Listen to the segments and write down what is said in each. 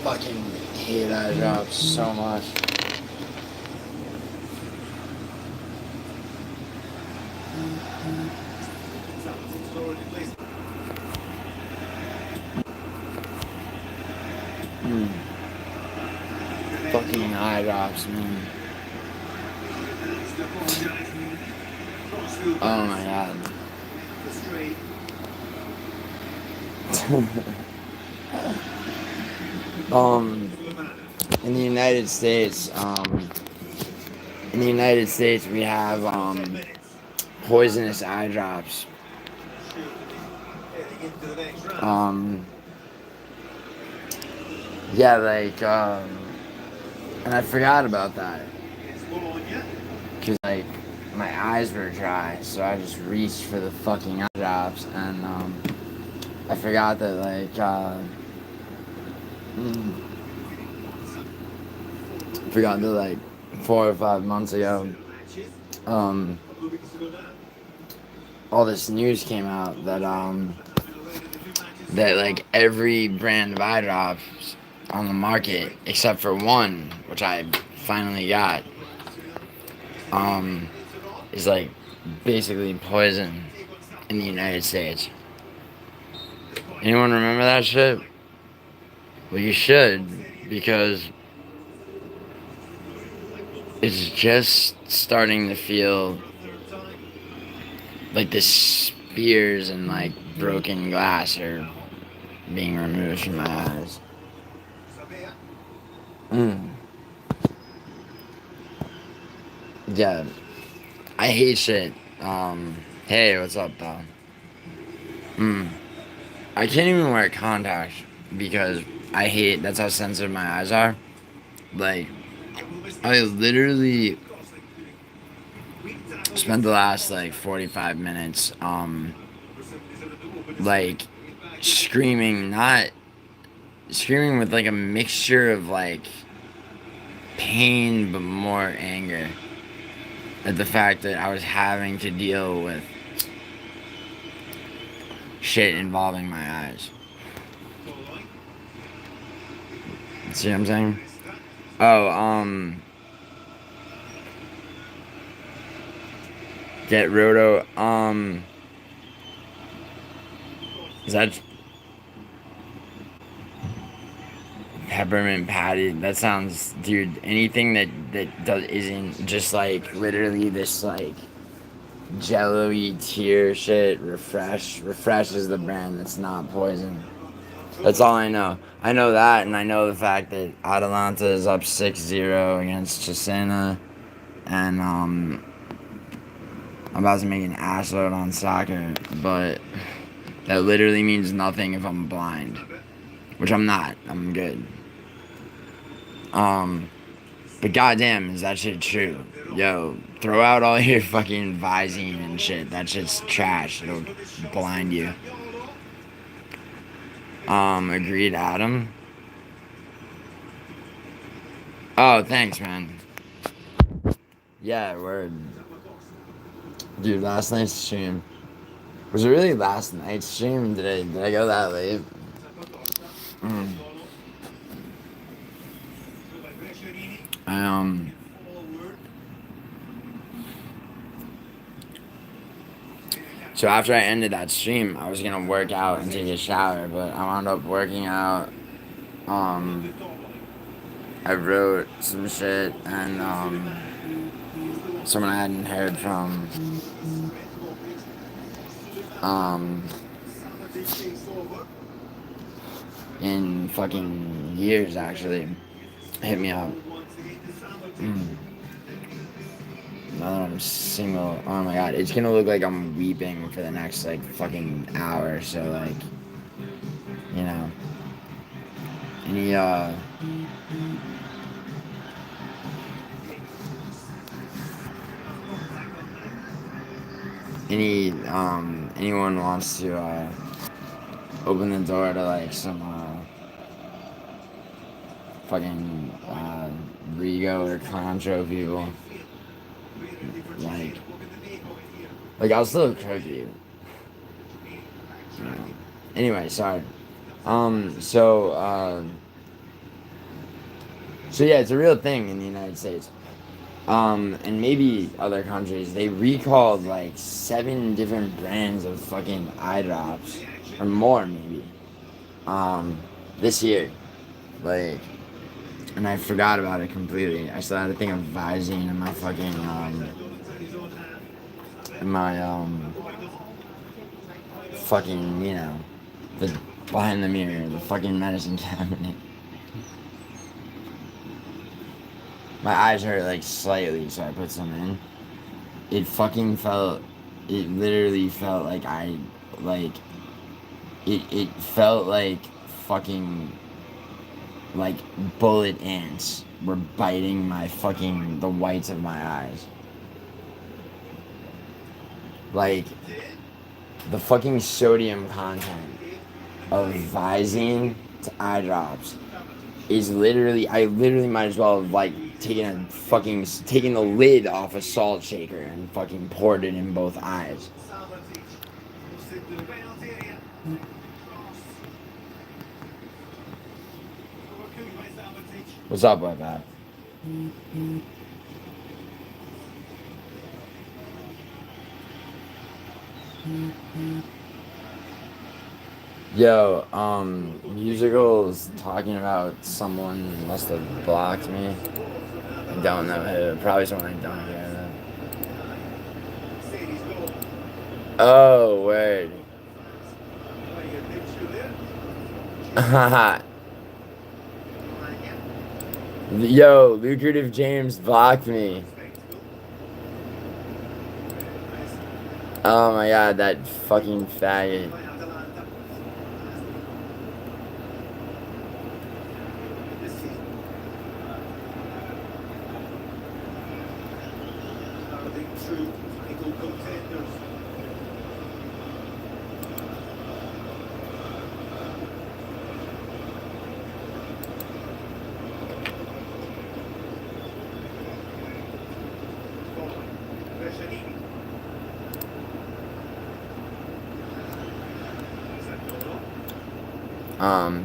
Fucking hate eye drops so much. Fucking eye drops, man. Oh my god. In the United States, we have poisonous eye drops. Yeah, like, and I forgot about that. Cause like, my eyes were dry, so I just reached for the fucking eye drops, and I forgot that like, forgot that like 4 or 5 months ago, all this news came out that that like every brand of eye drops on the market except for one, which I finally got, is like basically poison in the United States. Anyone remember that shit? Well, you should, because it's just starting to feel like the spears and like broken glass are being removed from my eyes. Yeah, I hate shit. Hey, what's up, though? I can't even wear contacts because I hate. That's how sensitive my eyes are. Like, I literally spent the last like 45 minutes, like screaming, not screaming with like a mixture of like pain but more anger at the fact that I was having to deal with shit involving my eyes. See what I'm saying? Oh, get Roto, is that peppermint patty? That sounds, dude, anything that isn't just like literally this like jello-y tier shit. Refresh is the brand that's not poison. That's all I know. I know that, and I know the fact that Atalanta is up 6-0 against Cesena, and I'm about to make an ass load on soccer, but that literally means nothing if I'm blind, which I'm not. I'm good. But goddamn, is that shit true? Yo, throw out all your fucking Visine and shit. That shit's trash. It'll blind you. Agreed, Adam. Oh, thanks, man. Yeah, word. Dude, last night's stream. Was it really last night's stream? Did I go that late? So after I ended that stream, I was gonna work out and take a shower, but I wound up working out. I wrote some shit, and someone I hadn't heard from in fucking years actually hit me up. Now that I'm single, oh my god, it's gonna look like I'm weeping for the next like fucking hour, so like, you know, anyone wants to open the door to like some fucking Rigo or Concho people. Like, I'll still cook you. Yeah. Anyway, sorry. So yeah, it's a real thing in the United States. And maybe other countries, they recalled like 7 different brands of fucking eye drops, or more maybe, this year. Like, and I forgot about it completely. I still had to think of Visine in my fucking, in my, fucking, the behind the mirror, the fucking medicine cabinet. My eyes hurt like slightly, so I put some in. It literally felt like it felt like fucking, like bullet ants were biting the whites of my eyes. Like, the fucking sodium content of Visine to eye drops is literally, I literally might as well have like taken the lid off a salt shaker and fucking poured it in both eyes. What's up with that? Yo, Musical's talking about someone must have blocked me. I don't know who. Probably someone I don't hear. Oh, word. Yo, Lucrative James blocked me. Oh my god, that fucking faggot.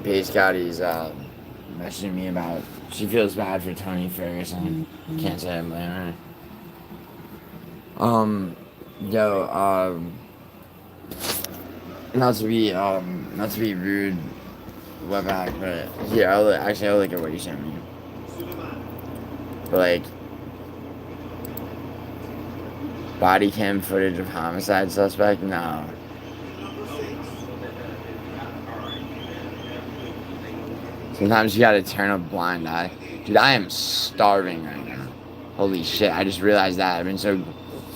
Paige Scotty's messaging me about she feels bad for Tony Ferguson. Can't say I blame her. Yo, not to be rude, back, but here I'll look at what you sent me. But like, body cam footage of homicide suspect? No. Sometimes you gotta turn a blind eye. Dude, I am starving right now. Holy shit, I just realized that.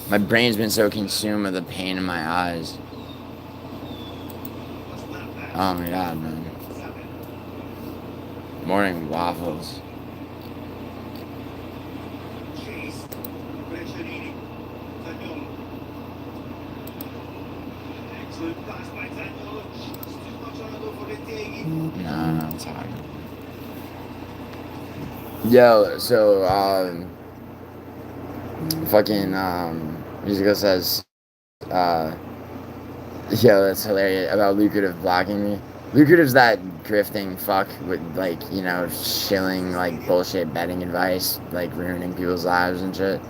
My brain's been so consumed with the pain in my eyes. Oh my god, man. Morning waffles. No, I'm sorry. Yo, so, Musical says, yo, that's hilarious, about Lucrative blocking me. Lucrative's that grifting fuck with, like, shilling, like, bullshit betting advice, like, ruining people's lives and shit.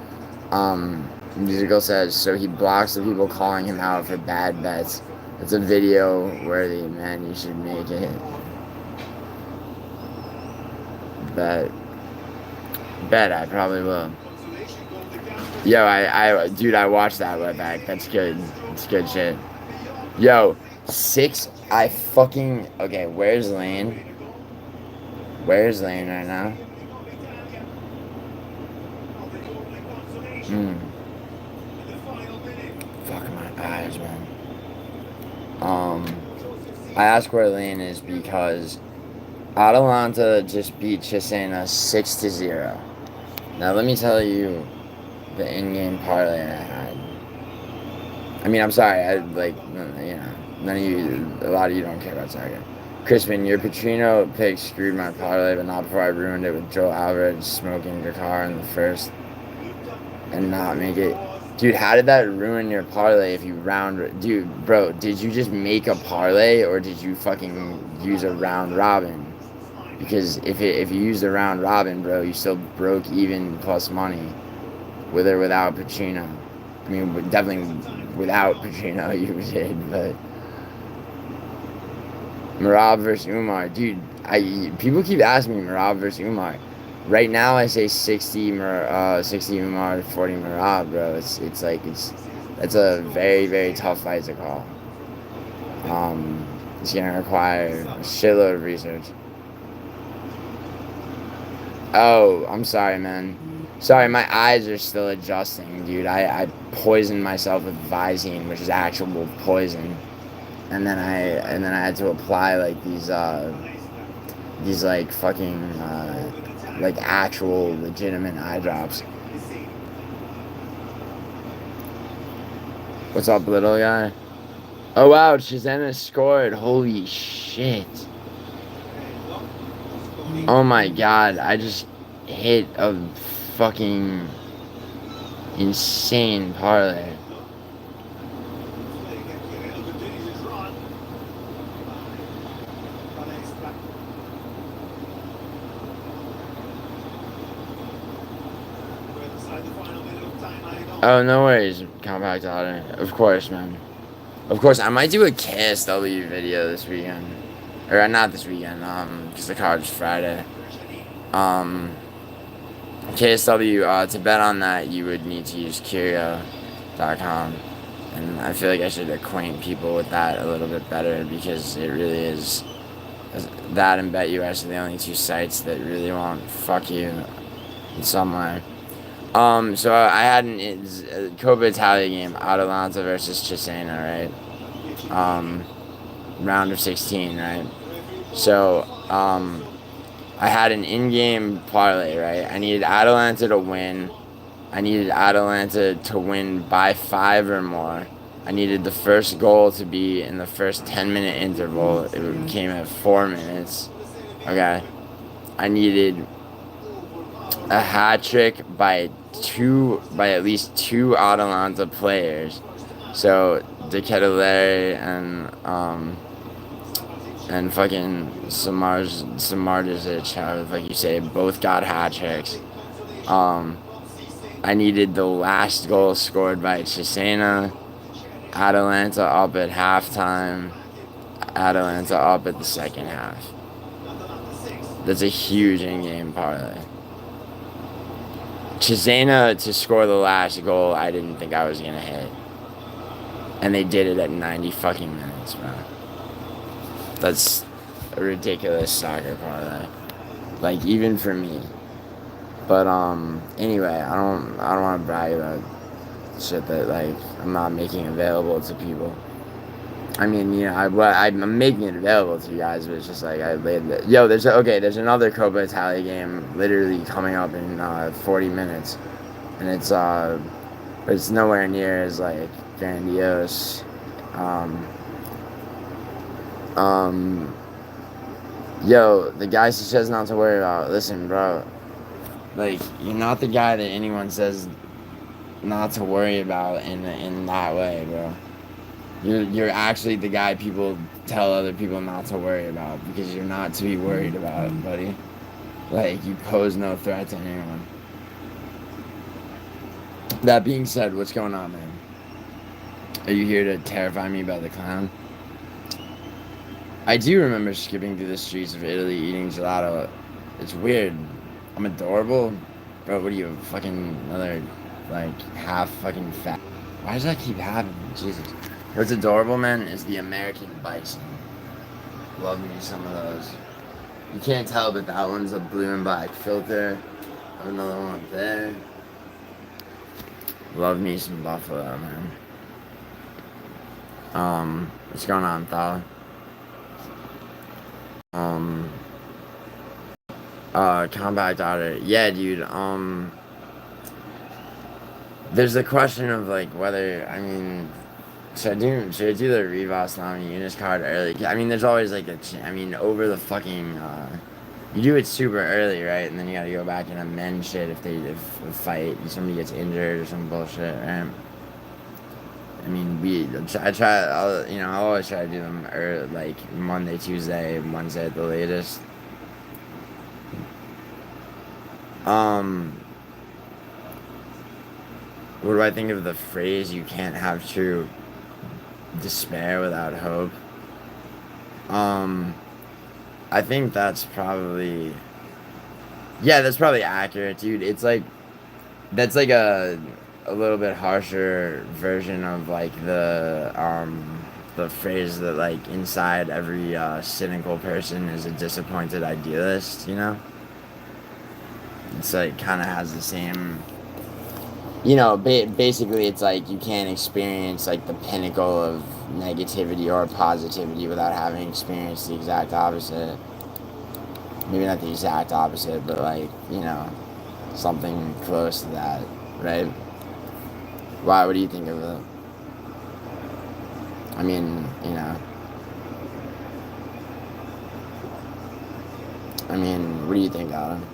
Musical says, so he blocks the people calling him out for bad bets. It's a video worthy, man, you should make it. Bet I probably will. Yo, dude, I watched that right back. That's good. It's good shit. Yo, okay, where's Lane? Where's Lane right now? Fuck my eyes, man. I asked where Lane is because Atalanta just beat Cesena 6-0. Now let me tell you the in-game parlay I had. I mean, I'm sorry, none of you, a lot of you don't care about soccer. Crispin, your Pacino pick screwed my parlay, but not before I ruined it with Joe Alvarez smoking your car in the first and not make it. Dude, how did that ruin your parlay if you round... Dude, bro, did you just make a parlay or did you fucking use a round robin? Because if you used a round robin, bro, you still broke even plus money. With or without Pacino. I mean, definitely without Pacino you did, but... Marab versus Umar. Dude, people keep asking me Marab versus Umar. Right now I say 60 Umar, 40 Marab, bro. That's a very, very tough fight to call. It's gonna require a shitload of research. Oh, I'm sorry, man. Sorry, my eyes are still adjusting, dude. I poisoned myself with Visine, which is actual poison. And then I had to apply like these like fucking like actual legitimate eye drops. What's up, little guy? Oh wow, Shazana scored. Holy shit. Oh my god, I just hit a fucking insane parlay. Oh, no worries, Compact Auto. Of course, man. Of course, I might do a KSW video this weekend. Or not this weekend, because the card's Friday. KSW, to bet on that, you would need to use Curio.com. And I feel like I should acquaint people with that a little bit better because it really is. That and BetUS are the only two sites that really won't fuck you in some way. So I had a COPPA ITALIA game, Atalanta versus Cesena, right? Round of 16, right? So, I had an in-game parlay, right? I needed Atalanta to win. I needed Atalanta to win by 5 or more. I needed the first goal to be in the first 10-minute interval. It came at 4 minutes. Okay. I needed a hat trick by at least 2 Atalanta players. So De Ketelaere and fucking Samardzic, how like you say, both got hat tricks. I needed the last goal scored by Cesena, Atalanta up at halftime, Atalanta up at the second half. That's a huge in-game parlay. Cesena to score the last goal, I didn't think I was gonna hit, and they did it at 90 fucking minutes, bro. That's a ridiculous soccer parlay, like even for me. But anyway, I don't want to brag about shit that like I'm not making available to people. I mean, you know, I'm making it available to you guys, but it's just like I laid it. Yo, there's another Coppa Italia game literally coming up in 40 minutes, and but it's nowhere near as like grandiose. Yo, the guy says not to worry about. Listen, bro, like you're not the guy that anyone says not to worry about in that way, bro. You're actually the guy people tell other people not to worry about because you're not to be worried about, buddy. Like, you pose no threat to anyone. That being said, what's going on, man? Are you here to terrify me about the clown? I do remember skipping through the streets of Italy eating gelato. It's weird. I'm adorable? Bro, what are you, fucking another, like, half fucking fat? Why does that keep happening? Jesus. What's adorable, man, is the American bison. Love me some of those. You can't tell, but that one's a blue and black filter. I have another one up there. Love me some buffalo, man. What's going on, Thal? Compact Otter. Yeah, dude, there's the question of, like, whether, I mean, should I do the Rivas Nami Eunice card early? I mean, there's always like I mean, over the fucking, you do it super early, right? And then you gotta go back and amend shit if a fight, if somebody gets injured or some bullshit, right? I mean, I'll always try to do them early, like Monday, Tuesday, Wednesday at the latest. What do I think of the phrase, you can't have true despair without hope? I think that's probably, yeah, that's probably accurate, dude. It's like, that's like a little bit harsher version of like the phrase that like inside every cynical person is a disappointed idealist, you know? It's like kind of has the same, basically it's like you can't experience like the pinnacle of negativity or positivity without having experienced the exact opposite. Maybe not the exact opposite, but like, something close to that, right? Why? What do you think of it? I mean, what do you think, Adam?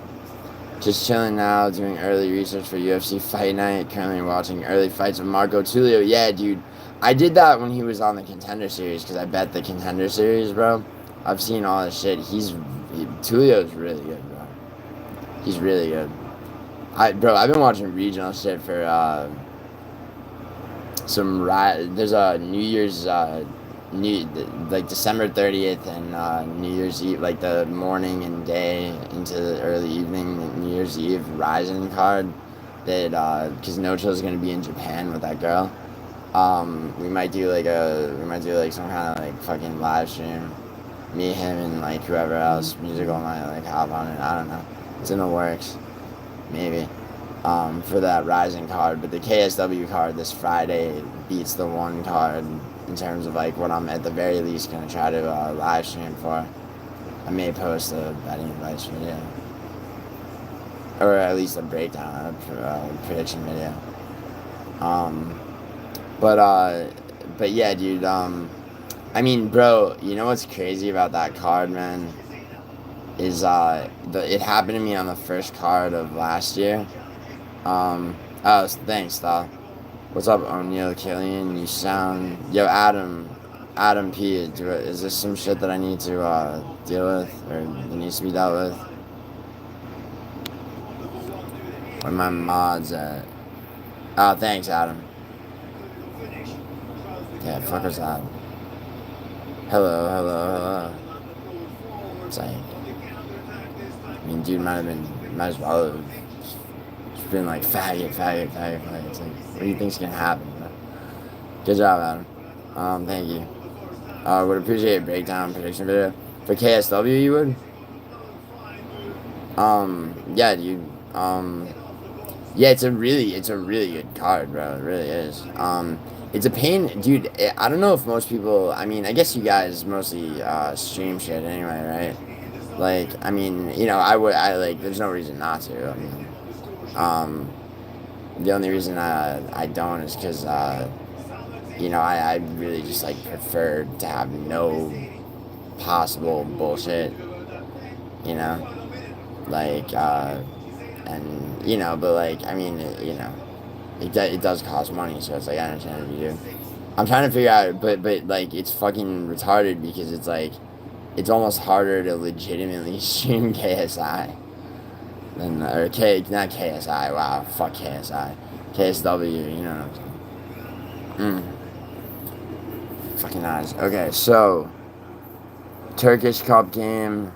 Just chilling now, doing early research for UFC Fight Night. Currently watching early fights of Marco Tulio. Yeah, dude. I did that when he was on the Contender Series because I bet the Contender Series, bro. I've seen all this shit. Tulio's really good, bro. He's really good. I've been watching regional shit for there's a New Year's like December 30th and New Year's Eve, like the morning and day into the early evening New Year's Eve rising card that because No Chill's gonna be in Japan with that girl. We might do like some kind of like fucking live stream. Me, him, and like whoever else musical might like hop on it. I don't know. It's in the works, maybe. For that rising card, but the KSW card this Friday beats the one card in terms of like what I'm at the very least gonna try to live stream for. I may post a betting advice video, or at least a breakdown, a prediction video. But yeah, dude. I mean, bro, you know what's crazy about that card, man? Is it happened to me on the first card of last year. Oh, thanks, Thal. What's up, O'Neal, Killian? You sound... Yo, Adam P, is this some shit that I need to deal with, or that needs to be dealt with? Where my mods at? Oh, thanks, Adam. Yeah, fuck was that? Hello. It's like... I mean, dude might as well have been like, faggot. It's like, what do you think's gonna happen, bro? Good job, Adam. Thank you. Would appreciate a breakdown prediction video. For KSW, you would? Yeah, dude. Yeah, it's a really good card, bro. It really is. It's a pain, dude. I don't know if most people, I mean, I guess you guys mostly, stream shit anyway, right? Like, I mean, there's no reason not to. I mean, the only reason I don't is because, I really just, like, prefer to have no possible bullshit, you know? Like, but, like, I mean, it does cost money, so it's, like, I understand what you do. I'm trying to figure out, but, like, it's fucking retarded because it's, like, it's almost harder to legitimately stream KSI. Not KSI, wow, fuck KSI. KSW, you know what I'm saying? Fucking nice. Okay, so, Turkish Cup game,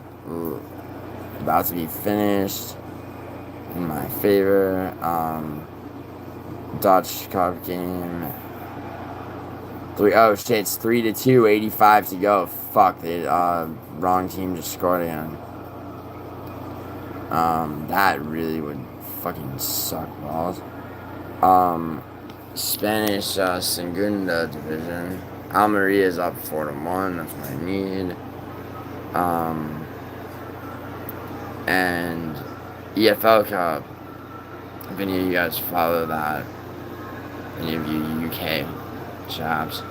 about to be finished, in my favor. Dutch Cup game, it's 3-2, 85 to go. Fuck, the wrong team just scored again. That really would fucking suck balls. Spanish Segunda division. Almeria's up 4-1. That's what I need. And EFL Cup. If any of you guys follow that, any of you UK chaps,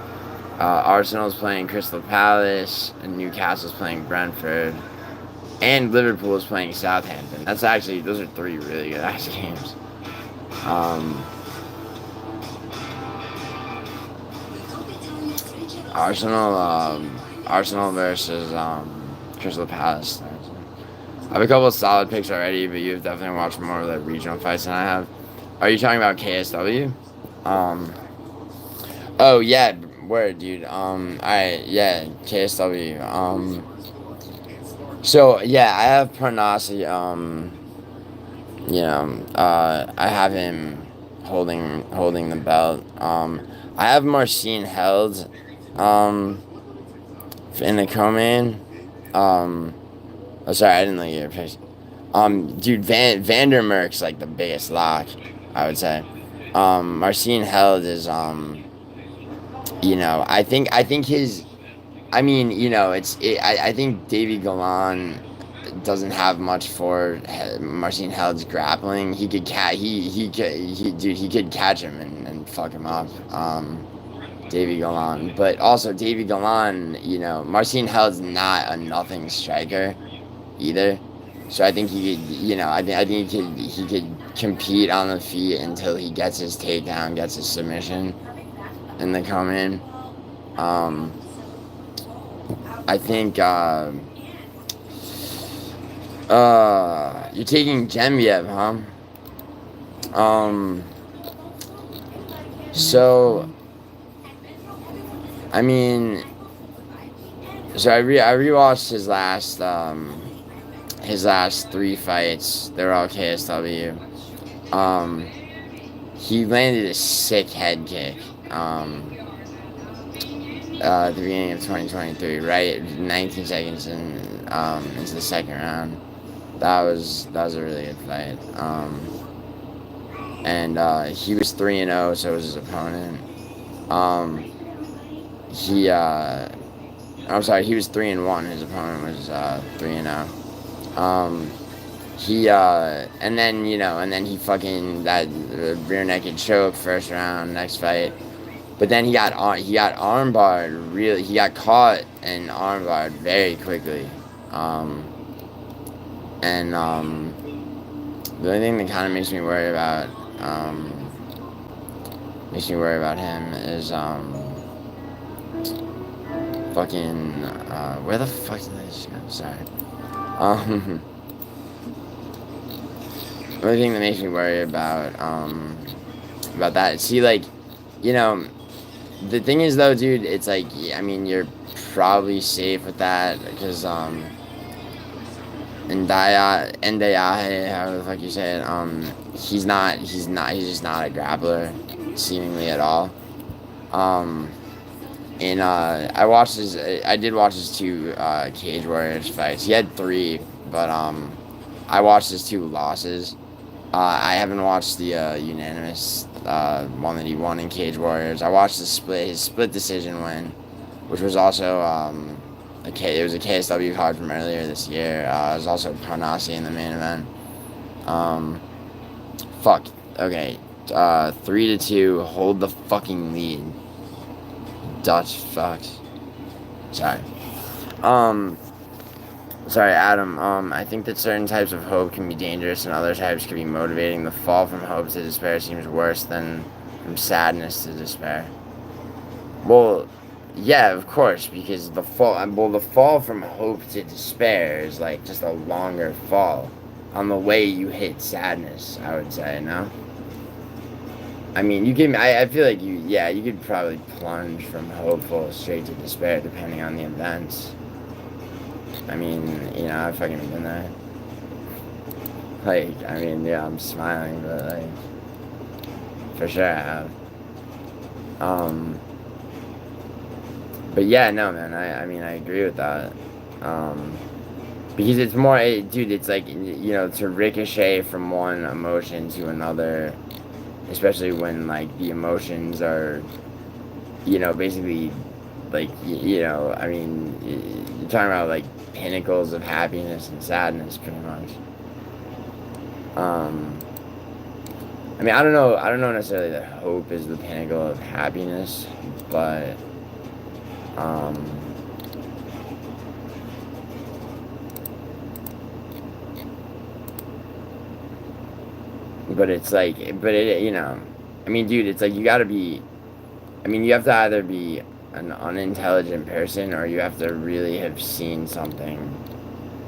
Arsenal's playing Crystal Palace, and Newcastle's playing Brentford, and Liverpool's playing Southampton. That's actually, those are three really good ass games. Arsenal versus Crystal Palace. I have a couple of solid picks already, but you've definitely watched more of the regional fights than I have. Are you talking about KSW? Oh yeah, word, dude. Alright, yeah, KSW. So yeah, I have Parnassi. I have him holding the belt. I have Marcin held, in the co-main. Oh, sorry, I didn't look at your picture. Dude, Vandermerk's like the biggest lock, I would say. Marcin held is I think his. I mean, I think Davy Galan doesn't have much for Marcin Held's grappling. He could he could catch him and fuck him up. Davy Galan, but also Davy Galan, Marcin Held's not a nothing striker either. So I think he could, I think he could compete on the feet until he gets his takedown, gets his submission, and then come in. I think you're taking Jemiev, huh? So I mean, so I rewatched his last three fights. They're all KSW. He landed a sick head kick. At the beginning of 2023, right? 19 seconds into the second round. That was a really good fight. And he was 3-0, so was his opponent. I'm sorry, he was 3-1. His opponent was 3-0. And then he fucking that rear naked choke first round, next fight. But then he got armbarred. Really, he got caught and armbarred very quickly. The only thing that kind of makes me worry about him is fucking where the fuck did I just go? Sorry. The only thing that makes me worry about that. See, like, the thing is though, dude, it's like, I mean, you're probably safe with that because Ndayahe, however the fuck you say it, he's just not a grappler, seemingly at all. And I did watch his two Cage Warriors fights. He had three, but I watched his two losses. I haven't watched the unanimous one that he won in Cage Warriors. I watched his split decision win, which was also it was a KSW card from earlier this year. It was also Parnassi in the main event. Fuck. Okay. 3-2. Hold the fucking lead. Dutch fucks. Sorry. Sorry, Adam. I think that certain types of hope can be dangerous and other types can be motivating. The fall from hope to despair seems worse than from sadness to despair. Well, yeah, of course, because the fall from hope to despair is like just a longer fall on the way you hit sadness, I would say, no? I mean, I feel like you could probably plunge from hopeful straight to despair depending on the events. I mean, I've fucking been there. Like, I mean, yeah, I'm smiling, but, like, for sure I have. But yeah, no, man, I mean, I agree with that. Because it's more, dude, it's like, to ricochet from one emotion to another, especially when, like, the emotions are, basically, like, I mean, you're talking about, like, pinnacles of happiness and sadness, pretty much. I mean, I don't know necessarily that hope is the pinnacle of happiness, but But it's like, but it, you know, I mean, dude, it's like you gotta be, I mean, you have to either be an unintelligent person or you have to really have seen something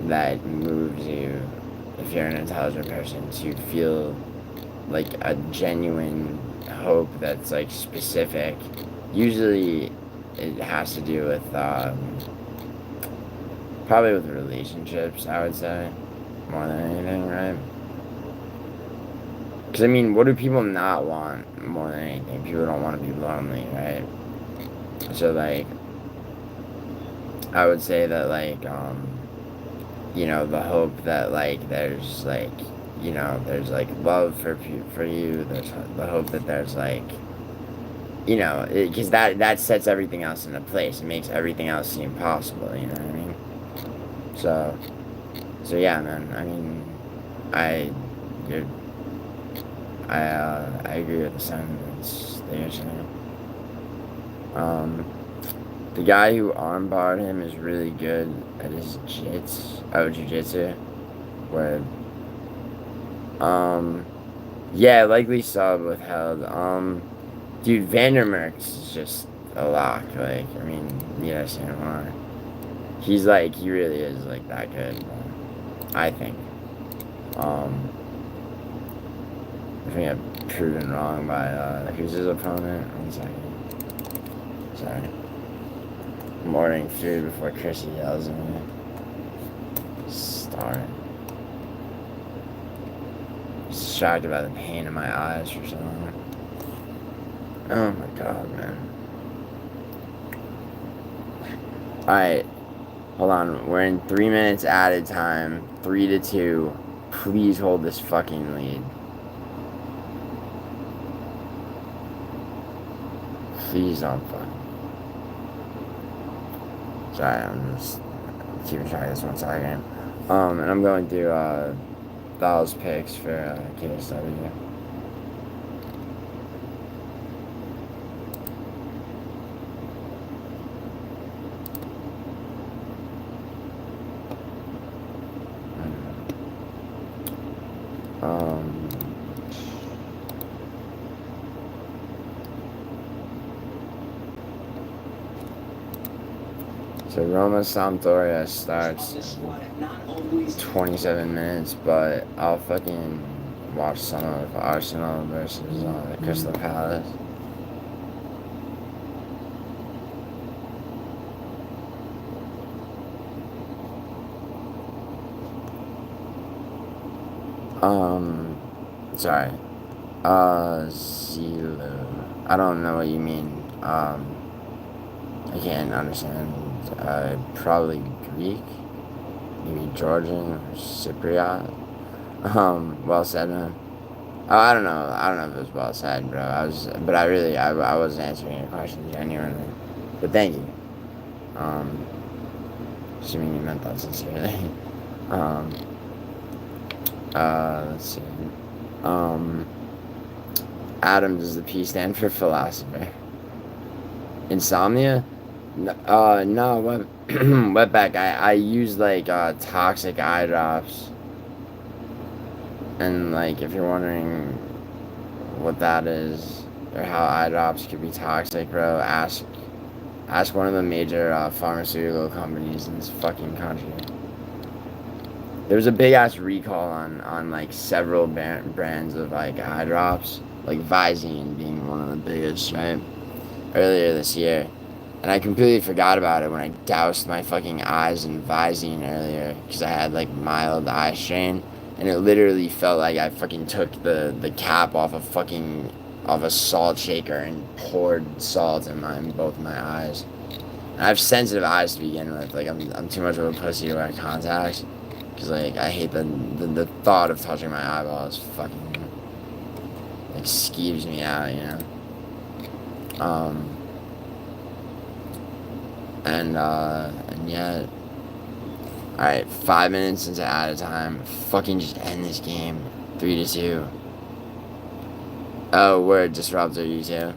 that moves you, if you're an intelligent person, to feel like a genuine hope that's like specific. Usually it has to do with, probably with relationships, I would say, more than anything, right? Because, I mean, what do people not want more than anything? People don't want to be lonely, right? So, like, I would say that, like, you know, the hope that, like, there's, like, you know, there's, like, love for you. There's the hope that there's, like, you know, because that sets everything else into place. It makes everything else seem possible, you know what I mean? So, yeah, man. I mean, I, you're, I agree with the sentiments that you're saying. The guy who armbarred him is really good at his jiu-jitsu. Where, yeah, likely sub withheld. Dude, Vandermerks is just a lock. Like, I mean, yeah, Santa Mara. He's like, he really is like that good, I think. I think I'm proven wrong by, who's his opponent? 1 second. Sorry. I'm ordering food before Chrissy yells at me. Start. Distracted by the pain in my eyes for so long. Oh my god, man. Alright. Hold on. We're in 3 minutes added time. 3-2. Please hold this fucking lead. Please don't fuck. Sorry, I'm just keeping track of this 1 second. And I'm going through, Val's picks for, KSW. So Roma Sampdoria starts 27 minutes, but I'll fucking watch some of Arsenal versus Crystal Palace. Sorry. Zulu. I don't know what you mean. I can't understand. Probably Greek, maybe Georgian or Cypriot. Well said, man. Oh, I don't know. I don't know if it was well said, bro. I was answering your question genuinely. But thank you. Assuming you meant that sincerely. Let's see. Adam, does the P stand for philosopher? Insomnia? No, wetback. I use like toxic eye drops, and like if you're wondering what that is or how eye drops could be toxic, bro, ask one of the major pharmaceutical companies in this fucking country. There was a big ass recall on like several brands of like eye drops, like Visine being one of the biggest, right? Earlier this year. And I completely forgot about it when I doused my fucking eyes in Visine earlier, because I had like mild eye strain, and it literally felt like I fucking took the cap off a salt shaker and poured salt in both my eyes. And I have sensitive eyes to begin with. Like I'm too much of a pussy to wear contacts, because like I hate the thought of touching my eyeballs. Fucking like skeeves me out, you know. And yeah. Alright, 5 minutes into out of time. Fucking just end this game. 3-2. Oh, word, disruptor, you too.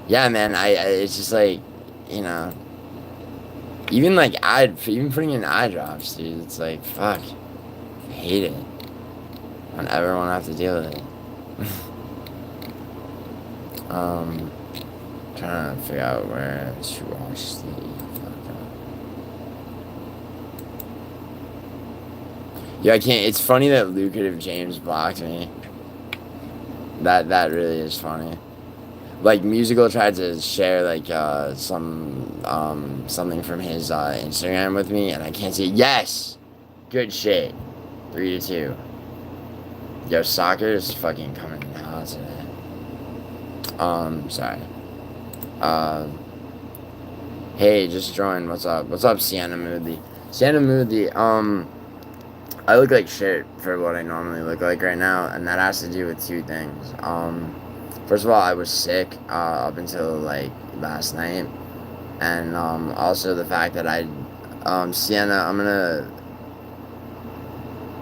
Yeah, man, it's just like, you know, Even like even putting in eye drops, dude. It's like fuck. I hate it. I don't ever want to have to deal with it. Trying to figure out where to watch the Yeah, I can't. It's funny that Lucrative James blocked me. That really is funny. Like Musical tried to share like something from his Instagram with me, and I can't see it. Yes, good shit. 3-2. Yo, soccer is fucking coming out today. Sorry. Hey, just joined. What's up? What's up, Sienna Moody? Sienna Moody. I look like shit for what I normally look like right now, and that has to do with two things. First of all, I was sick up until like last night, and also the fact that Sienna, I'm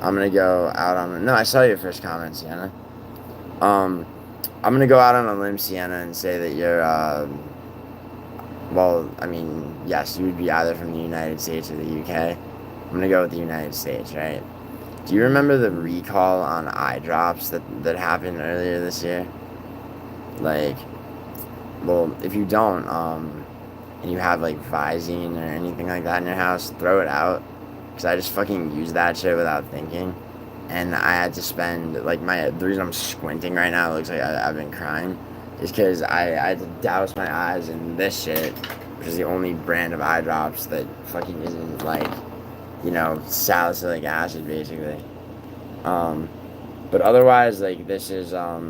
gonna go out on. No, I saw your first comment, Sienna. I'm gonna go out on a limb, Sienna, and say that you're. Well, I mean, yes, you would be either from the United States or the UK. I'm gonna go with the United States, right? Do you remember the recall on eye drops that happened earlier this year? Like, well, if you don't, and you have like Visine or anything like that in your house, throw it out. Cause I just fucking used that shit without thinking, and I had to spend like the reason I'm squinting right now, it looks like I've been crying, is because I had to douse my eyes in this shit, which is the only brand of eye drops that fucking isn't like, you know, salicylic acid basically. But otherwise, like this is a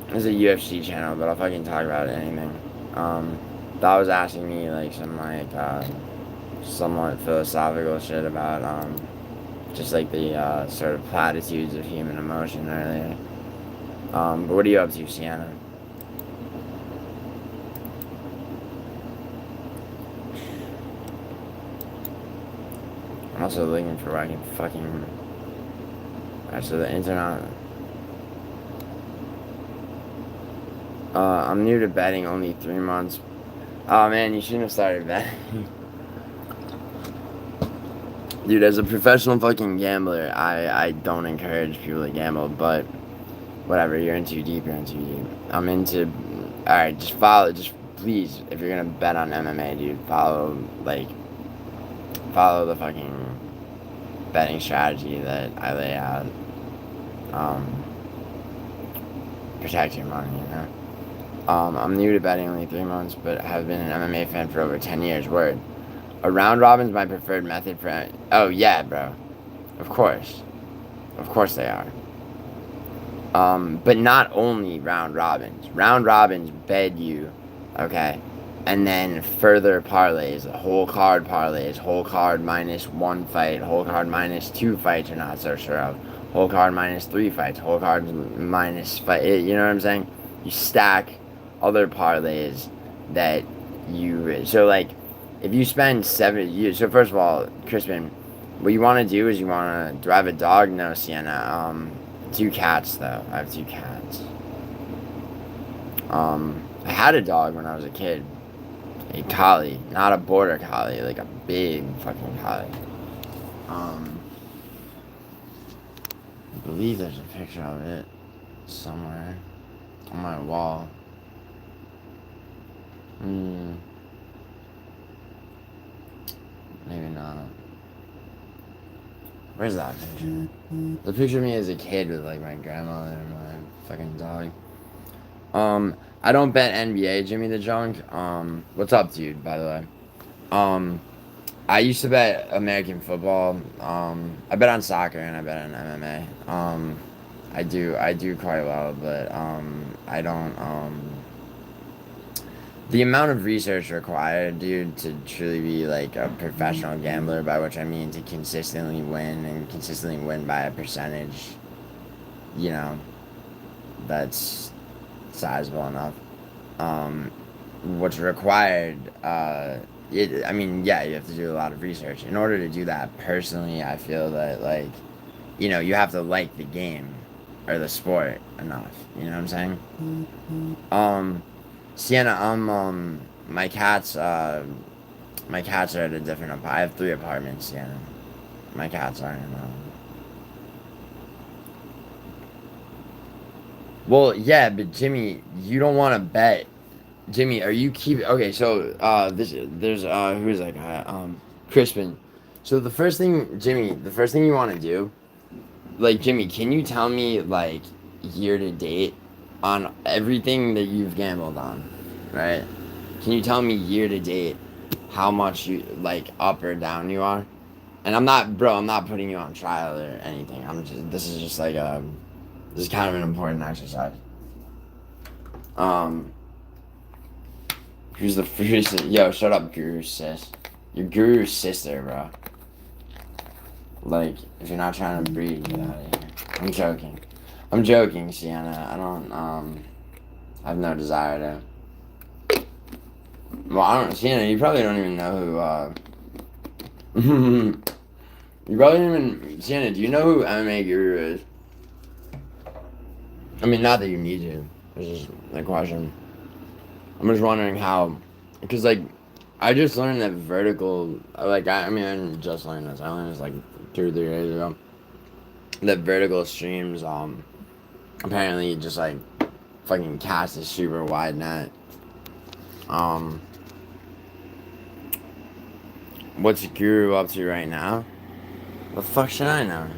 UFC channel, but I'll fucking talk about anything. That was asking me like some like somewhat philosophical shit about just like the sort of platitudes of human emotion earlier. But what are you up to, Sienna? I'm also looking for where I can fucking. Alright, so the internet. I'm new to betting, only 3 months. Oh man, you shouldn't have started betting. Dude, as a professional fucking gambler, I don't encourage people to gamble, but whatever, you're in too deep, you're in too deep. I'm into. Alright, just please, if you're gonna bet on MMA, dude, follow the fucking betting strategy that I lay out. Protect your money, you know? I'm new to betting, only 3 months, but have been an MMA fan for over 10 years. Word. A round robin's my preferred method for. Oh, yeah, bro. Of course. Of course they are. But not only round robins. Round robins bed you, okay? And then further parlays, whole card parlays, whole card minus 1 fight, whole card minus 2 fights you're not so sure of, whole card minus 3 fights, whole card minus fight. You know what I'm saying? You stack other parlays that you. So, like, if you spend 7. So, first of all, Crispin, what you want to do is you want to. Do I have a dog? No, Sienna. 2 cats, though. I have 2 cats. I had a dog when I was a kid. A collie, not a border collie, like a big fucking collie. I believe there's a picture of it somewhere on my wall. Maybe not. Where's that picture? The picture of me as a kid with like my grandmother and my fucking dog. I don't bet NBA, Jimmy the Junk. What's up, dude, by the way? I used to bet American football. I bet on soccer and I bet on MMA. I do quite well, but I don't. The amount of research required, dude, to truly be like a professional gambler, by which I mean to consistently win and consistently win by a percentage, you know, that's sizable enough. What's required, I mean, yeah, you have to do a lot of research. In order to do that, personally, I feel that, like, you know, you have to like the game or the sport enough. You know what I'm saying? Sienna, my cats, My cats are at a different apartment. I have 3 apartments, yeah. My cats aren't in them. Well, yeah, but Jimmy, you don't want to bet. Jimmy, are you keep okay? So, there's who is that guy? Crispin. So the first thing you want to do, like Jimmy, can you tell me like year to date on everything that you've gambled on, right? Can you tell me year to date how much you like up or down you are? And I'm not, bro. I'm not putting you on trial or anything. I'm just. This is just like this is kind of an important exercise. Um, who's the first? Yo, shut up, Guru sis. You're Guru's sister, bro. Like, if you're not trying to breed, get out of here. I'm joking. I'm joking, Sienna. I don't. I have no desire to. Well, I don't. Sienna, you probably don't even know who. You probably don't even. Sienna, do you know who MMA Guru is? I mean, not that you need to. It's just a question. I'm just wondering how, because like, I just learned that vertical. Like, I mean, I didn't just learn this. I learned this like 2 or 3 days ago. That vertical streams, apparently just like fucking cast a super wide net. Um, what's Guru up to right now? The fuck should I know?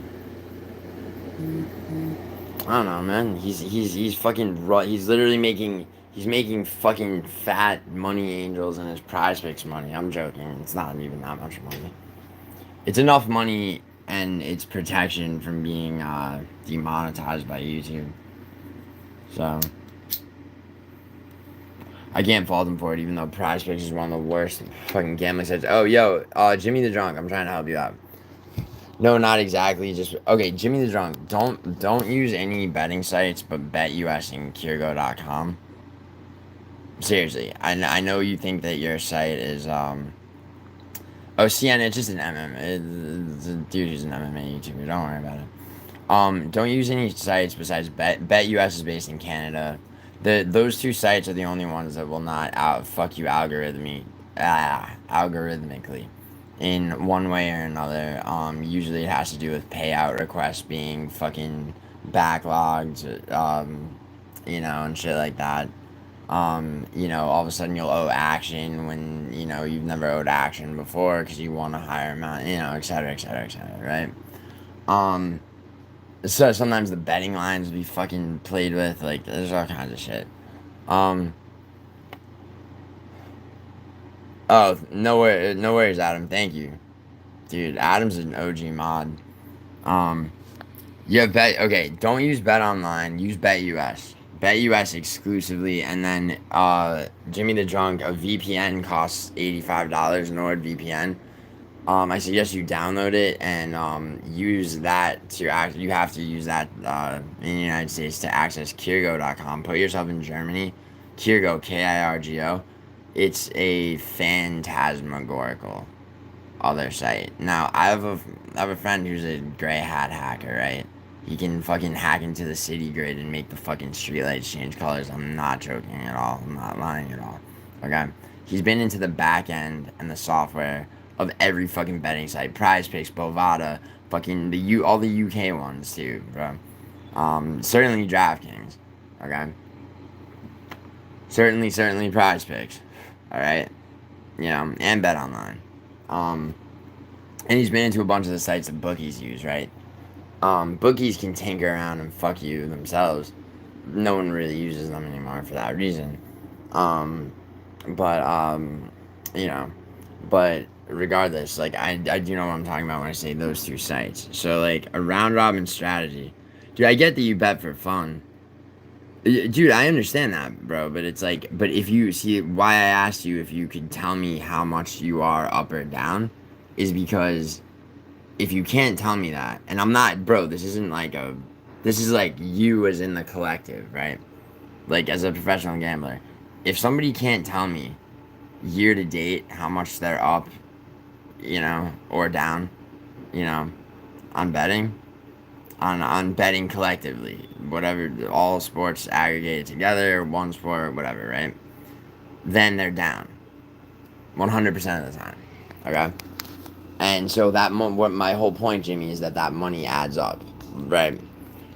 I don't know, man. He's fucking he's literally making fucking fat money angels in his prize picks money. I'm joking. It's not even that much money. It's enough money and it's protection from being demonetized by YouTube. So I can't fault him for it, even though prize picks is one of the worst fucking gambling sites. Oh, yo, Jimmy the Drunk, I'm trying to help you out. No, not exactly. Just okay, Jimmy the Drunk. Don't use any betting sites, but BetUS and Kirgo.com. Seriously, I know you think that your site is Oh, CN, it's just an It's a dude who's an MMA YouTuber. Don't worry about it. Don't use any sites besides BetUS is based in Canada. Those 2 sites are the only ones that will not fuck you algorithmically in one way or another. Usually it has to do with payout requests being fucking backlogged, and shit like that. All of a sudden you'll owe action when, you've never owed action before because you want a higher amount, et cetera, et cetera, et cetera, right? Um, so sometimes the betting lines will be fucking played with, like, there's all kinds of shit. Um, no worries, Adam, thank you. Dude, Adam's an OG mod. Um, okay, don't use Bet Online, use BetUS. BetUS exclusively, and then Jimmy the Drunk, a VPN costs $85, NordVPN. I suggest you download it and use that you have to use that in the United States to access Kirgo.com. Put yourself in Germany. Kirgo, Kirgo. It's a phantasmagorical other site. Now, I have a friend who's a gray hat hacker, right? He can fucking hack into the city grid and make the fucking streetlights change colors. I'm not joking at all. I'm not lying at all. Okay? He's been into the back end and the software of every fucking betting site. Prize Picks, Bovada, fucking all the UK ones too, bro. Certainly DraftKings. Okay? Certainly Prize Picks. Alright? And Bet Online. And he's been into a bunch of the sites that bookies use, right? Bookies can tinker around and fuck you themselves. No one really uses them anymore for that reason. Um, but, you know, but regardless, like, I do know what I'm talking about when I say those 2 sites. So, like, a round robin strategy. Dude, I get that you bet for fun. Dude, I understand that, bro, but it's like, but if you see why I asked you if you could tell me how much you are up or down is because if you can't tell me that, and I'm not, bro, this is like you as in the collective, right? Like as a professional gambler. If somebody can't tell me year to date how much they're up, or down, on betting, on betting collectively, whatever, all sports aggregated together, one sport, whatever, right? Then they're down. 100% of the time. Okay? And so that what my whole point, Jimmy, is that money adds up, right?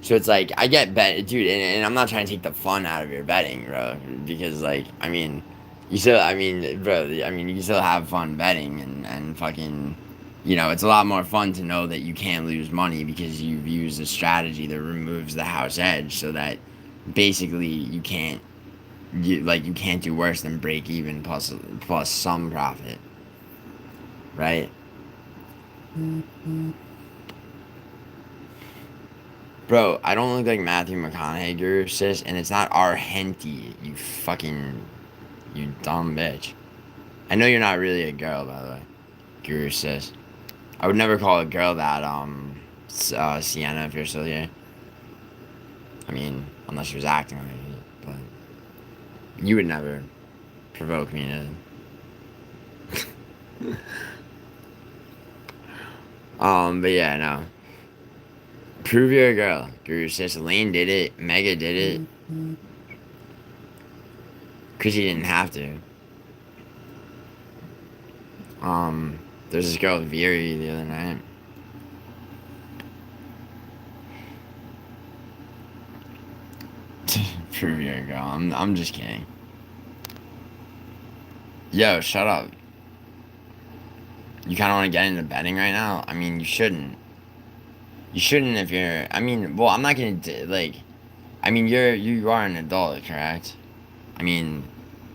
So it's like I get bet, dude, and I'm not trying to take the fun out of your betting, bro, because like I mean, you still, I mean, bro, I mean, you can still have fun betting and fucking, you know, it's a lot more fun to know that you can't lose money because you've used a strategy that removes the house edge, so that basically you can't do worse than break even plus some profit, right? Bro, I don't look like Matthew McConaughey, Guru sis, and it's not Argenti, you dumb bitch. I know you're not really a girl, by the way, Guru sis. I would never call a girl that, Sienna, if you're still here. I mean, unless she was acting like it, but you would never provoke me to. But yeah, no. Prove you're a girl, Guru sis. Lane did it, Mega did it. Because he didn't have to. There's this girl, Viri, the other night. Prove you're a girl. I'm just kidding. Yo, shut up. You kind of want to get into betting right now? I mean, you shouldn't. You shouldn't if you're. I mean, well, I'm not gonna like. I mean, you are an adult, correct? I mean,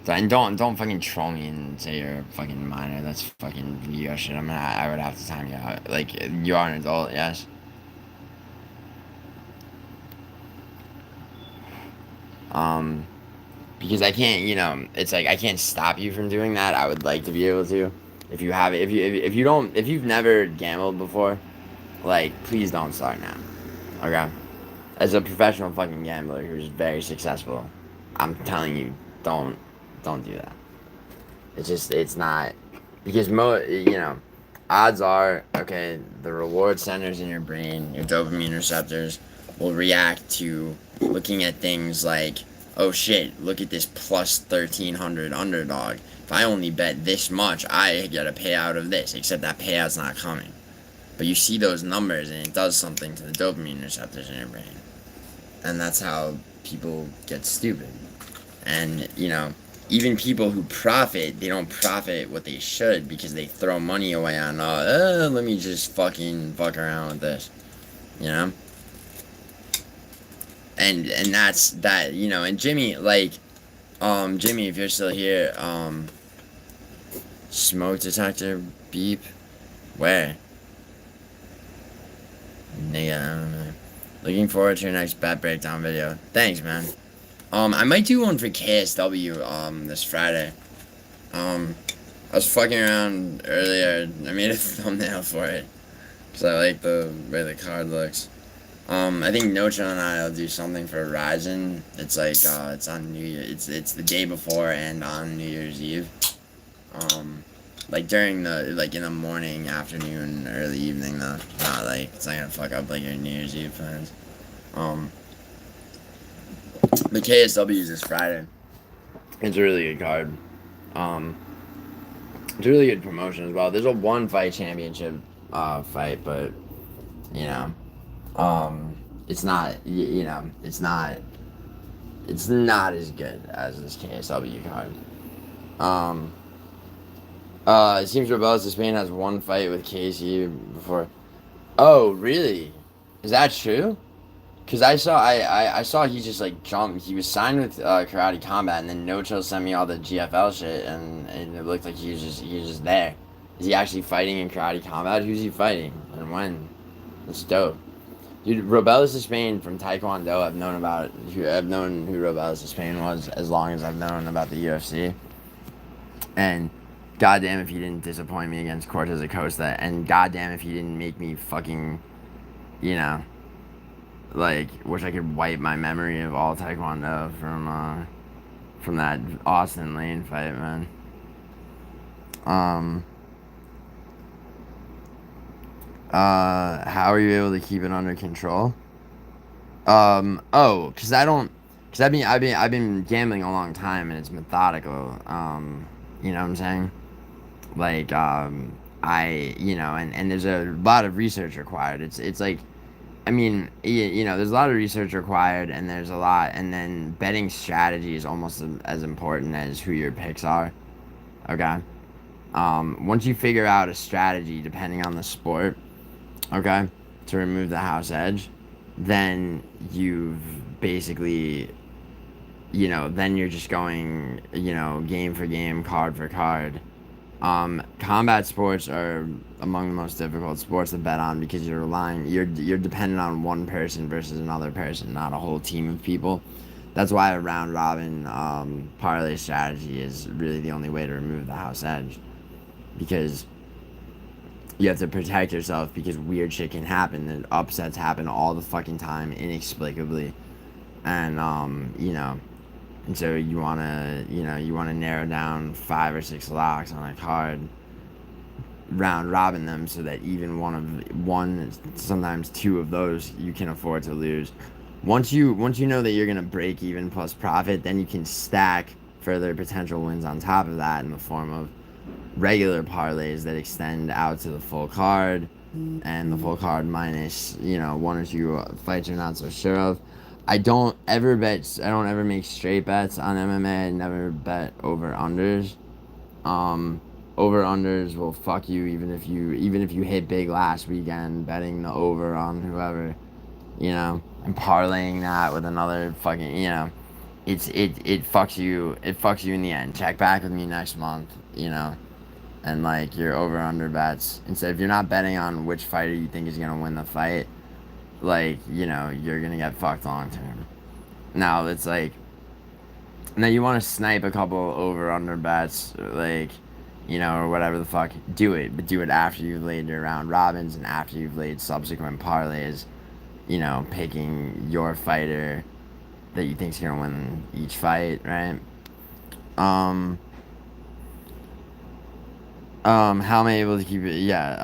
and don't fucking troll me and say you're a fucking minor. That's fucking you shit. I would have to time you out. Like, you are an adult, yes. Because I can't, you know, it's like I can't stop you from doing that. I would like to be able to. If you have, if you don't, if you've never gambled before, like, please don't start now. Okay? As a professional fucking gambler who's very successful, I'm telling you, don't do that. It's not, because you know, odds are, okay, the reward centers in your brain, your dopamine receptors, will react to looking at things like, oh shit, look at this plus 1300 underdog. If I only bet this much, I get a payout of this, except that payout's not coming. But you see those numbers and it does something to the dopamine receptors in your brain. And that's how people get stupid. And, you know, even people who profit, they don't profit what they should because they throw money away on, let me just fucking fuck around with this. You know? And that's that, you know, and Jimmy, like, Jimmy, if you're still here, smoke detector beep? Where? Nigga, I don't know. Looking forward to your next bet breakdown video. Thanks, man. I might do one for KSW, this Friday. I was fucking around earlier. I made a thumbnail for it. Because I like the way the card looks. I think Nocho and I will do something for Ryzen. It's like, it's on New Year. It's the day before and on New Year's Eve. Like during like in the morning, afternoon, early evening though. Not like, it's not gonna fuck up like your New Year's Eve plans. The KSW is this Friday. It's a really good card. It's a really good promotion as well. There's a one fight championship fight, but you know, it's not it's not as good as this KSW card. It seems Rebellious to Spain has one fight with Casey before. Oh, really? Is that true? Cause I saw he just like jumped. He was signed with Karate Combat, and then No Chill sent me all the GFL shit, and it looked like he was just there. Is he actually fighting in Karate Combat? Who's he fighting and when? That's dope. Dude, Rebellious to Spain from Taekwondo. I've known who Rebellious to Spain was as long as I've known about the UFC. And goddamn if he didn't disappoint me against Cortez Acosta, and goddamn if he didn't make me fucking, you know, like, wish I could wipe my memory of all Taekwondo from that Austin Lane fight, man. How are you able to keep it under control? Cause I've been gambling a long time and it's methodical. You know what I'm saying? Like, and there's a lot of research required. It's like, I mean, there's a lot of research required, and there's a lot, and then betting strategy is almost as important as who your picks are. Okay. Once you figure out a strategy, depending on the sport, okay, to remove the house edge, then you've basically, then you're just going, game for game, card for card. Combat sports are among the most difficult sports to bet on because you're dependent on one person versus another person, not a whole team of people. That's why a round robin parlay strategy is really the only way to remove the house edge, because you have to protect yourself because weird shit can happen. The upsets happen all the fucking time inexplicably, and and so you wanna narrow down 5 or 6 locks on a card, round robin them so that even one, sometimes two of those you can afford to lose. Once you know that you're gonna break even plus profit, then you can stack further potential wins on top of that in the form of regular parlays that extend out to the full card, and the full card minus one or two fights you're not so sure of. I don't ever make straight bets on MMA. I never bet over unders. um Over unders will fuck you even if you hit big last weekend betting the over on whoever, and parlaying that with another fucking, it fucks you in the end. Check back with me next month, and like your over under bets, instead, if you're not betting on which fighter you think is gonna win the fight, like, you're gonna get fucked long term. Now it's like, now you want to snipe a couple over under bets, like, or whatever the fuck, do it, but do it after you've laid your round robins and after you've laid subsequent parlays, picking your fighter that you think's gonna win each fight, right? Um, how am I able to keep it? Yeah.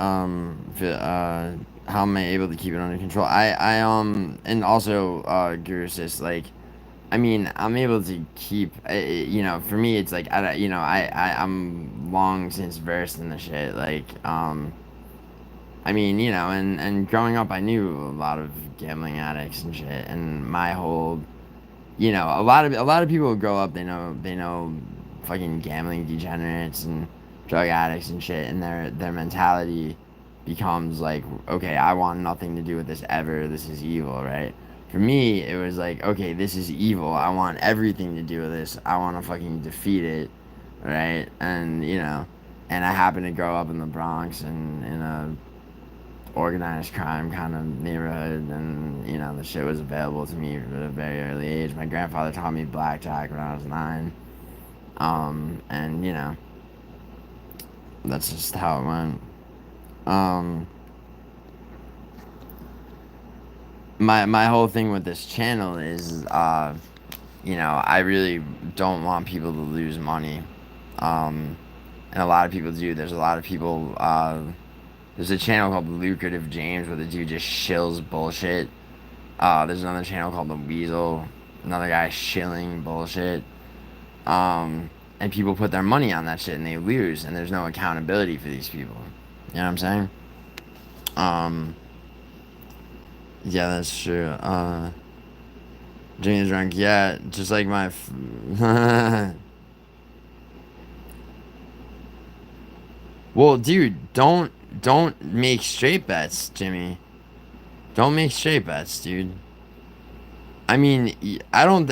How am I able to keep it under control? And also, Guru Sis, like, I mean, I'm able to keep, for me, it's like, I'm long since versed in the shit. Like, I mean, and growing up, I knew a lot of gambling addicts and shit, and my whole, a lot of people grow up, they know fucking gambling degenerates and drug addicts and shit, and their mentality becomes like, okay, I want nothing to do with this ever. This is evil, right? For me, it was like, okay, this is evil. I want everything to do with this. I want to fucking defeat it, right? And I happen to grow up in the Bronx and in a organized crime kind of neighborhood, and the shit was available to me at a very early age. My grandfather taught me blackjack when I was 9. And that's just how it went. um my whole thing with this channel is, I really don't want people to lose money. And a lot of people do. There's a lot of people, there's a channel called Lucrative James where the dude just shills bullshit. There's another channel called The Weasel, another guy shilling bullshit. And people put their money on that shit and they lose, and there's no accountability for these people. You know what I'm saying? Yeah, that's true. James drunk, yeah, just like my. Well, dude, don't make straight bets, Jimmy. Don't make straight bets, dude. I mean, I don't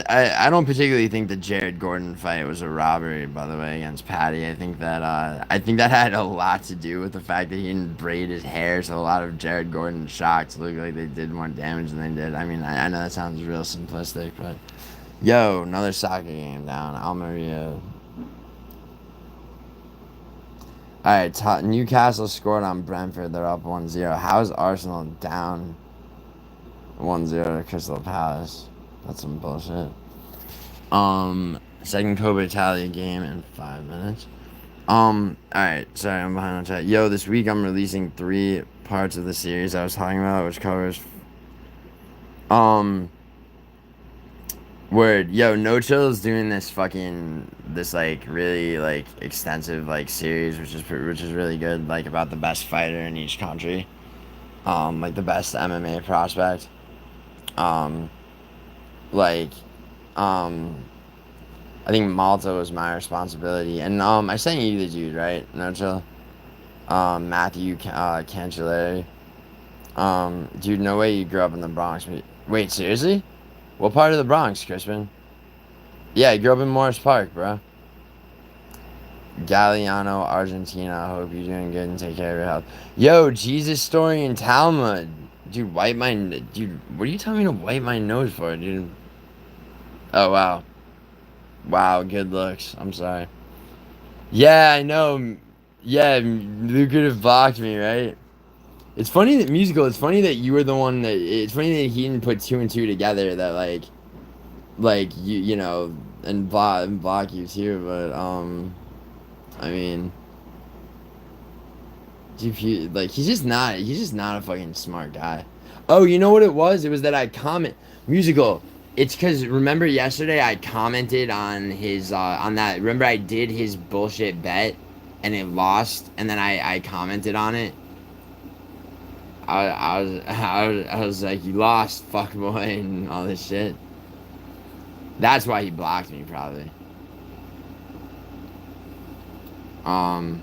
particularly think the Jared Gordon fight was a robbery, by the way, against Patty. I think that had a lot to do with the fact that he didn't braid his hair, so a lot of Jared Gordon shots looked like they did more damage than they did. I mean, I know that sounds real simplistic, but yo, another soccer game down. Almeria. All right, Newcastle scored on Brentford. They're up 1-0. How is Arsenal down 1-0 to Crystal Palace? That's some bullshit. Second Coppa Italia game in 5 minutes. Alright, sorry, I'm behind on chat. Yo, this week I'm releasing 3 parts of the series I was talking about, which covers, Word, yo, No Chill's doing this like really like extensive like series, which is really good, like about the best fighter in each country, like the best MMA prospect, um, like, um, I think Malta was my responsibility, and I sent you the dude, right, No Chill, Matthew Cancelleri, dude, no way you grew up in the Bronx. Wait, seriously? What part of the Bronx, Crispin? Yeah, I grew up in Morris Park, bro. Galliano, Argentina. Hope you're doing good and take care of your health. Yo, Jesus Story in Talmud. Dude, Dude, what are you telling me to wipe my nose for, dude? Oh, wow. Wow, good looks. I'm sorry. Yeah, I know. Yeah, Luke could have blocked me, right? It's funny that musical. It's funny that you were the one that. It's funny that he didn't put two and two together. That like you know, and block you too. But I mean, like he's just not a fucking smart guy. Oh, you know what it was? It was that I comment musical. It's because remember yesterday I commented on his on that. Remember I did his bullshit bet, and it lost, and then I commented on it. I was like, you lost, fuck boy, and all this shit. That's why he blocked me probably. Um,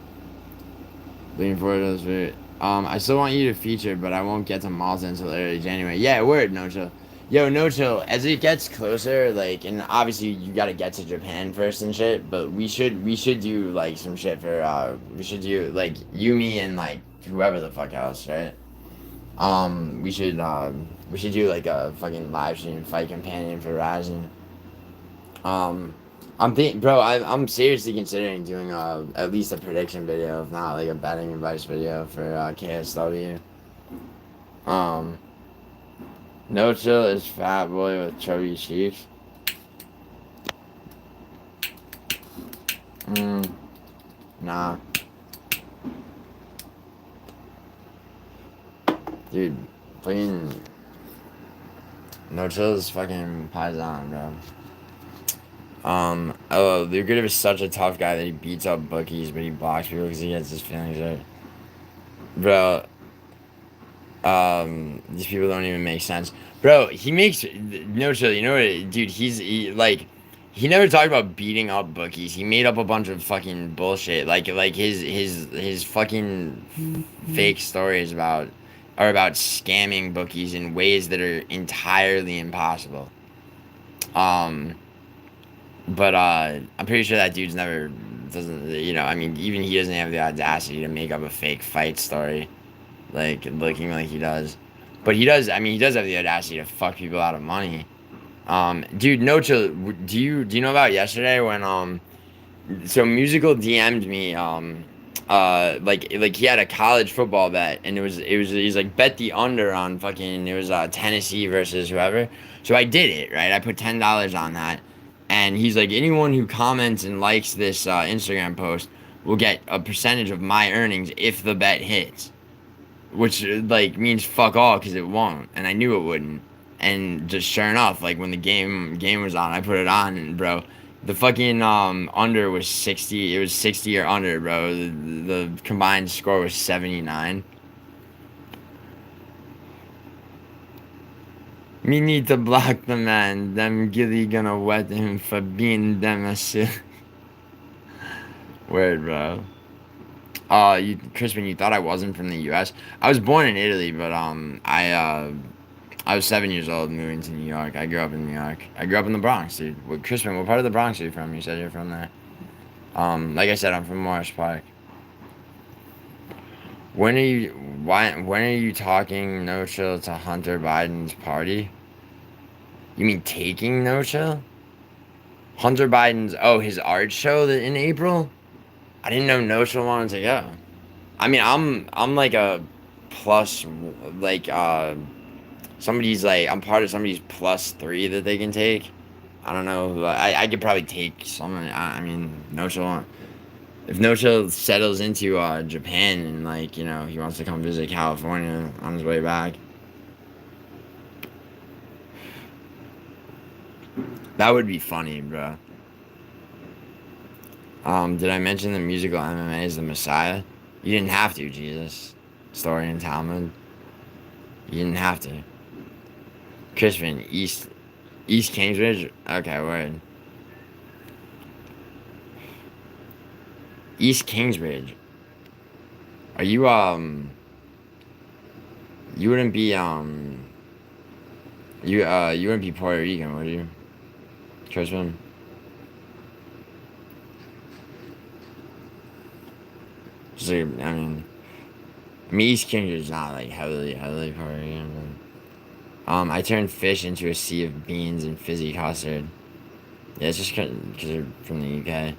Looking forward to those videos. I still want you to feature, but I won't get to Malta until early January. Yeah, word, No Chill. Yo, No Chill. As it gets closer, like, and obviously you gotta get to Japan first and shit. But we should do like some shit for we should do like you, me, and like whoever the fuck else, right? We should do like a fucking live stream fight companion for Rising. Um, bro. I'm seriously considering doing at least a prediction video, if not like a betting advice video for KSW. Um, No Chill is Fat Boy with Chubby Cheeks. Nah, dude, fucking No Chill is fucking Paisan, bro. Lucrative is such a tough guy that he beats up bookies, but he blocks people because he gets his feelings hurt. Bro, these people don't even make sense. Bro, he makes no chill. You know what, dude? Like, he never talked about beating up bookies. He made up a bunch of fucking bullshit. Like his fucking fake stories about scamming bookies in ways that are entirely impossible. Um, but I'm pretty sure that dude's never doesn't. I mean, even he doesn't have the audacity to make up a fake fight story like looking like he does. But he does. I mean, he does have the audacity to fuck people out of money. Dude, no chill. Do you know about yesterday when so musical DM'd me like he had a college football bet and he's like bet the under on fucking it was Tennessee versus whoever. So I did it, right? I put $10 on that. And he's like, anyone who comments and likes this Instagram post will get a percentage of my earnings if the bet hits, which like means fuck all because it won't, and I knew it wouldn't. And just sure enough, like when the game was on, I put it on, and bro, the fucking under was 60. It was 60 or under, bro. The combined score was 79. Me need to block the man. Them gilly gonna wet him for being them a shit. Word, bro. Crispin, you thought I wasn't from the U.S. I was born in Italy, but I was 7 years old moving to New York. I grew up in New York. I grew up in the Bronx, dude. Crispin, what part of the Bronx are you from? You said you're from there. Like I said, I'm from Morris Park. When are you? Why? When are you talking No Chill to Hunter Biden's party? You mean taking No Chill? Hunter Biden's his art show that in April? I didn't know No Chill wanted to go. I mean, I'm like a plus like I'm part of somebody's +3 that they can take. I don't know. I could probably take someone. I mean, No Chill. If No Chill settles into Japan and like he wants to come visit California on his way back. That would be funny, bro. Did I mention the musical MMA is the Messiah? You didn't have to, Jesus. Story in Talmud. You didn't have to. Crispin, East Kingsbridge? Okay, word. East Kingsbridge. Are you, you wouldn't be, you wouldn't be Puerto Rican, would you? Crispin? So, I mean, East Kingsbridge is not, like, heavily Puerto Rican, but, I turned fish into a sea of beans and fizzy custard. Yeah, it's just because they're from the UK.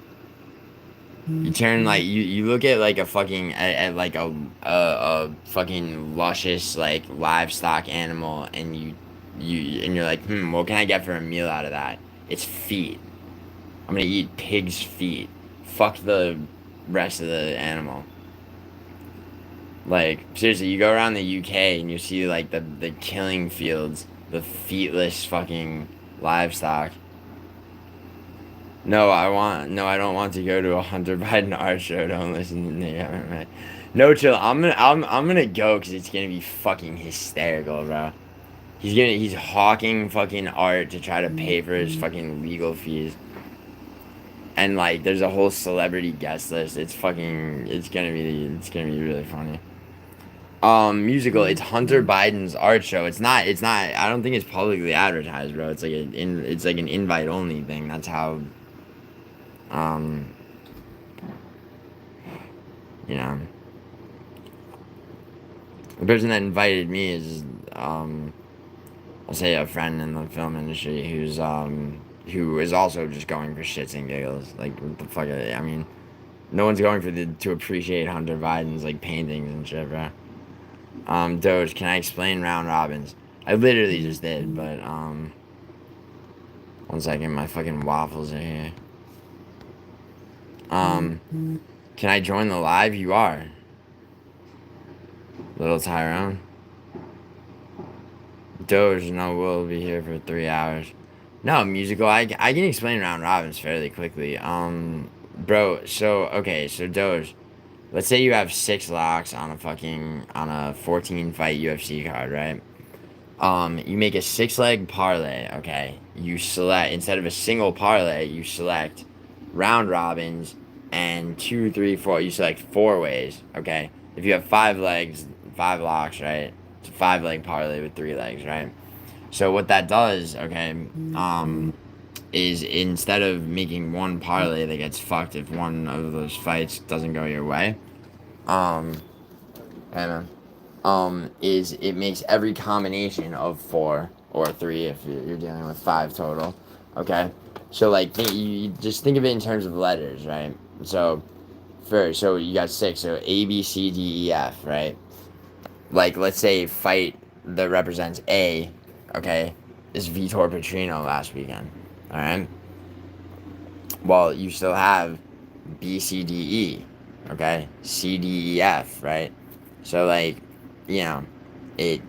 You turn like you look at like a fucking at like a fucking luscious like livestock animal and you're like, what can I get for a meal out of that? It's feet. I'm gonna eat pig's feet. Fuck the rest of the animal. Like seriously, you go around the UK and you see like the killing fields, the feetless fucking livestock. No, I don't want to go to a Hunter Biden art show. Don't listen to me. Right. No, chill. I'm gonna go because it's gonna be fucking hysterical, bro. He's hawking fucking art to try to pay for his fucking legal fees. And like, there's a whole celebrity guest list. It's gonna be really funny. Musical. It's Hunter Biden's art show. It's not. I don't think it's publicly advertised, bro. It's like an invite only thing. That's how. Um, you know, the person that invited me is, I'll say a friend in the film industry who is also just going for shits and giggles. Like, what the fuck? I mean, no one's going to appreciate Hunter Biden's, like, paintings and shit, bro. Doge, can I explain round robins? I literally just did, but, one second, my fucking waffles are here. Can I join the live? You are. Little Tyrone. Doge, no, we'll be here for 3 hours. No, musical, I can explain round robins fairly quickly. Bro, so Doge, let's say you have 6 locks on a 14 fight UFC card, right? You make a 6-leg parlay, okay? You select, instead of a single parlay, you select round robins and 2, 3, 4, you select 4 ways, okay? If you have 5 legs, 5 locks, right? It's a 5-leg parlay with 3 legs, right? So what that does, okay, is instead of making one parlay that gets fucked if one of those fights doesn't go your way, hey man, is it makes every combination of 4 or 3 if you're dealing with 5 total, okay? So like you just think of it in terms of letters, right? So so you got 6, so A, B, C, D, E, F, right? Like let's say fight that represents A, okay, is Vitor Petrino last weekend, all right? Well, you still have B, C, D, E, okay? C, D, E, F, right? So like, you know, it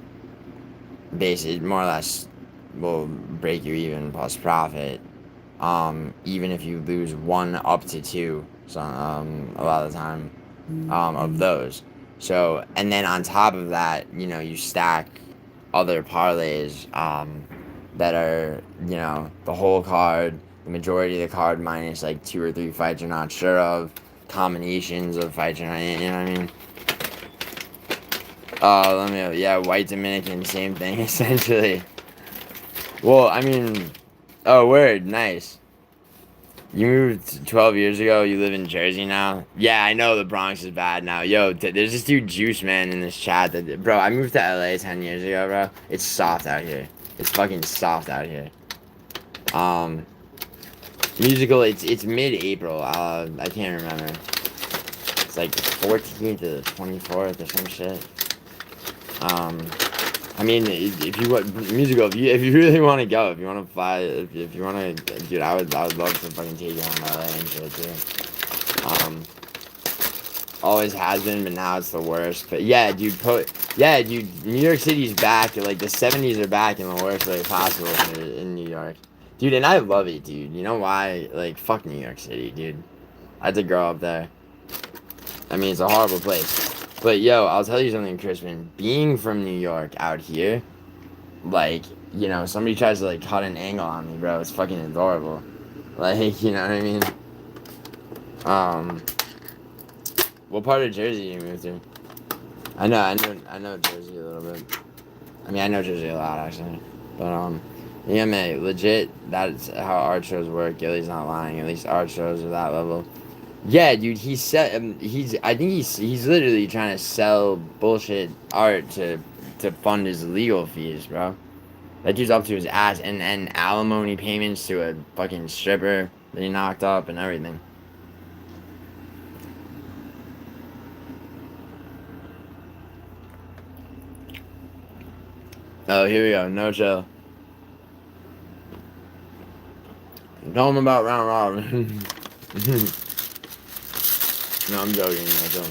basically more or less will break you even plus profit. Even if you lose 1 up to 2, so a lot of the time, of those. So, and then on top of that, you stack other parlays, that are, the whole card, the majority of the card minus like 2 or 3 fights you're not sure of, combinations of fights you're not, you know what I mean? White Dominican, same thing, essentially. Well, I mean, oh, word, nice. You moved 12 years ago, you live in Jersey now? Yeah, I know the Bronx is bad now. Yo, there's this dude, Juice Man, in this chat that, bro, I moved to LA 10 years ago, bro. It's soft out here. It's fucking soft out here. Musical, it's mid-April, I can't remember. It's like the 14th to the 24th or some shit. I mean, if you want musical, if you really want to go, if you want to fly, if you want to, dude, I would love to fucking take you on LA and shit too. Always has been, but now it's the worst. But yeah, dude, New York City's back. Like the '70s are back in the worst way possible in New York. Dude, and I love it, dude. You know why? Like, fuck New York City, dude. I had to grow up there. I mean, it's a horrible place. But, yo, I'll tell you something, Crispin. Being from New York out here, like, you know, somebody tries to, like, cut an angle on me, bro. It's fucking adorable. Like, you know what I mean? What part of Jersey did you move to? I know Jersey a little bit. I mean, I know Jersey a lot, actually. But, yeah, man, legit, that's how art shows work. Gilly's not lying. At least art shows are that level. Yeah, dude, I think he's literally trying to sell bullshit art to fund his legal fees, bro. That dude's up to his ass, and alimony payments to a fucking stripper that he knocked up and everything. Oh, here we go. No chill. Tell him about round robin. No, I'm joking. No chill.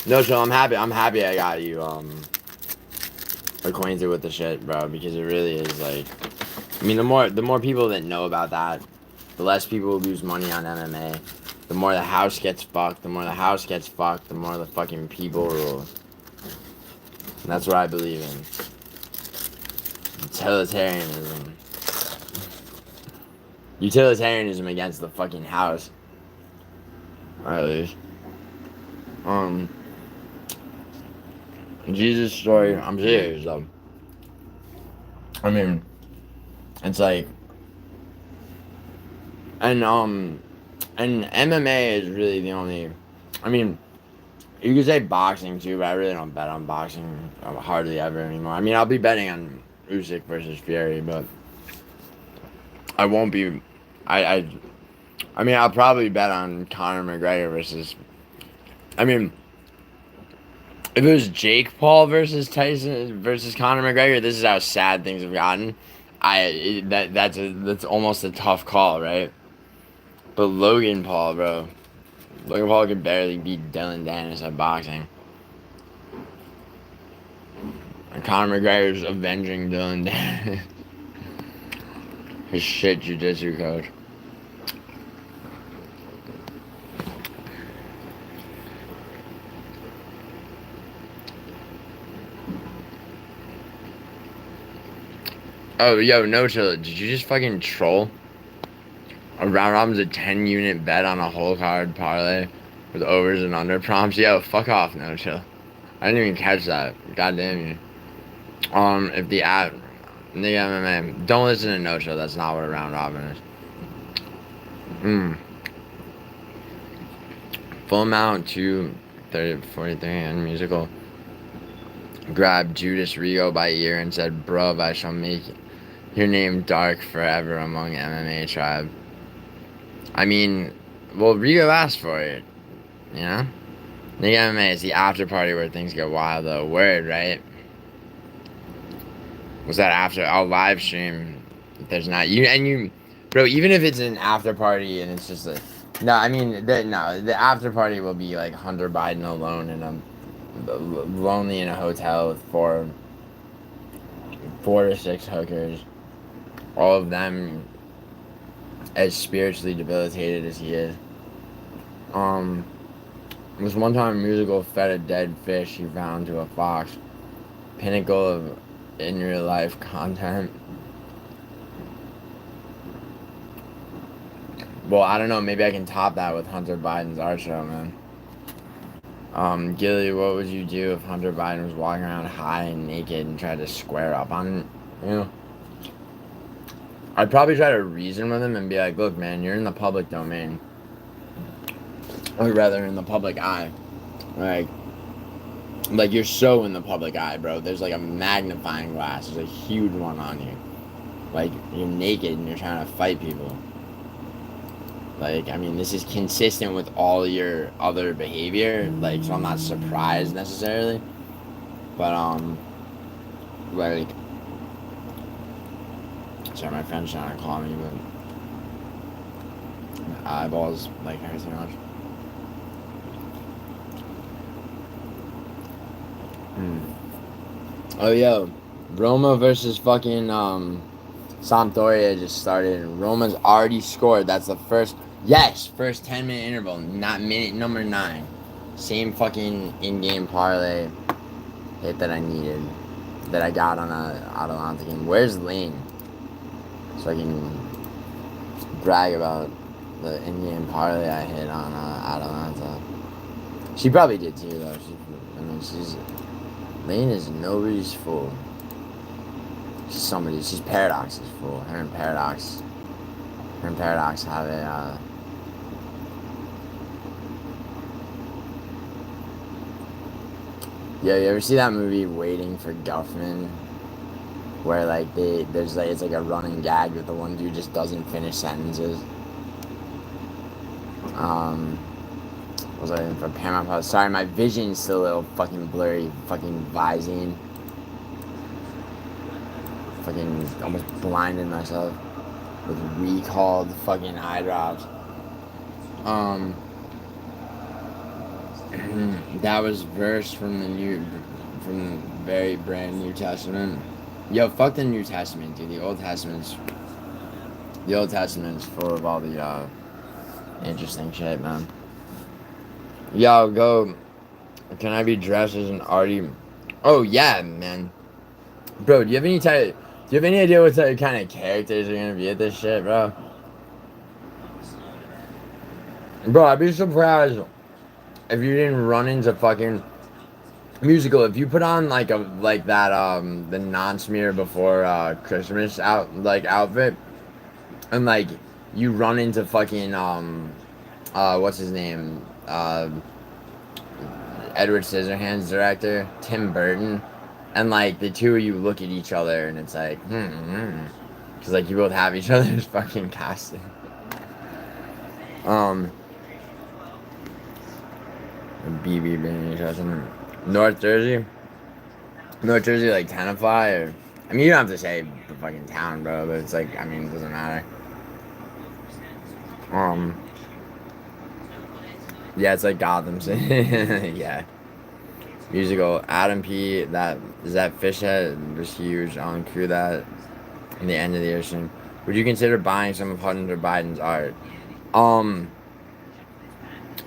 No chill. I'm happy I got you acquainted with the shit, bro, because it really is like. I mean, the more people that know about that, the less people lose money on MMA. The more the house gets fucked. The more the house gets fucked. The more the fucking people rule. And that's what I believe in. Utilitarianism. Utilitarianism against the fucking house. Or at least. Jesus story, I'm serious though. I mean, it's like, and MMA is really the only, I mean, you could say boxing too, but I really don't bet on boxing hardly ever anymore. I mean, I'll be betting on Usyk versus Fury, but I won't be, I mean, I'll probably bet on Conor McGregor versus, I mean, if it was Jake Paul versus Tyson versus Conor McGregor, this is how sad things have gotten. That's almost a tough call, right? But Logan Paul, bro, Logan Paul could barely beat Dylan Dennis at boxing. And Conor McGregor's avenging Dylan Dennis. His shit jiu-jitsu coach. Oh, yo, no chill. Did you just fucking troll? A round robin's a 10-unit bet on a whole card parlay with overs and under prompts. Yo, fuck off, no chill. I didn't even catch that. God damn you. If the app, nigga MMA, don't listen to no chill. That's not what a round robin is. Full amount 230-43 and musical. Grabbed Judas Rigo by ear and said, "Bruv, I shall make your name dark forever among MMA tribe." I mean, well, Rigo asked for it, you know? The MMA is the after party where things get wild, though. Word, right? Was that after a live stream? There's not bro. Even if it's an after party and it's just like, no, I mean, the after party will be like Hunter Biden alone in a lonely in a hotel with four to six hookers, all of them as spiritually debilitated as he is. This one time Musical fed a dead fish he found to a fox. Pinnacle of in real life content. Well, I don't know, maybe I can top that with Hunter Biden's art show, man. Gilly, what would you do if Hunter Biden was walking around high and naked and tried to square up on it? You know? I'd probably try to reason with him and be like, look, man, you're in the public domain. Or rather, in the public eye. Like, you're so in the public eye, bro. There's, like, a magnifying glass. There's a huge one on you. Like, you're naked and you're trying to fight people. Like, I mean, this is consistent with all your other behavior. Like, so I'm not surprised, necessarily. But, like... Sorry, my friend's trying to call me, but... My eyeballs, like, hurt so much. Oh, yo. Roma versus fucking, Sampdoria just started and Roma's already scored. That's the first, yes, first 10-minute interval, not minute number 9. Same fucking in-game parlay hit that I needed, that I got on a Atalanta game. Where's Lane? So I can brag about the in-game parlay I hit on Atalanta. She probably did too, though. Lane is nobody's fool. She's Paradox's fool. Her and Paradox have a, yeah, you ever see that movie Waiting for Guffman? Where like it's like a running gag that the one dude just doesn't finish sentences. Was I in for Paramount Plus? Sorry, my vision's still a little fucking blurry. Fucking Visine. Fucking almost blinded myself with recalled fucking eye drops. That was verse from the very brand New Testament. Yo, fuck the New Testament, dude. The Old Testament's full of all the interesting shit, man. Yo, go. Can I be dressed as an arty? Oh yeah, man. Bro, do you have any idea what type of kind of characters are gonna be at this shit, bro? Bro, I'd be surprised if you didn't run into fucking musical. If you put on like the non-smear before Christmas outfit, and like you run into fucking what's his name, Edward Scissorhands director Tim Burton, and like the two of you look at each other and it's like because like you both have each other's fucking costume. BB being interesting. North Jersey, like Tenafly, or I mean you don't have to say the fucking town, bro, but it's like, I mean, it doesn't matter. Yeah, it's like Gotham City. Yeah. Musical. Adam P. That fish head was huge. I'll include that in the end of the ocean. Would you consider buying some of Hunter Biden's art?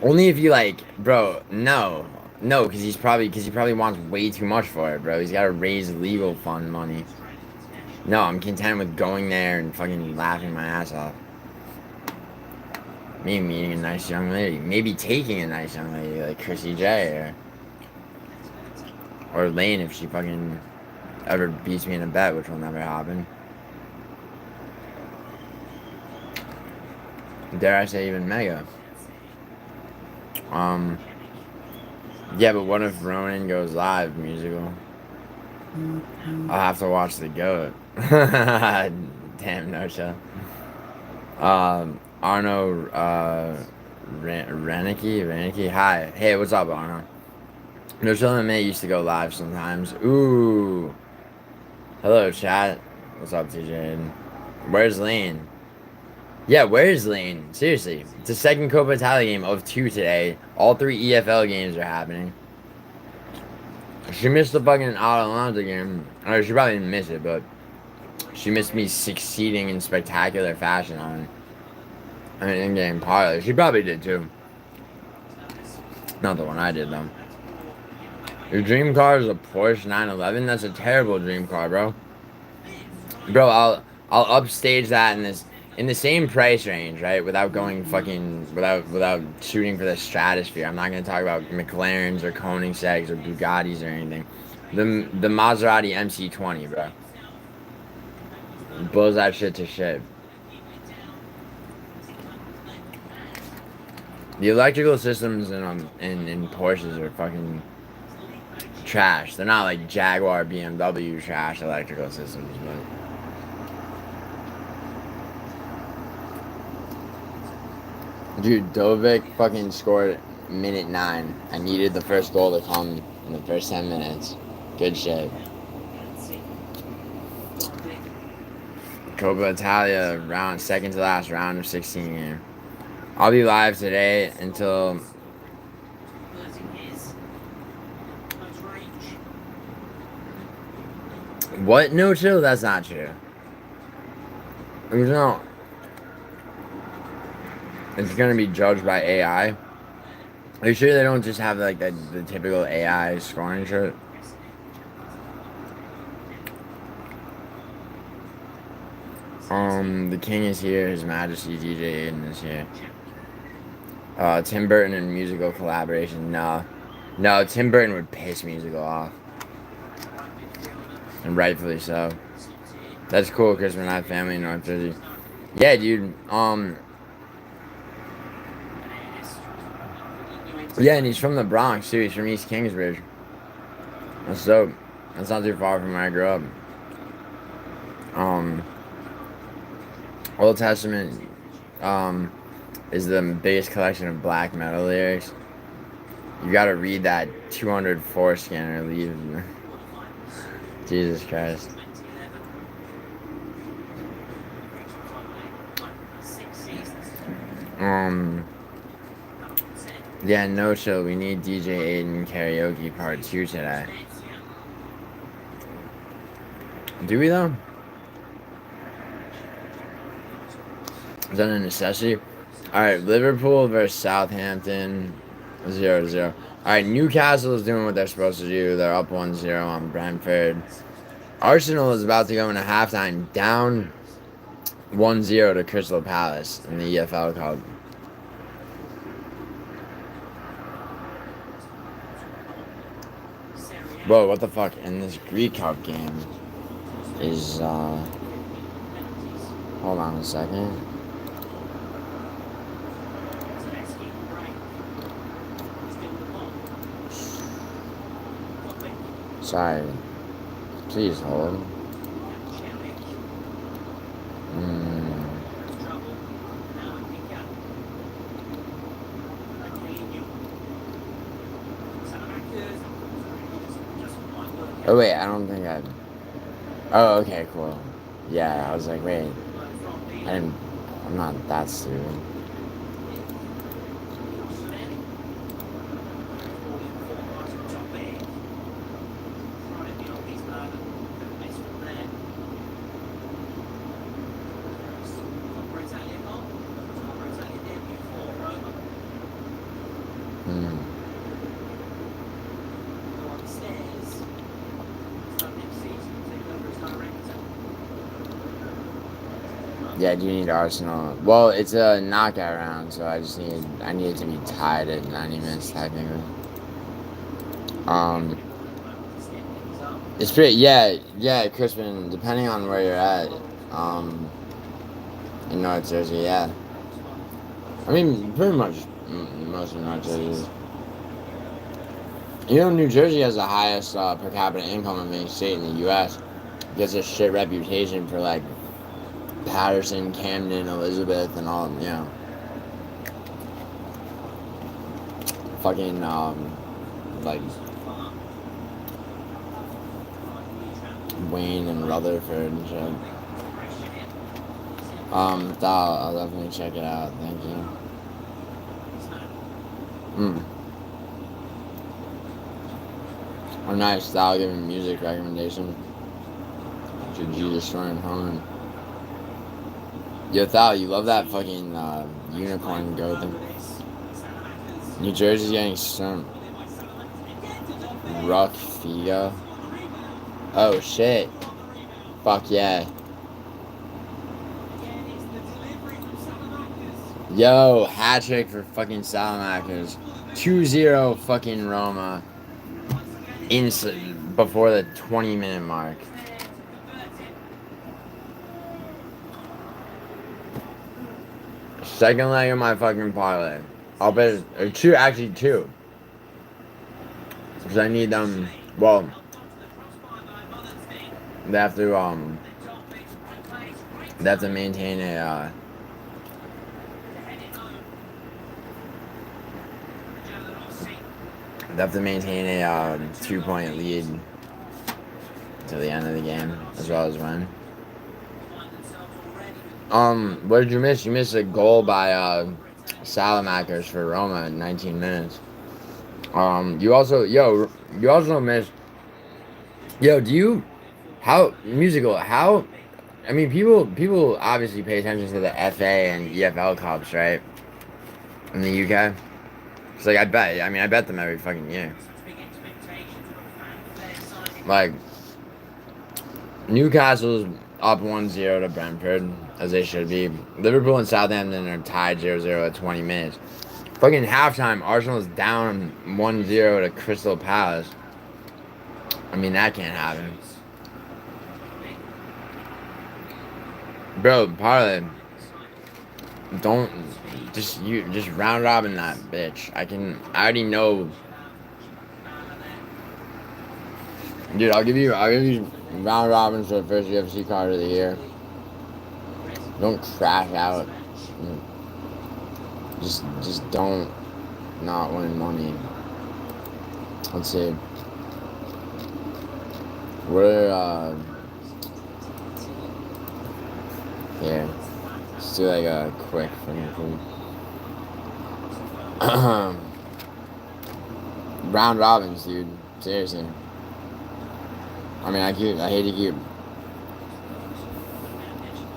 Only if you like, bro. No, because he probably wants way too much for it, bro. He's got to raise legal fund money. No, I'm content with going there and fucking laughing my ass off. Maybe meeting a nice young lady. Maybe taking a nice young lady like Chrissy J or Lane if she fucking ever beats me in a bet, which will never happen. Dare I say even Mega. Yeah, but what if Ronan goes live musical? I'll have to watch the GOAT. Damn, no show. Arno Renicky, hi. Hey, what's up, Arno? No Chill MMA used to go live sometimes. Ooh. Hello, chat. What's up, TJ? Where's Lane? Yeah, where's Lane? Seriously. It's the second Coppa Italia game of 2 today. All 3 EFL games are happening. She missed the fucking Atalanta game. Or she probably didn't miss it, but she missed me succeeding in spectacular fashion on an in-game parlay. She probably did too. Not the one I did though. Your dream car is a Porsche 911? That's a terrible dream car, bro. Bro, I'll upstage that in the same price range, right? Without going fucking without shooting for the stratosphere. I'm not gonna talk about McLarens or Koenigsegg's or Bugattis or anything. The Maserati MC20, bro. Blows that shit to shit. The electrical systems in Porsches are fucking trash. They're not like Jaguar, BMW trash electrical systems, but dude, Dovic fucking scored minute 9. I needed the first goal to come in the first 10 minutes. Good shit. Coppa Italia second to last round of 16 game. I'll be live today until what? No chill? That's not true. You know, it's gonna be judged by AI. Are you sure they don't just have like the typical AI scoring shit? The king is here. His Majesty DJ Aiden is here. Tim Burton and musical collaboration. No, Tim Burton would piss musical off, and rightfully so. That's cool because we're not family in North Jersey. Yeah, dude. Yeah, and he's from the Bronx too. He's from East Kingsbridge. That's dope. That's not too far from where I grew up. Um, Old Testament, is the biggest collection of black metal lyrics. You gotta read that 200 foreskin or leave. Jesus Christ. Yeah, no chill. We need DJ Aiden karaoke part 2 today. Do we though? Is that a necessity? Alright, Liverpool versus Southampton. 0-0. Alright, Newcastle is doing what they're supposed to do. They're up 1-0 on Brentford. Arsenal is about to go into halftime down 1-0 to Crystal Palace in the EFL Cup. Whoa, what the fuck? And this Greek Cup game is, hold on a second. Sorry. Please hold. Oh wait, I don't think I... Oh, okay, cool. Yeah, I was like, wait. I'm not that stupid. Yeah, I do need Arsenal. Well, it's a knockout round, so I need it to be tied at 90 minutes technically. It's pretty, yeah, Crispin, depending on where you're at, in North Jersey, yeah. I mean, pretty much most of North Jersey. You know, New Jersey has the highest per capita income of any state in the U.S. It gets a shit reputation for, like, Patterson, Camden, Elizabeth, and all, you know. Fucking, like, Wayne and Rutherford and shit. I'll definitely check it out. Thank you. Oh, nice. I'll give him music recommendation. To G Destroying Home. Yo, Thal, you love that fucking unicorn goat thing. New Jersey's getting some rough Figo. Oh shit. Fuck yeah. Yo, hat trick for fucking Salamakers. 2-0 fucking Roma. Before the 20-minute mark. Second leg of my fucking parlay. I'll bet or two. Because I need them. Well, they have to maintain a they have to maintain a 2-point lead to the end of the game, as well as win. What did you miss? You missed a goal by Salamakers for Roma in 19 minutes. You also missed. Yo, how I mean, people obviously pay attention to the FA and EFL cups, right? In the UK. It's like I bet them every fucking year. Like Newcastle's up 1-0 to Brentford, as they should be. Liverpool and Southampton are tied 0-0 at 20 minutes. Fucking halftime, Arsenal's down 1-0 to Crystal Palace. I mean, that can't happen. Bro, Parlay, don't just round robin that bitch. I already know. Dude, I'll give you round robins for the first UFC card of the year. Don't crash out. Just don't not win money. Let's see. We're here. Let's do like a quick fucking round robins, dude. Seriously. I mean, I hate to keep,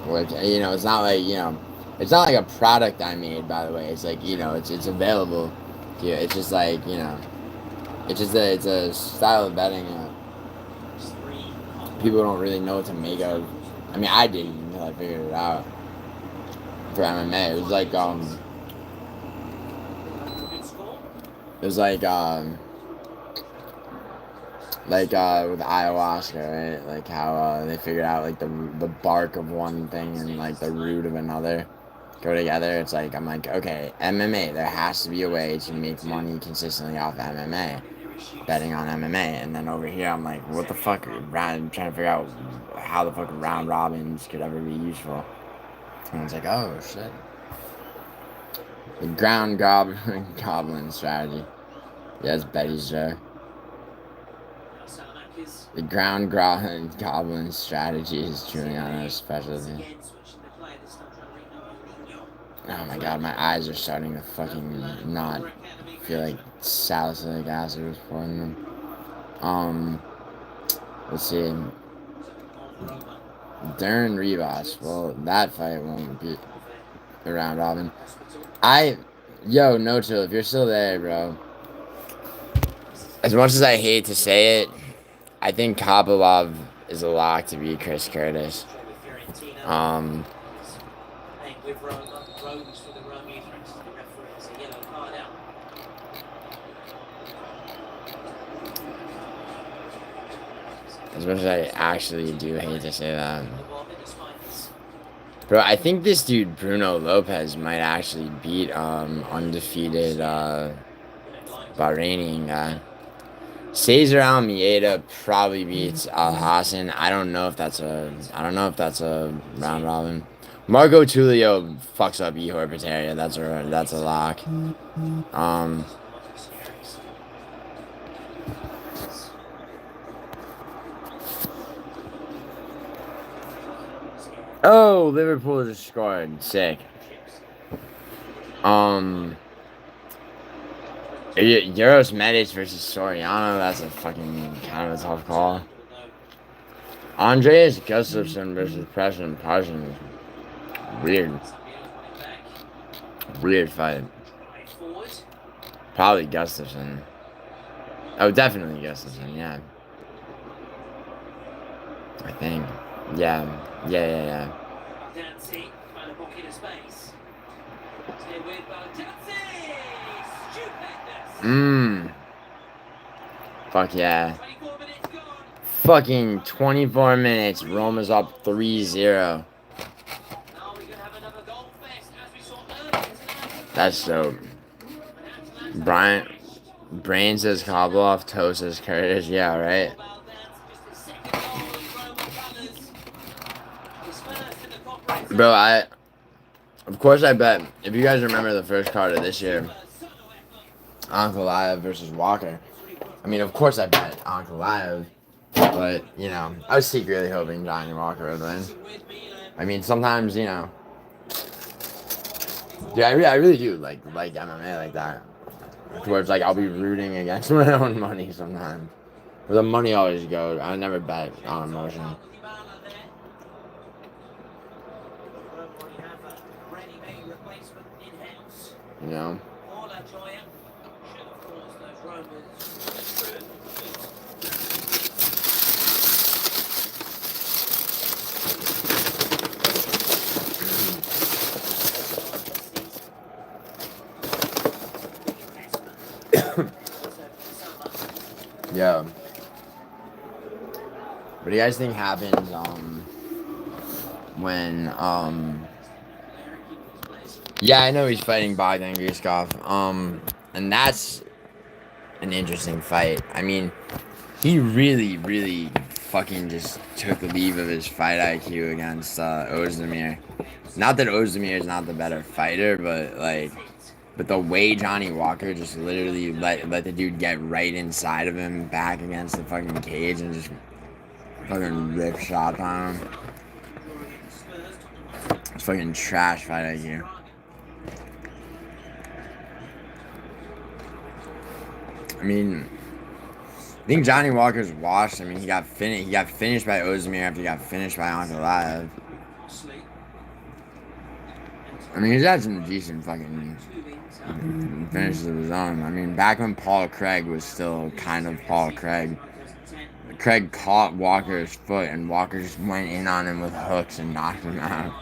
like, you know, it's not like, you know, it's not like a product I made, by the way. It's like, you know, it's available. Yeah, it's just like, you know, it's a style of betting people don't really know what to make of. I mean, I didn't until I figured it out. For MMA, it was like with ayahuasca, right? Like how they figured out like the bark of one thing and like the root of another go together. It's like I'm like, okay, MMA, there has to be a way to make money consistently off MMA, betting on MMA. And then over here I'm like, what the fuck? I'm trying to figure out how the fuck round robins could ever be useful. And it's like, oh shit. The ground goblin strategy. Yeah, it's Betty's joke. The ground goblin strategy is Giuliano's specialty. Oh my god, my eyes are starting to fucking not feel like salicylic acid was pouring them. Let's see. Darren Rivas. Well, that fight won't be a round robin. Yo, no chill, if you're still there, bro. As much as I hate to say it, I think COPPA is a lock to beat Chris Curtis. As much as I actually do hate to say that. Bro, I think this dude, Bruno Lopez, might actually beat undefeated Bahrainian guy. Cesar Almeida probably beats Al Hassan. I don't know if that's a round robin. Marco Tulio fucks up Ihor Peteria. That's a lock. Oh, Liverpool just scored. Sick. Euros Medic versus Soriano. That's a fucking kind of a tough call. Andreas Gustafsson versus Preston Parsons. Weird. Weird fight. Probably Gustafsson. Oh, definitely Gustafsson, yeah. I think. Yeah. Fuck yeah. Fucking 24 minutes. Roma's up 3-0. That's dope. Brain says Kovaloff, Toe says Curtis. Yeah, right? Bro, of course I bet. If you guys remember the first card of this year, Ankalaev versus Walker. I mean, of course I bet Ankalaev, but, you know, I was secretly hoping Johnny Walker would win. I mean, sometimes, you know, dude, I really do like MMA like that. Where it's like I'll be rooting against my own money sometimes. But the money always goes. I never bet on emotion. You know. Yeah. What do you guys think happens when yeah, I know he's fighting Bogdan Griskov. And that's an interesting fight. I mean, he really, really fucking just took leave of his fight IQ against Ozdemir. Not that Ozdemir is not the better fighter, but like, but the way Johnny Walker just literally let the dude get right inside of him, back against the fucking cage, and just fucking rip shots on him. It's fucking trash fight IQ. I mean, I think Johnny Walker's washed. I mean, he got finished by Ozdemir after he got finished by Ankalaev. I mean, he's had some decent fucking finishes of his own. I mean, back when Paul Craig was still kind of Paul Craig, Craig caught Walker's foot, and Walker just went in on him with hooks and knocked him out.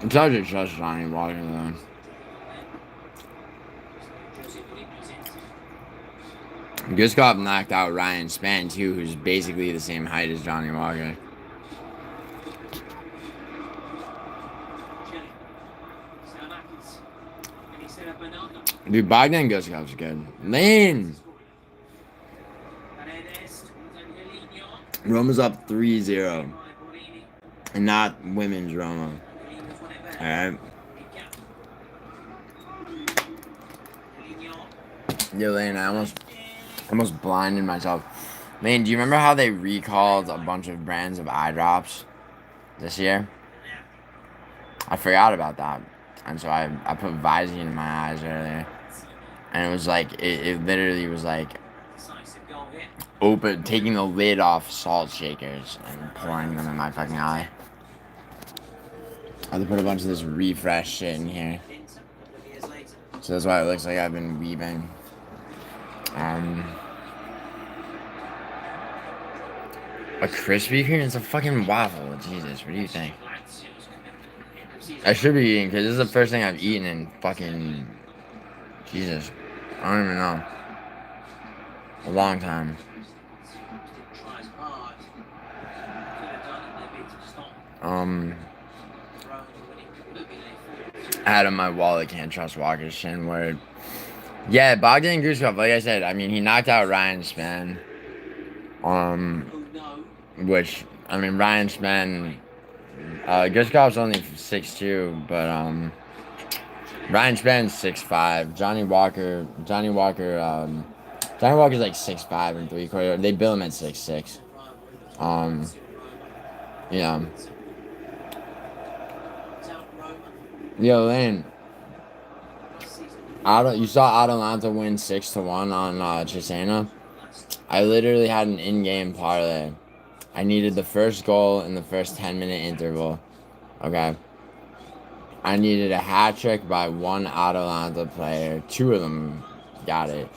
It's hard to trust Johnny Walker, though. Griskov knocked out Ryan Spann, too, who's basically the same height as Johnny Walker. Dude, Bogdan Guskov's good. Lane! Roma's up 3-0. And not women's Roma. Alright. Yo, Lane, I almost blinded myself. Lane, do you remember how they recalled a bunch of brands of eye drops this year? I forgot about that. And so I put Visine in my eyes earlier. And it was like, it literally was like taking the lid off salt shakers and pouring them in my fucking eye. I had to put a bunch of this refresh shit in here. So that's why it looks like I've been weeping. A Krispy Kreme? It's a fucking waffle. Jesus, what do you think? I should be eating, because this is the first thing I've eaten in fucking... Jesus. I don't even know. A long time. Adam, my wallet can't trust Walker's chin word. Yeah, Bogdan Griskov, like I said, I mean, he knocked out Ryan Spann. Which, I mean, Ryan Spann, Griskov's only 6'2", but, Ryan Spann's 6'5". Johnny Walker's like 6'5" and 3/4. They bill him at 6'6". Yeah. Yo, Lane. You saw Atalanta win 6-1 on Cesena. I literally had an in-game parlay. I needed the first goal in the first 10-minute interval. Okay. I needed a hat trick by one Atalanta player. 2 of them got it.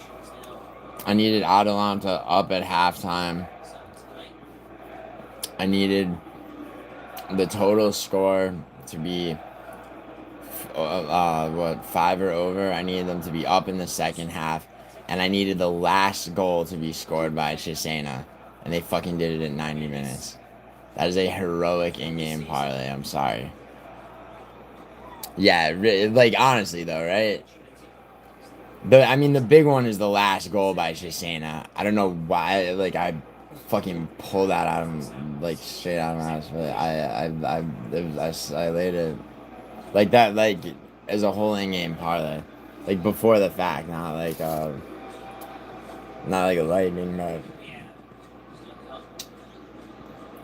I needed Atalanta up at halftime. I needed the total score to be 5 or over. I needed them to be up in the second half, and I needed the last goal to be scored by Cesena, and they fucking did it in 90 minutes. That is a heroic in-game parlay. I'm sorry. Yeah, like, honestly though, right? The big one is the last goal by Cesena. I don't know why, like, I fucking pulled that out of, like, straight out of my ass, but I laid it like that, like, as a whole in-game parlay, like, before the fact, not like a lightning, but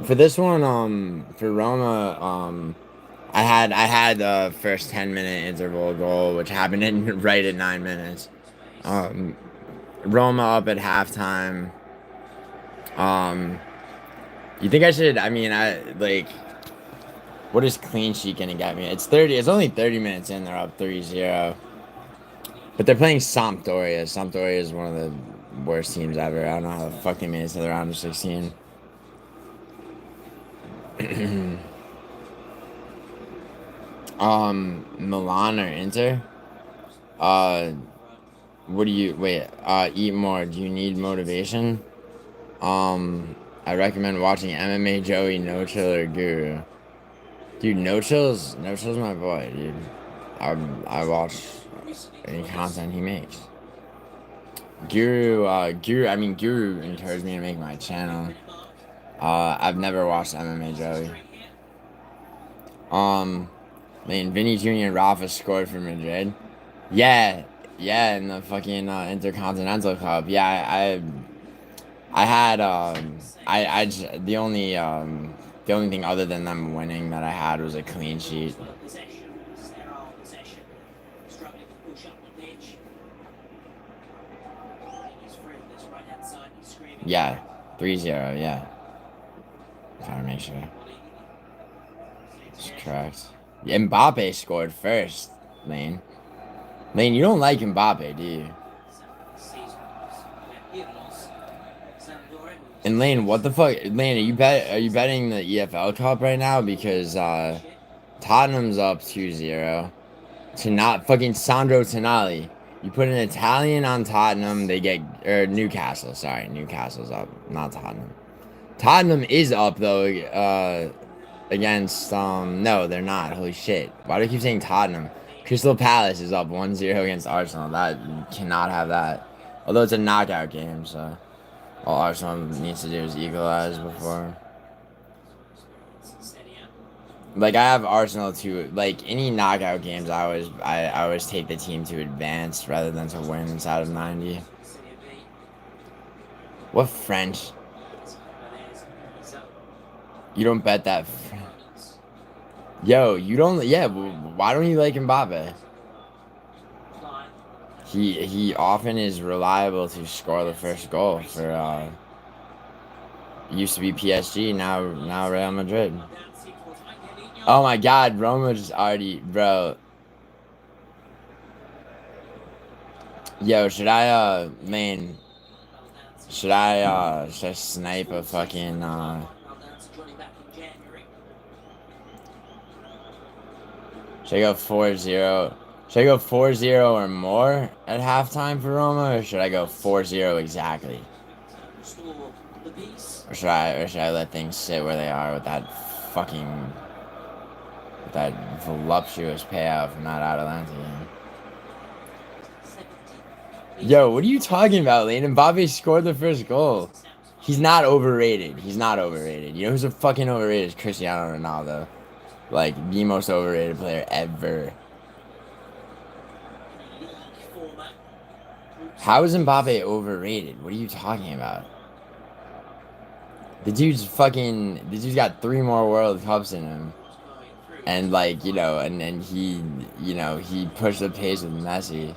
for this one, for Roma, I had the first 10-minute interval goal, which happened right at 9 minutes. Roma up at halftime. You think I should? I mean, What is clean sheet gonna get me? It's 30. It's only 30 minutes in. They're up 3-0. But they're playing Sampdoria. Sampdoria is one of the worst teams ever. I don't know how the fuck they made it to the round of 16. Milan or Inter? What do you wait? Eat more. Do you need motivation? I recommend watching MMA Joey, No Chill or Guru. Dude, No Chill's my boy, dude. I watch any content he makes. Guru encouraged me to make my channel. I've never watched MMA Joey. Vinny Jr. and Rafa scored for Madrid. Yeah, yeah, in the fucking Intercontinental Cup. Yeah, I had the only thing other than them winning that I had was a clean sheet. Yeah, 3-0, yeah. Gotta make sure. That's correct. Yeah, Mbappe scored first, Lane. Lane, you don't like Mbappe, do you? And Lane, what the fuck? Lane, are you betting the EFL Cup right now? Because Tottenham's up 2-0 to not fucking Sandro Tonali. You put an Italian on Tottenham, they get Newcastle. Sorry, Newcastle's up, not Tottenham. Tottenham is up though against no, they're not. Holy shit. Why do I keep saying Tottenham? Crystal Palace is up 1-0 against Arsenal. That you cannot have that. Although it's a knockout game, so all Arsenal needs to do is equalize before. Like I have Arsenal to like any knockout games. I always take the team to advance rather than to win inside of 90. What French? You don't bet that. Yo, you don't. Yeah, why don't you like Mbappe? He often is reliable to score the first goal for used to be PSG, now Real Madrid. Oh my God, Roma just already, bro. Yo, should I should I snipe a fucking should I go 4-0? Should I go 4-0 or more at halftime for Roma, or should I go 4-0 exactly? Or should I let things sit where they are with that fucking that voluptuous payout from that Atalanta game? Yo, what are you talking about, Lane? Mbappe scored the first goal. He's not overrated. He's not overrated. You know who's a fucking overrated? Is Cristiano Ronaldo. Like, the most overrated player ever. How is Mbappe overrated? What are you talking about? The dude's got 3 more World Cups in him. And, like, you know, and he, you know, he pushed the pace with Messi.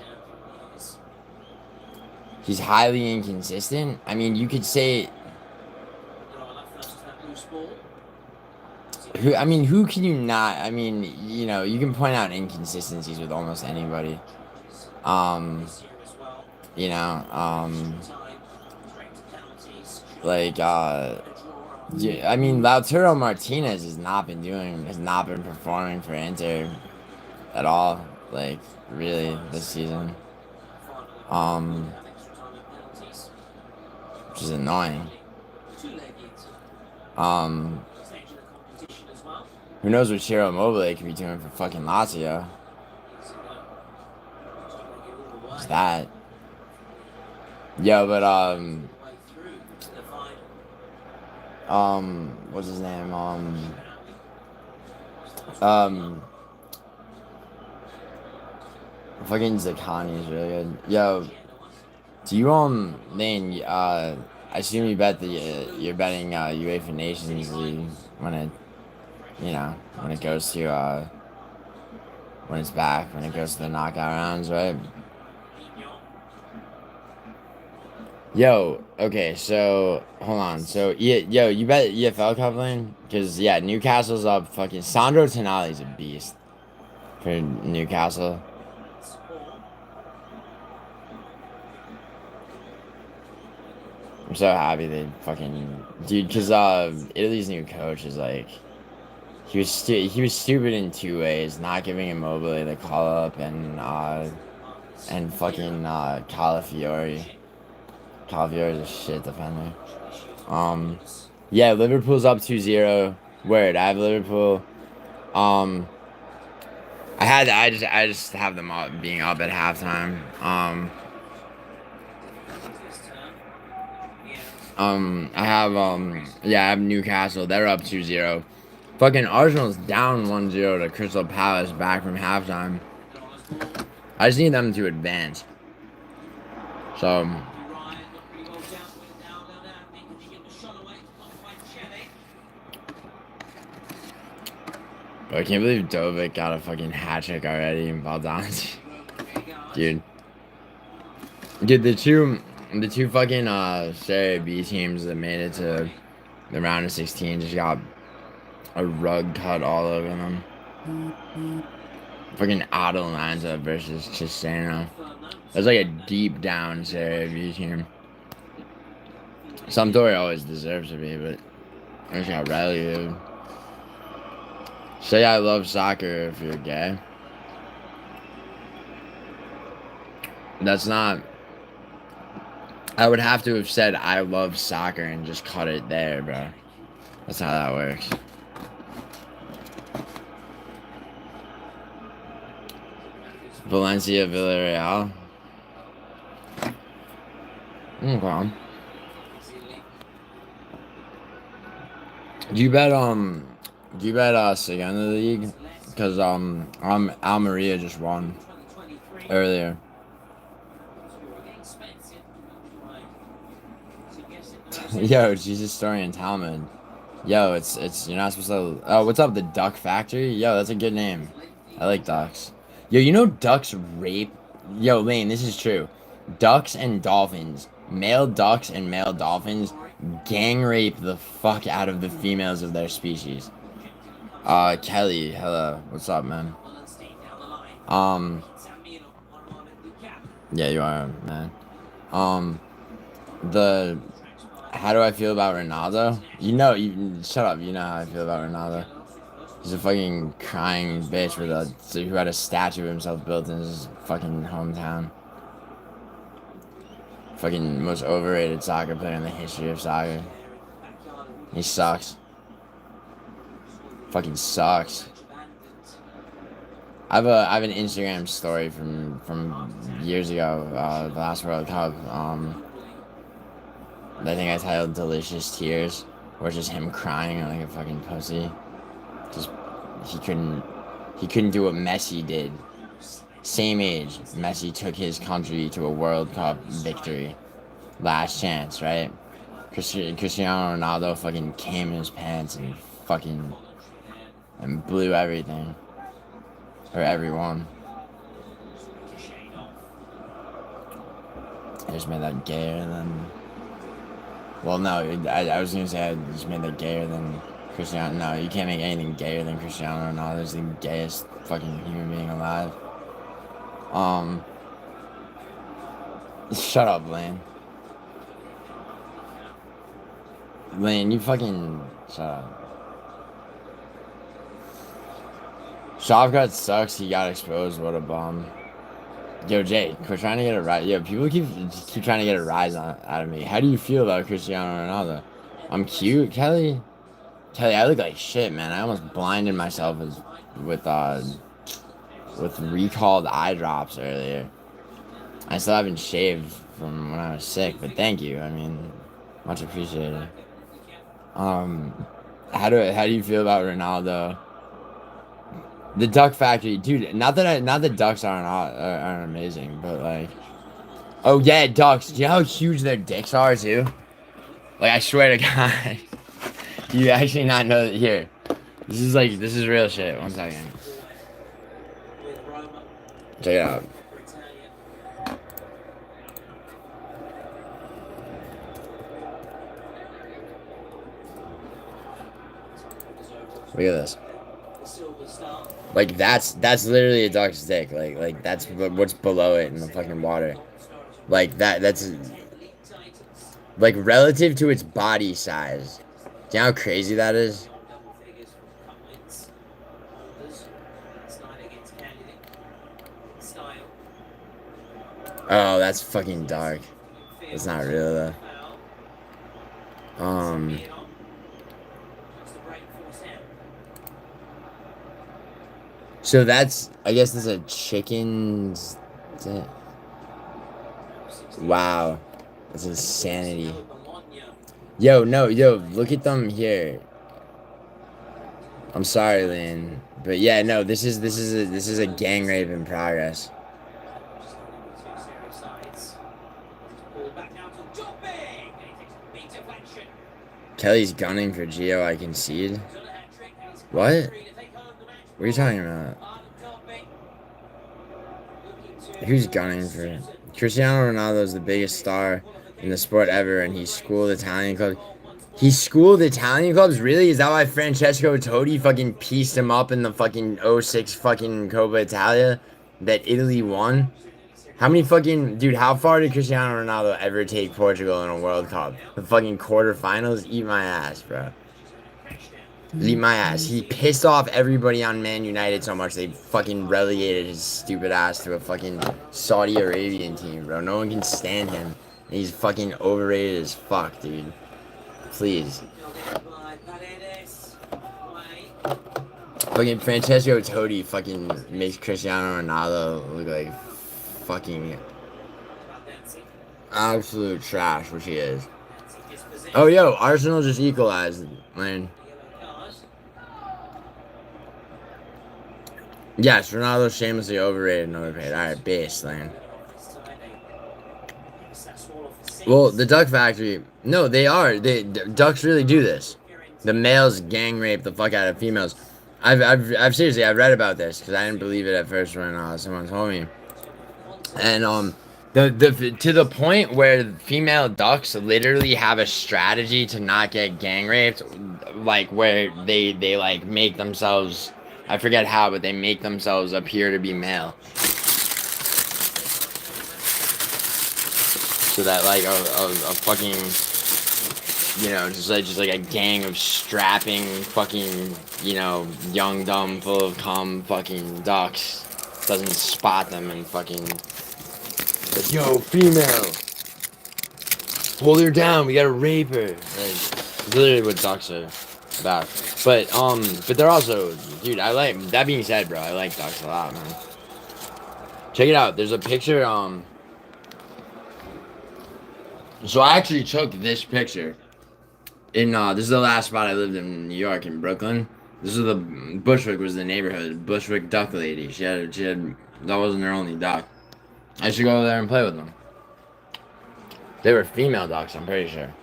He's highly inconsistent. I mean, you could say... Who can you not... I mean, you know, you can point out inconsistencies with almost anybody. You know, like, I mean, Lautaro Martinez has not been performing for Inter at all, like, really, this season. Which is annoying. Who knows what Ciro Immobile could be doing for fucking Lazio? What's that? Yo, but, what's his name? Fucking Zakani is really good. Yo, do you, Lane, I assume you bet you're betting, UEFA Nations League when it, you know, when it goes to, when it's back, when it goes to the knockout rounds, right? Yo, okay, so hold on. So yo, you bet EFL coupling? Cause yeah, Newcastle's up. Fucking Sandro Tonali's a beast for Newcastle. I'm so happy they fucking dude. Cause Italy's new coach is like he was stupid in two ways: not giving Immobile the call up and fucking Calafiori. Calafiori's a shit defender. Um, yeah, Liverpool's up 2-0. Word, I have Liverpool. Um, I just have them up being up at halftime. I have Newcastle. They're up 2-0. Fucking Arsenal's down 1-0 to Crystal Palace back from halftime. I just need them to advance. So, but I can't believe Dovic got a fucking hat trick already in Valdans. Dude. Dude, the two fucking Serie B teams that made it to the round of 16 just got a rug cut all over them. Fucking Atalanta versus Cesena. That's like a deep down Serie B team. Sampdoria always deserves to be, but I just got relegated. Say I love soccer if you're gay. That's not. I would have to have said I love soccer and just cut it there, bro. That's how that works. Valencia, Villarreal. Okay. Do you bet Segunda League? Because Almeria just won earlier. Yo, Jesus Story and Talmud. Yo, it's you're not supposed to. Oh, what's up, the Duck Factory? Yo, that's a good name. I like ducks. Yo, you know ducks rape. Yo, Lane, this is true. Ducks and dolphins, male ducks and male dolphins, gang rape the fuck out of the females of their species. Kelly, hello, what's up, man? Um, yeah, you are, man. Um, the How do I feel about Ronaldo? You shut up. You know how I feel about Ronaldo. He's a fucking crying bitch who had a statue of himself built in his fucking hometown. Fucking most overrated soccer player in the history of soccer. He sucks. Fucking sucks. I have an Instagram story from years ago, the last World Cup. I think I titled "Delicious Tears," where it's just him crying like a fucking pussy. Just he couldn't do what Messi did. Same age, Messi took his country to a World Cup victory. Last chance, right? Cristiano Ronaldo fucking came in his pants and fucking and blew everything. Or everyone. I just made that gayer than. Well, no, I was gonna say I just made that gayer than Cristiano. No, you can't make anything gayer than Cristiano Ronaldo's the gayest fucking human being alive. Shut up, Lane. Lane, you fucking shut up. Shavkat sucks. He got exposed. What a bum. Yo, Jay, we're trying to get a rise. Yo, people keep trying to get a rise out of me. How do you feel about Cristiano Ronaldo? I'm cute, Kelly. Kelly, I look like shit, man. I almost blinded myself with recalled eye drops earlier. I still haven't shaved from when I was sick, but thank you. I mean, much appreciated. How do you feel about Ronaldo? The Duck Factory, dude. Not that ducks aren't amazing, but like, oh yeah, ducks. Do you know how huge their dicks are too? Like, I swear to God, you actually not know that. Here, this is real shit. 1 second. Check it out. Look at this. Like that's literally a duck's dick. Like that's what's below it in the fucking water. Like that's like relative to its body size. Do you know how crazy that is? Oh, that's fucking dark. It's not real though. So that's, I guess this is a chicken's. Wow, that's insanity. Yo, no, yo, look at them here. I'm sorry, Lynn, but yeah, no, this is a gang rape in progress. Kelly's gunning for Gio, I concede. What? What are you talking about? Who's gunning for? Cristiano Ronaldo is the biggest star in the sport ever, and he schooled Italian clubs. He schooled Italian clubs? Really? Is that why Francesco Totti fucking pieced him up in the fucking '06 fucking Coppa Italia that Italy won? How many fucking... Dude, how far did Cristiano Ronaldo ever take Portugal in a World Cup? The fucking quarterfinals? Eat my ass, bro. Eat my ass. He pissed off everybody on Man United so much they fucking relegated his stupid ass to a fucking Saudi Arabian team, bro. No one can stand him. And he's fucking overrated as fuck, dude. Please. Fucking Francesco Totti fucking makes Cristiano Ronaldo look like fucking absolute trash, which he is. Oh, yo, Arsenal just equalized, man. Yes, Ronaldo's shamelessly overrated and overpaid. Alright, base, Lane. Well, the Duck Factory... No, they are. Ducks really do this. The males gang rape the fuck out of females. I've seriously, I've read about this because I didn't believe it at first when someone told me. And to the point where female ducks literally have a strategy to not get gang raped, like where they like make themselves, I forget how, but they make themselves appear to be male. So that like a fucking, you know, just like a gang of strapping fucking, you know, young dumb full of cum fucking ducks doesn't spot them and fucking like, yo, female, hold her down, we gotta rape her. Like, literally what ducks are about. But they're also, dude, I like, that being said, bro, I like ducks a lot, man. Check it out, there's a picture, so I actually took this picture in, this is the last spot I lived in New York, in Brooklyn. This is Bushwick was the neighborhood, Bushwick Duck Lady. She had, that wasn't her only duck. I should go over there and play with them. They were female ducks, I'm pretty sure.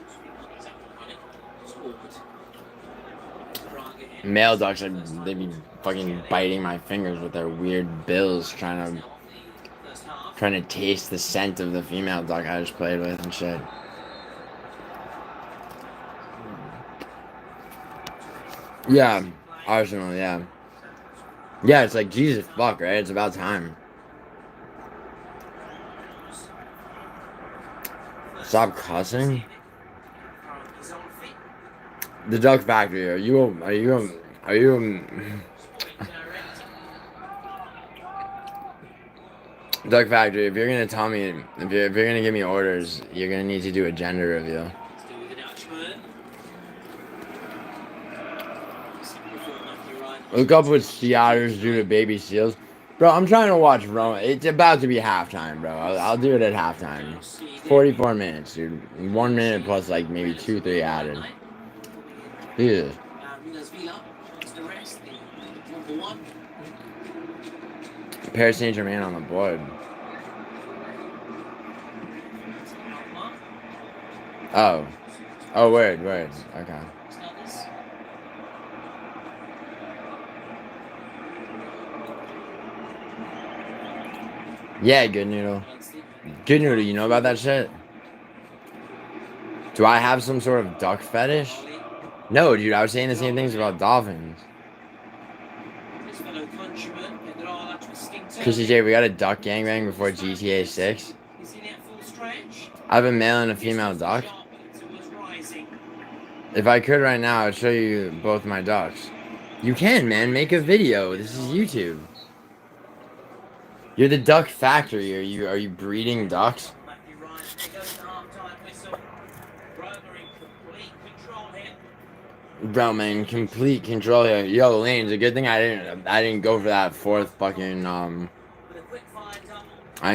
Male ducks, they'd be fucking biting my fingers with their weird bills, trying to taste the scent of the female duck I just played with and shit. Yeah, Arsenal, yeah. Yeah, it's like, Jesus fuck, right? It's about time. Stop cussing? The Duck Factory, are you Duck Factory, if you're gonna tell me, if you're gonna give me orders, you're gonna need to do a gender reveal. Look up what sea otters do to baby seals. Bro, I'm trying to watch Roma. It's about to be halftime, bro. I'll do it at halftime. 44 minutes, dude. 1 minute plus like maybe 2-3 added. Jesus. Paris Saint-Germain on the board. Oh. Oh, word. Okay. Yeah, Good Noodle. Good Noodle, you know about that shit? Do I have some sort of duck fetish? No, dude, I was saying the same things about dolphins. Chrissy J, we got a duck gangbang before GTA 6. I have a male and a female duck. If I could right now, I'd show you both my ducks. You can, man. Make a video. This is YouTube. You're the duck factory. Are you breeding ducks? Bro, man, complete control here. Yo, Lane's a good thing I didn't go for that fourth fucking I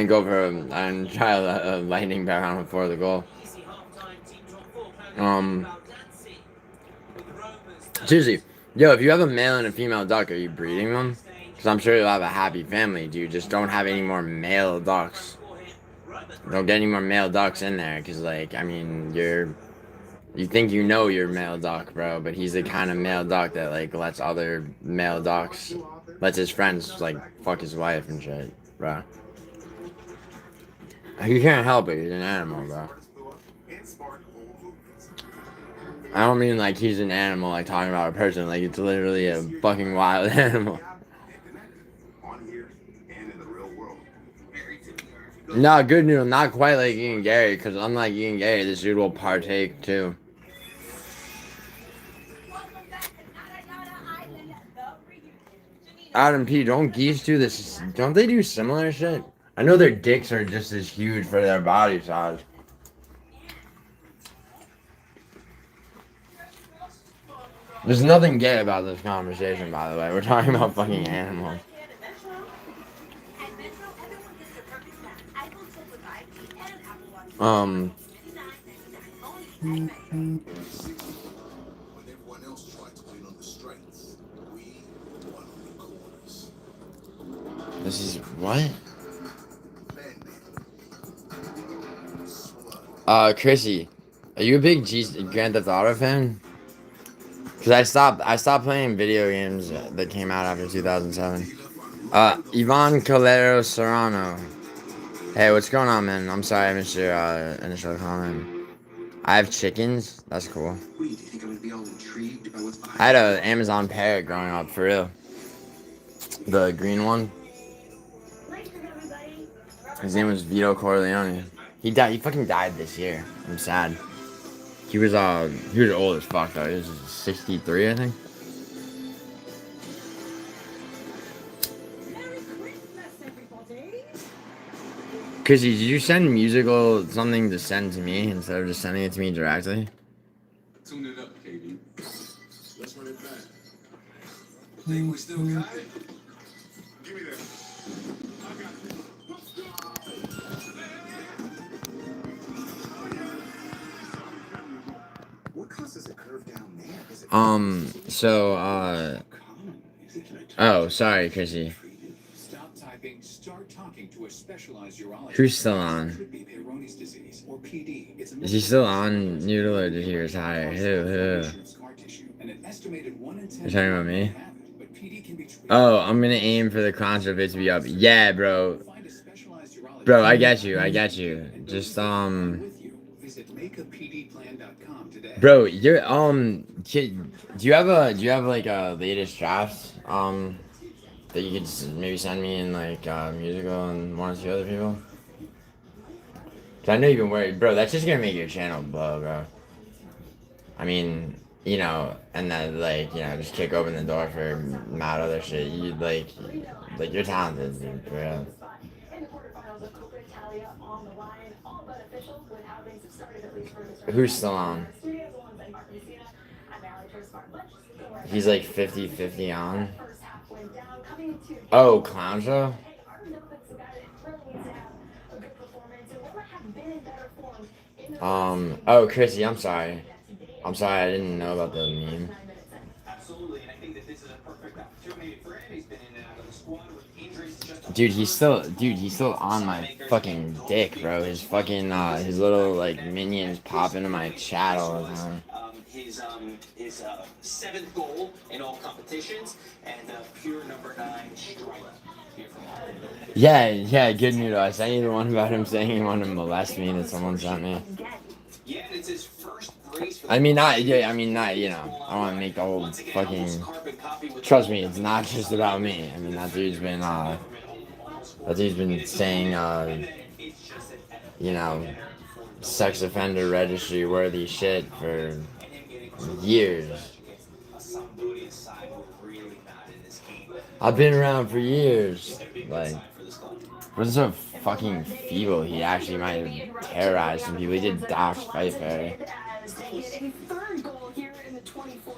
didn't try a lightning back on before the goal. Seriously, yo, if you have a male and a female duck, are you breeding them? Because I'm sure you'll have a happy family, dude. Just don't have any more male ducks. Don't get any more male ducks in there, because, like, I mean, you think you know your male duck, bro, but he's the kind of male duck that, like, lets other male ducks, lets his friends, like, fuck his wife and shit, bro. You can't help it, he's an animal, bro. I don't mean like he's an animal, like talking about a person, like it's literally a fucking wild animal. No, good noodle, not quite like Ian Gary, because unlike Ian Gary, this dude will partake too. Adam P, don't geese do this? Don't they do similar shit? I know their dicks are just as huge for their body size. There's nothing gay about this conversation, by the way. We're talking about fucking animals. This is what? Chrissy, are you a big Grand Theft Auto fan? Cause I stopped playing video games that came out after 2007. Ivan Calero Serrano. Hey, what's going on, man? I'm sorry I missed your initial comment. I have chickens. That's cool. I had an Amazon parrot growing up, for real. The green one. His name was Vito Corleone. He died. He fucking died this year. I'm sad. He was old as fuck though. He was 63, I think. Chrissy, did you send musical something to send to me instead of just sending it to me directly? Tune it up, KB. Let's run it back. Think we still got it? Give me that. I got it. What causes a curve down there? Oh, sorry, Chrissy. Who's still on? Is he still on Noodle or did he retire? Who? You're talking about me? Oh, I'm gonna aim for the concert bit to be up. Yeah, bro. Bro, I got you. Just, bro, you're, kid, do you have like a latest draft, that you could maybe send me in like, musical and one or two other people? Cause I know you've been worried, bro, that's just gonna make your channel blow, bro. I mean, you know, and then like, you know, just kick open the door for mad other shit. You like you're talented, dude, for real. Who's still on? He's like 50-50 on. Oh, Clown Show? Oh, Chrissy, I'm sorry. I didn't know about the meme. Dude, he's still on my fucking dick, bro. His fucking, his little, like, minions pop into my chat all the time. His 7th goal in all competitions, and pure number 9 striker. Yeah, good noodle. I sent you the one about him saying he wanted to molest me that someone sent me. Yeah, it's his first race. I mean, not, you know, I don't want to make the whole fucking, trust me, it's not just about me. I mean, that dude's been, That dude's been saying, you know, sex offender registry worthy shit for years. I've been around for years. Like, was so fucking feeble. He actually might have terrorized some people. He did Doc's fight fair.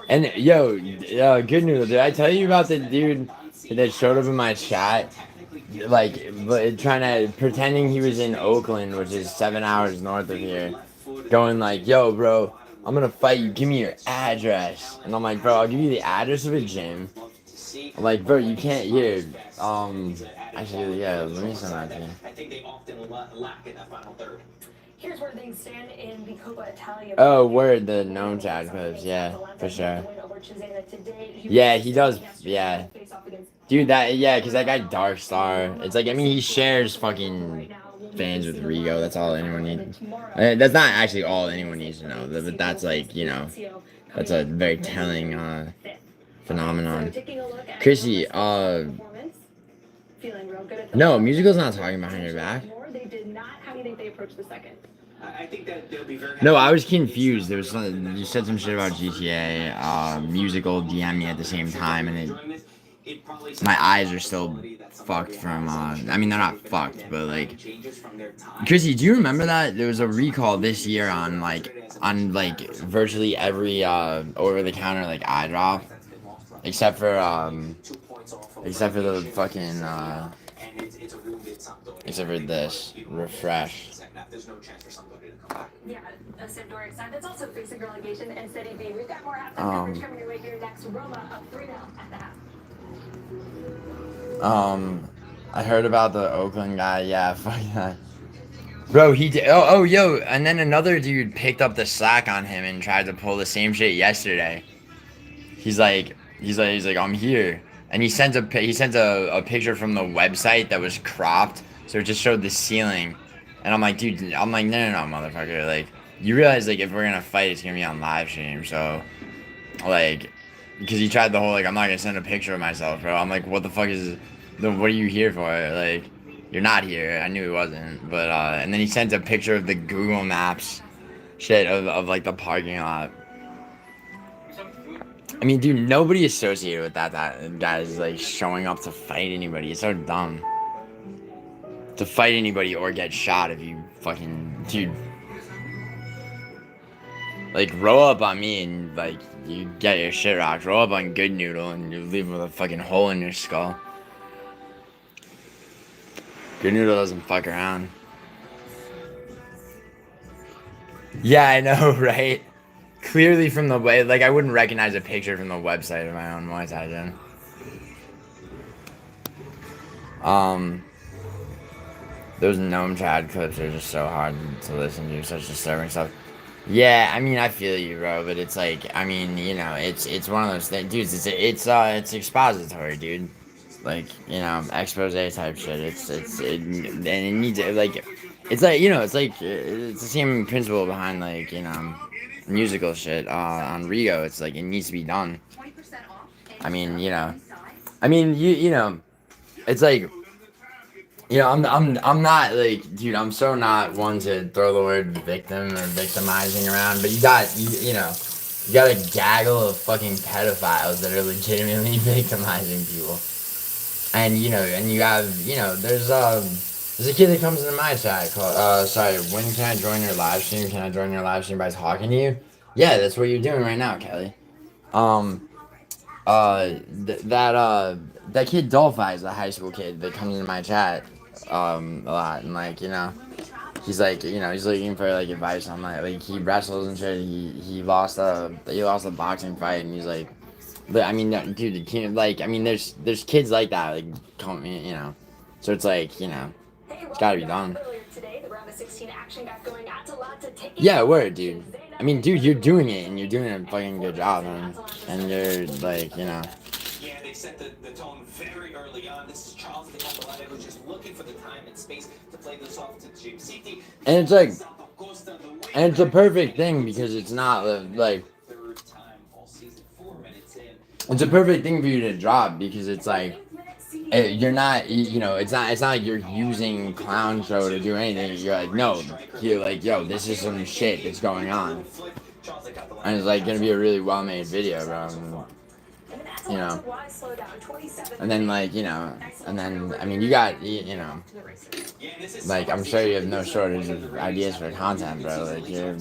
And yo, good news. Did I tell you about the dude that showed up in my chat? Like, trying to pretending he was in Oakland, which is 7 hours north of here, going like, "Yo, bro, I'm gonna fight you. Give me your address." And I'm like, "Bro, I'll give you the address of a gym." I'm like, "Bro, you can't here." Actually, yeah, let me send that to you. Here's where things stand in the Coppa ITALIA. Oh, word, the gnome chat clips, yeah, for sure. Yeah, he does, yeah. Dude, because that guy Dark Star, it's like, I mean, he shares fucking fans with Rigo, that's all anyone needs. That's not actually all anyone needs to know, but that's like, that's a very telling, phenomenon. Chrissy, no, musical's not talking behind your back. How do you think they approach the second? I think that they'll be very. No, I was confused. There was something you said some shit about GTA. Musical DM me at the same time, and my eyes are still fucked from. I mean, they're not fucked, but like. Chrissy, do you remember that there was a recall this year on virtually every over the counter like eye drop, except for the fucking except for this refresh. Yeah, a Sampdoria side that's also facing relegation and City B. We've got more halftime coverage coming your way here next. Roma up 3-0 at the half. I heard about the Oakland guy. Yeah, fuck that. Bro, he did. Yo, and then another dude picked up the slack on him and tried to pull the same shit yesterday. He's like, I'm here, and he sends a picture from the website that was cropped, so it just showed the ceiling, and I'm like, dude, no, motherfucker, like, you realize like if we're gonna fight, it's gonna be on live stream, so, like, because he tried the whole like, I'm not gonna send a picture of myself, bro. I'm like, what the fuck is, what are you here for? Like, you're not here. I knew he wasn't, but and then he sent a picture of the Google Maps shit of like the parking lot. I mean, dude, nobody associated with that guy is like showing up to fight anybody. It's so dumb. To fight anybody or get shot if you fucking, dude. Like, roll up on me and like you get your shit rocked. Roll up on Good Noodle and you leave with a fucking hole in your skull. Good Noodle doesn't fuck around. Yeah, I know, right? Clearly from the way, like, I wouldn't recognize a picture from the website of my own Muay Thai gym. Those gnome chat clips are just so hard to listen to, such disturbing stuff. Yeah, I mean, I feel you, bro, but it's like, I mean, it's one of those things, dudes. It's expository, dude. Like, expose type shit. And it needs like, it's like, it's the same principle behind like, musical shit on Rigo. It's like it needs to be done. I mean, it's like, I'm not like, dude, I'm so not one to throw the word victim or victimizing around, but you got a gaggle of fucking pedophiles that are legitimately victimizing people. And and you have, there's a kid that comes into my chat called sorry, when can I join your live stream? Can I join your live stream by talking to you? Yeah, that's what you're doing right now, Kelly. That kid Dolphi is a high school kid that comes into my chat a lot, and like, he's like, he's looking for like advice on like he wrestles and shit. He lost a boxing fight, and he's like, but I mean, dude, like, I mean, there's kids like that, like, so it's like, it's gotta be done. Yeah, word, dude. I mean, dude, you're doing it, and you're doing a fucking good job, man. And you're like, Yeah, they set the tone very early on. This is Charles the Capolata who's just looking for the time and space to play this off to Jim City. And it's like, and it's a perfect thing because it's not like. It's a perfect thing for you to drop because it's like, You're not, you know, it's not like you're using clown show to do anything. You're like, no, you're like, yo, this is some shit that's going on, and it's like gonna be a really well made video, bro. You know, and then like, you know, and then I mean, you got, you know, like I'm sure you have no shortage of ideas for content, bro. Like you're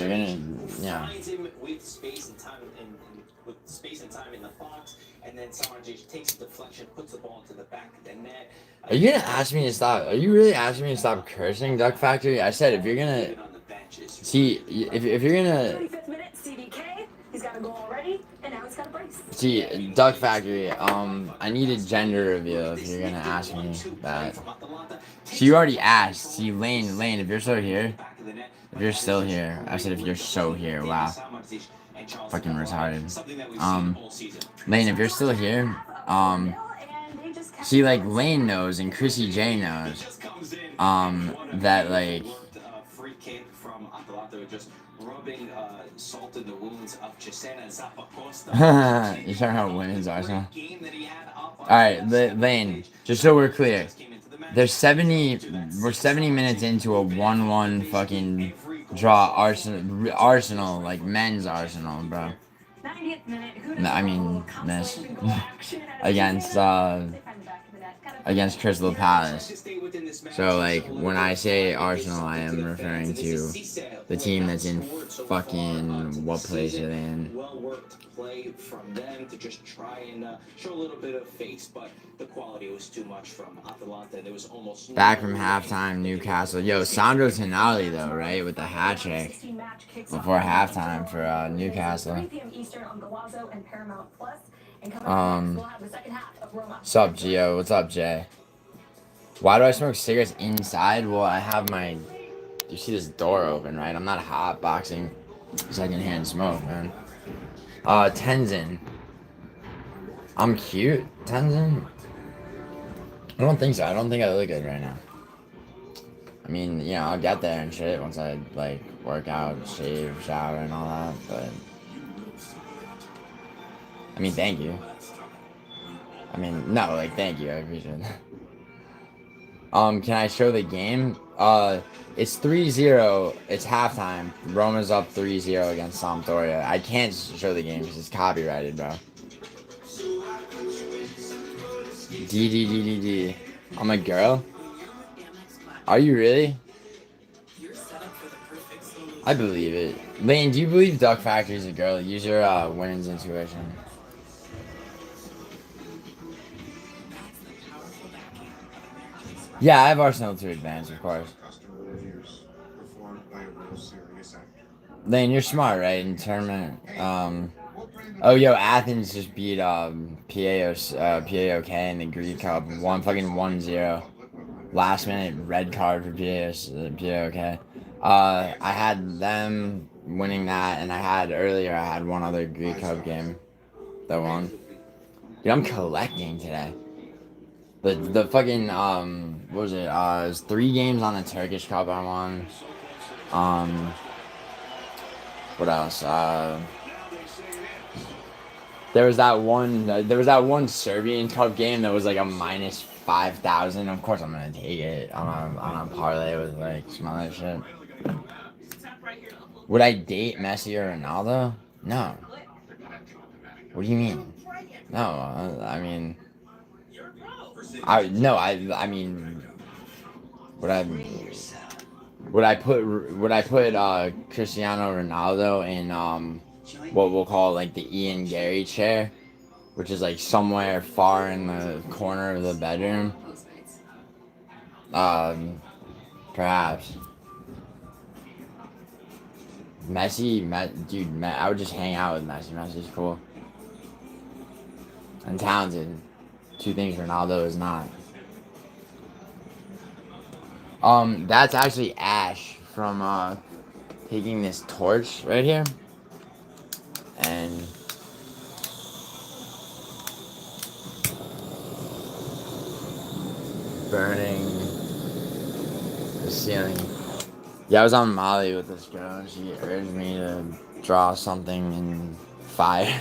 gonna, yeah. Are you gonna ask me to stop? Are you really asking me to stop cursing, Duck Factory? I said if you're gonna see, if you're gonna see Duck Factory, I need a gender reveal if you're gonna ask me that. So you already asked. See, Lane, if you're still here, if you're still here, I said if you're so here. Wow, fucking retarded. Lane, if you're still here, see, like Lane knows and Chrissy J knows, that like. You're talking about women's Arsenal? Alright, Lane, just so we're clear. We're 70 minutes into a 1-1 fucking draw Arsenal, like men's Arsenal, bro. I mean, miss. against, against Crystal Palace. So, like, when I say Arsenal, I am referring to the team that's in fucking, what place are they in? Play from them to just try and show a little bit of face, but the quality was too much from Atalanta. There was almost back from halftime, Newcastle. Yo, Sandro Tonali though, right, with the hat trick before halftime for Newcastle. Sup, Gio? What's up, Jay? Why do I smoke cigarettes inside? Well, I have my. You see this door open, right? I'm not hotboxing secondhand smoke, man. Tenzin. I'm cute, Tenzin? I don't think so. I don't think I look good right now. I mean, you know, I'll get there and shit once I, like, work out, shave, shower, and all that, but... I mean, thank you. I mean, no, like, thank you. I appreciate it. Can I show the game? It's 3-0. It's halftime. Roma's up 3-0 against Sampdoria. I can't show the game because it's copyrighted, bro. D. I'm a girl? Are you really? I believe it. Lane, do you believe Duck Factory's a girl? Use your women's intuition. Yeah, I have Arsenal to advance, of course. Lane, you're smart, right? In tournament. Oh, yo, Athens just beat PAOK in the Greek Cup. Fucking 1-0. Last minute red card for PAOK. I had them winning that, and I had one other Greek Cup game that won. Dude, I'm collecting today. The fucking, what was it? It was 3 games on the Turkish Cup I won. What else? There was that one Serbian Cup game that was like a minus 5,000. Of course, I'm gonna take it on a parlay with like some other shit. Would I date Messi or Ronaldo? No. What do you mean? No, I mean, I mean, would I put Cristiano Ronaldo in what we'll call like the Ian Gary chair, which is like somewhere far in the corner of the bedroom? Perhaps. Dude, I would just hang out with Messi. Messi's cool and talented. 2 things Ronaldo is not. That's actually ash from taking this torch right here and burning the ceiling. Yeah, I was on Molly with this girl and she urged me to draw something in fire.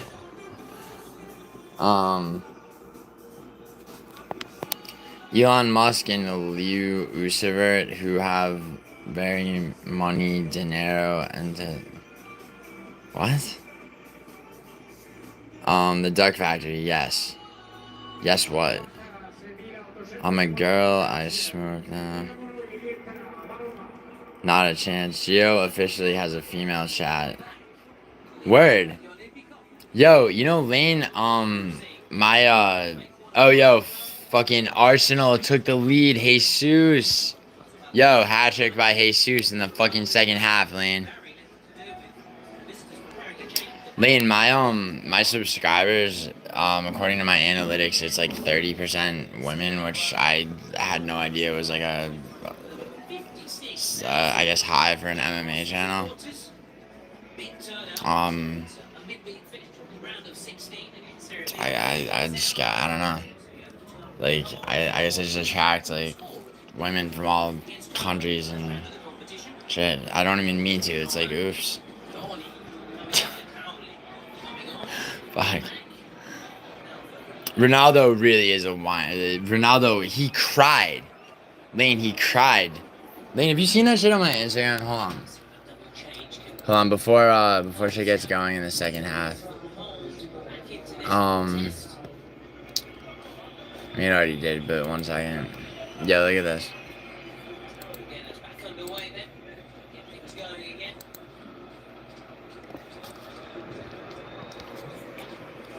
Elon Musk and Liu Usavert, who have very money, dinero, and what? The Duck Factory. Yes. Yes. What? I'm a girl. I smoke. Not a chance. Gio officially has a female chat. Word. Yo, you know Lane, my oh yo, fucking Arsenal took the lead, Jesus. Yo, hat trick by Jesus in the fucking second half, Lane. Lane, my subscribers, according to my analytics, it's like 30% women, which I had no idea was like a I guess high for an MMA channel. Um, I just got, I don't know. Like, I guess I just attract, like, women from all countries and shit. I don't even mean to. It's like, oops. Fuck. Ronaldo really is a wine. Ronaldo, he cried. Lane, he cried. Lane, have you seen that shit on my Instagram? Hold on. Hold on, before shit gets going in the second half. I mean, I already did, but 1 second. Yeah, look at this.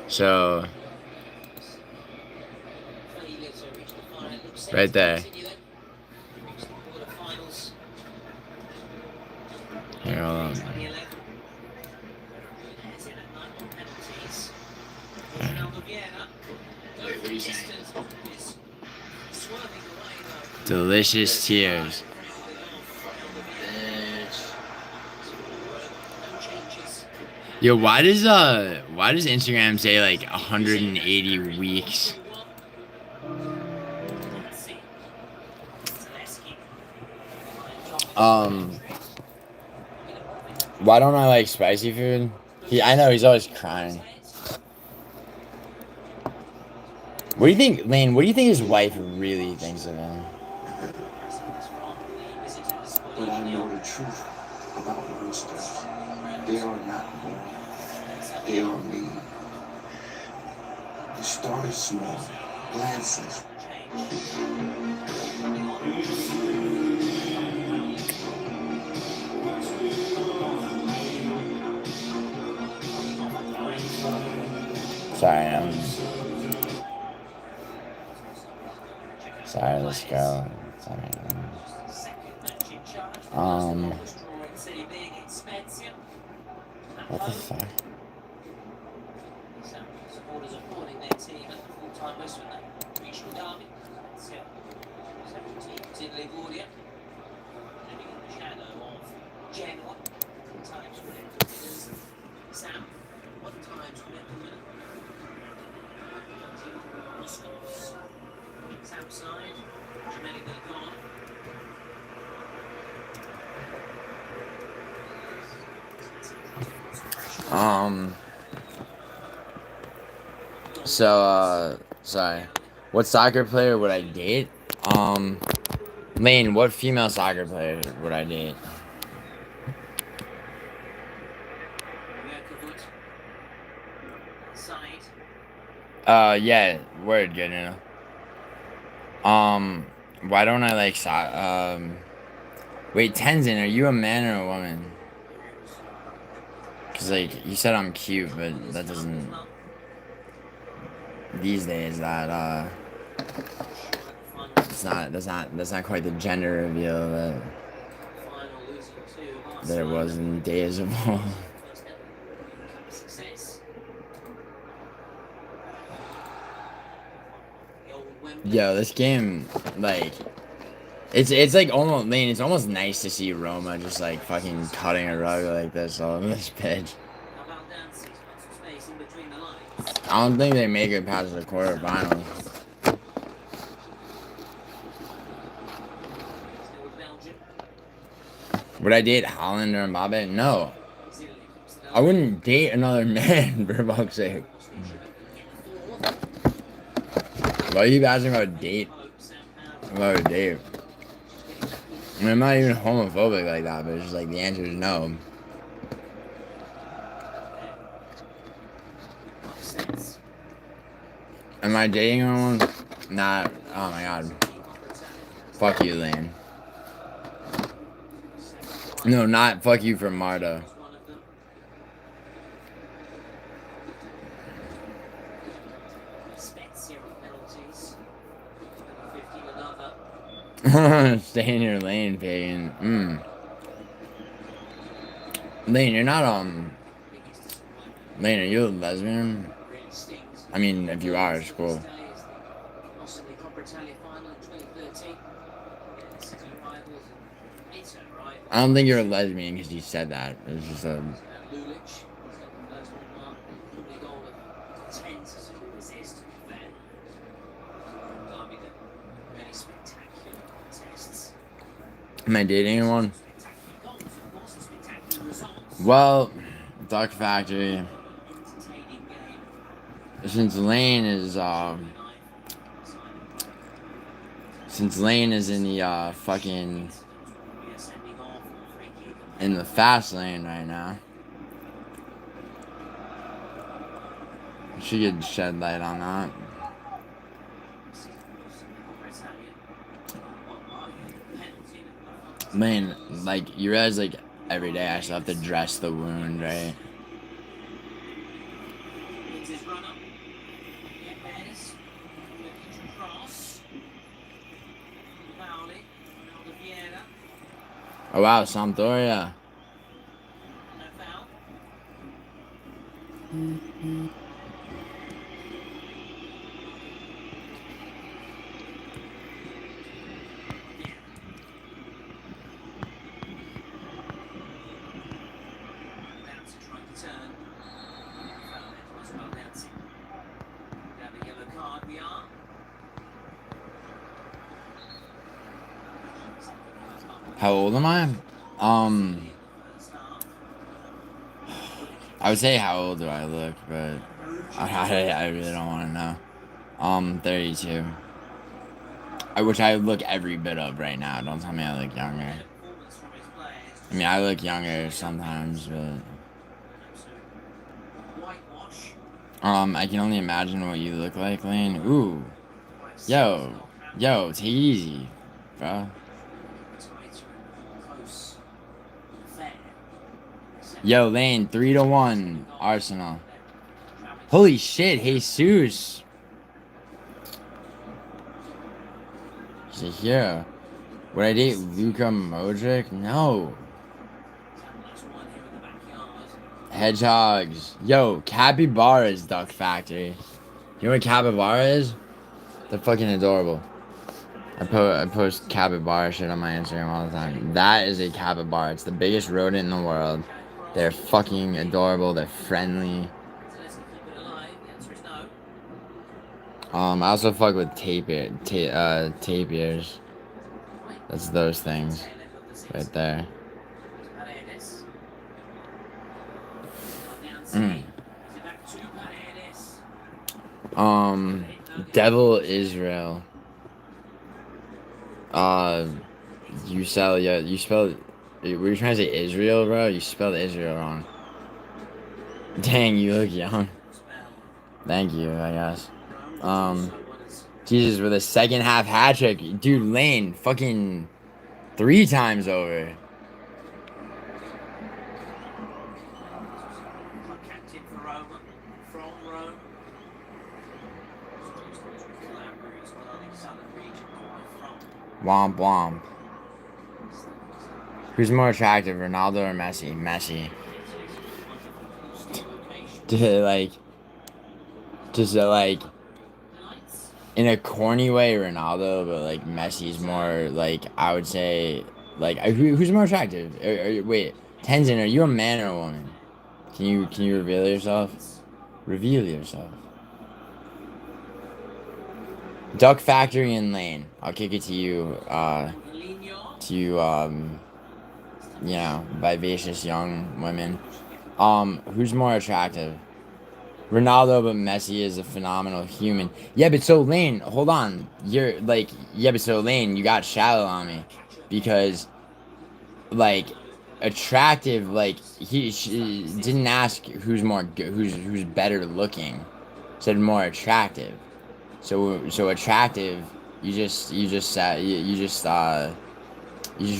So, right there. Here, hold on. Delicious tears. Yo, why does Instagram say like 180 weeks? Why don't I like spicy food? I know he's always crying. What do you think, Lane? What do you think his wife really thinks of him? But I know the truth about monsters. They are not born. They are made. It started small, glances. Sorry, sorry, let's go. Sorry. What the fuck? Sorry. What soccer player would I date? Lane, what female soccer player would I date? Yeah, word, good, you know. Why don't I like wait, Tenzin, are you a man or a woman? Cause like, you said I'm cute, but that doesn't, these days, that's not quite the gender reveal that it was in days of old. Yo, this game, like, it's like almost, Lane, it's almost nice to see Roma just like fucking cutting a rug like this all over this pitch. I don't think they make it past the quarterfinals. Would I date Holland or Mbappe? No. I wouldn't date another man, for fuck's sake. Why are you asking about a date? about a date. I mean, I'm not even homophobic like that, but it's just like the answer is no. Am I dating anyone? Not. Oh my god. Fuck you, Lane. No, not fuck you for Marta. Stay in your lane, pagan. Lane, you're not Lane, are you a lesbian? I mean, if you are, it's cool. I don't think you're a lesbian because you said that. It's just a. Am I dating anyone? Well, Duck Factory. Since Lane is in the fucking in the fast lane right now, she could shed light on that. Man, like, you realize, like, every day I still have to dress the wound, right? Oh wow, Sampdoria. How old am I? I would say how old do I look, but I really don't want to know. 32. Which I look every bit of right now. Don't tell me I look younger. I mean, I look younger sometimes, but I can only imagine what you look like, Lane. Ooh, yo, take it easy, bro. Yo, Lane, 3-1, Arsenal. Holy shit, Jesus. He's a hero. Would I date Luka Modric? No. Hedgehogs. Yo, capybaras, Duck Factory. You know what capybara is? They're fucking adorable. I post capybara shit on my Instagram all the time. That is a capybara. It's the biggest rodent in the world. They're fucking adorable. They're friendly. I also fuck with tapirs. That's those things right there. Devil Israel. You spell were you trying to say Israel, bro? You spelled Israel wrong. Dang, you look young. Thank you, I guess. Jesus, with a second half hat trick. Dude, Lane, fucking 3 times over. Womp womp. Who's more attractive, Ronaldo or Messi? Messi. Like, in a corny way, Ronaldo, but like Messi's more like, I would say, like, who's more attractive? Wait, Tenzin, are you a man or a woman? Can you reveal yourself? Reveal yourself. Duck Factory and Lane. I'll kick it to you. Vivacious young women. Who's more attractive? Ronaldo, but Messi is a phenomenal human. Yeah, but so Lane, hold on. You're like, yeah, but so Lane, you got shallow on me because like attractive. Like she didn't ask who's more who's better looking. Said more attractive. So attractive. You just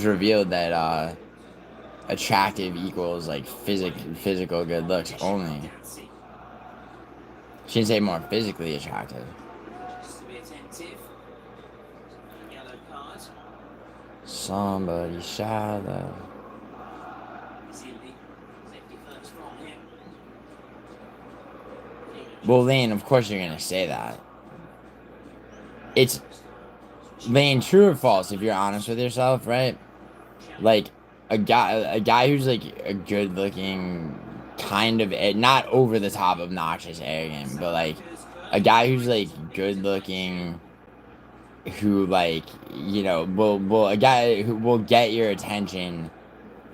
revealed that attractive equals like physical good looks only. She didn't say more physically attractive. Somebody shallow. Well, Lane, of course you're gonna say that. It's Lane, true or false? If you're honest with yourself, right? Like a guy who's like a good-looking, kind of not over the top, obnoxious, arrogant, but like a guy who's like good-looking, who like will a guy who will get your attention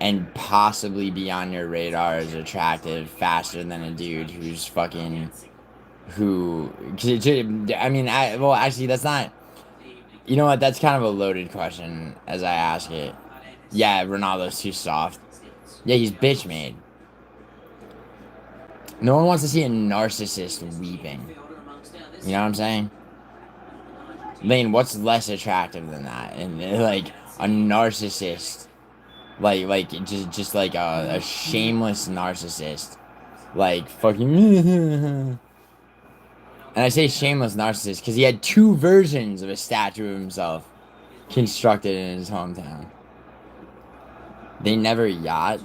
and possibly be on your radar as attractive faster than a dude who's fucking who. I mean, well, actually, that's not. You know what? That's kind of a loaded question as I ask it. Yeah, Ronaldo's too soft. Yeah, he's bitch made. No one wants to see a narcissist weeping. You know what I'm saying? Lane, what's less attractive than that? And like a narcissist, like just like a shameless narcissist, like fucking. And I say shameless narcissist because he had two versions of a statue of himself constructed in his hometown. They never yacht?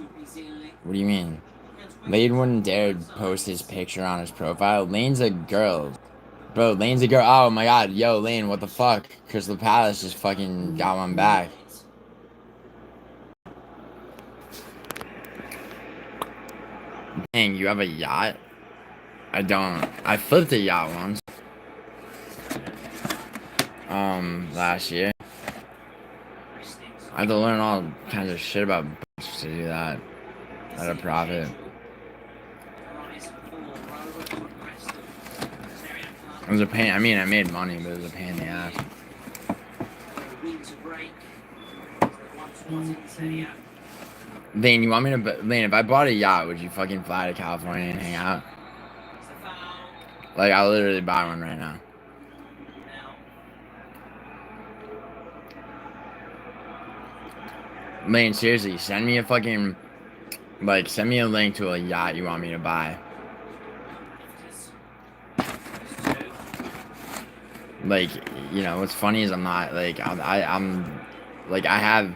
What do you mean? Lane wouldn't dare post his picture on his profile. Lane's a girl. Bro, Lane's a girl. Oh my god. Yo, Lane, what the fuck? Crystal Palace just fucking got one back. Dang, you have a yacht? I don't. I flipped a yacht once. Last year. I had to learn all kinds of shit about boats to do that at a profit. It was a pain. I mean, I made money, but it was a pain in the ass. Lane, you want me to? Lane, if I bought a yacht, would you fucking fly to California and hang out? Like, I'll literally buy one right now. Lane, seriously, send me a fucking, like, send me a link to a yacht you want me to buy. Like, what's funny is I'm not, like, I'm like, I have,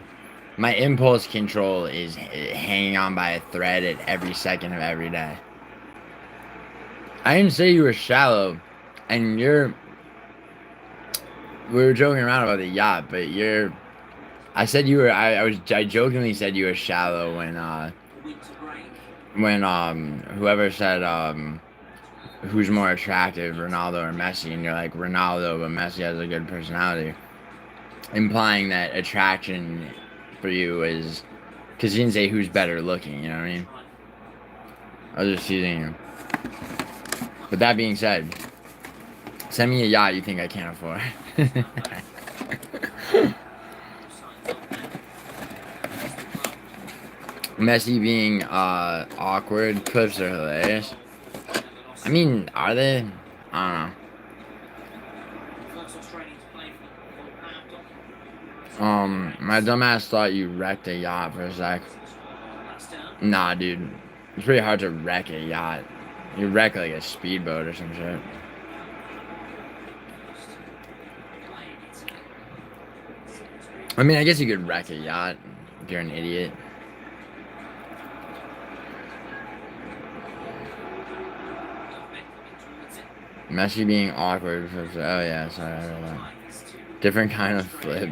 my impulse control is hanging on by a thread at every second of every day. I didn't say you were shallow, and we were joking around about the yacht, but I said you were, I jokingly said you were shallow when whoever said, who's more attractive, Ronaldo or Messi, and you're like, Ronaldo, but Messi has a good personality, implying that attraction for you is, because you didn't say who's better looking, you know what I mean? I was just teasing you. But that being said, send me a yacht you think I can't afford. Messi being awkward clips are hilarious. I mean, are they? I don't know. My dumbass thought you wrecked a yacht for a sec. Nah, dude. It's pretty hard to wreck a yacht. You wreck like a speedboat or some shit. I mean, I guess you could wreck a yacht if you're an idiot. Messi being awkward. Oh yeah, sorry, I heard that. Different kind of flip.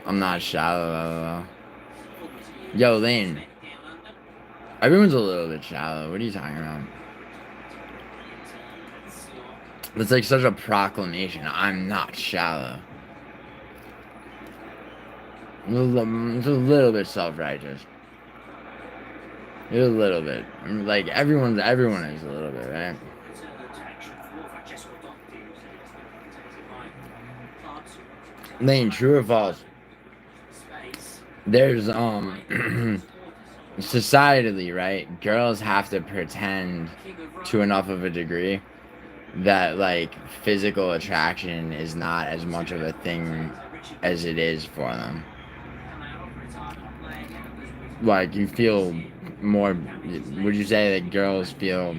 I'm not shallow. Yo, Lane. Everyone's a little bit shallow. What are you talking about? It's like such a proclamation. I'm not shallow. It's a little bit self-righteous. It's a little bit. Like everyone is a little bit, right? Lane, true or false? There's societally, right? Girls have to pretend to enough of a degree that like physical attraction is not as much of a thing as it is for them. Like you feel more. Would you say that girls feel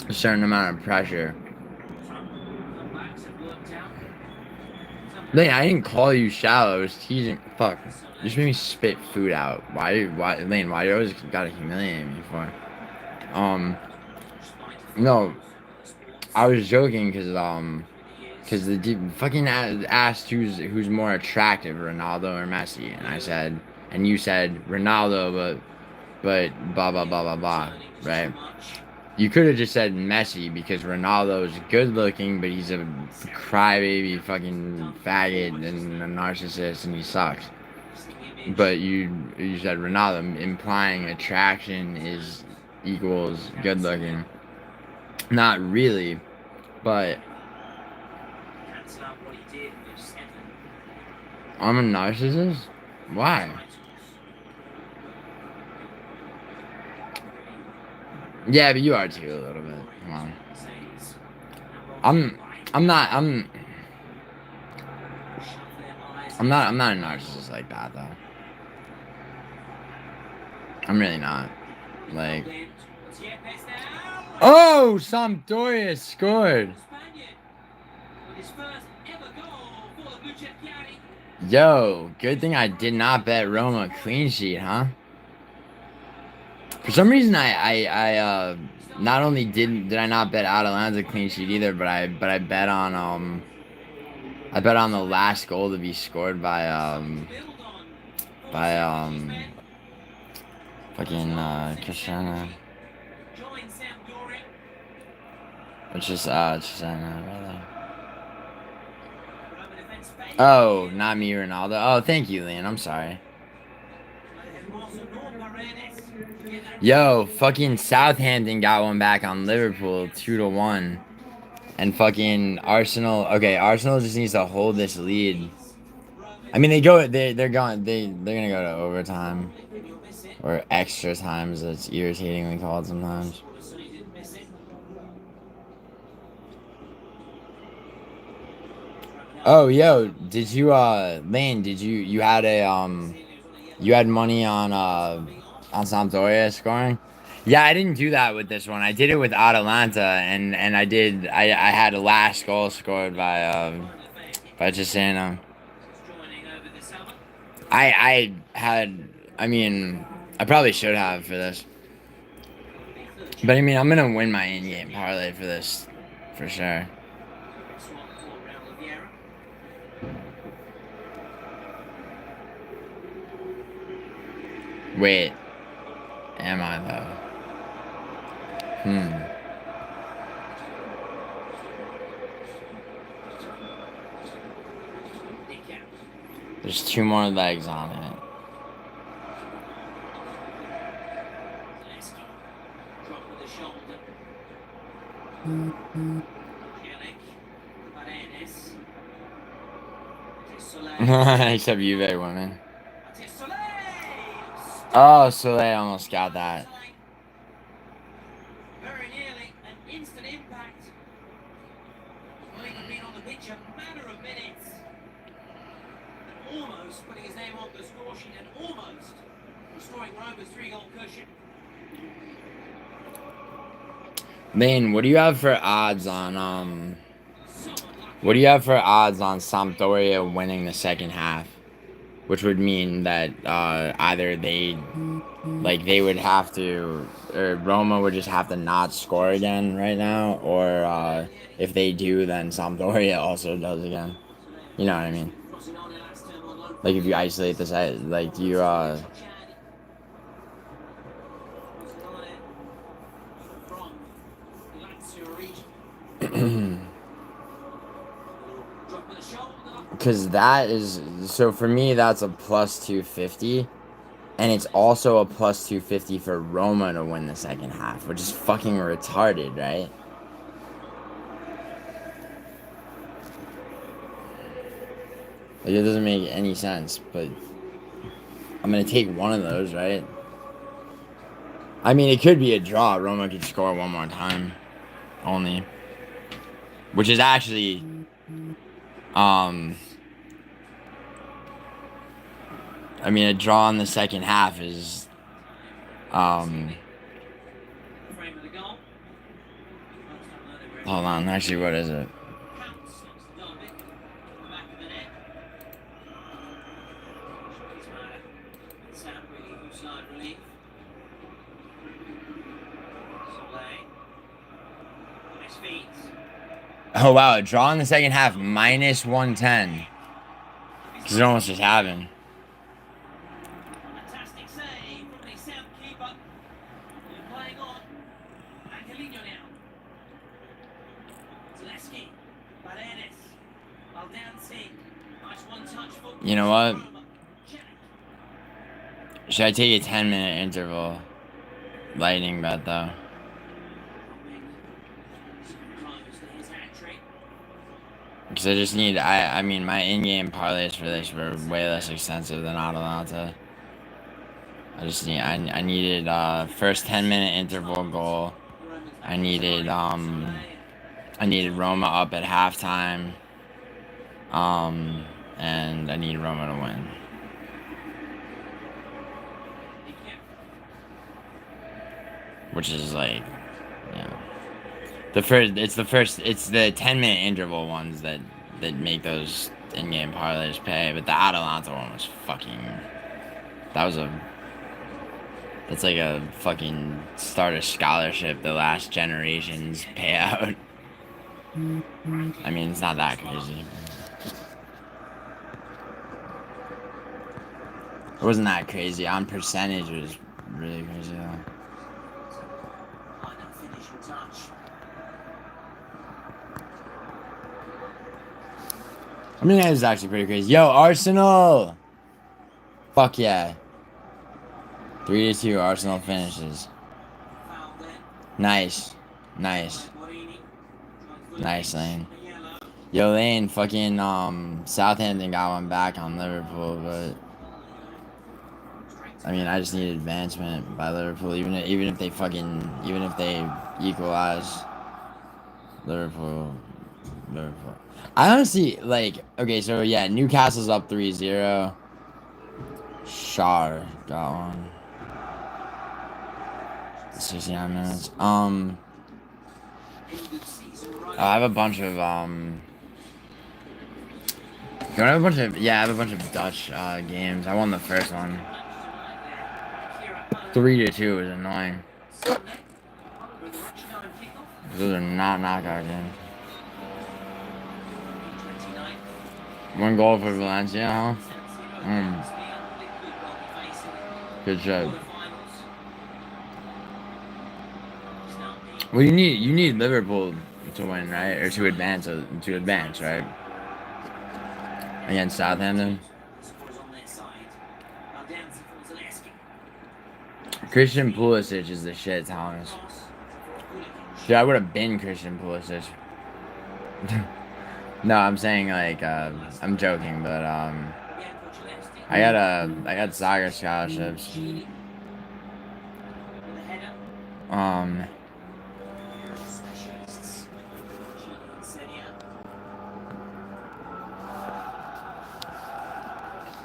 a certain amount of pressure? Lane, I didn't call you shallow. I was teasing. Fuck. You just made me spit food out. Lane? Why you always gotta humiliate me for? No, I was joking because the fucking asked who's more attractive, Ronaldo or Messi, and I said, and you said Ronaldo, but blah blah blah blah blah, right? You could have just said Messi because Ronaldo is good looking, but he's a crybaby, fucking faggot and a narcissist, and he sucks. But you said Ronaldo, implying attraction is equals good looking. Not really, but I'm a narcissist. Why? Yeah, but you are too a little bit. Come on. I'm I'm not I'm I'm not a narcissist like that though. I'm really not. Like, oh, Sampdoria scored. Yo, good thing I did not bet Roma clean sheet, huh? For some reason, I not only did I not bet Atalanta clean sheet either, but I bet on the last goal to be scored by fucking Cristiano. Which is Cristiano, rather. Oh, not me, Ronaldo. Oh, thank you, Leon. I'm sorry. Yo, fucking Southampton got one back on Liverpool, 2-1. And fucking Arsenal. Okay, Arsenal just needs to hold this lead. I mean, they're going. They're gonna go to overtime or extra time, as it's irritatingly called sometimes. Oh, yo, did you Lane? You had you had money on Sampdoria scoring? Yeah, I didn't do that with this one. I did it with Atalanta, and I had a last goal scored by Gisano. I had, I mean, I probably should have for this. But I mean, I'm gonna win my in-game parlay for this, for sure. Wait, am I though? There's two more legs on it. Except you, very woman. Oh, Soleil almost got that. Very nearly an instant impact. Well, he could be on the pitch a matter of minutes. And almost putting his name on the score sheet and almost restoring Roma's 3-goal cushion. Man, what do you have for odds on what do you have for odds on Sampdoria winning the second half? Which would mean that either they would have to, or Roma would just have to not score again right now, or if they do, then Sampdoria also does again. You know what I mean? Like if you isolate the side, like you Because that is, so for me, that's a plus 250. And it's also a plus 250 for Roma to win the second half, which is fucking retarded, right? Like, it doesn't make any sense, but I'm going to take one of those, right? I mean, it could be a draw. Roma could score one more time. Only. Which is actually, I mean, a draw in the second half is, hold on, actually, what is it? Oh, wow, a draw in the second half, minus 110. Because it almost just happened. You know what? Should I take a 10-minute interval? Lightning bet, though. Because I just need, I mean, my in-game parlays for this were way less extensive than Atalanta. I needed, first 10-minute interval goal. I needed Roma up at halftime. And I need Roma to win. Which is like, you know, it's the 10-minute interval ones that make those in-game parlays pay, but the Atalanta one was fucking, that's like a fucking starter scholarship, the last generation's payout. I mean, it's not that crazy. It wasn't that crazy. On percentage, it was really crazy though. I mean, that was actually pretty crazy. Yo, Arsenal! Fuck yeah. 3-2, Arsenal finishes. Nice. Nice. Nice, Lane. Yo, Lane, fucking, Southampton got one back on Liverpool, but... I mean, I just need advancement by Liverpool, even if they equalize. Liverpool. I honestly, like, okay, so yeah, Newcastle's up 3-0. Shar got one. 69 minutes. I have a bunch of, I have a bunch of Dutch, games. I won the first one. 3-2 is annoying. Those are not knockout games. 1 goal for Valencia, huh? Good job. Well, you need Liverpool to win, right? Or to advance, right? Against Southampton. Christian Pulisic is the shit, Thomas. Dude, I would have been Christian Pulisic. No, I'm saying, like, I'm joking, but I got soccer scholarships.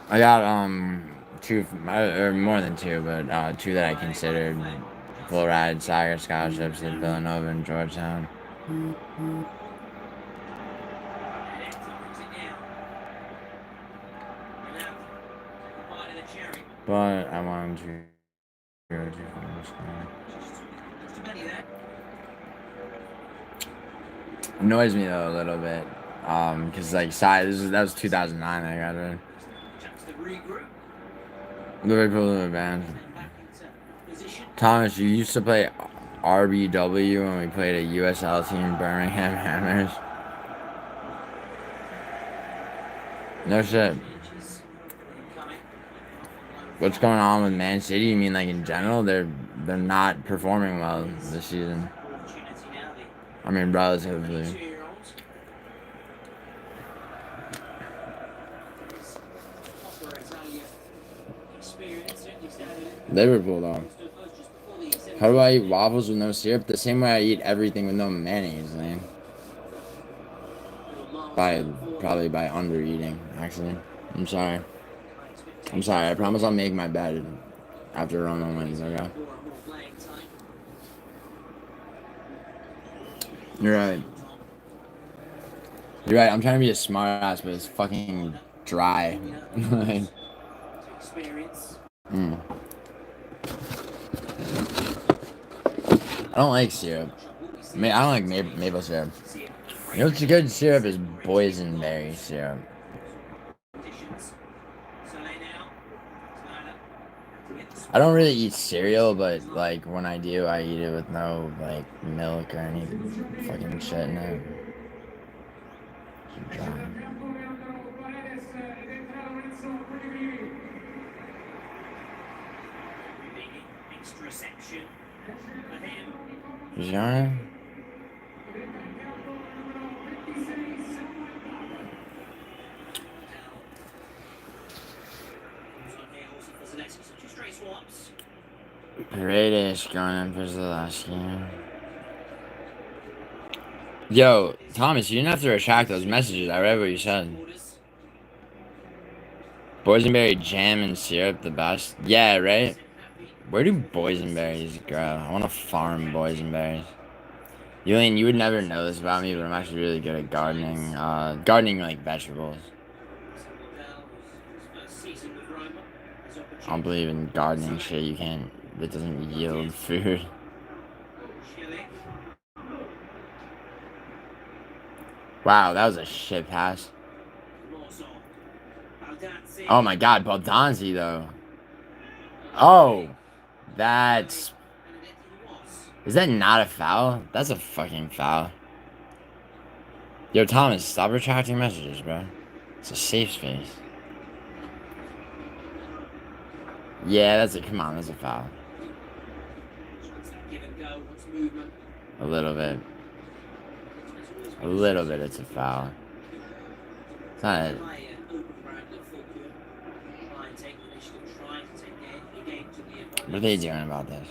I got 2, or more than 2, but 2 that I considered full ride soccer scholarships at Villanova and Georgetown. But I wanted to go to annoys me though a little bit, because like that was 2009 I got it. Liverpool band. Thomas, you used to play RBW when we played a USL team, Birmingham Hammers. No shit. What's going on with Man City? You mean like in general? They're not performing well this season. I mean, relatively. Liverpool though. How do I eat waffles with no syrup? The same way I eat everything with no mayonnaise, man. Probably by under eating, actually. I'm sorry. I'm sorry. I promise I'll make my bed after Roma wins, okay? You're right. You're right. I'm trying to be a smart ass, but it's fucking dry. Like, mm. I don't like syrup. I don't like maple syrup. You know what's a good syrup is boysenberry syrup. I don't really eat cereal, but like when I do, I eat it with no like milk or any fucking shit in it. Dry. Genre? Paredes going in for the last game. Yo, Thomas, you didn't have to retract those messages. I read what you said. Boysenberry jam and syrup, the best. Yeah, right? Where do boysenberries grow? I want to farm boysenberries. Julian, you would never know this about me, but I'm actually really good at gardening. Gardening like vegetables. I don't believe in gardening shit. You can't. It doesn't yield food. Wow, that was a shit pass. Oh my god, Baldanzi though. Oh, that's. Is that not a foul? That's a fucking foul. Yo, Thomas, stop retracting messages, bro. It's a safe space. Yeah, that's a. Come on, that's a foul. A little bit. A little bit, it's a foul. It's not. What are they doing about this?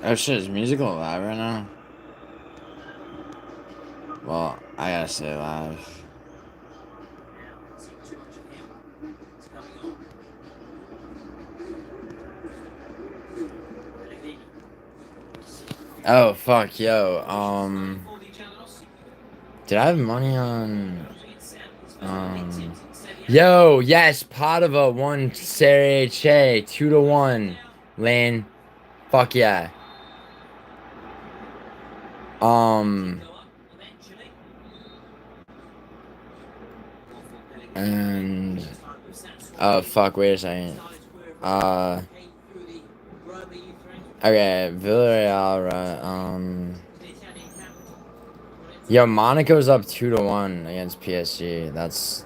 Oh shit, is musical live right now? Well, I gotta say live. Oh fuck, yo, did I have money on yo, yes, Padova won Serie Che 2-1. Lane. Fuck yeah. And oh fuck, wait a second. Okay, Villarreal, yo, Monaco's up 2-1 against PSG. That's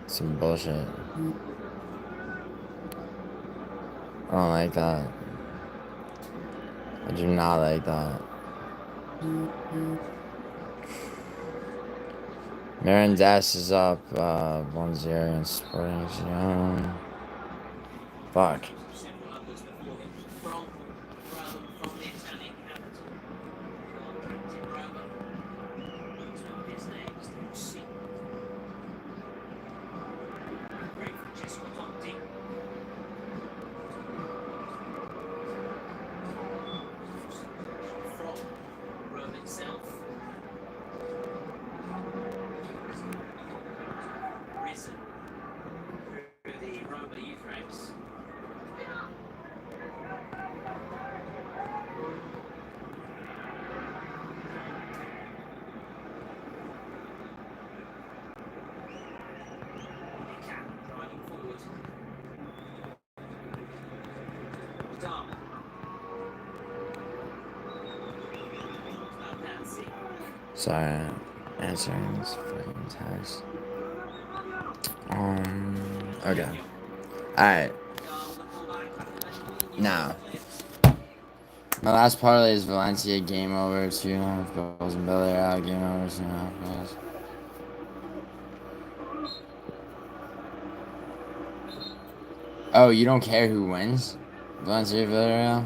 some bullshit. I don't like that. I do not like that. Mirandes is up 1-0 against Sporting Gion. Fuck. Sorry, answering this fucking text. Okay. Alright. Now, my last parlay is Valencia, game over, 2.5 goals, and Villarreal, game over, 2.5 goals. Oh, you don't care who wins? Valencia, Villarreal?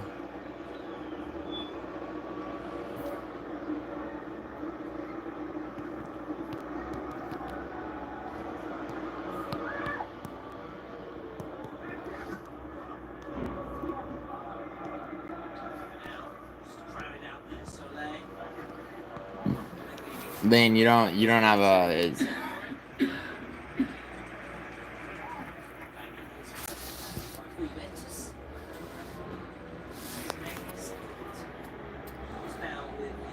Lane, you don't have a.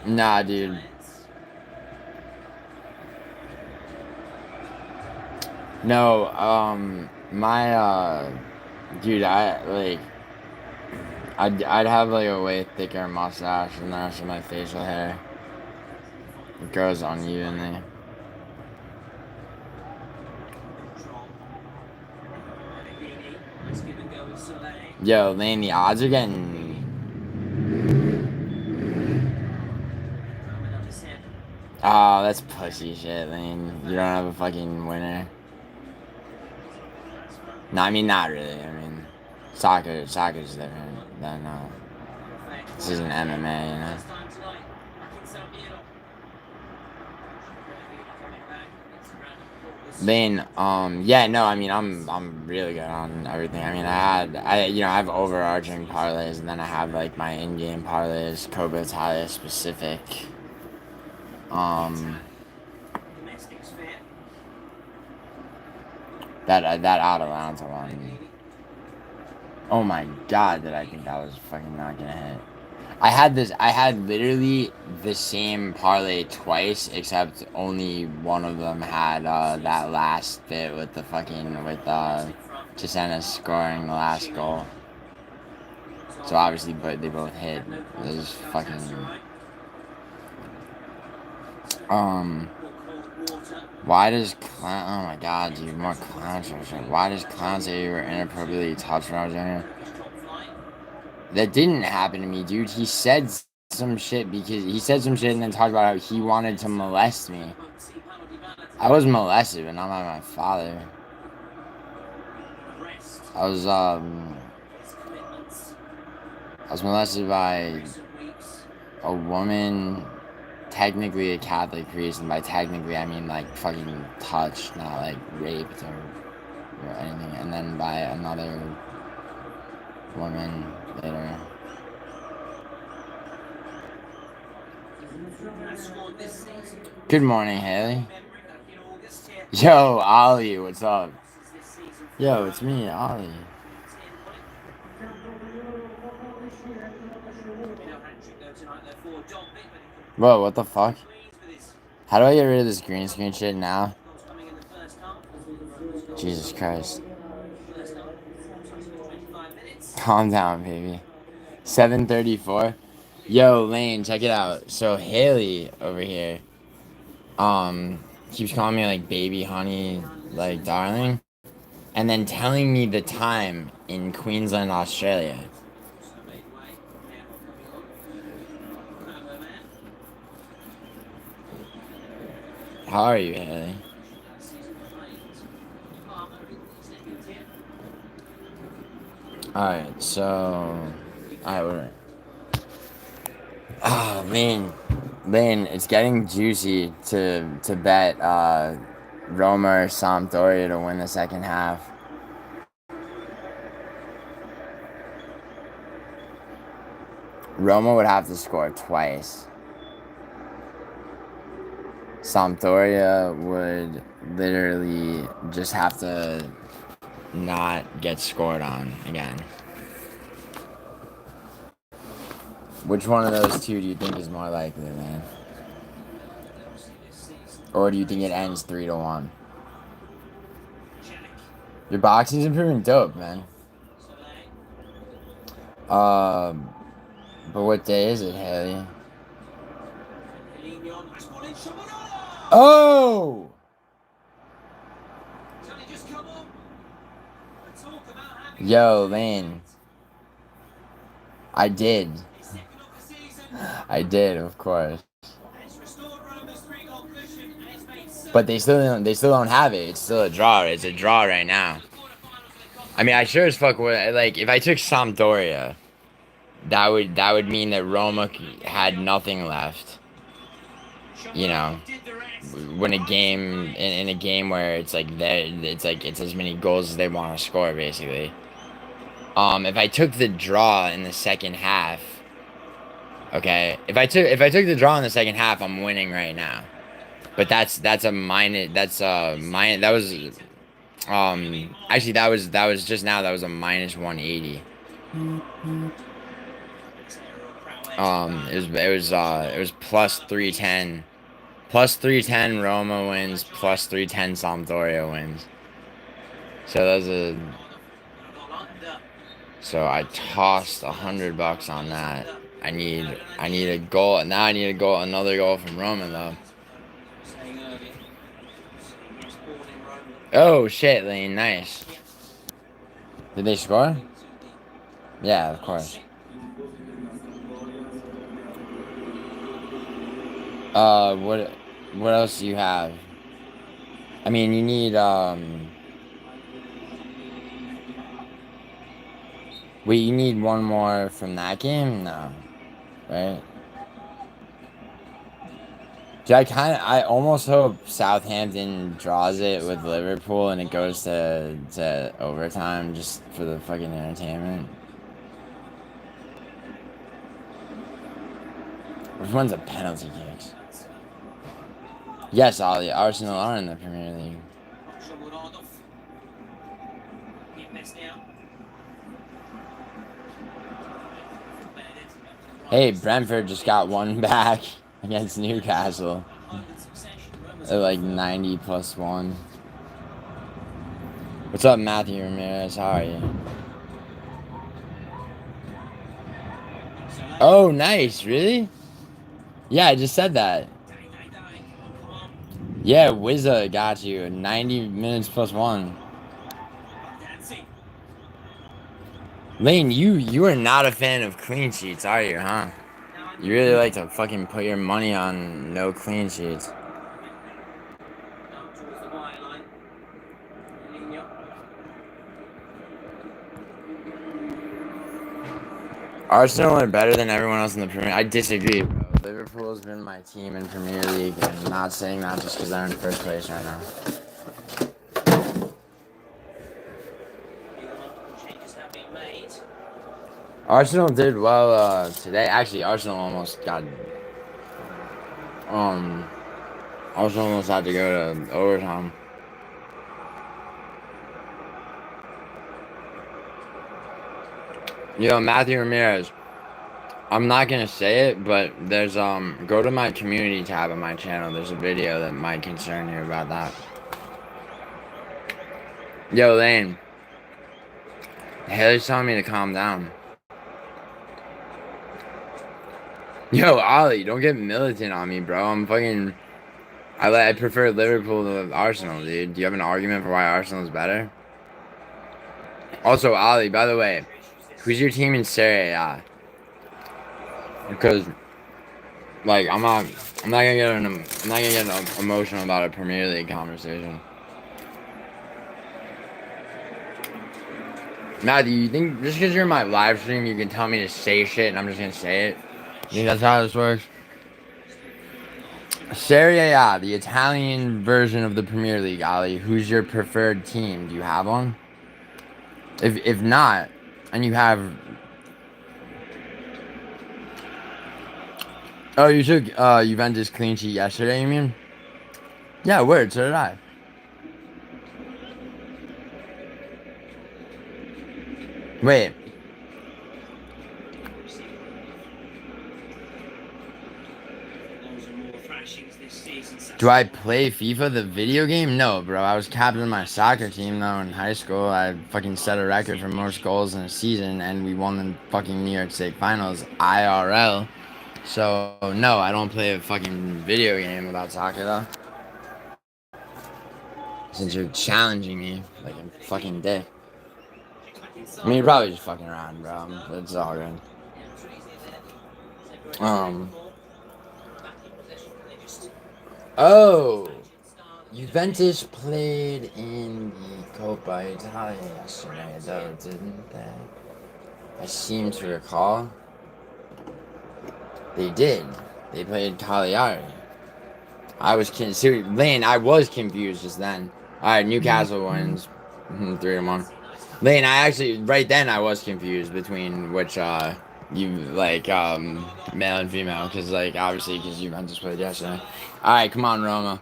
Nah, dude. No, dude, I'd have like a way thicker mustache than the rest of my facial hair. It grows unevenly. Yo, Lane, the odds are getting. Oh, that's pussy shit, Lane. You don't have a fucking winner. No, I mean, not really. I mean, soccer's different than, this isn't MMA, you know? Lane, yeah, no, I mean, I'm really good on everything. I mean, I have overarching parlays, and then I have, like, my in-game parlays, COPPA ITALIA specific. That Atalanta one. Oh my god, did I think that was fucking not gonna hit. I had literally the same parlay twice, except only one of them had that last bit with Chisena scoring the last goal. So obviously, but they both hit. It was fucking. Why does Clown? Oh my god, dude, more Clown shit. Why does Clown say you were inappropriately touched when I was younger? That didn't happen to me, dude. He said some shit and then talked about how he wanted to molest me. I was molested, but not by my father. I was molested by a woman, technically a Catholic priest, and by technically I mean like fucking touched, not like raped or anything, and then by another woman later. Good morning, Haley. Yo, Ollie, what's up? Yo, it's me, Ollie. Whoa, what the fuck? How do I get rid of this green screen shit now? Jesus Christ. Calm down, baby. 7:34. Yo, Lane, check it out. So Haley over here, keeps calling me like baby, honey, like darling, and then telling me the time in Queensland, Australia. How are you, Haley? Alright, so. Alright, whatever. Oh, Lane, it's getting juicy to bet Roma or Sampdoria to win the second half. Roma would have to score twice. Sampdoria would literally just have to not get scored on again. Which one of those two do you think is more likely, man? Or do you think it ends 3-1? Your boxing's improving dope, man. But what day is it, Haley? Oh! Yo, Lane. I did. I did, of course. But they still don't have it. It's still a draw. It's a draw right now. I mean, I sure as fuck would, like, if I took Sampdoria, that would mean that Roma had nothing left. You know, win a game in a game where it's like it's as many goals as they want to score, basically. If I took the draw in the second half, okay, if I took the draw in the second half, I'm winning right now. But that's a minus. That's minus. That was actually that was just now. That was a minus 180. It was plus 310. Plus 310 Roma wins, plus 310 Sampdoria wins. So I tossed $100 on that. I need a goal. Now I need a goal, another goal from Roma though. Oh shit, Lane, nice. Did they score? Yeah, of course. What else do you have? I mean, you need wait, you need one more from that game? No. Right? Dude, I almost hope Southampton draws it with Liverpool and it goes to overtime just for the fucking entertainment. Which one's a penalty kicks? Yes, Ollie, Arsenal are in the Premier League. Hey, Brentford just got one back against Newcastle. They're like 90 plus 1. What's up, Matthew Ramirez? How are you? Oh, nice. Really? Yeah, I just said that. Yeah, Wizza got you. 90 minutes plus 1. Lane, you are not a fan of clean sheets, are you, huh? You really like to fucking put your money on no clean sheets. Arsenal are better than everyone else in the Premier League. I disagree, bro. Liverpool's been my team in Premier League, and I'm not saying that just because they're in first place right now. Arsenal did well today. Actually, Arsenal almost had to go to overtime. Yo, Matthew Ramirez. I'm not gonna say it, but there's go to my community tab on my channel. There's a video that might concern you about that. Yo, Lane. Haley's telling me to calm down. Yo, Ollie, don't get militant on me, bro. I'm fucking. I prefer Liverpool to Arsenal, dude. Do you have an argument for why Arsenal is better? Also, Ollie, by the way, who's your team in Serie A? Because, like, I'm not gonna get emotional about a Premier League conversation. Matthew, you think just because you're in my live stream, you can tell me to say shit and I'm just gonna say it? You think that's how this works? Serie A, the Italian version of the Premier League, Ali. Who's your preferred team? Do you have one? If not, and you have... Oh, you took Juventus clean sheet yesterday, you mean? Yeah, word, so did I. Wait. Do I play FIFA, the video game? No, bro. I was captain of my soccer team, though, in high school. I fucking set a record for most goals in a season, and we won the fucking New York State Finals, IRL. So no, I don't play a fucking video game about soccer though. Since you're challenging me like a fucking dick. I mean, you're probably just fucking around, bro. It's all good. Oh, Juventus played in the Coppa Italia yesterday, though, didn't they? I seem to recall. They did. They played Cagliari. I was Lane. I was confused just then. All right, Newcastle wins 3-1. Lane, I actually right then I was confused between which you like male and female because like obviously because Juventus played yesterday. All right, come on Roma,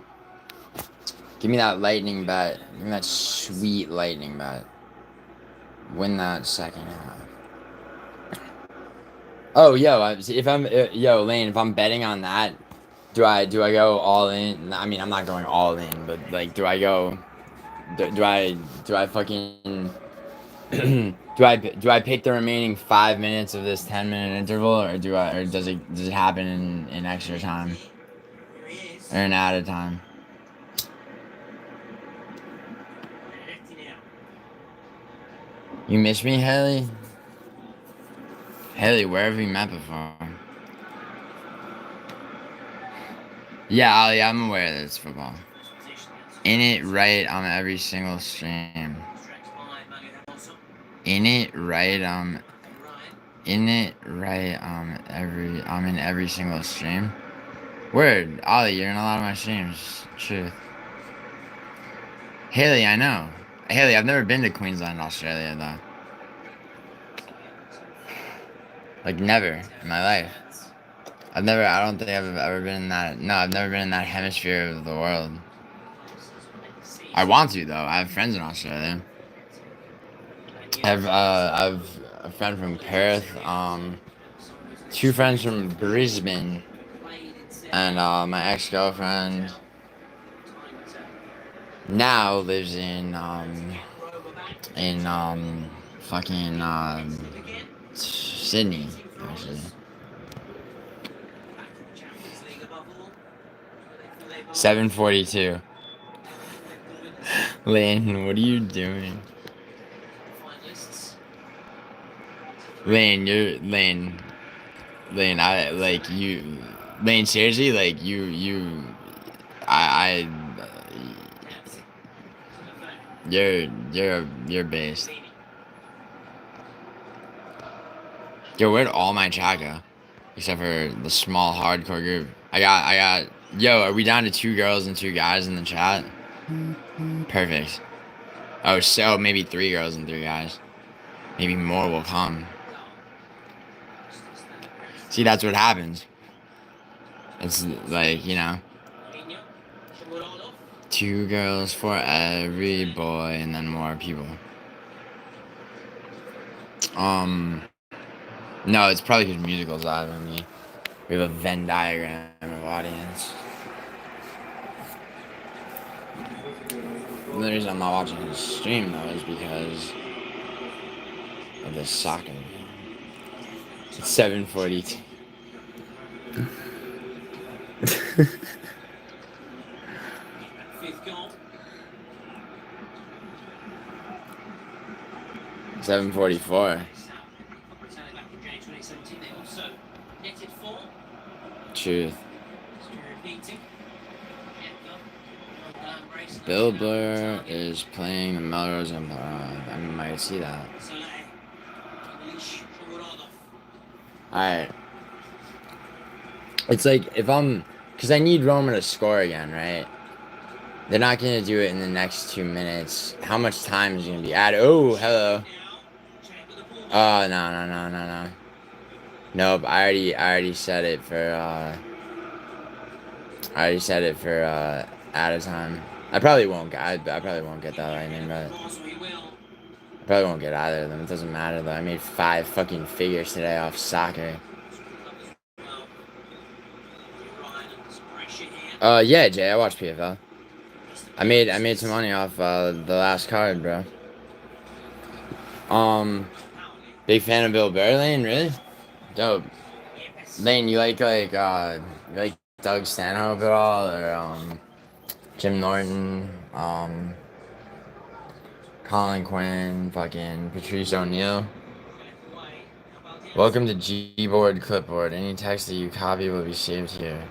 give me that lightning bet. Give me that sweet lightning bet. Win that second half. Oh, if I'm yo Lane, if I'm betting on that, do I go all in? I mean, I'm not going all in, but like, do I go? Do I fucking do I pick the remaining 5 minutes of this 10-minute interval, or does it happen in extra time or in added time? You miss me, Haley? Haley, where have we met before? Yeah, Ali, I'm aware that it's football. In it right on every single stream. In it right in it right I'm in every single stream. Word, Ollie, you're in a lot of my streams. Truth. Haley, I know. Haley, I've never been to Queensland, Australia though. Like never in my life. I don't think I've ever been in that. No, I've never been in that hemisphere of the world. I want to though. I have friends in Australia. I've a friend from Perth. Two friends from Brisbane, and my ex-girlfriend now lives in fucking Sydney actually. 7:42. Lane, what are you doing? Lane. I like you. Lane, seriously, like I, you're based. Yo, where'd all my chat go? Except for the small hardcore group. I got. Yo, are we down to 2 girls and 2 guys in the chat? Perfect. Oh, so maybe 3 girls and 3 guys. Maybe more will come. See, that's what happens. It's like, 2 girls for every boy and then more people. No, it's probably because musicals out of me. We have a Venn diagram of audience. The reason I'm not watching the stream though is because of the soccer game. It's 7:42. 7:44. Truth. Bill Blair is playing the Melrose Empire. I might see that. Alright. It's like if because I need Roma to score again, right? They're not gonna do it in the next 2 minutes. How much time is gonna be added? Oh, hello. Oh, no. Nope, I already set it for out of time. I probably won't get that lightning, but I probably won't get either of them. It doesn't matter though. I made 5 fucking figures today off soccer. Yeah, Jay, I watched PFL. I made some money off the last card, bro. Big fan of Bill Lane, really? Dope. Lane, you like Doug Stanhope at all, or Jim Norton, Colin Quinn, fucking Patrice O'Neal? Welcome to Gboard Clipboard. Any text that you copy will be saved here.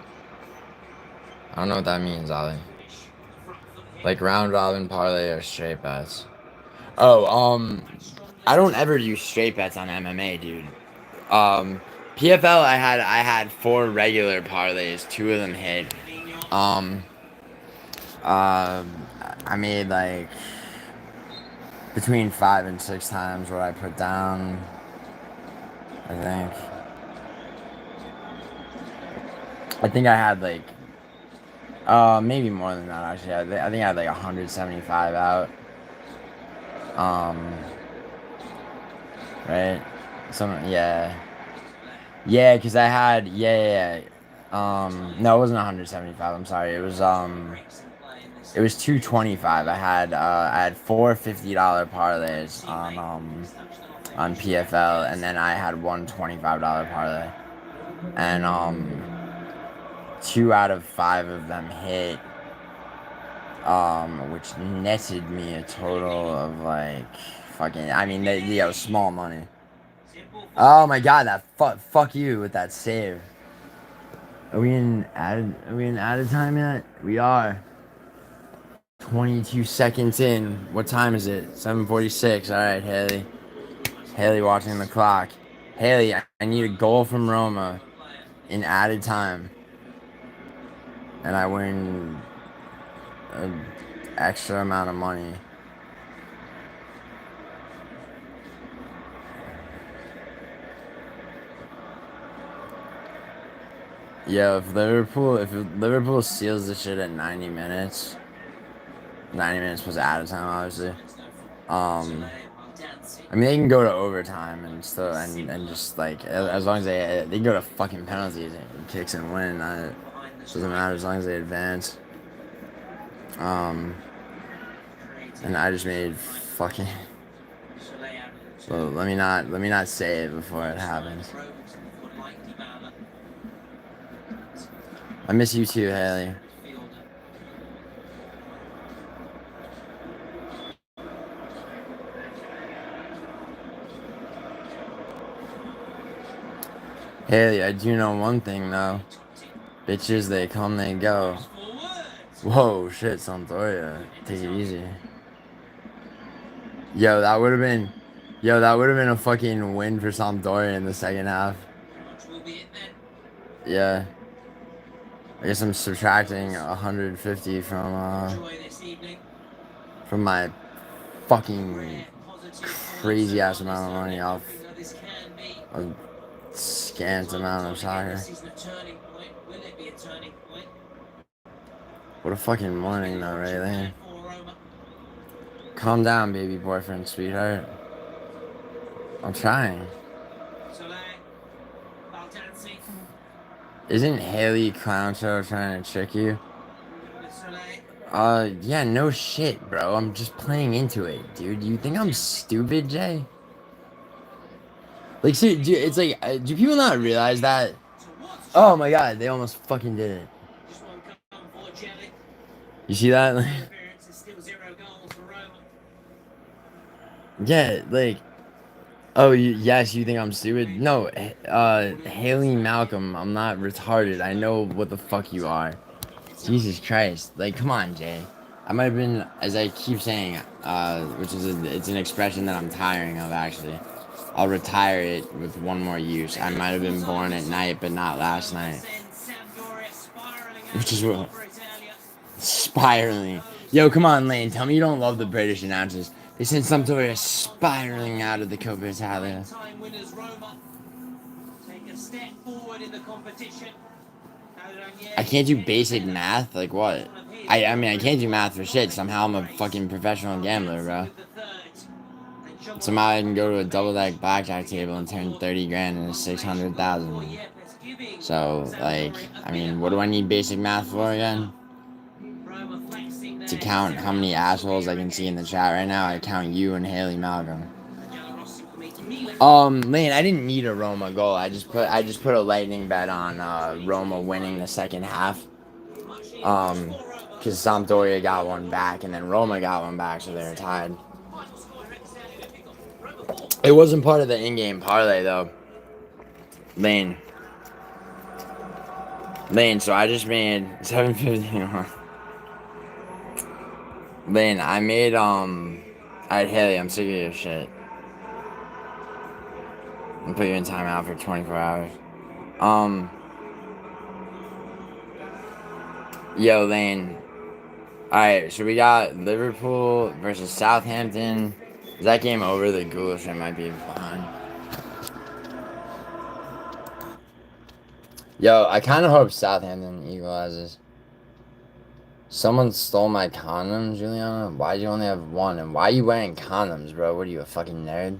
I don't know what that means, Ollie. Like round robin parlay or straight bets. Oh, I don't ever use straight bets on MMA, dude. PFL, I had 4 regular parlays. 2 of them hit. Uh, I made like between 5 and 6 times what I put down. I think. I think I had like maybe more than that actually. I think I had like 175 out. Right? Yeah. Yeah, because I had no, it wasn't 175. I'm sorry. It was 225. I had 4 $50 parlays on PFL, and then I had one $25 parlay, and 2 out of 5 of them hit, which netted me a total of like fucking. I mean, small money. Oh my god, that fuck you with that save. Are we in added time yet? We are. 22 seconds in. What time is it? 7:46. All right, Haley. Haley watching the clock. Haley, I need a goal from Roma in added time, and I win an extra amount of money. Yo, if Liverpool seals the shit at 90 minutes, 90 minutes was added time, obviously. I mean, they can go to overtime and still, and just like as long as they can go to fucking penalties and kicks and win. It doesn't matter as long as they advance. And I just made fucking. Well, let me not say it before it happens. I miss you too, Haley. Haley, I do know one thing though. Bitches, they come, they go. Whoa, shit, Sampdoria. Take it easy. Yo, that would have been a fucking win for Sampdoria in the second half. Yeah. I guess I'm subtracting 150 from my fucking crazy ass amount of money off a scant amount of soccer. What a fucking morning though, right there. Calm down, baby boyfriend, sweetheart. I'm trying. Isn't Haley Clown Show trying to trick you? Yeah, no shit, bro. I'm just playing into it, dude. You think I'm stupid, Jay? Like, see, it's like, do people not realize that? Oh my god, they almost fucking did it. You see that? Yeah, like, oh, yes, you think I'm stupid? No, Haley Malcolm, I'm not retarded. I know what the fuck you are. Jesus Christ. Like, come on, Jay. I might have been, as I keep saying, which is, it's an expression that I'm tiring of, actually. I'll retire it with one more use. I might have been born at night, but not last night. Which is what? Spiraling. Yo, come on, Lane. Tell me you don't love the British announcers. They sent Sampdoria spiraling out of the Coppa Italia. I can't do basic math? Like what? I mean, I can't do math for shit. Somehow I'm a fucking professional gambler, bro. Somehow I can go to a double-deck blackjack table and turn 30 grand into 600,000. So, like, I mean, what do I need basic math for again? To count how many assholes I can see in the chat right now, I count you and Haley Malcolm. Man, I didn't need a Roma goal. I just put a lightning bet on Roma winning the second half. Because Sampdoria got one back and then Roma got one back, so they were tied. It wasn't part of the in-game parlay though. Lane. So I just made 750. Lane, I made Alright, Haley, I'm sick of your shit. I'll put you in timeout for 24 hours. Yo, Lane. Alright, so we got Liverpool versus Southampton. Is that game over? The Google shit might be behind. Yo, I kind of hope Southampton equalizes. Someone stole my condoms, Giuliano. Why do you only have one? And why are you wearing condoms, bro? What are you, a fucking nerd?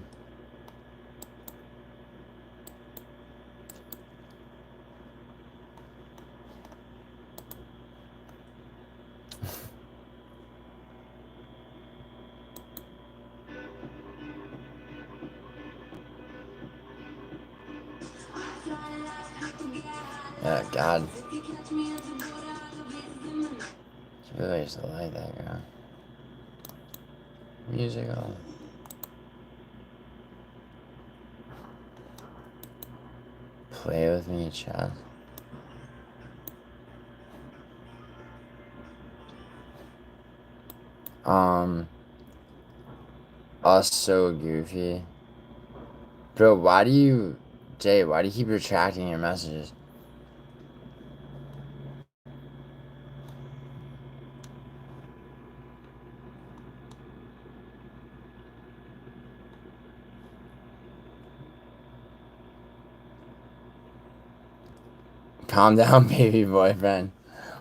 Oh, God. I really used to like that girl. Musical. Play with me, chat. Us so goofy. Bro, why do you keep retracting your messages? Calm down, baby boyfriend.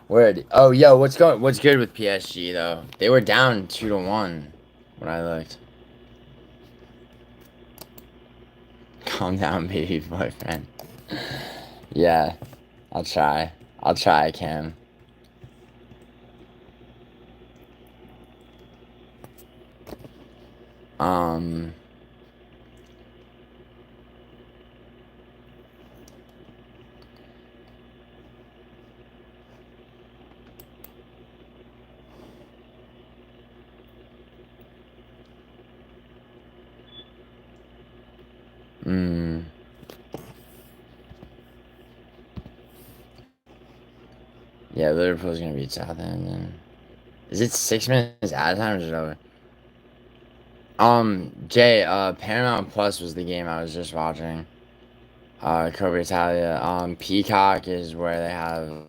Word. Oh, yo, what's good with PSG though? They were down 2-1 when I looked. Calm down, baby boyfriend. Yeah, I'll try. Cam. Yeah, Liverpool's gonna beat Southampton. Is it 6 minutes at a time or is it over? Jay, Paramount Plus was the game I was just watching. Coppa Italia. Peacock is where they have,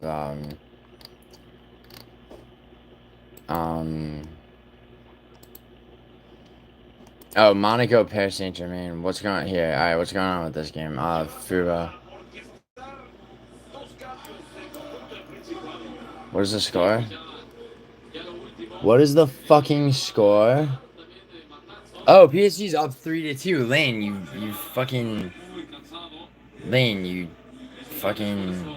oh, Monaco, Paris Saint-Germain. What's going on here? Alright, what's going on with this game? Fuba. What is the score? What is the fucking score? Oh, PSG's up 3-2. Lane, you fucking... Lane, you fucking...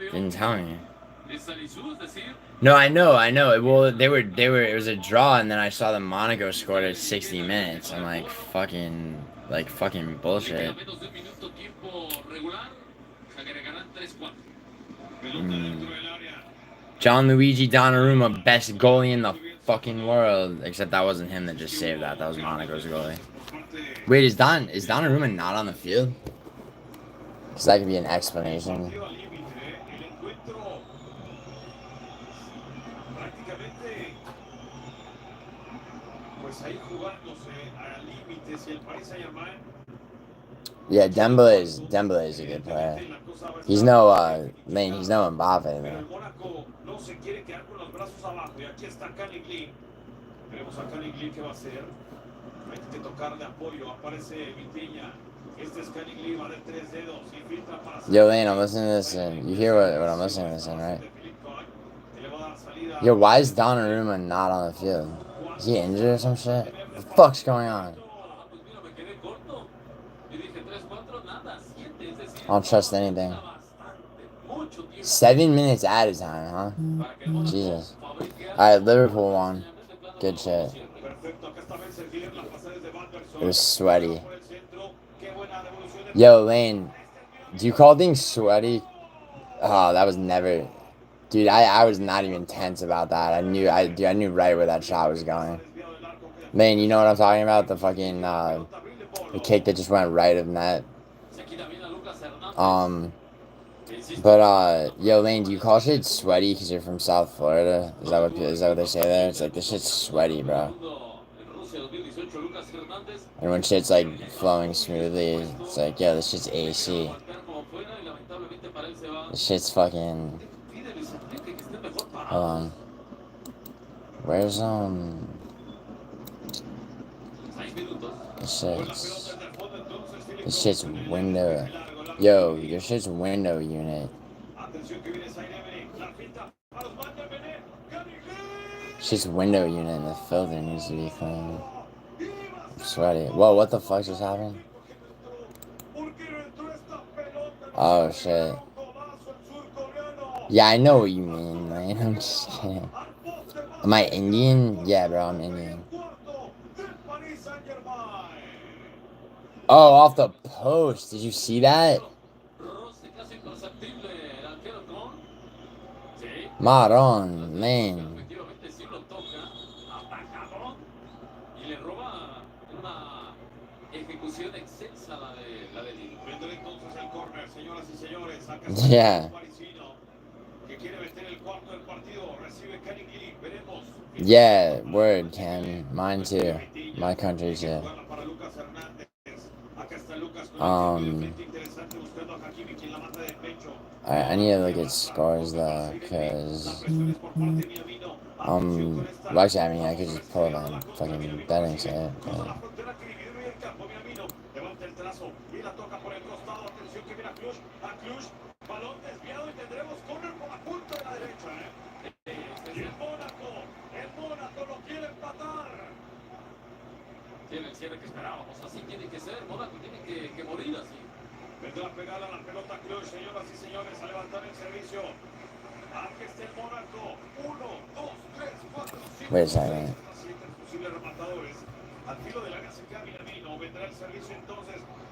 Didn't tell me. No, I know. Well, they were. It was a draw, and then I saw that Monaco scored at 60 minutes. I'm like, fucking bullshit. Gianluigi Donnarumma, best goalie in the fucking world. Except that wasn't him that just saved that. That was Monaco's goalie. Wait, is Donnarumma not on the field? Because that could be an explanation. Yeah, Dembele is a good player. He's no he's no Mbappe, man. Yo, Lane, I'm listening to this and you hear what I'm listening to this in, right? Yo, why is Donnarumma not on the field? Is he injured or some shit? What the fuck's going on? I don't trust anything. 7 minutes at a time, huh? Jesus. Alright, Liverpool won. Good shit. It was sweaty. Yo, Lane, do you call things sweaty? Oh, that was never... Dude, I was not even tense about that. I knew right where that shot was going. Lane, you know what I'm talking about? The fucking, the kick that just went right of net. Yo, Lane, do you call shit sweaty because you're from South Florida? Is that what they say there? It's like, this shit's sweaty, bro. And when shit's like flowing smoothly, it's like, yo, this shit's AC. This shit's fucking... Hold on. Where's, This shit's window. Yo, your shit's window unit. Shit's window unit in the filter needs to be cleaned. I'm sweaty. Whoa, what the fuck just happened? Oh, shit. Yeah, I know what you mean, man. I'm just kidding. Am I Indian? Yeah, bro, I'm Indian. Oh, off the post. Did you see that? Maron, man. Yeah. Yeah, word, Ken. Mine too. My country too. I need to look at scores though, cause well, actually, I mean, I could just pull up on fucking betting site, but wait a second.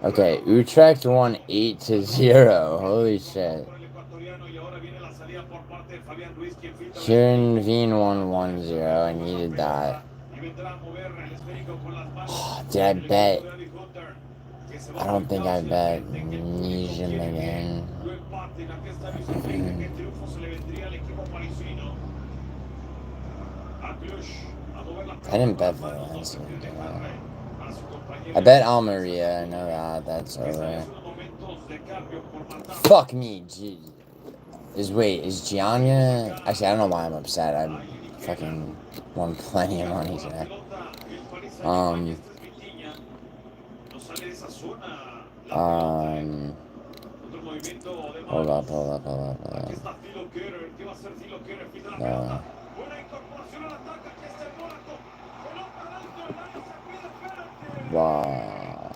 Okay, Utrecht won 8-0. Holy shit. Heerenveen won 1-0. I needed that. Oh, did I bet? I don't think I bet Nijim again. I didn't bet Valencia. I bet Almeria. I know that. That's over. Fuck me. Is Gian gonna... Actually, I don't know why I'm upset. I fucking won plenty of money today. Hold up. Wow.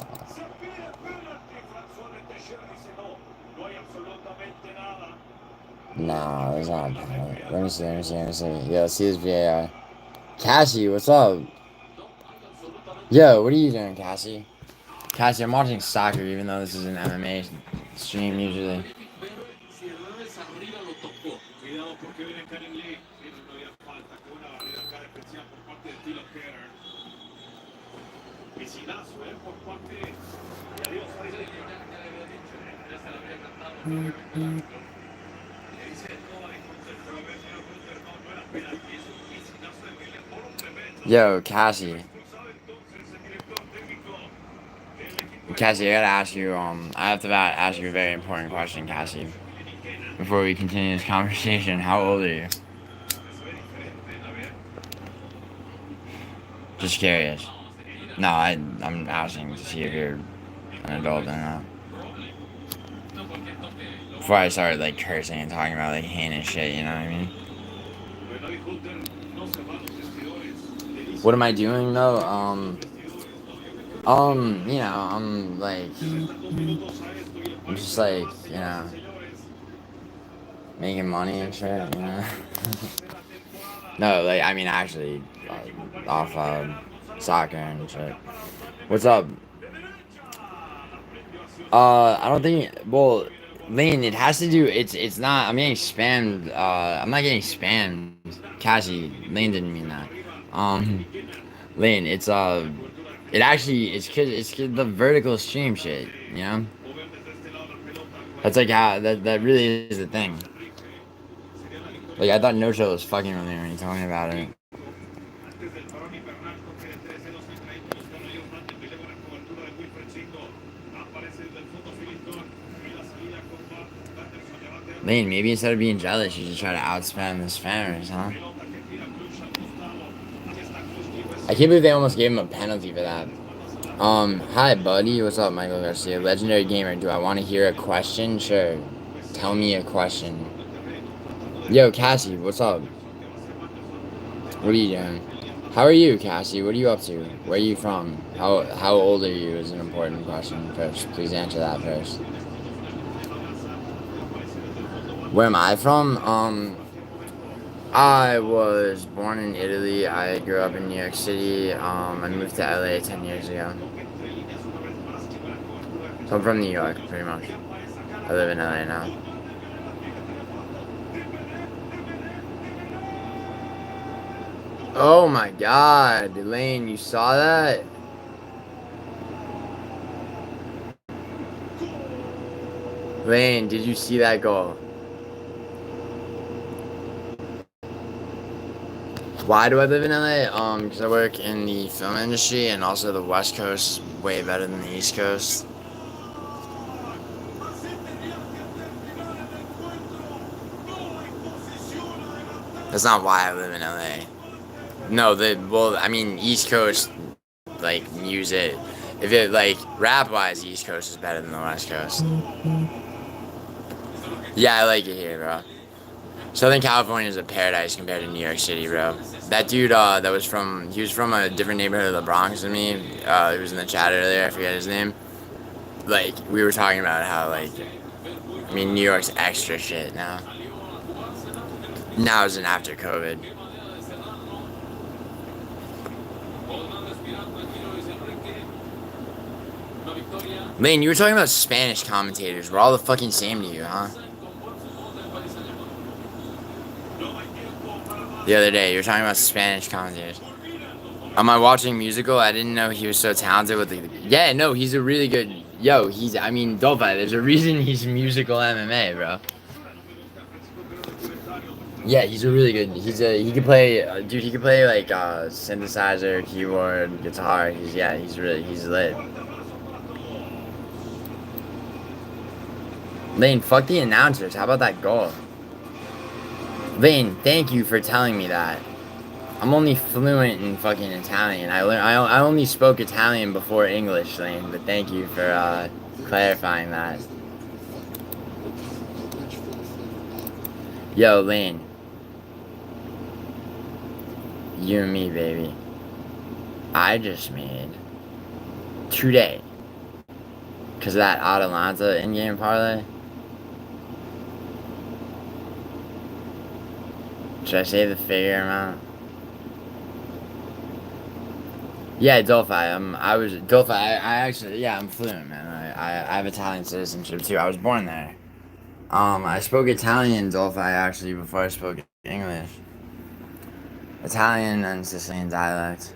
Nah, there's not a penalty. Let me see. Yo, see this VAR. Cassie, what's up? Yo, what are you doing, Cassie? Cassie, I'm watching soccer, even though this is an MMA stream usually. Yo, Cassie. Cassie, I gotta ask you, I have to ask you a very important question, Cassie. Before we continue this conversation, how old are you? Just curious. No, I'm asking to see if you're an adult or not. Before I started, like, cursing and talking about, like, heinous shit, you know what I mean? What am I doing, though? You know, I'm just like, you know, making money and shit, you know? No, like, I mean, actually, like, off, soccer and shit. What's up? I don't think. Well, Lane, it has to do. It's not. I'm getting spammed. I'm not getting spammed. Cassie, Lane didn't mean that. Um, Lane, it actually it's the vertical stream shit. You know, that's like how that really is the thing. Like I thought No Show was fucking with me when you told me about it. Lane, maybe instead of being jealous, you should try to outspam the spammers, huh? I can't believe they almost gave him a penalty for that. Hi, buddy. What's up, Michael Garcia? Legendary gamer. Do I want to hear a question? Sure. Tell me a question. Yo, Cassie, what's up? What are you doing? How are you, Cassie? What are you up to? Where are you from? How old are you is an important question first. Please answer that first. Where am I from? I was born in Italy. I grew up in New York City. I moved to LA 10 years ago. So I'm from New York, pretty much. I live in LA now. Oh my god, Lane, you saw that? Lane, did you see that goal? Why do I live in LA? Because I work in the film industry, and also the West Coast is way better than the East Coast. That's not why I live in LA. No, I mean, East Coast, like, music. If it, like, rap-wise, East Coast is better than the West Coast. Yeah, I like it here, bro. Southern California is a paradise compared to New York City, bro. That dude, he was from a different neighborhood of the Bronx than me. He was in the chat earlier, I forget his name. Like, we were talking about how, like, I mean, New York's extra shit now. Now is an after COVID. Lane, you were talking about Spanish commentators. We're all the fucking same to you, huh? The other day, you were talking about Spanish commentators. Am I watching musical? I didn't know he was so talented with the. Yeah, no, he's a really good. Yo, I mean, don't fight. There's a reason he's musical MMA, bro. Yeah, he's a really good. He can play, dude. He can play like synthesizer, keyboard, guitar. He's lit. Lane, fuck the announcers. How about that goal? Lane, thank you for telling me that. I'm only fluent in fucking Italian. I only spoke Italian before English, Lane. But thank you for clarifying that. Yo, Lane. You and me, baby. I just made today. Cause of that Atalanta in-game parlay. Should I say the figure amount? Yeah, Dolphi. I actually, yeah, I'm fluent, man. I have Italian citizenship too. I was born there. I spoke Italian, Dolphi, actually, before I spoke English. Italian and Sicilian dialect.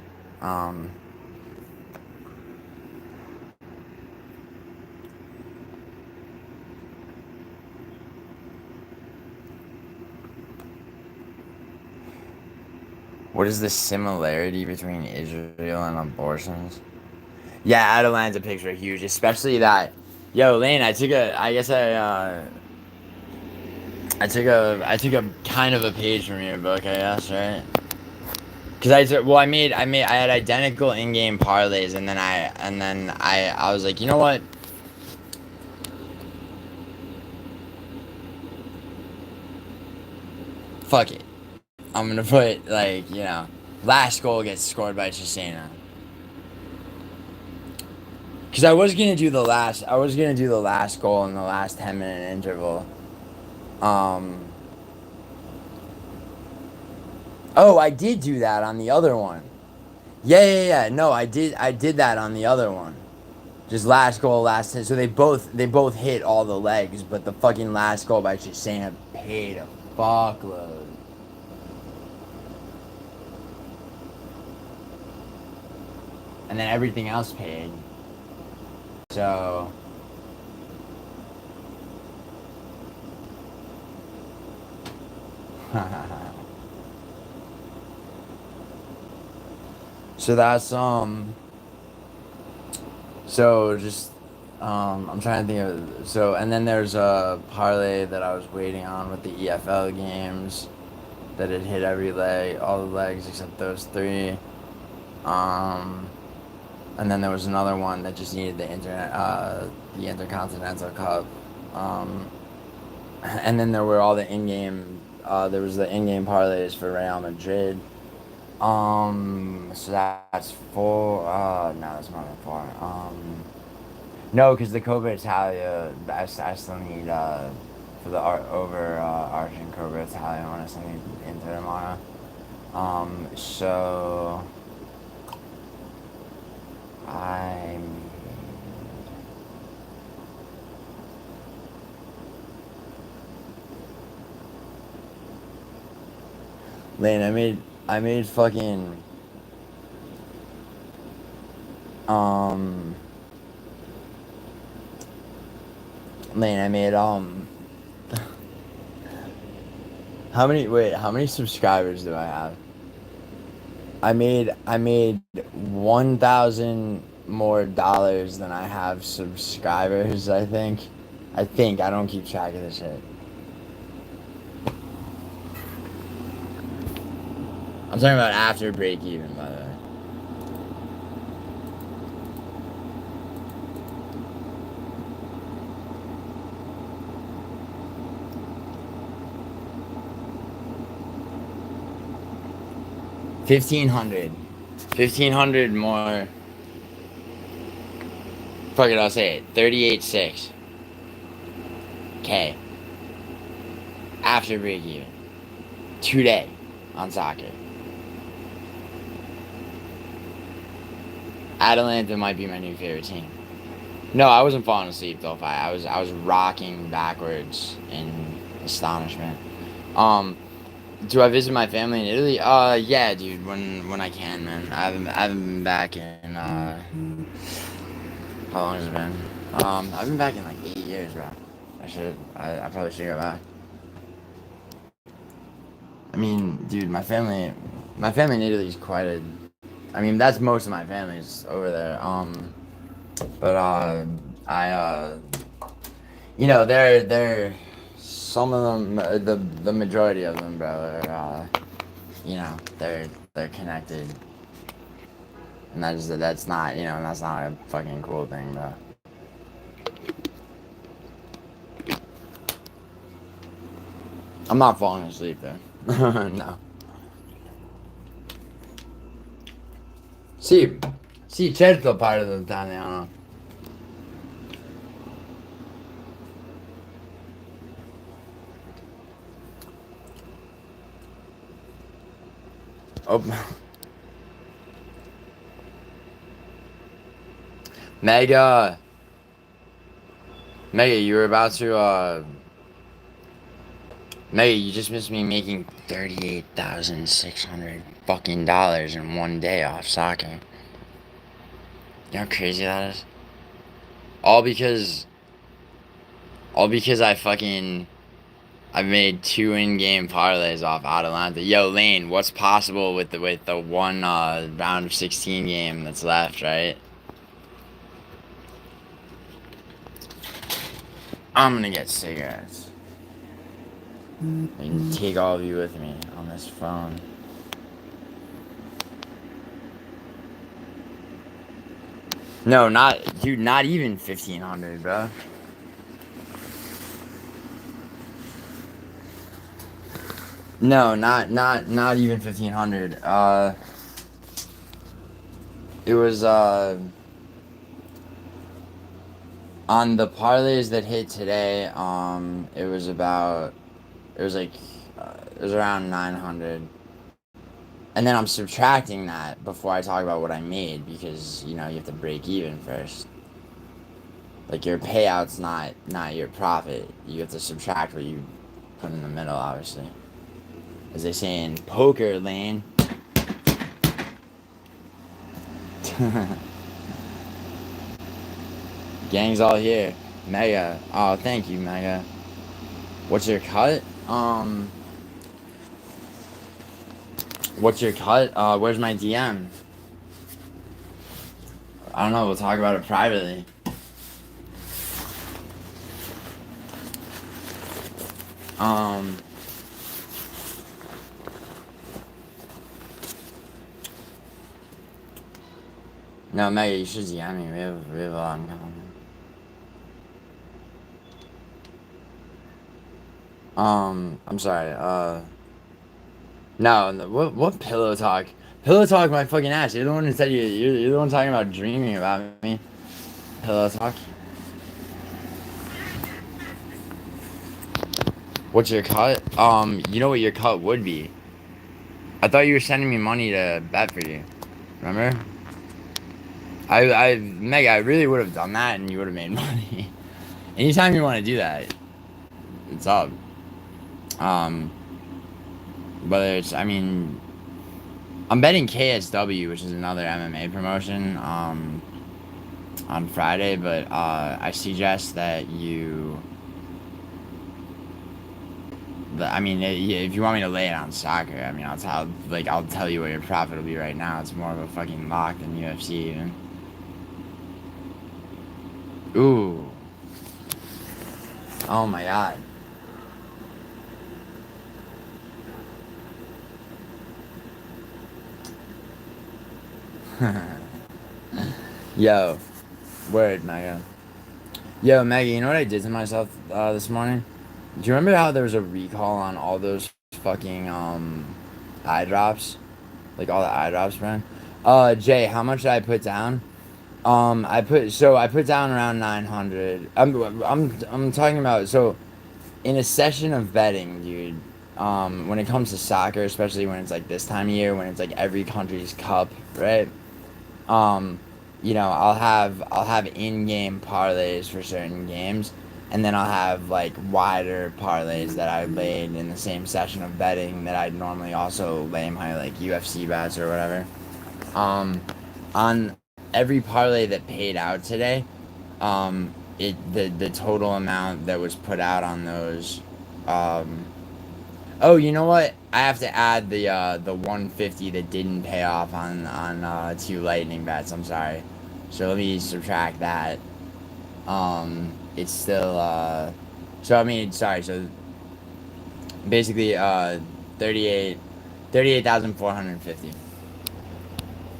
What is the similarity between Israel and abortions? Yeah, Atalanta pics are huge, especially that. Yo, Lane, I took a kind of a page from your book, I guess, right? Cause I had identical in-game parlays, and then I was like, you know what? Fuck it. I'm gonna put like, last goal gets scored by Chisena. Cause I was gonna do the last goal in the last 10-minute interval. Oh, I did do that on the other one. Yeah. No, I did that on the other one. Just last goal, last hit. So they both hit all the legs, but the fucking last goal by Chisena paid a fuckload. And then everything else paid. So so that's so just I'm trying to think of so and then there's a parlay that I was waiting on with the EFL games that it hit every leg, all the legs except those three. Um and then there was another one that just needed the Intercontinental Cup. Um and then there were all the in-game there was the in-game parlays for Real Madrid. So that's four. No, that's more than four. No, because the Coppa Italia, I still need for the Argent Coppa Italia one. I still need Inter tomorrow. So I Lane, I made fucking um Lane, I made how many subscribers do I have? I made 1,000 more dollars than I have subscribers, I think. I don't keep track of this shit. I'm talking about after break even, by the way. $1,500 more. Fuck it, I'll say it. 38.6 K after break even today on soccer. Atalanta might be my new favorite team. No, I wasn't falling asleep though. I was rocking backwards in astonishment. Um, do I visit my family in Italy? Yeah, dude. When I can, man. I haven't been back in how long has it been? I've been back in like 8 years, bro. I probably should go back. I mean, dude, my family in Italy is quite a. I mean, that's most of my family's over there. But I they're some of them, the majority of them, bro, are they're connected, and that's not a fucking cool thing, bro. I'm not falling asleep there. No. Sì, sì, certo parlo italiano. Oh, Mega, Mega, you were about to Mega, you just missed me making $38,600 fucking dollars in one day off soccer. You know how crazy that is? All because, all because I made two in-game parlays off Atalanta. Yo, Lane, what's possible with the one round of 16 game that's left, right? I'm gonna get cigarettes. I can take all of you with me on this phone. No, not even 1,500, bro. No, not even 1,500. It was on the parlays that hit today. It was about, it was like, it was around 900. And then I'm subtracting that before I talk about what I made because, you know, you have to break even first. Like your payout's not your profit. You have to subtract what you put in the middle, obviously. As they say in poker, Lane. Gang's all here. Mega. Oh, thank you, Mega. What's your cut? What's your cut? Where's my DM? I don't know. We'll talk about it privately. Um. No, Mega, you should DM me. We have a lot in common. I'm sorry. No, what pillow talk? Pillow talk, my fucking ass. You're the one who said you're the one talking about dreaming about me. Pillow talk. What's your cut? You know what your cut would be. I thought you were sending me money to bet for you. Remember? Meg, I really would have done that and you would have made money. Anytime you want to do that, it's up. Whether it's, I mean, I'm betting KSW, which is another MMA promotion, on Friday, but, I suggest that I mean, if you want me to lay it on soccer, I mean, I'll tell you what your profit will be right now. It's more of a fucking lock than UFC even. Ooh. Oh my god. Yo. Word, Mega. Yo, Maggie, you know what I did to myself this morning? Do you remember how there was a recall on all those fucking eye drops? Like all the eye drops, man? Jay, how much did I put down? I put down around 900. I'm talking about, so in a session of betting, dude, when it comes to soccer, especially when it's like this time of year, when it's like every country's cup, right? Um, you know, I'll have in-game parlays for certain games, and then I'll have like wider parlays that I laid in the same session of betting that I'd normally also lay my like UFC bets or whatever. On every parlay that paid out today, the total amount that was put out on those, um, oh, you know what? I have to add the 150 that didn't pay off on two lightning bets. I'm sorry. So let me subtract that. It's still so I mean, sorry. So basically 38 38,450.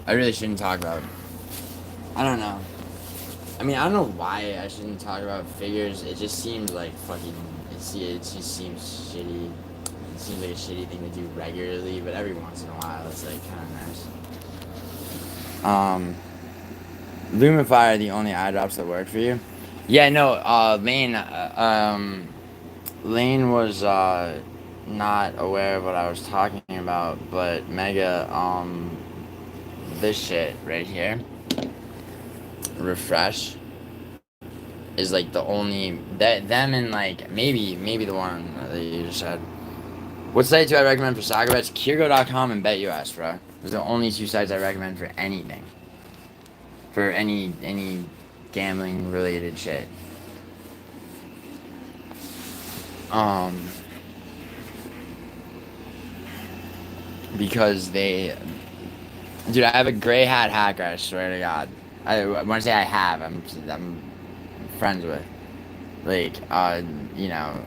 I really shouldn't talk about. I don't know. I mean, I don't know why I shouldn't talk about figures. It just seems like fucking. It just seems shitty. It seems like a shitty thing to do regularly, but every once in a while, it's like kind of nice. Lumify are the only eye drops that work for you. Yeah, no. Lane was not aware of what I was talking about, but Mega, this shit right here, refresh, is like the only that them and like maybe the one that you just said. What site do I recommend for soccer bets? Kirgo.com and BetUS, bro. Those are the only two sites I recommend for anything. For any gambling related shit. Because they, dude, I have a gray hat hacker. I swear to God. When I say I have, I'm friends with. Like, you know,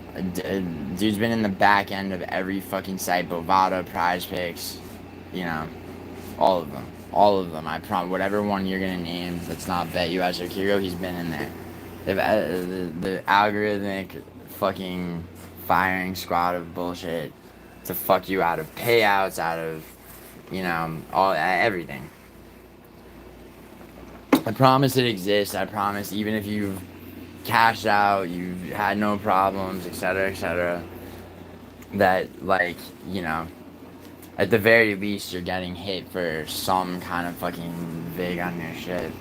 dude's been in the back end of every fucking site. Bovada, Prize Picks, you know, all of them. All of them. I promise. Whatever one you're gonna name that's not BetUS or Kiro, he's been in there. They've the algorithmic fucking firing squad of bullshit to fuck you out of payouts, out of, you know, all everything. I promise it exists. I promise, even if you've cashed out, you've had no problems, etc., etc., that, like, you know, At the very least, you're getting hit for some kind of fucking vig on your shit.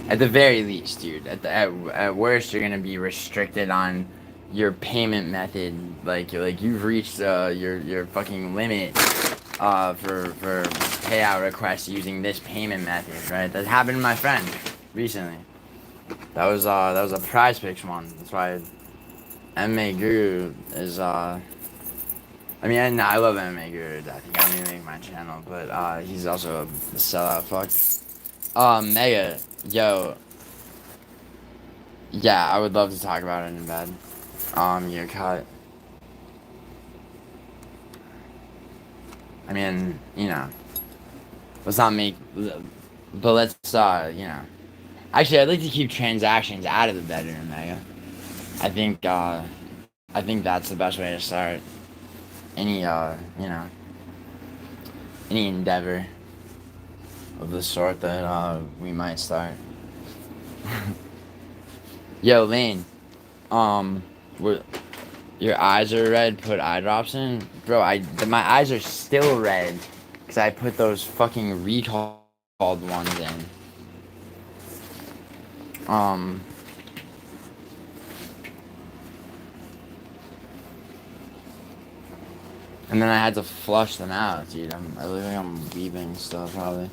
At the very least, dude. At worst, you're gonna be restricted on your payment method. Like you've reached your fucking limit for payout requests using this payment method, right? That happened to my friend recently. That was a Prize Picks one. That's why MMA Guru is I mean, I love MMA Guru. I think I'm gonna make my channel, but he's also a sellout fuck. Mega, yo, yeah, I would love to talk about it in bed. Your cut. I mean, you know, let's not make, but let's, you know. Actually, I'd like to keep transactions out of the bedroom, Mega. I think that's the best way to start any, you know, any endeavor of the sort that, we might start. Yo, Lane, what, your eyes are red, put eye drops in? Bro, my eyes are still red, because I put those fucking recalled ones in. And then I had to flush them out, dude. I look like I'm weeping still, probably.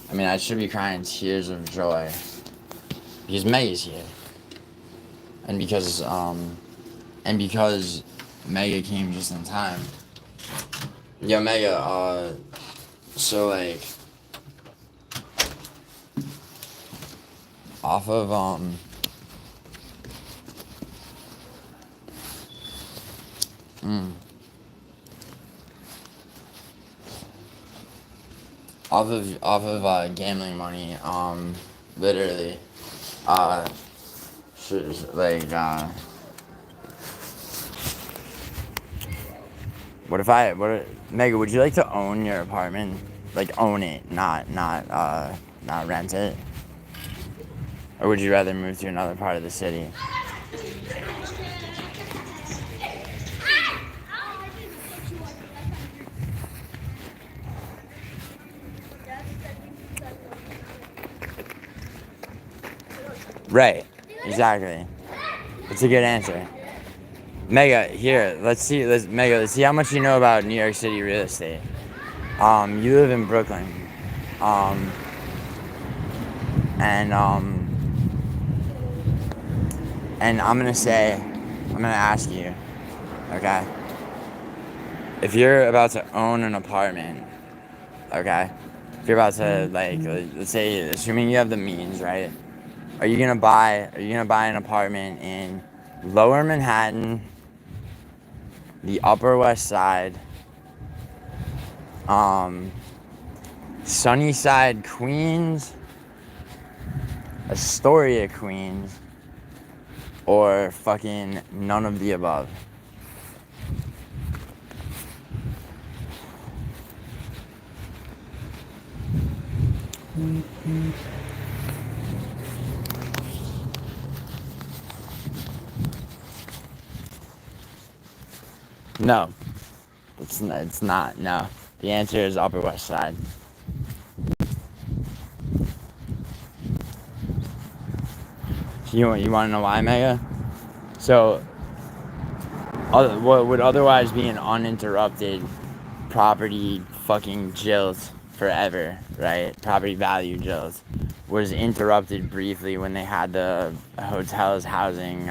I mean, I should be crying tears of joy. Because Mega's here. And because Mega came just in time. Yo, Mega, so, like, off of, gambling money, literally, like, Mega, would you like to own your apartment? Like, own it, not rent it? Or would you rather move to another part of the city? Right, exactly. That's a good answer. Mega, here, let's see how much you know about New York City real estate. You live in Brooklyn. And I'm gonna ask you, okay? If you're about to own an apartment, okay? If you're about to, like, let's say, assuming you have the means, right? Are you gonna buy an apartment in Lower Manhattan, the Upper West Side, Sunnyside, Queens, Astoria, Queens, or fucking none of the above? No, it's not. No, the answer is Upper West Side. You want to know why, Mega? So, what would otherwise be an uninterrupted property fucking jilt forever, right? Property value jilt was interrupted briefly when they had the hotels housing.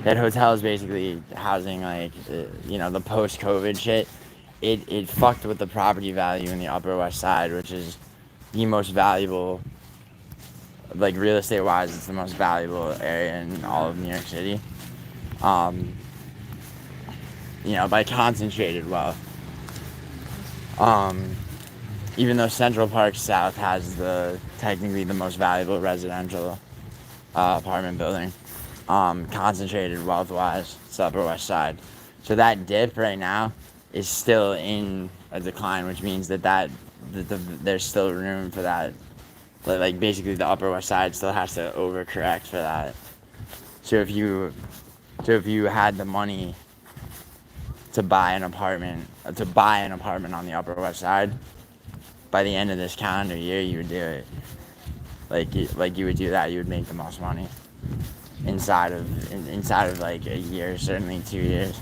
That hotels basically housing, like, you know, the post-COVID shit. It fucked with the property value in the Upper West Side, which is the most valuable, like, real estate wise, it's the most valuable area in all of New York City. You know, by concentrated wealth. Even though Central Park South has technically the most valuable residential apartment building, concentrated wealth wise, it's the Upper West Side. So that dip right now is still in a decline, which means that there's still room for that. Like, basically the Upper West Side still has to overcorrect for that. So if you had the money to buy an apartment on the Upper West Side, by the end of this calendar year, you would do it. Like you would do that, you would make the most money inside of like a year, certainly 2 years.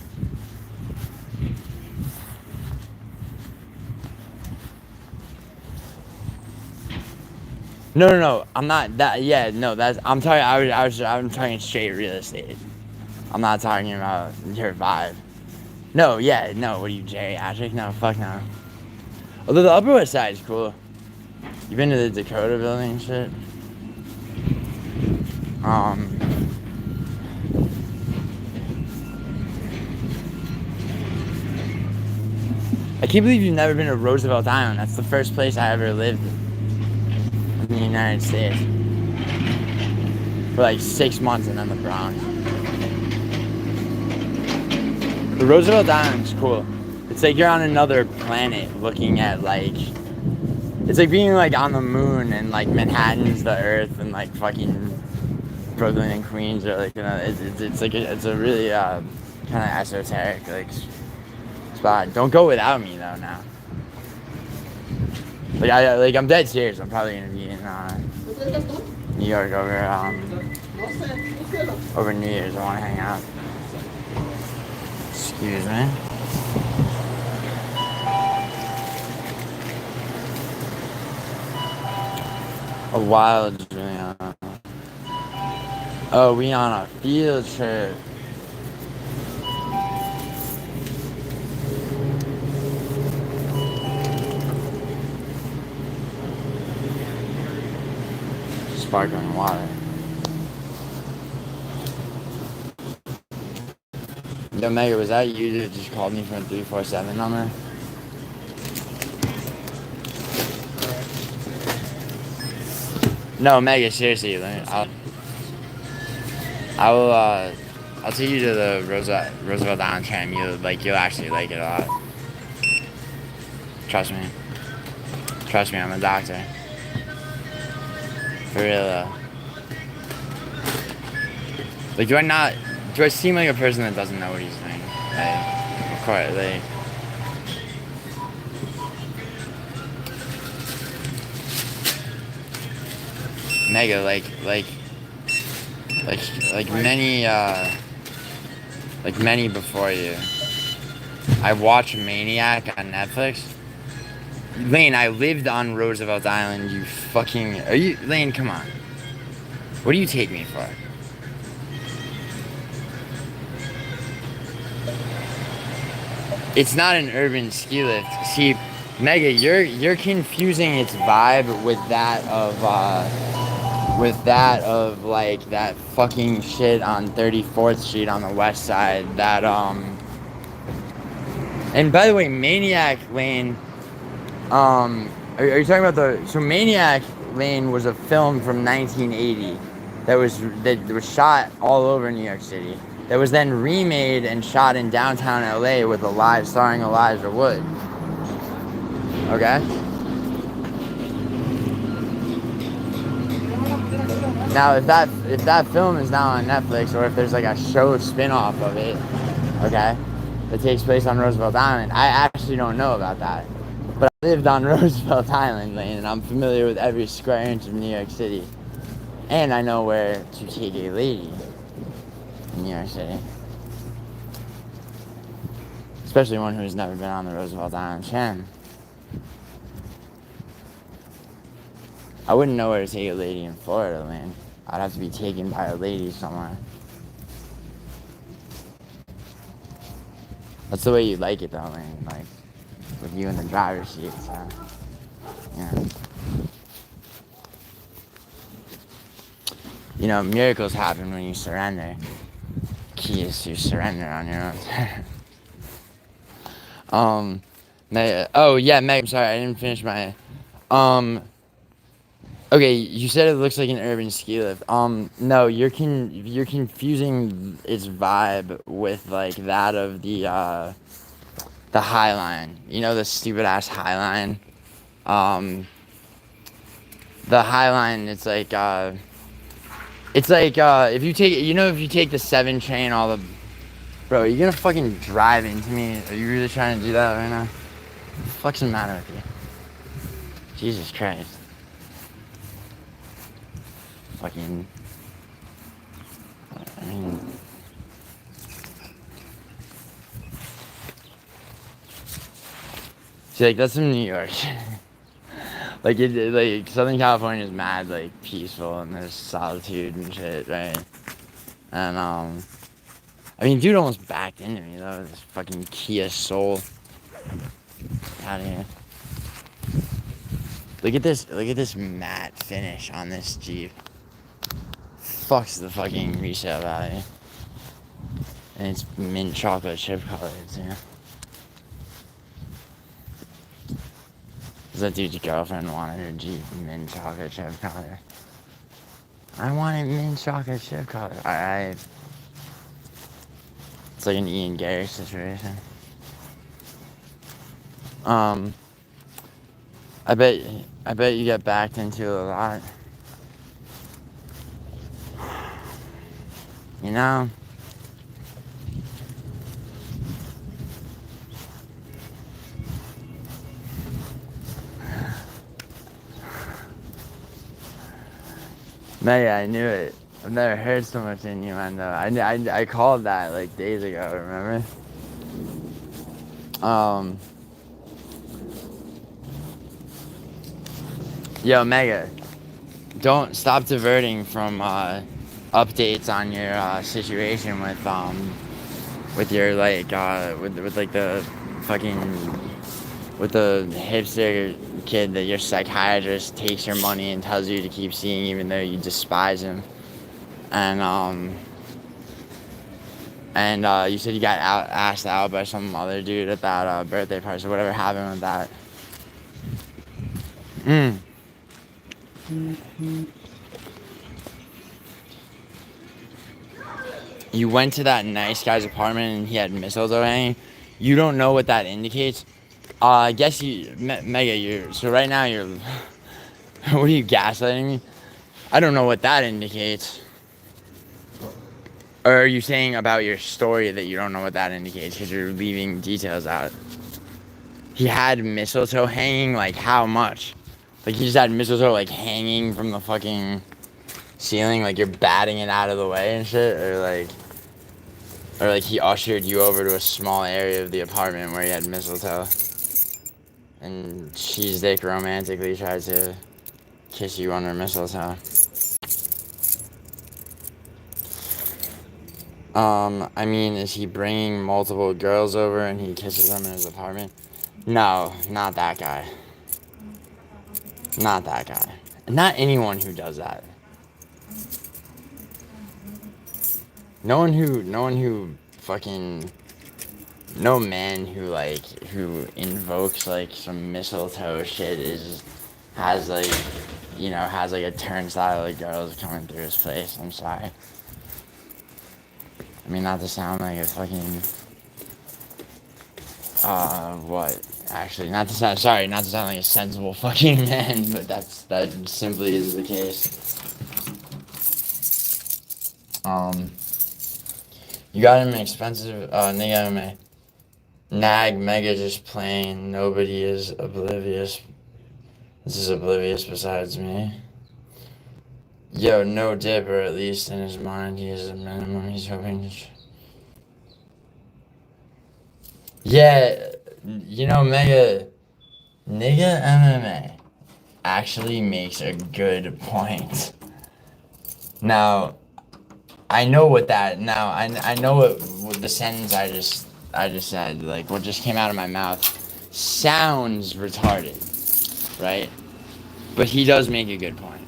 No, I'm not that. Yeah, no, that's. I'm talking. I'm talking straight real estate. I'm not talking about your vibe. No, yeah, no. What are you, geriatric? No, fuck no. Although the Upper West Side is cool. You been to the Dakota building and shit? I can't believe you've never been to Roosevelt Island. That's the first place I ever lived in the United States. For like 6 months and then the Bronx. The Roosevelt Island's cool. It's like you're on another planet looking at like... It's like being like on the moon and like Manhattan's the Earth and like fucking Brooklyn and Queens are like, you know, it's like it's a really kind of esoteric like spot. Don't go without me though now. I'm dead serious. I'm probably gonna be in New York over New Year's. I want to hang out. Excuse me. A wild Giuliano. Oh, we on a field trip. Sparkling water. Yo, Mega, was that you that just called me from a 347 number? No, Mega, seriously, I'll take you to the Roosevelt Island tram. You'll actually like it a lot. Trust me. Trust me, I'm a doctor. For real though. Like, do I seem like a person that doesn't know what he's doing? Like, of course, like. Mega, like many before you, I watched Maniac on Netflix. Lane, I lived on Roosevelt Island. You fucking... Are you... Lane, come on. What do you take me for? It's not an urban ski lift. See, Mega, you're confusing its vibe with that of like that fucking shit on 34th Street on the west side. That and by the way, Maniac Lane, are you talking about so Maniac Lane was a film from 1980 that was shot all over New York City, that was then remade and shot in downtown LA with starring Elijah Wood. Okay? Now, if that film is now on Netflix, or if there's like a show spin-off of it, okay, that takes place on Roosevelt Island, I actually don't know about that. But I lived on Roosevelt Island, Lane, and I'm familiar with every square inch of New York City. And I know where to take a lady in New York City. Especially one who's never been on the Roosevelt Island tram. I wouldn't know where to take a lady in Florida, man. I'd have to be taken by a lady somewhere. That's the way you like it, though, man. Like, with you in the driver's seat, so, yeah. You know, miracles happen when you surrender. Key is to surrender on your own. Oh, yeah, Meg, I'm sorry, I didn't finish my... Okay, you said it looks like an urban ski lift. No, you're confusing its vibe with like that of the High Line. You know, the stupid ass High Line. The High Line. It's like if you take the 7 train, all the Bro, are you gonna fucking drive into me? Are you really trying to do that right now? What the fuck's the matter with you? Jesus Christ. Fucking... I mean... See, like, that's from New York. like, Southern California is mad, like, peaceful, and there's solitude and shit, right? And, I mean, dude almost backed into me, though. This fucking Kia Soul. Out of here. Look at this matte finish on this Jeep. Fucks the fucking resale value. And it's mint chocolate chip colored, too. Cause that dude's girlfriend wanted her Jeep mint chocolate chip color. I want it mint chocolate chip color. Alright. It's like an Ian Gary situation. I bet you get backed into a lot. You know? Mega, I knew it. I've never heard so much innuendo. I called that like days ago, remember? Yo, Mega, don't stop diverting from updates on your situation with your like with like the fucking with the hipster kid that your psychiatrist takes your money and tells you to keep seeing even though you despise him. And you said you got asked out by some other dude at that birthday party, so whatever happened with that. You went to that nice guy's apartment and he had mistletoe hanging. You don't know what that indicates. I guess you, Mega, so right now you're, what are you gaslighting me? I don't know what that indicates. Or are you saying about your story that you don't know what that indicates because you're leaving details out? He had mistletoe hanging, like how much? Like he just had mistletoe like hanging from the fucking ceiling, like you're batting it out of the way and shit? Or like he ushered you over to a small area of the apartment where he had mistletoe. And Cheese Dick romantically tried to kiss you under mistletoe. I mean, is he bringing multiple girls over and he kisses them in his apartment? No, not that guy. Not that guy. Not anyone who does that. No one who fucking, no man who invokes like some mistletoe shit has like a turnstile of girls coming through his face. I'm sorry. I mean, not to sound like a fucking, what? Actually, not to sound like a sensible fucking man, but that simply is the case. You got him an expensive, nigga, nag mega just plain. Nobody is oblivious. This is oblivious besides me. Yo, no dip, or at least in his mind, he is a minimum. He's hoping to. Yeah, you know, Mega, nigga MMA actually makes a good point. Now, I know what that. Now, I know what the sentence I just said, like what just came out of my mouth, sounds retarded, right? But he does make a good point.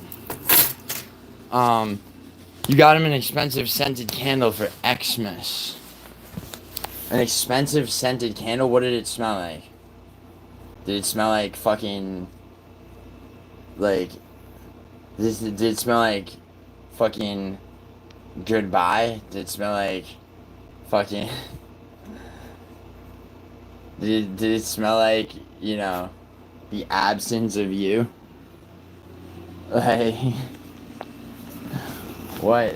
You got him an expensive scented candle for Xmas. An expensive scented candle? What did it smell like? Did it smell like fucking... Like... Did it smell like... Fucking... Goodbye? Did it smell like... Fucking... Did it smell like, you know... The absence of you? Like... What?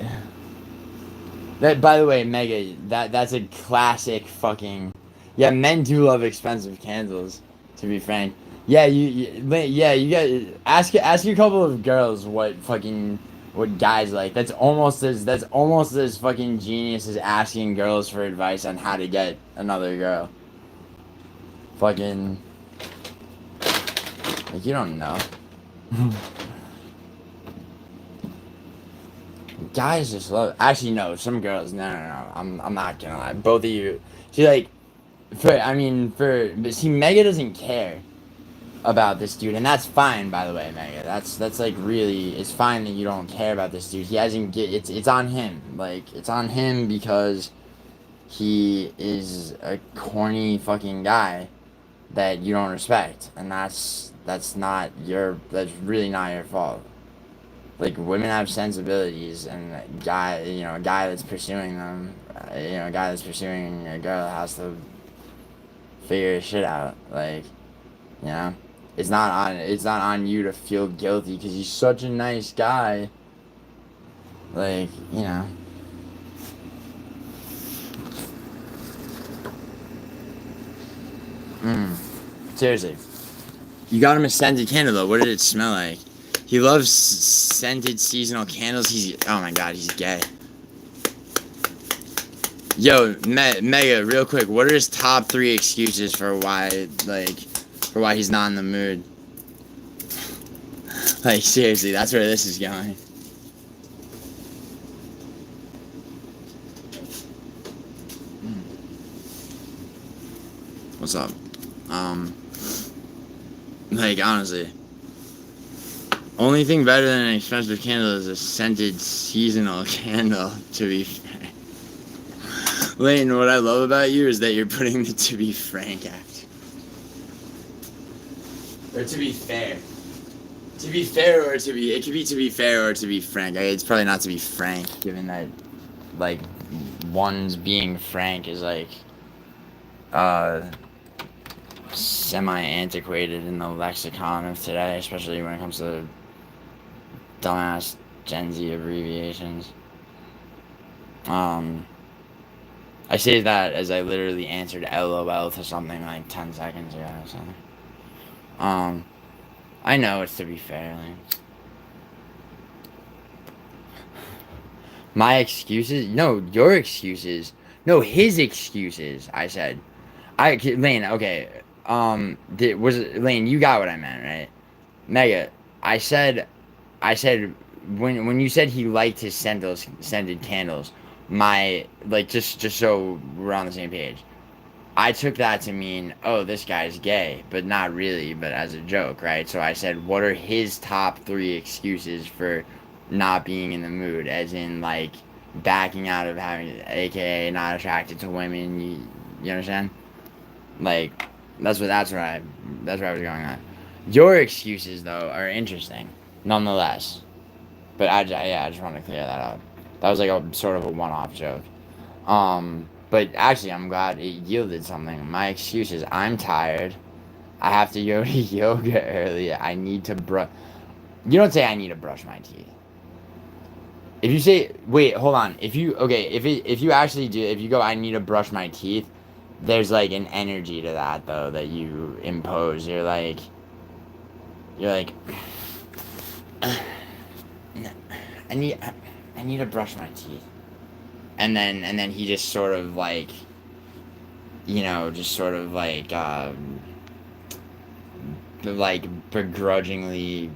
That, by the way, Mega, that's a classic fucking. Yeah, men do love expensive candles. To be frank, yeah, yeah, you got ask a couple of girls what guys like. That's almost as fucking genius as asking girls for advice on how to get another girl. Fucking, like, you don't know. Guys just love. Actually, no. Some girls. No, no, no. I'm not gonna lie. Both of you. She like. But see, Mega doesn't care about this dude, and that's fine. By the way, Mega. That's like really. It's fine that you don't care about this dude. He hasn't get. It's on him. Like, it's on him because he is a corny fucking guy that you don't respect, and that's really not your fault. Like, women have sensibilities, and a guy that's pursuing them, a guy that's pursuing a girl has to figure his shit out. Like, you know, it's not on you to feel guilty because he's such a nice guy. Like, you know. Seriously. You got him a scented candle though. What did it smell like? He loves scented seasonal candles. Oh my god, he's gay. Yo, Mega, real quick, what are his top 3 excuses for why he's not in the mood? Like, seriously, that's where this is going. What's up? Like, honestly, only thing better than an expensive candle is a scented seasonal candle, to be fair. Layton, what I love about you is that you're putting the to be frank act. Or to be fair. To be fair or to be... It could be to be fair or to be frank. It's probably not to be frank, given that, like, one's being frank is, like, semi-antiquated in the lexicon of today, especially when it comes to dumbass Gen Z abbreviations. I say that as I literally answered LOL to something like 10 seconds ago, so. I know it's to be fair, like. My excuses? No, your excuses. No, his excuses, I said. Lane, okay. Lane, you got what I meant, right? Mega, I said when you said he liked his scented candles, just so we're on the same page. I took that to mean, oh, this guy's gay, but not really, but as a joke, right? So I said, what are his top 3 excuses for not being in the mood? As in, like, backing out of having, aka not attracted to women. You understand? Like, that's where I was going on. Your excuses though are interesting, nonetheless. But I just wanted to clear that up. That was like a sort of a one-off joke. But actually, I'm glad it yielded something. My excuse is I'm tired. I have to go to yoga early. I need to brush. You don't say I need to brush my teeth. If you say, wait, hold on. If you actually do, if you go, I need to brush my teeth. There's like an energy to that though that you impose. You're like, I need to brush my teeth. And then he just sort of like, just sort of like begrudgingly,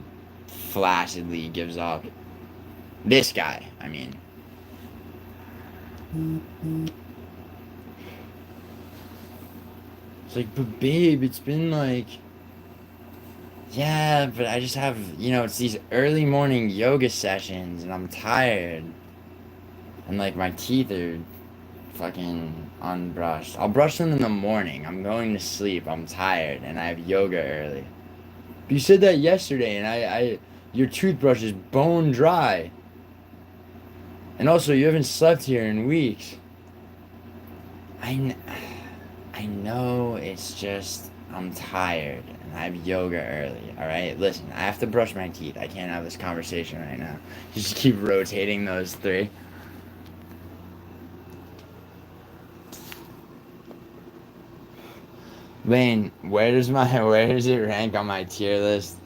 flaccidly gives up. This guy, I mean. It's like, but babe, it's been like, yeah, but I just have, it's these early morning yoga sessions and I'm tired. And like my teeth are fucking unbrushed. I'll brush them in the morning. I'm going to sleep. I'm tired and I have yoga early. But you said that yesterday and your toothbrush is bone dry. And also, you haven't slept here in weeks. I know it's just I'm tired and I have yoga early. All right, listen, I have to brush my teeth. I can't have this conversation right now. Just keep rotating those 3. Lane, where does it rank on my tier list?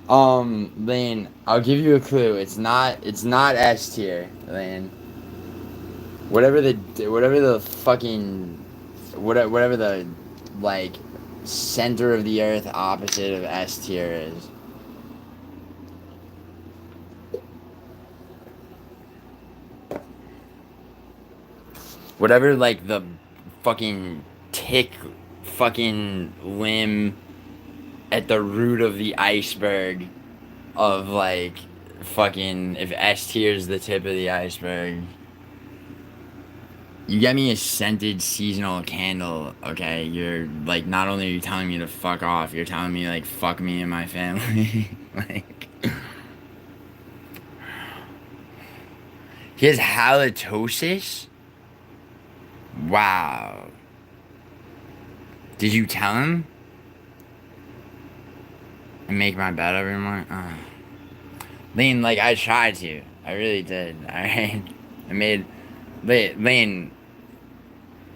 Lane, I'll give you a clue. It's not S tier, Lane. Whatever the fucking whatever the like center of the earth opposite of S tier is. Whatever like the fucking tick fucking limb at the root of the iceberg of like fucking if S tier is the tip of the iceberg. You get me a scented seasonal candle, okay? You're like not only are you telling me to fuck off, you're telling me like fuck me and my family. Like he has halitosis? Wow. Did you tell him? And make my bed every morning? Lane, like I tried to. I really did. Alright. I made Lane,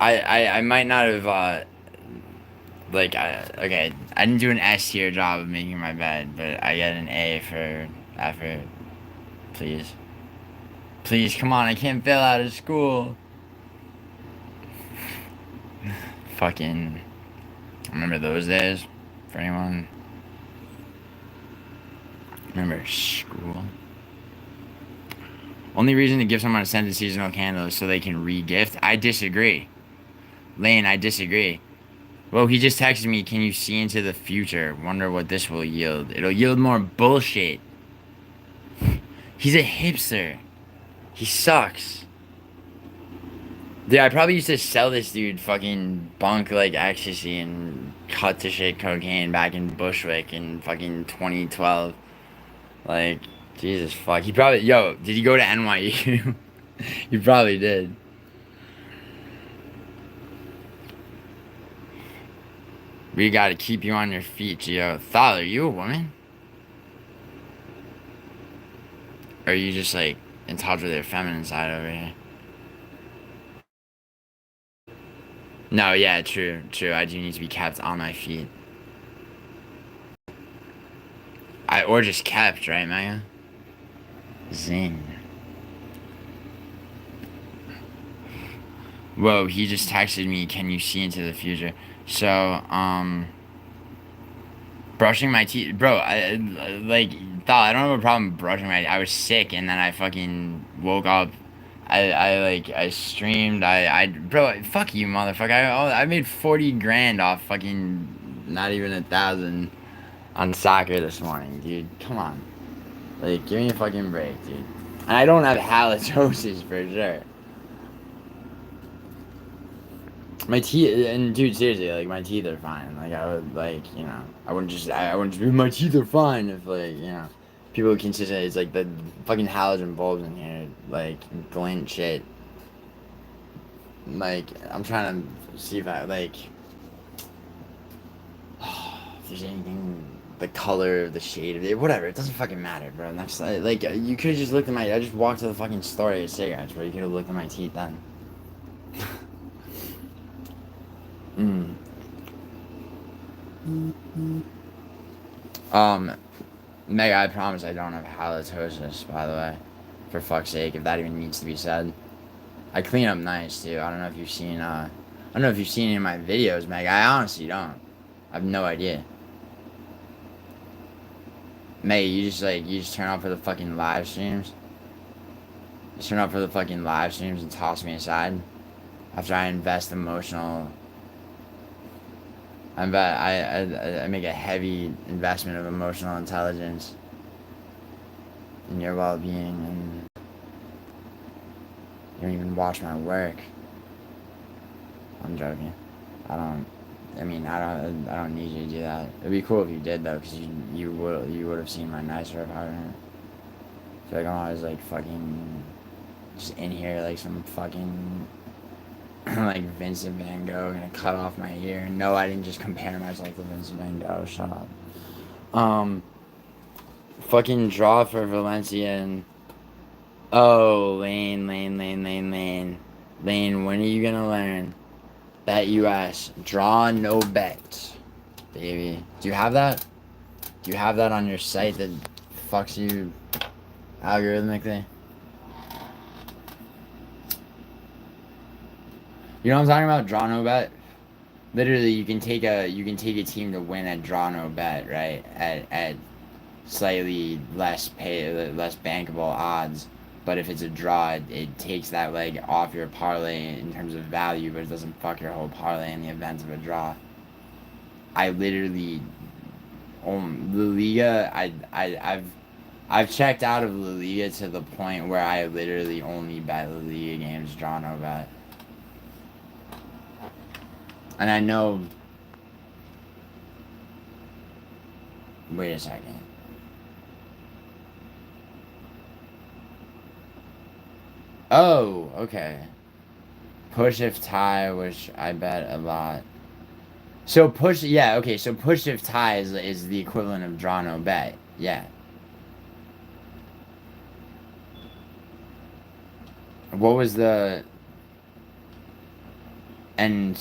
I might not have like okay, I didn't do an S tier job of making my bed, but I get an A for effort. Please. Please, come on, I can't fail out of school. Fucking remember those days? For anyone? Remember school? Only reason to give someone a scented seasonal candle is so they can re-gift? I disagree. Lane, I disagree. Well, he just texted me, can you see into the future? Wonder what this will yield. It'll yield more bullshit. He's a hipster. He sucks. Dude, I probably used to sell this dude fucking bunk like ecstasy and cut to shit cocaine back in Bushwick in fucking 2012. Like, Jesus fuck. He probably, yo, did he go to NYU? He probably did. We gotta keep you on your feet, Gio. Thal, are you a woman? Or are you just like in touch with your feminine side over here? No, yeah, true. I do need to be kept on my feet. Or just kept, right, Maya? Zing. Whoa, he just texted me, can you see into the future? So, brushing my teeth. Bro, I don't have a problem brushing my teeth. I was sick, and then I fucking woke up. I streamed. Bro, fuck you, motherfucker. I made 40 grand off fucking not even 1,000 on soccer this morning, dude. Come on. Like, give me a fucking break, dude. And I don't have halitosis for sure. My teeth, and dude, seriously, like, my teeth are fine. Like, I would, like, you know, I wouldn't just be, my teeth are fine if, like, you know, people would consider it's like the fucking halogen bulbs in here, like, glint shit. Like, I'm trying to see if I, like, if there's anything, the color, the shade of it, whatever, it doesn't fucking matter, bro. Next, like, you could have just looked at I just walked to the fucking store to get cigarettes, bro. You could have looked at my teeth then. Meg, I promise I don't have halitosis, by the way. For fuck's sake, if that even needs to be said. I clean up nice, too. I don't know if you've seen, I don't know if you've seen any of my videos, Meg. I honestly don't. I have no idea. Meg, you just turn up for the fucking live streams? You turn up for the fucking live streams and toss me aside? After I invest emotional... I make a heavy investment of emotional intelligence in your well-being, and you don't even watch my work. I'm joking. I don't need you to do that. It'd be cool if you did though, because you would have seen my nicer apartment. I feel like I'm always like fucking just in here like some fucking like Vincent Van Gogh, gonna cut off my ear. No, I didn't just compare myself to Vincent Van Gogh. Shut up. Fucking draw for Valencia and... Oh, Lane. Lane, when are you gonna learn Bet US. Draw no bet. Baby. Do you have that? Do you have that on your site that fucks you algorithmically? You know what I'm talking about? Draw no bet? Literally, you can take a team to win at draw no bet, right? At slightly less bankable odds. But if it's a draw, it takes that leg off your parlay in terms of value, but it doesn't fuck your whole parlay in the event of a draw. I literally, La Liga. I've checked out of La Liga to the point where I literally only bet La Liga games draw no bet. And I know. Wait a second. Oh, okay. Push if tie, which I bet a lot. So push, yeah, okay. So push if tie is the equivalent of draw no bet. Yeah. What was the? And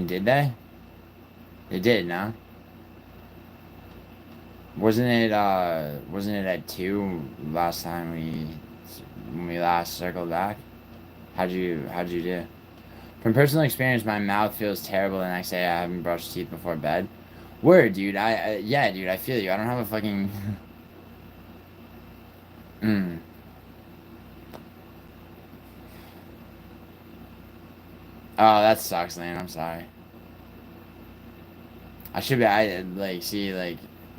did they? It did, no? Wasn't it at 2 last time when we last circled back? How'd you do? From personal experience, my mouth feels terrible the next day I haven't brushed teeth before bed. Word, dude. Yeah, dude. I feel you. I don't have a fucking. mm. Oh, that sucks, Lane. I'm sorry. I should be. I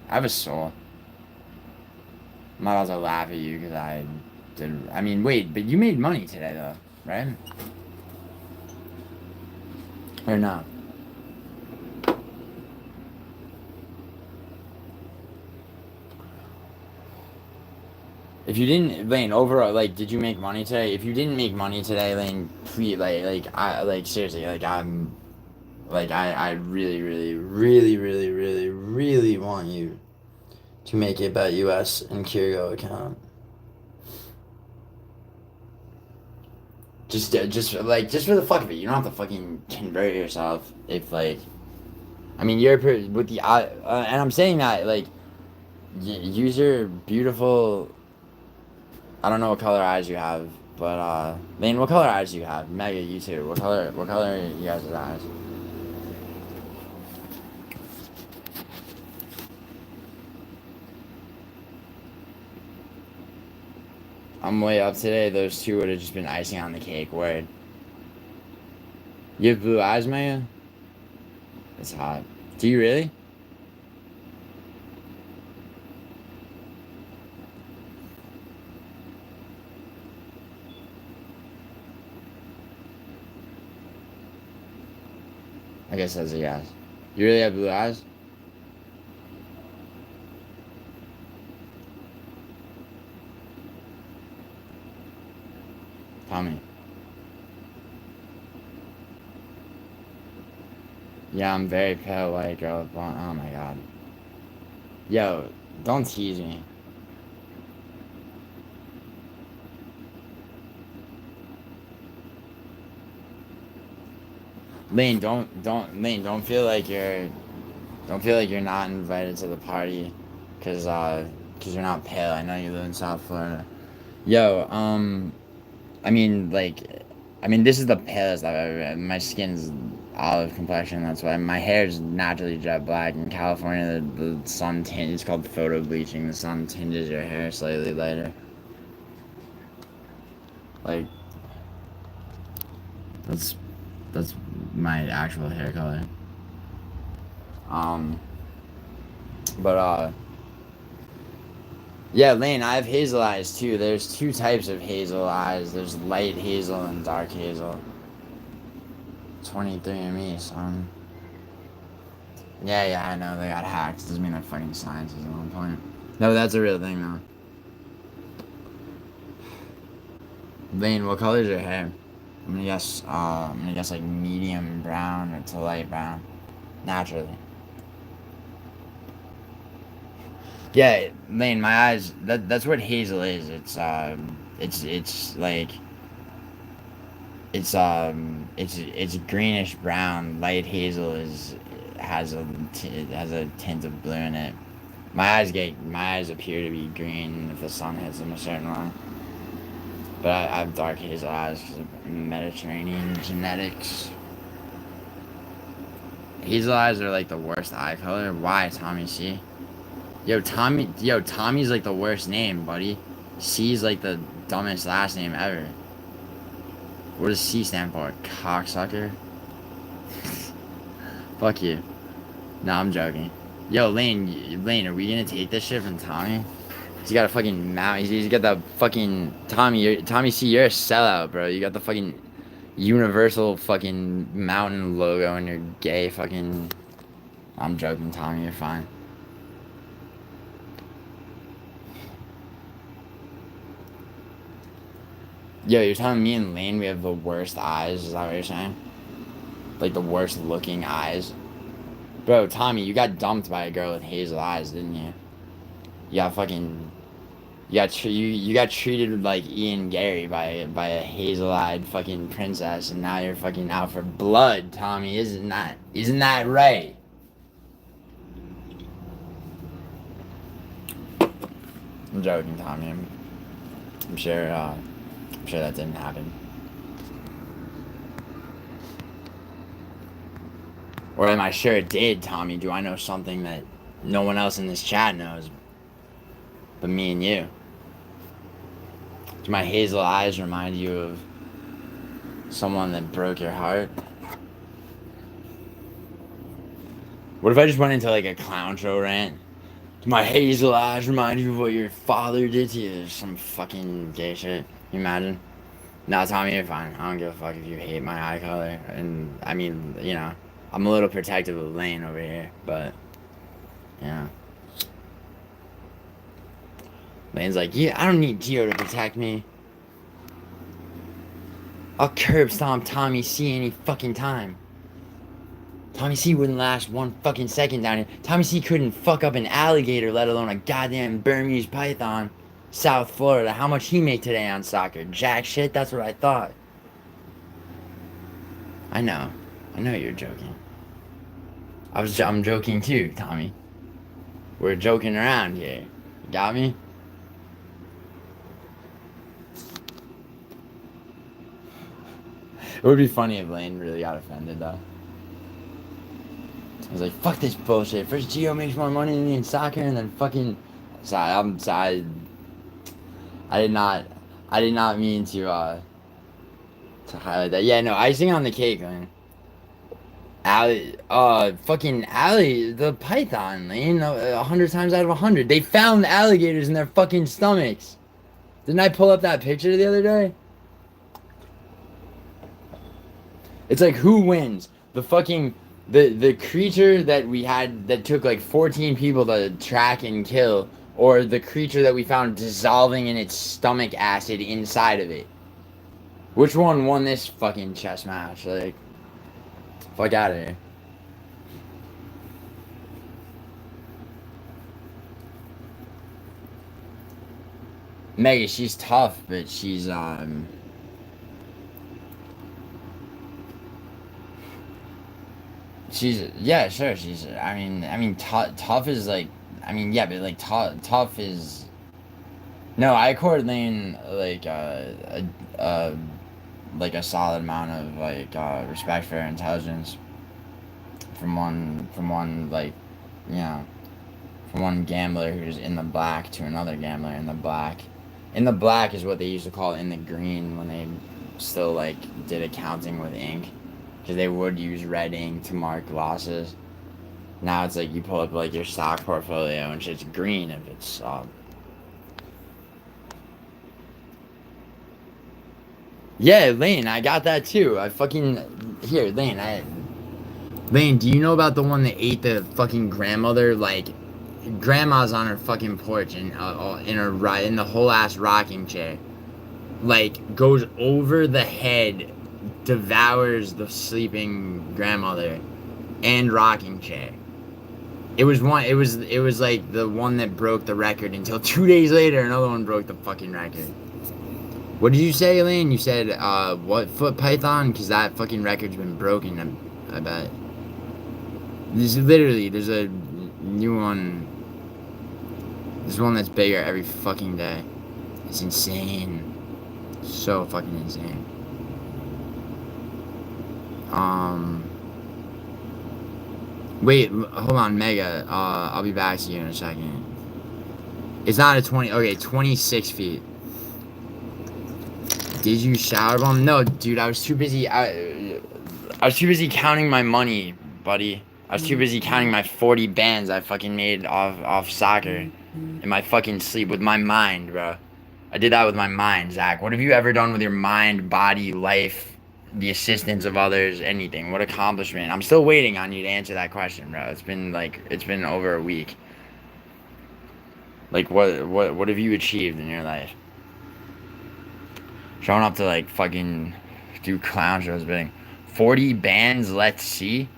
have a soul. I'm not about to laugh at you because I did. I mean, wait, but you made money today, though, right? Or not? If you didn't, Lane, overall, like, did you make money today? If you didn't make money today, Lane, please, seriously, I really, really, really, really, really, really want you to make a Bet US and Kirigo account. Just for the fuck of it, you don't have to fucking convert yourself. If I mean, with the and I'm saying that use your beautiful. I don't know what color eyes you have, but Lane, what color eyes do you have? Mega, you too. What color are you guys' eyes? I'm way up today. Those two would have just been icing on the cake. Word. You have blue eyes, Maya? It's hot. Do you really? I guess that's a yes. You really have blue eyes? Tell me. Yeah, I'm very pale white girl with blonde. Oh my god. Yo, don't tease me. Lane, don't feel like you're not invited to the party, cause you're not pale. I know you live in South Florida. Yo, this is the palest I've ever been. My skin's olive complexion. That's why my hair's naturally jet black. In California, the sun tinge. It's called photo bleaching. The sun tinges your hair slightly lighter. Like, that's my actual hair color. But yeah, Lane, I have hazel eyes too. There's two types of hazel eyes. There's light hazel and dark hazel. 23andMe, son. Yeah, I know they got hacked. Doesn't mean they're fucking scientists at one point. No, that's a real thing though. Lane, what color is your hair? I'm gonna guess like medium brown or to light brown, naturally. Yeah, Lane, my eyes. That's what hazel is. It's like It's greenish brown. Light hazel has a tint of blue in it. My eyes appear to be green if the sun hits them a certain way. But I have dark hazel eyes because of Mediterranean genetics. Hazel eyes are like the worst eye color. Why, Tommy C? Tommy's like the worst name, buddy. C's like the dumbest last name ever. What does C stand for? Cocksucker? Fuck you. No, I'm joking. Yo, Lane, are we gonna take this shit from Tommy? He's got a fucking mount. He's got the fucking Tommy C. You're a sellout, bro. You got the fucking Universal fucking mountain logo and you're gay. Fucking. I'm joking, Tommy. You're fine. Yo, you're telling me and Lane we have the worst eyes? Is that what you're saying? Like the worst looking eyes? Bro, Tommy, you got dumped by a girl with hazel eyes, didn't you? You got fucking. You got treated like Ian Gary by a hazel-eyed fucking princess, and now you're fucking out for blood, Tommy. Isn't that right? I'm joking, Tommy. I'm sure that didn't happen. Or am I sure it did, Tommy? Do I know something that no one else in this chat knows but me and you? Do my hazel eyes remind you of someone that broke your heart? What if I just went into like a clown show rant? Do my hazel eyes remind you of what your father did to you? Some fucking gay shit. Can you imagine? No, Tommy, you're fine. I don't give a fuck if you hate my eye color. And, I mean, you know, I'm a little protective of Lane over here, but, you know. Lane's like, yeah, I don't need Gio to protect me. I'll curb stomp Tommy C any fucking time. Tommy C wouldn't last one fucking second down here. Tommy C couldn't fuck up an alligator, let alone a goddamn Burmese python. South Florida. How much he make today on soccer? Jack shit? That's what I thought. I know you're joking. I'm joking too, Tommy. We're joking around here. You got me? It would be funny if Lane really got offended, though. I was like, fuck this bullshit. First Gio makes more money than me in soccer, and then fucking... Sorry, I'm sorry. I did not mean to highlight that. Yeah, no, icing on the cake, man. Fucking Allie, the python, Lane, 100 times out of 100. They found alligators in their fucking stomachs. Didn't I pull up that picture the other day? It's like, who wins? The fucking, the creature that we had, that took like 14 people to track and kill, or the creature that we found dissolving in its stomach acid inside of it? Which one won this fucking chess match? Like, fuck out of here. Mega, she's tough, but she's yeah, sure, I mean tough is like, I mean, yeah, but like tough is, no, I accord Lane like like a solid amount of like respect for her intelligence from one like, you know, from one gambler who's in the black to another gambler in the black. In the black is what they used to call in the green when they still like did accounting with ink, because they would use red ink to mark losses. Now it's like you pull up like your stock portfolio and shit's green if it's Yeah, Lane, I got that too. I fucking here, Lane, do you know about the one that ate the fucking grandmother? Like, grandma's on her fucking porch and in the whole ass rocking chair, like goes over the head, devours the sleeping grandmother and rocking chair. It was like the one that broke the record until 2 days later another one broke the fucking record. What did you say, Elaine? You said, what foot python? Because that fucking record's been broken, I bet. There's a new one. There's one that's bigger every fucking day. It's insane. So fucking insane. Wait, hold on, Mega. I'll be back to you in a second. It's not a 20. Okay, 26 feet. Did you shower bomb? No, dude. I was too busy. I was too busy counting my money, buddy. I was too busy counting my 40 bands I fucking made off soccer in my fucking sleep with my mind, bro. I did that with my mind, Zach. What have you ever done with your mind, body, life, the assistance of others, anything? What accomplishment? I'm still waiting on you to answer that question, bro. It's been over a week. Like what have you achieved in your life? Showing up to like fucking do clown shows, being 40 bands, let's see.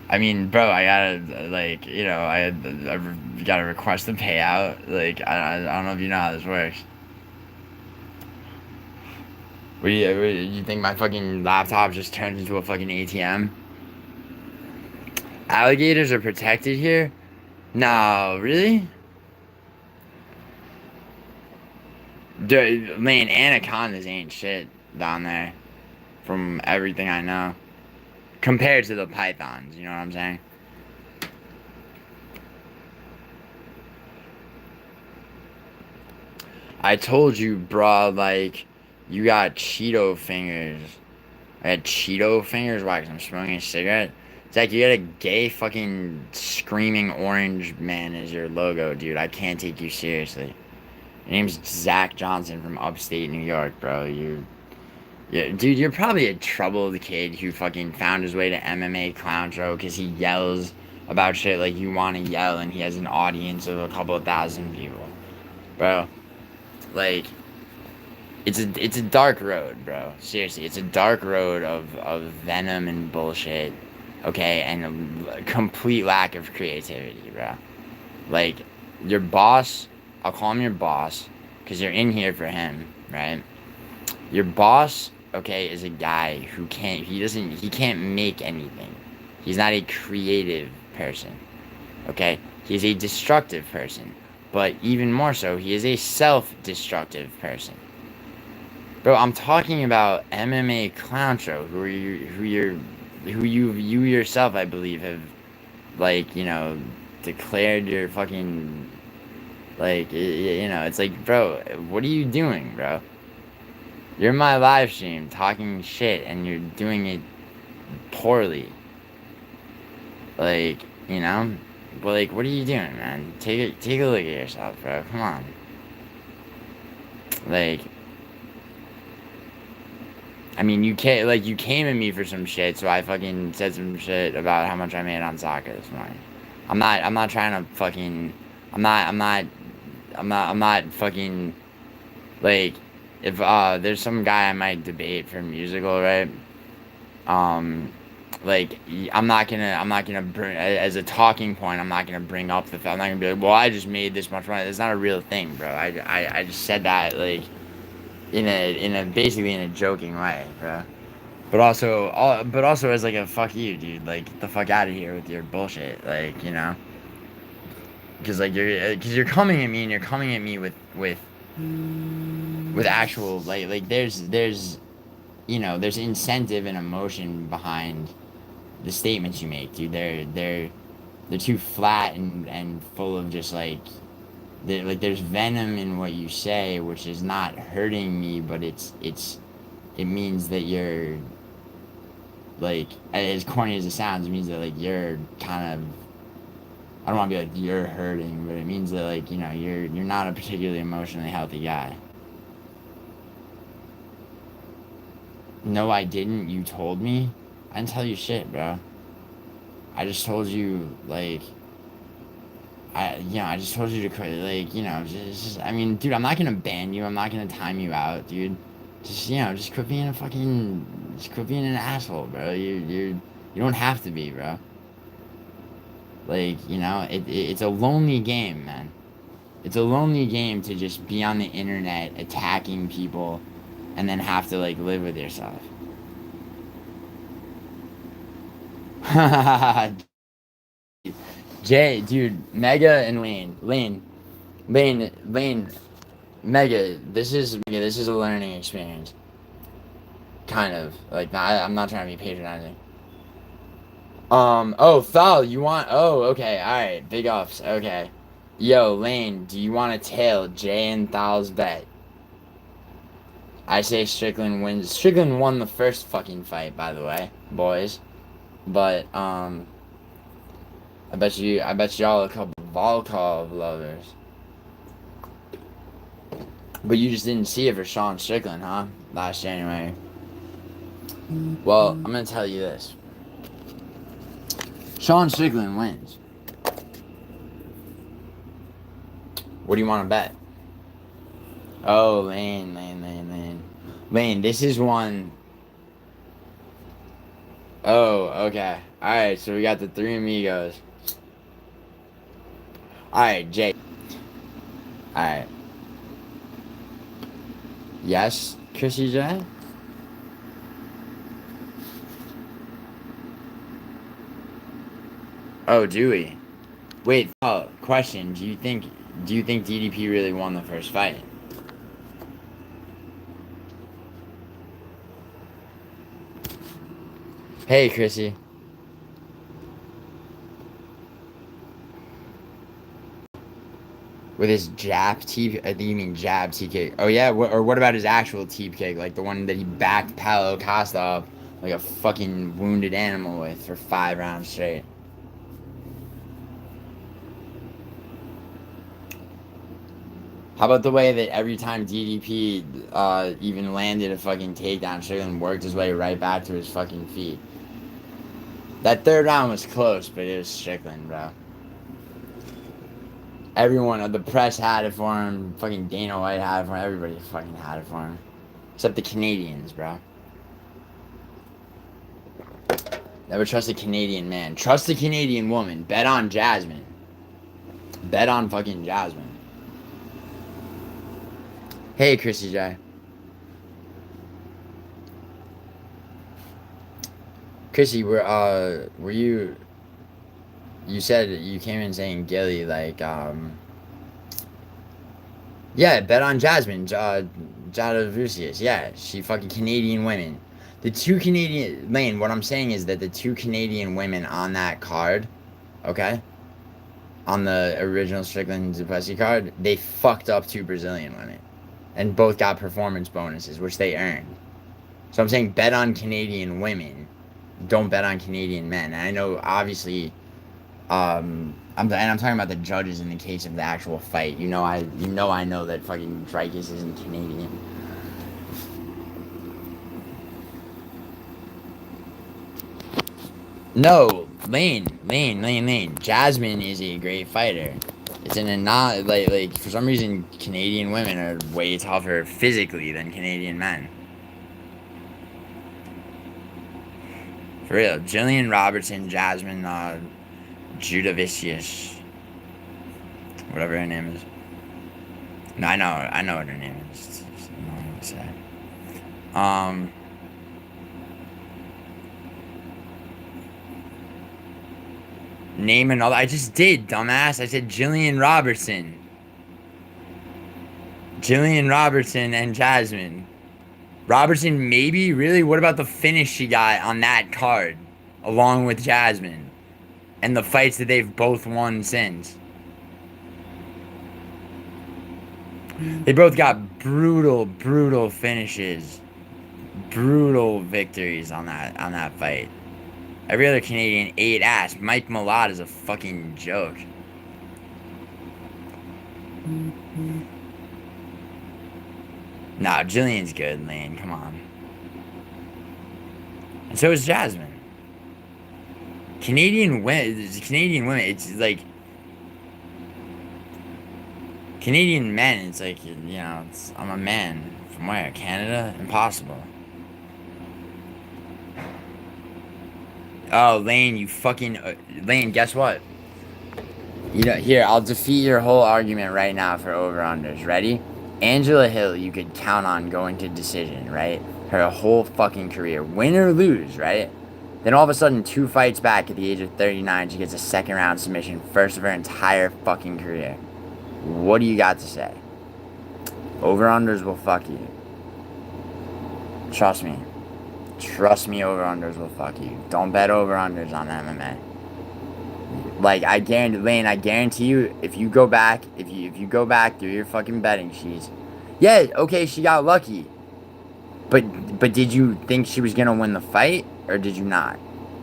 I mean, bro, I gotta like, I gotta request a payout. Like, I don't know if you know how this works. What you think my fucking laptop just turns into a fucking ATM? Alligators are protected here? No, really? Dude, man, anacondas ain't shit down there. From everything I know. Compared to the pythons, you know what I'm saying? I told you, bro, like, you got Cheeto fingers. I had Cheeto fingers while I'm smoking a cigarette. It's like you got a gay fucking screaming orange man as your logo, dude. I can't take you seriously. Your name's Zach Johnson from upstate New York, bro. Yeah, dude, you're probably a troubled kid who fucking found his way to MMA clown show because he yells about shit like you want to yell and he has an audience of a couple of thousand people. Bro, like, it's a dark road, bro. Seriously, it's a dark road of venom and bullshit, okay, and a complete lack of creativity, bro. Like, your boss, I'll call him your boss, because you're in here for him, right? Your boss, okay, is a guy who he can't make anything. He's not a creative person, okay? He's a destructive person, but even more so, he is a self-destructive person. Bro, I'm talking about MMA clown show, who you yourself, I believe, have, like, declared your fucking, like, it's like, bro, what are you doing, bro? You're in my live stream talking shit and you're doing it poorly. Like, but like, what are you doing, man? Take a look at yourself, bro. Come on. Like, I mean, you came at me for some shit, so I fucking said some shit about how much I made on soccer this morning. I'm not trying to fucking, I'm not fucking, like, if, there's some guy I might debate for musical, right? Like, I'm not gonna bring, as a talking point, I'm not gonna bring up the fact, I'm not gonna be like, well, I just made this much money. That's not a real thing, bro. I just said that, like, basically in a joking way, bro. But also as like a fuck you, dude. Like, get the fuck out of here with your bullshit, like, because like you're coming at me and you're coming at me with actual like there's there's incentive and emotion behind the statements you make, dude. They're too flat and full of just like there's venom in what you say, which is not hurting me, but it means that you're, like, as corny as it sounds, it means that, like, you're kind of, I don't want to be like you're hurting, but it means that, like, you're not a particularly emotionally healthy guy. No, I didn't. You told me. I didn't tell you shit, bro. I just told you, like, I just told you to quit, like, I mean, dude, I'm not gonna ban you. I'm not gonna time you out, dude. Just quit being just quit being an asshole, bro. You don't have to be, bro. Like, it's a lonely game, man. It's a lonely game to just be on the internet attacking people and then have to like live with yourself. Jay, dude, Mega and Lane, Mega. This is a learning experience. Kind of like I'm not trying to be patronizing. Oh, Thal, you want? Oh, okay, all right, big ups. Okay, yo, Lane, do you want to tail Jay and Thal's bet? I say Strickland wins. Strickland won the first fucking fight, by the way, boys. But I bet y'all a couple Volkov lovers. But you just didn't see it for Sean Strickland, huh? Last January. Well, I'm gonna tell you this. Sean Strickland wins. What do you want to bet? Oh, Lane. Lane, this is one. Oh, okay. Alright, so we got the three amigos. Alright, Jay. Alright. Yes, Chrissy J? Oh, do we? Wait, question. Do you think DDP really won the first fight? Hey, Chrissy. With his jab teep, I think you mean jab T kick. Oh yeah, or what about his actual teep kick, like the one that he backed Paulo Costa up like a fucking wounded animal with for 5 rounds straight. How about the way that every time DDP even landed a fucking takedown, Strickland worked his way right back to his fucking feet. That third round was close, but it was Strickland, bro. Everyone, the press had it for him. Fucking Dana White had it for him. Everybody fucking had it for him. Except the Canadians, bro. Never trust a Canadian man. Trust a Canadian woman. Bet on Jasmine. Bet on fucking Jasmine. Hey, Chrissy J. Chrissy, were you... You said you came in saying Gilly, like, yeah, bet on Jasmine, Jada Vucius. Yeah, she fucking Canadian women. The two Canadian... Lane, what I'm saying is that the two Canadian women on that card, okay? On the original Strickland Duplessis card, they fucked up two Brazilian women. And both got performance bonuses, which they earned. So I'm saying bet on Canadian women. Don't bet on Canadian men. And I know, obviously... I'm talking about the judges in the case of the actual fight. You know I know that fucking Dreykus isn't Canadian. No, Lane. Jasmine is a great fighter. It's in a not like for some reason Canadian women are way tougher physically than Canadian men. For real, Jillian Robertson, Jasmine, Judavicius, whatever her name is. No, I know what her name is. It's annoying to say. Name another. I just did, dumbass. I said Jillian Robertson. Jillian Robertson and Jasmine. Robertson, maybe? Really? What about the finish she got on that card, along with Jasmine, and the fights that they've both won since? They both got brutal finishes, brutal victories on that fight. Every other Canadian ate ass. Mike Malott is a fucking joke. Nah, Jillian's good, Lane. Come on. And so is Jasmine. Canadian women, it's like... Canadian men, it's like, I'm a man. From where? Canada? Impossible. Oh, Lane, you fucking... Lane, guess what? You know, here, I'll defeat your whole argument right now for over-unders. Ready? Angela Hill, you could count on going to decision, right? Her whole fucking career. Win or lose, right? Then all of a sudden, 2 fights back at the age of 39, she gets a second-round submission, first of her entire fucking career. What do you got to say? Over-unders will fuck you. Trust me. Trust me, over-unders will fuck you. Don't bet over-unders on MMA. Like, I guarantee, Lane, I guarantee you, if you go back, if you go back through your fucking betting sheets, yeah, okay, she got lucky. But did you think she was gonna win the fight, or did you not?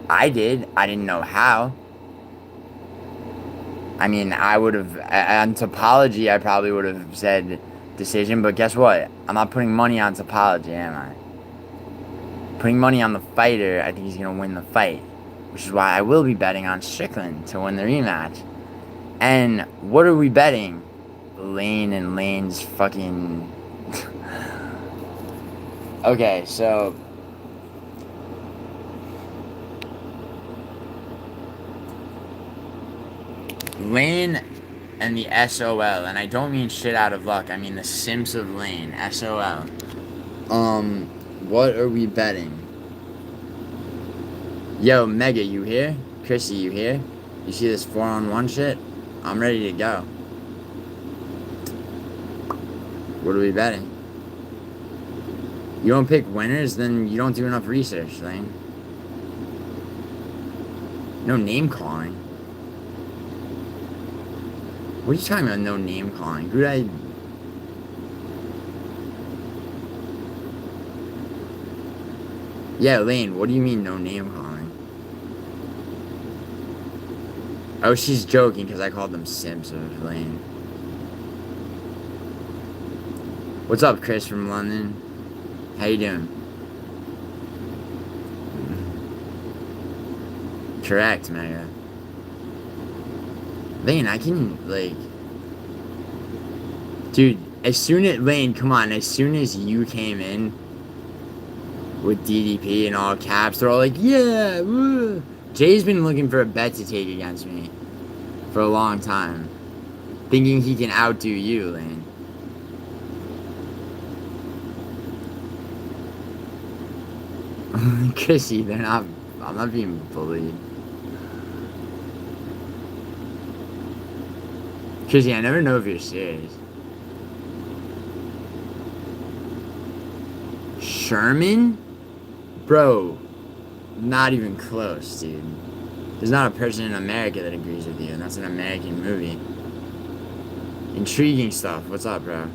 I did. I didn't know how. I mean, I would have, on Topology, I probably would have said decision, but guess what? I'm not putting money on Topology, am I? Putting money on the fighter, I think he's gonna win the fight. Which is why I will be betting on Strickland to win the rematch. And what are we betting? Lane and Lane's fucking... Okay, so... Lane and the SOL, and I don't mean shit out of luck, I mean the Simps of Lane, SOL. What are we betting? Yo, Mega, you here? Chrissy, you here? You see this 4-on-1 shit? I'm ready to go. What are we betting? You don't pick winners, then you don't do enough research, Lane. No name calling. What are you talking about, no name calling? Who did I... Yeah, Lane, what do you mean no name calling? Oh, she's joking because I called them Simps of Lane. What's up, Chris from London? How you doing? Correct, Mega. Lane, I can, like... Dude, Lane, come on, as soon as you came in with DDP and all caps, they're all like, yeah, woo. Jay's been looking for a bet to take against me for a long time, thinking he can outdo you, Lane. Chrissy, I'm not being bullied. Chrissy, I never know if you're serious. Sherman? Bro, not even close, dude. There's not a person in America that agrees with you, and that's an American movie. Intriguing stuff. What's up, bro?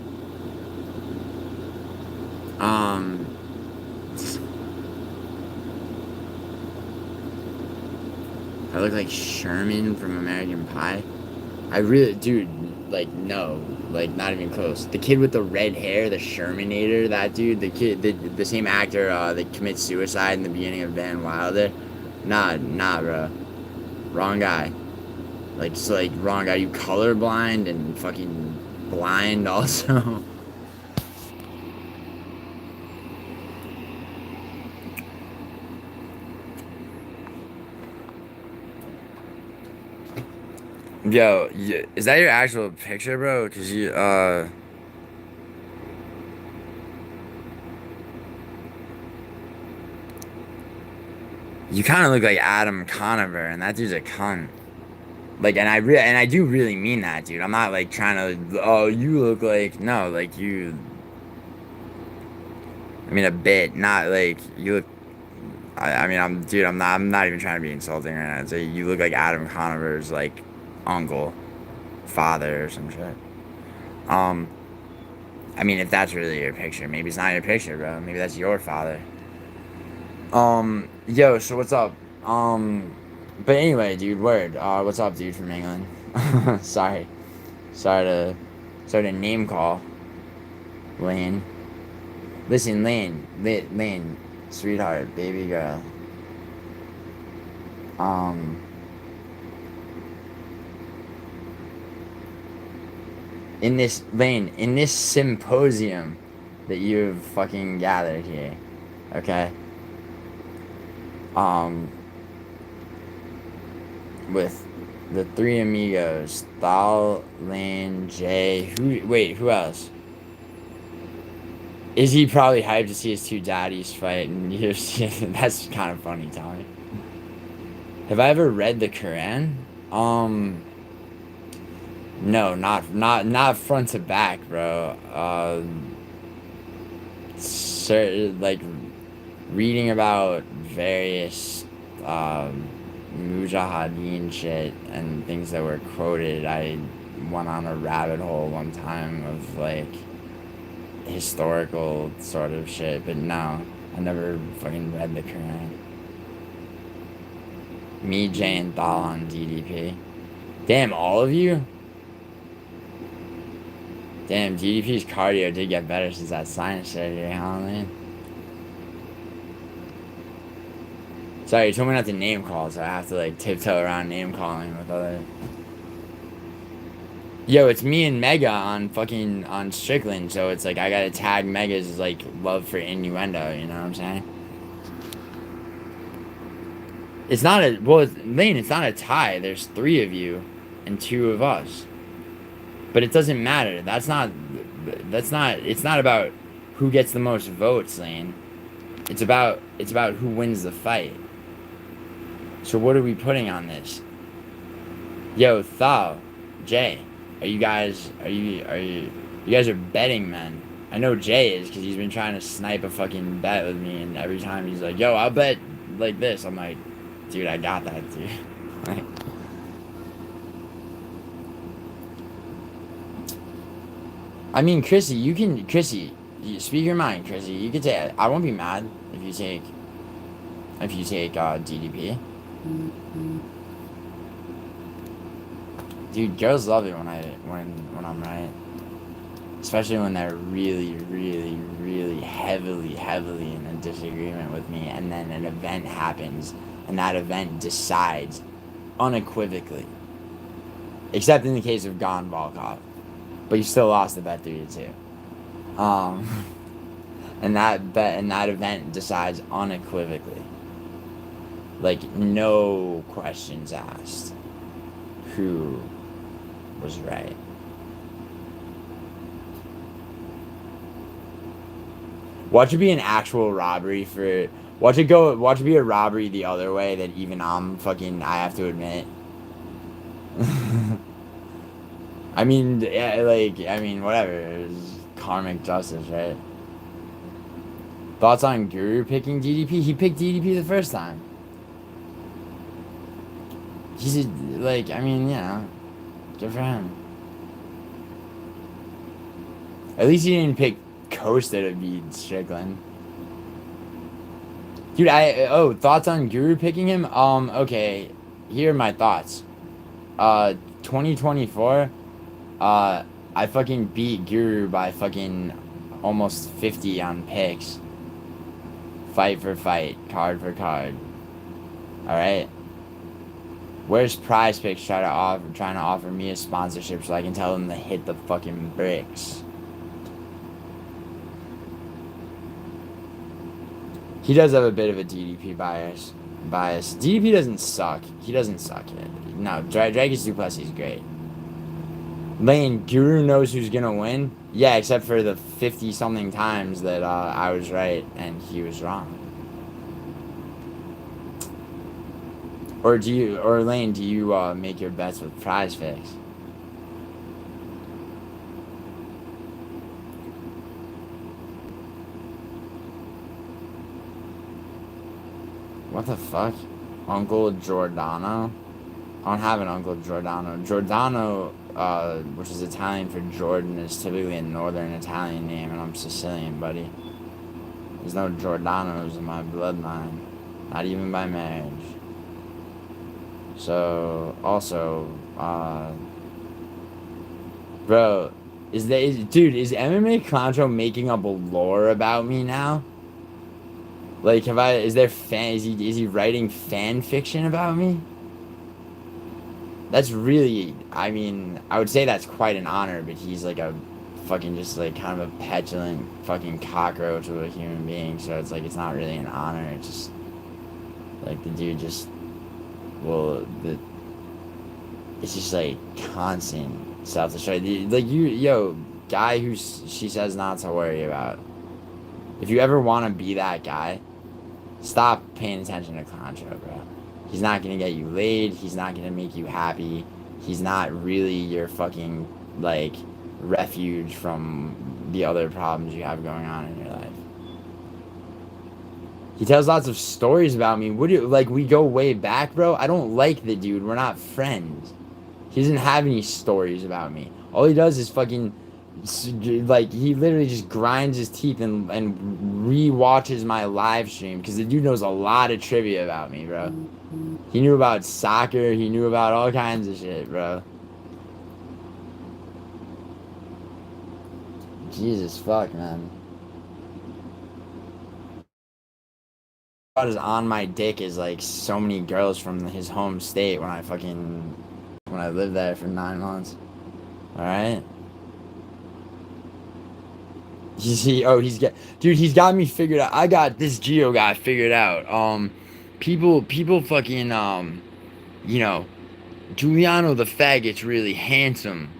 I look like Sherman from American Pie. I really, dude, like, no, like, not even close. The kid with the red hair, the Shermanator, that dude, the same actor that commits suicide in the beginning of Van Wilder. Nah, bro. Wrong guy. Like, just like, wrong guy. You colorblind and fucking blind also. Yo, is that your actual picture, bro? Cause you kind of look like Adam Conover, and that dude's a cunt. Like, and I do really mean that, dude. I'm not like trying to. Oh, you look like no, like you. I mean, a bit, not like you look. I mean, I'm not even trying to be insulting right now. I'd say you look like Adam Conover's like uncle, father, or some shit. I mean, if that's really your picture, maybe it's not your picture, bro. Maybe that's your father. Yo, so what's up? But anyway, dude, word. What's up, dude from England? Sorry to name call, Lane. Listen, Lane, sweetheart, baby girl. In this symposium that you've fucking gathered here, okay? With The three amigos. Thal, Lane, Jay. Who else? Is he probably hyped to see his two daddies fight in UFC? That's kind of funny, Tommy. Have I ever read the Quran? No, not front to back, bro. Like reading about various mujahideen shit and things that were quoted. I went on a rabbit hole one time of like historical sort of shit, but no, I never fucking read the Quran. Me, Jay, and Thal on DDP. Damn, all of you? Damn, DDP's cardio did get better since that science shit, huh, man? Sorry, you told me not to name call, so I have to like tiptoe around name calling with other. Yo, it's me and Mega on Strickland, so it's like I gotta tag Mega's like love for innuendo, you know what I'm saying? It's not a Lane, it's not a tie. There's 3 of you and 2 of us. But it doesn't matter. It's not about who gets the most votes, Lane. It's about who wins the fight. So what are we putting on this? Yo, Thal, Jay, you guys are betting men. I know Jay is because he's been trying to snipe a fucking bet with me, and every time he's like, yo, I'll bet like this. I'm like, dude, I got that, dude. Like, I mean, Chrissy, you speak your mind, Chrissy. You could say, I won't be mad if you take DDP. Dude, girls love it when I'm right. Especially when they're really, really, really heavily in a disagreement with me, and then an event happens, and that event decides unequivocally. Except in the case of Gon Volkov. But you still lost the bet 3-2. And that event decides unequivocally. Like, no questions asked who was right. Watch it be an actual robbery for... Watch it be a robbery the other way that even I have to admit. I mean, yeah, whatever. It's karmic justice, right? Thoughts on Guru picking DDP? He picked DDP the first time. He's good for him. At least he didn't pick Costa to beat Strickland. Dude, thoughts on Guru picking him? Okay. Here are my thoughts. 2024, I fucking beat Guru by fucking almost 50 on picks. Fight for fight, card for card. Alright? Where's Prize Picks trying to offer me a sponsorship so I can tell them to hit the fucking bricks? He does have a bit of a DDP bias. DDP doesn't suck. He doesn't suck yet. No, Dragus Duplessis is great. Lane, Guru knows who's gonna win? Yeah, except for the 50-something times that I was right and he was wrong. Or Lane, do you make your bets with Prize Picks? What the fuck? Uncle Giordano? I don't have an Uncle Giordano. Giordano, which is Italian for Jordan, is typically a northern Italian name, and I'm Sicilian, buddy. There's no Giordanos in my bloodline. Not even by marriage. So, also, bro, is MMA Clowncho making up a lore about me now? Like, is he writing fan fiction about me? That's really, I would say that's quite an honor, but he's like a fucking just like kind of a petulant fucking cockroach of a human being, so it's like, it's not really an honor, it's just, like, the dude just, it's just like constant self-destruct. Like guy who she says not to worry about. If you ever want to be that guy, stop paying attention to Contra, bro. He's not gonna get you laid. He's not gonna make you happy. He's not really your fucking like refuge from the other problems you have going on in your life. He tells lots of stories about me. What do you like? We go way back, bro. I don't like the dude. We're not friends. He doesn't have any stories about me. All he does is fucking like he literally just grinds his teeth and re-watches my live stream because the dude knows a lot of trivia about me, bro. He knew about soccer. He knew about all kinds of shit, bro. Jesus fuck, man. Is on my dick is like so many girls from his home state when I lived there for 9 months. All right. He's got me figured out. I got this Geo guy figured out. People fucking you know, Giuliano the faggot's really handsome.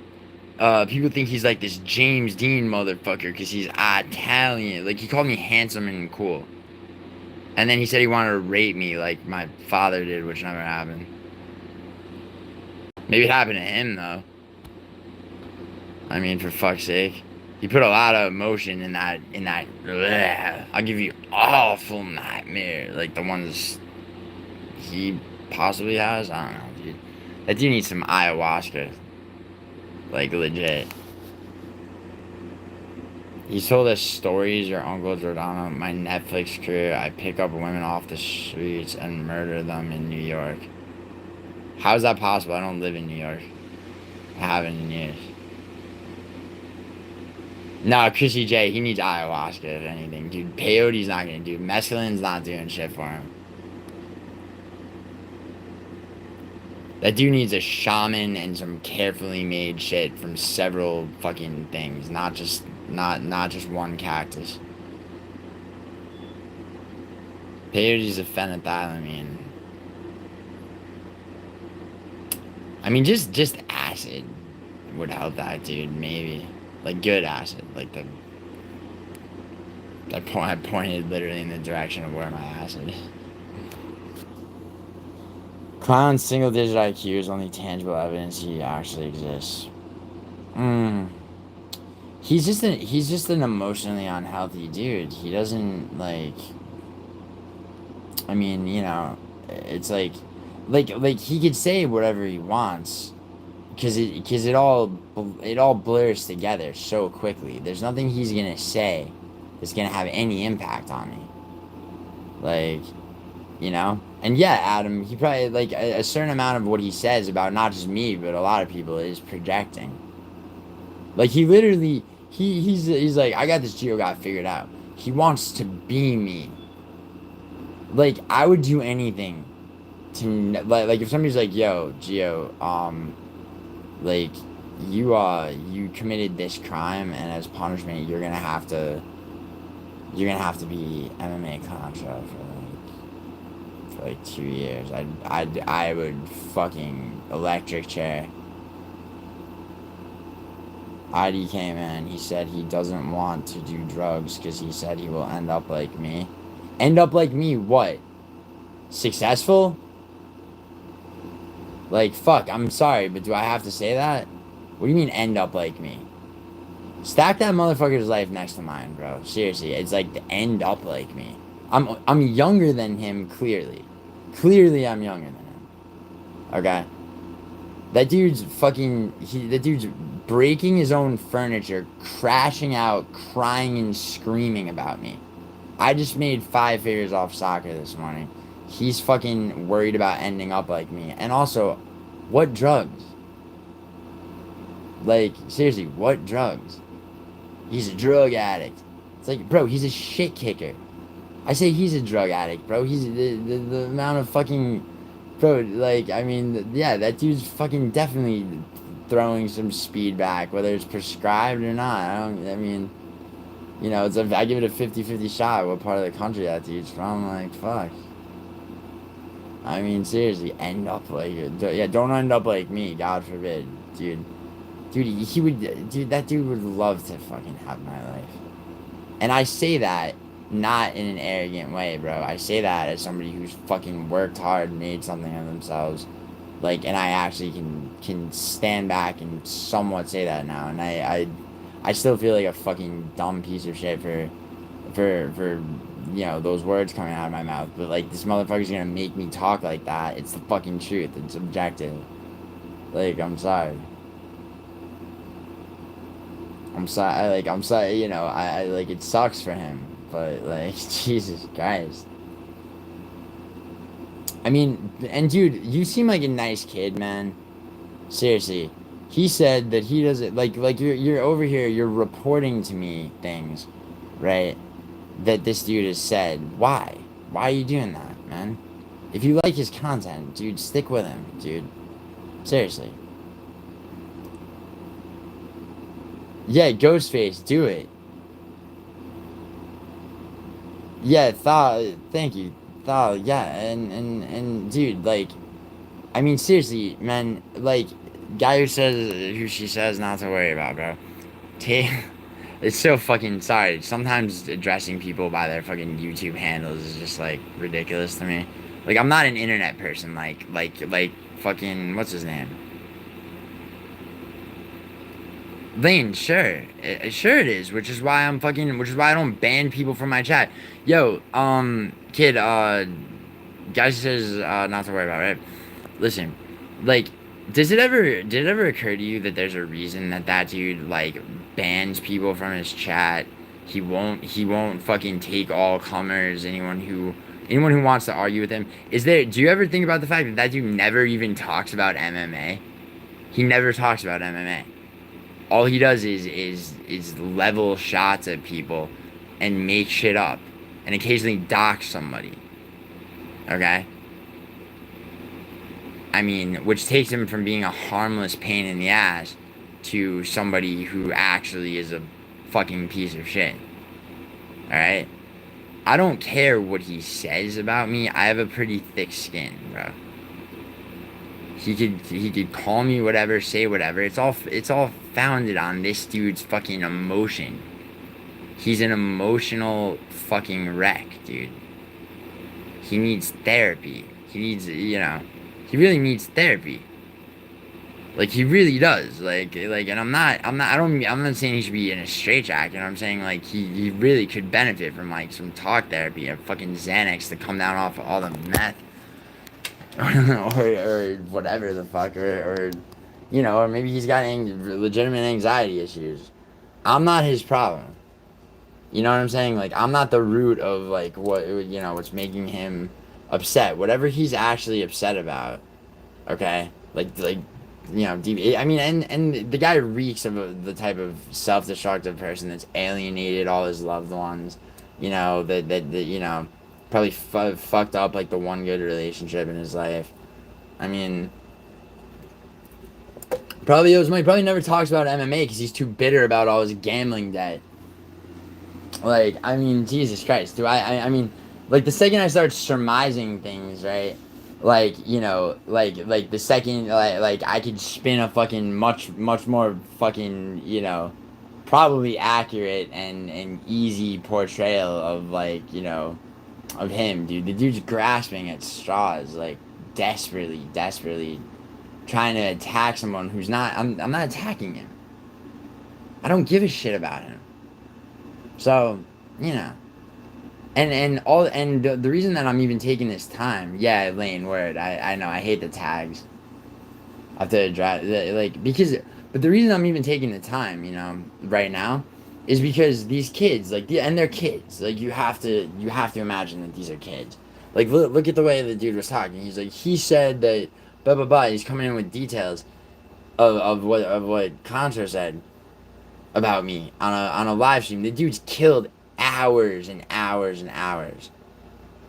People think he's like this James Dean motherfucker because he's Italian. Like he called me handsome and cool. And then he said he wanted to rape me like my father did, which never happened. Maybe it happened to him though. I mean, for fuck's sake. He put a lot of emotion in that, bleh, I'll give you awful nightmare. Like the ones he possibly has. I don't know, dude. That dude needs some ayahuasca. Like, legit. He told us stories, your Uncle Giordano, my Netflix career. I pick up women off the streets and murder them in New York. How is that possible? I don't live in New York. I haven't in years. No, Chrissy J, he needs ayahuasca, if anything. Dude, peyote's not gonna do. Mescaline's not doing shit for him. That dude needs a shaman and some carefully made shit from several fucking things, not just one cactus. Peyote's a phenethylamine. I mean, just acid would help that dude, maybe. Like good acid, like I pointed literally in the direction of where my acid is. Clown's single-digit IQ is only tangible evidence he actually exists. He's just an emotionally unhealthy dude. He doesn't like. I mean, it's like he could say whatever he wants, because it all blurs together so quickly. There's nothing he's gonna say that's gonna have any impact on me. Like, and yeah, Adam, he probably like a certain amount of what he says about not just me but a lot of people is projecting. Like he literally he's like, I got this Geo guy figured out. He wants to be me. Like I would do anything to like if somebody's like, yo, Geo, like you committed this crime and as punishment you're gonna have to be MMA Contra for like 2 years. I would fucking electric chair. ID came in. He said he doesn't want to do drugs because he said he will end up like me. End up like me? What? Successful? Like, fuck, I'm sorry, but do I have to say that? What do you mean end up like me? Stack that motherfucker's life next to mine, bro. Seriously, it's like the end up like me. I'm younger than him, clearly. Clearly, I'm younger than him. Okay? That dude's breaking his own furniture, crashing out, crying and screaming about me. I just made 5 figures off soccer this morning. He's fucking worried about ending up like me. And also, what drugs? Like, seriously, what drugs? He's a drug addict. It's like, bro, he's a shit kicker. I say he's a drug addict, bro. He's the amount of fucking... Bro, like, I mean, yeah, that dude's fucking definitely throwing some speed back, whether it's prescribed or not. I mean, I give it a 50-50 shot what part of the country that dude's from. Like, fuck. I mean, seriously, end up like, yeah, don't end up like me, God forbid, dude. Dude, he would, dude, that dude would love to fucking have my life. And I say that not in an arrogant way, bro. I say that as somebody who's fucking worked hard, made something of themselves. Like, and I actually can stand back and somewhat say that now. And I still feel like a fucking dumb piece of shit for you know, those words coming out of my mouth. But like, this motherfucker's gonna make me talk like that. It's the fucking truth. It's objective. Like, I'm sorry. I'm sorry, you know, I like, it sucks for him, but like, Jesus Christ. I mean, and dude, you seem like a nice kid, man. Seriously. He said that he doesn't, like, you're over here, you're reporting to me things, right? That this dude has said. Why? Why are you doing that, man? If you like his content, dude, stick with him, dude. Seriously. Yeah, Ghostface, do it. Yeah, thank you. Yeah, and dude, like, I mean, seriously, man, like, guy who she says not to worry about, bro. Take, it's so fucking, sorry, sometimes addressing people by their fucking YouTube handles is just, like, ridiculous to me. Like, I'm not an internet person, like, fucking, what's his name? Lane, sure. Sure it is, which is why I don't ban people from my chat. Yo, kid, guy says, not to worry about it, right? Listen, like, did it ever occur to you that there's a reason that that dude, like, bans people from his chat? He won't fucking take all comers, anyone who wants to argue with him. Do you ever think about the fact that that dude never even talks about MMA? He never talks about MMA. All he does is level shots at people and make shit up and occasionally dox somebody. Okay? I mean, which takes him from being a harmless pain in the ass to somebody who actually is a fucking piece of shit. Alright? I don't care what he says about me. I have a pretty thick skin, bro. He could call me whatever, say whatever. It's all founded on this dude's fucking emotion. He's an emotional fucking wreck, dude. He needs therapy. He needs, you know, he really needs therapy. Like, he really does. And I'm not saying he should be in a straitjacket. I'm saying, like, he really could benefit from, like, some talk therapy, a fucking Xanax to come down off of all the meth. or whatever the fuck, or you know, or maybe he's got legitimate anxiety issues. I'm not his problem. You know what I'm saying? Like, I'm not the root of, like, what, you know, what's making him upset. Whatever he's actually upset about, okay? Like, you know, deep. I mean, and the guy reeks of the type of self-destructive person that's alienated all his loved ones. You know, that you know, probably fucked up, like, the one good relationship in his life. I mean, probably never talks about MMA because he's too bitter about all his gambling debt. Like, I mean, Jesus Christ, I mean, like, the second I start surmising things, right? Like, you know, like the second, like I could spin a fucking much more fucking, you know, probably accurate and easy portrayal of, like, you know, of him, dude. The dude's grasping at straws, like, desperately trying to attack someone who's not. I'm not attacking him. I don't give a shit about him. So, you know, and the reason that I'm even taking this time, yeah, Lane, word. I know I hate the tags. I have to drive, like, because, but the reason I'm even taking the time, you know, right now, is because these kids, like, and they're kids. Like, you have to imagine that these are kids. Like, look at the way the dude was talking. He's like, he said that blah blah blah. He's coming in with details of what Contra said about me on a live stream. The dude's killed hours and hours and hours.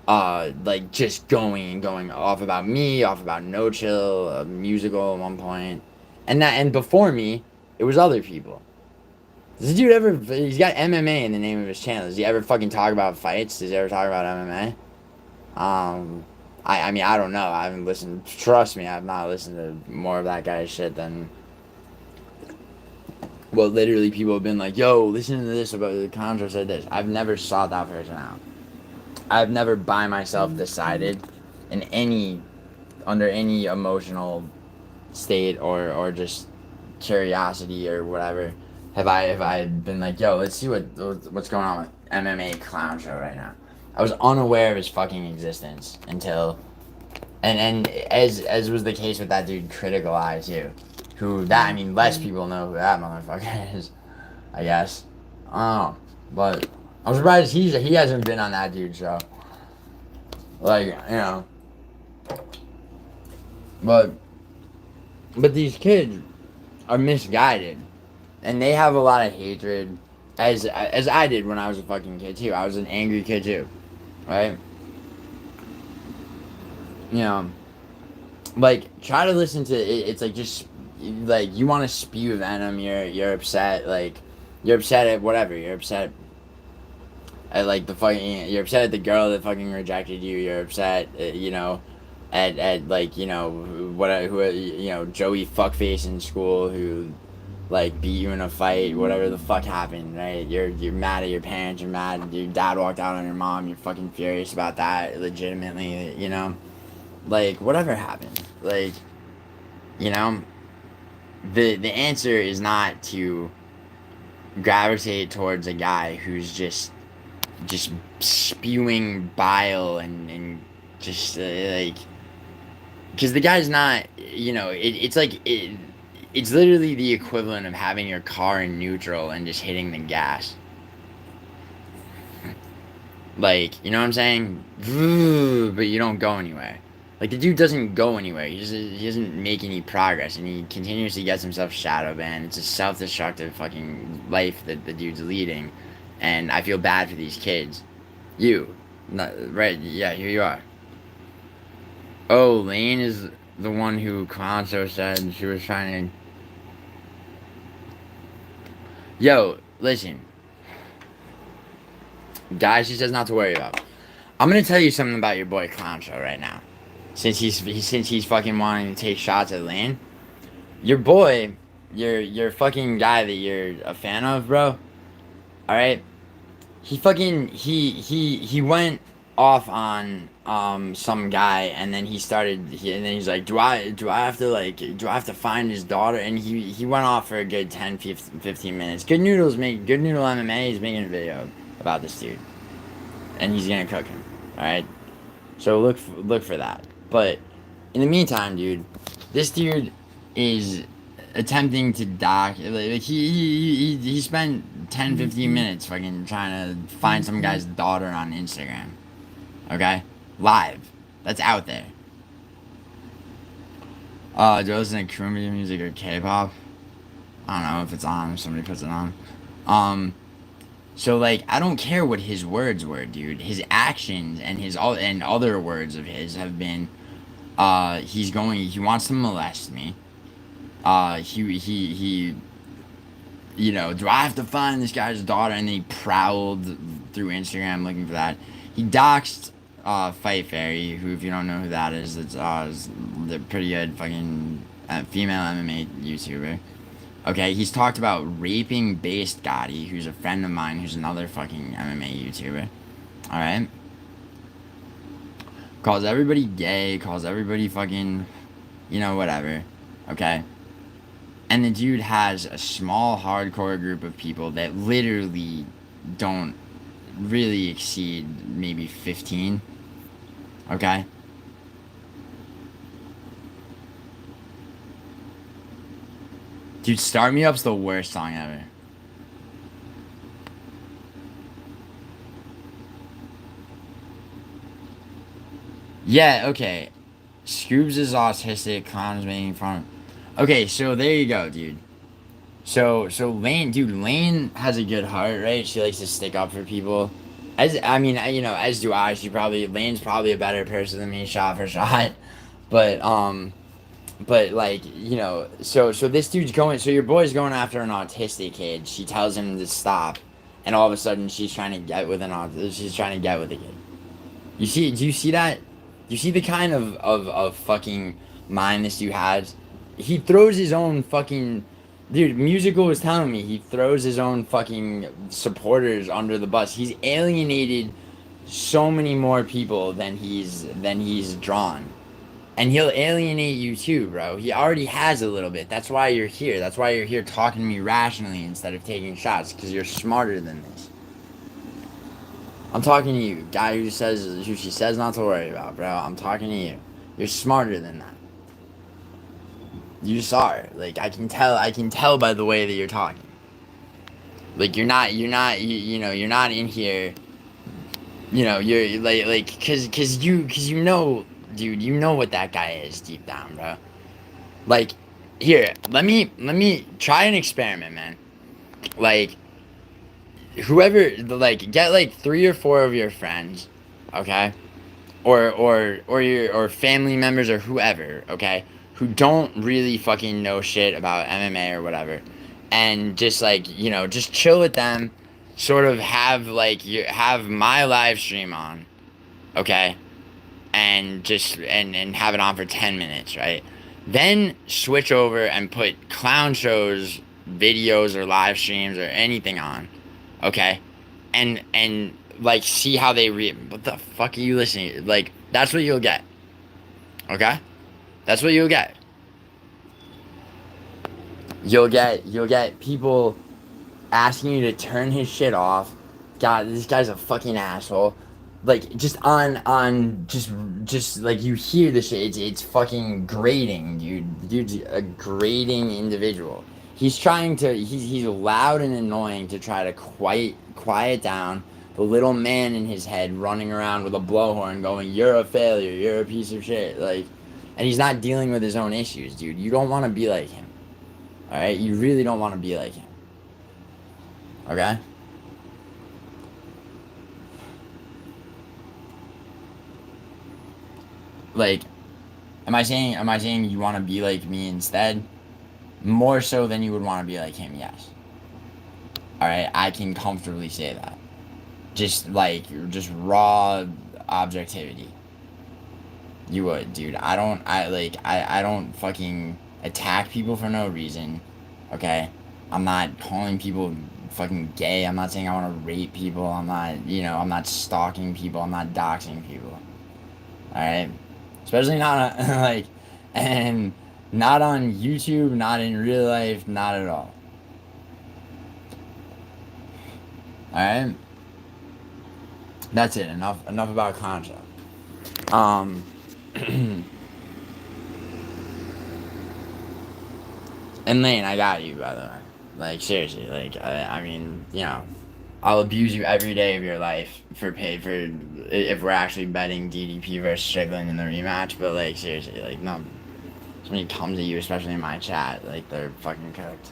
Like, just going off about me, off about No Chill, a musical at one point, and before me, it was other people. Does this dude ever? He's got MMA in the name of his channel. Does he ever fucking talk about fights? Does he ever talk about MMA? I mean, I don't know. I haven't listened. Trust me, I've not listened to more of that guy's shit than what literally people have been like, yo, listen to this about the Contra said this. I've never sought that person out. I've never by myself decided in any under any emotional state or just curiosity or whatever have I been like, yo, let's see what's going on with MMA Clown Show right now. I was unaware of his fucking existence until and as was the case with that dude Critical Eye too. Who that I mean less people know who that motherfucker is, I guess. I don't know. But I'm surprised he hasn't been on that dude's show. Like, you know. But these kids are misguided. And they have a lot of hatred. As I did when I was a fucking kid too. I was an angry kid too. Right? You know. Like, try to listen to it. It's like just like you want to spew venom, you're upset, like you're upset at whatever, you're upset at like the fucking, you're upset at the girl that fucking rejected you, you're upset you know at like, you know, what who you know, Joey fuckface in school who like beat you in a fight, whatever the fuck happened, right? You're mad at your parents, you're mad your dad walked out on your mom, you're fucking furious about that legitimately, you know, like whatever happened, like, you know, the answer is not to gravitate towards a guy who's just spewing bile and just like, because the guy's not, you know, it's like it's literally the equivalent of having your car in neutral and just hitting the gas. Like, you know what I'm saying? But you don't go anywhere. Like, the dude doesn't go anywhere. He doesn't make any progress, and he continuously gets himself shadow banned. It's a self-destructive fucking life that the dude's leading, and I feel bad for these kids. You, not, right? Yeah, here you are. Oh, Lane is the one who Conso said she was trying to. Yo, listen, guys. She says not to worry about. I'm gonna tell you something about your boy Clown Show right now. Since he's fucking wanting to take shots at Lane, your boy, your fucking guy that you're a fan of, bro. All right, he went off on some guy, and then and then he's like, do I have to like, do I have to find his daughter? And he went off for a good 10 15 minutes. Good Noodle MMA is making a video about this dude, and he's gonna cook him. All right, so look for that. But in the meantime, dude, this dude is attempting to like he spent 10 15 minutes fucking trying to find some guy's daughter on Instagram. Okay? Live. That's out there. Do I listen to Korean music or K-pop? I don't know if it's on, if somebody puts it on. So like, I don't care what his words were, dude. His actions and and other words of his have been he wants to molest me. He you know, do I have to find this guy's daughter? And then he prowled through Instagram looking for that. He doxed Fight Fairy, who, if you don't know who that is the pretty good fucking female MMA YouTuber. Okay, he's talked about raping Based Gotti, who's a friend of mine, who's another fucking MMA YouTuber. Alright? Calls everybody gay, calls everybody fucking, you know, whatever. Okay? And the dude has a small hardcore group of people that literally don't really exceed maybe 15. Okay? Dude, Start Me Up's the worst song ever. Yeah, okay. Scoobs is autistic, Clown is making fun. Okay, so there you go, dude. So Lane has a good heart, right? She likes to stick up for people. As I mean, you know, as do I. Lane's probably a better person than me, shot for shot. But but like, you know, so this dude's going. So your boy's going after an autistic kid. She tells him to stop, and all of a sudden she's trying to get with She's trying to get with the kid. You see? Do you see that? You see the kind of fucking mind this dude has? He throws his own fucking... Dude, Musical was telling me he throws his own fucking supporters under the bus. He's alienated so many more people than he's drawn. And he'll alienate you too, bro. He already has a little bit. That's why you're here. That's why you're here talking to me rationally instead of taking shots, because you're smarter than this. I'm talking to you, guy who she says not to worry about, bro. I'm talking to you. You're smarter than that. You just are. Like, I can tell by the way that you're talking. Like, you're not, you're not in here, you're, cause you know, dude, you know what that guy is deep down, bro. Like, here, let me try an experiment, man. Like, whoever, like, get, like, 3 or 4 of your friends, okay? Or family members or whoever, okay, who don't really fucking know shit about MMA or whatever, and just like just chill with them, sort of have like have my live stream on, okay, and just and have it on for 10 minutes, right? Then switch over and put clown shows, videos or live streams or anything on, okay, and like see how they read. What the fuck are you listening to? Like, that's what you'll get. Okay? That's what you'll get. You'll get people asking you to turn his shit off. God, this guy's a fucking asshole. Like, just just like you hear the shit, it's fucking grating, dude. The dude's a grating individual. He's loud and annoying to try to quiet down the little man in his head running around with a blowhorn going, "You're a failure, you're a piece of shit." Like, and he's not dealing with his own issues, dude. You don't want to be like him. Alright? You really don't want to be like him. Okay? Like, am I saying you want to be like me instead? More so than you would want to be like him, yes. Alright, I can comfortably say that. Just raw objectivity. You would, dude. I don't fucking attack people for no reason. Okay? I'm not calling people fucking gay. I'm not saying I want to rape people. I'm not stalking people. I'm not doxing people. Alright? Especially not like, and not on YouTube, not in real life, not at all. Alright? That's it. Enough about concept. And Lane, I got you, by the way. Like, seriously, like, I mean, I'll abuse you every day of your life for if we're actually betting DDP versus Strickland in the rematch, but, like, seriously, like, no, somebody comes at you, especially in my chat, like, they're fucking cooked.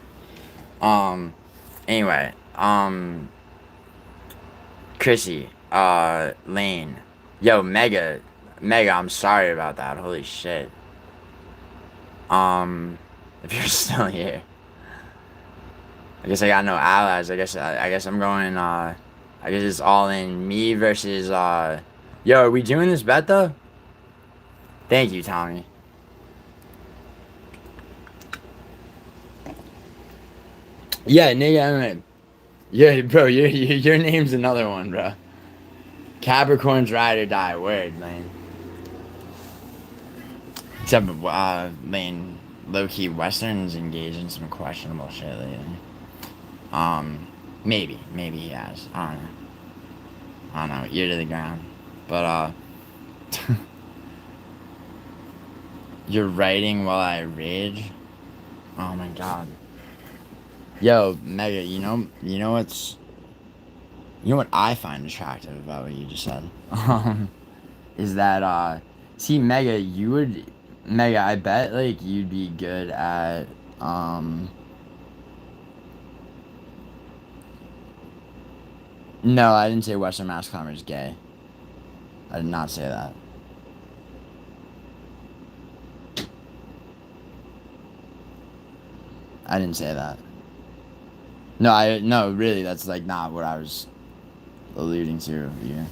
Anyway, Chrissy, Lane, yo, Mega, I'm sorry about that, holy shit. If you're still here. I guess I got no allies. I guess I'm going, I guess it's all in me versus, yo, are we doing this bet, though? Thank you, Tommy. Yeah, nigga, yeah, bro, your name's another one, bro. Capricorn's ride or die, word, man. Except, man, low-key, Western's engaged in some questionable shit lately. Maybe he has. I don't know. Ear to the ground. But, you're writing while I rage? Oh my god. Yo, Mega, you know what I find attractive about what you just said? Is that, see, Mega, I bet, like, you'd be good at, no, I didn't say Western mass climber is gay. I did not say that. I didn't say that. No, really, that's, like, not what I was alluding to here.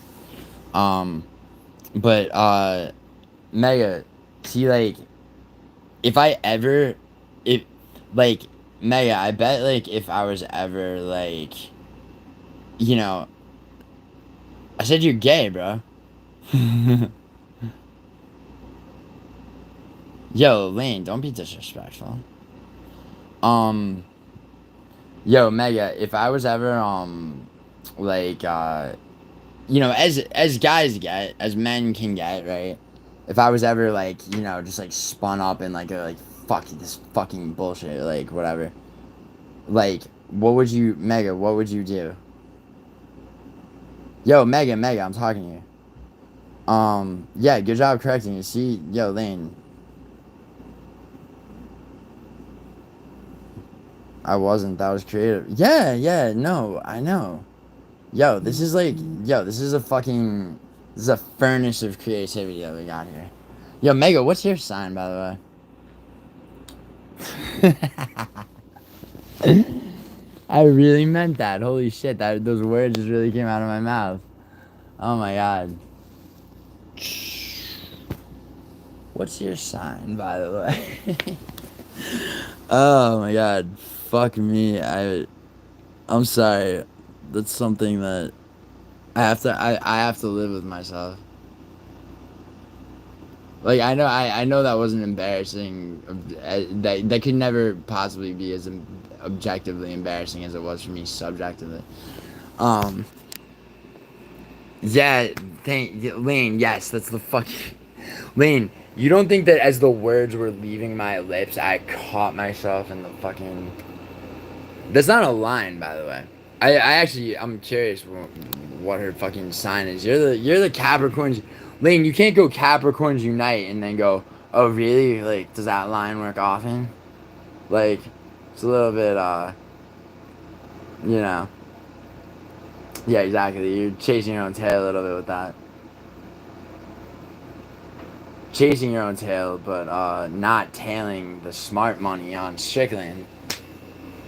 But, Mega, see, like, if I ever, if, like, Mega, I bet, like, if I was ever, like, you know, I said you're gay, bro. Yo, Lane, don't be disrespectful. Um, yo, Mega, if I was ever, like, as guys get, as men can get, right? If I was ever, like, just, like, spun up in, like, fuck this fucking bullshit, like, whatever. Like, Mega, what would you do? Yo, Mega, I'm talking to you. Yeah, good job correcting you. See, yo, Lane, I wasn't. That was creative. Yeah, no, I know. Yo, this is like, this is a fucking, this is a furnace of creativity that we got here. Yo, Mega, what's your sign, by the way? I really meant that. Holy shit, those words just really came out of my mouth. Oh my god. What's your sign, by the way? Oh my god. Fuck me. I'm sorry. That's something that I have to live with myself. Like I know that wasn't embarrassing. That could never possibly be as objectively embarrassing as it was for me subjectively. Um yeah, Lane, yes, that's the fucking Lane, you don't think that as the words were leaving my lips, I caught myself in the fucking. That's not a line, by the way. I'm curious what her fucking sign is. You're the Capricorns. Lane, you can't go Capricorns unite and then go, oh really? Like, does that line work often? Like, it's a little bit you know. Yeah, exactly. You're chasing your own tail a little bit with that. Chasing your own tail, but not tailing the smart money on Strickland.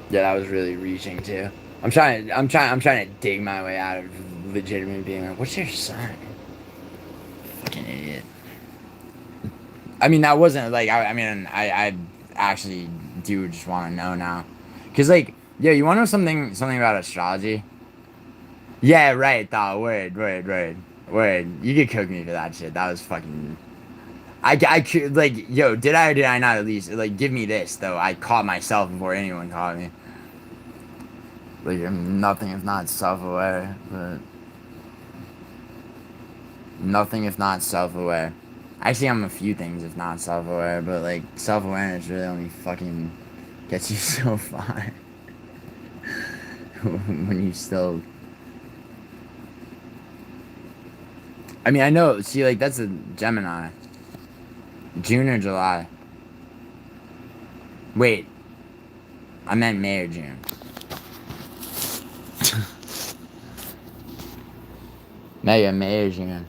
Yeah, that was really reaching too. I'm trying to dig my way out of legitimately being like, what's your sign? Fucking idiot. I mean, that wasn't like, I actually do just want to know now. Cause like, yeah, you want to know something about astrology? Yeah, right, though. Word. You could cook me for that shit. That was fucking. I could, like, yo, did I or did I not at least, like, give me this, though? I caught myself before anyone caught me. Like, I'm nothing if not self-aware, but nothing if not self-aware. Actually, I'm a few things if not self-aware, but like self-awareness really only fucking gets you so far when you still. I mean, I know. See, like that's a Gemini. June or July? Wait, I meant May or June. May or June.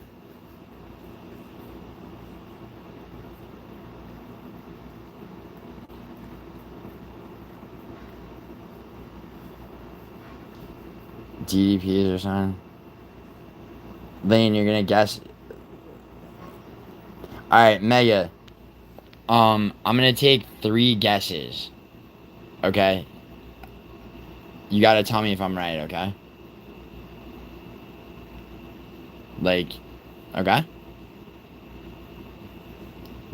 DDPs or something. Lane, you're gonna guess. All right, Mega. I'm gonna take 3 guesses. Okay. You gotta tell me if I'm right. Okay. Like, okay.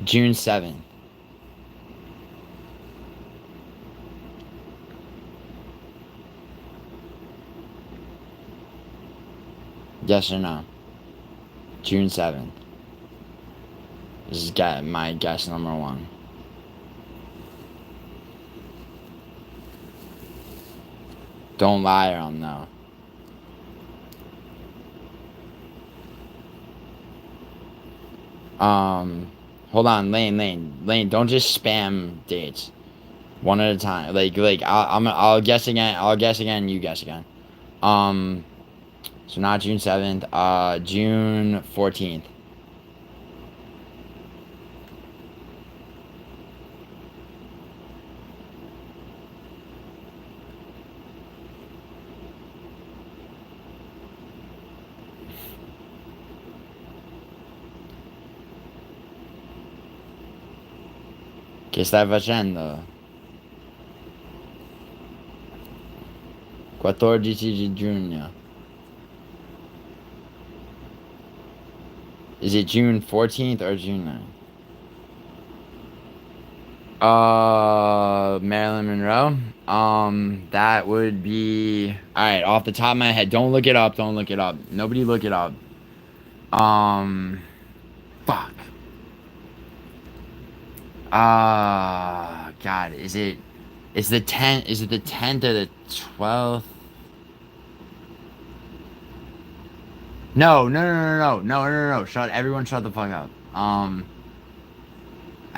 June 7th. Yes or no? June 7th. This is my guess number 1. Don't lie or I'll know. Hold on, Lane. Don't just spam dates. One at a time. Like I'll guess again. I'll guess again. You guess again. Um, so not June 7th. June 14th. Che stai facendo? 14 di giugno. Is it June 14th or June 9th? Marilyn Monroe. That would be all right. Off the top of my head, don't look it up. Don't look it up. Nobody look it up. Fuck. God, is it? Is the 10th? Is it the 10th or the 12th? No, no, no, no, no, no, no, no, no. Everyone shut the fuck up. I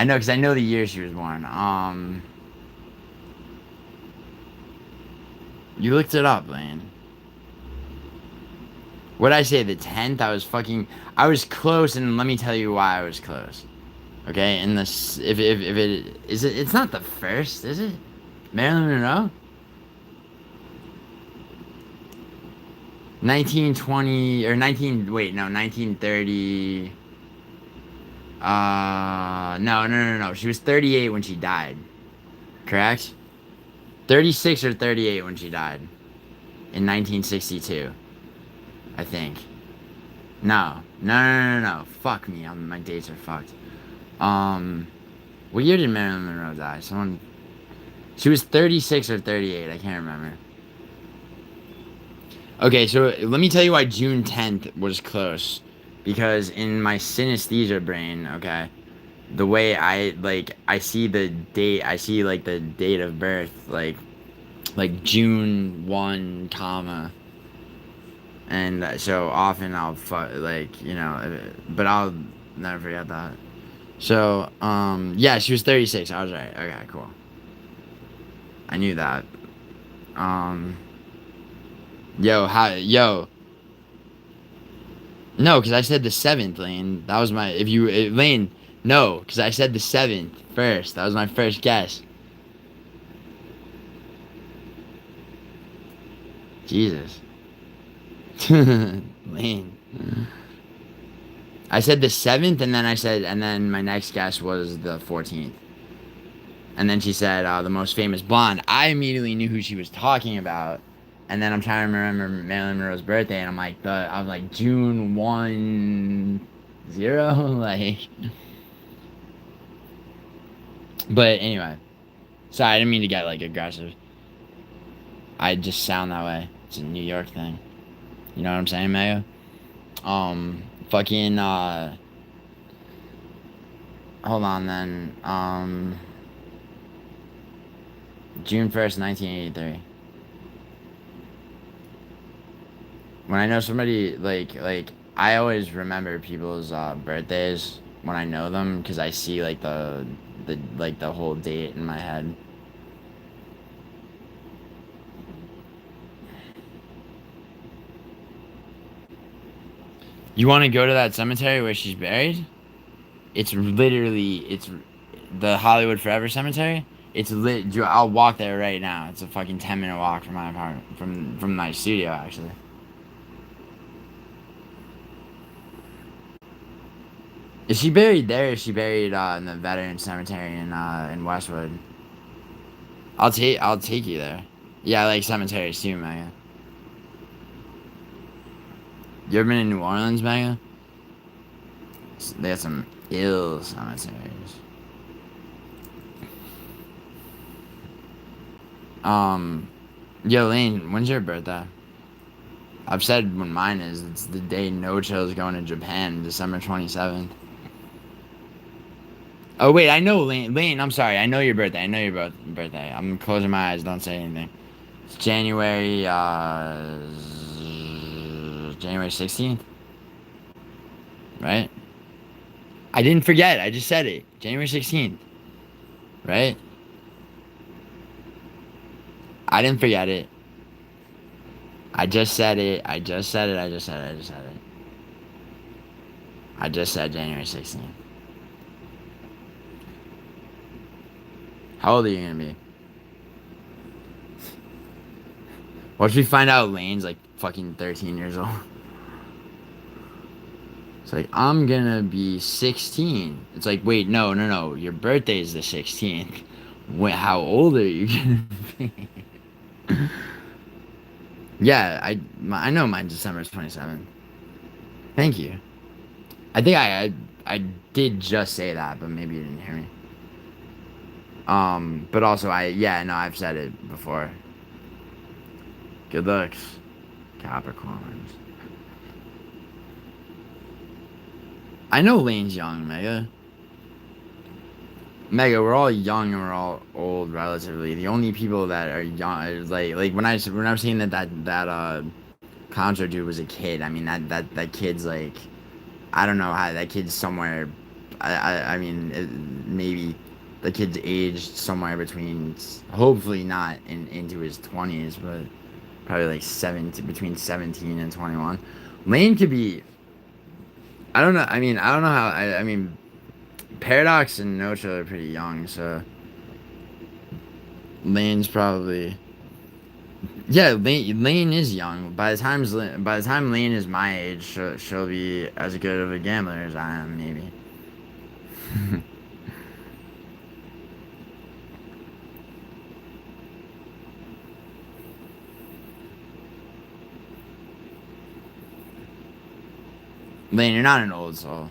know, cause I know the year she was born. You looked it up, Lane. What'd I say? The 10th? I was close, and let me tell you why I was close. Okay, and this, if it, is it, it's not the first, is it? Marilyn Monroe? 1920, or 19, wait, no, 1930, no, no, no, no, she was 38 when she died, correct? 36 or 38 when she died, in 1962, I think. No, no, no, no, no, fuck me, my dates are fucked. What year did Marilyn Monroe die? She was 36 or 38, I can't remember. Okay, so let me tell you why June 10th was close. Because in my synesthesia brain, okay, the way I see the date, I see like the date of birth, like June 1, comma. And so often but I'll never forget that. So, yeah, she was 36. I was right. Okay, cool. I knew that. Um, yo. No, because I said the 7th, Lane. That was my, Lane, no, because I said the 7th first. That was my first guess. Jesus. Lane. I said the 7th, and then my next guess was the 14th. And then she said, the most famous blonde. I immediately knew who she was talking about. And then I'm trying to remember Marilyn Monroe's birthday, and I was like, June 1, 0? Like. But anyway. Sorry, I didn't mean to get, like, aggressive. I just sound that way. It's a New York thing. You know what I'm saying, Maya? Fucking, hold on then. June 1st, 1983. When I know somebody, I always remember people's, birthdays when I know them, because I see, like, the whole date in my head. You want to go to that cemetery where she's buried? It's the Hollywood Forever Cemetery. It's lit. I'll walk there right now. It's a fucking 10-minute walk from my apartment, from my studio, actually. Is she buried there? Or is she buried in the Veteran Cemetery in Westwood? I'll take you there. Yeah, I like cemeteries too, Mega. You ever been in New Orleans, Mega? They got some ill cemeteries. Yo, Lane, when's your birthday? I've said when mine is. It's the day No Chill's going to Japan, December 27th. Oh, wait, I know, Lane. Lane, I'm sorry. I know your birthday. Birthday. I'm closing my eyes. Don't say anything. It's January 16th. Right? I didn't forget. I just said it. January 16th. Right? I didn't forget it. I just said it. I just said it. I just said January 16th. How old are you gonna be? What if we find out Lane's like fucking 13 years old? It's like, I'm gonna be 16. It's like, wait, no. Your birthday is the 16th. How old are you gonna be? Yeah, I know mine's December 27th. Thank you. I think I did just say that, but maybe you didn't hear me. But also yeah, no, I've said it before. Good looks, Capricorns. I know Lane's young, Mega. Mega, we're all young and we're all old relatively. The only people that are young is like when I was saying that concert dude was a kid. I mean that kid's like, I don't know how that kid's somewhere. I mean maybe the kid's aged somewhere between, hopefully not into his 20s, but probably like between 17 and 21. Lane could be. I don't know. I mean I don't know how. I mean Paradox and Nocho are pretty young, so Lane's probably. Yeah, Lane is young. By the time Lane is my age, she'll be as good of a gambler as I am, maybe. Lane, you're not an old soul.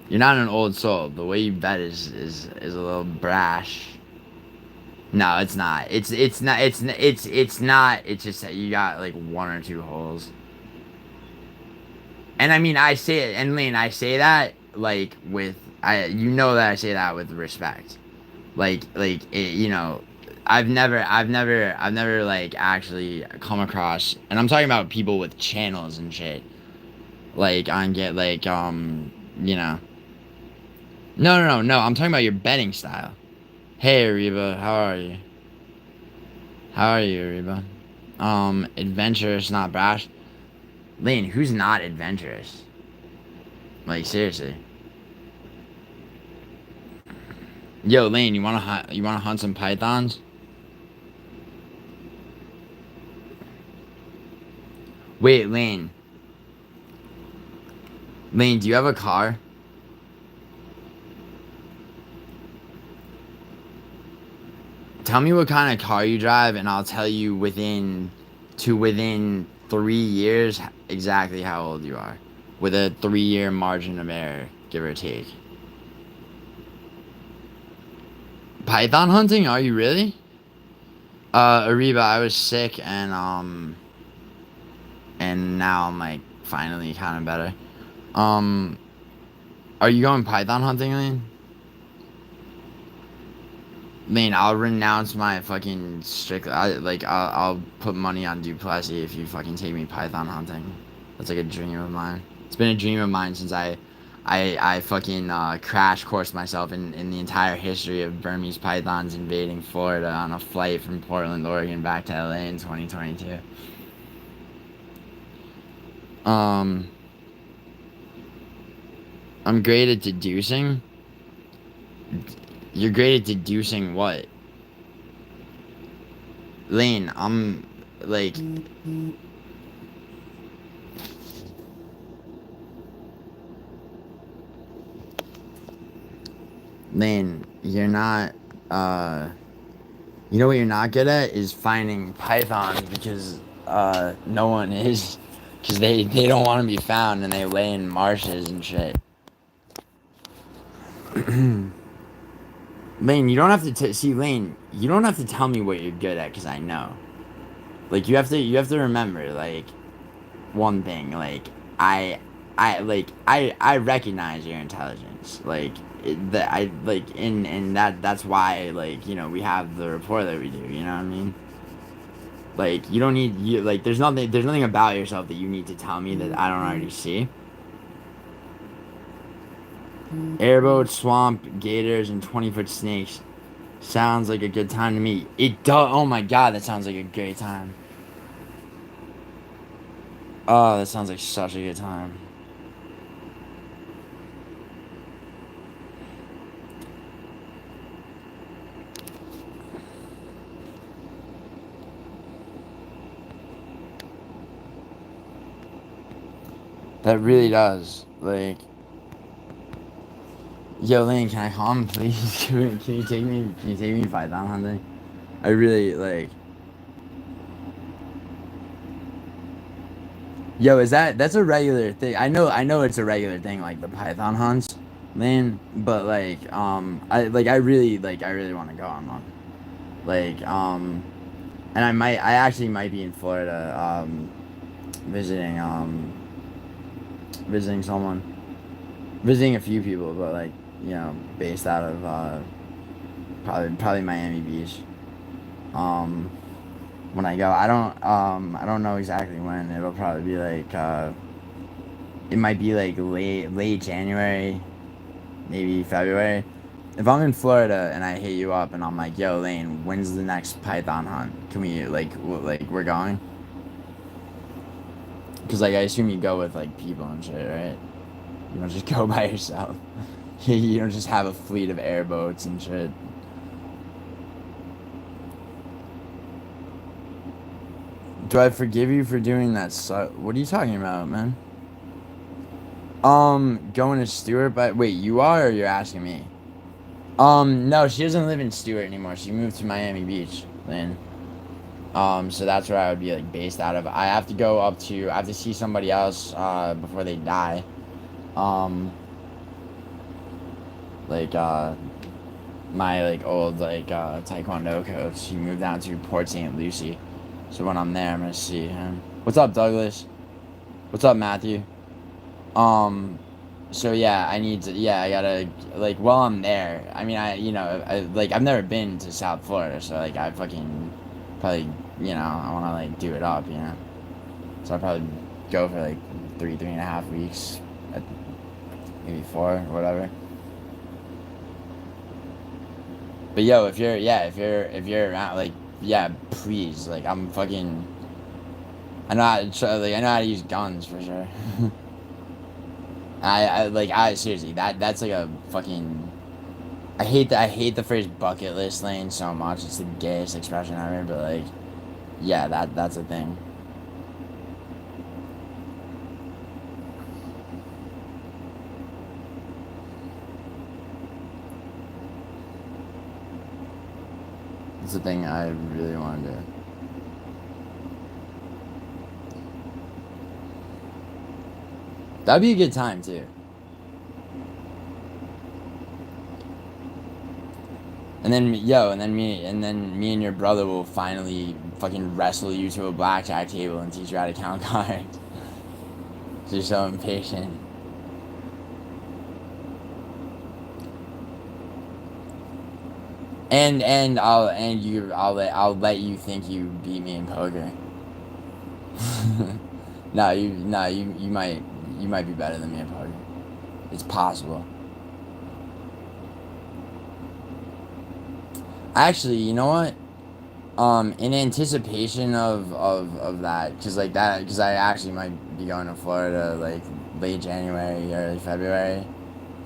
You're not an old soul. The way you bet is a little brash. No, it's not. It's not. It's not. It's just that you got like one or two holes. And I mean, I say it, and Lane, I say that like with you know that I say that with respect. I've never like actually come across, and I'm talking about people with channels and shit. Like on get like you know. No. I'm talking about your betting style. Hey, Ariba, how are you? How are you, Ariba? Adventurous, not brash. Lane, who's not adventurous? Like seriously. Yo, Lane, you wanna hunt some pythons? Wait, Lane. Lane, do you have a car? Tell me what kind of car you drive, and I'll tell you within 3 years exactly how old you are, with a 3 year margin of error, give or take. Python hunting? Are you really? Ariba, I was sick and now I'm like finally kind of better. Um, are you going python hunting, Lane? Lane, I'll renounce my fucking strict. I'll put money on Duplessis if you fucking take me python hunting. That's like a dream of mine. It's been a dream of mine since I fucking crash coursed myself in the entire history of Burmese pythons invading Florida on a flight from Portland, Oregon back to LA in 2022. Um, I'm great at deducing. You're great at deducing what? Lane, I'm like. Lane, you're not. You know what you're not good at is finding pythons because no one is, because they don't want to be found and they lay in marshes and shit. Lane, you don't have to see Lane. You don't have to tell me what you're good at because I know. Like you have to remember like one thing. Like I recognize your intelligence. Like that I like and that's why like we have the rapport that we do. You know what I mean? Like you don't need you like there's nothing about yourself that you need to tell me that I don't already see. Airboat, swamp, gators, and 20-foot snakes. Sounds like a good time to me. It does. Oh my god, that sounds like a great time. Oh, that sounds like such a good time. That really does. like, yo, Lane, can I come, please? Can you take me? Can you take me python hunting? I really like. Yo, that's a regular thing? I know it's a regular thing, like the python hunts, Lane. But I really want to go on one. Like, and I actually might be in Florida, visiting, visiting someone, visiting a few people, but like, based out of probably Miami Beach. Um, when I go, I don't know exactly when. It'll probably be like it might be like late January, maybe February. If I'm in Florida and I hit you up and I'm like, yo, Lane, when's the next python hunt? Can we like we're going? Because like I assume you go with like people and shit, right? You don't just go by yourself. You don't just have a fleet of airboats and shit. Do I forgive you for doing that? What are you talking about, man? Going to Stewart, but wait, you are or you're asking me? No, she doesn't live in Stewart anymore. She moved to Miami Beach, Lynn. So that's where I would be like based out of. I have to go up to. I have to see somebody else before they die. Um, like my like old taekwondo coach. He moved down to Port St. Lucie. So when I'm there, I'm gonna see him. What's up, Douglas? What's up, Matthew? Um, so yeah, I need to. Yeah, I gotta like while I'm there. I mean, I've never been to South Florida, so like I fucking probably I want to like do it up, So I'll probably go for like 3.5 weeks, maybe 4 or whatever. But yo, if you're around, like, yeah, please, like, I'm fucking. I know how to use guns for sure. I seriously, that's like a fucking. I hate the phrase bucket list lane so much. It's the gayest expression ever, but like, yeah, that's a thing. It's a thing I really want to do. That'd be a good time too. And then me and your brother will finally fucking wrestle you to a blackjack table and teach you how to count cards. You're so impatient. And I'll let you think you beat me in poker. No, you might be better than me in poker. It's possible. Actually, you know what? In anticipation of that, because I actually might be going to Florida like late January, early February,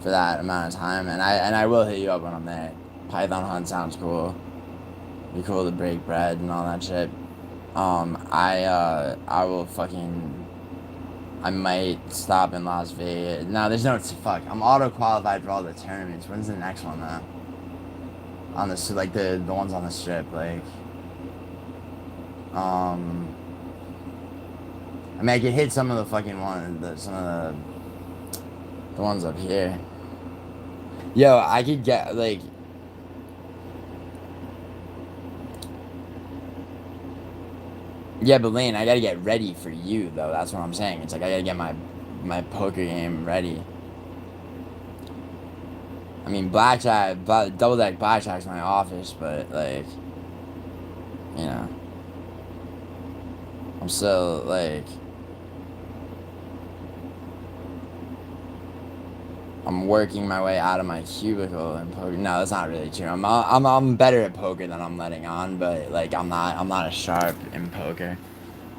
for that amount of time, and I will hit you up when I'm there. Python hunt sounds cool. Be cool to break bread and all that shit. I will fucking. I might stop in Las Vegas. No, there's no fuck. I'm auto qualified for all the tournaments. When's the next one though? On the like the ones on the strip, like. I mean, I could hit some of the fucking some of the ones up here. Yo, I could get like. Yeah, but Lane, I gotta get ready for you though. That's what I'm saying. It's like I gotta get my poker game ready. I mean, double deck blackjack's my office, but like, I'm still like. I'm working my way out of my cubicle in poker. No, that's not really true. I'm better at poker than I'm letting on, but like I'm not a sharp in poker.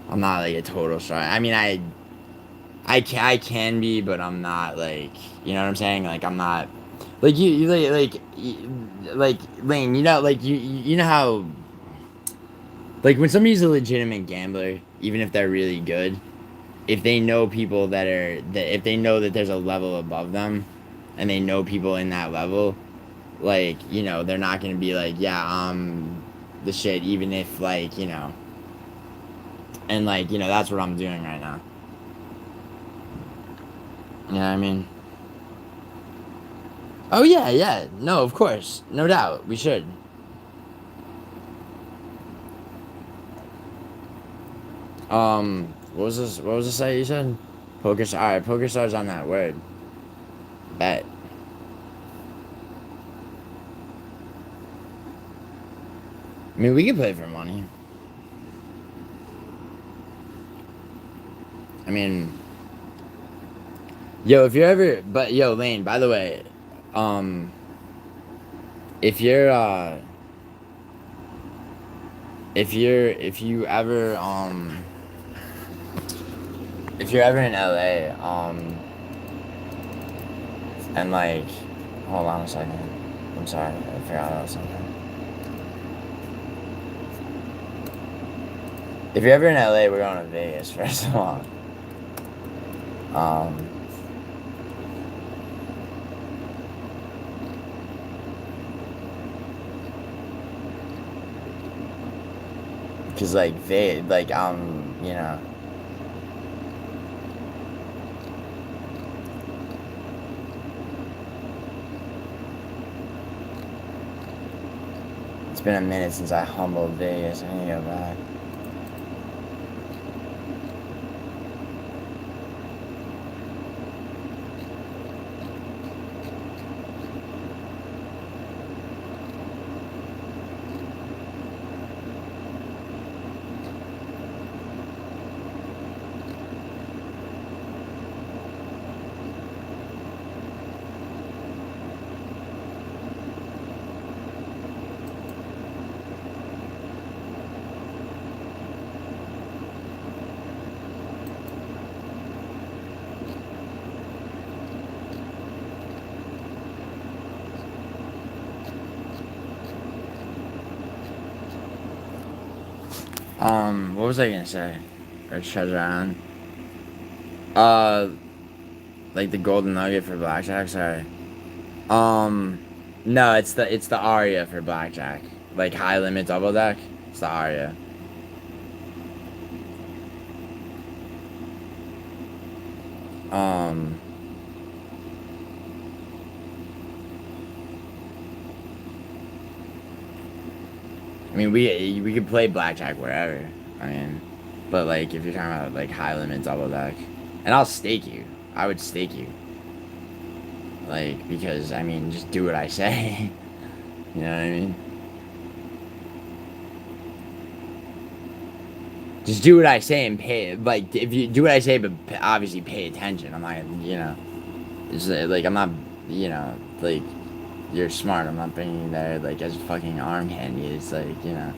I'm not like a total sharp. I mean, I can be, but I'm not like, you know what I'm saying? Like I'm not like like Lane. You know how like when somebody's a legitimate gambler, even if they're really good, if they know people that if they know that there's a level above them, and they know people in that level, like, you know, they're not gonna be like, yeah, the shit, even if, like, you know, and, like, you know, that's what I'm doing right now. You know what I mean? Oh yeah, yeah, no, of course, no doubt, we should. What was this? What was the site you said? PokerStars. All right, PokerStars on that word. Bet. I mean, we could play for money. I mean, yo, if you're ever, but yo, Lane. By the way, um, if you're, if you ever, if you're ever in LA, and like, hold on a second. I'm sorry, I forgot about something. If you're ever in LA, we're going to Vegas, first of all. Um, cause like you know, it's been a minute since I humbled Vegas. I need to go back. What was I gonna say? Or Treasure Island? Uh, like the golden nugget for blackjack. Sorry. Um, no, it's the aria for blackjack. Like high limit double deck. It's the aria. Um, I mean, we could play blackjack wherever. I mean, but like if you're talking about like high limit double deck, and I'll stake you. I would stake you. Like, because I mean, just do what I say. You know what I mean? Just do what I say and pay. Like, if you do what I say, but obviously pay attention. I'm not, you know, it's like I'm not, you know, like you're smart. I'm not bringing you there like as fucking arm candy. It's like, you know,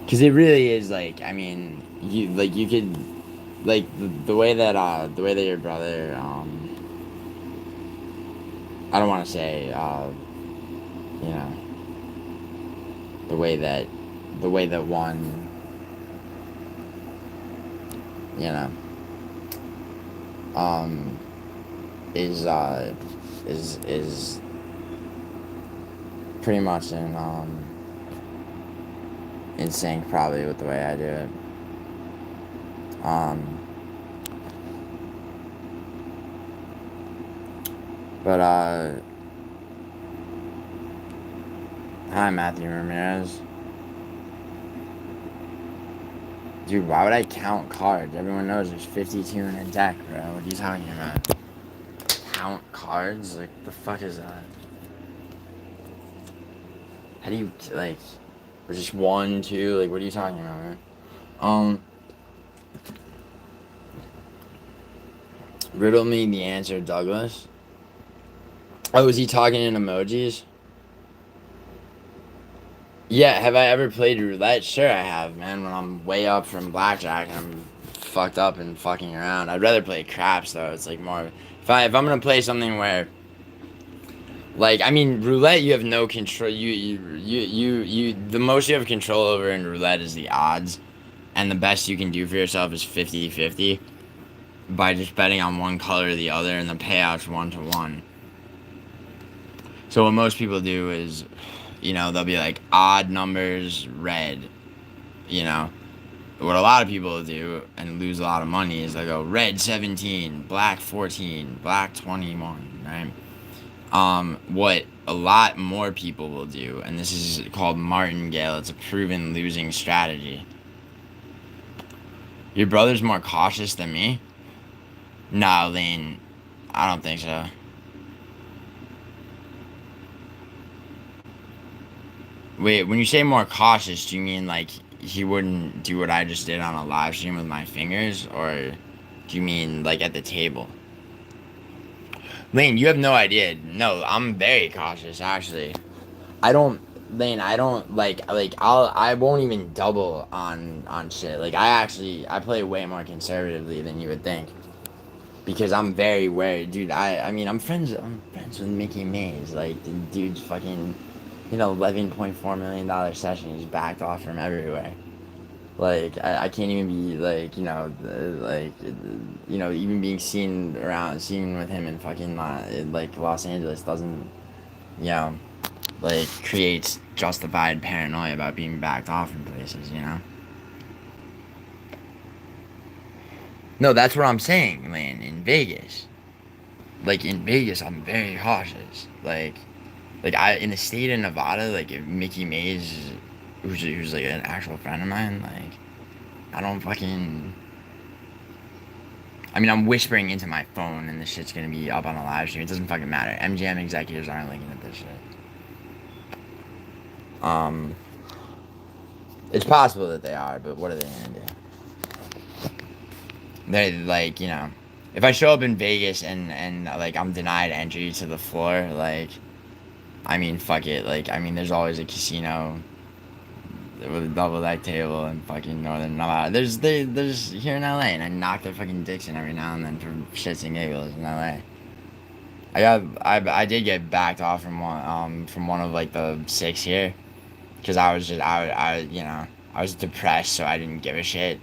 because it really is like, I mean, you could like the way that your brother I don't want to say you know, the way that one, you know, um is is pretty much in sync probably with the way I do it. But hi Matthew Ramirez. Dude, why would I count cards? Everyone knows there's 52 in a deck, bro. What are you talking about? Count cards? Like, the fuck is that? How do you, like, or just one, two? Like, what are you talking about, man? Riddle me the answer, Douglas. Oh, is he talking in emojis? Yeah, have I ever played roulette? Sure I have, man. When I'm way up from blackjack and I'm fucked up and fucking around. I'd rather play craps though. It's like more if I'm gonna play something where like I mean roulette you have no control, you the most you have control over in roulette is the odds. and the best you can do for yourself is 50-50 by just betting on one color or the other, and the payout's 1-to-1. So what most people do is, they'll be like odd numbers, red. You know, what a lot of people do and lose a lot of money is they go red 17, black 14, black 21, right? What a lot more people will do, and this is called martingale. It's a proven losing strategy. Your brother's more cautious than me? No, Lane, I don't think so. Wait, when you say more cautious, do you mean like he wouldn't do what I just did on a live stream with my fingers? Or do you mean like at the table? Lane, you have no idea. No, I'm very cautious actually. I don't Lane, I don't I won't even double on shit. Like I play way more conservatively than you would think. Because I'm very wary, dude. I mean I'm friends with Mickey Mays. Like the dude's fucking $11.4 million session. He's backed off from everywhere. Like I can't even be like even being seen with him in fucking like Los Angeles doesn't you know like creates justified paranoia about being backed off from places. No, that's what I'm saying, man. In Vegas, I'm very cautious. Like I in the state of Nevada, like if Mickey Mays, who's like an actual friend of mine, like I don't fucking. I mean, I'm whispering into my phone, and this shit's gonna be up on a live stream. It doesn't fucking matter. MGM executives aren't looking at this shit. It's possible that they are, but what are they gonna do? They if I show up in Vegas and like I'm denied entry to the floor, like, I mean, fuck it. Like, I mean, there's always a casino with a double deck table in fucking Northern Nevada. There's here in LA, and I knock their fucking dicks in every now and then for shits and giggles in LA. I did get backed off from one of like the 6 here, because I was just I was depressed, so I didn't give a shit.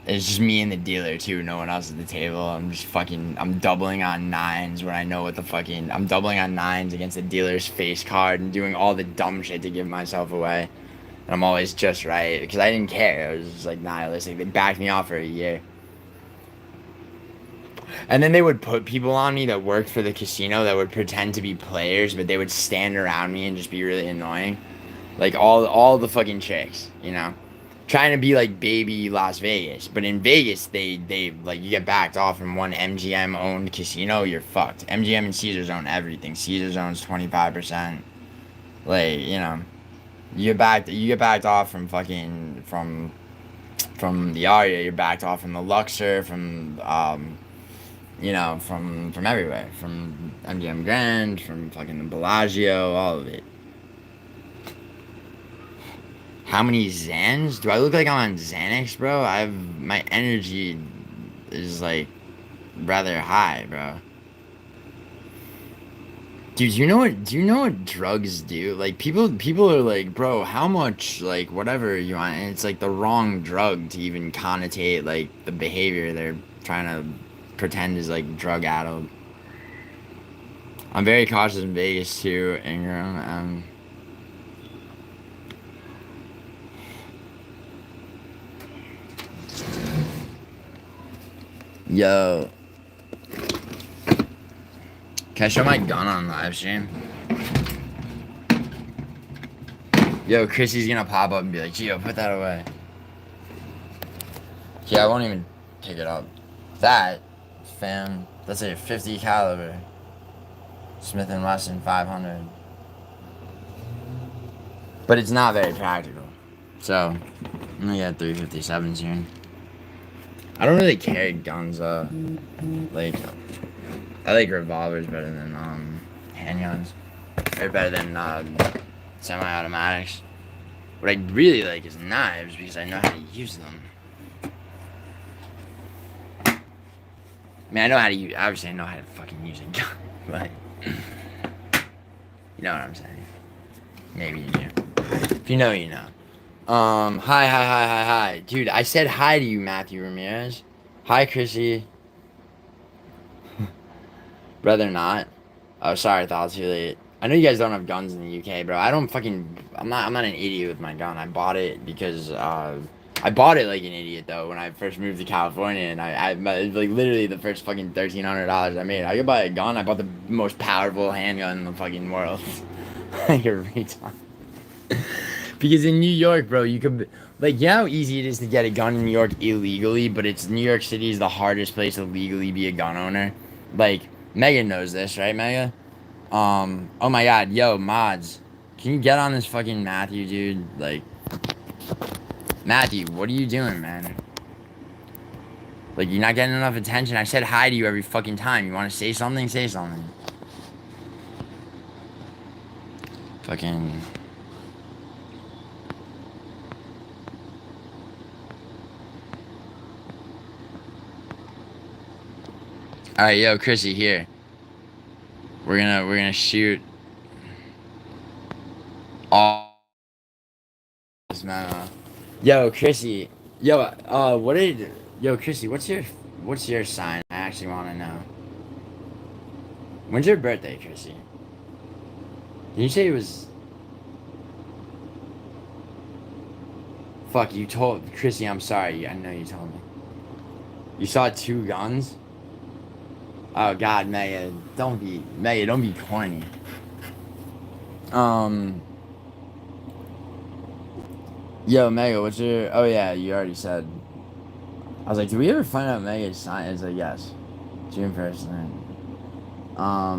It's just me and the dealer too, no one else at the table. I'm doubling on nines when I know what the fucking I'm doubling on nines against the dealer's face card and doing all the dumb shit to give myself away. And I'm always just right because I didn't care. I was just like nihilistic. They backed me off for a year. And then they would put people on me that worked for the casino that would pretend to be players, but they would stand around me and just be really annoying. Like all the fucking chicks. Trying to be like baby Las Vegas. But in Vegas, they like you get backed off from one MGM owned casino, you're fucked. MGM and Caesars own everything. Caesars owns 25%. Like, you get backed off from fucking from the Aria, you're backed off from the Luxor, from from everywhere, from MGM Grand, from fucking the Bellagio, all of it. How many Xans? Do I look like I'm on Xanax, bro? My energy is like rather high, bro. Dude, do you know what drugs do? Like people are like, bro, how much like whatever you want, and it's like the wrong drug to even connotate like the behavior they're trying to pretend is like drug addled. I'm very cautious in Vegas too, Ingram. Yo, can I show my gun on live stream? Yo, Chrissy's gonna pop up and be like, Gio, put that away. Yeah, I won't even pick it up. That, fam, that's a 50 caliber. Smith & Wesson 500. But it's not very practical. So, I'm gonna get 357s here. I don't really carry guns, like, I like revolvers better than, handguns. They're better than, semi-automatics. What I really like is knives, because I know how to use them. I mean, I know how to use, obviously I know how to fucking use a gun, but, you know what I'm saying. Maybe you do. If you know, you know. Hi. Dude, I said hi to you, Matthew Ramirez. Hi, Chrissy. Rather not. Oh, sorry, I thought it was too late. I know you guys don't have guns in the UK, bro. I don't fucking. I'm not an idiot with my gun. I bought it because I bought it like an idiot though when I first moved to California, and like literally the first fucking $1,300 I made. I could buy a gun. I bought the most powerful handgun in the fucking world. Like a retard. Because in New York, bro, you could like you know how easy it is to get a gun in New York illegally, but it's New York City is the hardest place to legally be a gun owner. Like Megan knows this, right, Mega? Oh my god, yo, mods. Can you get on this fucking Matthew, dude? Like, Matthew, what are you doing, man? Like, you're not getting enough attention. I said hi to you every fucking time. You want to say something? Say something. Fucking. Alright, yo, Chrissy, here. We're gonna shoot all this memo. Yo, Chrissy. Yo, yo, Chrissy, what's your sign? I actually want to know. When's your birthday, Chrissy? Did you say it was? Fuck, you told Chrissy. I'm sorry. I know you told me. You saw two guns. Oh God, Mega, don't be corny. Um, yo, Mega, what's your? Oh yeah, you already said. I was like, did we ever find out Mega's sign? It's like yes, June 1st. I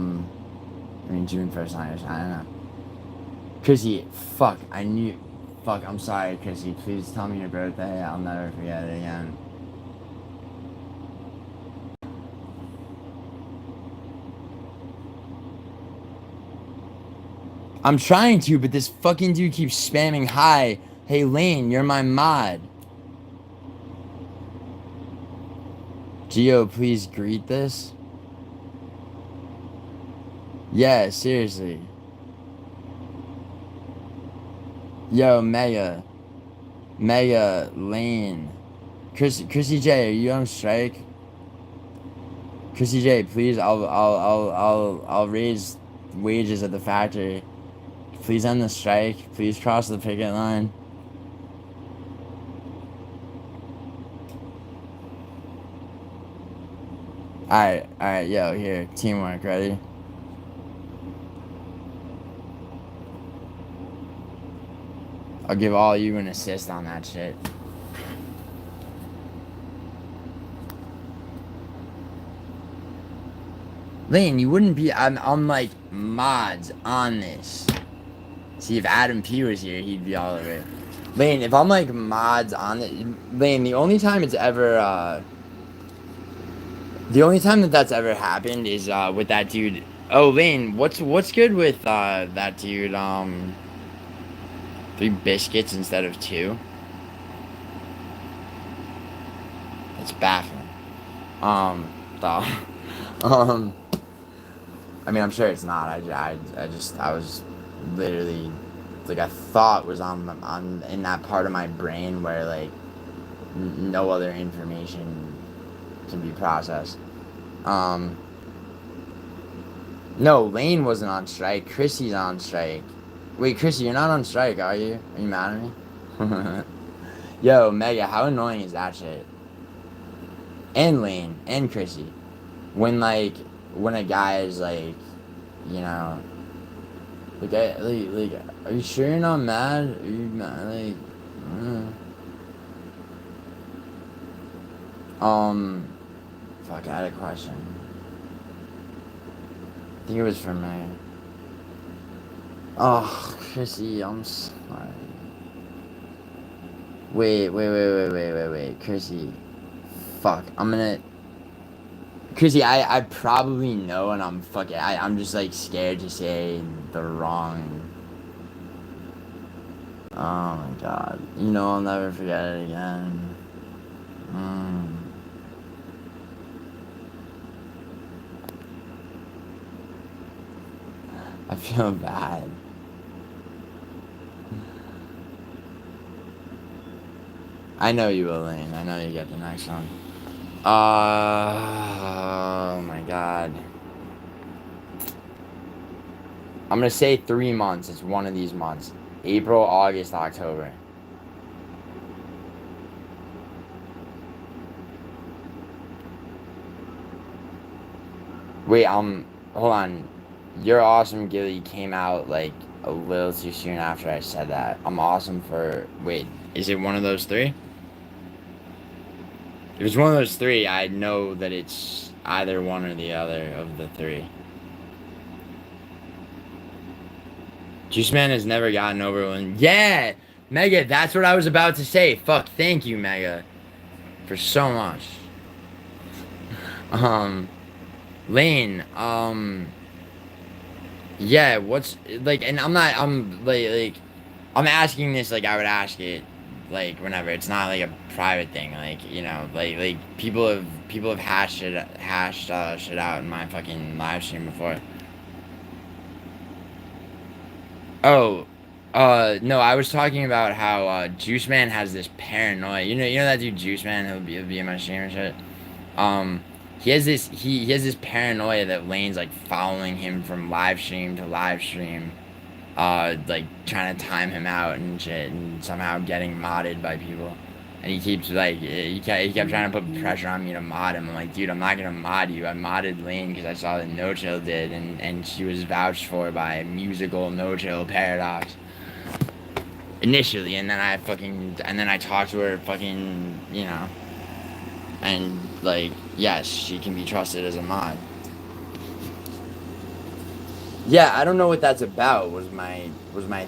mean June 1st. I don't know. Chrissy, fuck, I knew. Fuck, I'm sorry, Chrissy. Please tell me your birthday. I'll never forget it again. I'm trying to, but this fucking dude keeps spamming hi. Hey Lane, you're my mod. Geo, please greet this. Yeah, seriously. Yo, Mega, Lane. Chrissy J, are you on strike? Chrissy J, please, I'll raise wages at the factory. Please end the strike. Please cross the picket line. Alright, yo, here, teamwork, ready? I'll give all you an assist on that shit. Lane, you wouldn't be. I'm like mods on this. See, if Adam P was here, he'd be all over it. Lane, if I'm like mods on it, Lane, the only time that's ever happened is with that dude. Oh, Lane, what's good with that dude? 3 biscuits instead of 2. It's baffling. Though. um, I mean, I'm sure it's not. I was literally like I thought was on in that part of my brain where like no other information can be processed. Um, no, Lane wasn't on strike. Chrissy's on strike. Wait, Chrissy, you're not on strike, are you? Are you mad at me? Yo, Mega, how annoying is that shit? And Lane and Chrissy, when like when a guy is like, you know, like, are you sure you're not mad? Are you mad? Like, fuck, I had a question. I think it was for me. Oh, Chrissy, I'm sorry. Wait, Chrissy. Fuck, Chrissy, I probably know, and I'm just like scared to say the wrong. Oh my god. You know I'll never forget it again. I feel bad. I know you will, Lane. I know you get the next one. Oh my god. I'm gonna say 3 months. It's one of these months. April, August, October. Wait, hold on. You're Awesome, Gilly came out like a little too soon after I said that. I'm awesome for. Wait, is it one of those three? If it's one of those three, I know that it's either one or the other of the three. Juice Man has never gotten over one. Yeah! Mega, that's what I was about to say. Fuck, thank you, Mega. For so much. Um, Lane, yeah, what's, like, and I'm asking this like I would ask it, like, whenever. It's not like a private thing, like, you know, like, people have hashed shit out in my fucking live stream before. Oh, no, I was talking about how, Juice Man has this paranoia. You know that dude Juice Man, he'll be in my stream and shit? Um, he has this paranoia that Lane's, like, following him from live stream to live stream, like, trying to time him out and shit, and somehow getting modded by people. And he keeps, like, he kept trying to put pressure on me to mod him. I'm like, dude, I'm not gonna mod you. I modded Lane because I saw that No Chill did, and she was vouched for by musical No Chill Paradox initially, and then I talked to her fucking, and, like, yes, she can be trusted as a mod. Yeah, I don't know what that's about, was my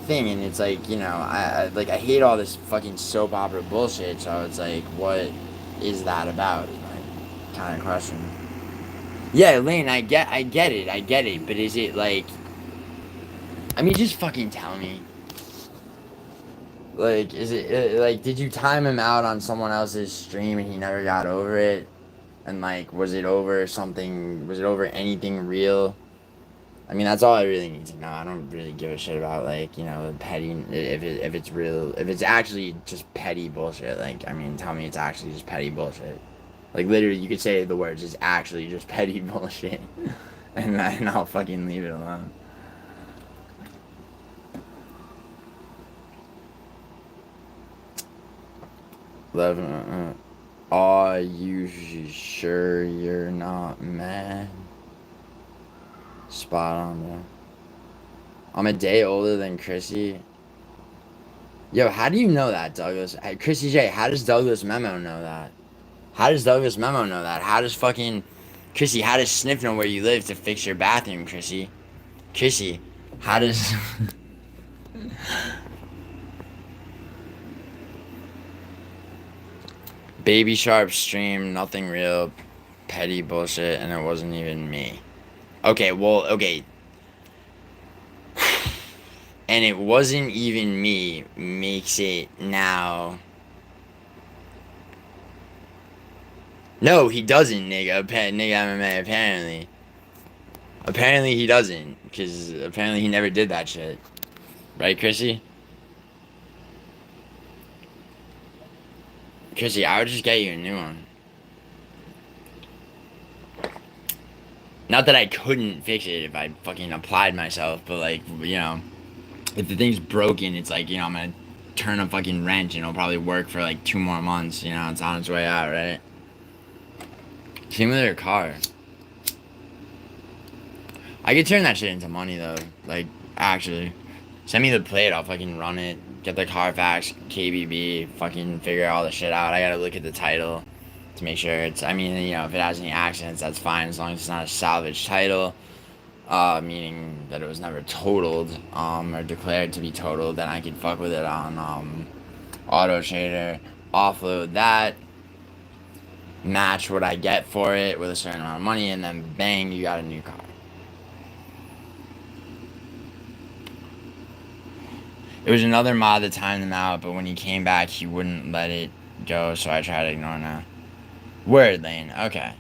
thing, and it's like, I hate all this fucking soap opera bullshit, so it's like, what is that about, is my kind of question. Yeah, Lane, I get it, but is it like, I mean, just fucking tell me. Like, is it, like, did you time him out on someone else's stream and he never got over it? And, like, was it over something, was it over anything real? I mean, that's all I really need to know. I don't really give a shit about, like, the petty, if it's real, if it's actually just petty bullshit. Like, I mean, tell me it's actually just petty bullshit. Like, literally, you could say the words, it's actually just petty bullshit. and I'll fucking leave it alone. Love, are you sure you're not mad? Spot on, bro. I'm a day older than Chrissy. Yo, how do you know that, Douglas? Chrissy J, how does Douglas Memo know that? How does Douglas Memo know that? How does fucking... Chrissy, how does Sniff know where you live to fix your bathroom, Chrissy? Chrissy, how does... Baby Sharp stream, nothing real, petty bullshit, and it wasn't even me. Okay, well, okay. And it wasn't even me makes it now. No, he doesn't, nigga. Nigga MMA, apparently. Apparently he doesn't, because apparently he never did that shit. Right, Chrissy? Chrissy, I would just get you a new one. Not that I couldn't fix it if I fucking applied myself, but, like, if the thing's broken, it's like, I'm gonna turn a fucking wrench and it'll probably work for like 2 more months, it's on its way out, right? Same with your car. I could turn that shit into money though, like, actually. Send me the plate, I'll fucking run it, get the Carfax, KBB, fucking figure all the shit out. I gotta look at the title to make sure it's, I mean, if it has any accidents, that's fine, as long as it's not a salvage title. Meaning that it was never totaled, or declared to be totaled, then I could fuck with it on, Auto Trader, offload that, match what I get for it with a certain amount of money, and then bang, you got a new car. It was another mod that timed him out, but when he came back, he wouldn't let it go, so I tried to ignore now. Word, Lane, okay.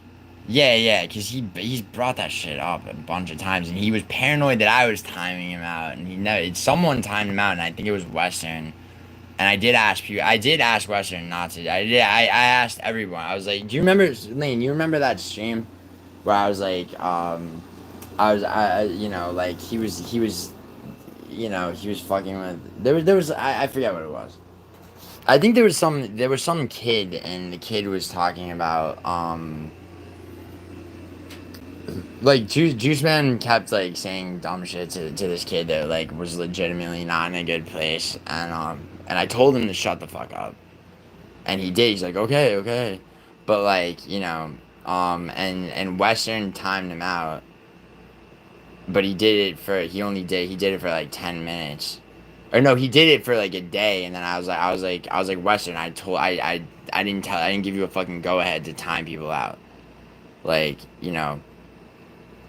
Yeah, because he's brought that shit up a bunch of times, and he was paranoid that I was timing him out, and someone timed him out, and I think it was Western, And I did ask you. I did ask Western not to. I asked everyone. I was like, "Do you remember Lane? You remember that stream where I was like, you know, like he was fucking with. There was I forget what it was. I think there was some kid and the kid was talking about like Juice Man kept like saying dumb shit to this kid that like was legitimately not in a good place, and I told him to shut the fuck up, and he did. He's like, okay, okay, but like, you know, and Western timed him out, but he did it for like 10 minutes, or no, he did it for like a day, and then I was like Western, I didn't give you a fucking go ahead to time people out, like, you know.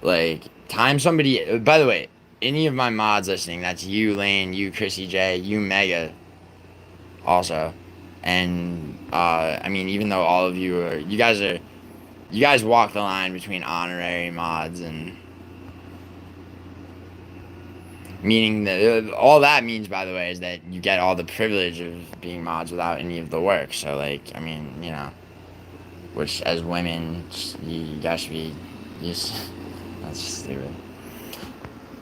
Like, time somebody. By the way, any of my mods listening, that's you, Lane, you, Chrissy J, you, Mega, also. And, I mean, even though all of you are. You guys walk the line between honorary mods and. Meaning that. All that means, by the way, is that you get all the privilege of being mods without any of the work. So, like, I mean, you know. Which, as women, you guys should be. That's stupid.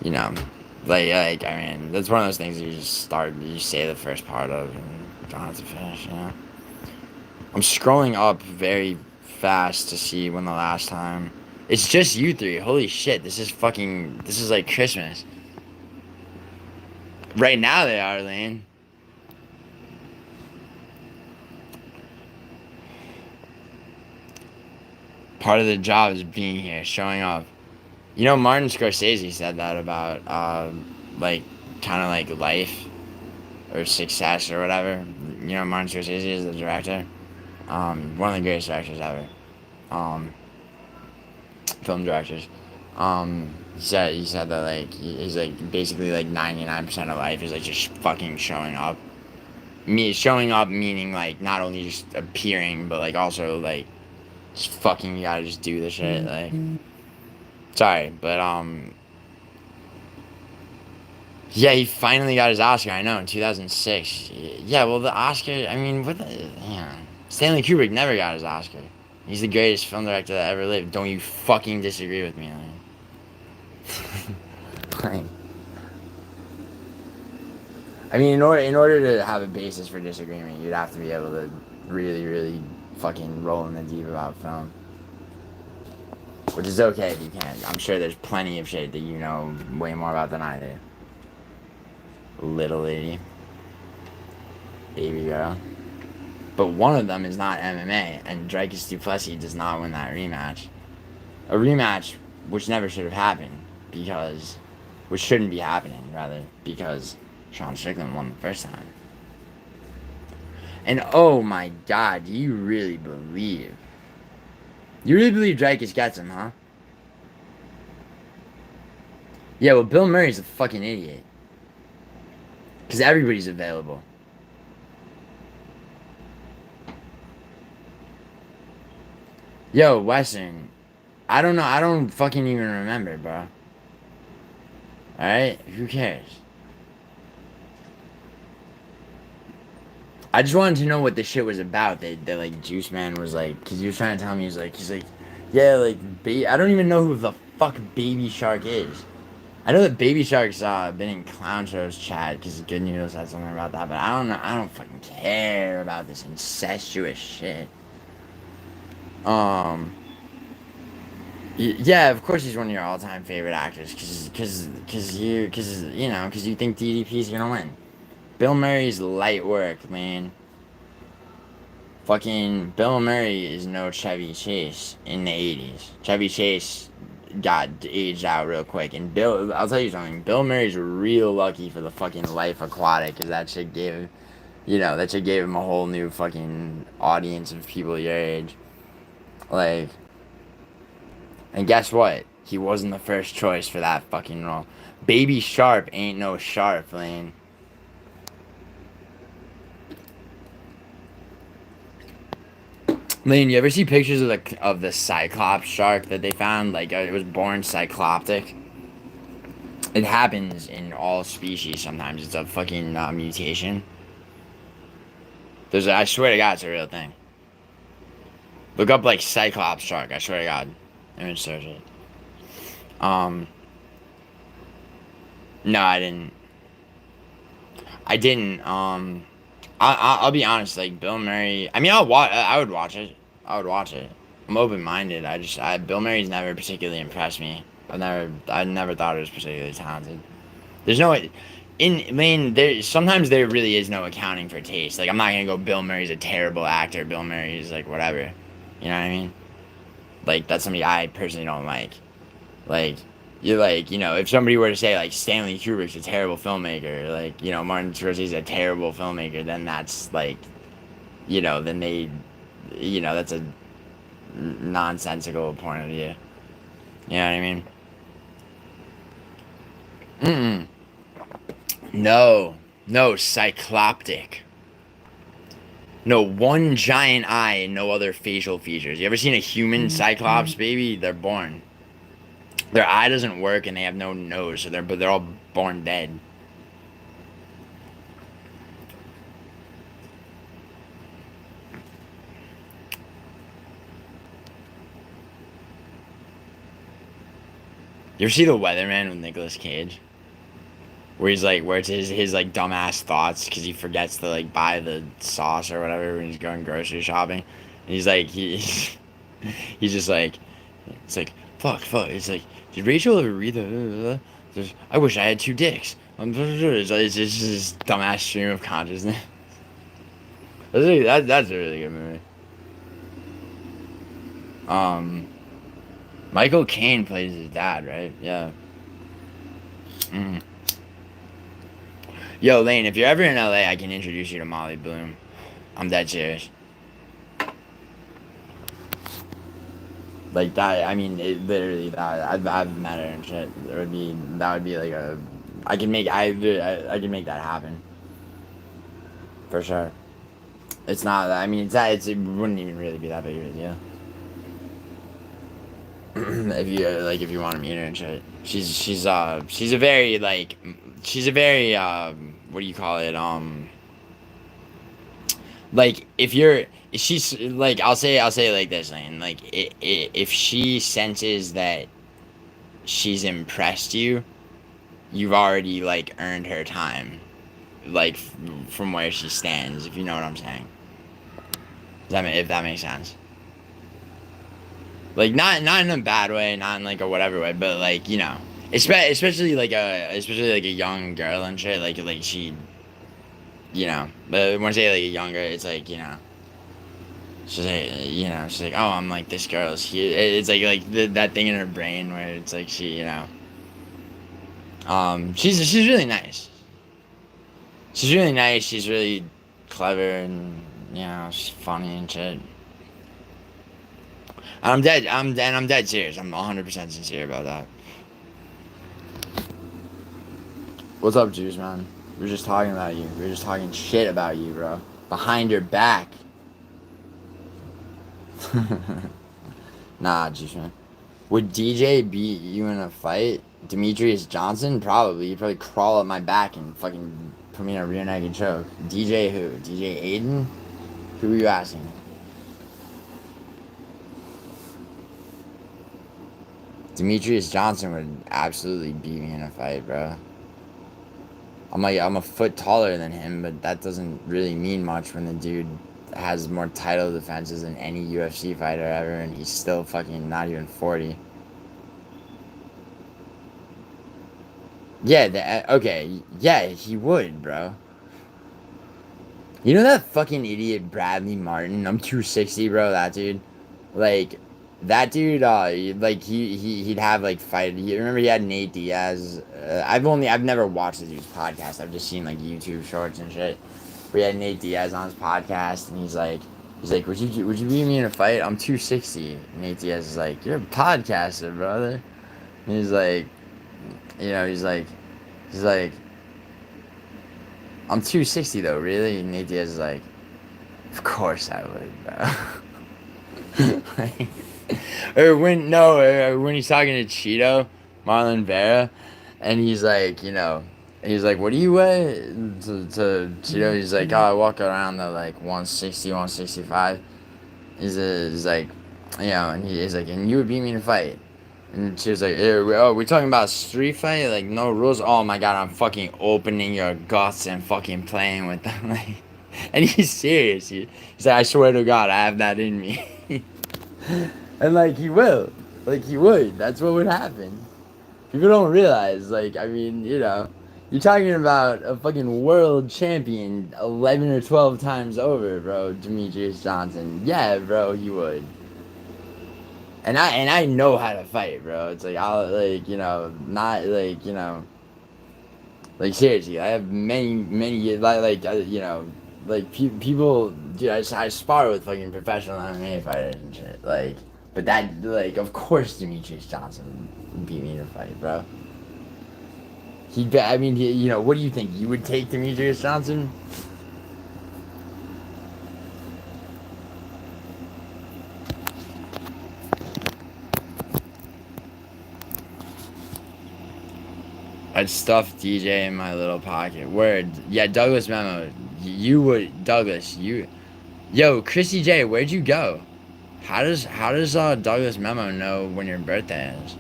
You know, like I mean, that's one of those things you say the first part of, and you don't have to finish. You know, I'm scrolling up very fast to see when the last time. It's just you three. Holy shit! This is like Christmas. Right now they are, Lane. Part of the job is being here, showing up. You know, Martin Scorsese said that about like kind of like life or success or whatever. You know, Martin Scorsese is the director. One of the greatest directors ever. Um, Film directors. He said that like he's like basically like 99% of life is like just fucking showing up. Showing up meaning like not only just appearing, but like also like just fucking you gotta just do the shit. Like, sorry, but yeah, he finally got his Oscar. I know, in 2006. Yeah, well, the Oscar. I mean, what the? Yeah, Stanley Kubrick never got his Oscar. He's the greatest film director that ever lived. Don't you fucking disagree with me, like, I mean, in order to have a basis for disagreement, you'd have to be able to really, really fucking roll in the deep about film. Which is okay if you can't. I'm sure there's plenty of shit that you know way more about than I do. Little lady. Baby girl. But one of them is not MMA, and Dricus du Plessis does not win that rematch. A rematch which never should have happened, because... Which shouldn't be happening, rather, because Sean Strickland won the first time. And oh my god, do you really believe... You really believe Dricus gets him, huh? Yeah, well, Bill Murray's a fucking idiot. Because everybody's available. Yo, Western. I don't know. I don't fucking even remember, bro. Alright? Who cares? I just wanted to know what the shit was about. That like, Juice Man was like... Because he was trying to tell me, he's like... Yeah, like, I don't even know who the fuck Baby Shark is. I know that Baby Shark's been in Clown Show's chat, because Good News had something about that, but I don't know. I don't fucking care about this incestuous shit. Yeah, of course he's one of your all-time favorite actors, because you think DDP's gonna win. Bill Murray's light work, man. Fucking Bill Murray is no Chevy Chase in the 80s. Chevy Chase got aged out real quick, and I'll tell you something, Bill Murray's real lucky for the fucking Life Aquatic, because that shit gave him a whole new fucking audience of people your age. Like, and guess what? He wasn't the first choice for that fucking role. Baby Sharp ain't no Sharp, Lane. Lane, you ever see pictures of the Cyclops shark that they found? Like, it was born cycloptic. It happens in all species sometimes. It's a fucking mutation. I swear to God, it's a real thing. Look up like Cyclops shark. I swear to God, image search it. No, I didn't. I didn't. I'll be honest. Like Bill Murray. I mean, I would watch it. I would watch it. I'm open minded. Bill Murray's never particularly impressed me. I never thought he was particularly talented. There's no, I mean, sometimes there really is no accounting for taste. Like I'm not gonna go. Bill Murray's a terrible actor. Bill Murray's like whatever. You know what I mean? Like that's somebody I personally don't like. Like you're like, if somebody were to say like Stanley Kubrick's a terrible filmmaker, like, Martin Scorsese's a terrible filmmaker, then that's like, then that's a nonsensical point of view. You know what I mean? Mm-mm. No. No, cycloptic. No, one giant eye and no other facial features. You ever seen a human cyclops, baby? They're born. Their eye doesn't work and they have no nose, so they're all born dead. You ever see The Weatherman with Nicolas Cage? Where it's his like dumbass thoughts because he forgets to like buy the sauce or whatever when he's going grocery shopping, and he's like he's just like it's like fuck. It's like did Rachel ever read the? I wish I had two dicks. It's just this dumbass stream of consciousness. That's a really good movie. Michael Caine plays his dad, right? Yeah. Mm. Yo, Lane, if you're ever in LA, I can introduce you to Molly Bloom. I'm dead serious. Like that, I mean, literally that. I've met her and shit. That would be like a. I can make can make that happen. For sure. It's not. I mean, it wouldn't even really be that big of a deal. If you want to meet her and shit, she's a very what do you call it, like if you're she's like I'll say it like this, Lane, like if she senses that she's impressed you, you've already like earned her time, like from where she stands, if you know what I'm saying. If that makes sense. Like not in a bad way, not in like a whatever way, but like especially like a young girl and shit, like she, but when I say like a younger, it's like she's like she's like, oh, I'm like this girl's here. It's like that thing in her brain where it's like she she's really nice. She's really nice. She's really clever and she's funny and shit. I'm dead serious. I'm 100% sincere about that. What's up, Juice, man? We were just talking about you. We were just talking shit about you, bro. Behind your back. Nah, Juice, man. Would DJ beat you in a fight? Demetrius Johnson? Probably. He'd probably crawl up my back and fucking put me in a rear naked choke. DJ who? DJ Aiden? Who are you asking? Demetrius Johnson would absolutely beat me in a fight, bro. I'm a foot taller than him, but that doesn't really mean much when the dude has more title defenses than any UFC fighter ever, and he's still fucking not even 40. Yeah, okay, yeah, he would, bro. You know that fucking idiot Bradley Martin? I'm 260, bro. That dude, like, that dude, like he'd have like fight. You remember he had Nate Diaz? I've never watched the dude's podcast. I've just seen like YouTube shorts and shit. We had Nate Diaz on his podcast, and he's like, would you beat me in a fight? I'm 260. Nate Diaz is like, you're a podcaster, brother. And he's like, he's like, I'm 260 though, really? And Nate Diaz is like, of course I would, bro. Like, or when he's talking to Cheeto, Marlon Vera, and he's like, He's like, what do you weigh? To Cheeto, he's like, oh, I walk around the like 160, 165. He's like, and he's like, and you would beat me in a fight. And she was like, oh, we talking about a street fight? Like, no rules? Oh my god, I'm fucking opening your guts and fucking playing with them. Like, and he's serious. He's like, I swear to God, I have that in me. And like, he will. Like, he would. That's what would happen. People don't realize, like, I mean, you're talking about a fucking world champion 11 or 12 times over, bro, Demetrius Johnson. Yeah, bro, he would. And I know how to fight, bro. It's like I'll like not like like seriously. I have many like people. Dude, I spar with fucking professional MMA fighters and shit. Like, but that like of course Demetrius Johnson beat me in a fight, bro. I mean, what do you think? You would take Demetrius Johnson? I'd stuff DJ in my little pocket. Word. Yeah, Douglas Memo. You would, Douglas. Yo, Chrissy J, where'd you go? How does Douglas Memo know when your birthday is?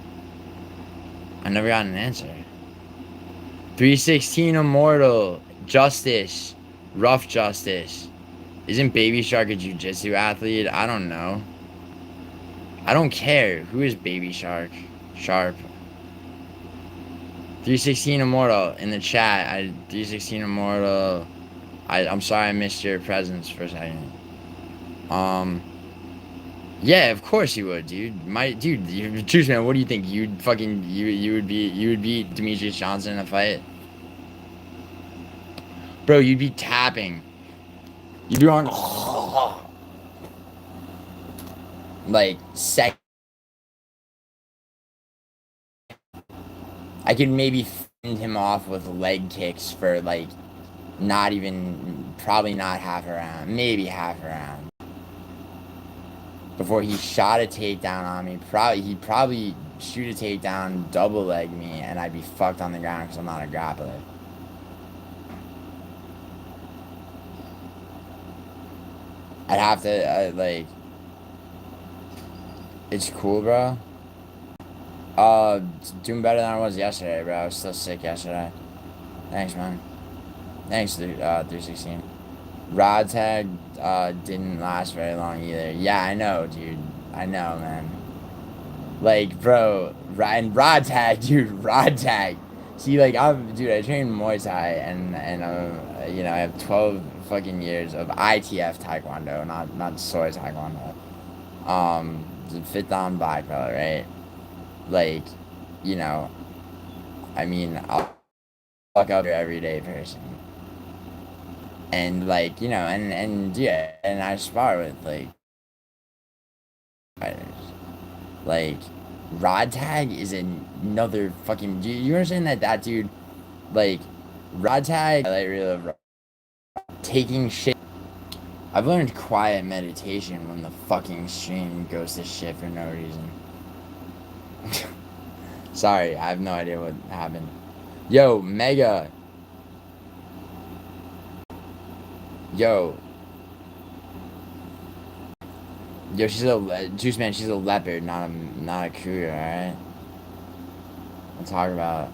I never got an answer. 316 Immortal. Justice. Rough Justice. Isn't Baby Shark a jiu-jitsu athlete? I don't know. I don't care. Who is Baby Shark? Sharp. 316 Immortal in the chat. 316 Immortal. I'm sorry I missed your presence for a second. Yeah, of course you would, dude. Juice man, what do you think? You would beat Demetrius Johnson in a fight, bro. You'd be tapping. You'd be on like sec. I could maybe fend him off with leg kicks for like not even, probably not half a round, maybe half a round. Before he shot a takedown on me, he'd probably shoot a takedown, double leg me, and I'd be fucked on the ground because I'm not a grappler. I'd have to like. It's cool, bro. Doing better than I was yesterday, bro. I was still sick yesterday. Thanks, man. Thanks, 316. Rod tag didn't last very long either. Yeah, I know, dude. I know, man. Like, bro, and rod tag, dude, rod tag. See, like, I train Muay Thai, and I have 12 fucking years of ITF Taekwondo, not soy Taekwondo. The fifth dan black belt, right? Like, you know, I mean, I'll fuck up your everyday person. And like, and yeah, and I spar with like fighters. Like, rod tag is another fucking. Do you understand that dude, like, rod tag? I like really love taking shit. I've learned quiet meditation when the fucking stream goes to shit for no reason. Sorry, I have no idea what happened. Yo, Mega. Yo. Yo, she's a juice man. She's a leopard, not a cougar. All right. We'll talk about.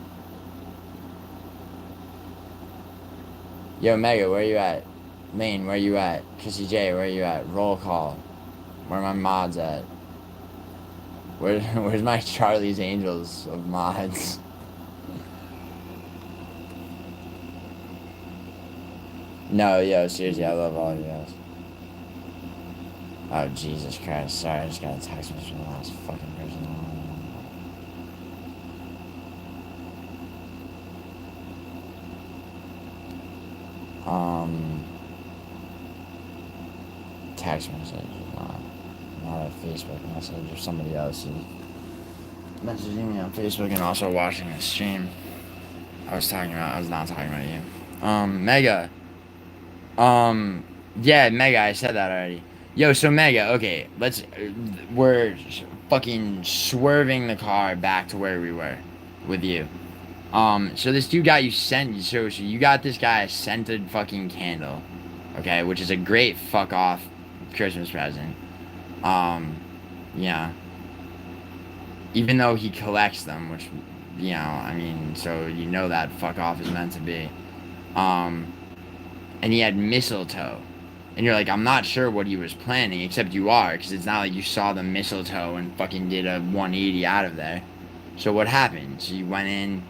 Yo, Mega, where you at? Lane, where you at? Chrissy J, where you at? Roll call. Where my mods at? Where's my Charlie's Angels of mods? No, yo, seriously, I love all of you guys. Oh, Jesus Christ. Sorry, I just got a text message from the last fucking person. Text message, not a Facebook message, or somebody else is messaging me on Facebook and also watching the stream. I was not talking about you. Mega. Yeah, Mega, I said that already. Yo, so Mega, okay, we're fucking swerving the car back to where we were with you. So this dude got you sent. So you got this guy a scented fucking candle, okay, which is a great fuck off Christmas present. Um, yeah. Even though he collects them, which, I mean, so you know that fuck off is meant to be. Um, and he had mistletoe. And you're like, I'm not sure what he was planning, except you are, because it's not like you saw the mistletoe and fucking did a 180 out of there. So what happened? So you went in,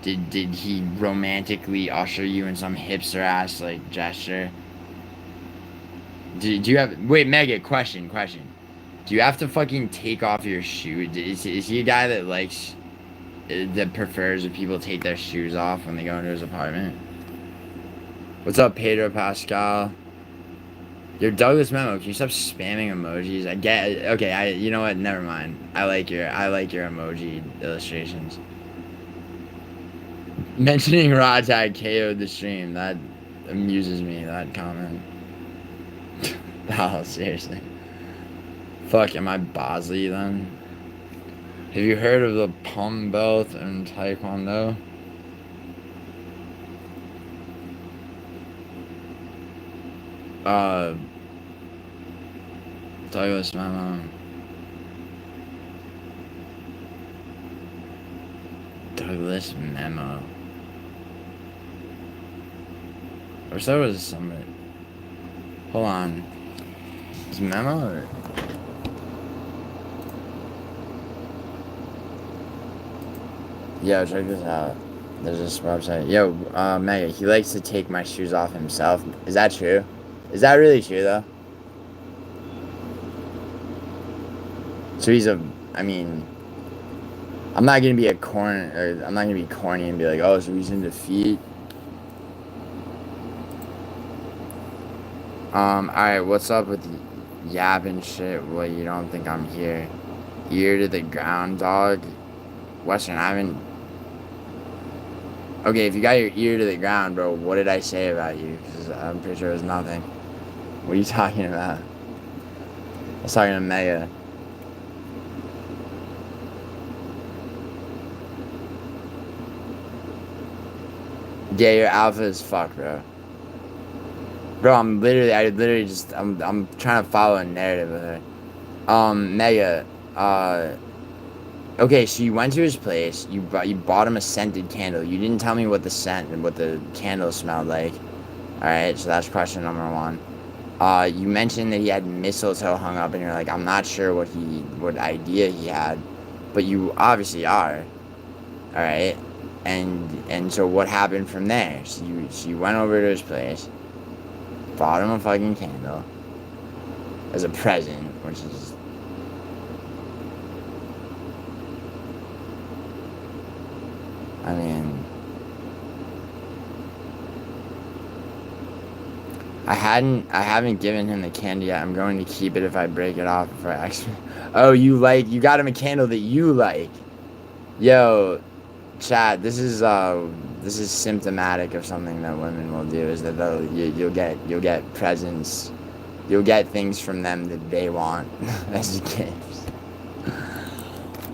did he romantically usher you in some hipster ass, like, gesture? Do you have, wait, Mega, question. Do you have to fucking take off your shoe? Is he a guy that likes, that prefers if people take their shoes off when they go into his apartment? What's up, Pedro Pascal? Your Douglas memo. Can you stop spamming emojis? I get. Okay. You know what? Never mind. I like your emoji illustrations. Mentioning Raw Tag KO'd the stream. That amuses me. That comment. Oh, seriously. Fuck. Am I Bosley then? Have you heard of the Pum Belt in Taekwondo? Uh. Douglas memo. Douglas memo. Or so was somebody. Hold on. Is memo or? Yo, check this out. There's this website. Yo, Mega, he likes to take my shoes off himself. Is that true? Is that really true though? So I mean, I'm not gonna be I'm not gonna be corny and be like, oh, so he's into feet. Alright, what's up with yapping shit? Well, you don't think I'm here. Ear to the ground, dog. Western, I haven't. Okay, if you got your ear to the ground, bro, what did I say about you? Because I'm pretty sure it was nothing. What are you talking about? I was talking to Mega. Yeah, your alpha is fuck, bro. Bro, I'm trying to follow a narrative with her. Mega, okay, so you went to his place, you bought him a scented candle. You didn't tell me what the scent and what the candle smelled like. Alright, so that's question number one. You mentioned that he had mistletoe hung up, and you're like, I'm not sure what idea he had, but you obviously are. Alright? And so what happened from there? So you went over to his place, bought him a fucking candle as a present, which is, I mean, I haven't given him the candy yet. I'm going to keep it if I break it off for extra. Oh, you got him a candle that you like. Yo, chat, this is symptomatic of something that women will do, is that you'll get presents, you'll get things from them that they want as gifts,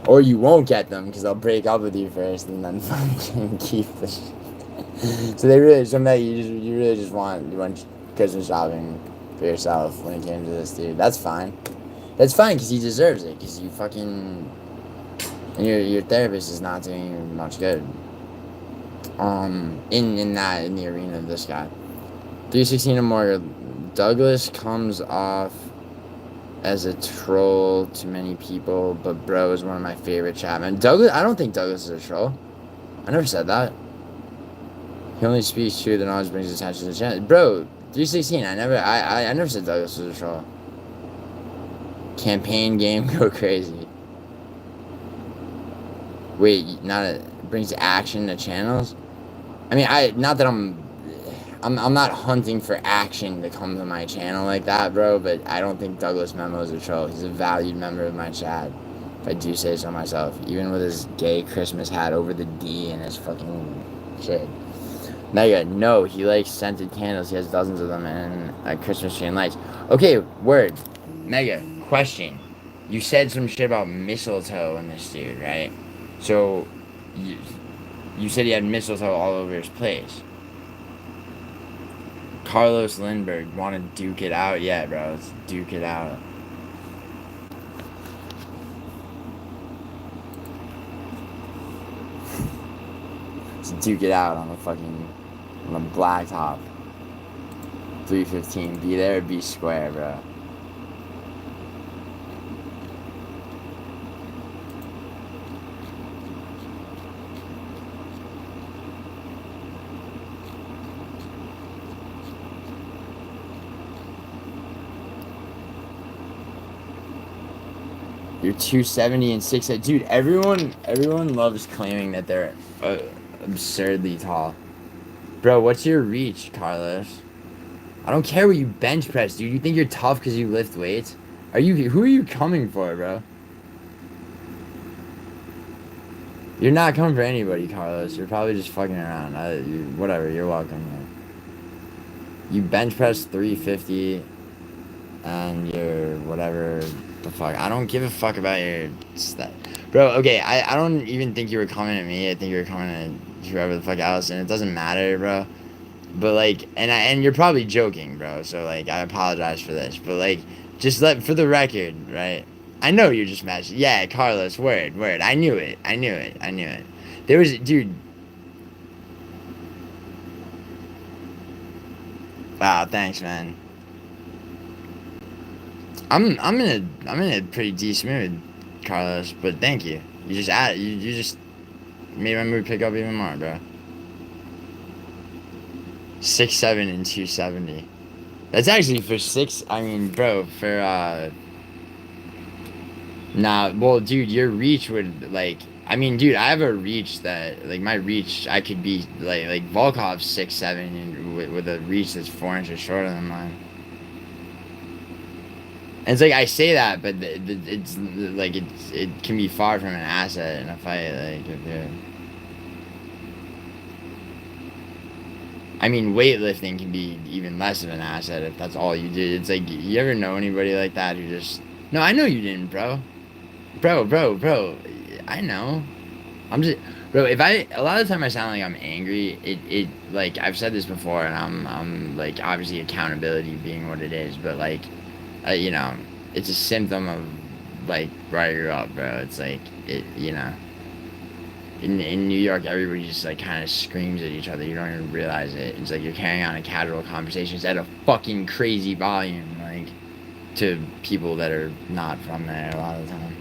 or you won't get them because they'll break up with you first and then fucking keep the shit. So you really just want Christmas shopping for yourself when it came to this dude. That's fine because he deserves it, because you fucking. And your therapist is not doing you much good. In the arena of this guy. 316 or more. Douglas comes off as a troll to many people, but bro is one of my favorite chatmen. I don't think Douglas is a troll. I never said that. He only speaks truth and always brings attention to the channel. Bro, 316, I never said Douglas was a troll. Campaign game go crazy. Wait, brings action to channels? I mean, not that I'm not hunting for action to come to my channel like that, bro, but I don't think Douglas Memo is a troll. He's a valued member of my chat, if I do say so myself. Even with his gay Christmas hat over the D and his fucking shit. Mega, no, he likes scented candles. He has dozens of them and a Christmas tree and lights. Okay, word. Mega, question. You said some shit about mistletoe in this dude, right? So, You said he had mistletoe all over his place. Carlos Lindbergh, want to duke it out? Yeah, bro. Let's duke it out. Let's duke it out on the blacktop. 3:15. Be there or be square, bro. You're 270 and 6'8". Dude, everyone loves claiming that they're absurdly tall. Bro, what's your reach, Carlos? I don't care what you bench press, dude. You think you're tough because you lift weights? Who are you coming for, bro? You're not coming for anybody, Carlos. You're probably just fucking around. Whatever, you're welcome, man. You bench press 350 and you're whatever the fuck. I don't give a fuck about your stuff. Bro, okay, I don't even think you were coming at me. I think you were coming at whoever the fuck else, and it doesn't matter, bro. But like, and you're probably joking, bro. So like, I apologize for this. But like, just for the record, right? I know you're just messing. Yeah, Carlos, word. I knew it. There was, dude. Wow, thanks, man. I'm in a pretty decent mood, Carlos. But thank you. You just made my mood pick up even more, bro. 6'7" and 270. That's actually for six. I mean, bro, for nah. Well, dude, your reach would like. I mean, dude, I have a reach that like my reach. I could be like Volkov's 6'7" and with a reach that's 4 inches shorter than mine. And it's like I say that, but it's like it can be far from an asset in a fight. Like if you're. I mean, weightlifting can be even less of an asset if that's all you do. It's like, you ever know anybody like that who just... No, I know you didn't, bro. Bro. I know. I'm just... Bro, a lot of the time I sound like I'm angry, like, I've said this before, and I'm like, obviously accountability being what it is, but, like, you know, it's a symptom of, like, where I grew up, bro. It's like, you know... In New York, everybody just like kind of screams at each other. You don't even realize it. It's like you're carrying on a casual conversations at a fucking crazy volume, like to people that are not from there a lot of the time.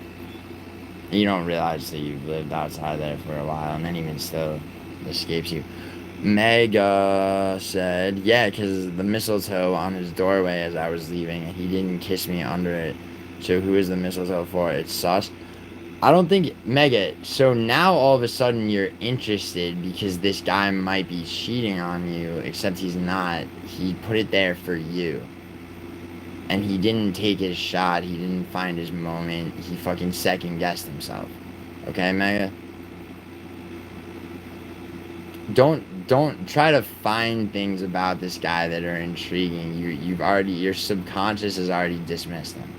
And you don't realize that you've lived outside there for a while, and then even still, it escapes you. Mega said, yeah, because the mistletoe on his doorway as I was leaving, and he didn't kiss me under it. So who is the mistletoe for? It's sus. I don't think, Mega, so now all of a sudden you're interested because this guy might be cheating on you, except he's not. He put it there for you. And he didn't take his shot, he didn't find his moment, he fucking second-guessed himself. Okay, Mega? Don't try to find things about this guy that are intriguing. Your subconscious has already dismissed them.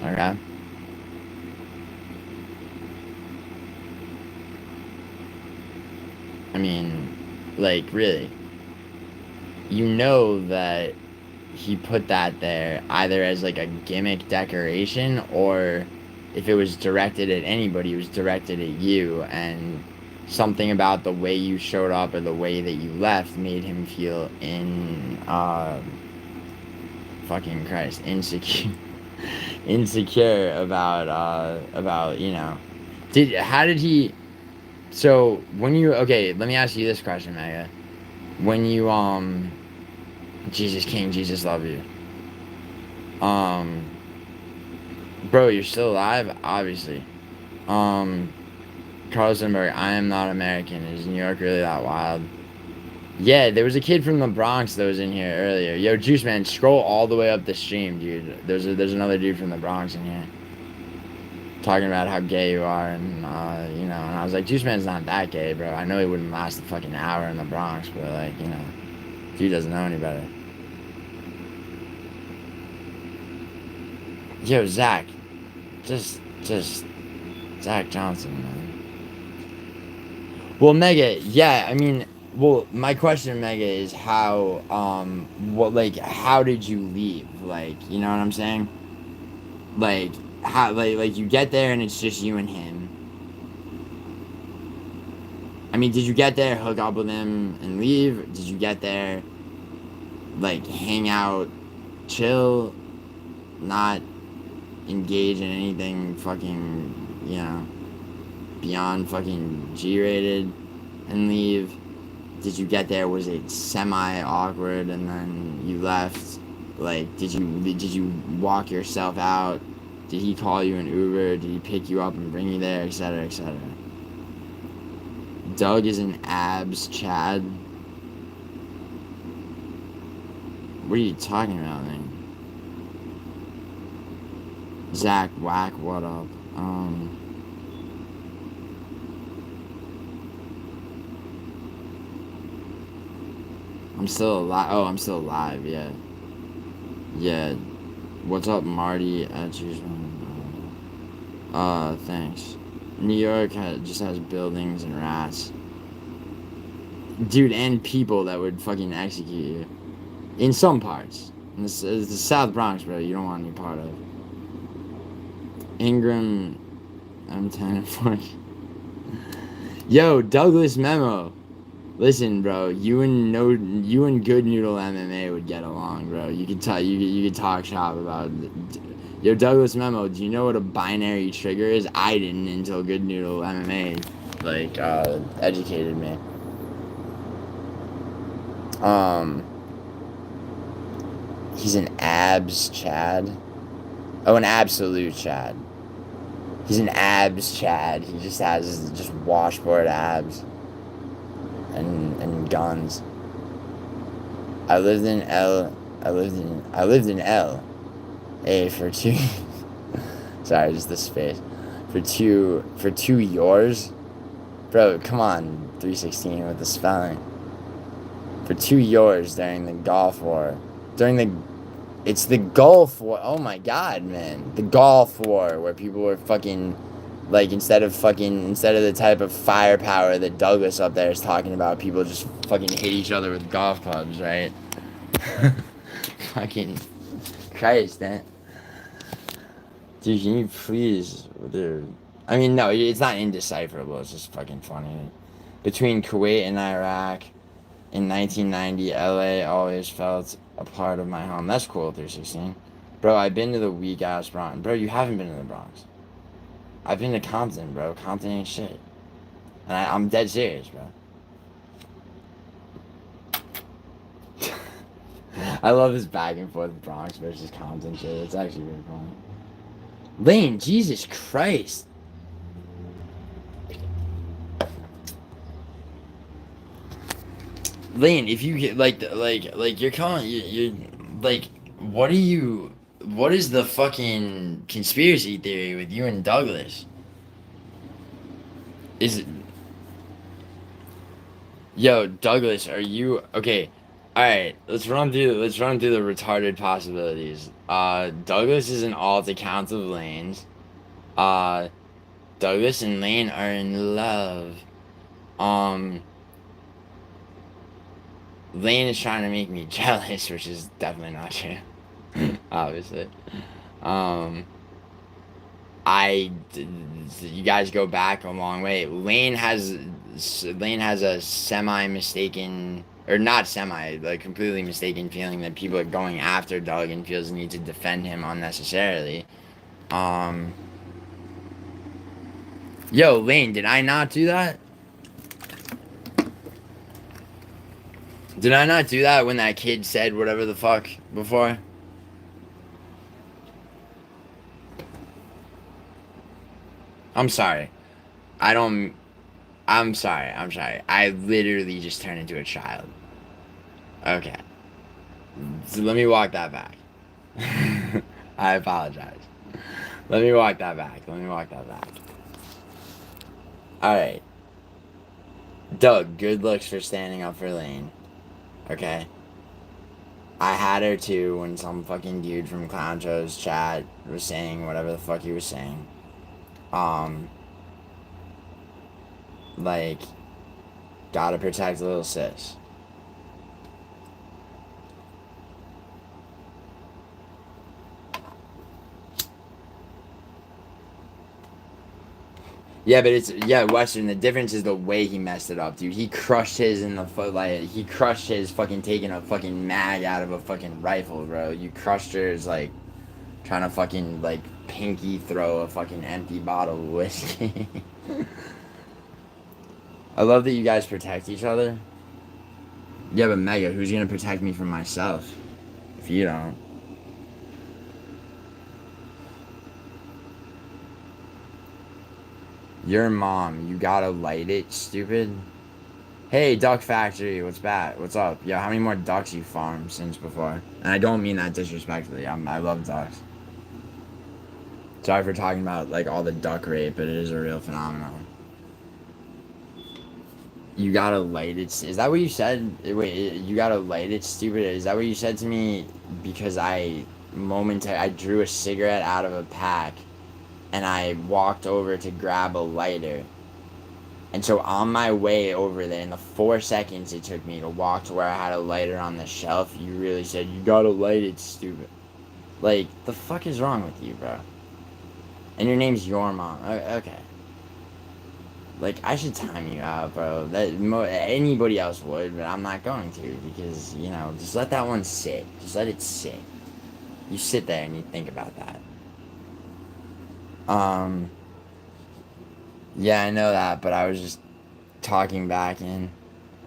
Okay? I mean, like, really. You know that he put that there either as, like, a gimmick decoration, or if it was directed at anybody, it was directed at you, and something about the way you showed up or the way that you left made him feel fucking Christ, insecure about, you know. How did he... So, okay, let me ask you this question, Mega. When you, Jesus King, Jesus love you. Bro, you're still alive? Obviously. Carlos Lindbergh, I am not American. Is New York really that wild? Yeah, there was a kid from the Bronx that was in here earlier. Yo, Juice Man, scroll all the way up the stream, dude. There's another dude from the Bronx in here. Talking about how gay you are, and you know, and I was like, Juice Man's not that gay, bro. I know he wouldn't last a fucking hour in the Bronx, but like, you know, dude doesn't know any better. Yo, Zach, just Zach Johnson, man. Well, Mega, yeah, I mean, well, my question, Mega, is how, how did you leave? Like, you know what I'm saying? Like, how, like you get there and it's just you and him. I mean, did you get there, hook up with him, and leave? Did you get there, like, hang out, chill, not engage in anything fucking, beyond fucking G-rated, and leave? Did you get there? Was it semi awkward and then you left? Like, did you walk yourself out? Did he call you an Uber? Did he pick you up and bring you there, etc., etc.? Doug is an abs Chad. What are you talking about, man? Zach Whack, what up? I'm still alive. Oh, I'm still alive. Yeah. Yeah. What's up, Marty? Thanks. New York just has buildings and rats. Dude, and people that would fucking execute you. In some parts. In the South Bronx, bro, you don't want any part of. Ingram, M10 and 40. Yo, Douglas Memo. Listen, bro, you and Good Noodle MMA would get along, bro. You could talk shop about it. Yo, Douglas Memo, do you know what a binary trigger is? I didn't until Good Noodle MMA, educated me. He's an abs Chad. Oh, an absolute Chad. He's an abs Chad. He just has just washboard abs. And guns. I lived in L. A for 2. Sorry, just the space. For 2 years, bro. Come on, 316 with the spelling. For 2 years during the Gulf War, it's the Gulf War. Oh my God, man, the Gulf War where people were fucking. Like, instead of the type of firepower that Douglas up there is talking about, people just fucking hit each other with golf clubs, right? Fucking Christ, man. Dude, can you please, I mean, no, it's not indecipherable, it's just fucking funny. Between Kuwait and Iraq, in 1990, LA always felt a part of my home. That's cool, 316. Bro, I've been to the weak-ass Bronx. Bro, you haven't been to the Bronx. I've been to Compton, bro. Compton ain't shit. And I'm dead serious, bro. I love this back and forth Bronx versus Compton shit. It's actually really funny. Lane, Jesus Christ. Lane, if you get like you're calling you're like, what is the fucking conspiracy theory with you and Douglas? Is it, yo, Douglas, are you okay? All right, let's run through the retarded possibilities. Douglas is an alt account of Lane's. Uh, Douglas and Lane are in love. Um, Lane is trying to make me jealous, which is definitely not true. Obviously. Um, you guys go back a long way. Lane has a semi mistaken, or not semi, like completely mistaken feeling that people are going after Doug and feels the need to defend him unnecessarily. Yo, Lane, did I not do that? Did I not do that when that kid said whatever the fuck before? I'm sorry. I don't. I'm sorry. I'm sorry. I literally just turned into a child. Okay. So let me walk that back. I apologize. Let me walk that back. Alright. Doug, good looks for standing up for Lane. Okay? I had her too when some fucking dude from Clown Show's chat was saying whatever the fuck he was saying. Like, Gotta protect little sis. Yeah, but it's Western. The difference is the way he messed it up, dude. He crushed his in the foot, like he crushed his fucking taking a fucking mag out of a fucking rifle, bro. You crushed yours like trying to fucking like pinky throw a fucking empty bottle of whiskey. I love that you guys protect each other. Yeah, but Mega, who's gonna protect me from myself if you don't? Your mom, you gotta light it, stupid. Hey, Duck Factory, what's bad? What's up? Yo, how many more ducks you farmed since before? And I don't mean that disrespectfully. I love ducks. Sorry for talking about like all the duck rape, but it is a real phenomenon. You gotta light it. Is that what you said? Wait, you gotta light it, stupid. Is that what you said to me? Because I drew a cigarette out of a pack, and I walked over to grab a lighter. And so on my way over there, in the 4 seconds it took me to walk to where I had a lighter on the shelf, you really said, you gotta light it, stupid. Like, the fuck is wrong with you, bro? And your name's your mom. Okay. Like, I should time you out, bro. Anybody else would, but I'm not going to, because, you know, just let that one sit. Just let it sit. You sit there and you think about that. Yeah, I know that, but I was just talking back in.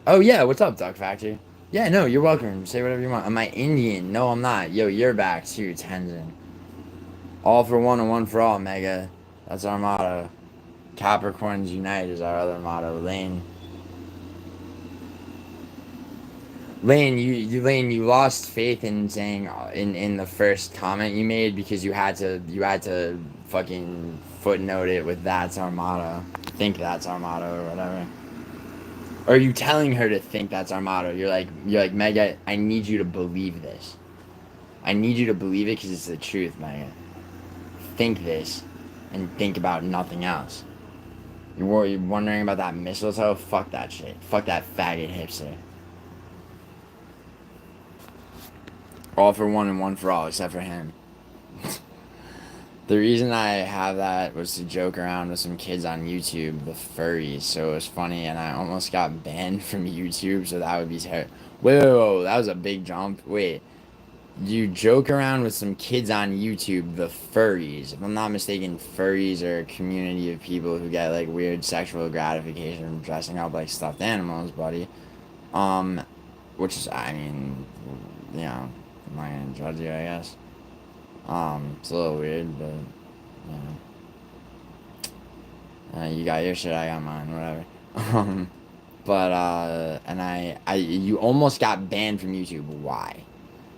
Oh, yeah, what's up, Duck Factory? Yeah, no, you're welcome. Say whatever you want. Am I Indian? No, I'm not. Yo, you're back too, Tenzin. All for one and one for all, Mega. That's our motto. Capricorns Unite is our other motto. Lane, you lost faith in saying in the first comment you made because you had to fucking footnote it with that's our motto. Think that's our motto or whatever. Or are you telling her to think that's our motto? You're like Mega, I need you to believe this. I need you to believe it because it's the truth, Mega. Think this and think about nothing else. You're wondering about that mistletoe? Fuck that shit. Fuck that faggot hipster. All for one and one for all, except for him. The reason I have that was to joke around with some kids on YouTube, the furries, so it was funny, and I almost got banned from YouTube, so that would be terrible. Whoa, that was a big jump. Wait, you joke around with some kids on YouTube, the furries. If I'm not mistaken, furries are a community of people who get, like, weird sexual gratification from dressing up like stuffed animals, buddy. Which is, I mean, you know, I'm not gonna judge you, I guess. It's a little weird, but, you know. You got your shit, I got mine, whatever. You almost got banned from YouTube. Why?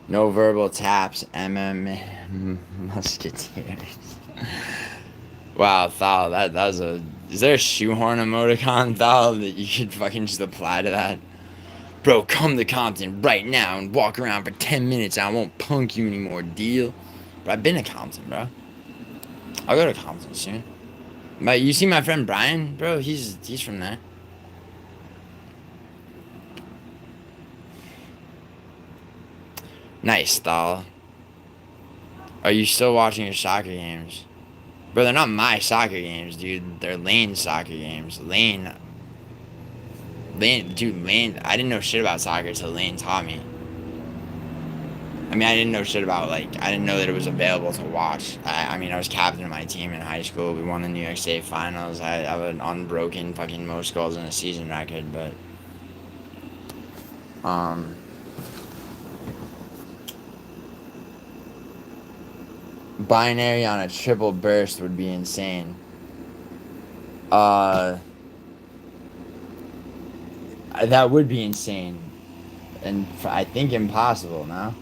No verbal taps, MMA musketeers. Wow, Thal, that was a... Is there a shoehorn emoticon, Thal, that you could fucking just apply to that? Bro, come to Compton right now and walk around for 10 minutes and I won't punk you anymore, deal? But I've been to Compton, bro. I'll go to Compton soon. But you see my friend Brian? Bro, he's from there. Nice, Thal. Are you still watching your soccer games? Bro, they're not my soccer games, dude. They're Lane's soccer games. Lane, dude, Lane, I didn't know shit about soccer until Lane taught me. I mean, I didn't know shit about, like, I didn't know that it was available to watch. I mean, I was captain of my team in high school. We won the New York State Finals. I have an unbroken fucking most goals in a season record, but, binary on a triple burst would be insane. That would be insane. And I think impossible, no?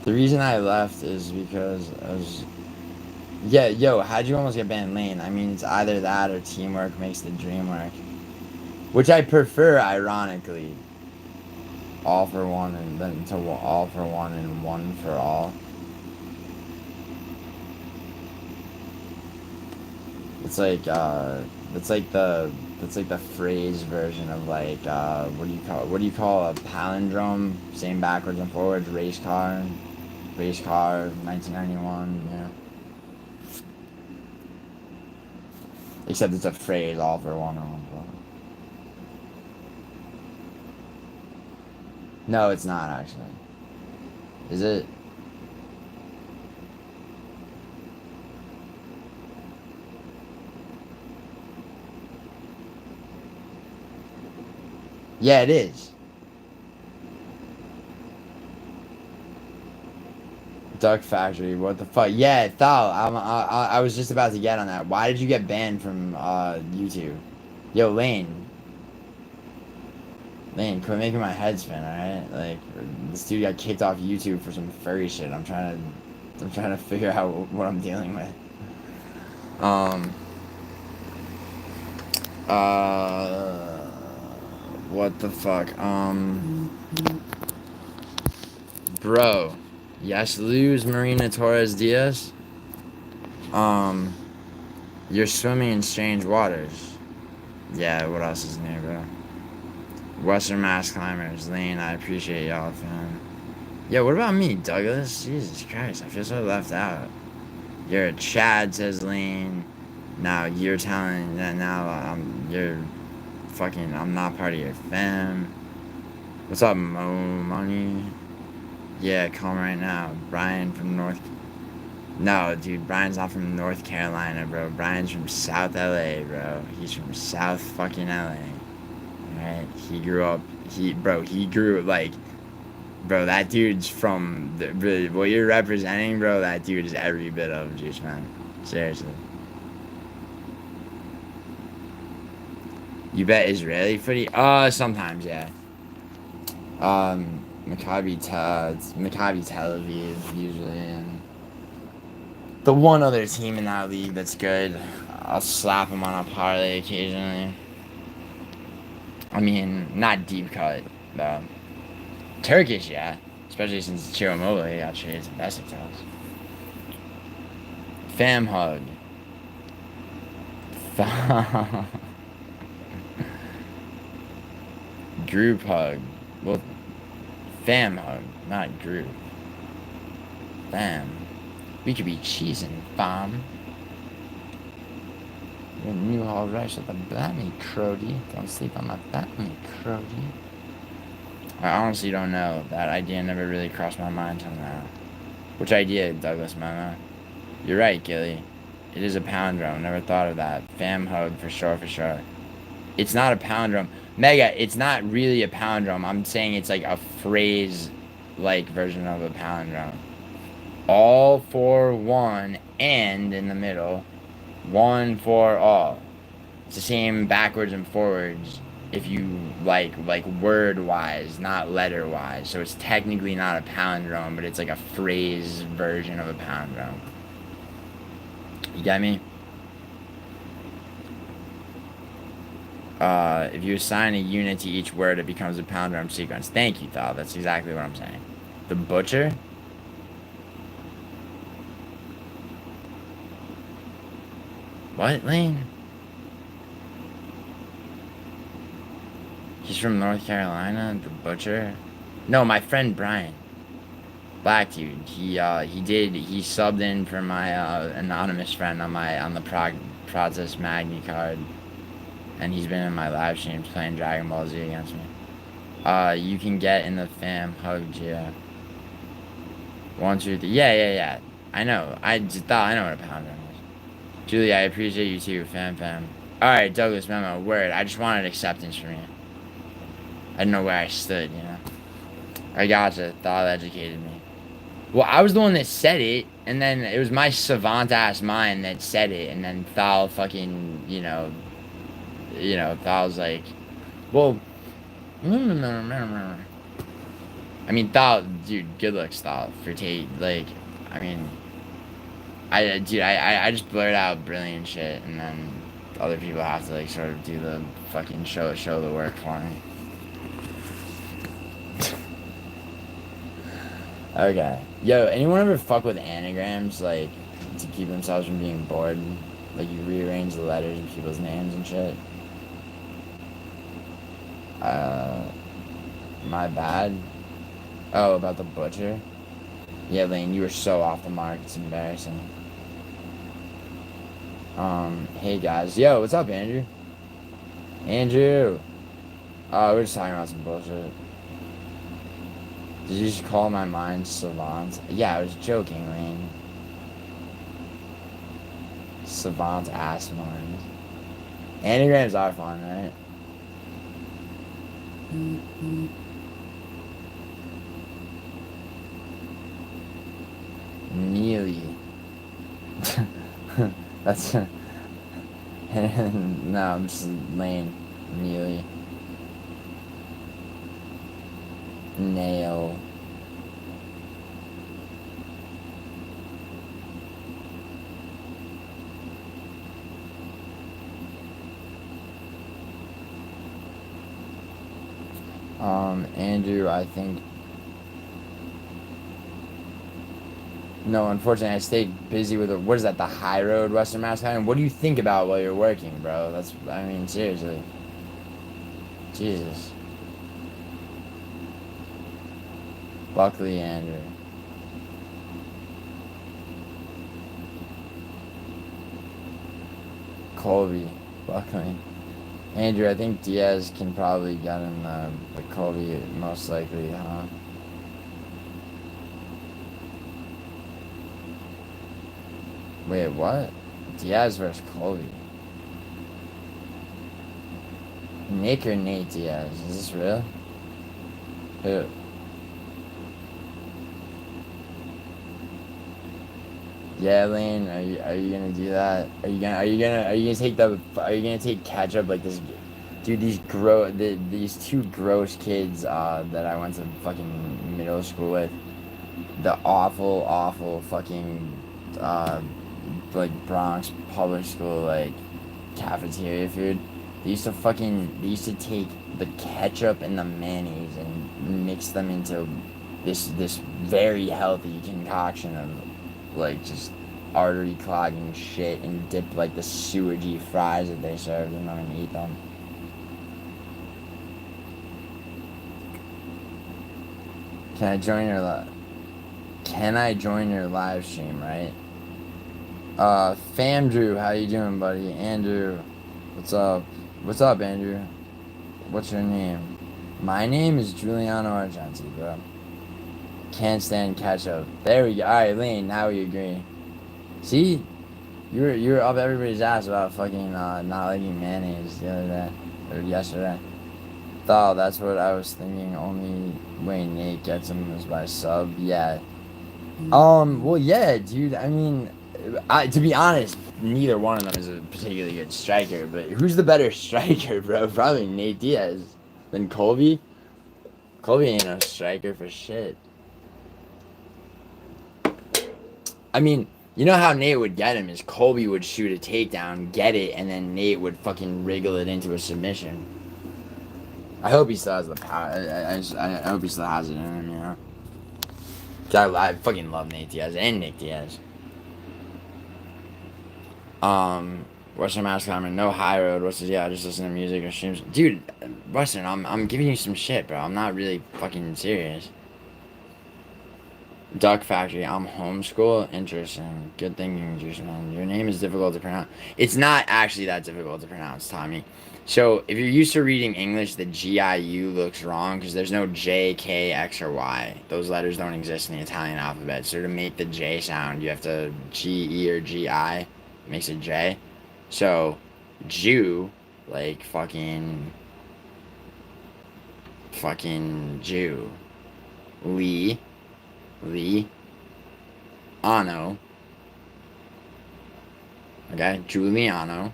The reason I left is because I was... Yeah, yo, how'd you almost get banned, Lane? I mean, it's either that or teamwork makes the dream work. Which I prefer, ironically. All for one and then to all for one and one for all. It's like the That's like the phrase version of like what do you call a palindrome? Same backwards and forwards. Race car, 1991. Yeah. Except it's a phrase all for one of them. No, it's not actually. Is it? Yeah, it is. Duck Factory, what the fuck? Yeah, Thal, I was just about to get on that. Why did you get banned from YouTube? Yo, Lane, quit making my head spin, alright? Like, this dude got kicked off YouTube for some furry shit. I'm trying to figure out what I'm dealing with. What the fuck? Bro, yes, lose Marina Torres Diaz. You're swimming in strange waters. Yeah, what else is new, bro? Western Mass Climbers, Lane, I appreciate y'all, fam. Yeah, what about me, Douglas? Jesus Christ, I feel so left out. You're a Chad, says Lane. Now you're telling that now you're fucking, I'm not part of your fam. What's up, Mo Money? Yeah, call him right now. Brian from North. No, dude, Brian's not from North Carolina, bro. Brian's from South LA, bro. He's from South fucking LA. Alright? He grew up. He grew like. Bro, that dude's from. What you're representing, bro, that dude is every bit of Juice Man. Seriously. You bet Israeli footy? Sometimes, yeah. Maccabi Tel Aviv, usually, and the one other team in that league that's good. I'll slap them on a parlay occasionally. I mean, not deep cut, though. Turkish, yeah. Especially since Chiro Mobile got traded to Besiktas. Fam hug. Group hug. Well, fam hug, not group. Fam. We could be cheesing, fam. Your new hall rush at the Blammy Crody. Don't sleep on my Blammy Crody. I honestly don't know. That idea never really crossed my mind till now. Which idea, Douglas Mama? You're right, Gilly. It is a palindrome. Never thought of that. Fam hug, for sure, for sure. It's not a palindrome. Mega, it's not really a palindrome. I'm saying it's like a phrase-like version of a palindrome. All for one, and in the middle. One for all. It's the same backwards and forwards if you like word wise, not letter wise. So it's technically not a palindrome, but it's like a phrase version of a palindrome. You get me? If you assign a unit to each word, it becomes a palindrome sequence. Thank you, Thal. That's exactly what I'm saying. The butcher? What, Lane? He's from North Carolina, the butcher? No, my friend Brian. Black dude. He subbed in for my anonymous friend on the Process Magni card. And he's been in my live streams playing Dragon Ball Z against me. You can get in the fam hugged, yeah. 1, 2, 3. Yeah. I know. I just thought I know what a palindrome is. Julie, I appreciate you too, fam. Alright, Douglas Memo, word. I just wanted acceptance from you. I didn't know where I stood, you know. I gotcha. Thought educated me. Well, I was the one that said it, and then it was my savant-ass mind that said it, and then Thal fucking, Thal's like, well, I mean, Thal, dude, good looks, Thal, for Tate, like, I mean, I just blurt out brilliant shit, and then other people have to, like, sort of do the fucking show the work for me. Okay. Yo, anyone ever fuck with anagrams, like, to keep themselves from being bored? Like, you rearrange the letters of people's names and shit? My bad. Oh, about the butcher? Yeah, Lane, you were so off the mark. It's embarrassing. Hey guys. Yo, what's up, Andrew? Andrew! We're just talking about some bullshit. Did you just call my mind savant? Yeah, I was joking, Lane. Savant ass mind. Anagrams are fun, right? Neely. That's no, I'm just lame. Neely. Nail. Andrew, I think. No, unfortunately, I stayed busy with what is that? The High Road Western Mass County. What do you think about while you're working, bro? I mean, seriously. Jesus. Buckley, Andrew. Colby, Buckley. Andrew, I think Diaz can probably get him the Colby most likely, huh? Wait, what? Diaz versus Colby. Nick or Nate Diaz? Is this real? Who? Yeah, Lane, are you gonna do that? Are you gonna take ketchup like this? Dude, these two gross kids that I went to fucking middle school with, the awful fucking like Bronx public school like cafeteria food. They used to take the ketchup and the mayonnaise and mix them into this very healthy concoction of like just artery clogging shit and dip like the sewagey fries that they served and I'm gonna eat them. Can I join your live stream, right? Famdrew, how you doing, buddy? Andrew, what's up? What's up, Andrew? What's your name? My name is GiulianoArgentiNoVerbalTapsMMA, bro. Can't stand ketchup. There we go. Alright, Lane, now we agree. See? You were up everybody's ass about fucking not liking mayonnaise the other day. Or yesterday. Thought that's what I was thinking. Only way Nate gets him is by sub. Yeah. Well, yeah, dude. I mean, to be honest, neither one of them is a particularly good striker. But who's the better striker, bro? Probably Nate Diaz. Then Colby. Colby ain't no striker for shit. I mean, you know how Nate would get him is Colby would shoot a takedown, get it, and then Nate would fucking wriggle it into a submission. I hope he still has the power. I hope he still has it in him, you know? I fucking love Nate Diaz and Nick Diaz. Western Mass Common, no High Road. Yeah, just listen to music or streams. Dude, Western, I'm giving you some shit, bro. I'm not really fucking serious. Duck Factory, I'm homeschool. Interesting. Good thinking, Juice Man. Your name is difficult to pronounce. It's not actually that difficult to pronounce, Tommy. So, if you're used to reading English, the GIU looks wrong because there's no J, K, X, or Y. Those letters don't exist in the Italian alphabet. So, to make the J sound, you have to G, E, or GI. Makes it J. So, Jew, like fucking Jew. Lee. Ano. Okay, Giuliano.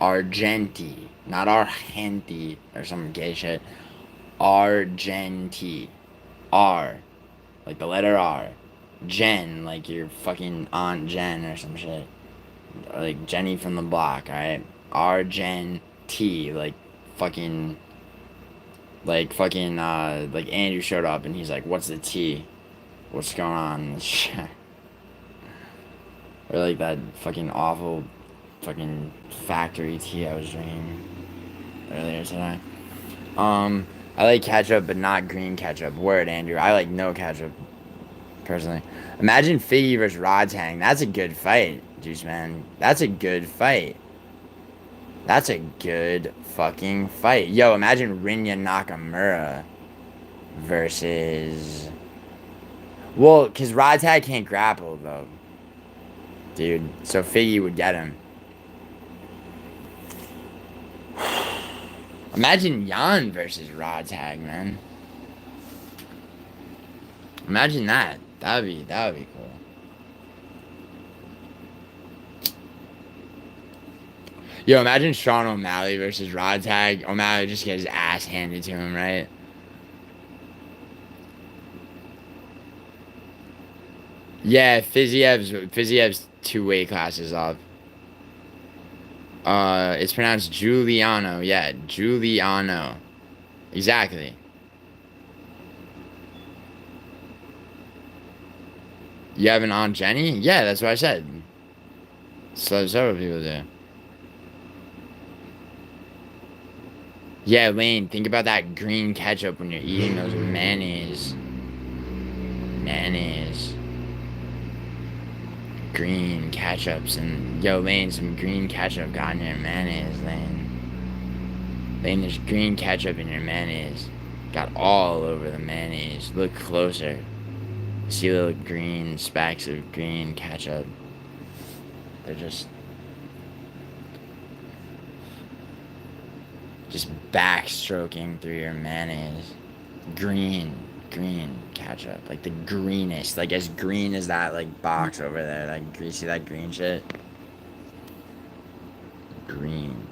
Argenti. Not Argenti or some gay shit. Argenti. R. Like the letter R. Jen, like your fucking Aunt Jen or some shit. Or like Jenny from the block, alright? Argenti. Like Andrew showed up and he's like, what's the T? What's going on? Or like that fucking awful fucking factory tea I was drinking earlier earlier today. I like ketchup, but not green ketchup. Word, Andrew. I like no ketchup, personally. Imagine Figgy versus Rodtang. That's a good fight, Juice Man. That's a good fight. That's a good fucking fight. Yo, imagine Rinya Nakamura versus... Well, because Rodtang can't grapple, though. Dude, so Figgy would get him. Imagine Jan versus Rodtang, man. Imagine that. That would be cool. Yo, imagine Sean O'Malley versus Rodtang. O'Malley just get his ass handed to him, right? Yeah, Fiziev's 2 weight classes up. It's pronounced Giuliano. Yeah, Giuliano. Exactly. You have an Aunt Jenny? Yeah, that's what I said. So several people do. Yeah, Lane, think about that green ketchup when you're eating those mayonnaise. Mayonnaise. Green ketchups and yo, Lane, some green ketchup got in your mayonnaise, Lane. Lane, there's green ketchup in your mayonnaise. Got all over the mayonnaise. Look closer. See little green specks of green ketchup. They're just backstroking through your mayonnaise. Green ketchup. Like the greenest. Like as green as that like box over there. Like you see that green shit? Green.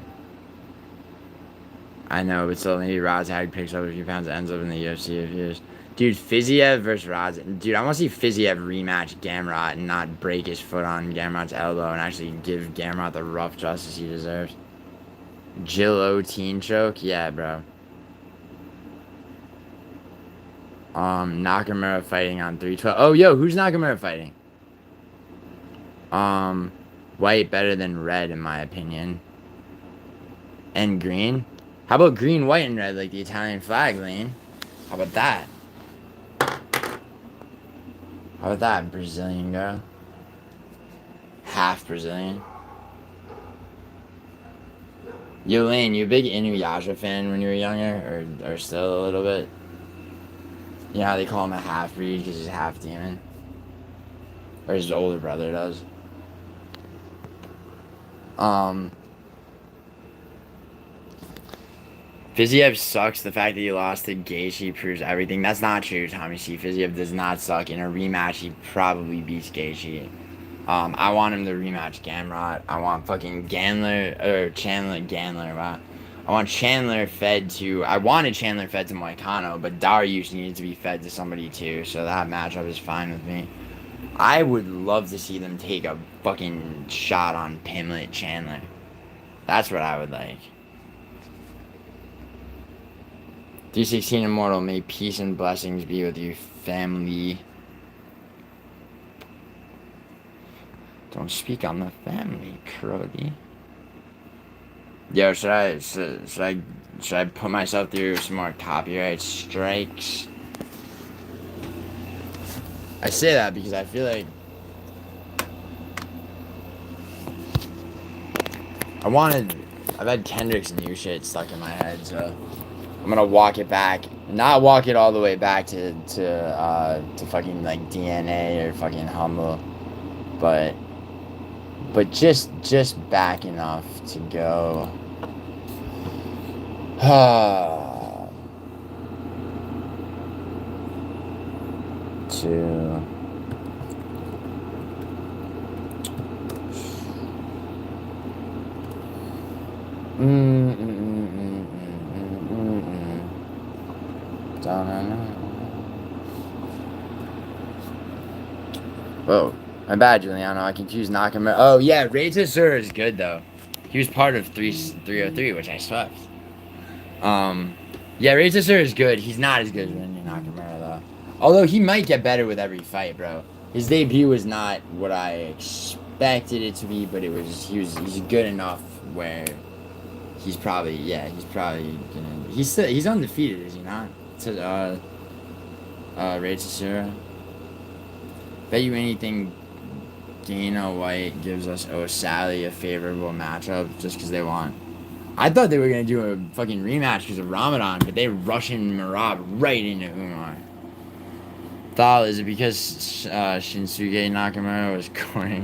I know, but still maybe Rozhag picks up a few pounds and ends up in the UFC of years. Dude, Fiziev versus Rozhag. Dude, I want to see Fiziev rematch Gamrot and not break his foot on Gamrot's elbow and actually give Gamrot the rough justice he deserves. Jill O teen choke? Yeah, bro. Nakamura fighting on 312. Oh, yo, who's Nakamura fighting? White better than red, in my opinion. And green? How about green, white, and red, like the Italian flag, Lane? How about that? How about that, Brazilian girl? Half Brazilian. Yo, Lane, you a big Inuyasha fan when you were younger? Or still a little bit? You know how they call him a half-breed because he's half demon? Or his older brother does. Fiziev sucks. The fact that he lost to Gaethje proves everything. That's not true, Tommy C. Fiziev does not suck. In a rematch, he probably beats Gaethje. I want him to rematch Gamrot. I want fucking Chandler, wow. I want Chandler fed to... I wanted Chandler fed to Moicano, but Dariush needed to be fed to somebody too, so that matchup is fine with me. I would love to see them take a fucking shot on Pimlet Chandler. That's what I would like. D16 Immortal, may peace and blessings be with your family. Don't speak on the family, Crody. Yo, should I put myself through some more copyright strikes? I say that because I feel like I've had Kendrick's new shit stuck in my head, so I'm gonna walk it back. Not walk it all the way back to fucking like DNA or fucking Humble, but just back enough to go. To Whoa, my bad, Giuliano. I confused Nakamura. Oh yeah, Reza Sur is good though. He was part of 303, which I swept. Yeah, Reza Sur is good. He's not as good as Rinya Nakamura though. Although he might get better with every fight, bro. His debut was not what I expected it to be, but he's good enough where He's probably gonna. He's undefeated, is he not? It says Ray Tessera. Bet you anything, Dana White gives us O'Sally a favorable matchup just because they want. I thought they were gonna do a fucking rematch because of Ramadan, but they Russian Marab right into Umar. Thal, is it because Shinsuke Nakamura was Corey?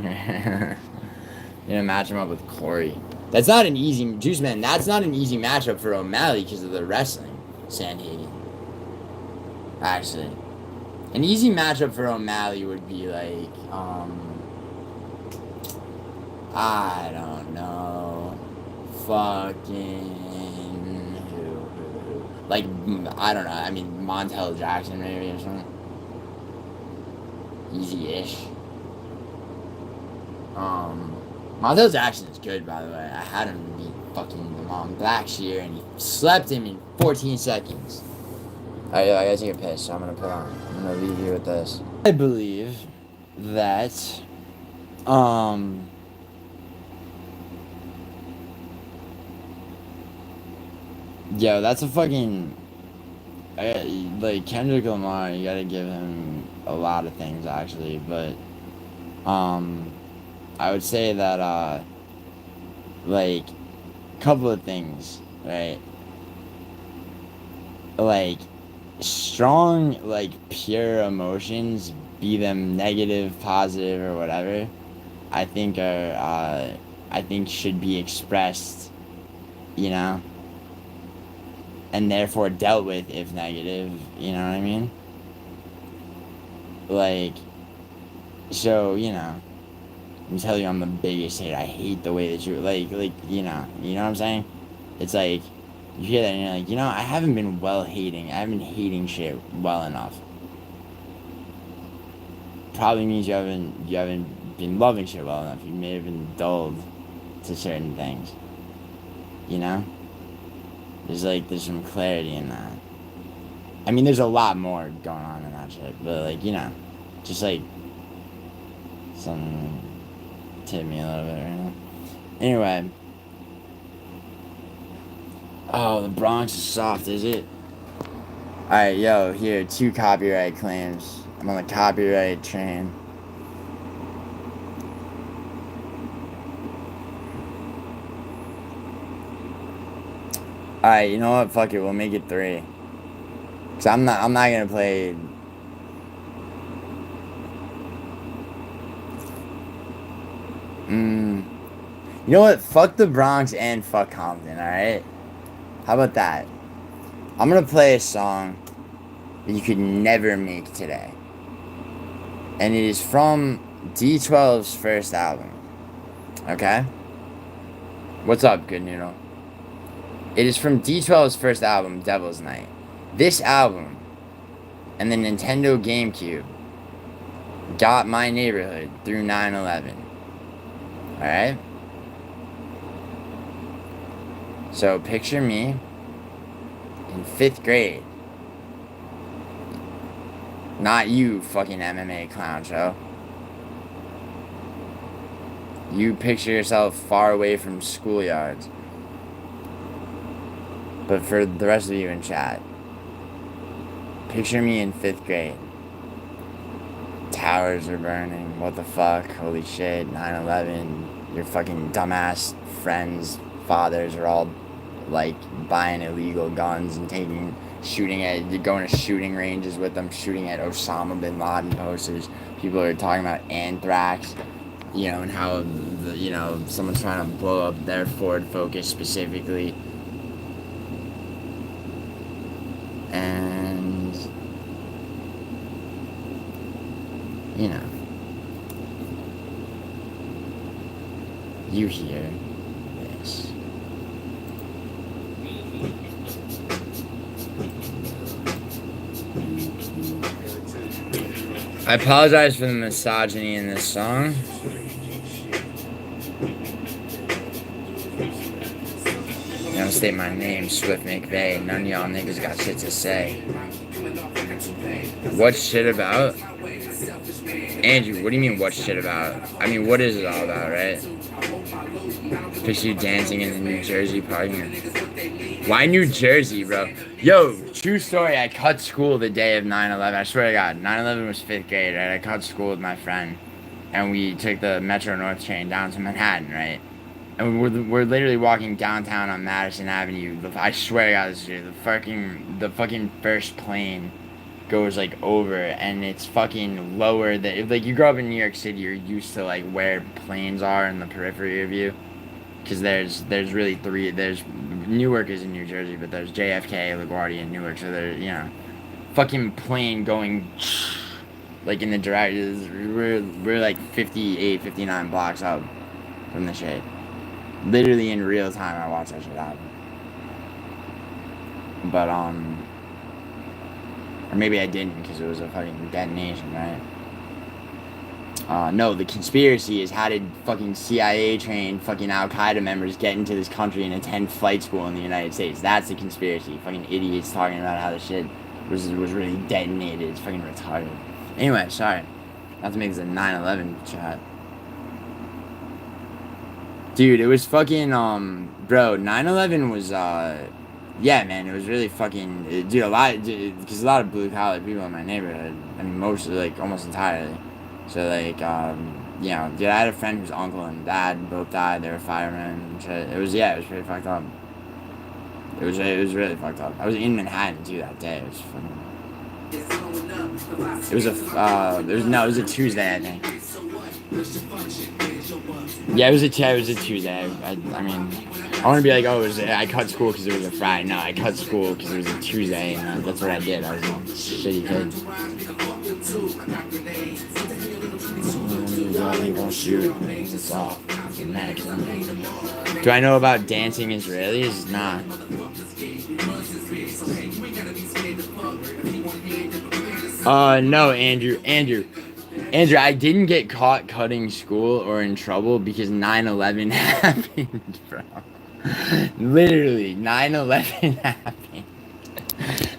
Gonna match him up with Corey. That's not an easy Juice Man. That's not an easy matchup for O'Malley because of the wrestling. Sandhagen. Actually, an easy matchup for O'Malley would be like I don't know, fucking who? Like I don't know. I mean Montel Jackson maybe or something. Easy-ish. Montel Jackson is good, by the way. I had him beat fucking the mom Blackshear, and he slept him in 14 seconds. Alright, I gotta take a piss, so I'm gonna leave you with this. I believe that, yo, that's a fucking, like, Kendrick Lamar, you gotta give him a lot of things, actually, but, I would say that, like, a couple of things, right? Like, strong, like, pure emotions, be them negative, positive, or whatever, I think should be expressed, you know? And therefore dealt with if negative, you know what I mean? Like, so, you know. I'm telling you, I'm the biggest hater. I hate the way that you like, you know what I'm saying? It's like, you hear that and you're like, I haven't been I haven't been hating shit well enough. Probably means you haven't been loving shit well enough. You may have been dulled to certain things. You know? There's some clarity in that. I mean, there's a lot more going on in that shit, but like, just like, some tip me a little bit right now. Anyway. Oh, the Bronx is soft, is it? Alright, yo, here, 2 copyright claims. I'm on the copyright train. Alright, you know what? Fuck it, we'll make it 3. Cause I'm not gonna play. You know what? Fuck the Bronx and fuck Compton, alright? How about that? I'm gonna play a song that you could never make today. And it is from D12's first album. Okay? What's up, Good Noodle? It is from D12's first album, Devil's Night. This album and the Nintendo GameCube got my neighborhood through 9/11. Alright? So picture me in 5th grade. Not you, fucking MMA clown show. You picture yourself far away from schoolyards. But for the rest of you in chat, picture me in 5th grade. Towers are burning. What the fuck? Holy shit. 9/11. Your fucking dumbass friends, fathers are all like buying illegal guns and going to shooting ranges with them, shooting at Osama bin Laden posters. People are talking about anthrax, and how someone's trying to blow up their Ford Focus specifically. And you hear this. I apologize for the misogyny in this song. I'm gonna state my name, Swift McVeigh. None of y'all niggas got shit to say. What's shit about? Andrew, what do you mean what's shit about? I mean, what is it all about, right? Picture you dancing in the New Jersey parking lot. Why New Jersey, bro? Yo, true story. I cut school the day of 9/11. I swear to God, 9/11 was 5th grade, right? I cut school with my friend, and we took the Metro North train down to Manhattan, right? And we're literally walking downtown on Madison Avenue. I swear to God, this is true. The fucking first plane goes like over, and it's fucking lower than, like, you grow up in New York City, you're used to like where planes are in the periphery of you, because there's really three. There's Newark is in New Jersey, but there's JFK, LaGuardia, and Newark. So there's, fucking plane going like in the direction. We're like 58, 59 blocks up from the shit. Literally in real time, I watched that shit happen. But or maybe I didn't, because it was a fucking detonation, right? No, the conspiracy is, how did fucking CIA trained fucking Al Qaeda members get into this country and attend flight school in the United States? That's the conspiracy. Fucking idiots talking about how the shit was really detonated. It's fucking retarded. Anyway, sorry. Not to make this a 9/11 chat. Dude, it was fucking, bro, 9/11 was, yeah, man, it was really fucking, dude, because a lot of blue-collar people in my neighborhood, I mean, mostly, like, almost entirely, so, like, dude, I had a friend whose uncle and dad both died. They were firemen and shit. It was pretty fucked up. It was really fucked up. I was in Manhattan, too, that day. It was fucking, it was a Tuesday, I think. Yeah, it was a Tuesday. I mean, I want to be like, oh, I cut school because it was a Friday. No, I cut school because it was a Tuesday, and that's what I did. I was a shitty kid. Do I know about dancing Israelis? Nah. No, Andrew, I didn't get caught cutting school or in trouble because 9/11 happened, bro. Literally, 9/11 happened.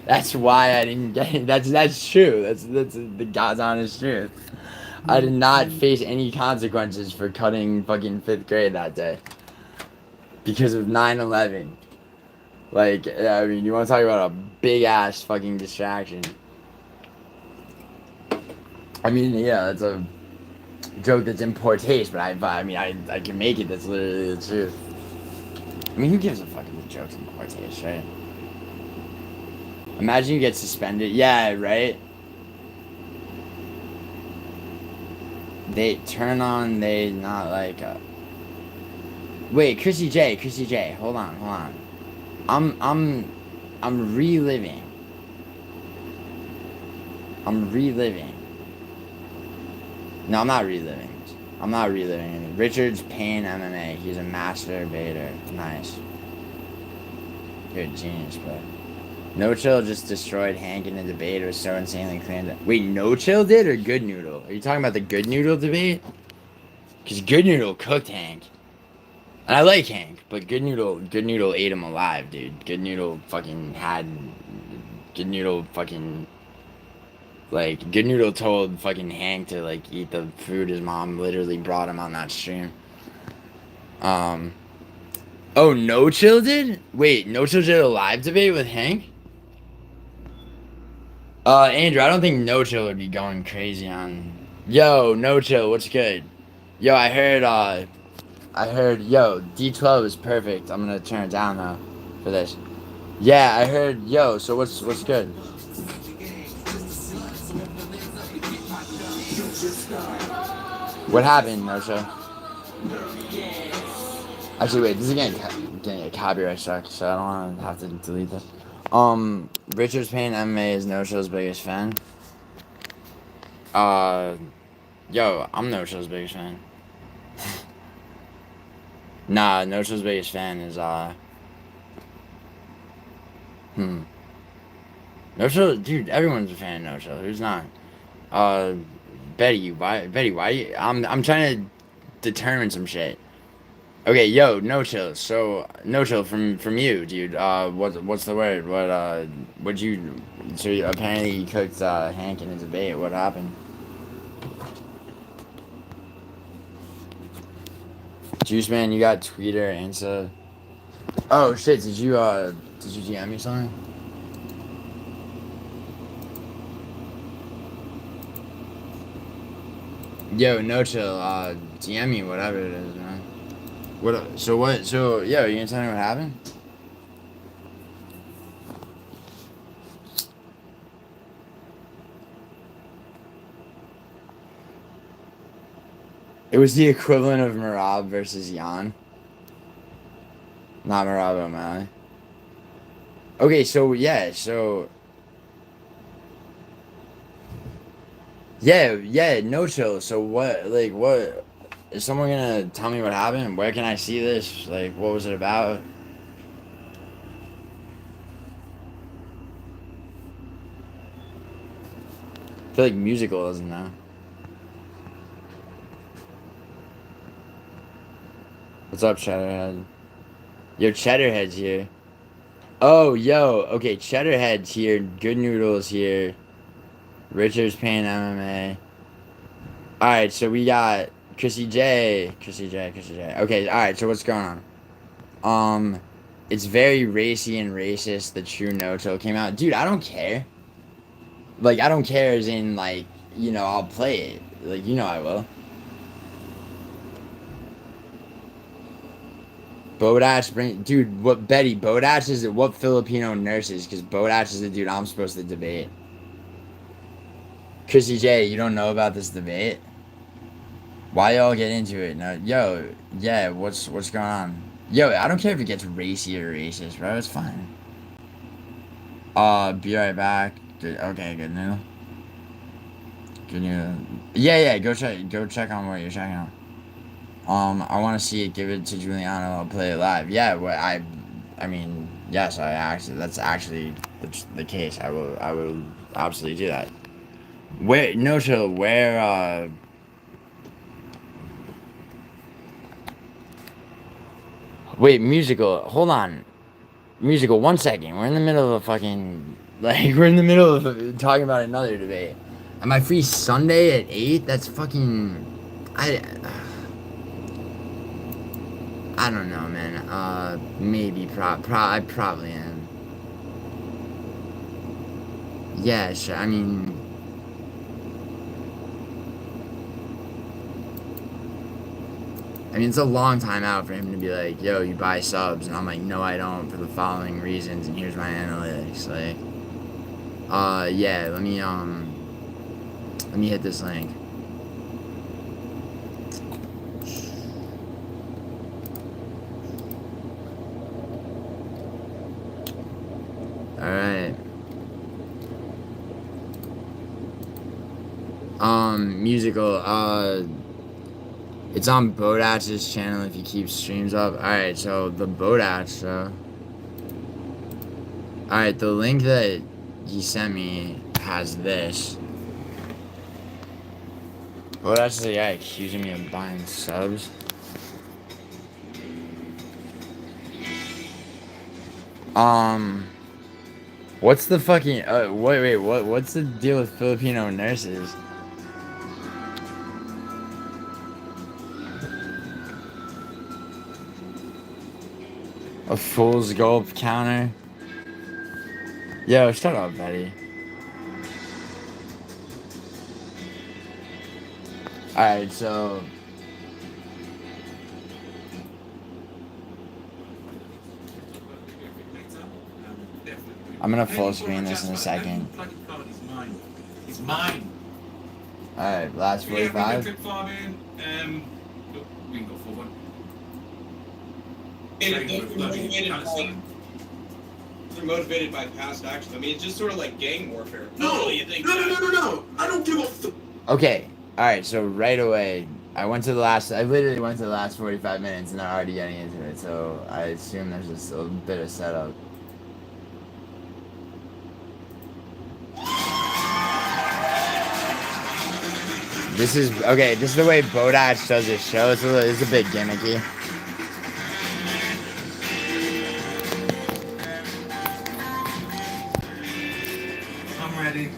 That's why I didn't get it. That's true. That's the God's honest truth. I did not face any consequences for cutting fucking 5th grade that day because of 9/11. Like, I mean, you want to talk about a big ass fucking distraction? I mean, yeah, that's a joke that's in poor taste, but I mean, I can make it. That's literally the truth. I mean, who gives a fuck if the joke's in poor taste, right? Imagine you get suspended. Yeah, right? They turn on, they not like, wait, Chrissy J, hold on. I'm reliving. No, I'm not reliving. Richard's Pain MMA. He's a master baiter. Nice. You're a genius, bro. No Chill just destroyed Hank in the debate. It was so insanely clean. Wait, No Chill did or Good Noodle? Are you talking about the Good Noodle debate? Because Good Noodle cooked Hank. And I like Hank, but Good Noodle ate him alive, dude. Good Noodle fucking Good Noodle told fucking Hank to, like, eat the food his mom literally brought him on that stream. Oh, No Chill did? Wait, No Chill did a live debate with Hank? Andrew, I don't think No Chill would be going crazy on... Yo, No Chill, what's good? Yo, I heard, yo, D12 is perfect. I'm gonna turn it down, though, for this. Yeah, I heard, yo, so what's good? What happened, No Chill? Actually, wait, this is getting a copyright strike, so I don't want to have to delete this. Richard's Pain MMA is No Chill's biggest fan. Yo, I'm No Chill's biggest fan. Nah, No Chill's biggest fan is, No Chill, dude, everyone's a fan of No Chill. Who's not? Betty, why you, I'm trying to determine some shit. Okay, yo, No Chill. So, No Chill from you, dude. What's the word? What'd you... So, apparently you cooked, Hank in a debate. What happened? Juice Man, you got Twitter, Insta. Oh shit, did you DM me something? Yo, no chill, DM me whatever it is, man. So yo, you gonna tell me what happened? It was the equivalent of Marab versus Jan. Not Marab O'Malley. Okay, so yeah, so yeah, no chill. So what is someone gonna tell me what happened? Where can I see this? Like, what was it about? I feel like musical doesn't know. What's up, Cheddarhead? Yo, Cheddarhead's here. Oh, yo, okay, Cheddarhead's here. Good Noodles here. Richard's paying MMA. Alright, so we got Chrissy J. Okay, alright, so what's going on? It's very racy and racist. The True No Chill came out. Dude, I don't care. Like, I don't care as in, like, I'll play it. Like, I will. Bodach dude, what Betty, Bodach is what Filipino nurses, because Bodach is the dude I'm supposed to debate. Chrissy J, you don't know about this debate? Why y'all get into it? No, yo, yeah, what's going on? Yo, I don't care if it gets racy or racist, bro, it's fine. Be right back. Okay, good news. Good news. Yeah, go check on what you're checking on. I want to see it. Give it to Giuliano. I'll play it live. Yeah, I mean, yes, that's actually the case. I will absolutely do that. Where, no chill, where, wait, musical, hold on. Musical, 1 second. We're in the middle of a fucking, we're in the middle of talking about another debate. Am I free Sunday at 8? That's fucking, I don't know, man. Maybe, I probably am. Yeah, sure. I mean, it's a long time out for him to be like, yo, you buy subs. And I'm like, no, I don't, for the following reasons. And here's my analytics. Like, yeah, let me hit this link. Alright. Musical, it's on Bodach's channel if you keep streams up. Alright, so the Bodach, so. Alright, the link that he sent me has this. Bodach is a guy accusing me of buying subs. What's the fucking, what's the deal with Filipino nurses? A fool's gulp counter? Yo, shut up, Betty. Alright, so... I'm gonna full screen this in a second. It's mine. Alright, last 45. We can go forward. They're motivated by past action. I mean, it's just sort of like gang warfare. No, you think? No. I don't give a. Okay, alright, so right away, I literally went to the last 45 minutes and they're already getting into it, so I assume there's just a bit of setup. This is the way Bodach does his show. It's a bit gimmicky. I'm ready.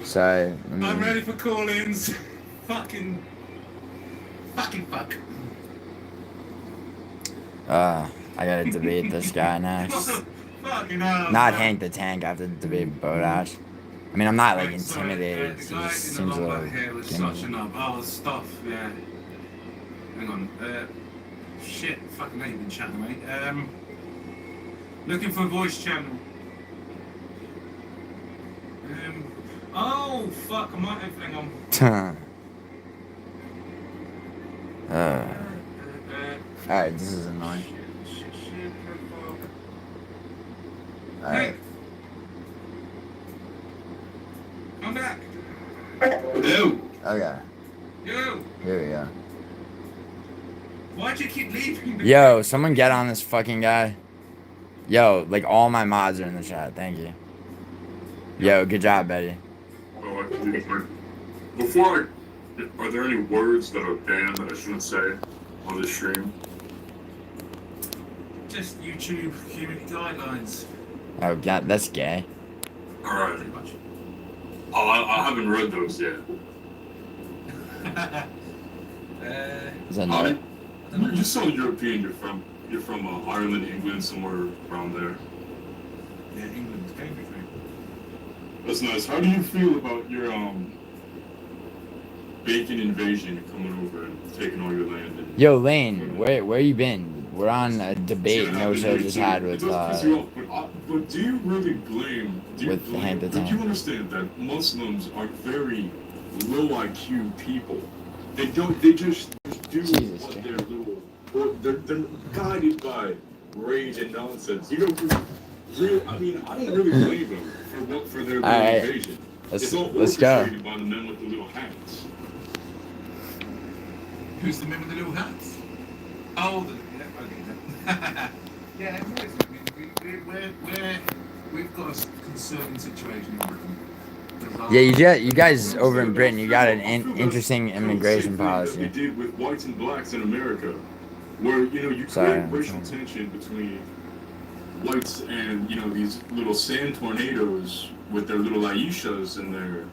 Sorry. I'm ready for call-ins. Fucking. Fucking fuck. I gotta debate this guy next. Fucking hell. Not man. Hank the Tank. I have to debate Bodash. I mean, I'm not like Right, sorry, intimidated. the It guy just in seems the a long little black hair was gimmicky. such a knob. Oh, stuff, yeah. Hang on. Shit, fucking ain't been chatting, mate. Looking for a voice channel. Oh, fuck, I might have, hang on. Alright, this is annoying. Shit, profile. Alright. Hey, come back. No. Okay. Yo, Here we go. why'd you keep leaving? Yo, someone get on this fucking guy. Yo, like all my mods are in the chat. Thank you. Yo, good job, Betty. Oh, I can do it. Before are there any words that are banned that I shouldn't say on this stream? Just YouTube community guidelines. Oh, God, that's gay. Alright. Pretty much. Oh, I haven't read those yet. Is that not? You sound European. You're from Ireland, England, somewhere around there. Yeah, England's Cambridge, mate. That's nice. How do you feel about your bacon invasion coming over and taking all your land? And Yo, Lane, where you been? We're on a debate no show just had with but do you really blame? with Hank the Do Tank. you understand that Muslims are very low IQ people? They don't. They just do Jesus, what Jay. they're little. Or they're guided by rage and nonsense. You know, I mean, I don't really blame them for their All right. invasion. Let's It's all let's go. orchestrated by the men with the little hats. Who's the man with the little hats? Oh, yeah, okay. Yeah, it is. I mean, we've got a concerning situation in Britain. Yeah, you guys over in Britain, you got an interesting immigration That we policy. did with whites and blacks in America, where you Sorry, create I'm racial sorry. tension between whites and these little sand tornadoes with their little Aishas and their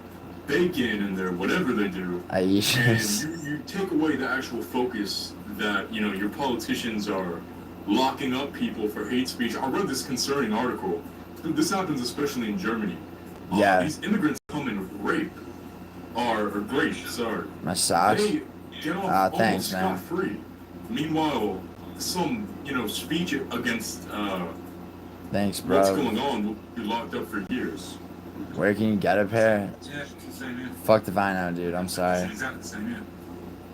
bacon and their whatever they do. Aishas. And you take away the actual focus that your politicians are locking up people for hate speech. I read this concerning article. This happens especially in Germany. Yeah. These immigrants come and rape or grape, sorry. Massage. They get off Thanks, almost man. scot-free. Meanwhile, some speech against Thanks, what's bro. going on will be locked up for years. Where can you get a pair? Yeah, it's the same here. Fuck if I know, dude. I'm It's sorry. exactly the same here.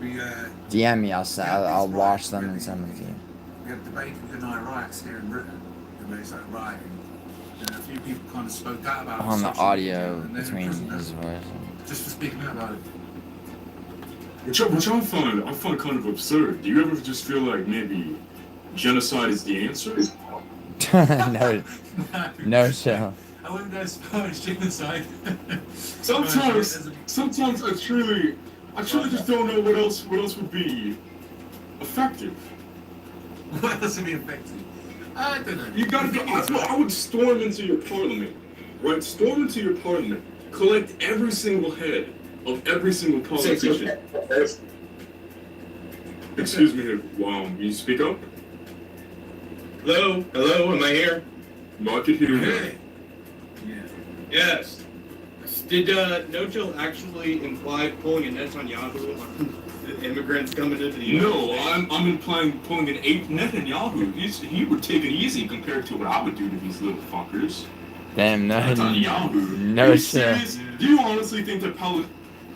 We DM me. I'll wash them and send them to you. we had a debate with the night riots here in Britain, and they started rioting. And a few people kind of spoke out about it On the social audio media, and then between prison his them, voice. just for speaking out about it. Which I find kind of absurd. Do you ever just feel like maybe genocide is the answer? No, no show. I wouldn't go as far as genocide. Sometimes I truly just don't know what else would be effective. What else would be effective? I don't know. You gotta go. I would storm into your parliament, right? Storm into your parliament, collect every single head of every single politician. Excuse me, you speak up? Hello? Hello? Am I here? No, I can hear you. Hey. Yeah. Yes. Did No Chill actually imply pulling a Netanyahu on the immigrants coming into the United No, States? I'm implying pulling an 8 Netanyahu. He would take it easy compared to what I would do to these little fuckers. Damn, no, Netanyahu. no Are you shit. serious? Do you honestly think that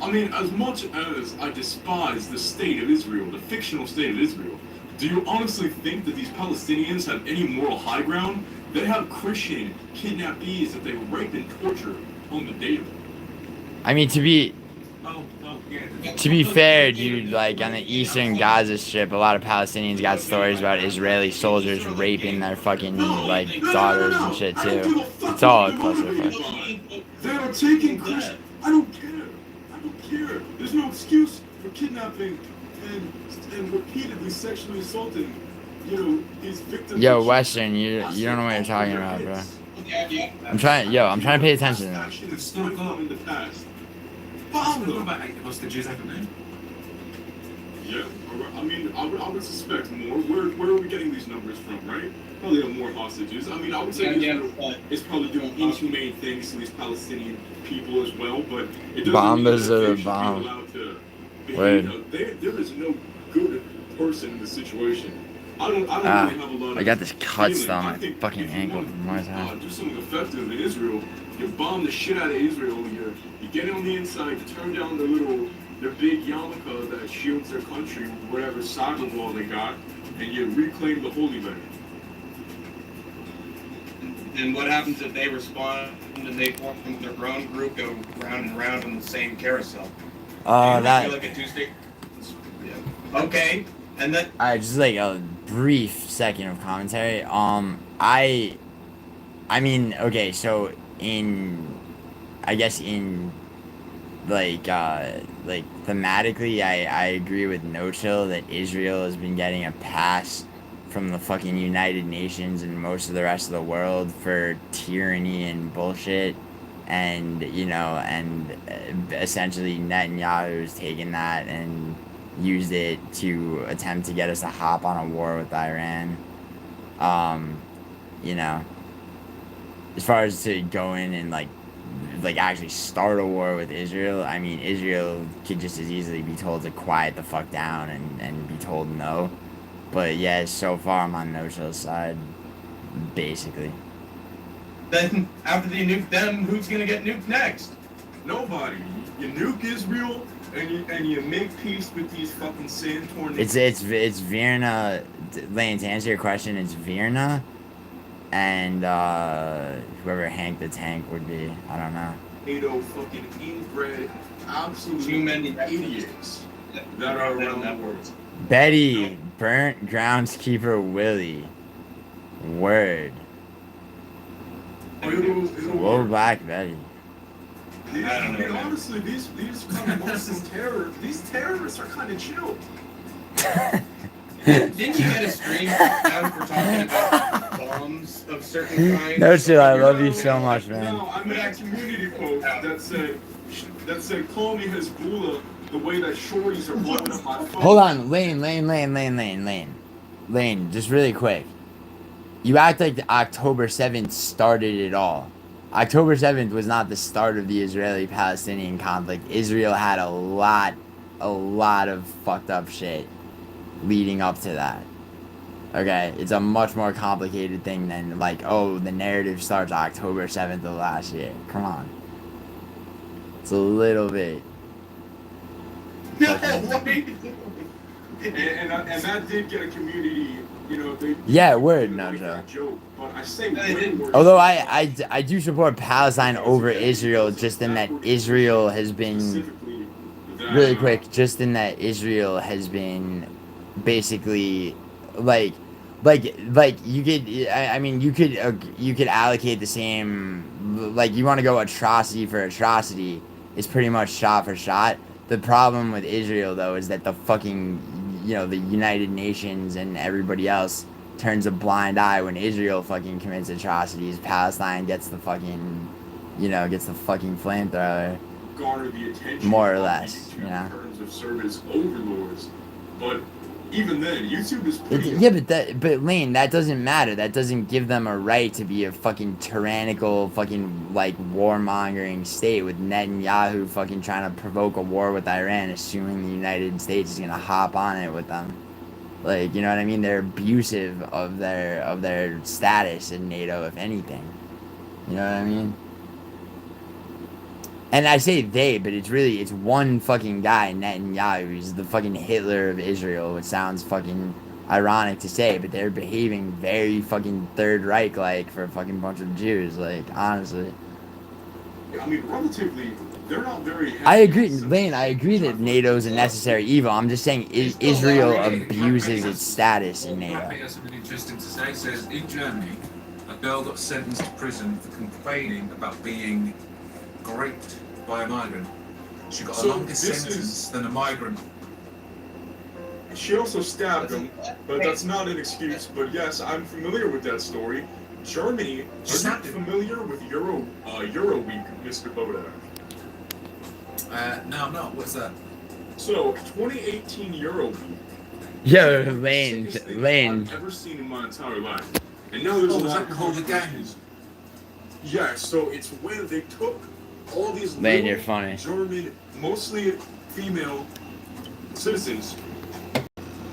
I mean, as much as I despise the state of Israel, the fictional state of Israel, do you honestly think that these Palestinians have any moral high ground? They have Christian kidnappees that they rape and torture on the daily. I mean, to be Yeah. fair, dude, like on the eastern Gaza Strip, a lot of Palestinians got stories about Israeli soldiers raping their fucking like daughters and shit too. It's all a clusterfuck. They are taking Christian. I don't care. I don't care. There's no excuse for kidnapping and repeatedly sexually assaulting, these victims. Yo, Western, you don't know what you're talking about, bro. I'm trying to pay attention. Action is still in the past. What about hostages, haven't they? Yeah, I mean, I would suspect more. Where are we getting these numbers from, right? Probably have more hostages. I mean, I would say Israel is probably doing inhumane things to these Palestinian people as well, but it doesn't Bombers mean are that the they should bomb. be allowed to Word. behave. There is no good person in the situation. I don't really have a lot of I got this cut feeling. still on I my think fucking if you ankle want from Mars. to do something effective in Israel, you bomb the shit out of Israel. You get on the inside, you turn down their big yarmulke that shields their country, whatever cyber wall they got, and you reclaim the Holy Land. And what happens if they respond and they form their own group, go round and round on the same carousel? That. Like a two-stick. Yeah. Okay, and then. Alright, just like a brief second of commentary. I mean, okay, so I guess in like thematically, I agree with No Chill that Israel has been getting a pass from the fucking United Nations and most of the rest of the world for tyranny and bullshit, and essentially Netanyahu's taken that and used it to attempt to get us to hop on a war with Iran. You know, as far as to go in and like actually start a war with Israel, I mean, Israel could just as easily be told to quiet the fuck down and be told no. But yeah, so far I'm on No Chill's side, basically. Then after you nuke them, who's gonna get nuked next? Nobody. You nuke Israel and you make peace with these fucking sand tornadoes. It's Virna. Lane, to answer your question, it's Virna, and whoever Hank the Tank would be. I don't know. NATO fucking inbred, absolute Too many idiots that are around that world. Betty, burnt groundskeeper Willie. Word. Whoa, back Betty. I mean, honestly, these kind of Muslim terrorists are kind of chill. Didn't you get a stream down for talking about bombs of certain kinds? No Chill, I love you so much, man. No, I made a community post that said, call me Hezbollah the way that shorties are blowing up my phone. Hold on, Lane, just really quick. You act like the October 7th started it all. October 7th was not the start of the Israeli-Palestinian conflict. Israel had a lot of fucked up shit leading up to that. Okay, it's a much more complicated thing than like, oh, the narrative starts October 7th of last year. Come on. It's a little bit. And that did get a community, they... Yeah, word, Naja. Joke, but I say way more. Although I do support Palestine over Israel, just in that Israel has been... Really quick, just in that Israel has been basically like you could you could allocate the same, like, you want to go atrocity for atrocity, it's pretty much shot for shot. The problem with Israel though is that the fucking the United Nations and everybody else turns a blind eye when Israel fucking commits atrocities. Palestine gets the fucking flamethrower. Garner the attention more or less, in terms of service overlords, but even then, YouTube is pretty... but Lane, that doesn't matter. That doesn't give them a right to be a fucking tyrannical, fucking, like, warmongering state with Netanyahu fucking trying to provoke a war with Iran, assuming the United States is gonna hop on it with them. Like, you know what I mean? They're abusive of their status in NATO, if anything. You know what I mean? And I say they, but it's one fucking guy, Netanyahu. He's the fucking Hitler of Israel, which sounds fucking ironic to say, but they're behaving very fucking Third Reich-like for a fucking bunch of Jews, like, honestly. I mean, relatively, they're not very... I agree, Lane, I agree that NATO's a necessary evil. I'm just saying Israel abuses its status in NATO. Rappi has something interesting to say. It says, in Germany, a girl got sentenced to prison for complaining about being raped by a migrant. She got a longer sentence than a migrant. She also stabbed him, but that's not an excuse. But yes, I'm familiar with that story. Germany, are you familiar with Euro Week, Mr. Bodak? No, I'm not. What's that? So, 2018 Euro Week Yo, The Lane, sickest thing Lane. I've ever seen in my entire life. And now there's a Oh, was lot that of called the controversies. Yeah, so it's when they took all these Lane, you're little funny. German, mostly female citizens,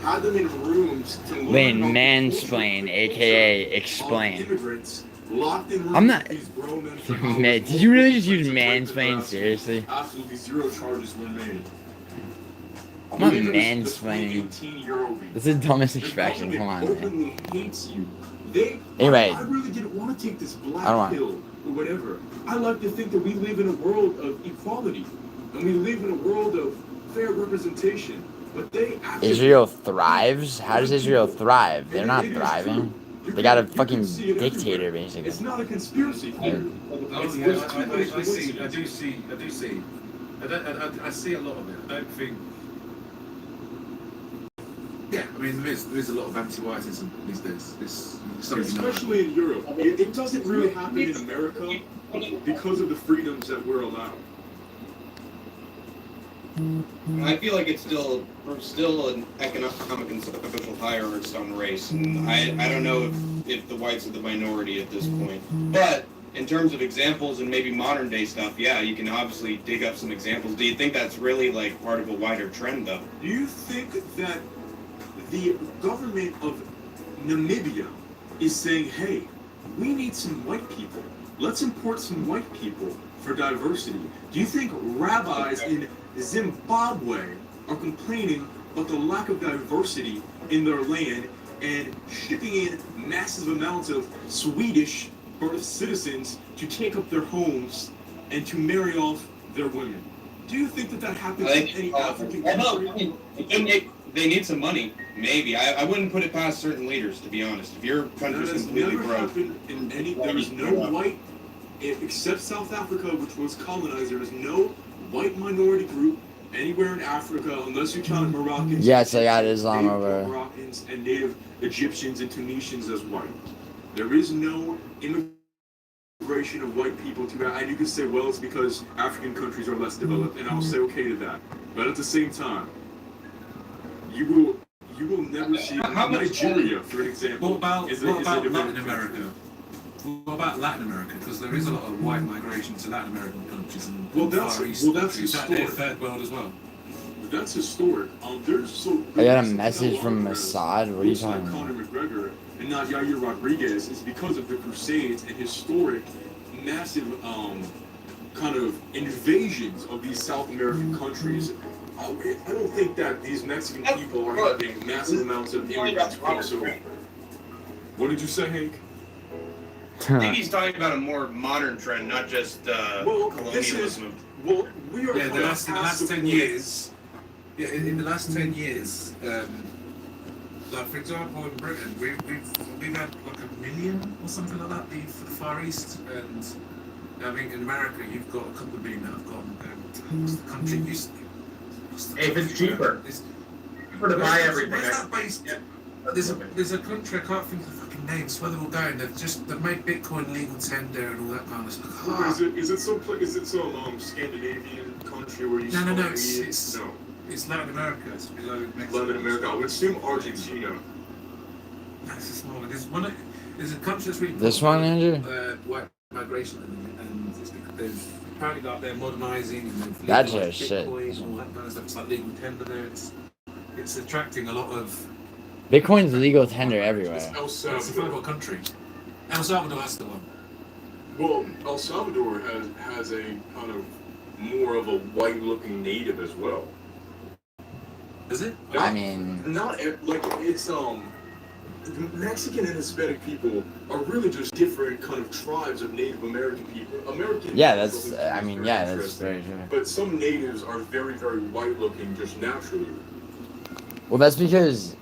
had them in rooms to learn Lane, about the mansplain, culture aka of explain. immigrants locked in rooms I'm not- with these grown men for Man, hours, did you really just multiple use complaints of mansplain? harassment. Seriously? Absolutely zero charges were made. I'm not Believe it or not, mansplaining. the 2018-year-old That's the dumbest the expression. Come on, man. openly hates you. They, Anyway. I really didn't want to take this I don't black want- pill or whatever. I like to think that we live in a world of equality, and we live in a world of fair representation. But they actively- Israel thrives? How does Israel thrive? They're And not it is thriving. true. You They got a can- you fucking can see it dictator, everywhere. basically. It's not a conspiracy theory. Oh, It's yeah, just I too many see. I coincidences. do see. I see a lot of it. I don't think. Yeah, I mean, there is a lot of anti-whiteism these days. It's something Especially in Europe. It doesn't really happen in America because of the freedoms that we're allowed. I feel like it's still an economic and social hierarchy on race. I don't know if the whites are the minority at this point. But in terms of examples and maybe modern day stuff, yeah, you can obviously dig up some examples. Do you think that's really like part of a wider trend though? Do you think that the government of Namibia is saying, hey, we need some white people. Let's import some white people for diversity. Do you think rabbis in Zimbabwe are complaining about the lack of diversity in their land and shipping in massive amounts of Swedish birth citizens to take up their homes and to marry off their women? Do you think that that happens in any African country? They need some money, maybe. I wouldn't put it past certain leaders, to be honest. If your That country's has completely never broke, happened in any. There is no white, except South Africa, which was colonized. There is no white minority group anywhere in Africa, unless you count Moroccans. Yes, I got Islam native over. Moroccans and native Egyptians and Tunisians as white. There is no immigration of white people to that. And you can say, well, it's because African countries are less developed, and I'll say okay to that. But at the same time, you will never see Nigeria, for an example. What about is a Latin developed America? country. What about Latin America? Because there is a lot of white migration to Latin American countries and Well, that's- Far East well, that's countries. That they're historic. third world as well. That's historic. There's so. I got a message from Mossad. What are you talking about? Conor McGregor and not Yair Rodriguez is because of the Crusades and historic, massive, kind of invasions of these South American countries. I don't think that these Mexican people are having massive amounts of immigrants come. So, what did you say, Hank? I think he's talking about a more modern trend, not just Well, this is colonialism. well, we are Yeah, in the last 10 years. Yeah, In the last 10 years, like for example in Britain, we've had like 1 million or something like that for the Far East, and I think in America you've got a couple of million that have gone. What's the country used to be? If it's cheaper. Cheaper to buy everything. Where's that based? Yeah. There's a country, I can't think of the fucking name, so where they're all going, they've made Bitcoin legal tender and all that kind of stuff. Or is it some Scandinavian country where you No, smoke it's weed? No. it's Latin America, it's below Mexico. Latin America. I would assume Argentina. That's a small one. There's a country that's really This one, Andrew? white migration, and it's because they've apparently like they're modernising and they've That's legalised just shit. Bitcoin and all that kind of stuff. It's like legal tender there. It's attracting a lot of. Bitcoin's legal tender everywhere. It's El So it's a Salvador. third world country. El Salvador, that's the one. Well, El Salvador has a kind of more of a white-looking native as well. Is it? I mean, Not like it's Mexican and Hispanic people are really just different kind of tribes of Native American people. American. yeah, people that's. is I mean, very yeah, that's interesting. very true. But some natives are very, very white-looking just naturally. Well, that's because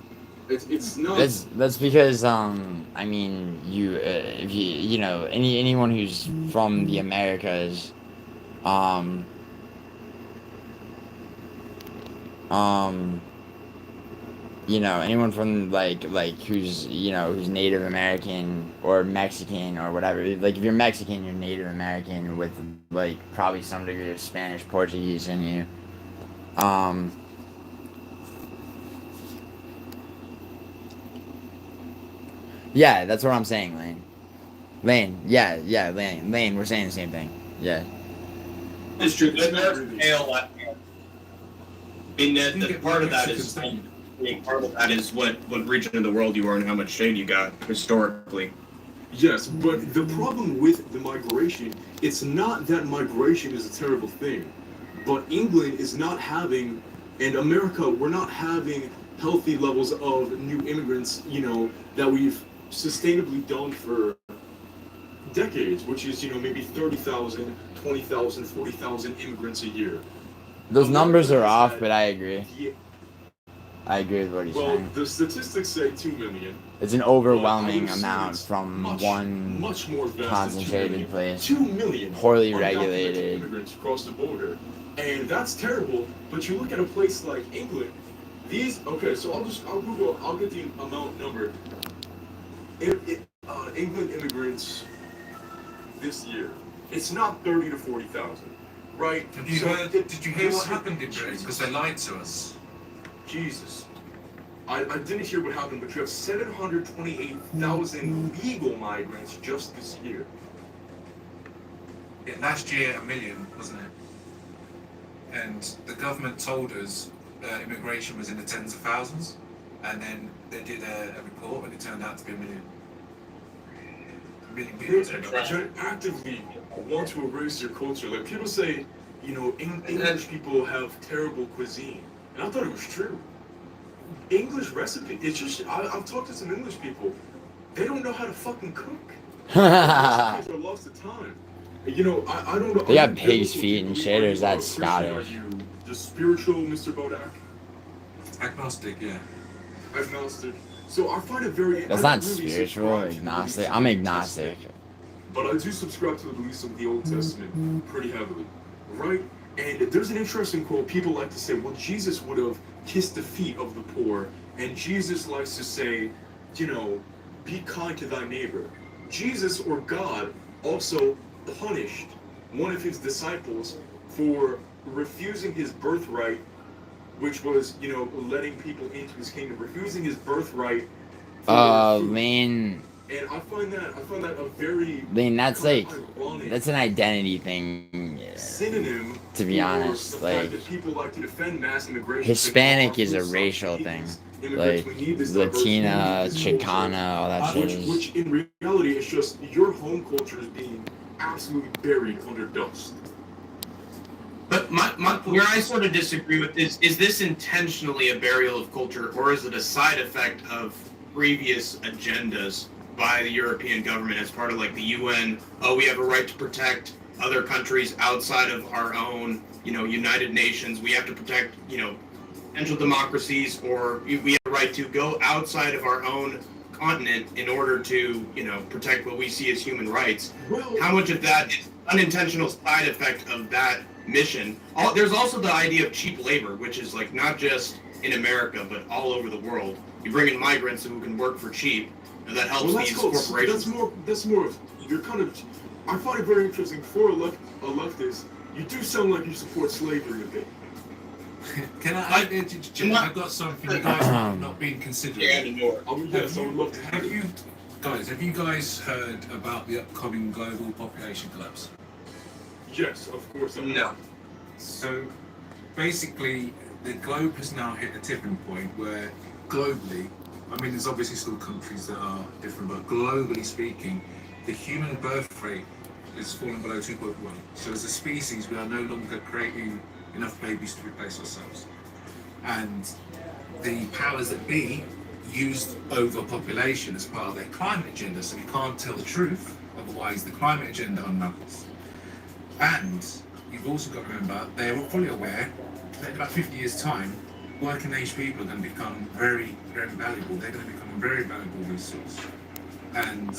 It's not. that's because I mean if you know anyone who's from the Americas anyone from like who's who's Native American or Mexican or whatever, like if you're Mexican you're Native American with like probably some degree of Spanish, Portuguese in you. Yeah, that's what I'm saying, Lane. Lane, yeah, Lane, we're saying the same thing. Yeah. It's true. It's not There's really- scale. I mean, I think that it part of that Mexicans is don't. part of that is what region of the world you are and how much shade you got historically. Yes, but the problem with the migration, it's not that migration is a terrible thing, but England is not having, and America, we're not having healthy levels of new immigrants, you know, that we've sustainably done for decades, which is, you know, maybe 30,000, 20,000, 40,000 immigrants a year. Those numbers are America has off, had but I agree. the- I agree with what he's Well, saying. the statistics say 2 million. It's an but I overwhelming would assume amount it's from much one more vast than 2 concentrated million. place. 2 million Poorly undocumented regulated. immigrants across the border, and that's terrible. But you look at a place like England, so I'll get the amount number. England immigrants this year, it's not 30 to 40,000, right? Have you So heard? Did you hear this what year- happened in Britain? Because they lied to us. Jesus. I didn't hear what happened, but you have 728,000 legal migrants just this year. Yeah, last year 1 million, wasn't it? And the government told us immigration was in the tens of thousands, and then they did a report, and it turned out to be 1 million. 1 million people. They actively want to erase your culture. Like people say, you know, English people have terrible cuisine, and I thought it was true. English recipe, it's just, I've talked to some English people, they don't know how to fucking cook. Recipes are lost to time. You know, I don't know. They got are you pig's biblical feet and people? shit, Are or you is that a Christian? Scottish? Are you just spiritual, Mr. Bodak? Agnostic, yeah. Agnostic. So I find it very. That's I not don't really spiritual, subscribe to the agnostic. beliefs of I'm the New agnostic. Testament, but I do subscribe to the beliefs of the Old Testament pretty heavily, right? And there's an interesting quote. People like to say, well, Jesus would have kissed the feet of the poor, and Jesus likes to say, you know, be kind to thy neighbor. Jesus or God also punished one of his disciples for refusing his birthright, which was, you know, letting people into his kingdom, refusing his birthright. for food. Lane, And I find that a very that's kind like, of ironic that's an identity thing. synonym. To be for honest, the fact like, that people like to defend mass immigration. Hispanic Say, is a "Oh, our food racial sucks, we need thing. these immigrants, Like, we need this diversity, we Latina, need this culture." Chicana, all that shit is. Which in reality is just your home culture is being absolutely buried under dust. But where I sort of disagree with is this intentionally a burial of culture, or is it a side effect of previous agendas by the European government as part of like the UN? Oh, we have a right to protect other countries outside of our own, you know, United Nations. We have to protect, you know, potential democracies, or we have a right to go outside of our own continent in order to, you know, protect what we see as human rights. Well, How much of that is unintentional side effect of that mission? There's also the idea of cheap labor, which is like not just in America but all over the world. You bring in migrants who can work for cheap, and that helps well, these close. corporations. That's more of, you're kind of, I find it very interesting for a leftist, you do sound like you support slavery a bit. Can I've got something you guys are not being considerate. Yeah, and more. I mean, yes, I would love to Have you guys heard about the upcoming global population collapse? Yes, of course. No. So basically, the globe has now hit a tipping point where globally, I mean, there's obviously still countries that are different, but globally speaking, the human birth rate is falling below 2.1. So as a species, we are no longer creating enough babies to replace ourselves. And the powers that be used overpopulation as part of their climate agenda, so we can't tell the truth, otherwise the climate agenda unravels. And you've also got to remember, they're fully aware that in about 50 years' time, working age people are going to become very, very valuable. They're going to become a very valuable resource. And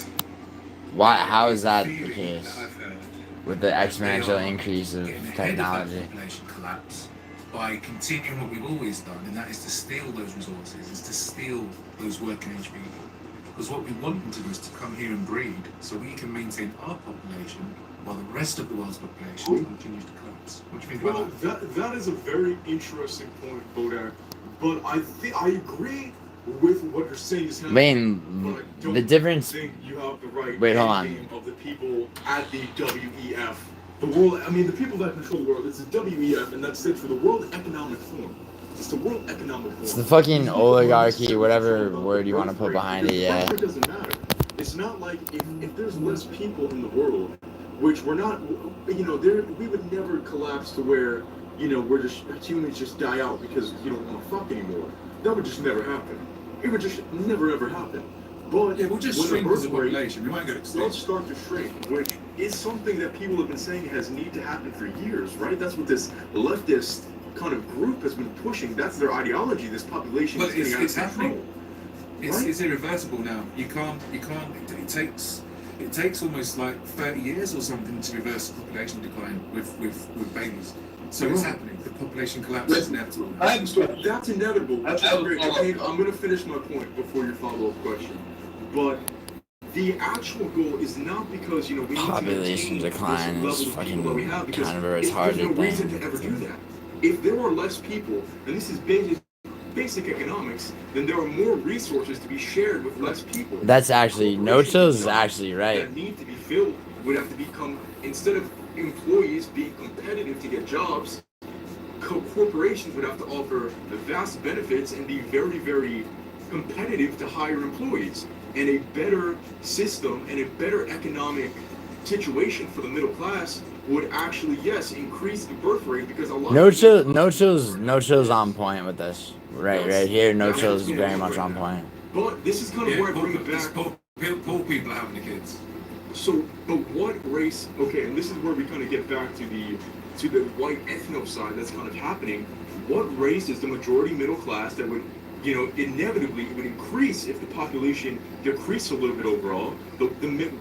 Why? How is that the theory case? that I've heard, With the exponential they are increase of getting ahead of technology. that population collapse by continuing what we've always done, and that is to steal those resources, is to steal those working age people. Because what we want them to do is to come here and breed, so we can maintain our population while the rest of the world's population continues to collapse. What do you think Well, about that? that is a very interesting point, Bodak. But I agree with what you're saying is happening. But I Wayne, don't the difference. think you have the right Wait, hold endgame of the people at the WEF. The world, I mean, the people that control the world, it's the WEF, and that stands for the World Economic Forum. It's the World Economic Forum. It's the fucking These people oligarchy, aren't whatever about word you the want to birth put rate, behind it, because the yeah. birth rate doesn't matter. It's not like if there's less people in the world, which we're not, you know, we would never collapse to where, you know, we're just, humans just die out because you don't want to fuck anymore. That would just never happen. It would just never ever happen. But Yeah, we'll just when shrink the as a birth rate population. We might go does extinct. start to shrink, which is something that people have been saying has need to happen for years, right? That's what this leftist kind of group has been pushing. That's their ideology. This population But is getting out it's of control. happening. It's irreversible now. You can't. It takes almost like 30 years or something to reverse the population decline with babies. So it's happening. The population collapse is inevitable. So that's inevitable. Which is great. Okay, I'm going to finish my point before your follow-up question. But the actual goal is not because, you know, we need Population to maintain decline this is level of people that we have, because kind of a there's no retarded reason thing. to ever do that. If there are less people, and this is basic economics, then there are more resources to be shared with less people. That's actually, No Corporations Chills is jobs actually right. that need to be filled would have to become, instead of employees being competitive to get jobs, corporations would have to offer vast benefits and be very, very competitive to hire employees. And a better system and a better economic situation for the middle class would actually, yes, increase the birth rate, because a lot No of people- No Chills on point with this. Right here, No Chills is very much on point. But this is kind of where I bring it back. Poor people are having the kids. So, but what race? Okay, and this is where we kind of get back to the white ethno side that's kind of happening. What race is the majority middle class that would, you know, inevitably it would increase if the population decreased a little bit overall? The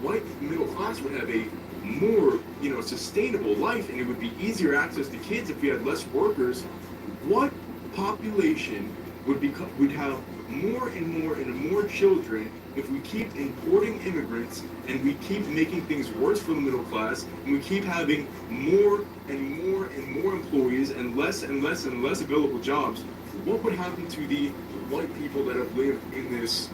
white middle class would have a more, you know, sustainable life, and it would be easier access to kids if we had less workers. What population would have more and more children if we keep importing immigrants and we keep making things worse for the middle class, and we keep having more and more employees and less available jobs? What would happen to the white people that have lived in this,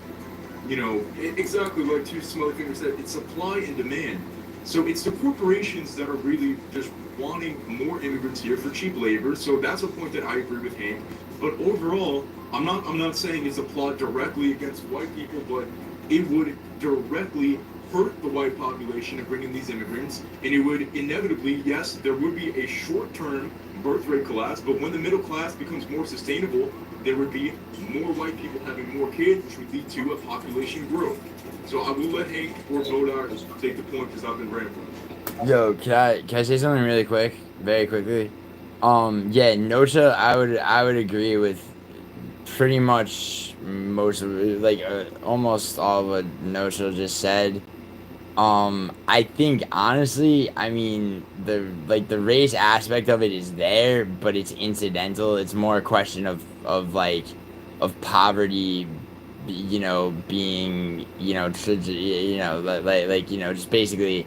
you know, exactly like Two Smelly Fingers said, it's supply and demand. So it's the corporations that are really just wanting more immigrants here for cheap labor. So that's a point that I agree with Hank. But overall, I'm not saying it's applied directly against white people, but it would directly hurt the white population of bringing these immigrants, and it would inevitably, yes, there would be a short-term birth rate collapse, but when the middle class becomes more sustainable, there would be more white people having more kids, which would lead to a population growth. So I will let Hank or Bodak take the point, because I've been rambling. Yo, can I say something really quick, very quickly? Yeah, Nocha, I would agree with pretty much most of it, like almost all of what Nocha just said. I think honestly, I mean the race aspect of it is there, but it's incidental. It's more a question of poverty, you know, being, you know, just basically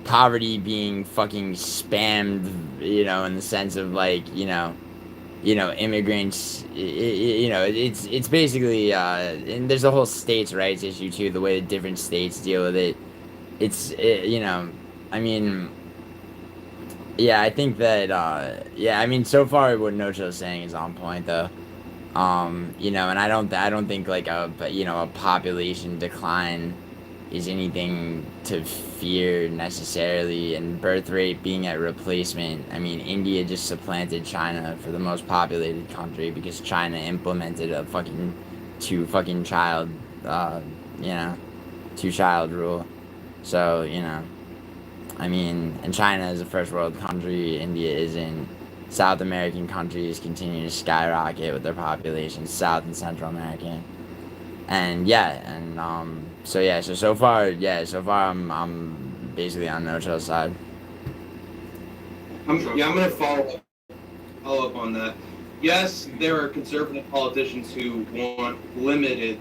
poverty being fucking spammed, you know, in the sense of like, you know, immigrants, you know, it's basically, and there's a whole states' rights issue too, the way that different states deal with it. You know, I mean, yeah, I think that, yeah, I mean, so far what Nocho's saying is on point though. You know, and I don't think like a population decline is anything to fear necessarily, and birth rate being at replacement. I mean, India just supplanted China for the most populated country because China implemented a two child rule. So, you know, I mean, and China is a first world country, India isn't. South American countries continue to skyrocket with their populations, South and Central American. And yeah, and so far I'm basically on Nocho's side. I'm gonna follow up on that. Yes, there are conservative politicians who want limited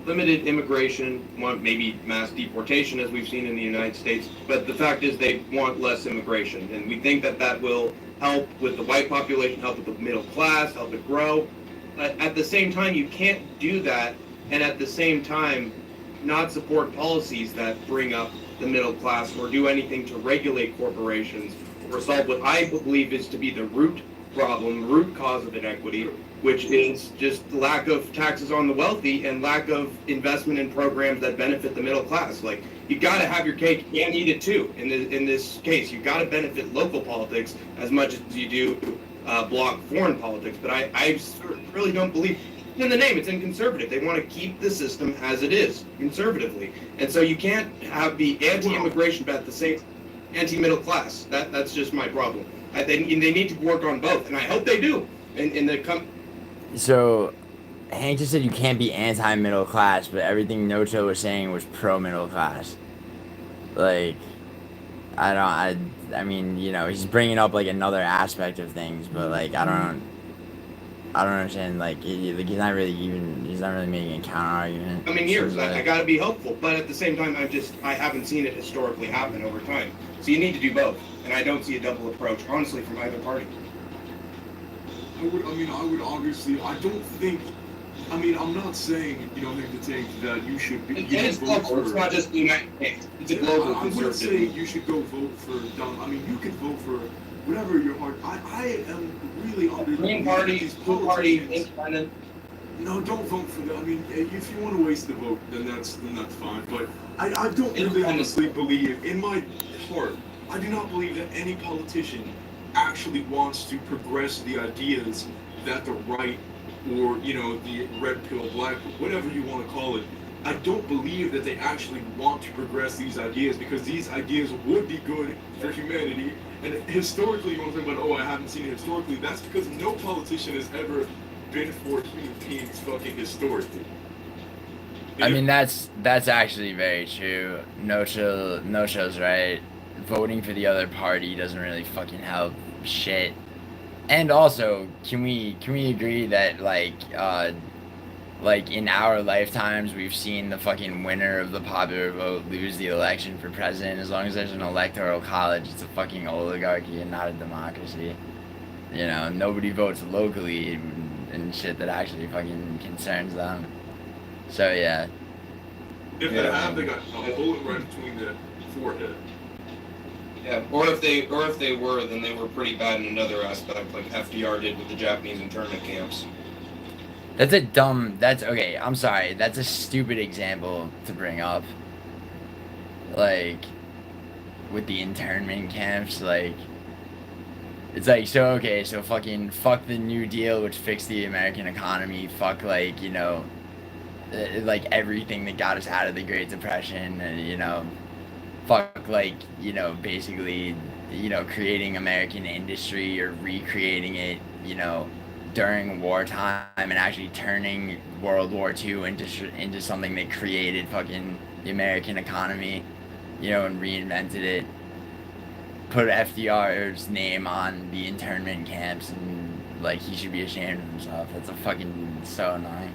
immigration, want maybe mass deportation, as we've seen in the United States. But the fact is, they want less immigration, and we think that will help with the white population, help with the middle class, help it grow. But at the same time, you can't do that and at the same time not support policies that bring up the middle class or do anything to regulate corporations or solve what I believe is to be the root problem, root cause of inequity, which is just lack of taxes on the wealthy and lack of investment in programs that benefit the middle class. Like, you got to have your cake and eat it too. In this case, you got to benefit local politics as much as you do block foreign politics. But I really don't believe in the name. It's in conservative. They want to keep the system as it is conservatively, and so you can't have the anti-immigration but at the same anti-middle class. That's just my problem. They need to work on both, and I hope they do. So, Hank just said you can't be anti-middle class, but everything Nocho was saying was pro-middle class. Like, I mean, you know, he's bringing up like another aspect of things, but like, I don't understand. Like, he's not really making a counter argument. I mean, years. I got to be hopeful, but at the same time, I haven't seen it historically happen over time. So you need to do both, and I don't see a double approach, honestly, from either party. I would obviously, I don't think, I'm not saying, you don't have to take that you should be. It's global. It's not just the United States. It's a global conservative. I would say you should go vote for Donald. You could vote for whatever your heart. I am really under the Green Party, Blue Party, Independent. No, don't vote for them. If you want to waste the vote, then that's fine. But I don't really honestly believe, in my heart, I do not believe that any politician actually wants to progress the ideas that the right, or the red pill, black, whatever you want to call it, I don't believe that they actually want to progress these ideas, because these ideas would be good for humanity. And historically, you want to think about, I haven't seen it historically. That's because no politician has ever been for human beings fucking historically. I mean, that's actually very true. No show's right. Voting for the other party doesn't really fucking help shit. And also, can we agree that like in our lifetimes we've seen the fucking winner of the popular vote lose the election for president? As long as there's an electoral college, it's a fucking oligarchy and not a democracy. Nobody votes locally and shit that actually fucking concerns them. So yeah. If they have, they got a bullet right between the forehead. Yeah, or if they were, then they were pretty bad in another aspect, like FDR did with the Japanese internment camps. Okay, I'm sorry, that's a stupid example to bring up. Like, with the internment camps, like, it's like, so fucking fuck the New Deal, which fixed the American economy, fuck, like, like everything that got us out of the Great Depression, and, fuck, like, basically, creating American industry or recreating it, during wartime, and actually turning World War II into something that created fucking the American economy, and reinvented it. Put FDR's name on the internment camps, and like, he should be ashamed of himself. That's so annoying.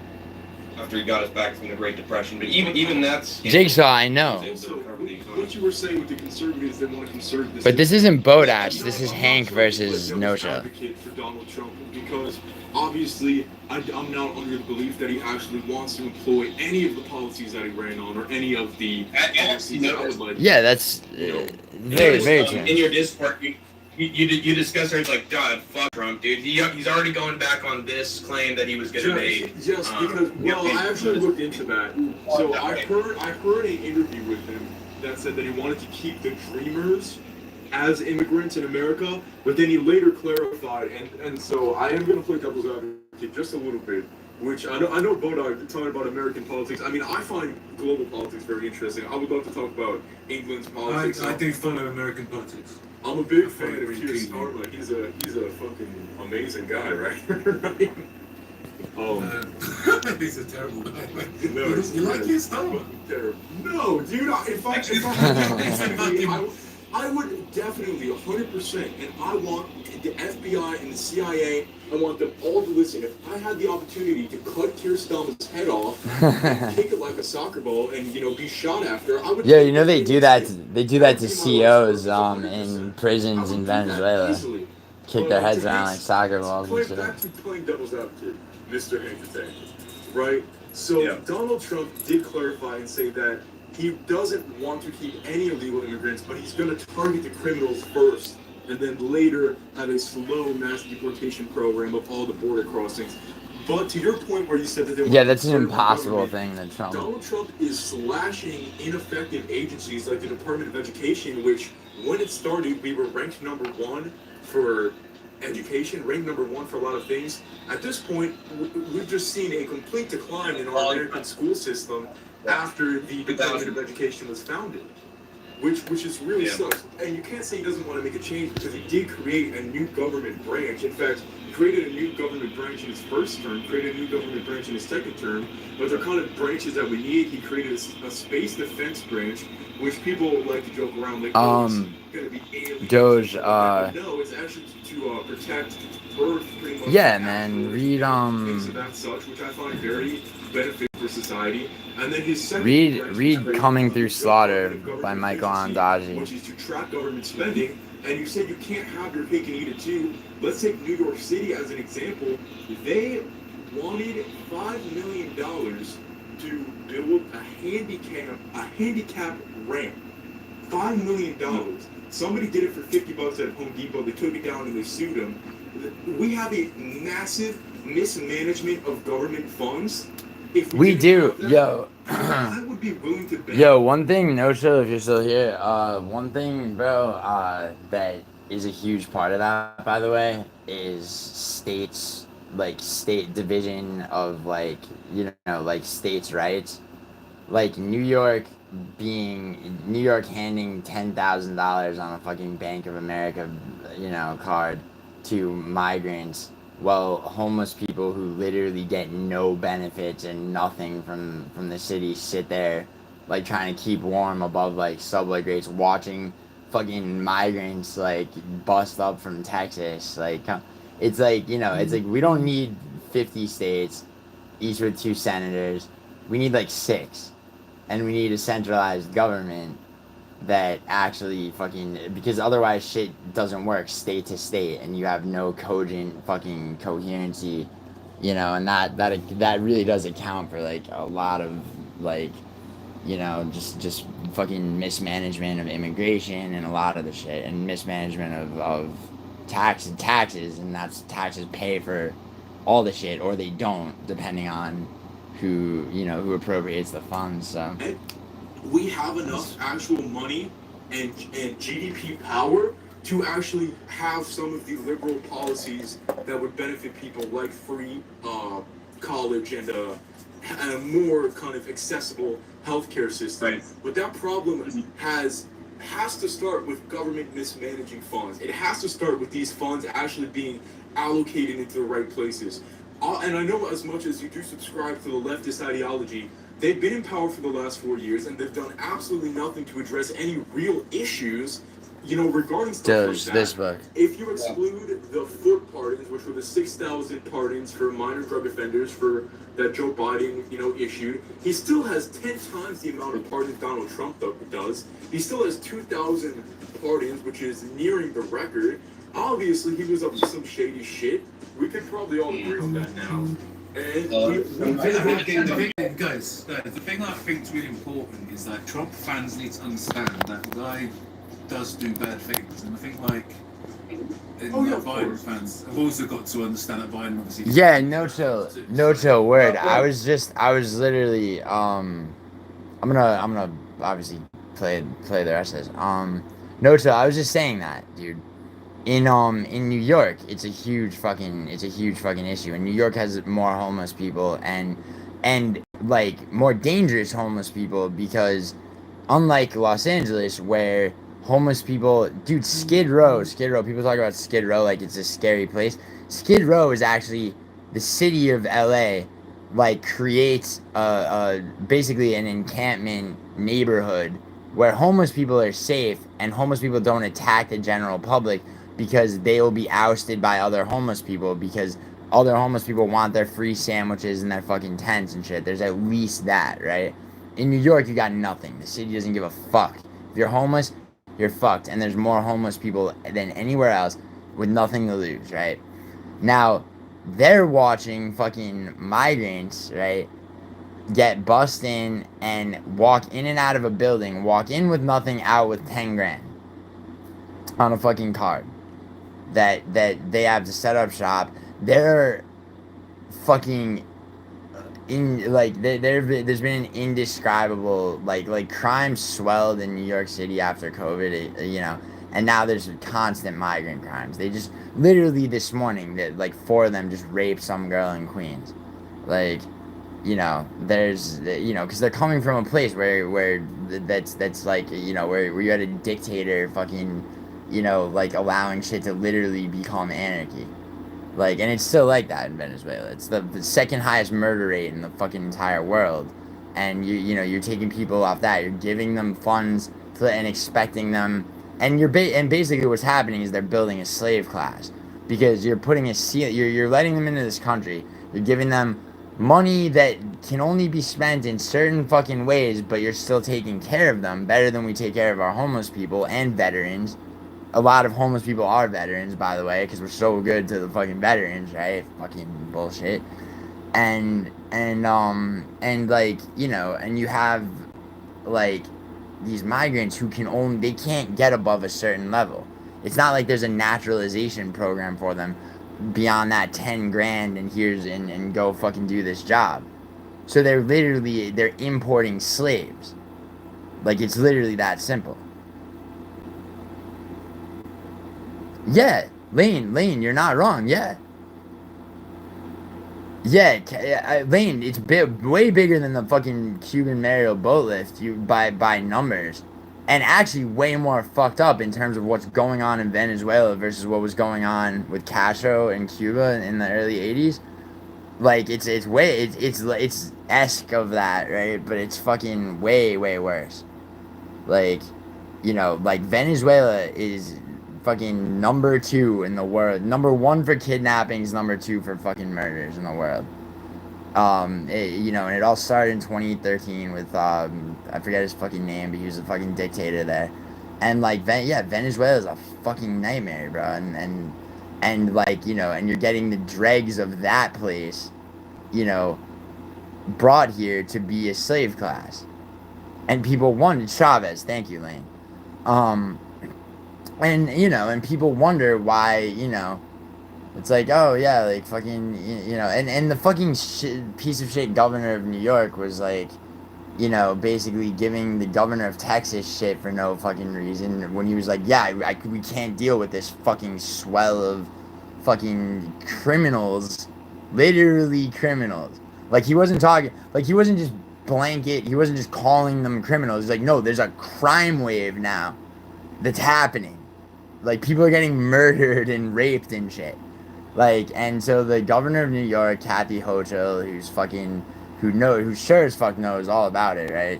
After he got us back from the Great Depression, but even that's Jigsaw, I know. Also, what you were saying with the conservatives, they want to conserve this. But this isn't Bodash. This is Hank versus Nosha. Advocate for Donald Trump, because obviously I'm now under the belief that he actually wants to employ any of the policies that he ran on, or any of the policies that I would like. Yeah, that's very true. In your Discord, you discuss it, it's like, God, fuck Trump, dude. He's already going back on this claim that he was going to make. Yes, because I actually looked into that. So I heard an interview with him that said that he wanted to keep the Dreamers as immigrants in America, but then he later clarified, and so I am going to play devil's advocate just a little bit, which I know Bodak talking about American politics. I find global politics very interesting. I would love to talk about England's politics. I do follow American politics. I'm a big fan of Keir Starmer. He's a fucking amazing guy, right? He's a terrible guy. No, you like Keir Starmer? Terrible. No, dude. I would definitely 100%, and I want the FBI and the CIA. I want them all to listen. If I had the opportunity to cut Keir Starmer's head off, and kick it like a soccer ball, and be shot after, I would. Yeah, they do that. They do that to CEOs in prisons in Venezuela. Kick their heads around like soccer balls and shit. Back to playing devil's advocate. Mr. Entertainment, right? So Yeah. Donald Trump did clarify and say that he doesn't want to keep any illegal immigrants, but he's going to target the criminals first, and then later have a slow mass deportation program of all the border crossings. But to your point where you said that Yeah, that's an impossible thing that Trump. Donald Trump is slashing ineffective agencies like the Department of Education, which when it started, we were ranked number 1 for education, ranked number 1 for a lot of things. At this point, we've just seen a complete decline in our American school system after the Department of Education was founded, which is really sucks. And you can't say he doesn't want to make a change because he did create a new government branch. In fact, he created a new government branch in his first term, created a new government branch in his second term, but they're kind of branches that we need. He created a space defense branch, which people like to joke around like, going to be aliens. Doge, no, it's actually to protect Earth pretty much. Yeah, man, read, things of that such, which I find very beneficial for society. And then his second read Coming Through Slaughter by Michael Ondaatje. Which is to track government spending. And you said you can't have your cake and eat it too. Let's take New York City as an example. They wanted $5 million to build a handicap ramp. $5 million. Somebody did it for $50 at Home Depot. They took it down and they sued them. We have a massive mismanagement of government funds. If We do, that, yo. I would be willing to bet. Yo, one thing, no show if you're still here. One thing, bro, that is a huge part of that, by the way, is states, like state division of like, you know, like states' rights. Like New York handing $10,000 on a fucking Bank of America, you know, card to migrants. Well, homeless people who literally get no benefits and nothing from the city sit there, like, trying to keep warm above, like, subway grates, watching fucking migrants, like, bust up from Texas. Like, it's like, you know, it's like, we don't need 50 states, each with 2 senators. We need, like, 6. And we need a centralized government that actually fucking, because otherwise shit doesn't work state to state and you have no cogent fucking coherency, you know, and that really does account for like a lot of like, you know, just fucking mismanagement of immigration and a lot of the shit, and mismanagement of taxes, and that's taxes pay for all the shit, or they don't, depending on who, you know, who appropriates the funds. So we have enough actual money and GDP power to actually have some of the liberal policies that would benefit people, like free college and a more kind of accessible healthcare system. Right. But that problem has to start with government mismanaging funds. It has to start with these funds actually being allocated into the right places. And I know, as much as you do subscribe to the leftist ideology, they've been in power for the last 4 years, and they've done absolutely nothing to address any real issues, you know, regarding stuff like that. This book. If you exclude the foot pardons, which were the 6,000 pardons for minor drug offenders that Joe Biden, you know, issued, he still has 10 times the amount of pardons Donald Trump does. He still has 2,000 pardons, which is nearing the record. Obviously, he was up to some shady shit. We could probably all agree on that now. And guys, the thing that I think is really important is that Trump fans need to understand that the guy does do bad things, and I think like Biden fans have also got to understand that Biden obviously. Yeah, no chill word. I was literally I'm gonna obviously play the rest of this. No chill. I was just saying that, dude. In New York, it's a huge fucking issue. And New York has more homeless people and like more dangerous homeless people, because unlike Los Angeles, where homeless people, dude, Skid Row, people talk about Skid Row like it's a scary place. Skid Row is actually the city of LA, like, creates basically an encampment neighborhood where homeless people are safe and homeless people don't attack the general public, because they will be ousted by other homeless people, because other homeless people want their free sandwiches and their fucking tents and shit. There's at least that, right? In New York, you got nothing. The city doesn't give a fuck. If you're homeless, you're fucked. And there's more homeless people than anywhere else with nothing to lose, right? Now, they're watching fucking migrants, right, get bussed in and walk in and out of a building, walk in with nothing, out with 10 grand on a fucking card that they have to set up shop. They're fucking in, like, there's been an indescribable, like crime swelled in New York City after COVID, you know, and now there's constant migrant crimes. They just literally this morning that like 4 of them just raped some girl in Queens, like, you know, there's, you know, because they're coming from a place where that's like, you know, where you had a dictator fucking, you know, like allowing shit to literally become anarchy. Like, and it's still like that in Venezuela. It's the second highest murder rate in the fucking entire world. And you know, you're taking people off that. You're giving them funds and expecting them. And and basically what's happening is they're building a slave class, because you're putting you're letting them into this country. You're giving them money that can only be spent in certain fucking ways, but you're still taking care of them better than we take care of our homeless people and veterans. A lot of homeless people are veterans, by the way, because we're so good to the fucking veterans, right? Fucking bullshit. And like, you know, and you have like these migrants who they can't get above a certain level. It's not like there's a naturalization program for them beyond that 10 grand and and go fucking do this job. So they're importing slaves. Like, it's literally that simple. Yeah, Lane, you're not wrong. Yeah, Lane, it's way bigger than the fucking Cuban Mariel boat lift. By numbers, and actually way more fucked up in terms of what's going on in Venezuela versus what was going on with Castro in Cuba in the early '80s. Like, it's esque of that, right? But it's fucking way worse. Like, you know, like Venezuela is fucking number 2 in the world. Number 1 for kidnappings, number 2 for fucking murders in the world. You know, and it all started in 2013 with I forget his fucking name, but he was a fucking dictator there. And like, Venezuela is a fucking nightmare, bro. And like, you know, and you're getting the dregs of that place, you know, brought here to be a slave class. And people wanted Chavez. Thank you, Lane. And, you know, and people wonder why, you know, it's like, oh, yeah, like, fucking, you know, and the fucking piece of shit governor of New York was, like, you know, basically giving the governor of Texas shit for no fucking reason when he was like, yeah, we can't deal with this fucking swell of fucking criminals, literally criminals. Like, he wasn't just blanket, he wasn't just calling them criminals. He's like, no, there's a crime wave now that's happening. Like, people are getting murdered and raped and shit. Like, and so the governor of New York, Kathy Hochul, who sure as fuck knows all about it, right?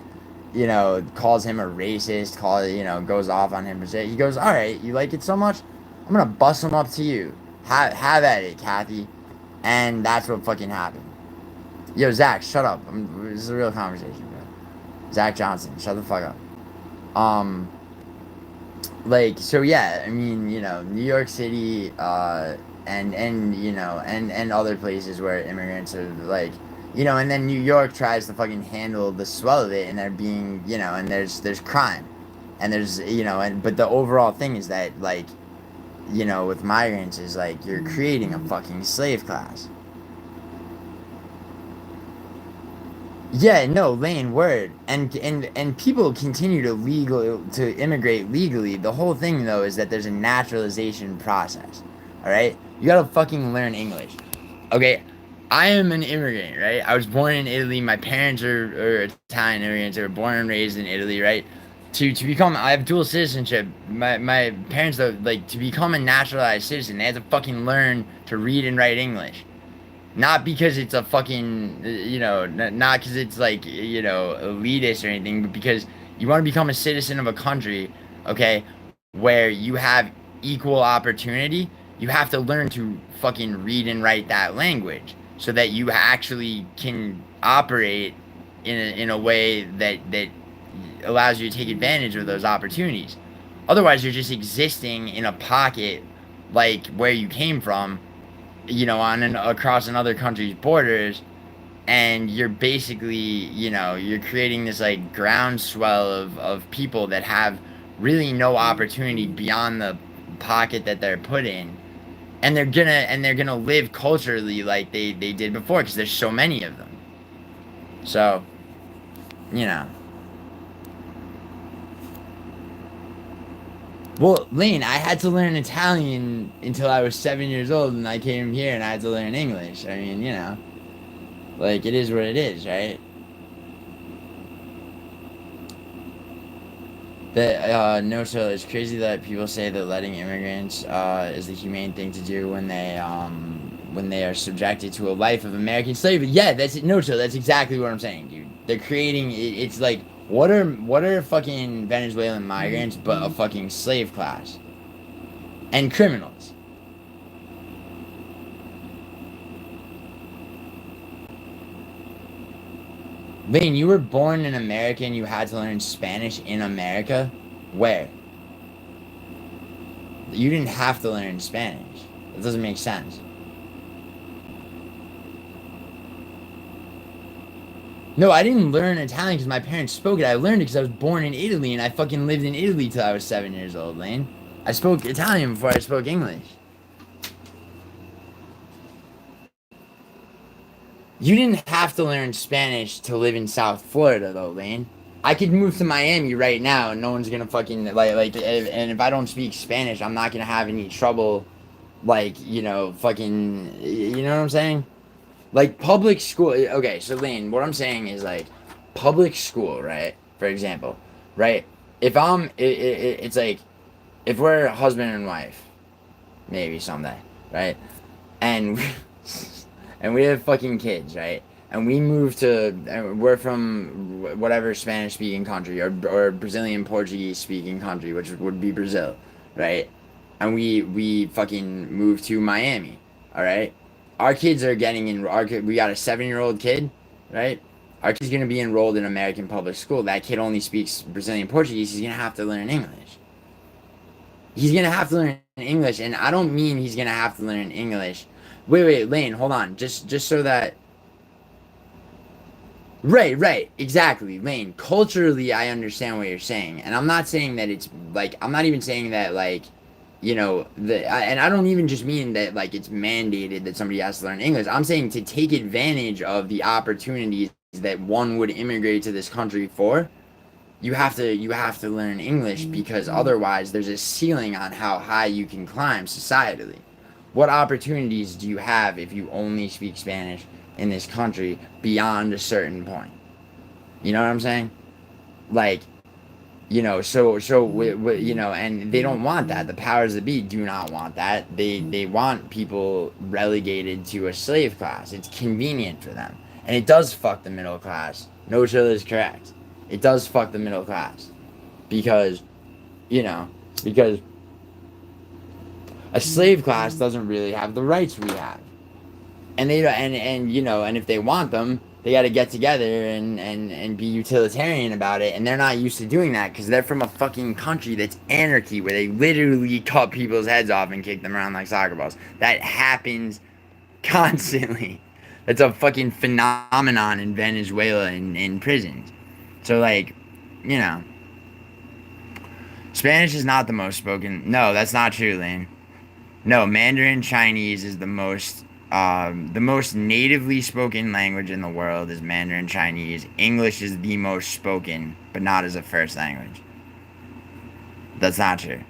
You know, calls him a racist, goes off on him and shit. He goes, all right, you like it so much? I'm gonna bust him up to you. Have at it, Kathy. And that's what fucking happened. Yo, Zach, shut up. This is a real conversation, bro. Zach Johnson, shut the fuck up. Like, so yeah, I mean, you know, New York City, and you know, and other places where immigrants are, like, you know, and then New York tries to fucking handle the swell of it, and they're being, you know, and there's crime, and there's, you know, but the overall thing is that, like, you know, with migrants is, like, you're creating a fucking slave class. Yeah, no, Lane, word. And people continue to immigrate legally. The whole thing, though, is that there's a naturalization process. Alright? You gotta fucking learn English. Okay, I am an immigrant, right? I was born in Italy. My parents are Italian immigrants. They were born and raised in Italy, right? I have dual citizenship. My parents, though, like, to become a naturalized citizen, they had to fucking learn to read and write English. Not because it's a fucking, you know, not because it's, like, you know, elitist or anything, but because you want to become a citizen of a country, okay, where you have equal opportunity, you have to learn to fucking read and write that language so that you actually can operate in a way that allows you to take advantage of those opportunities. Otherwise, you're just existing in a pocket, like, where you came from, across another country's borders, and you're basically, you're creating this like groundswell of people that have really no opportunity beyond the pocket that they're put in, and they're gonna live culturally like they did before because there's so many of them. So, you know. Well, Lane, I had to learn Italian until I was 7 years old, and I came here and I had to learn English. I mean, like, it is what it is, right? No, so it's crazy that people say that letting immigrants is the humane thing to do when they are subjected to a life of American slavery. Yeah, that's it. No, so that's exactly what I'm saying, dude. They're creating. It's like what are fucking Venezuelan migrants but a fucking slave class and criminals. Lane, you were born in America and you had to learn Spanish in America? Where? You didn't have to learn Spanish. That doesn't make sense. No, I didn't learn Italian because my parents spoke it. I learned it because I was born in Italy and I fucking lived in Italy till I was 7 years old, Lane. I spoke Italian before I spoke English. You didn't have to learn Spanish to live in South Florida, though, Lane. I could move to Miami right now, and no one's gonna fucking and if I don't speak Spanish, I'm not gonna have any trouble, fucking, you know what I'm saying? Like public school. Okay, so Lane, what I'm saying is like, public school, right? For example, right? If it's like, if we're husband and wife, maybe someday, right? And and we have fucking kids, right? And we move to, we're from whatever Spanish speaking country or Brazilian Portuguese speaking country, which would be Brazil, right? And we fucking move to Miami, all right? Our kids are getting in, we got a 7-year-old kid, right? Our kid's gonna be enrolled in American public school. That kid only speaks Brazilian Portuguese. He's gonna have to learn English. He's gonna have to learn English, and I don't mean he's gonna have to learn English. Wait, Lane, hold on. Just so that. Right, exactly, Lane. Culturally, I understand what you're saying, and I'm not saying that it's like, I'm not even saying that like, and I don't even just mean that like it's mandated that somebody has to learn English. I'm saying to take advantage of the opportunities that one would immigrate to this country for. You have to learn English because otherwise there's a ceiling on how high you can climb societally. What opportunities do you have if you only speak Spanish in this country beyond a certain point? You know what I'm saying? Like, and they don't want that. The powers that be do not want that. They want people relegated to a slave class. It's convenient for them. And it does fuck the middle class. No chill is correct. It does fuck the middle class. Because a slave class doesn't really have the rights we have. And and if they want them, they got to get together and be utilitarian about it, and they're not used to doing that because they're from a fucking country that's anarchy where they literally cut people's heads off and kick them around like soccer balls. That happens constantly. That's a fucking phenomenon in Venezuela in prisons. So Spanish is not the most spoken. No, that's not true, Lane. No, Mandarin Chinese is the most natively spoken language in the world is Mandarin Chinese. English is the most spoken, but not as a first language. That's not true.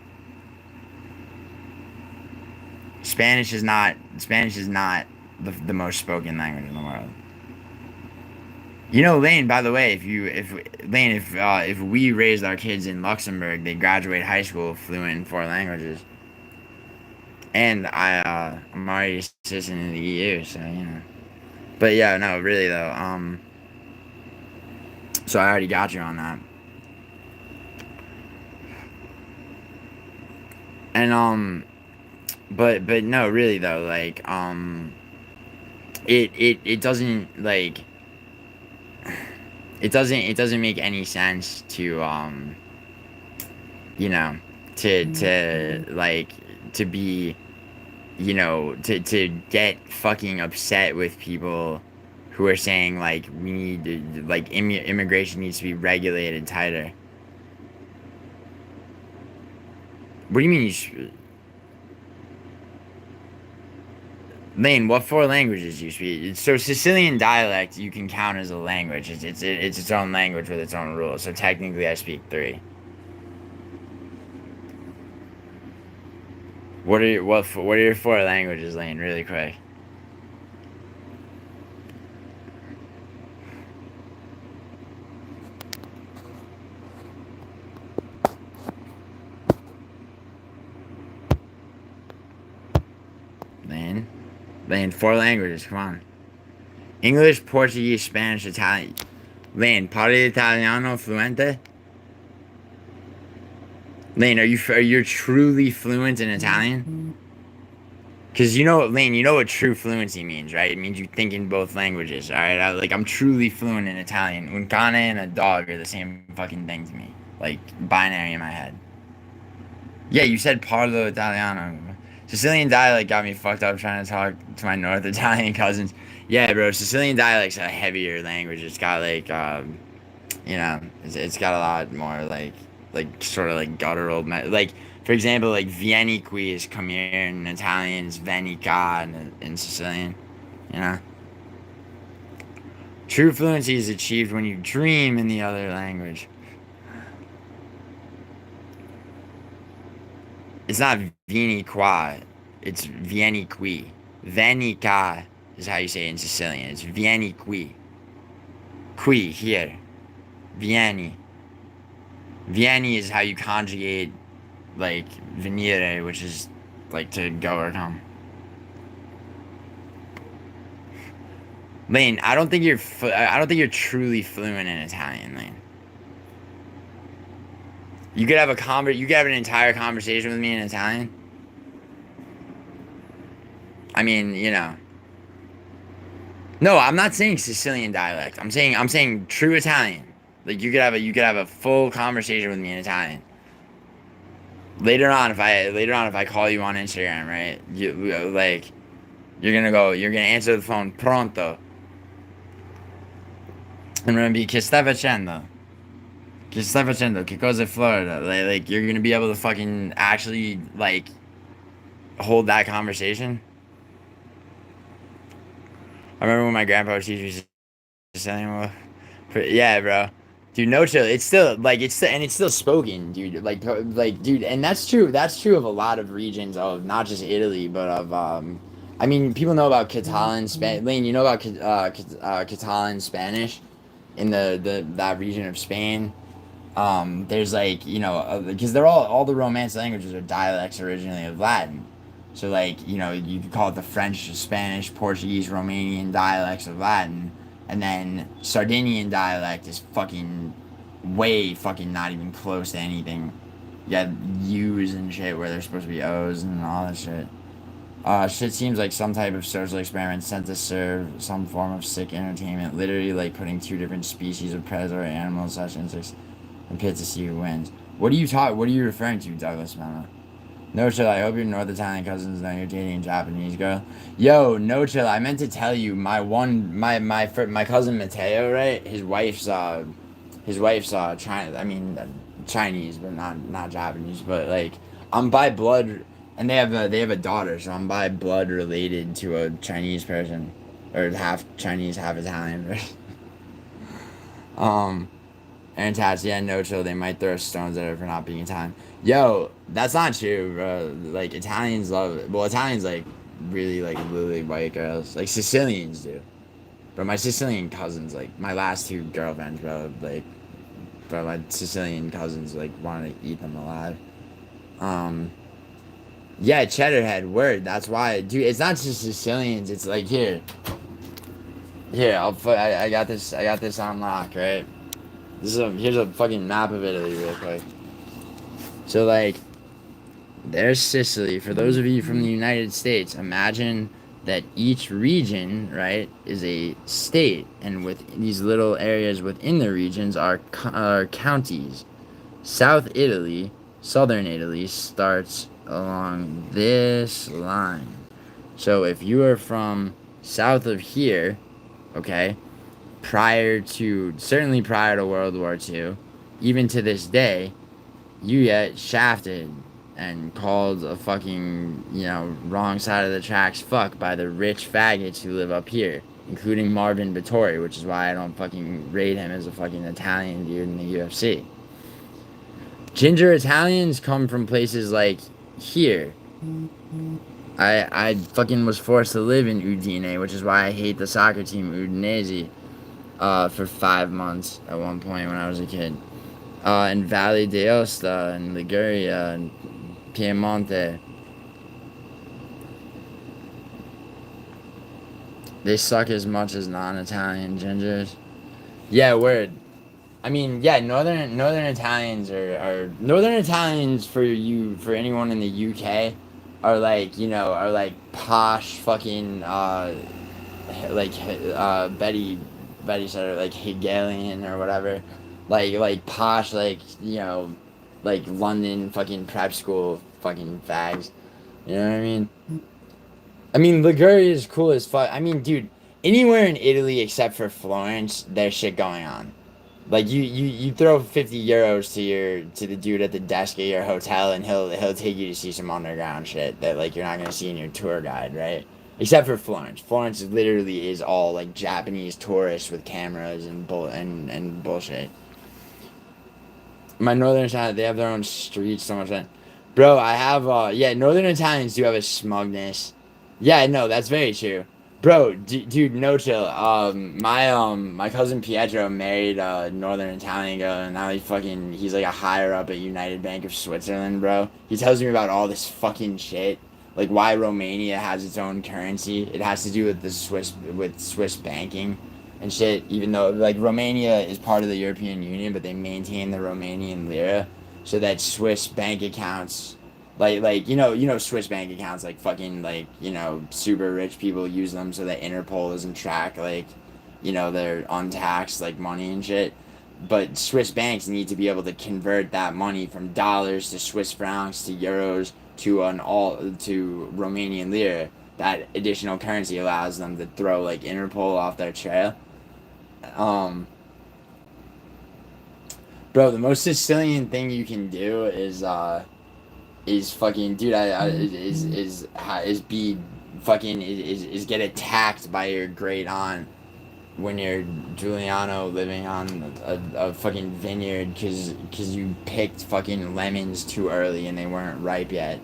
Spanish is not the most spoken language in the world. Lane, by the way, if we raised our kids in Luxembourg, they graduate high school fluent in 4 languages. And I'm already a citizen in the EU, so But yeah, no, really though. So I already got you on that. And but no, really though, like it doesn't like. It doesn't make any sense to to be you know, to get fucking upset with people who are saying like we need to, like immigration needs to be regulated tighter. What do you mean Lane, what 4 languages do you speak? So Sicilian dialect you can count as a language. It's its own language with its own rules. So technically I speak 3. What are your 4 languages, Lane? Really quick. Lane, 4 languages. Come on. English, Portuguese, Spanish, Italian. Lane, parli italiano fluente? Lane, are you truly fluent in Italian? Because Lane, you know what true fluency means, right? It means you think in both languages, alright? I'm truly fluent in Italian. Un cane and a dog are the same fucking thing to me. Like, binary in my head. Yeah, you said parlo italiano. Sicilian dialect got me fucked up trying to talk to my North Italian cousins. Yeah, bro, Sicilian dialect's a heavier language. It's got, like, it's got a lot more, like sort of, like, guttural, like, for example, like, vieni qui is come here in Italian, it's veni qua in Sicilian, you know? True fluency is achieved when you dream in the other language. It's not vieni qua, it's vieni qui. Veni qua is how you say it in Sicilian. It's vieni qui. Qui, here. Vieni. Vieni is how you conjugate, like, venire, which is, like, to go or come. Lane, I don't think you're truly fluent in Italian, Lane. You could have an entire conversation with me in Italian. I mean, No, I'm not saying Sicilian dialect. I'm saying true Italian. Like you could have a full conversation with me in Italian. Later on if I call you on Instagram, right? You're gonna answer the phone pronto. I'm gonna be che stai facendo? Che stai facendo? Che cosa è Florida? Like you're gonna be able to fucking actually like hold that conversation. I remember when my grandpa would teach me Sicilian. Yeah, bro. Dude, no chill. It's still spoken, dude. Like, dude, and that's true. That's true of a lot of regions of not just Italy, but of I mean, people know about Catalan Spanish. Lane, you know about Catalan Spanish in that region of Spain. There's like because they're all the Romance languages are dialects originally of Latin. So like you could call it the French, Spanish, Portuguese, Romanian dialects of Latin. And then Sardinian dialect is fucking way fucking not even close to anything. You got U's and shit where they're supposed to be O's and all that shit. Shit seems like some type of social experiment sent to serve some form of sick entertainment. Literally like putting 2 different species of predatory animals / insects in pit to see who wins. What are you referring to, Douglas Memo? No chill, I hope your North Italian cousins know you're dating a Japanese girl. Yo, no chill, I meant to tell you, my cousin Mateo, right? His wife's Chinese, but not Japanese, but like, I'm by blood, and they have a daughter, so I'm by blood related to a Chinese person, or half Chinese, half Italian, right? And Tats, yeah, no chill, they might throw stones at her for not being Italian. Yo, that's not true, bro. Like, Italians like really like lily white girls. Like Sicilians do. But my Sicilian cousins, like my last 2 girlfriends, bro, my Sicilian cousins like wanted to eat them alive. Yeah, Cheddarhead, word. That's why, dude. It's not just Sicilians. It's like here. I got this on lock, right? Here's a fucking map of Italy, real quick. So like, there's Sicily. For those of you from the United States, imagine that each region, right, is a state, and with these little areas within the regions are counties. South Italy, southern Italy starts along this line. So if you are from south of here, okay, certainly prior to World War II, even to this day, you get shafted and called a fucking, wrong side of the tracks fuck by the rich faggots who live up here, including Marvin Vittori, which is why I don't fucking rate him as a fucking Italian dude in the UFC. Ginger Italians come from places like here. I fucking was forced to live in Udine, which is why I hate the soccer team Udinese, for 5 months at one point when I was a kid. In Valle d'Aosta and Liguria and Piemonte. They suck as much as non-Italian gingers. Yeah, word. I mean, yeah, northern Italians are northern Italians for anyone in the UK are like posh fucking Betty said, like Hegelian or whatever, like posh, like London fucking prep school fucking fags. You know what I mean? I mean, Liguria is cool as fuck. I mean, dude, anywhere in Italy except for Florence, there's shit going on. Like you throw 50 euros to the dude at the desk at your hotel, and he'll take you to see some underground shit that like you're not gonna see in your tour guide, right? Except for Florence. Florence literally is all like Japanese tourists with cameras and bullshit. My northern Italians, they have their own streets, so much fun. Bro, I have northern Italians do have a smugness. Yeah, no, that's very true. Bro, dude, no chill. My cousin Pietro married a northern Italian girl, and now he's like a higher up at United Bank of Switzerland, bro. He tells me about all this fucking shit, like why Romania has its own currency. It has to do with Swiss banking and shit. Even though like Romania is part of the European Union, but they maintain the Romanian lira, so that Swiss bank accounts. Like Swiss bank accounts, like fucking super rich people use them so that Interpol doesn't track their untaxed like money and shit. But Swiss banks need to be able to convert that money from dollars to Swiss francs to euros to Romanian lira. That additional currency allows them to throw like Interpol off their trail. Bro, the most Sicilian thing you can do is fucking dude is get attacked by your great aunt when you're Giuliano living on a fucking vineyard because you picked fucking lemons too early and they weren't ripe yet,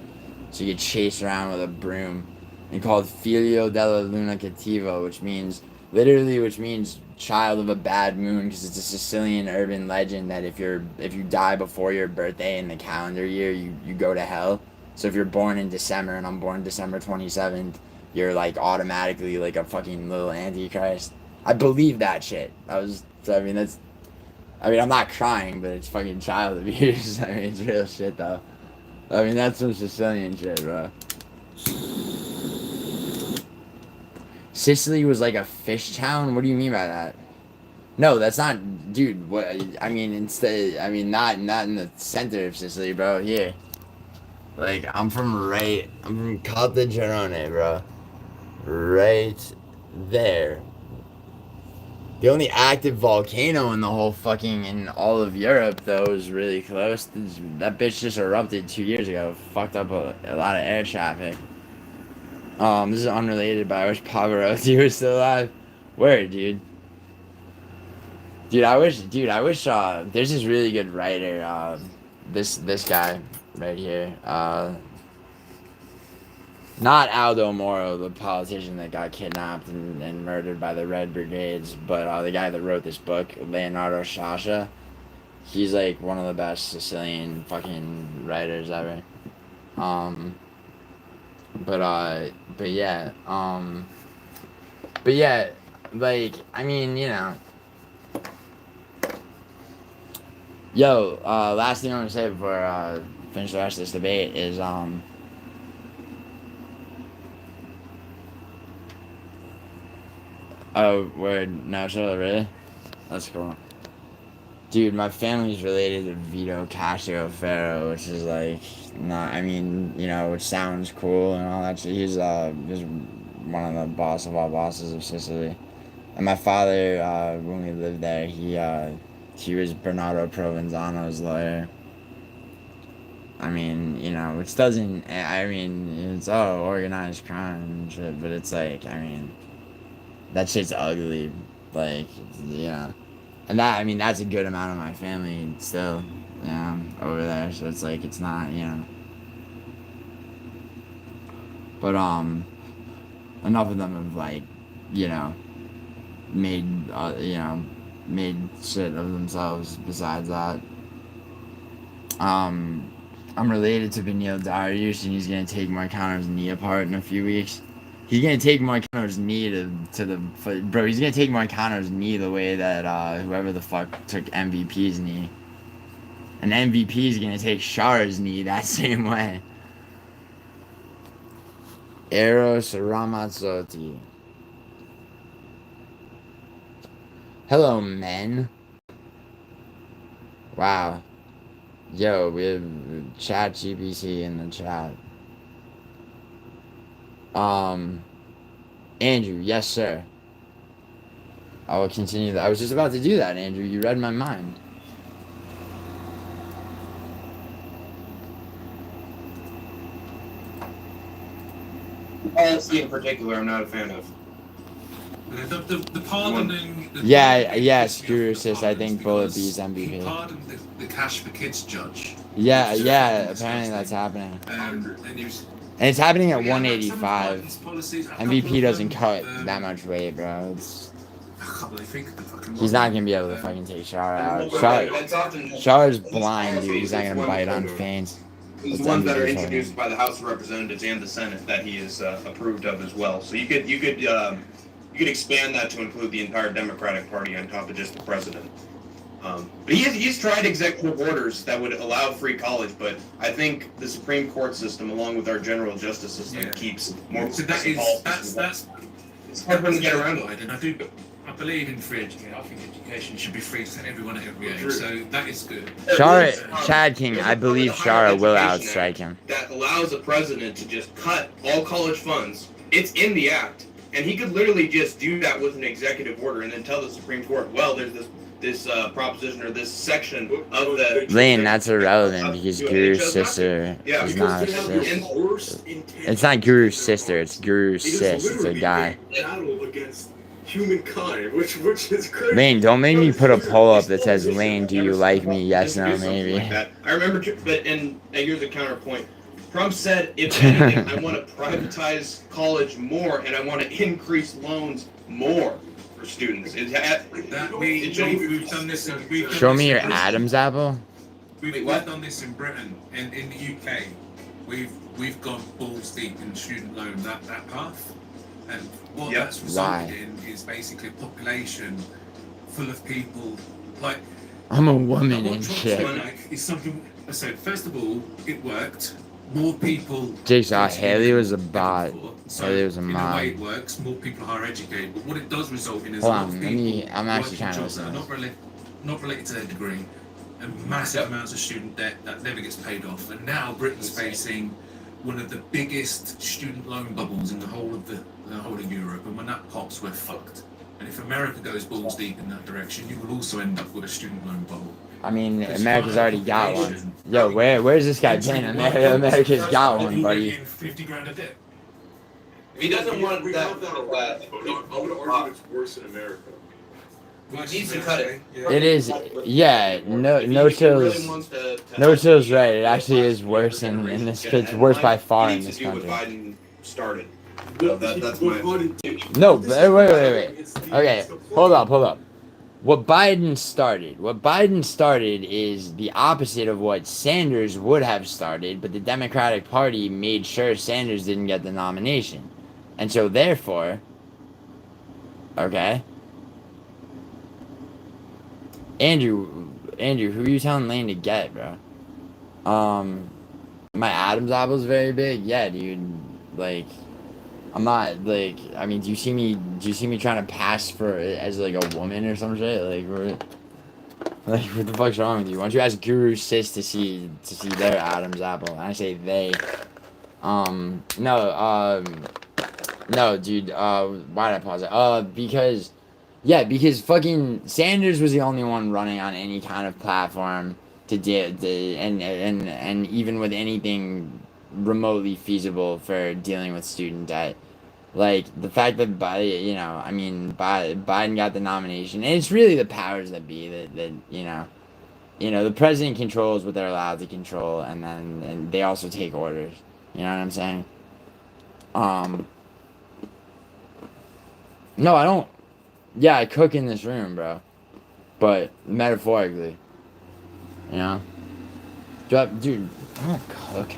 so you get chased around with a broom and called Figlio della Luna Cattiva, which means child of a bad moon, because it's a Sicilian urban legend that if you die before your birthday in the calendar year, you go to hell. So if you're born in December and I'm born December 27th, you're like automatically like a fucking little antichrist. I believe that shit. I'm not crying, but it's fucking child abuse. I mean, it's real shit though. I mean, that's some Sicilian shit, bro. Sicily was like a fish town? What do you mean by that? No, that's not, dude. What I mean, not in the center of Sicily, bro. Here, like I'm from Caltagirone, bro. Right there. The only active volcano in all of Europe, though, is really close. That bitch just erupted 2 years ago. Fucked up a lot of air traffic. This is unrelated, but I wish Pavarotti was still alive. Word, dude. Dude, I wish, there's this really good writer, this guy right here, not Aldo Moro, the politician that got kidnapped and murdered by the Red Brigades, but, the guy that wrote this book, Leonardo Sciascia. He's, like, one of the best Sicilian fucking writers ever. But yeah, like, I mean, yo, last thing I want to say before I finish the rest of this debate is, oh, word, no, really? That's cool. Dude, my family's related to Vito Castroferro, which is like not. I mean, you know, which sounds cool and all that shit. He's one of the boss of all bosses of Sicily. And my father, when we lived there, he was Bernardo Provenzano's lawyer. I mean, you know, which doesn't. I mean, it's organized crime and shit, but it's like, I mean, that shit's ugly. Like, you know. And that, I mean, that's a good amount of my family still, you know, over there. So it's like, it's not, you know. But, enough of them have, like, you know, made shit of themselves besides that. I'm related to Benil Dariush, and he's gonna take Marcano's knee apart in a few weeks. He's gonna take Marcano's knee to the foot, bro. He's gonna take Marcano's knee the way that whoever the fuck took MVP's knee, and MVP is gonna take Shara's knee that same way. Eros Ramazzotti. Hello, men. Wow. Yo, we have chat GPT in the chat. Andrew, yes, sir. I will continue that. I was just about to do that, Andrew. You read my mind. Policy in particular, I'm not a fan of. The pardoning. Screw assist. I think Bullet B's MVP. He pardoned the Cash for Kids judge. Yeah. Apparently that's happening. And it's happening at 185. MVP doesn't cut that much weight, bro. He's not gonna be able to fucking take Shara out. Shara's blind, dude. He's not gonna bite on feints. The ones that are introduced by the House of Representatives and the Senate that he is approved of as well. So you could expand that to include the entire Democratic Party on top of just the president. But he's tried executive orders that would allow free college, but I think the Supreme Court system, along with our general justice system, keeps more. So that's it's hard for them to get around it. And I believe in free education. I think education should be free to everyone at every age. So that is good. Chad King, I believe Shara will outstrike him. That allows a president to just cut all college funds. It's in the act. And he could literally just do that with an executive order and then tell the Supreme Court, well, there's this proposition or this section of the... Lane, that's irrelevant because Guru's sister is not a sis. It's not Guru's sister, it's Guru's sis. It's a guy. Humankind, which is crazy. Lane, don't make me put a poll up that says, Lane, do you like me? Yes, no, maybe. Like I remember, but and here's a counterpoint. Trump said, if anything, I want to privatize college more, and I want to increase loans more for students. We've done this. Show me your Adam's apple. We've done this in Britain, and in the UK, we've gone balls deep in student loan that path, and what that's resulted in is basically a population full of people like. I'm a woman and shit. Is something. So first of all, it worked. More people. Jigsaw, Haley was a bot. So Haley was a mod. In the way it works, more people are higher educated. But what it does result in is Hold a lot on, of people I'm actually trying to listen. Not related to their degree, and massive amounts of student debt that never gets paid off. And now Britain's facing one of the biggest student loan bubbles in the whole of Europe. And when that pops, we're fucked. And if America goes balls deep in that direction, you will also end up with a student loan bubble. I mean, America's already got one. Yo, where's this guy been? America's got one, buddy. 50 grand a debt. If he doesn't want that, I would argue it's worse in America. he needs to cut it. It is, yeah. No chill's right. It actually is worse in this. It's worse by far in this country. Biden started. That's my. No, wait. Okay, hold up. What Biden started is the opposite of what Sanders would have started, but the Democratic Party made sure Sanders didn't get the nomination. And so therefore, okay. Andrew, who are you telling Lane to get, bro? My Adam's apple's very big. Yeah, dude. Like, I'm not like. I mean, do you see me trying to pass for as like a woman or some shit? Like, Like, what the fuck's wrong with you? Why don't you ask Guru Sis to see their Adam's apple? And I say they. No, no, dude. Why did I pause it? Because, yeah, because fucking Sanders was the only one running on any kind of platform to and even with anything remotely feasible for dealing with student debt. Like, the fact that Biden got the nomination, and it's really the powers that be that the president controls what they're allowed to control, and they also take orders. You know what I'm saying? No, I don't. Yeah, I cook in this room, bro. But metaphorically, you know. Dude, I don't cook.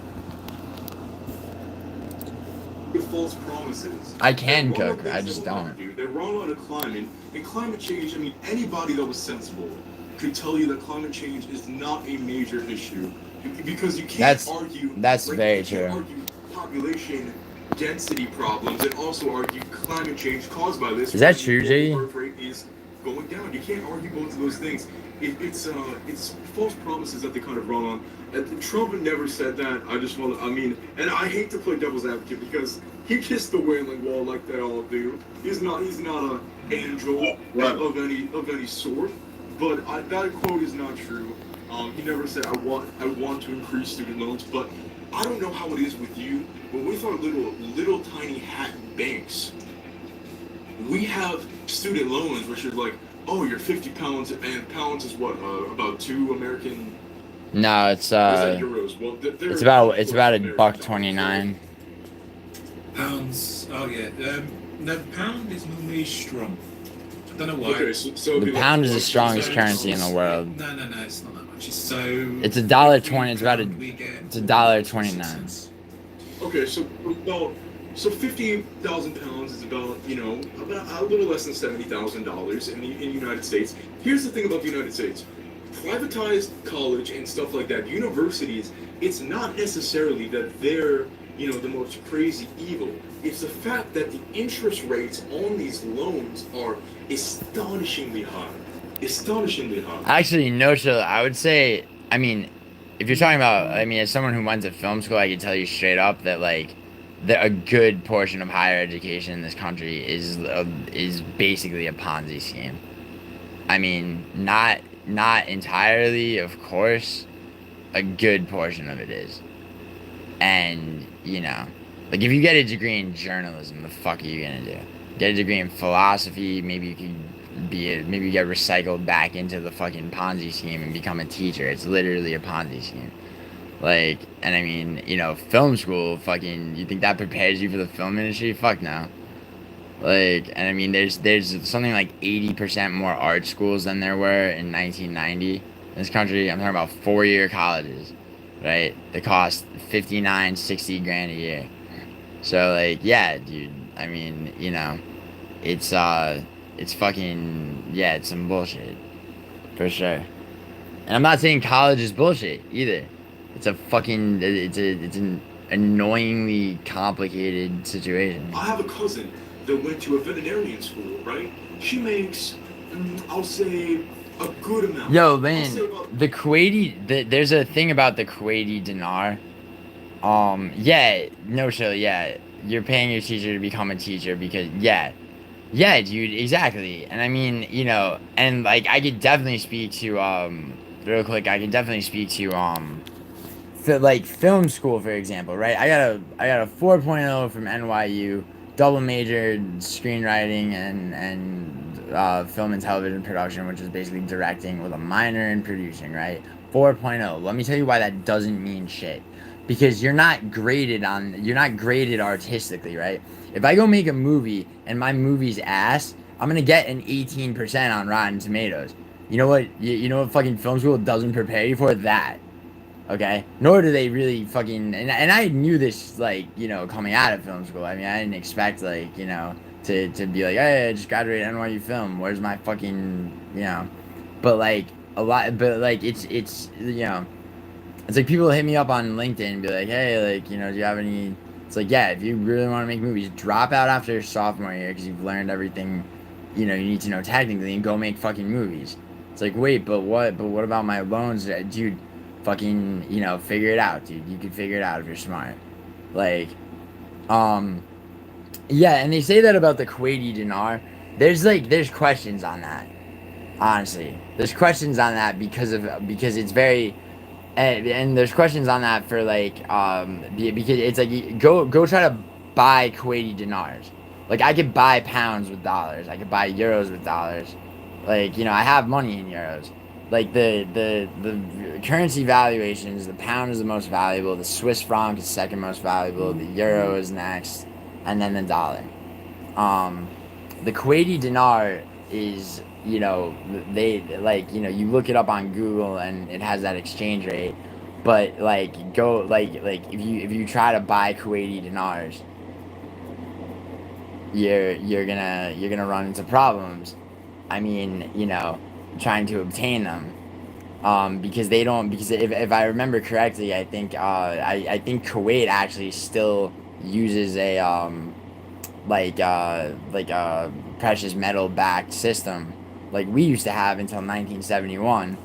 With false promises. I can They're wrong cook, on I things just that will don't. happen, dude. They're wrong on the climate. And climate change, I mean, anybody that was sensible could tell you that climate change is not a major issue. Because you can't argue. That's very you can't true. argue population density problems and also argue climate change caused by this. Is that because true, the Jay? global birth rate is going down. You can't argue both of those things. It's false promises that they kind of run on. And Trump never said that. And I hate to play devil's advocate because he kissed the wailing wall like they all do. He's not a angel of any sort. But that quote is not true. He never said I want to increase student loans. But I don't know how it is with you, but with our little tiny hat banks, we have student loans which are like, oh, you're 50 pounds, and pounds is what, about 2 American. No, it's Or is that euros? Well, it's about $1.29. Pounds. Oh yeah. No, pound is normally strong. I don't know why. Okay, so The pound is the strongest currency in the world. No, it's not that much. It's It's $1.20. It's $1.29. Okay, so 50,000 pounds is about a little less than $70,000 in the United States. Here's the thing about the United States: privatized college and stuff like that, universities. It's not necessarily that they're the most crazy evil. It's the fact that the interest rates on these loans are astonishingly high. Astonishingly high. Actually, no, so I would say, I mean, if you're talking about, as someone who went to film school, I can tell you straight up that, like, a good portion of higher education in this country is basically a Ponzi scheme. I mean, not entirely, of course. A good portion of it is. And, like, if you get a degree in journalism, the fuck are you gonna do? Get a degree in philosophy, maybe you get recycled back into the fucking Ponzi scheme and become a teacher. It's literally a Ponzi scheme. Like, and I mean, film school, fucking, you think that prepares you for the film industry? Fuck no. Like, and I mean, there's something like 80% more art schools than there were in 1990 in this country. I'm talking about 4-year colleges, right? They cost 59, 60 grand a year. So, like, yeah, dude, I mean, it's fucking, yeah, it's some bullshit. For sure. And I'm not saying college is bullshit, either. It's an annoyingly complicated situation. I have a cousin that went to a veterinarian school, right? She makes, I'll say, a good amount. Yo, man, the Kuwaiti, there's a thing about the Kuwaiti dinar. Yeah, you're paying your teacher to become a teacher because, yeah, dude, exactly. And I mean, and, like, I could definitely speak to, real quick, like, film school, for example, right? I got a 4.0 from NYU, double majored screenwriting and film and television production, which is basically directing with a minor in producing, right? 4.0. Let me tell you why that doesn't mean shit. Because you're not graded artistically, right? If I go make a movie and my movie's ass, I'm gonna get an 18% on Rotten Tomatoes. You know what? You know what fucking film school doesn't prepare you for? That. Okay? Nor do they really fucking... And I knew this, like, coming out of film school. I mean, I didn't expect, like, to be like, hey, I just graduated NYU Film. Where's my fucking, But, like, it's like people hit me up on LinkedIn and be like, hey, like, do you have any... It's like, yeah, if you really want to make movies, drop out after your sophomore year because you've learned everything, you need to know technically and go make fucking movies. It's like, wait, but what about my loans? Dude, fucking, figure it out, dude. You can figure it out if you're smart. Like, yeah, and they say that about the Kuwaiti dinar. There's questions on that. Honestly, there's questions on that because it's very, and there's questions on that for like, because it's like, go try to buy Kuwaiti dinars. Like, I could buy pounds with dollars. I could buy euros with dollars. Like, I have money in euros. Like, the currency valuations, the pound is the most valuable, the Swiss franc is second most valuable, the euro is next, and then the dollar. The Kuwaiti dinar is, they, like, you look it up on Google and it has that exchange rate. But like, if you try to buy Kuwaiti dinars, you're gonna run into problems. I mean, trying to obtain them. Because they don't, because if I remember correctly, I think I think Kuwait actually still uses a like a precious metal backed system like we used to have until 1971.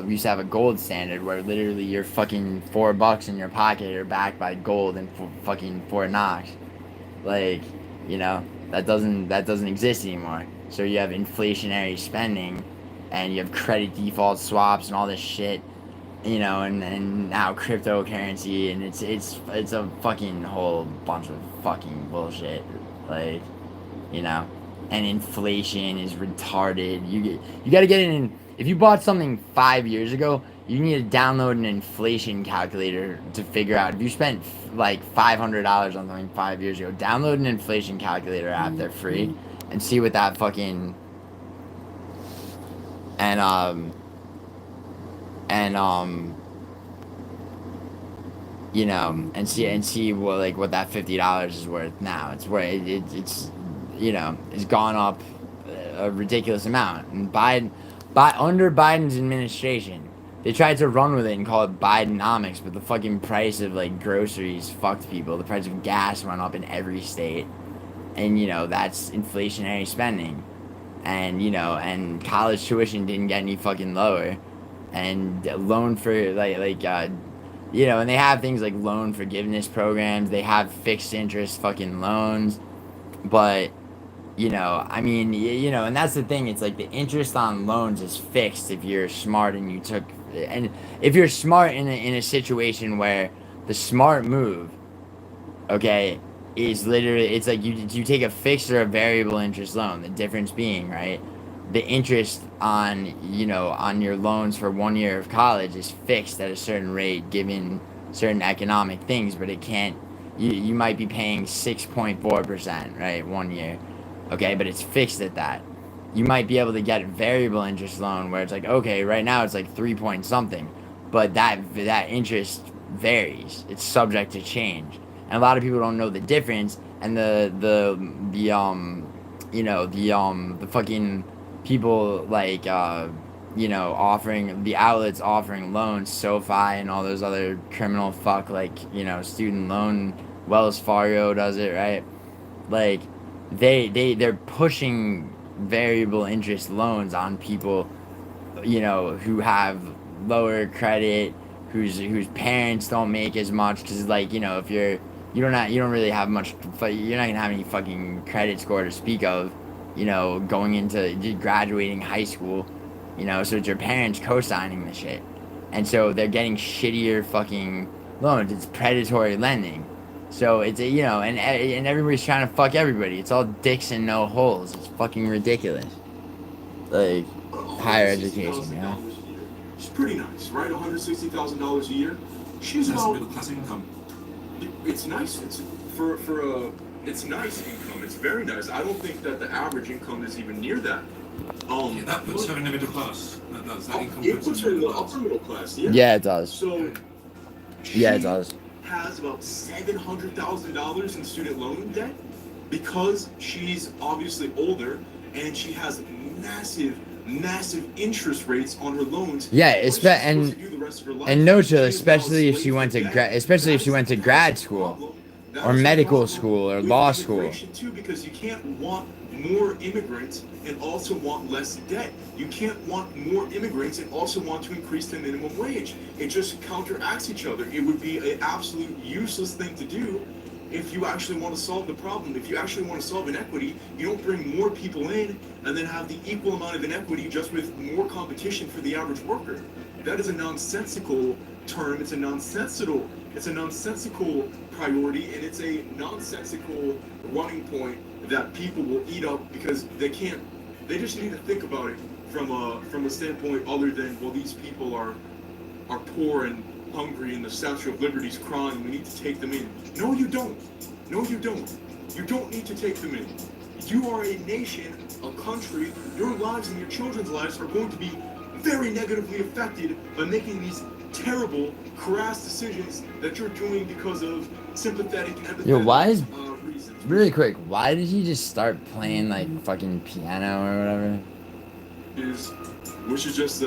We used to have a gold standard where literally your fucking $4 in your pocket are backed by gold and fucking Fort Knox. Like, that doesn't exist anymore. So you have inflationary spending, and you have credit default swaps and all this shit, and now cryptocurrency, and it's a fucking whole bunch of fucking bullshit. Like, and inflation is retarded. You gotta get in. If you bought something 5 years ago, you need to download an inflation calculator to figure out. If you spent like $500 on something 5 years ago, download an inflation calculator app. They're free, and see what that fucking and see what that $50 is worth now. It's worth it's it's gone up a ridiculous amount. And under Biden's administration, they tried to run with it and call it Bidenomics, but the fucking price of like groceries fucked people. The price of gas went up in every state, and that's inflationary spending, and college tuition didn't get any fucking lower, and loan for and they have things like loan forgiveness programs. They have fixed interest fucking loans, but and that's the thing. It's like the interest on loans is fixed if you're smart and if you're smart in a situation where the smart move, okay, is literally, it's like you take a fixed or a variable interest loan. The difference being, right, the interest on on your loans for 1 year of college is fixed at a certain rate given certain economic things, but it can't. You might be paying 6.4%, right, 1 year. Okay, but it's fixed at that. You might be able to get a variable interest loan where it's like, okay, right now it's like 3 point something, but that interest varies. It's subject to change, and a lot of people don't know the difference. And the fucking people like offering the outlets offering loans, SoFi and all those other criminal fuck like student loan, Wells Fargo does it, right? Like, they're pushing variable interest loans on people who have lower credit, whose parents don't make as much, because like if you don't really have much, you're not gonna have any fucking credit score to speak of, going into graduating high school, so it's your parents co-signing the shit, and so they're getting shittier fucking loans. It's predatory lending. So it's and everybody's trying to fuck everybody. It's all dicks and no holes. It's fucking ridiculous. Like higher education, It's pretty nice, right? $160,000 a year. She's That's about middle class income. It's nice. It's it's nice income. It's very nice. I don't think that the average income is even near that. Yeah, that puts her in the middle class. That income It puts her in the middle class. upper middle class. Yeah. Yeah, it does. So. Yeah, it does. Has about $700,000 in student loan debt because she's obviously older and she has massive interest rates on her loans. Yeah, and no chill, especially if she went to grad school. That Or is the medical problem school or with law school. immigration too, because you can't want more immigrants and also want less debt. You can't want more immigrants and also want to increase the minimum wage. It just counteracts each other. It would be an absolute useless thing to do if you actually want to solve the problem. If you actually want to solve inequity, you don't bring more people in and then have the equal amount of inequity just with more competition for the average worker. That is a nonsensical term. It's a nonsensical priority, and it's a nonsensical running point that people will eat up because they just need to think about it from a standpoint other than, well, these people are poor and hungry and the Statue of Liberty's crying, we need to take them in. No, you don't. No, you don't. You don't need to take them in. You are a nation, a country, your lives and your children's lives are going to be very negatively affected by making these terrible, crass decisions that you're doing because of sympathetic and empathetic Yo, why is reasons. really quick? Why did he just start playing like fucking piano or whatever? Which is just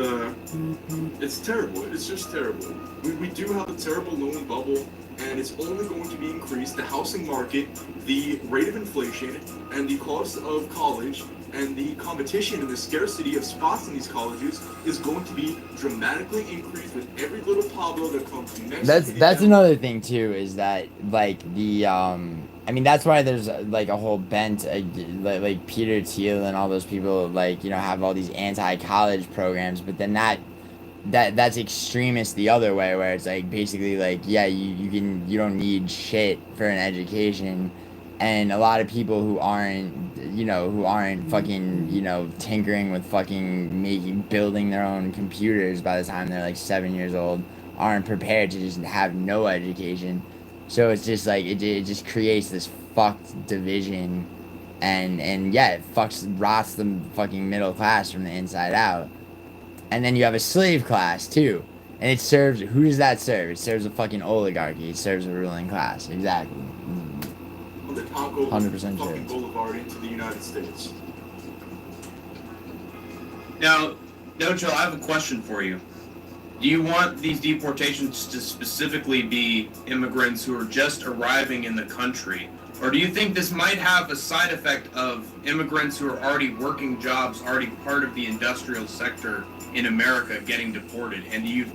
it's terrible. It's just terrible. We do have a terrible loan bubble, and it's only going to be increased. The housing market, the rate of inflation, and the cost of college, and the competition and the scarcity of spots in these colleges is going to be dramatically increased with every little Pablo that comes next. That's another thing too, is that like the I mean, that's why there's like a whole bent like Peter Thiel and all those people, like, you know, have all these anti-college programs, but then that's extremist the other way, where it's like basically like, yeah, you don't need shit for an education. And a lot of people who aren't fucking, you know, tinkering with fucking building their own computers by the time they're like 7 years old aren't prepared to just have no education. So it's just like, it just creates this fucked division, and yeah, it rots the fucking middle class from the inside out. And then you have a slave class too. And it serves, who does that serve? It serves a fucking oligarchy. It serves a ruling class. Exactly. The Taco 100% fucking true. Boulevard into the United States. Now, Nocho, I have a question for you. Do you want these deportations to specifically be immigrants who are just arriving in the country? Or do you think this might have a side effect of immigrants who are already working jobs, already part of the industrial sector in America getting deported? And do you...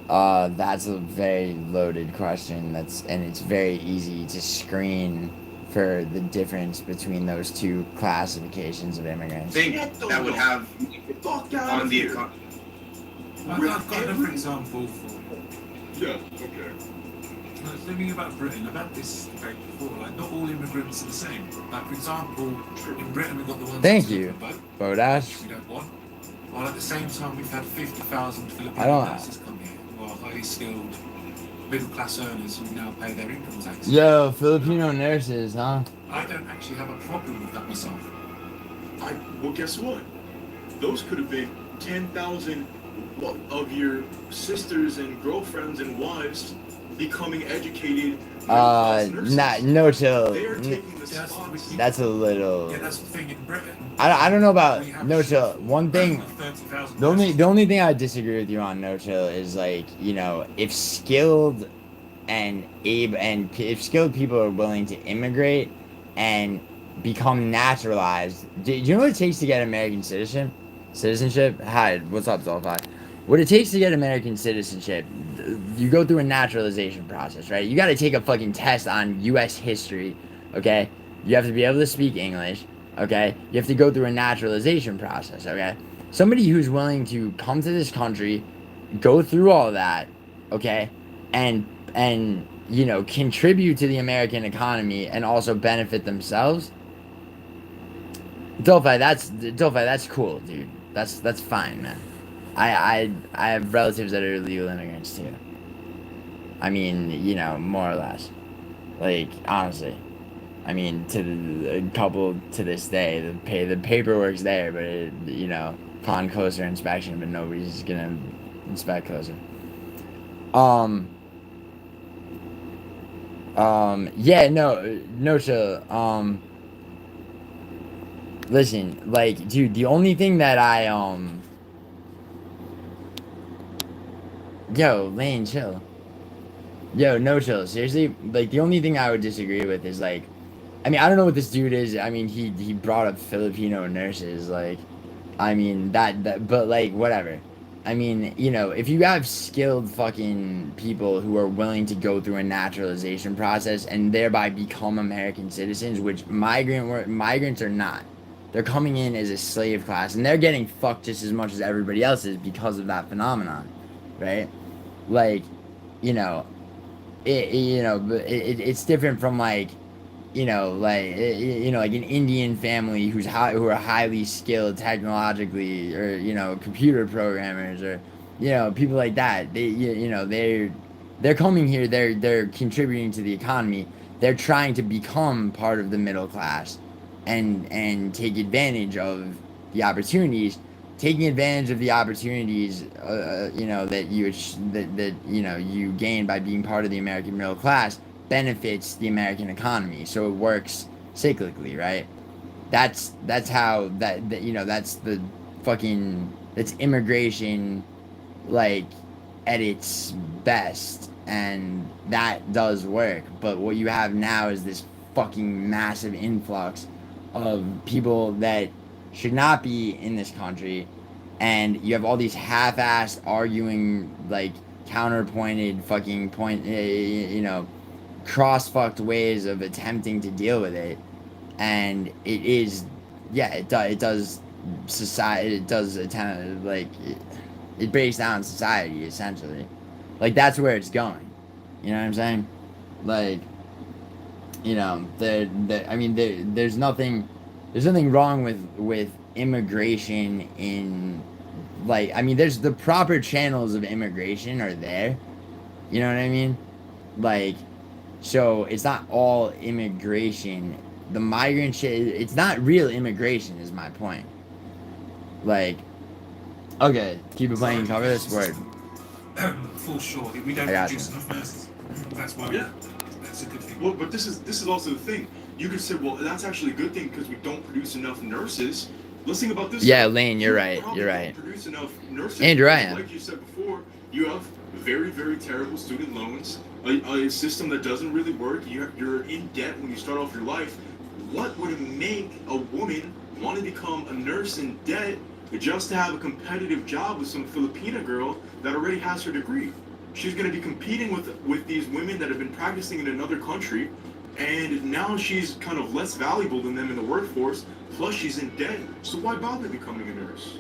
That's a very loaded question. And it's very easy to screen for the difference between those two classifications of immigrants. think that would have on the economy? I've got another example for Yeah, okay. thinking about Britain. I've had this debate before. Like, not all immigrants are the same. Like, for example, in Britain we've got the ones Thank that you, live in boat, Bodash. which we don't want. While at the same time we've had 50,000 I Filipino don't- nurses come here who are highly skilled middle class earners who now pay their income tax. Yo, Filipino nurses, huh? I don't actually have a problem with that myself. Well, guess what? Those could have been 10,000 of your sisters and girlfriends and wives becoming educated. No chill. They are taking the spots. That's a little. Yeah, that's the thing in Britain. I don't know about we have no chill. One thing. 30,000 The only thing I disagree with you on, no chill, is like, you know, if skilled if skilled people are willing to immigrate and become naturalized, do you know what it takes to get American citizenship? Hi, what's up, Zolfi? What it takes to get American citizenship, you go through a naturalization process, right? You got to take a fucking test on U.S. history, okay? You have to be able to speak English, okay? You have to go through a naturalization process, okay? Somebody who's willing to come to this country, go through all that, okay? And you know, contribute to the American economy and also benefit themselves. Dolphi, that's cool, dude. That's fine, man. I have relatives that are illegal immigrants too. I mean, you know, more or less. Like, honestly. I mean, a couple to this day. The paperwork's there, but it, you know, upon closer inspection, but nobody's gonna inspect closer. Yeah, no chill. Listen, like, dude, the only thing that yo, Lane, chill. Yo, no chill. Seriously, like the only thing I would disagree with is like, I mean, I don't know what this dude is. I mean, he brought up Filipino nurses. Like, I mean but like whatever. I mean, you know, if you have skilled fucking people who are willing to go through a naturalization process and thereby become American citizens, which migrants are not. They're coming in as a slave class and they're getting fucked just as much as everybody else is because of that phenomenon, right? Like, you know, it's different from like like an Indian family who are highly skilled technologically, or computer programmers, or people like that. They're coming here. They're contributing to the economy. They're trying to become part of the middle class, and take advantage of the opportunities. Taking advantage of the opportunities, that you gain by being part of the American middle class benefits the American economy. So it works cyclically, right? That's how that's the fucking that's immigration, like, at its best, and that does work. But what you have now is this fucking massive influx of people that should not be in this country, and you have all these half-assed arguing, like, counterpointed fucking cross-fucked ways of attempting to deal with it. And it is, yeah, it does society, it does attempt, like, it breaks down society, essentially. Like, that's where it's going. You know what I'm saying? Like, there's nothing wrong with immigration in, like, I mean, there's the proper channels of immigration are there. You know what I mean? Like, so it's not all immigration. The migrant shit, it's not real immigration, is my point. Like, okay, keep it playing, cover this word. For sure, we don't I got produce you. enough nurses. That's why. Yeah. That's a good thing. Well, but this is also the thing. You could say, well, that's actually a good thing because we don't produce enough nurses. Let's think about this. Yeah, Lane, you're right. probably You're don't right. Produce enough nurses. Andrew, I am. Like you said before, you have very, very terrible student loans, a system that doesn't really work. You're in debt when you start off your life. What would make a woman want to become a nurse in debt just to have a competitive job with some Filipina girl that already has her degree? She's going to be competing with these women that have been practicing in another country, and now she's kind of less valuable than them in the workforce, plus she's in debt. So why bother becoming a nurse?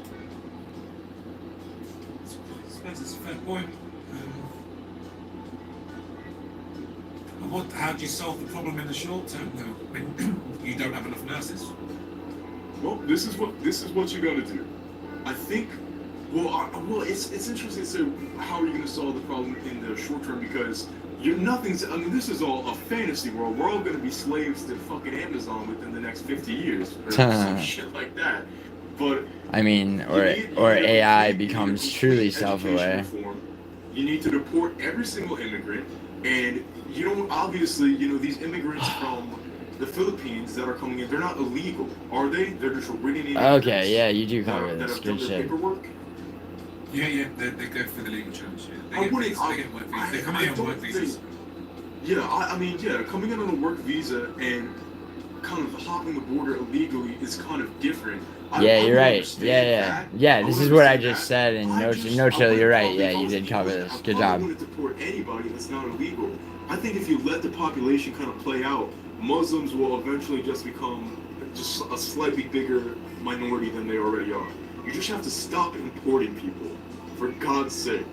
I suppose it's a fair point. How do you solve the problem in the short term, though, when you don't have enough nurses? Well, this is what you got to do. I think. Well, it's interesting to say how are you going to solve the problem in the short term, because I mean, this is all a fantasy world. We're all going to be slaves to fucking Amazon within the next 50 years or some shit like that. But I mean, or AI becomes truly self-aware. Reform. You need to deport every single immigrant, and obviously, these immigrants from the Philippines that are coming in, they're not illegal, are they? They're just written in. Okay, yeah, you do cover this. That Good have done their shit. paperwork. Yeah, they go for the legal challenge. Yeah. I wouldn't. They get work visas. They're coming in on work visas. Yeah, I mean, coming in on a work visa and kind of hopping the border illegally is kind of different. Yeah, you're right. understand Yeah. that. Yeah, this is what I just that. said, and I no just- chill, I you're right. wouldn't Yeah, probably you did cover this. Good I job. wouldn't deport anybody that's not illegal. I think if you let the population kind of play out, Muslims will eventually just become just a slightly bigger minority than they already are. You just have to stop importing people, for God's sake.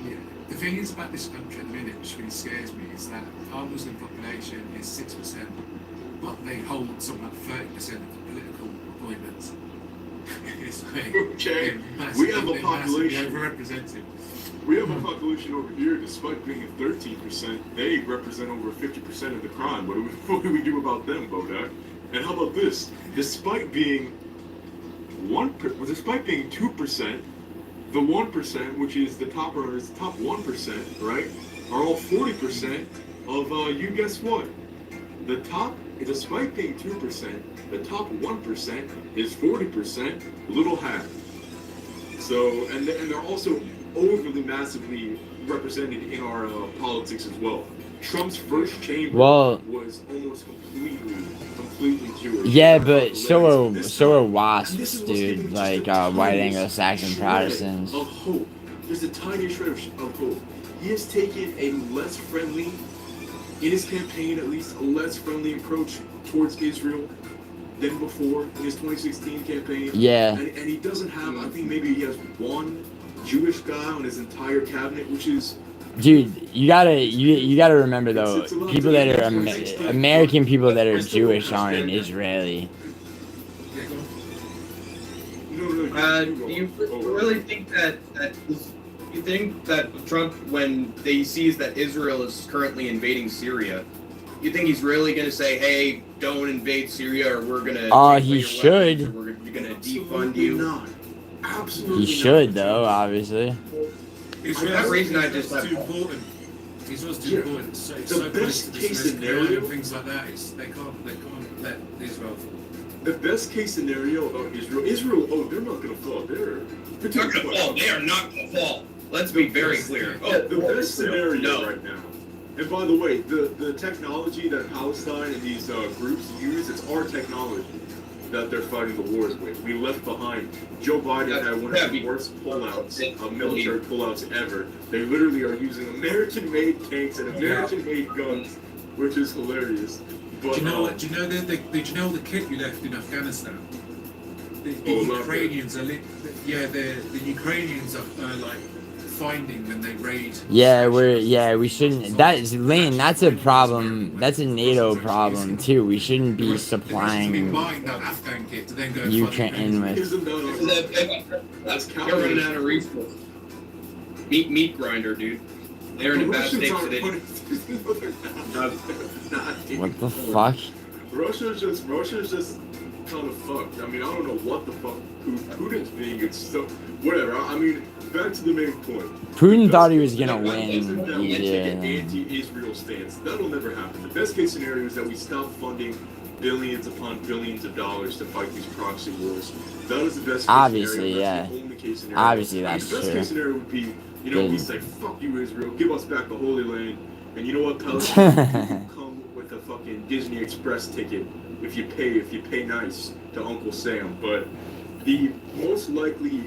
Yeah. The thing is about this country at the minute, which really scares me, is that our Muslim population is 6%, but they hold something like 30% of the political appointments. It's like, Okay, they're we have a massively population. overrepresented. We have a population over here, despite being at 13%, they represent over 50% of the crime. What do we do about them, Bodak? And how about this? Despite being 2%, the 1%, which is the top earners, top 1%, right, are all 40% of, you guess what? Despite being 2%, the top 1% is 40%, little half. So, and they're also overly massively represented in our politics as well. Trump's first chamber Well, was almost completely Jewish. yeah, That's but so hilarious. are And this is WASPs, what's dude. giving Like just the white tiniest Anglo-Saxon shred Protestants. of hope. There's a tiny shred of hope. He has taken a less friendly, in his campaign at least, a less friendly approach towards Israel than before in his 2016 campaign. Yeah. And he doesn't have, I think maybe he has one Jewish guy on his entire cabinet, which is, Dude, you gotta remember though, people that are American people that are Jewish aren't Israeli. Yeah, go on. Do you really think that you think that Trump, when he sees that Israel is currently invading Syria, you think he's really going to say, "Hey, don't invade Syria, or we're going to"? He should. Or we're going to defund you. not. Absolutely He should not. though, obviously. For that reason, I just too important. Israel's too important. So, it's The so close best to case Suez Canal scenario- and things like that. They can't let Israel fall. The best case scenario about Israel, oh, they're not going to fall. They're not going to fall. They are not going to fall. Let's be very clear. The best scenario No. right now. And by the way, the technology that Palestine and these groups use, it's our technology that they're fighting the wars with. We left behind. Joe Biden had one of the worst pullouts, military pullouts ever. They literally are using American-made tanks and American-made guns, which is hilarious. But, Do you know the kit you left in Afghanistan? The Oh, Ukrainians are the Ukrainians are like finding when they raid. We shouldn't. Lane, that's a problem. That's a NATO problem too. We shouldn't be They should be supplying buying that Afghan kit to then go and Ukraine with. isn't that that's They're running out of resources. Meat grinder, dude. They're in a bad state today. What the fuck? Russia's just kind of fucked. I mean, I don't know what the fuck Putin's being. It's so whatever. I mean, back to the main point. Putin thought he was gonna Isn't that win. we take an Yeah. anti-Israel stance? That'll never happen. The best case scenario is that we stop funding billions upon billions of dollars to fight these proxy wars. That is the best case Obviously, scenario. yeah. That's the only case scenario. Obviously, I mean, that's the best true. case scenario would be, we Good. say, fuck you, Israel, give us back the Holy Land, and you know what, Palestine, you come with a fucking Disney Express ticket if you pay nice to Uncle Sam. But the most likely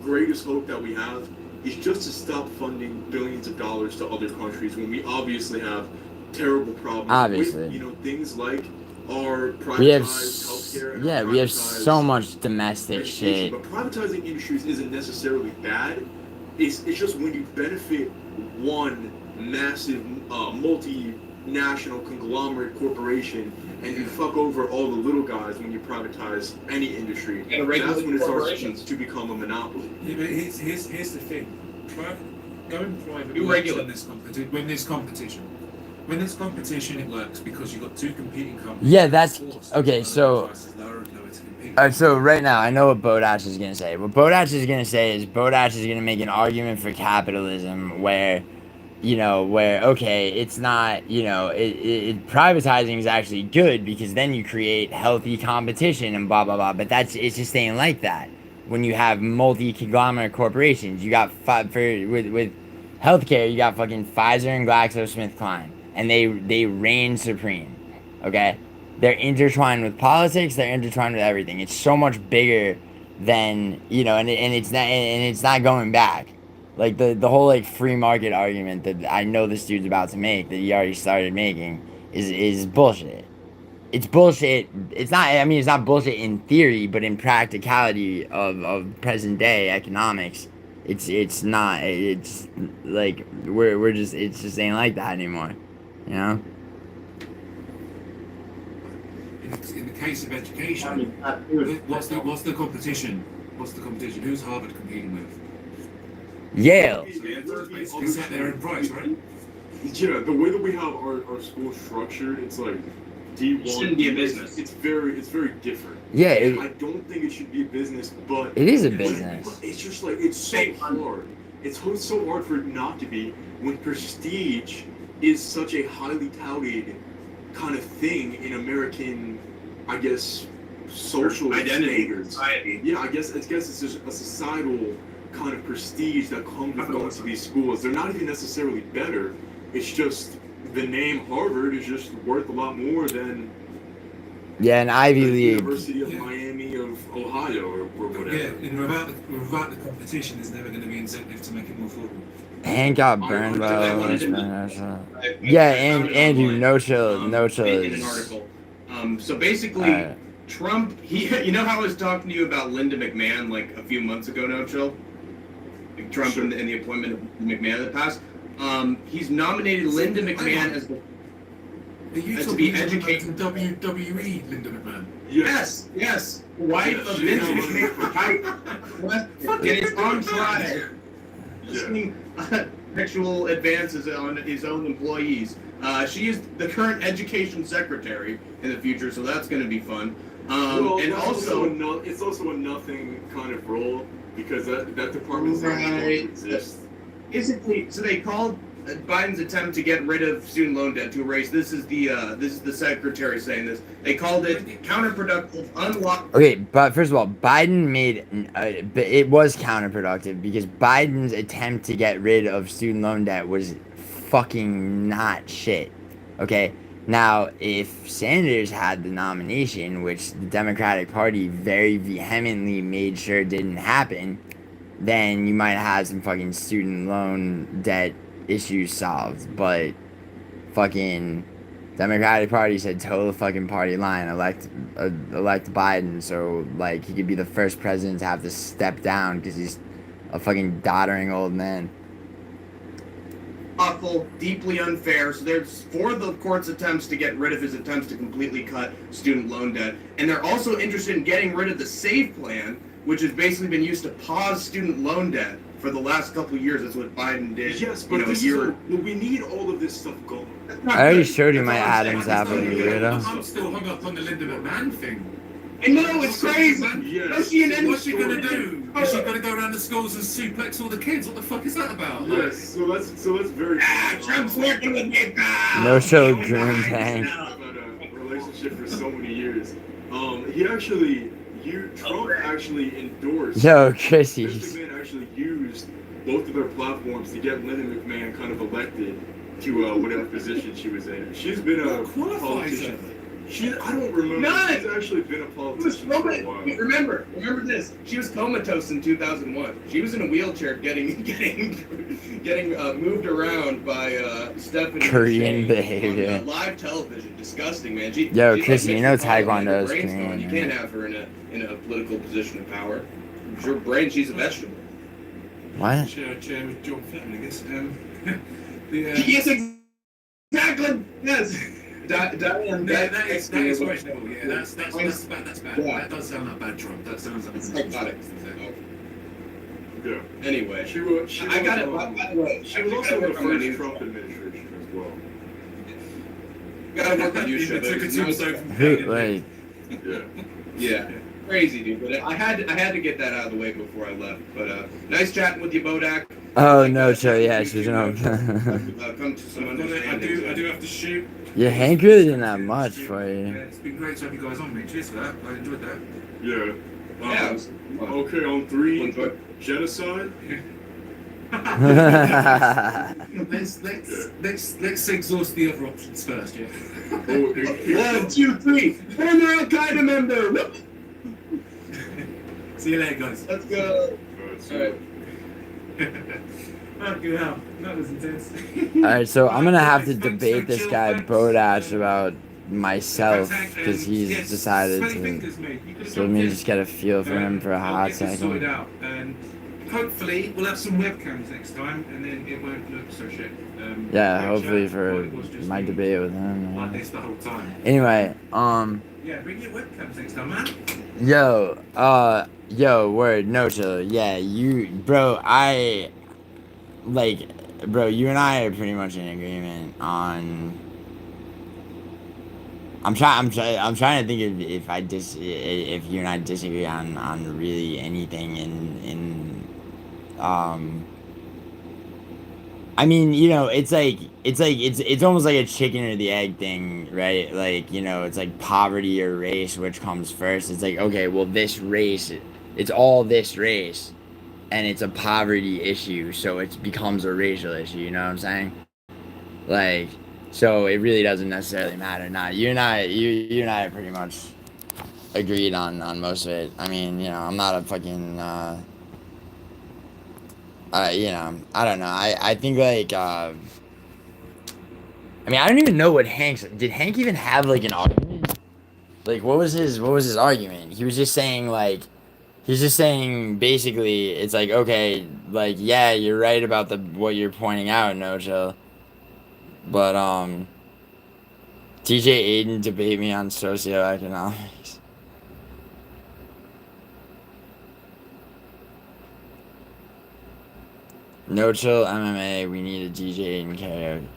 greatest hope that we have is just to stop funding billions of dollars to other countries when we obviously have terrible problems Obviously. with, things like our privatized We have healthcare. And we have privatized so much domestic education. shit. But privatizing industries isn't necessarily bad. It's just when you benefit one massive multinational conglomerate corporation and you fuck over all the little guys when you privatize any industry. And regulate That's when it starts corporations. to become a monopoly. Yeah, but here's the thing. Going private You works regulate. when there's competition, it works because you've got two competing companies. Yeah, that's Forced okay. to So. prices lower and lower to compete. So right now, I know what Bodash is gonna say. What Bodash is gonna say is Bodash is gonna make an argument for capitalism where, okay, it's not, privatizing is actually good because then you create healthy competition and blah blah blah. But it's just ain't like that. When you have multi-conglomerate corporations, you got with healthcare, you got fucking Pfizer and GlaxoSmithKline, and they reign supreme. Okay. They're intertwined with politics. They're intertwined with everything. It's so much bigger than and it's not going back. Like the whole like free market argument that I know this dude's about to make, that he already started making, is bullshit. It's bullshit. It's not. I mean, it's not bullshit in theory, but in practicality of present day economics, it's not. It's like we're just it just ain't like that anymore. You know. In the case of education, what's the competition? What's the competition? Who's Harvard competing with? Yale. So it's basically set there in price, right? Yeah, the way that we have our school structured, it's like D1. It shouldn't be a business. It's very different. Yeah. I don't think it should be a business, but It is a but business. it's just like it's so hard. It's so hard for it not to be when prestige is such a highly touted kind of thing in American, I guess, social Identity, standards. society. Yeah, I guess it's just a societal kind of prestige that comes with going to these schools. They're not even necessarily better. It's just the name Harvard is just worth a lot more than Yeah, an Ivy the League. University of Miami of Ohio or whatever. Yeah, and without the competition, there's never going to be incentive to make it more affordable. Hank got burned by all this. Yeah, and Andrew, no chill, no chill. In an article. So basically, Trump, you know how I was talking to you about Linda McMahon like a few months ago, no chill? Like Trump and the appointment of McMahon in the past. He's nominated Linda McMahon as the to be educated. WWE Linda McMahon. Yes, wife of Vince McMahon. And it's on trial. Sexual advances on his own employees. She is the current education secretary in the future, so that's going to be fun. And also, it's also a nothing kind of role because that department's not supposed to exist. So they called Biden's attempt to get rid of student loan debt to erase. This is the secretary saying this. They called it counterproductive, unlock. Okay, but first of all, Biden made it was counterproductive because Biden's attempt to get rid of student loan debt was fucking not shit. Okay, now if Sanders had the nomination, which the Democratic Party very vehemently made sure didn't happen, then you might have some fucking student loan debt issues solved. But fucking Democratic Party said toe the fucking party line, elect Biden, so like he could be the first president to have to step down because he's a fucking doddering old man. Awful, deeply unfair. So there's for the court's attempts to get rid of his attempts to completely cut student loan debt, and they're also interested in getting rid of the SAVE plan, which has basically been used to pause student loan debt for the last couple of years. That's what Biden did. Yes, but we need all of this stuff going. I already showed you my Adam's apple, you weirdo. I'm still hung up on the Linda McMahon thing. I know, it's crazy. Yes. What's she gonna do? Is she gonna go around the schools and suplex all the kids? What the fuck is that about? Yes, so that's very. Trump's working with me. No show, Groom Tank. About a relationship for so many years. Trump actually endorsed. Yo, Vince Chrissy. McMahon actually used both of their platforms to get Linda McMahon kind of elected to whatever position she was in. She's been a politician. I don't remember. None. She's actually been a politician for a while. Remember this. She was comatose in 2001. She was in a wheelchair getting moved around by Stephanie. Korean Shea behavior. on, live television. Disgusting, man. Yo, she's Chrissy, you know Taekwondo is Korean. Korean. You can't have her in a political position of power. Her brain, she's a vegetable. What? Chair with John Fetton, I guess. Yes, exactly. Yes. That is questionable. Yeah, that's bad. Yeah. That does sound like bad Trump. That sounds like Psychotic. Yeah. Anyway, She was I got it. By the way, She was also the first Trump administration as well. Got to work on you, show. Like, Yeah, crazy dude. But I had to get that out of the way before I left. But nice chatting with you, Bodak. oh no, so yeah, she's no. Come to some understanding. I do have to shoot. Yeah, Hank really didn't have much for Yeah, you. it's been great to have you guys on, mate. Cheers for that. I enjoyed that. Yeah. Yeah, it was fun. Okay, on 3, Enjoy. genocide. Let's exhaust the other options first, yeah. Oh, 1, 2, 3. Former Al Qaeda member. See you later, guys. Let's go. All right. Fucking hell, that was intense. Alright, so I'm gonna have to debate this guy Bodash about myself because he's decided to. So let me just get a feel for him for a hot second. Out, and hopefully we'll have some webcams next time, and then it won't look so shit. Yeah, hopefully for my debate with him. Like this the whole time. Anyway, Yeah, bring your webcams next time, man. yo, word, no chill. Yeah, bro, you and I are pretty much in agreement on. I'm trying to think if you and I disagree on really anything in I mean, you know, it's almost like a chicken or the egg thing, right? Like, you know, it's like poverty or race, which comes first. It's like, okay, well, this race, it's all this race. and it's a poverty issue, so it becomes a racial issue. You know what I'm saying? Like, so it really doesn't necessarily matter. Not you and I pretty much agreed on most of it. I mean, you know, I'm not a fucking you know, I don't know. I think like I mean, I don't even know what Hank's did. Hank even have like an argument? Like, what was his argument? He was just saying like he's just saying basically it's like okay, like yeah, you're right about the what you're pointing out, no chill. But TJ Aiden debate me on socioeconomics. No chill MMA, we need a DJ Aiden karaoke.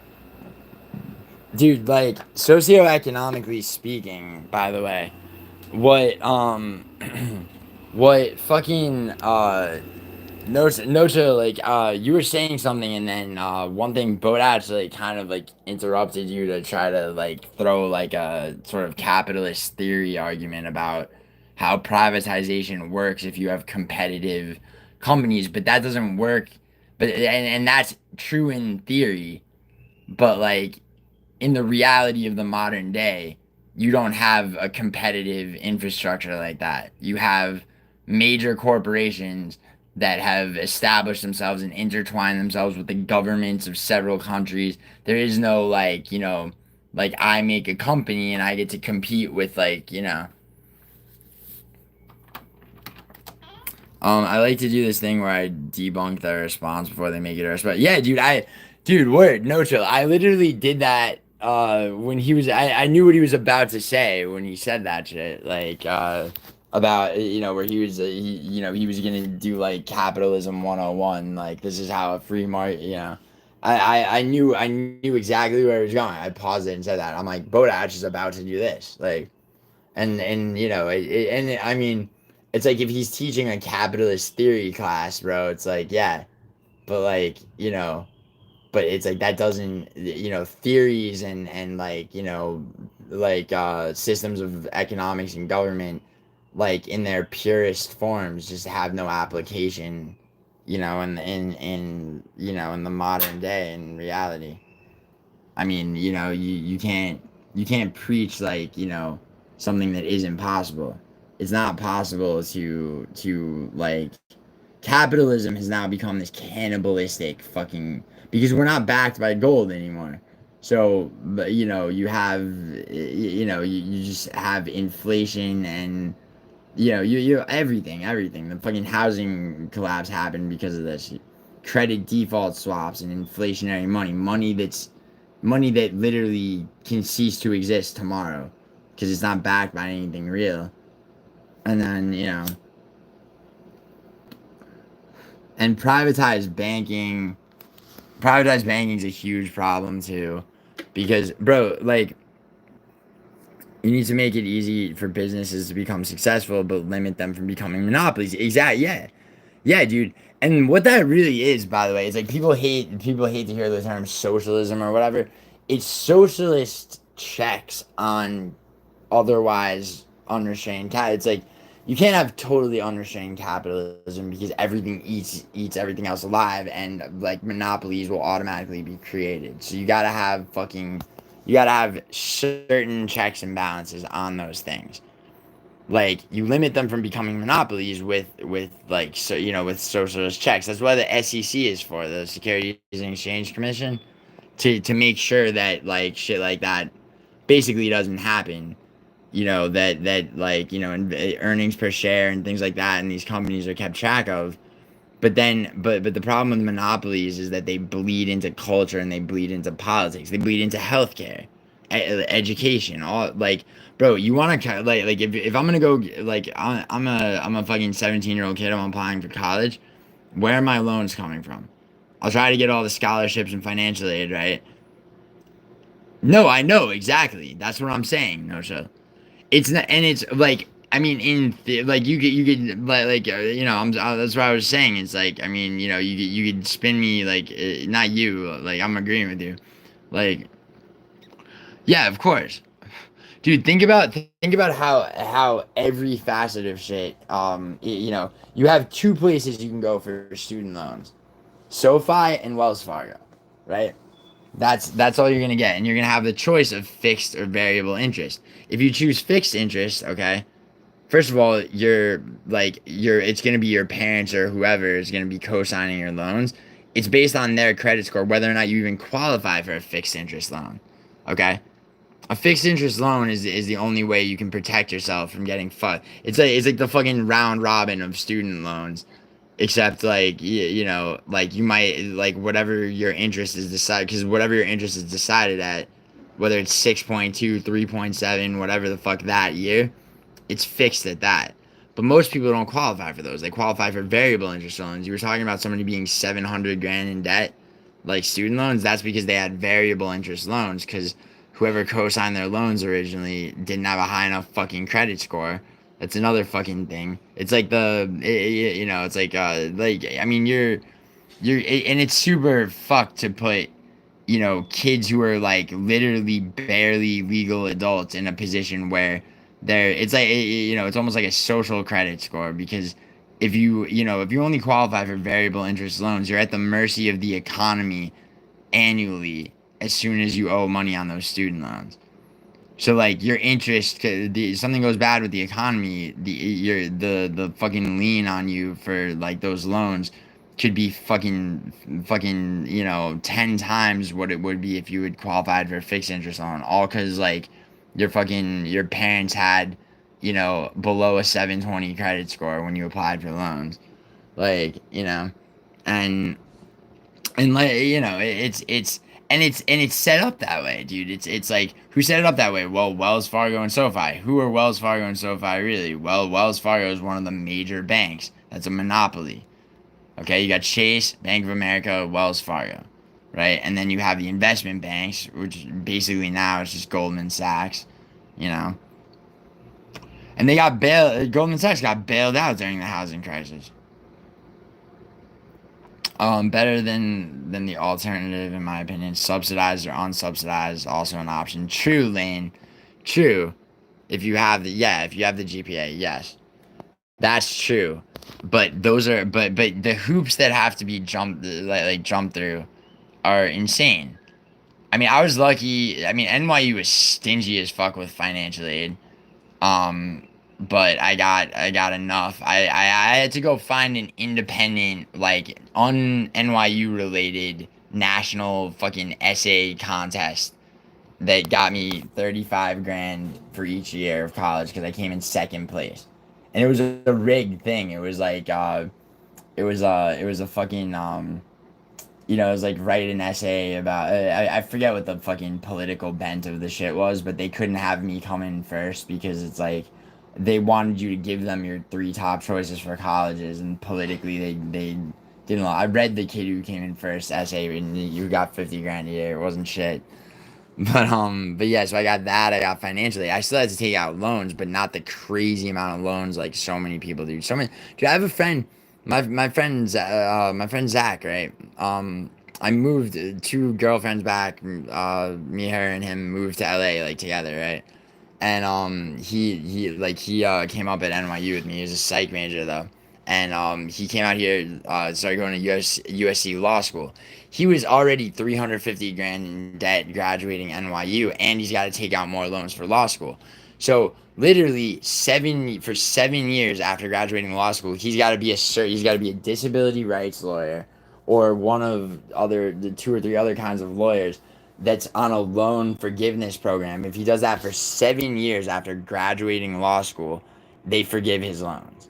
Dude, like socioeconomically speaking, by the way, what what fucking no chill, like you were saying something and then one thing Boat actually kind of like interrupted you to try to like throw like a sort of capitalist theory argument about how privatization works if you have competitive companies, but that doesn't work. But and that's true in theory, but like in the reality of the modern day, you don't have a competitive infrastructure like that. You have major corporations that have established themselves and intertwined themselves with the governments of several countries. There is no like, you know, like I make a company and I get to compete with like, you know. I like to do this thing where I debunk their response before they make it a response. Yeah, dude, word, no chill. I literally did that when he was I knew what he was about to say when he said that shit. Like about you know where he was you know he was gonna do like capitalism 101, like this is how a free market, you know. I knew exactly where he was going. I paused it and said that. I'm like, Bodach is about to do this. Like and you know I mean it's like if he's teaching a capitalist theory class, bro, it's like yeah, but like you know, but it's like that doesn't you know theories and like you know like systems of economics and government like in their purest forms just have no application, you know, in you know in the modern day in reality. I mean, you know, you can't preach like, you know, something that isn't possible. It's not possible to like capitalism has now become this cannibalistic fucking because we're not backed by gold anymore. So, but you know, you have you know, you just have inflation and you know, you everything. The fucking housing collapse happened because of this. Credit default swaps and inflationary money that literally can cease to exist tomorrow because it's not backed by anything real. And then, you know, and privatized banking is a huge problem too because bro, like you need to make it easy for businesses to become successful but limit them from becoming monopolies. Exactly. Yeah. Yeah, dude. And what that really is, by the way, is like people hate to hear the term socialism or whatever. It's socialist checks on otherwise unrestrained it's like you can't have totally unrestrained capitalism because everything eats everything else alive and like monopolies will automatically be created. So you gotta have certain checks and balances on those things. Like you limit them from becoming monopolies with like so you know with socialist checks. That's what the SEC is for, the Securities and Exchange Commission, to make sure that like shit like that basically doesn't happen. You know that like you know earnings per share and things like that, and these companies are kept track of. But the problem with monopolies is that they bleed into culture and they bleed into politics. They bleed into healthcare, education, all like bro, you want to like if I'm gonna go like I'm a fucking 17-year-old kid. I'm applying for college. Where are my loans coming from? I'll try to get all the scholarships and financial aid, right? No, I know exactly. That's what I'm saying. No, so it's not, and it's like I mean, like you could you know that's what I was saying. It's like I mean, you know, you could spin me like not you like I'm agreeing with you, like yeah, of course. Dude, think about how every facet of shit. You know, you have two places you can go for student loans: SoFi and Wells Fargo, right? That's all you're gonna get, and you're gonna have the choice of fixed or variable interest. If you choose fixed interest, okay, first of all, it's gonna be your parents or whoever is gonna be co-signing your loans. It's based on their credit score, whether or not you even qualify for a fixed interest loan. Okay, a fixed interest loan is the only way you can protect yourself from getting fucked. It's like the fucking round robin of student loans, except like you know, like you might like whatever your interest is decided, because whatever your interest is decided at, whether it's 6.2, 3.7, whatever the fuck that year, it's fixed at that. But most people don't qualify for those. They qualify for variable interest loans. You were talking about somebody being 700 grand in debt, like student loans. That's because they had variable interest loans, because whoever co-signed their loans originally didn't have a high enough fucking credit score. That's another fucking thing. It's like you know, it's like I mean, and it's super fucked to put, you know, kids who are like literally barely legal adults in a position where it's like, you know, it's almost like a social credit score, because if you only qualify for variable interest loans, you're at the mercy of the economy annually as soon as you owe money on those student loans. So like your interest, something goes bad with the economy, the fucking lien on you for like those loans could be fucking, you know, 10 times what it would be if you had qualified for a fixed interest loan, all because like your parents had, you know, below a 720 credit score when you applied for loans, like, you know. And and like, you know, it's set up that way, dude. It's like, who set it up that way? Well, Wells Fargo and SoFi. Who are Wells Fargo and SoFi really? Well, Wells Fargo is one of the major banks. That's a monopoly. Okay, you got Chase, Bank of America, Wells Fargo, right? And then you have the investment banks, which basically now it's just Goldman Sachs, you know. And they got Goldman Sachs got bailed out during the housing crisis. Better than the alternative, in my opinion. Subsidized or unsubsidized, also an option. True, Lane. True. If you have the GPA, yes, that's true. But but the hoops that have to be jumped through are insane. I mean, I was lucky. I mean, NYU was stingy as fuck with financial aid. Um, but I got enough. I had to go find an independent, like, NYU related national fucking essay contest that got me 35 grand for each year of college, because I came in second place. And it was a rigged thing. It was like it was a fucking you know, it was like, write an essay about, I forget what the fucking political bent of the shit was, but they couldn't have me come in first, because it's like they wanted you to give them your three top choices for colleges, and politically they didn't. I read the kid who came in first essay, and you got 50 grand a year. It wasn't shit. But yeah, so I got that. I got financially. I still had to take out loans, but not the crazy amount of loans like so many people do. Dude, I have a friend. My friend Zach, right? I moved two girlfriends back. Me, her, and him moved to LA like together, right? And he came up at NYU with me. He was a psych major though, and he came out here, started going to USC law school. He was already 350 grand in debt graduating NYU, and he's got to take out more loans for law school. So literally 7 years after graduating law school, he's got to be a disability rights lawyer, or one of the two or three other kinds of lawyers that's on a loan forgiveness program. If he does that for 7 years after graduating law school, they forgive his loans.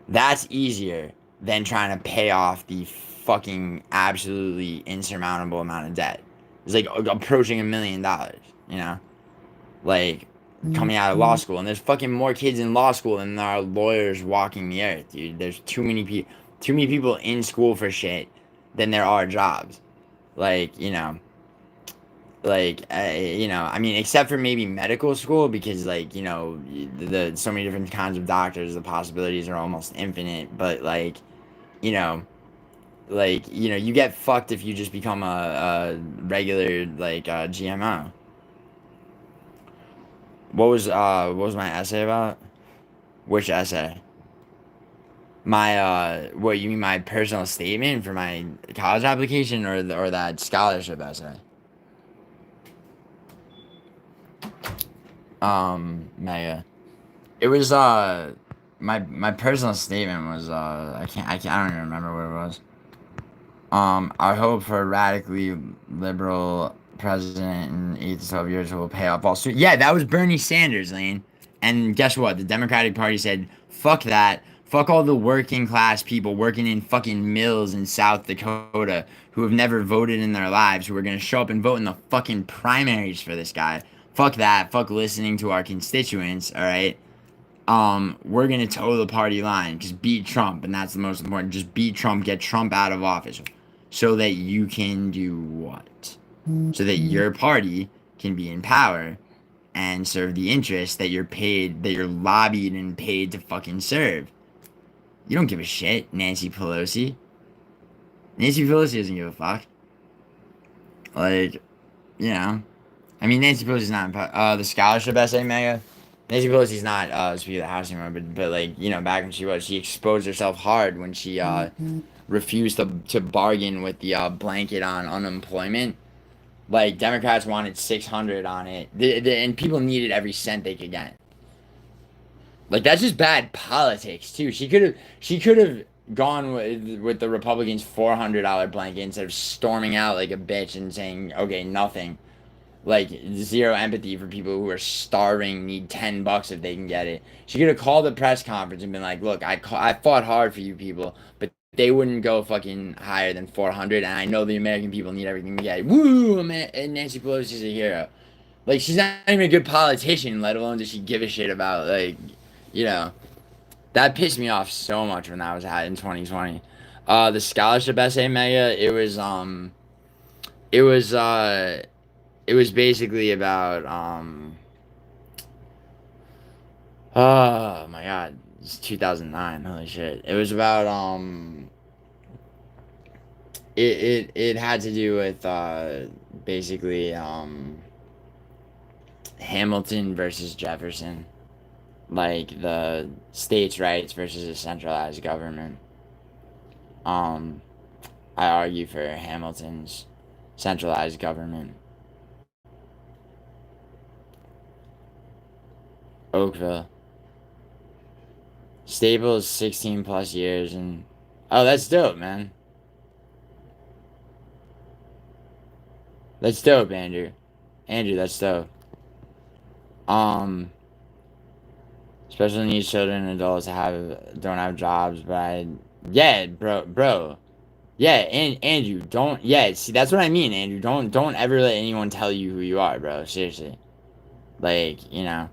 That's easier than trying to pay off the fucking absolutely insurmountable amount of debt. It's like approaching $1 million, you know? Like, coming out of law school. And there's fucking more kids in law school than there are lawyers walking the earth, dude. There's too many people in school for shit than there are jobs. Like, you know, I mean, except for maybe medical school, because, like, you know, the so many different kinds of doctors, the possibilities are almost infinite. But, like, you know, you get fucked if you just become a regular, like, GMO. what was my essay about? Which essay? My what you mean my personal statement for my college application or that scholarship essay? Mega. It was my personal statement was I don't even remember what it was. I hope for a radically liberal president in 8 to 12 years who will pay off all students. Yeah, that was Bernie Sanders, Lane. And guess what? The Democratic Party said, fuck that. Fuck all the working class people working in fucking mills in South Dakota who have never voted in their lives, who are going to show up and vote in the fucking primaries for this guy. Fuck that. Fuck listening to our constituents, all right? We're going to toe the party line. Just beat Trump, and that's the most important. Just beat Trump, get Trump out of office. So that you can do what? So that your party can be in power and serve the interests that you're paid, that you're lobbied and paid to fucking serve. You don't give a shit, Nancy Pelosi. Nancy Pelosi doesn't give a fuck. Like, you know. I mean, Nancy Pelosi's not in the scholarship essay, Mega. Nancy Pelosi's not Speaker of the House anymore, but like, you know, back when she exposed herself hard when she refused to bargain with the blanket on unemployment. Like, Democrats wanted 600 on it, and people needed every cent they could get. Like, that's just bad politics too. She could have gone with the Republicans' $400 blanket instead of storming out like a bitch and saying, okay, nothing. Like, zero empathy for people who are starving, need $10 if they can get it. She could have called a press conference and been like, look, I fought hard for you people, but they wouldn't go fucking higher than 400, and I know the American people need everything to get it. Woo! And Nancy Pelosi's a hero. Like, she's not even a good politician, let alone does she give a shit about, like, you know. That pissed me off so much when that was in 2020. The scholarship essay, Mega, it was, it was basically about oh my god, it's 2009, holy shit. It was about it had to do with basically Hamilton versus Jefferson, like the states' rights versus a centralized government. I argue for Hamilton's centralized government. Oakville. Staples 16 plus years and oh, that's dope, man. That's dope, Andrew. Andrew, that's dope. Special needs children and adults don't have jobs, but yeah, bro. Yeah, and Andrew, don't see that's what I mean, Andrew. Don't ever let anyone tell you who you are, bro. Seriously. Like, you know.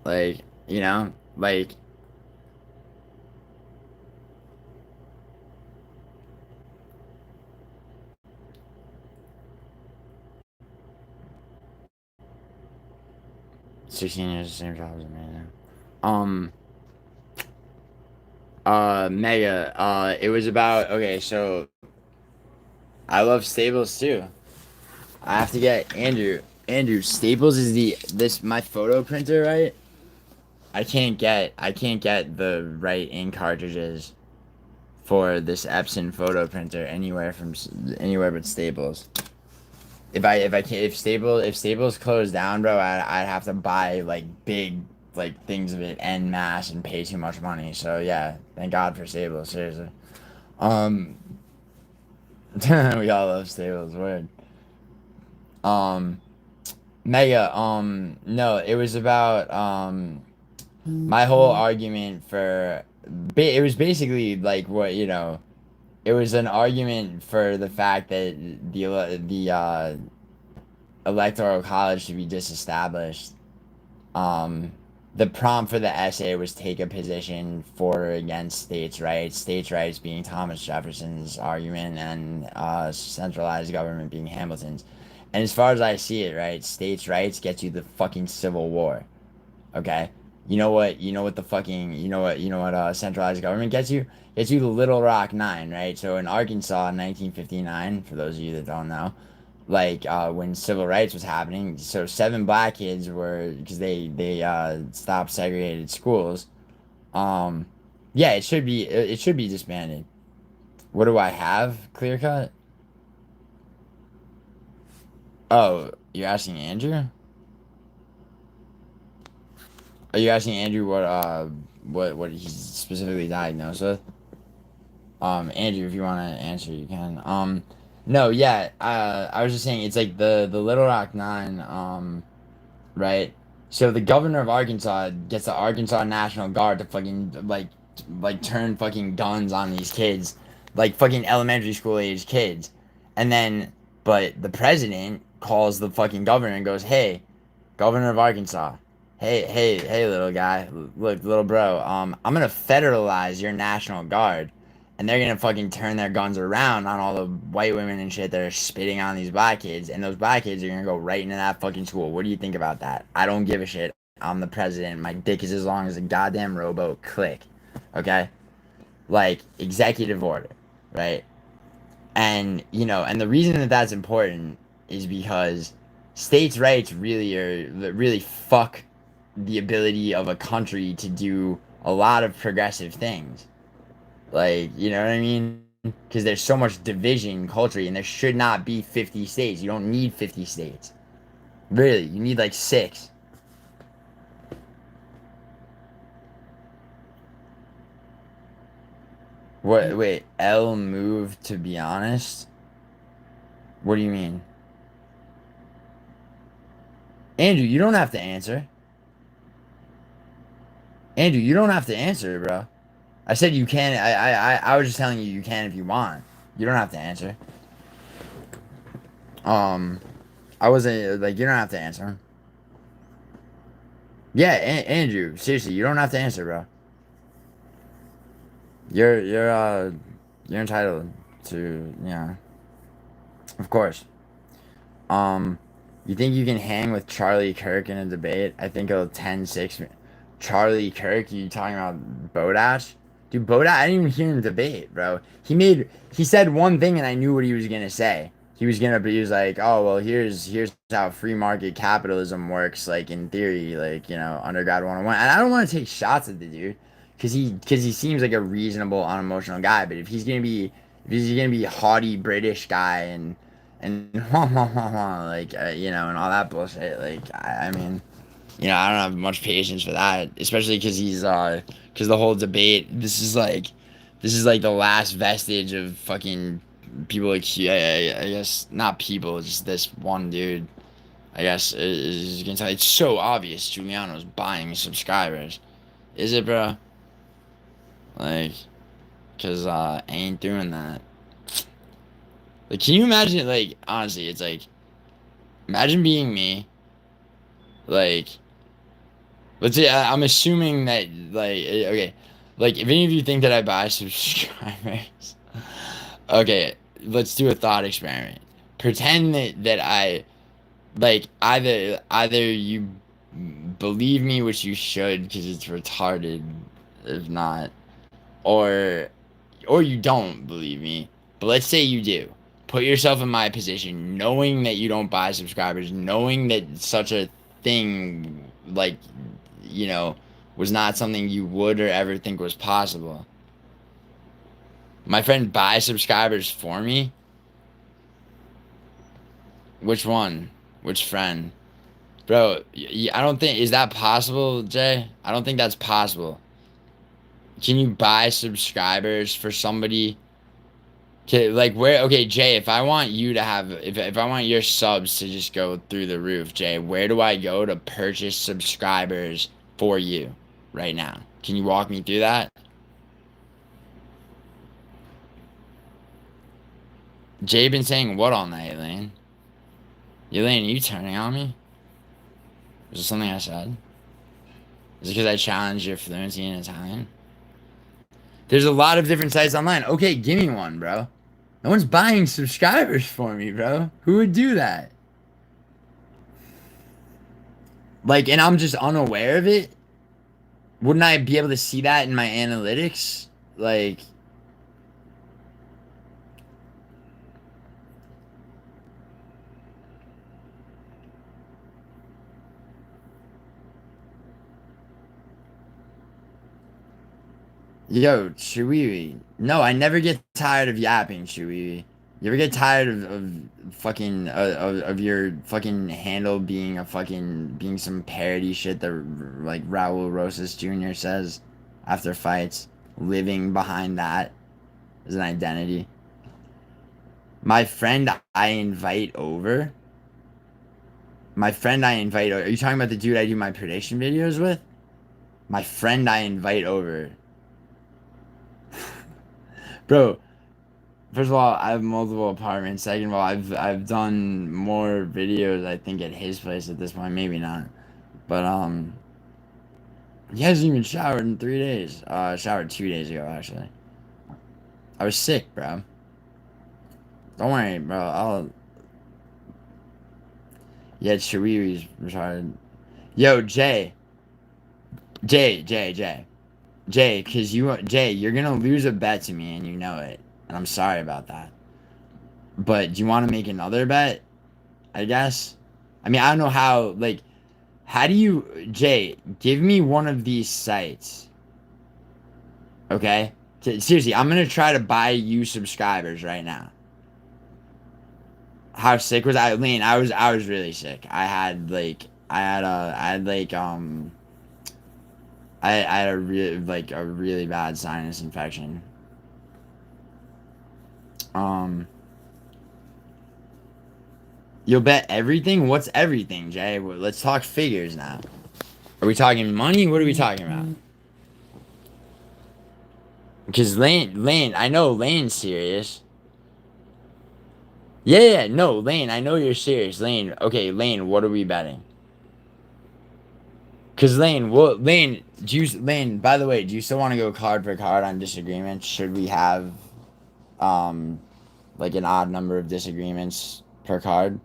Like, you know, like 16 years, the same job as amazing. Mega, it was about, okay, so I love Staples too. I have to get Andrew, Staples is my photo printer, right? I can't get the right ink cartridges for this Epson photo printer anywhere but Staples. If Staples closed down, bro, I'd have to buy like big like things of it en masse and pay too much money. So yeah, thank God for Staples, seriously. We all love Staples, word. Mega, no, it was about my whole argument for it was basically like what, you know, it was an argument for the fact that the electoral college should be disestablished. The prompt for the essay was take a position for or against states' rights being Thomas Jefferson's argument, and centralized government being Hamilton's. And as far as I see it, right, states' rights gets you the fucking Civil War. Okay? You know what centralized government gets you? Gets you the Little Rock Nine, right? So in Arkansas in 1959, for those of you that don't know, like when civil rights was happening. So 7 black kids were, because they stopped segregated schools. Um, yeah, it should be disbanded. What do I have? Clear cut. Oh, you're asking Andrew? Are you asking Andrew what he's specifically diagnosed with? Andrew, if you want to answer, you can. No, yeah. I was just saying it's like the Little Rock Nine. Right. So the governor of Arkansas gets the Arkansas National Guard to fucking like turn fucking guns on these kids, like fucking elementary school age kids, and then but the president calls the fucking governor and goes, "Hey, governor of Arkansas, hey, little guy, look, little bro, I'm gonna federalize your National Guard, and they're gonna fucking turn their guns around on all the white women and shit that are spitting on these black kids, and those black kids are gonna go right into that fucking school. What do you think about that? I don't give a shit. I'm the president. My dick is as long as a goddamn rowboat. Click, okay? Like executive order, right? And and the reason that that's important is because states' rights really fuck the ability of a country to do a lot of progressive things. Like, you know what I mean? Because there's so much division culturally, and there should not be 50 states. You don't need 50 states. Really, you need like 6. What? Wait, L moved, to be honest? What do you mean? Andrew, you don't have to answer. Andrew, you don't have to answer, bro. I said you can. I was just telling you can if you want. You don't have to answer. Um, I wasn't like you don't have to answer. Yeah, Andrew, seriously, you don't have to answer, bro. You're entitled to, of course. Um, you think you can hang with Charlie Kirk in a debate? I think it'll 10-6. Charlie Kirk, you talking about Bodash? Dude, Bodash, I didn't even hear him debate, bro. He said one thing and I knew what he was gonna say. He was like, oh well, here's how free market capitalism works, like in theory, like undergrad 101. And I don't want to take shots at the dude, cause he seems like a reasonable, unemotional guy. But if he's gonna be haughty British guy and like and all that bullshit, like I mean. I don't have much patience for that, especially because the whole debate. This is like the last vestige of fucking people like I guess not people, just this one dude. I guess is gonna tell. It's so obvious Giuliano's buying subscribers. Is it, bro? Like, cause I ain't doing that. Like, can you imagine? Like, honestly, it's like, imagine being me. Like, let's say I'm assuming that okay, like if any of you think that I buy subscribers, okay, let's do a thought experiment. Pretend that I like either you believe me, which you should because it's retarded, if not, or you don't believe me. But let's say you do. Put yourself in my position, knowing that you don't buy subscribers, knowing that such a thing like you know, was not something you would or ever think was possible. My friend buys subscribers for me? Which one? Which friend? Bro, I don't think... Is that possible, Jay? I don't think that's possible. Can you buy subscribers for somebody? Like, where... Okay, Jay, if I want you to have... If I want your subs to just go through the roof, Jay, where do I go to purchase subscribers for you right now? Can you walk me through that? Jay been saying what all night, Elaine? Elaine, are you turning on me? Was it something I said? Is it because I challenged your fluency in Italian? There's a lot of different sites online. Okay, give me one, bro. No one's buying subscribers for me, bro. Who would do that? Like, and I'm just unaware of it? Wouldn't I be able to see that in my analytics? Like... Yo, Chewy. No, I never get tired of yapping, Chewy. You ever get tired of fucking of your fucking handle being a fucking being some parody shit that like Raul Rosas Jr. says after fights, living behind that as an identity. My friend I invite over. My friend I invite over. Are you talking about the dude I do my prediction videos with? My friend I invite over. Bro, first of all, I have multiple apartments. Second of all, I've done more videos I think at his place at this point, maybe not. But he hasn't even showered in 3 days. Showered 2 days ago actually. I was sick, bro. Don't worry, bro. I'll Yeah, Chewy's retarded. Yo, Jay, Jay, you're gonna lose a bet to me and you know it. And I'm sorry about that. But do you wanna make another bet? I guess. I mean, I don't know how, like, how do you, Jay, give me one of these sites, okay? Seriously, I'm gonna try to buy you subscribers right now. How sick was I? Lean, I was really sick. I had a really bad sinus infection. Um, you'll bet everything? What's everything, Jay? Well, let's talk figures now. Are we talking money? What are we talking about? Because Lane, I know Lane's serious. Yeah, no, Lane, I know you're serious. Lane, okay, Lane, what are we betting? Because Lane, by the way, do you still want to go card for card on disagreements? Should we have, um, like an odd number of disagreements per card?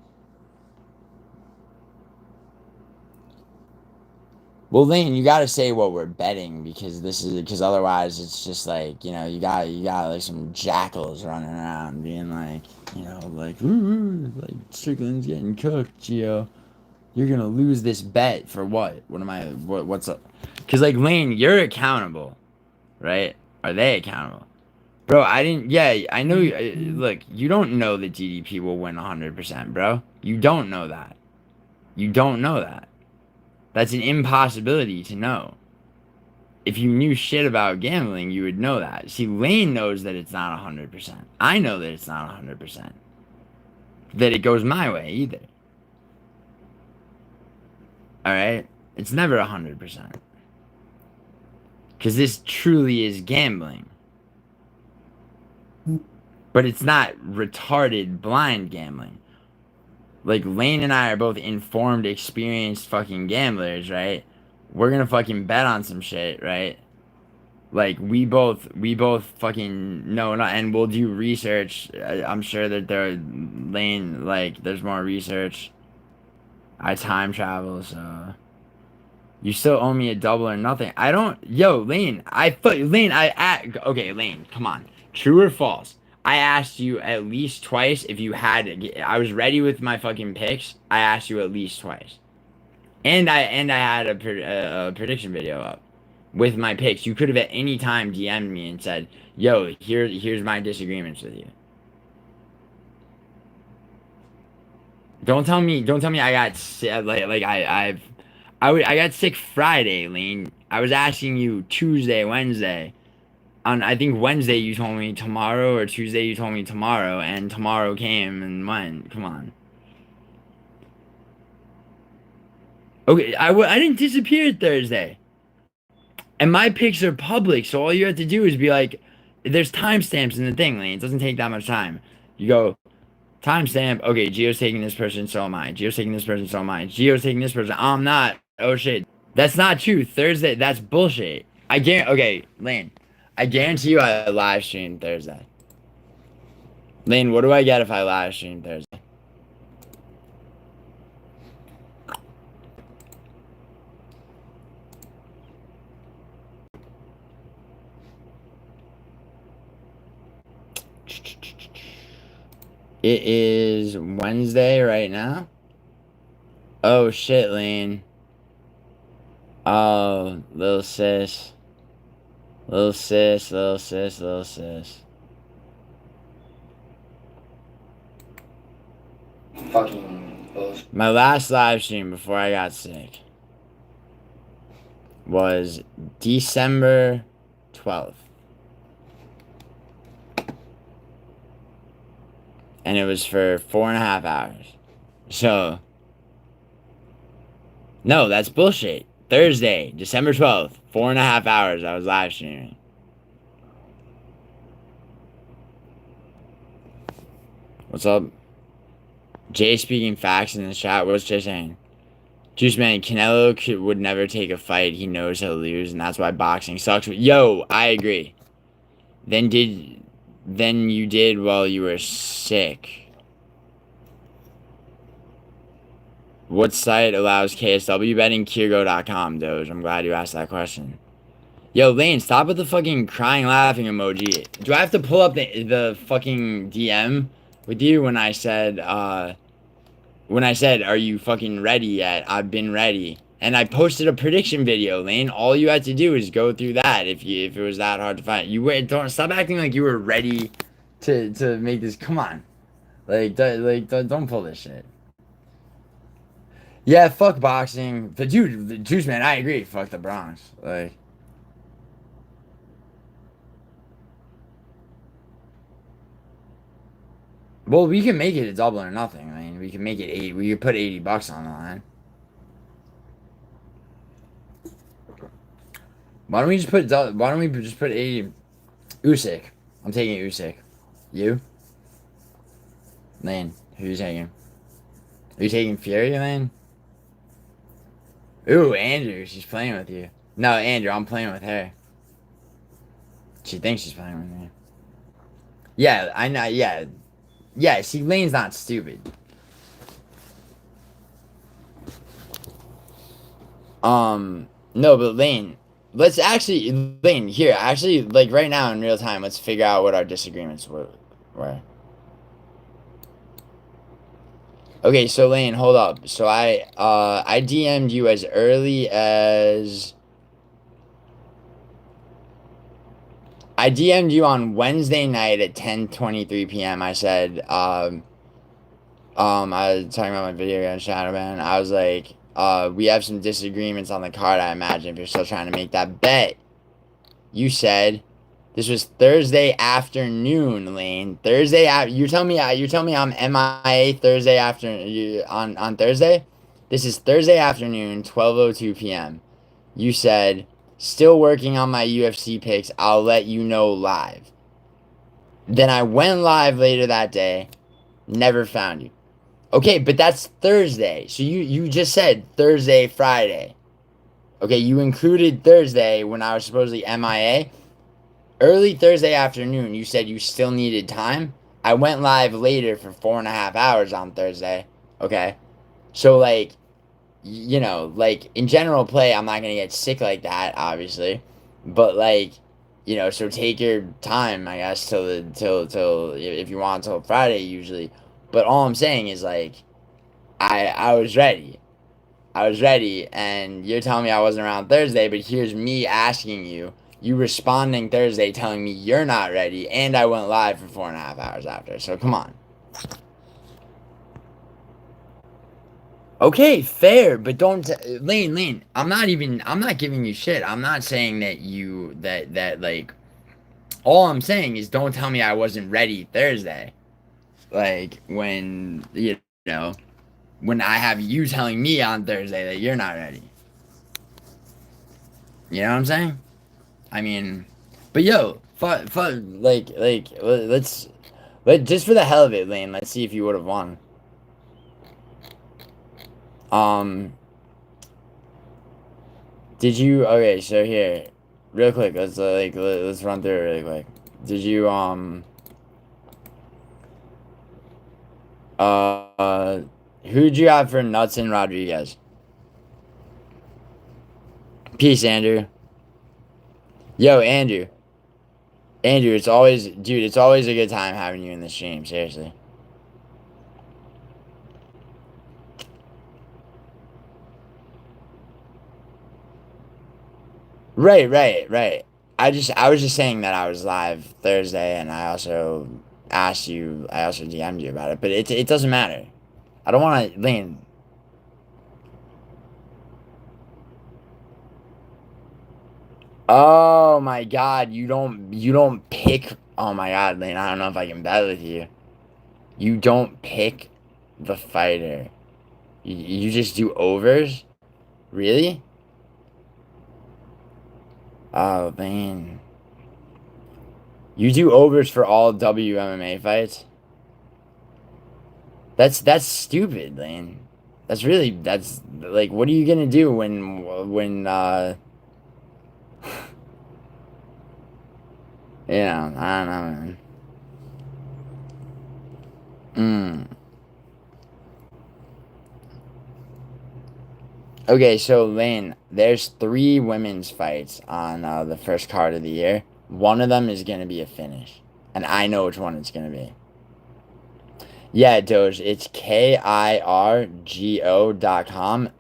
Well, Lane, you gotta say what we're betting because otherwise it's just like you got like some jackals running around being like like like Strickland's getting cooked, Gio. You're gonna lose this bet for what? What's up? Because like Lane, you're accountable, right? Are they accountable, bro? I didn't. Yeah, I know. Look, you don't know that GDP will win 100%, bro. You don't know that. You don't know that. That's an impossibility to know. If you knew shit about gambling, you would know that. See, Lane knows that it's not 100%. I know that it's not 100%. That it goes my way either. Alright? It's never 100%. Because this truly is gambling. But it's not retarded, blind gambling. Like, Lane and I are both informed, experienced fucking gamblers, right? We're gonna fucking bet on some shit, right? Like we both fucking know, and we'll do research. I'm sure that Lane, like there's more research. I time travel, so you still owe me a double or nothing. I don't. Yo, Lane, okay, Lane, come on. True or false? I asked you at least twice if you had. I was ready with my fucking picks. I asked you at least twice, and I had a prediction video up with my picks. You could have at any time DM'd me and said, "Yo, here's my disagreements with you." Don't tell me I got sick. I got sick Friday, Lane. I was asking you Tuesday, Wednesday. On I think Wednesday you told me tomorrow, or Tuesday you told me tomorrow, and tomorrow came and went. Come on. Okay, I didn't disappear Thursday. And my picks are public, so all you have to do is be like, there's timestamps in the thing, Lane. It doesn't take that much time. You go, timestamp, okay, Gio's taking this person, so am I. Gio's taking this person, so am I. Gio's taking this person, I'm not. Oh shit. That's not true. Thursday, that's bullshit. Okay, Lane. I guarantee you I live stream Thursday. Lane, what do I get if I live stream Thursday? It is Wednesday right now. Oh shit, Lane. Oh, little sis. Little sis, little sis, little sis. Fucking bullshit. My last live stream before I got sick was December 12th. And it was for 4.5 hours. So, no, that's bullshit. Thursday, December 12th, 4.5 hours I was live streaming. What's up? Jay speaking facts in the chat. What's Jay saying? Juice Man, Canelo would never take a fight. He knows he'll lose, and that's why boxing sucks. Yo, I agree. Then you did while you were sick. What site allows KSW betting? Kirgo.com, Doge. I'm glad you asked that question. Yo, Lane, stop with the fucking crying laughing emoji. Do I have to pull up the fucking DM with you when I said, are you fucking ready yet? I've been ready. And I posted a prediction video, Lane. All you had to do is go through that if it was that hard to find. Don't stop acting like you were ready to make this. Come on. Don't pull this shit. Yeah, fuck boxing. But dude, the Juice Man, I agree. Fuck the Bronx. Like, well, we can make it a double or nothing. I mean, we can make it 8. We could put $80 on the line. Why don't we just put 80? Usyk. I'm taking Usyk. You? Lane, who you taking? Are you taking Fury, Lane? Ooh, Andrew, she's playing with you. No, Andrew, I'm playing with her. She thinks she's playing with me. Yeah, I know, yeah. Yeah, see, Lane's not stupid. No, but Lane, here, actually, like, right now in real time, let's figure out what our disagreements were. Okay, so Lane, hold up. So I DM'd you as early as... I DM'd you on Wednesday night at 10:23 p.m. I said, I was talking about my video against Shadowman. I was like, we have some disagreements on the card, I imagine, if you're still trying to make that bet. You said, this was Thursday afternoon, Lane. You're telling me I'm MIA Thursday afternoon, on Thursday? This is Thursday afternoon, 12:02 p.m. You said, still working on my UFC picks. I'll let you know live. Then I went live later that day. Never found you. Okay, but that's Thursday. So you just said Thursday, Friday. Okay, you included Thursday when I was supposedly MIA. Early Thursday afternoon, you said you still needed time. I went live later for 4.5 hours on Thursday. Okay. So, like, you know, like, in general play, I'm not going to get sick like that, obviously. But, like, you know, so take your time, I guess, till if you want, till Friday, usually. But all I'm saying is, like, I was ready. I was ready, and you're telling me I wasn't around Thursday, but here's me asking you, you responding Thursday telling me you're not ready, and I went live for 4.5 hours after, so come on. Okay, fair, but don't, Lane, I'm not giving you shit. I'm not saying that like, all I'm saying is don't tell me I wasn't ready Thursday. Like, when, you know, when I have you telling me on Thursday that you're not ready. You know what I'm saying? I mean, but yo, let's just for the hell of it, Lane, let's see if you would have won. Did you, okay, so here, real quick, let's run through it really quick. Did you, who'd you have for Nuts and Rodriguez? Peace, Andrew. Yo, Andrew, it's always a good time having you in the stream, seriously. Right. I was just saying that I was live Thursday, and I also asked you. I also DM'd you about it, but it doesn't matter. I don't want to lean. Oh my God! You don't pick. Oh my God, Lane! I don't know if I can bet with you. You don't pick the fighter. You just do overs. Really? Oh man. You do overs for all WMMA fights? That's stupid, Lane. That's like, what are you gonna do when you know, I don't know, man. Mm. Okay, so Lane, there's 3 women's fights on the first card of the year. One of them is gonna be a finish, and I know which one it's gonna be. Yeah, Doge, it's KIRGO.com.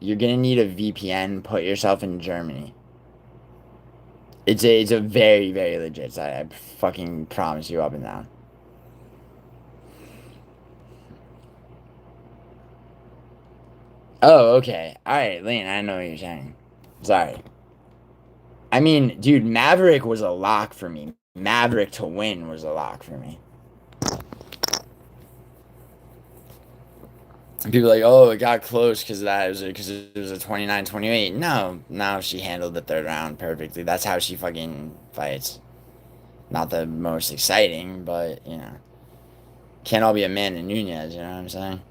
You're gonna need a VPN. Put yourself in Germany. It's a very, very legit site. I fucking promise you up and down. Oh, okay. Alright, Lane, I know what you're saying. Sorry. I mean, dude, Maverick was a lock for me. Maverick to win was a lock for me. And people are like, oh, it got close because it was a 29-28. No, she handled the third round perfectly. That's how she fucking fights. Not the most exciting, but you know, can't all be Amanda Nunez. You know what I'm saying?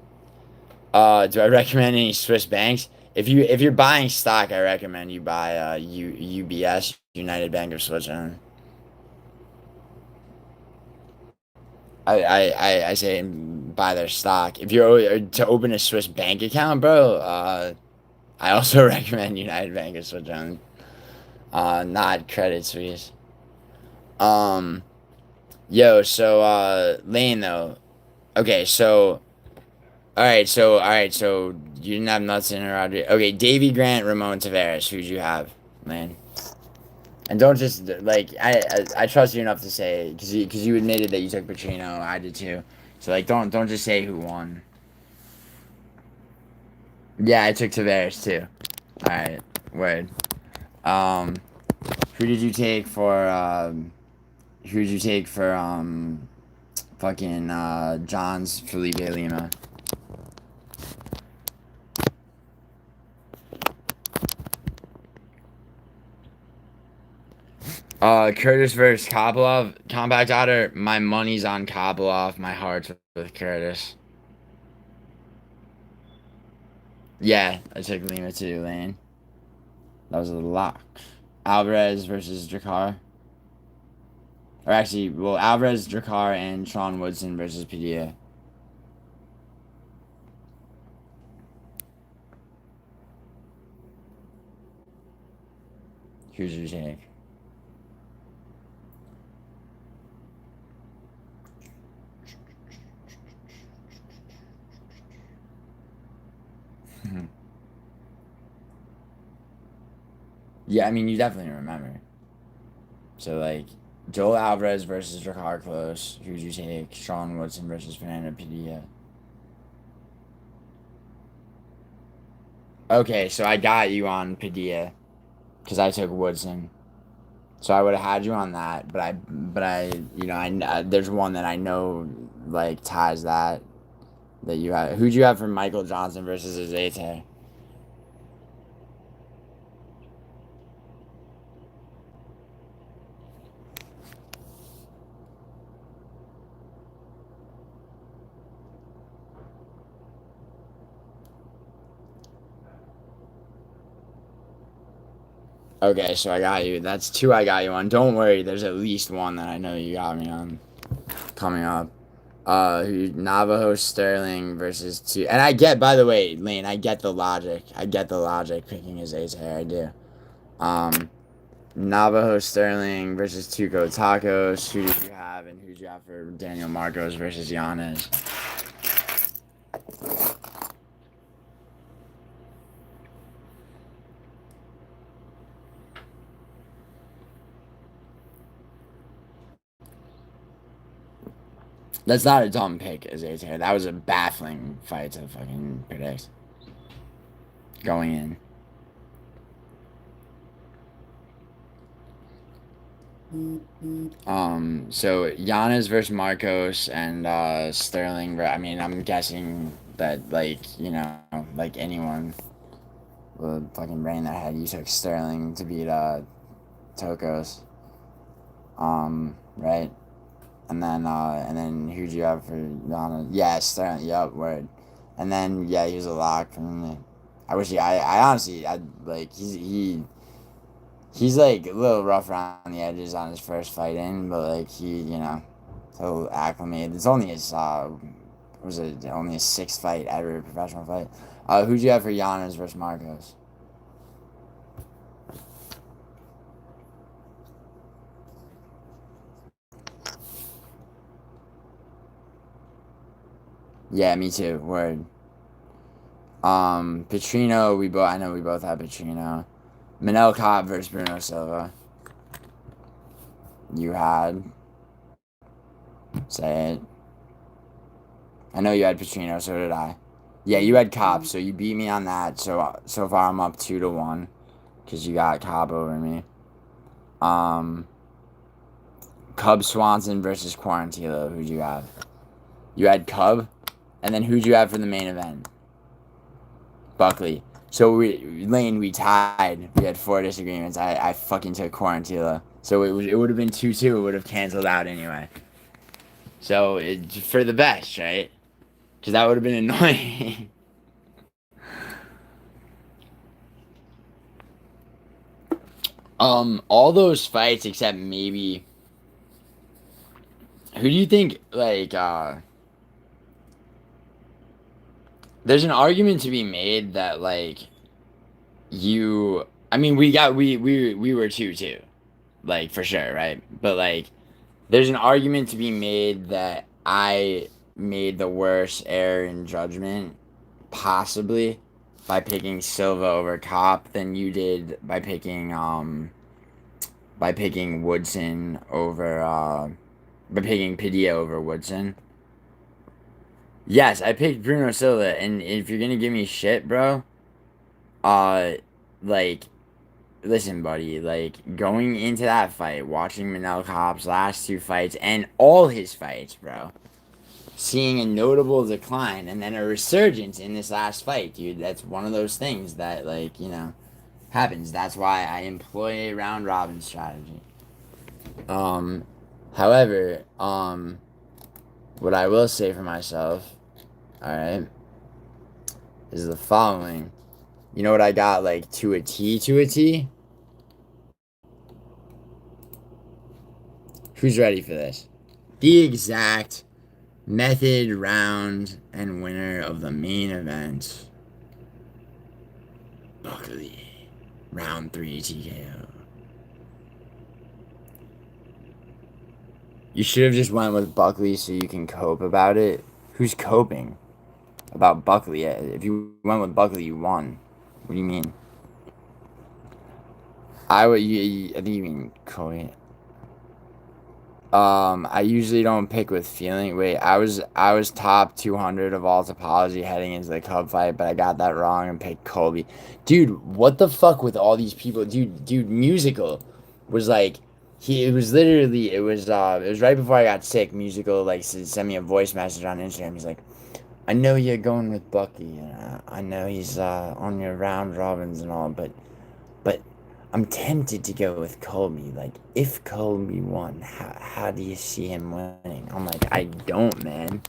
Do I recommend any Swiss banks? If you're buying stock, I recommend you buy UBS, United Bank of Switzerland. I say buy their stock. If you're to open a Swiss bank account, bro, I also recommend United Bank of Switzerland. Not Credit Suisse. Um, Lane though. Okay, so all right, so you didn't have nuts in Rodriguez. Okay, Davy Grant, Ramon Tavares. Who'd you have, man? And don't just like I trust you enough to say because you admitted that you took Pacino. I did too. So like don't just say who won. Yeah, I took Tavares too. All right, word. Um, who did you take for fucking John's Felipe Lima? Curtis versus Kopylov. Compact Otter, my money's on Kopylov. My heart's with Curtis. Yeah, I took Lima too, Lane. That was a lock. Alvarez versus Drakkar. Or actually, well, Alvarez, Drakkar, and Sean Woodson versus Padilla. Who's your take? Yeah, I mean, you definitely remember. So, like, Joel Alvarez versus Drakkar Close. Who'd you take? Sean Woodson versus Fernando Padilla. Okay, so I got you on Padilla. Because I took Woodson. So I would have had you on that, there's one that I know, like, ties that you have. Who'd you have for Michael Johnson versus Azete? Okay, so I got you. That's 2 I got you on. Don't worry, there's at least one that I know you got me on coming up. Navajo Sterling versus 2. And I get, by the way, Lane, I get the logic. I get the logic picking his ace hair. I do. Navajo Sterling versus Tuco Tacos. Who did you have, and who did you have for Daniel Marcos versus Giannis? That's not a dumb pick, Azair. That was a baffling fight to fucking predict. Going in. So Giannis versus Marcos and Sterling. I mean, I'm guessing that, like, you know, like anyone would fucking brain their head, you took Sterling to beat Tokos. Right? And then who'd you have for Giannis? Yeah, Sterling. Yep, word. And then yeah, he was a lock for me. I wish I honestly, like he's like a little rough around the edges on his first fight in, but like he'll acclimate. It's only his was it only his 6th fight ever, professional fight. Who'd you have for Giannis versus Marcos? Yeah, me too. Word. Petrino, I know we both have Petrino. Manel Cobb versus Bruno Silva. You had. Say it. I know you had Petrino, so did I. Yeah, you had Cobb, so you beat me on that. So far I'm up 2-1, because you got Cobb over me. Cub Swanson versus Quarantillo. Who'd you have? You had Cub, and then who'd you have for the main event? Buckley. So we tied. We had 4 disagreements. I fucking took Quarantillo. So it would have been 2-2. It would have canceled out anyway. So for the best, right? Because that would have been annoying. All those fights except maybe. Who do you think, like, there's an argument to be made that, like, I mean, we were 2-2, like, for sure, right? But, like, there's an argument to be made that I made the worst error in judgment, possibly, by picking Silva over Kopp than you did by picking Woodson over, by picking Padilla over Woodson. Yes, I picked Bruno Silva, and if you're gonna give me shit, bro, like, listen, buddy, like, going into that fight, watching Manel Kopp's last 2 fights, and all his fights, bro, seeing a notable decline, and then a resurgence in this last fight, dude, that's one of those things that, like, you know, happens. That's why I employ a round robin strategy. However, what I will say for myself, alright, is the following. You know what I got, like, to a T? Who's ready for this? The exact method, round, and winner of the main event. Buckley. Round 3 TKO. You should have just went with Buckley so you can cope about it. Who's coping about Buckley? If you went with Buckley, you won. What do you mean? I think you mean Cody. I usually don't pick with feeling. Wait, I was top 200 of all topology heading into the Cub fight, but I got that wrong and picked Colby. Dude, what the fuck with all these people? Dude, Musical was like, it was right before I got sick. Musical, like, sent me a voice message on Instagram. He's like, I know you're going with Bucky, and I know he's on your round robins and all, but I'm tempted to go with Colby. Like, if Colby won, how do you see him winning? I'm like, I don't, man.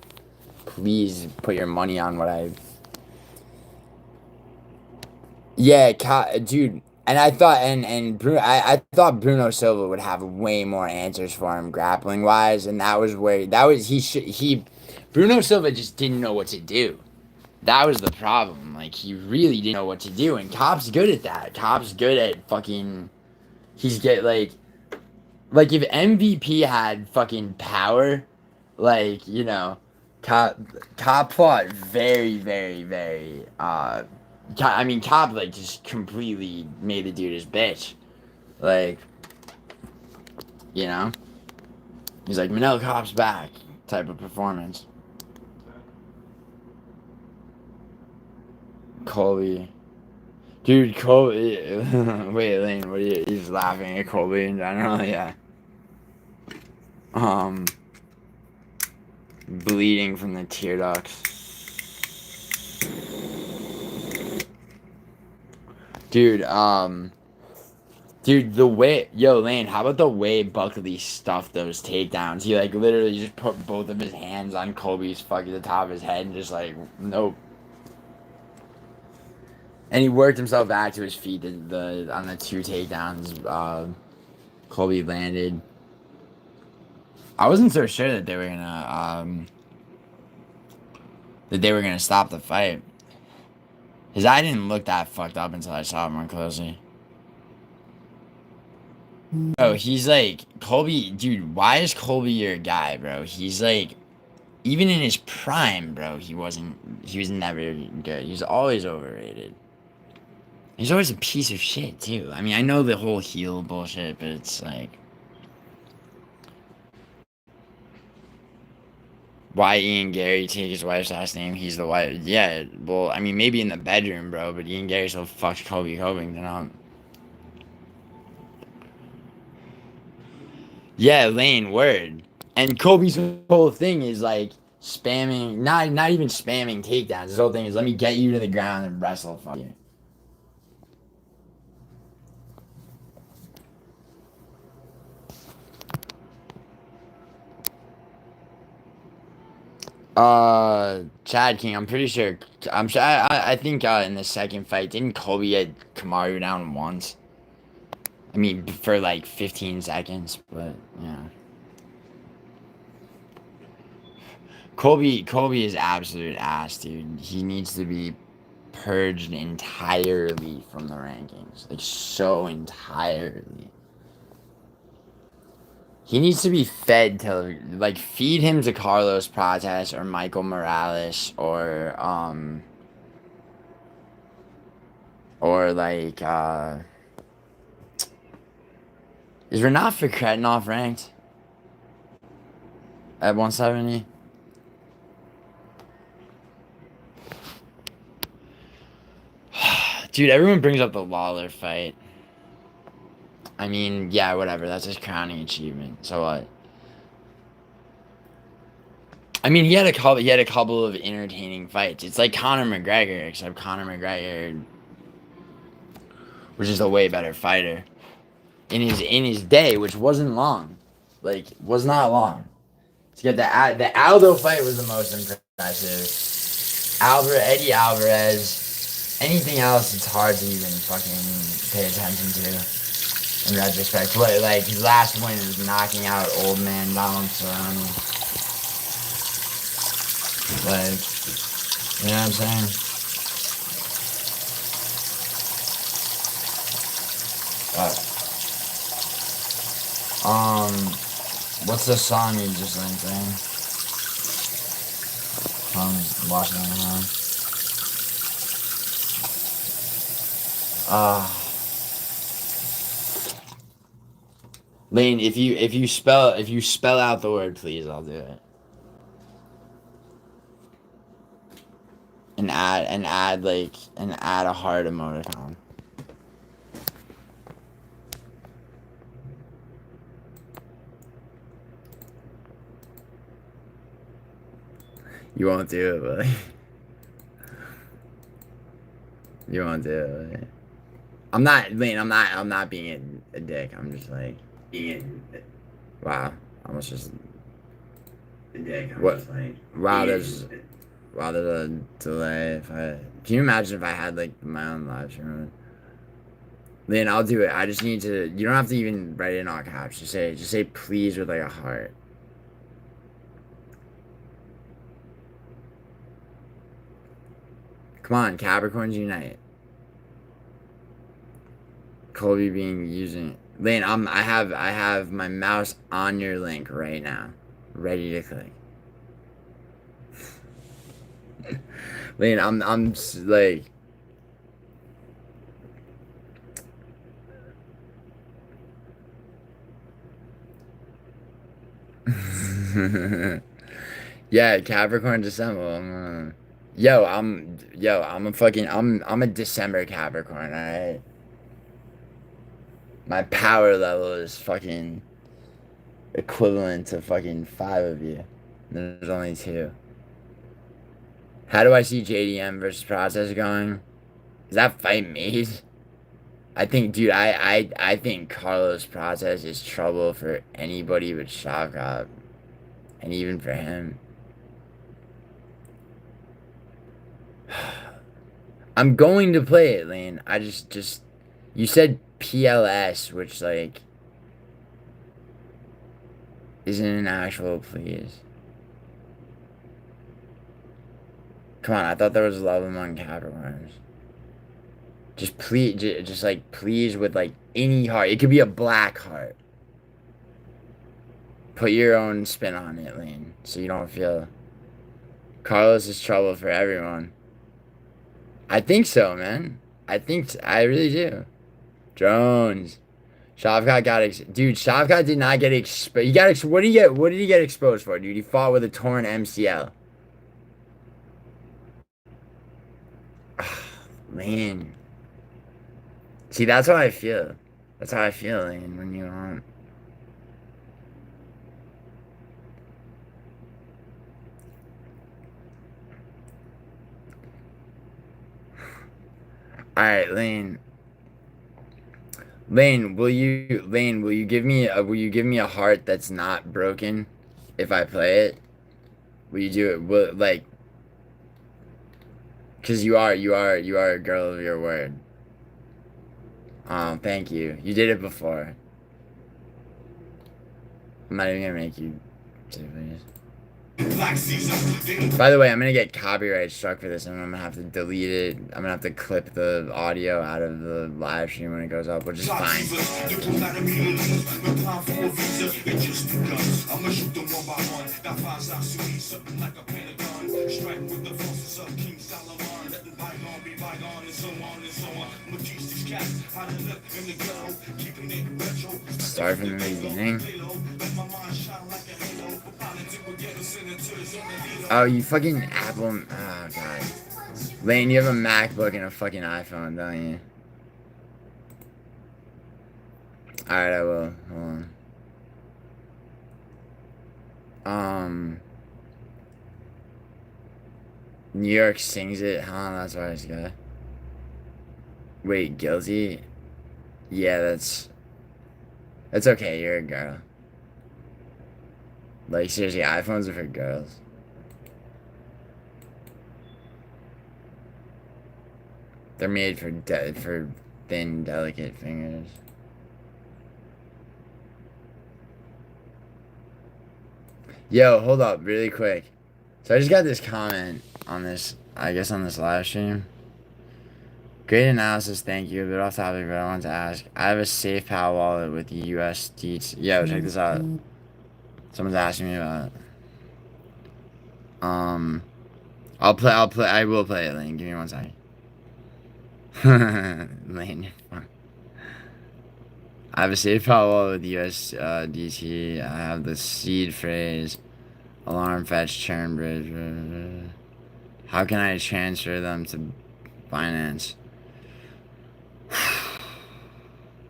Please put your money on what I've... Yeah, dude. And I thought, I thought Bruno Silva would have way more answers for him grappling wise, and Bruno Silva just didn't know what to do. That was the problem. Like, he really didn't know what to do, and Copp's good at that. Copp's good at fucking... like, if MVP had fucking power, like, you know, Copp fought very, very, very, Copp, like, just completely made the dude his bitch. Like, you know? He's like, Manel Copp's back. type of performance. Colby. Dude, Colby. Wait, Lane, what are you? He's laughing at Colby in general, yeah. Bleeding from the tear ducts. Dude, dude, the way, yo, Lane, how about the way Buckley stuffed those takedowns? He, like, literally just put both of his hands on Colby's fucking the top of his head and just, like, nope. And he worked himself back to his feet on the 2 takedowns Colby landed. I wasn't so sure that they were gonna stop the fight. His eye didn't look that fucked up until I saw it more closely. Oh, he's like, Colby, dude, why is Colby your guy, bro? He's like, even in his prime, bro, he was never good. He was always overrated. He's always a piece of shit, too. I mean, I know the whole heel bullshit, but it's like, why Ian Gary take his wife's last name? He's the wife. Yeah, well, I mean, maybe in the bedroom, bro, but Ian Gary still fucks Colby Covington up. Yeah, Lane, word. And Kobe's whole thing is like spamming, not even spamming takedowns. His whole thing is let me get you to the ground and wrestle fuck you. Chad King, I'm pretty sure. I'm sure. I think in the second fight, didn't Kobe get Kamaru down once? I mean, for like 15 seconds, but yeah. Kobe is absolute ass, dude. He needs to be purged entirely from the rankings, like so entirely. He needs to be fed to, like, feed him to Carlos Prates or Michael Morales or like, is Renat Fikretinoff ranked at 170? Dude, everyone brings up the Lawler fight. I mean, yeah, whatever. That's his crowning achievement. So what? I mean, he had a couple of entertaining fights. It's like Conor McGregor, except Conor McGregor, which is a way better fighter, in his day, which wasn't long, like was not long. To get the Aldo fight was the most impressive. Eddie Alvarez, anything else, it's hard to even fucking pay attention to. In retrospect, like his last win was knocking out old man Donald Cerrone. Like, you know what I'm saying? What's the song you just linked in? From Washington. Lane, if you spell out the word, please, I'll do it. And add a heart emoticon. You won't do it, buddy. You won't do it, buddy. I'm not, Lane, I'm not being a dick. I'm just like wow. I was just a dick. I'm just like wow, there's a delay. Can you imagine if I had like my own live stream? Lane, I'll do it. I just need to. You don't have to even write it in all caps. Just say please with like a heart. Come on, Capricorns unite. Colby using Lane. I have my mouse on your link right now, ready to click. Lane, I'm like. Yeah, Capricorn December. I'm a December Capricorn, alright? My power level is fucking equivalent to fucking 5 of you. There's only 2. How do I see JDM versus Process going? Is that fight made? I think, dude, I think Carlos Process is trouble for anybody but Shavkat. And even for him. I'm going to play it, Lane. I just you said PLS, which like isn't an actual please. Come on, I thought there was love among Capricorns. Just please, just like please with like any heart. It could be a black heart. Put your own spin on it, Lane, so you don't feel. Carlos is trouble for everyone. I think so, man. I really do. Jones. Shavkat got dude. Shavkat did not get exposed. He got what did he get? What did he get exposed for, dude? He fought with a torn MCL. Man. See, that's how I feel. That's how I feel, Lane, when you want. All right, Lane. Lane, will you give me a heart that's not broken if I play it? Will you do it? Will like, cause you are a girl of your word. Thank you. You did it before. I'm not even gonna make you say please. By the way, I'm gonna get copyright struck for this, and I'm gonna have to delete it. I'm gonna have to clip the audio out of the live stream when it goes up, which is fine. Start from the beginning. Oh, you fucking Apple. Oh, God. Lane, you have a MacBook and a fucking iPhone, don't you? Alright, I will. Hold on. New York sings it. Huh? That's why it's good. Wait, guilty? Yeah, that's okay. You're a girl. Like, seriously, iPhones are for girls. They're made for thin, delicate fingers. Yo, hold up, really quick. So I just got this comment on this, I guess on this live stream. Great analysis, thank you. A bit off topic, but I wanted to ask. I have a SafePal wallet with USDT. Yo, check this out. Someone's asking me about it. I will play it, Lane. Give me 1 second. Lane, you're fun. I have a SafePal wallet with USDT. I have the seed phrase, alarm fetch, churn bridge. How can I transfer them to Binance?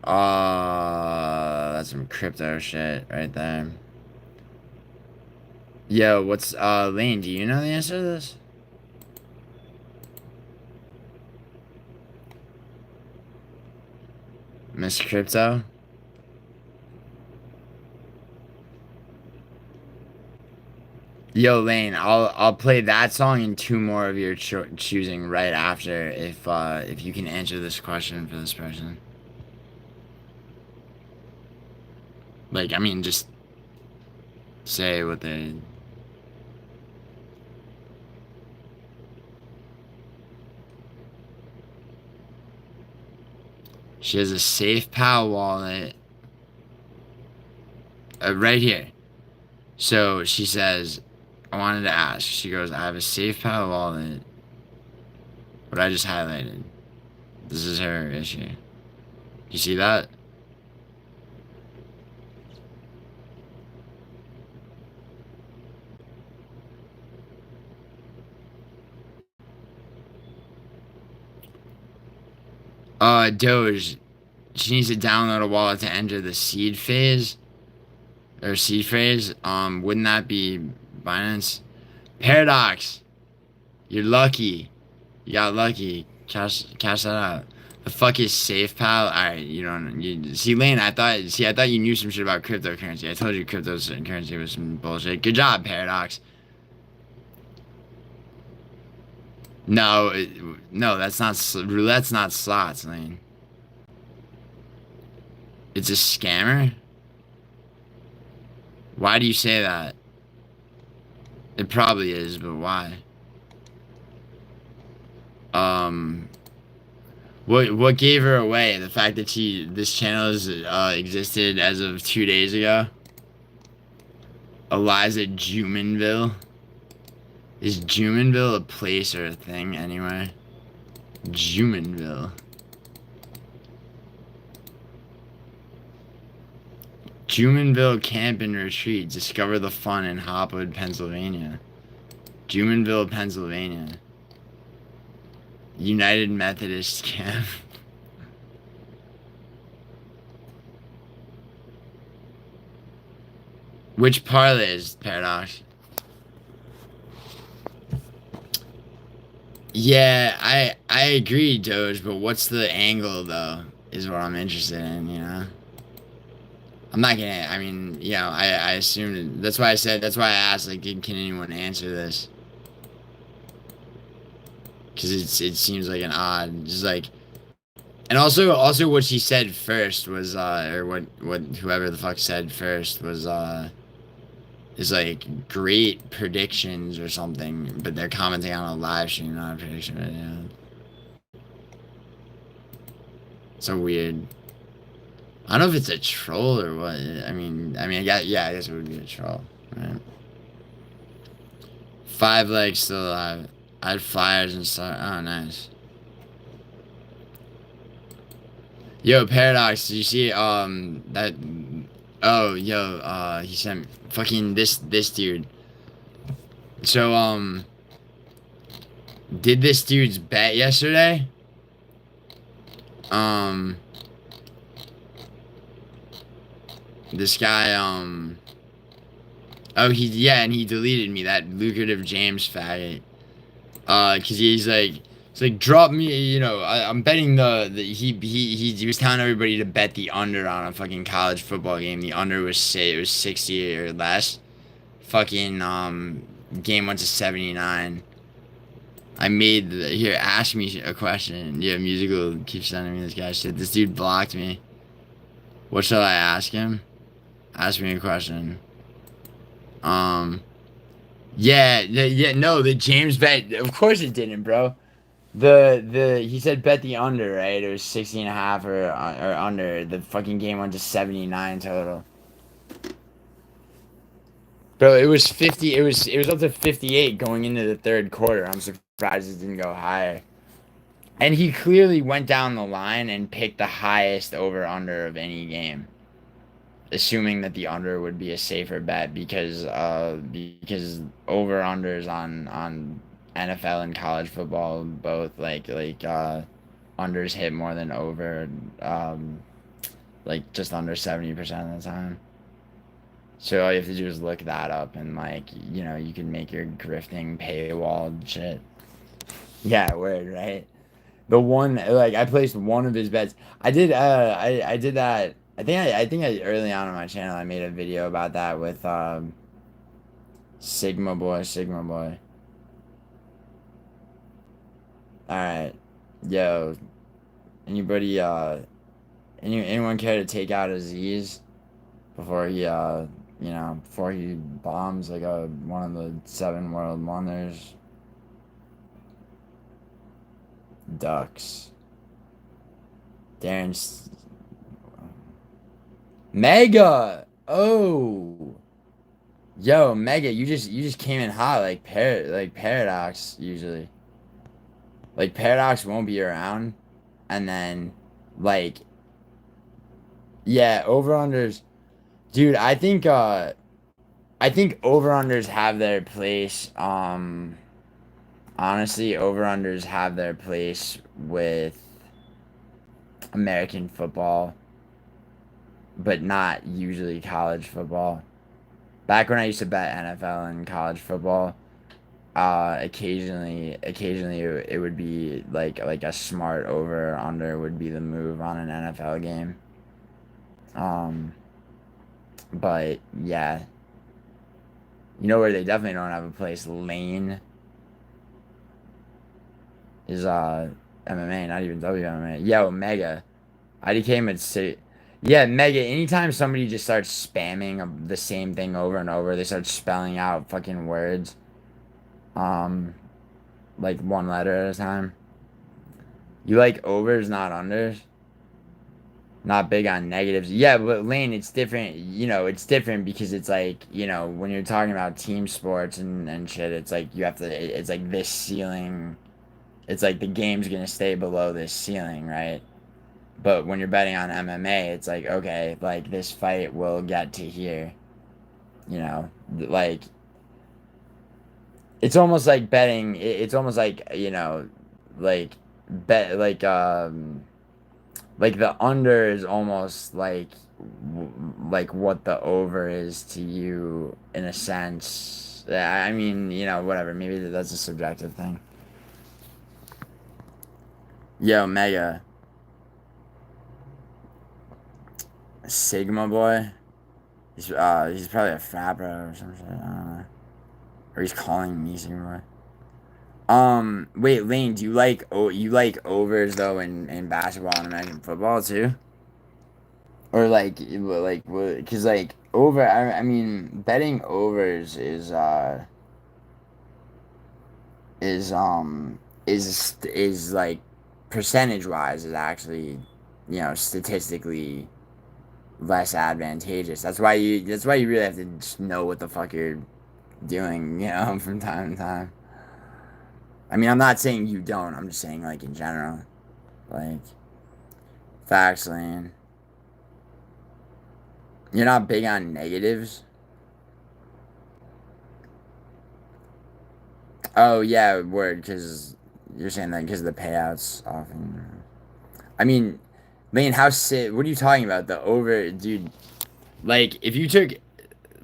That's some crypto shit right there. Yo, what's Lane, do you know the answer to this? Miss Crypto? Yo, Lane, I'll play that song and 2 more of your choosing right after if you can answer this question for this person. Like, I mean, just say what they. She has a SafePal wallet. Right here. So she says, I wanted to ask. She goes, I have a SafePal wallet. What I just highlighted. This is her issue. You see that? Doge, she needs to download a wallet to enter the seed phase. Or seed phrase. Wouldn't that be Binance? Paradox. You're lucky. You got lucky. Cash that out. The fuck is safe, pal? Alright, you don't. See, Lane, I thought you knew some shit about cryptocurrency. I told you cryptocurrency was some bullshit. Good job, Paradox. No, no, that's not roulette's not slots, Lane. It's a scammer? Why do you say that? It probably is, but why? What gave her away? The fact that this channel has existed as of 2 days ago? Eliza Jumanville? Is Jumanville a place or a thing anyway? Jumanville. Jumanville Camp and Retreat. Discover the fun in Hopwood, Pennsylvania. Jumanville, Pennsylvania. United Methodist Camp. Which parlays, Paradox? Yeah, I agree, Doge, but what's the angle though? Is what I'm interested in, you know? I'm not gonna, I mean, you know, I assumed, that's why I asked, like, can anyone answer this? Because it seems like an odd, just like, and also what she said first was, or what whoever the fuck said first was, is like, great predictions or something, but they're commenting on a live stream, not a prediction video. So weird. I don't know if it's a troll or what. I guess it would be a troll, right? 5 legs still alive. I had flyers and stuff. Oh, nice. Yo, Paradox, did you see, that... Oh, yo, he sent fucking this dude. So, did this dude's bet yesterday? This guy, oh, and he deleted me, that lucrative James faggot. Cause he's like, drop me, you know, I'm betting he was telling everybody to bet the under on a fucking college football game. The under was 60 or less. Fucking, game went to 79. I made here, ask me a question. Yeah, Musical keeps sending me this guy shit. This dude blocked me. What shall I ask him? Ask me a question. No, the James bet, of course it didn't, bro. He said bet the under, right? It was 60.5 or under. The fucking game went to 79 total. Bro, it was 50, it was up to 58 going into the third quarter. I'm surprised it didn't go higher. And he clearly went down the line and picked the highest over-under of any game, assuming that the under would be a safer bet because over-unders on NFL and college football both like unders hit more than over, like just under 70% of the time. So all you have to do is look that up and, like, you know, you can make your grifting paywall shit. Yeah, word, right? The one, like, I placed one of his bets. I did that. I think early on my channel I made a video about that with Sigma Boy. Alright. Yo. Anybody anyone care to take out Aziz before he before he bombs like one of the 7 world wonders? Ducks. Darren's Mega. Oh, yo, Mega, you just came in hot like Paradox usually. Like Paradox won't be around, and then like, yeah, over-unders, dude. I think over-unders have their place. Honestly, over-unders have their place with American football, but not usually college football. Back when I used to bet NFL and college football, occasionally it would be like a smart over or under would be the move on an NFL game. But yeah, you know where they definitely don't have a place. Lane is MMA, not even WMMA. Yeah, Omega. IDK would say, yeah, Mega. Anytime somebody just starts spamming the same thing over and over, they start spelling out fucking words, like one letter at a time. You like overs, not unders. Not big on negatives. Yeah, but Lane, it's different. You know, it's different because it's like, you know, when you're talking about team sports and shit, it's like you have to. It's like this ceiling. It's like the game's gonna stay below this ceiling, right? But when you're betting on MMA, it's like, okay, like this fight will get to here. You know, like it's almost like betting. It's almost like, you know, like bet like the under is almost like what the over is to you in a sense. I mean, you know, whatever. Maybe that's a subjective thing. Yo, Mega Sigma boy. He's probably a frat bro or something. I don't know. Or he's calling me Sigma boy. Wait, Lane, do you like overs though in basketball and American football too? Or cause like over, I mean, betting overs is is like percentage wise is actually, you know, statistically less advantageous. That's why you really have to just know what the fuck you're doing, you know, from time to time. I mean, I'm not saying you don't. I'm just saying like in general, like facts, Lane. You're not big on negatives. Oh yeah, word. Because you're saying that because of the payouts often. I mean, Lane, how sit? What are you talking about? The over, dude. Like if you took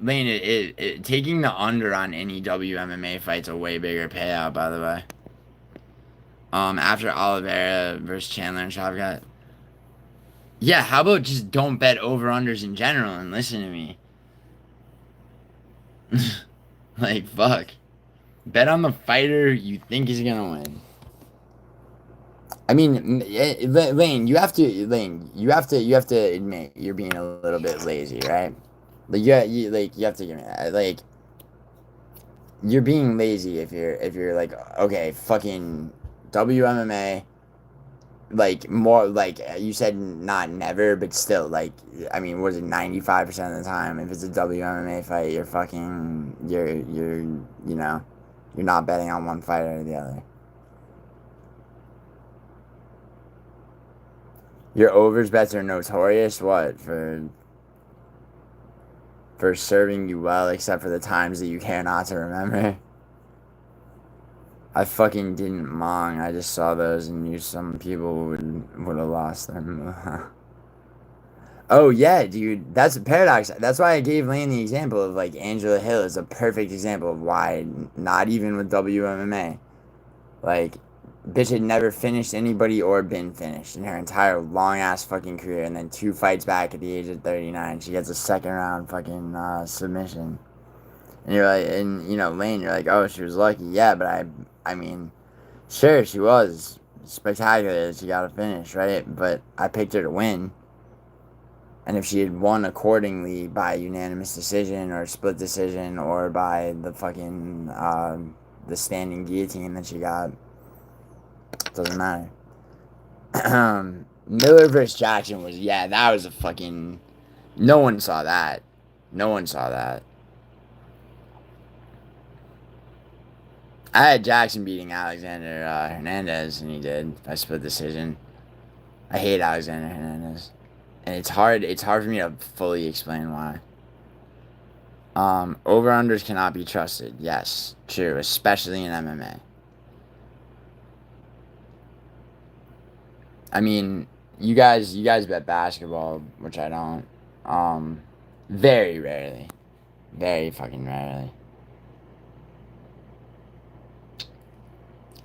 Lane, taking the under on any WMMA fight's a way bigger payout. By the way. After Oliveira versus Chandler and Shavkat. Yeah, how about just don't bet over unders in general and listen to me? Like fuck. Bet on the fighter you think is gonna win. I mean, Lane, you have to admit you're being a little bit lazy, right? Like, you have to give me that. Like, you're being lazy if you're like, okay, fucking WMMA, like more like you said, not never, but still, like, I mean, what is it, 95% of the time, if it's a WMMA fight, you're you know, you're not betting on one fighter or the other. Your overs bets are notorious. What for serving you well, except for the times that you care not to remember. I fucking didn't mong. I just saw those and knew some people would have lost them. Oh yeah, dude. That's a paradox. That's why I gave Lane the example of like Angela Hill is a perfect example of why not even with WMMA. Like, bitch had never finished anybody or been finished in her entire long ass fucking career, and then 2 fights back at the age of 39, she gets a second round fucking submission. And you're like, and you know, Lane, you're like, oh, she was lucky, yeah, but I mean, sure, she was spectacular that she got a finish, right? But I picked her to win, and if she had won accordingly by unanimous decision or split decision or by the fucking the standing guillotine that she got. Doesn't matter. Miller versus Jackson was, yeah, that was a fucking. No one saw that. No one saw that. I had Jackson beating Alexander Hernandez, and he did by split decision. I hate Alexander Hernandez, and it's hard. It's hard for me to fully explain why. Over unders cannot be trusted. Yes, true, especially in MMA. I mean, You guys bet basketball, which I don't. Very rarely. Very fucking rarely.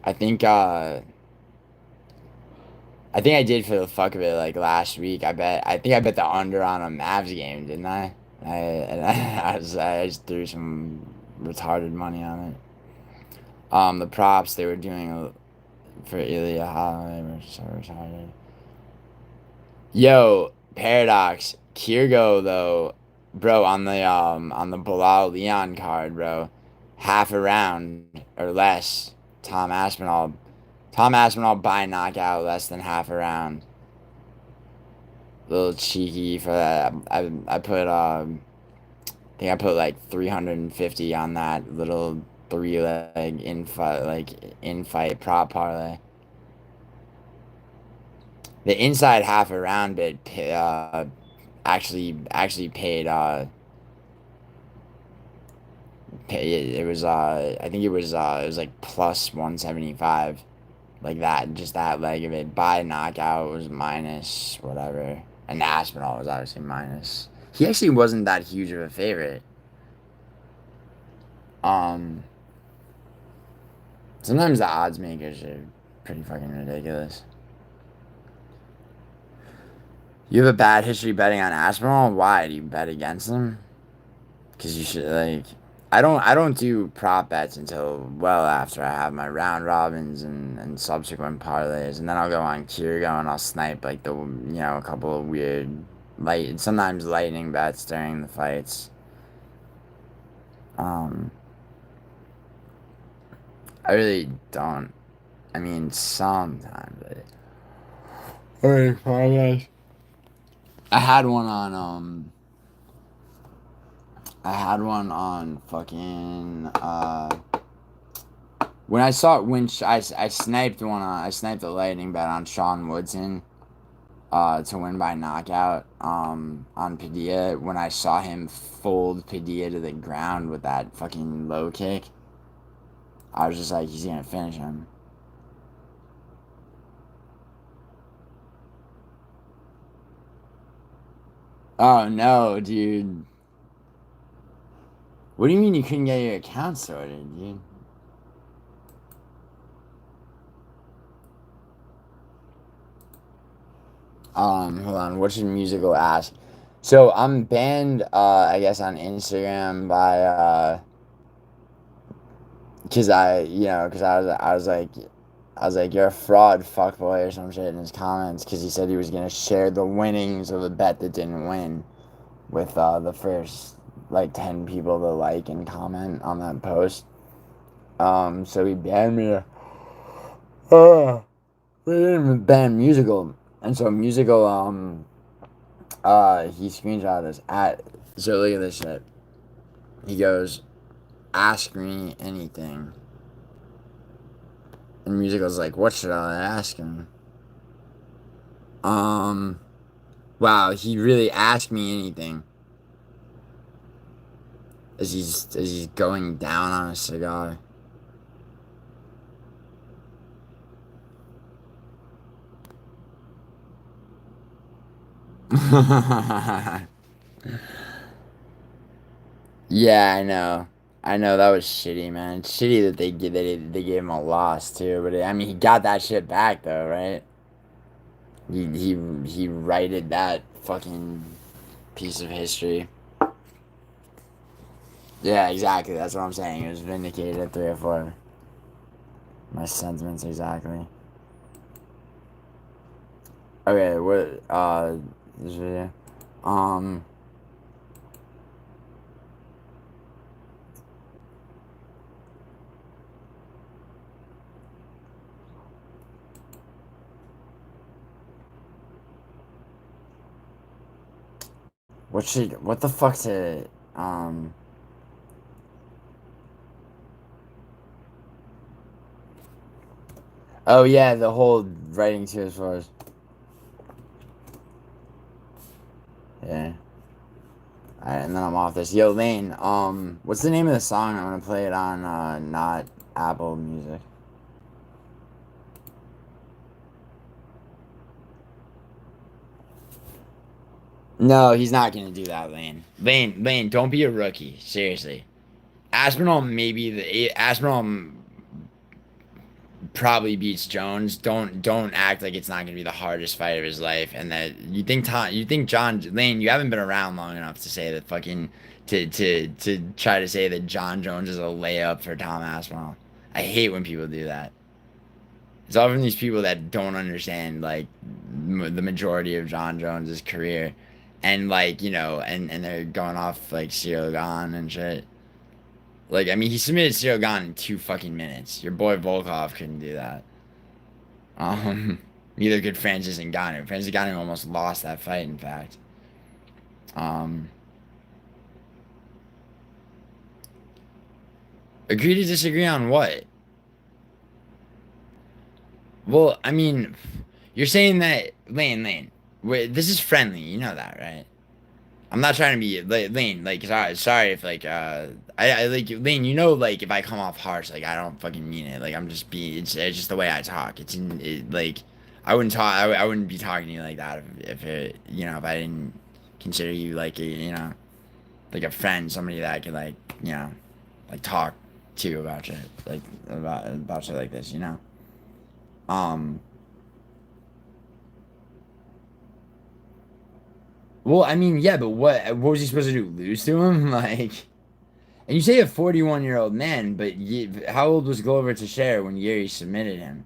I think I did for the fuck of it like last week. I think I bet the under on a Mavs game, didn't I? I just threw some retarded money on it. The props they were doing for Ilya Holiday were so retarded. Yo, Paradox, Kirgo though, bro, on the Bilal Leon card, bro, half a round or less. Tom Aspinall by knockout less than half a round. Little cheeky for that. I put I think I put like 350 on that little 3-leg in fight prop parlay. The inside half a round bit actually paid it was I think it was like plus 175, like that, just that leg of it. By knockout was minus whatever, and Aspinall was obviously minus. He actually wasn't that huge of a favorite. Sometimes the odds makers are pretty fucking ridiculous. You have a bad history betting on Aspinall? Why? Do you bet against him? Because you should, like... I don't do prop bets until well after I have my round robins and subsequent parlays. And then I'll go on Kirgo and I'll snipe, like, a couple of weird... sometimes lightning bets during the fights. I really don't. I mean, sometimes. I had one on fucking when I sniped the lightning bet on Sean Woodson to win by knockout on Padilla when I saw him fold Padilla to the ground with that fucking low kick. I was just like, he's gonna finish him. Oh no, dude. What do you mean you couldn't get your account sorted, dude? Hold on, what should musical ask? So I'm banned, I guess on Instagram by, cause I was like, you're a fraud fuckboy or some shit in his comments, cause he said he was gonna share the winnings of a bet that didn't win with, the first, like, 10 people to like and comment on that post. So he banned me. We didn't even ban musical. And so musical, he screenshot this so look at this shit. He goes, ask me anything. And musical's like, what should I ask him? Wow, he really asked me anything. As he's going down on a cigar. Yeah, I know that was shitty, man. It's shitty that they gave him a loss too. But I mean, he got that shit back though, right? He righted that fucking piece of history. Yeah, exactly. That's what I'm saying. It was vindicated at 3 or 4. My sentiments exactly. Okay, what this video? What the fuck to oh yeah, the whole writing to as far as yeah. Alright, and then I'm off this. Yo, Lane, what's the name of the song? I'm gonna play it on not Apple Music. No, he's not gonna do that, Lane. Lane, don't be a rookie. Seriously. Aspinall Aspinall probably beats Jones. Don't act like it's not gonna be the hardest fight of his life, and that you think John Lane. You haven't been around long enough to say that fucking to try to say that John Jones is a layup for Tom Aspinall. I hate when people do that. It's all from these people that don't understand like the majority of John Jones's career, and like and they're going off like Cyril Gahn and shit. Like, I mean, he submitted Cyril Gahn in 2 fucking minutes. Your boy Volkov couldn't do that. Neither could Francis Ngannou. Francis Ngannou almost lost that fight, in fact. Agree to disagree on what? Well, I mean, you're saying that Lane. Wait, this is friendly. You know that, right? I'm not trying to be Lane. Like, sorry if like I like Lane. You know, like if I come off harsh, like I don't fucking mean it. Like I'm just being. It's just the way I talk. Like I wouldn't talk. I wouldn't be talking to you like that if it if I didn't consider you like like a friend, somebody that I could like like talk to about shit like about shit like this. Well, I mean, yeah, but what was he supposed to do? Lose to him? Like, and you say a 41-year-old man, but how old was Glover Teixeira when Yuri submitted him?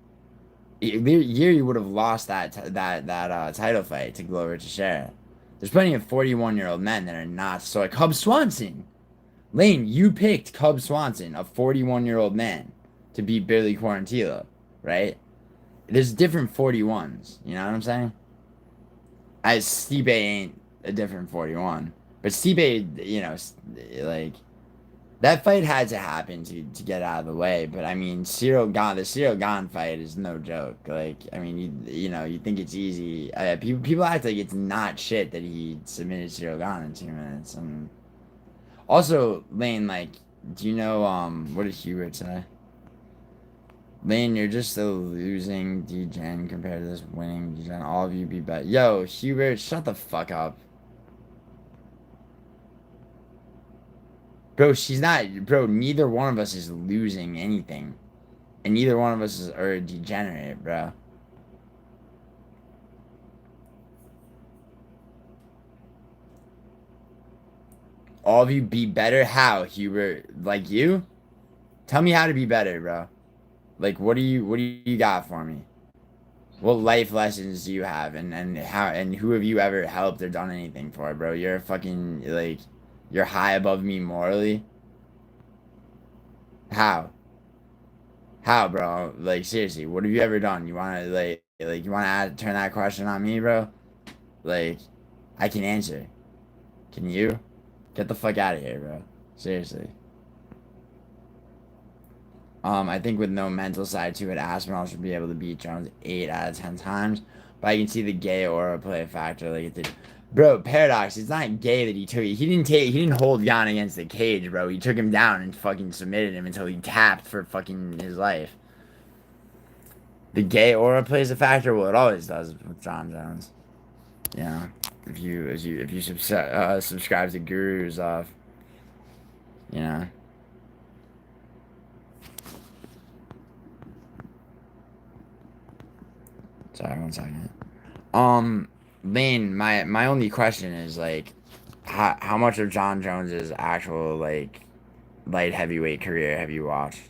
Yuri would have lost that title fight to Glover Teixeira. There's plenty of 41-year-old men that are not. So like Cub Swanson, Lane, you picked Cub Swanson, a 41-year-old man, to beat Billy Quarantillo, right? There's different 41s. You know what I'm saying? Stipe ain't a different 41. But Stipe, like, that fight had to happen to get out of the way. But, I mean, the Cyril Gahn fight is no joke. Like, I mean, you think it's easy. People act like it's not shit that he submitted Cyril Gahn in 2 minutes. And also, Lane, like, do you know, what did Hubert say? Lane, you're just a losing degen compared to this winning degen. All of you be better. Yo, Hubert, shut the fuck up. Bro, she's not. Bro, neither one of us is losing anything. And neither one of us are a degenerate, bro. All of you be better? How, Hubert? Like you? Tell me how to be better, bro. Like, what do you got for me? What life lessons do you have, and how, and who have you ever helped or done anything for, bro? You're a fucking, like, you're high above me morally? How? How, bro? Like, seriously, what have you ever done? You wanna, you wanna turn that question on me, bro? Like, I can answer. Can you? Get the fuck out of here, bro. Seriously. I think with no mental side to it, Aspinall should be able to beat Jones 8 out of 10 times. But I can see the gay aura play a factor like it did. Bro, Paradox, it's not gay that he took it. He didn't hold Jan against the cage, bro. He took him down and fucking submitted him until he tapped for fucking his life. The gay aura plays a factor. Well, it always does with John Jones. Yeah. If you subscribe to Guru's Sorry, 1 second. Lane, my only question is like, how much of John Jones's actual like light heavyweight career have you watched?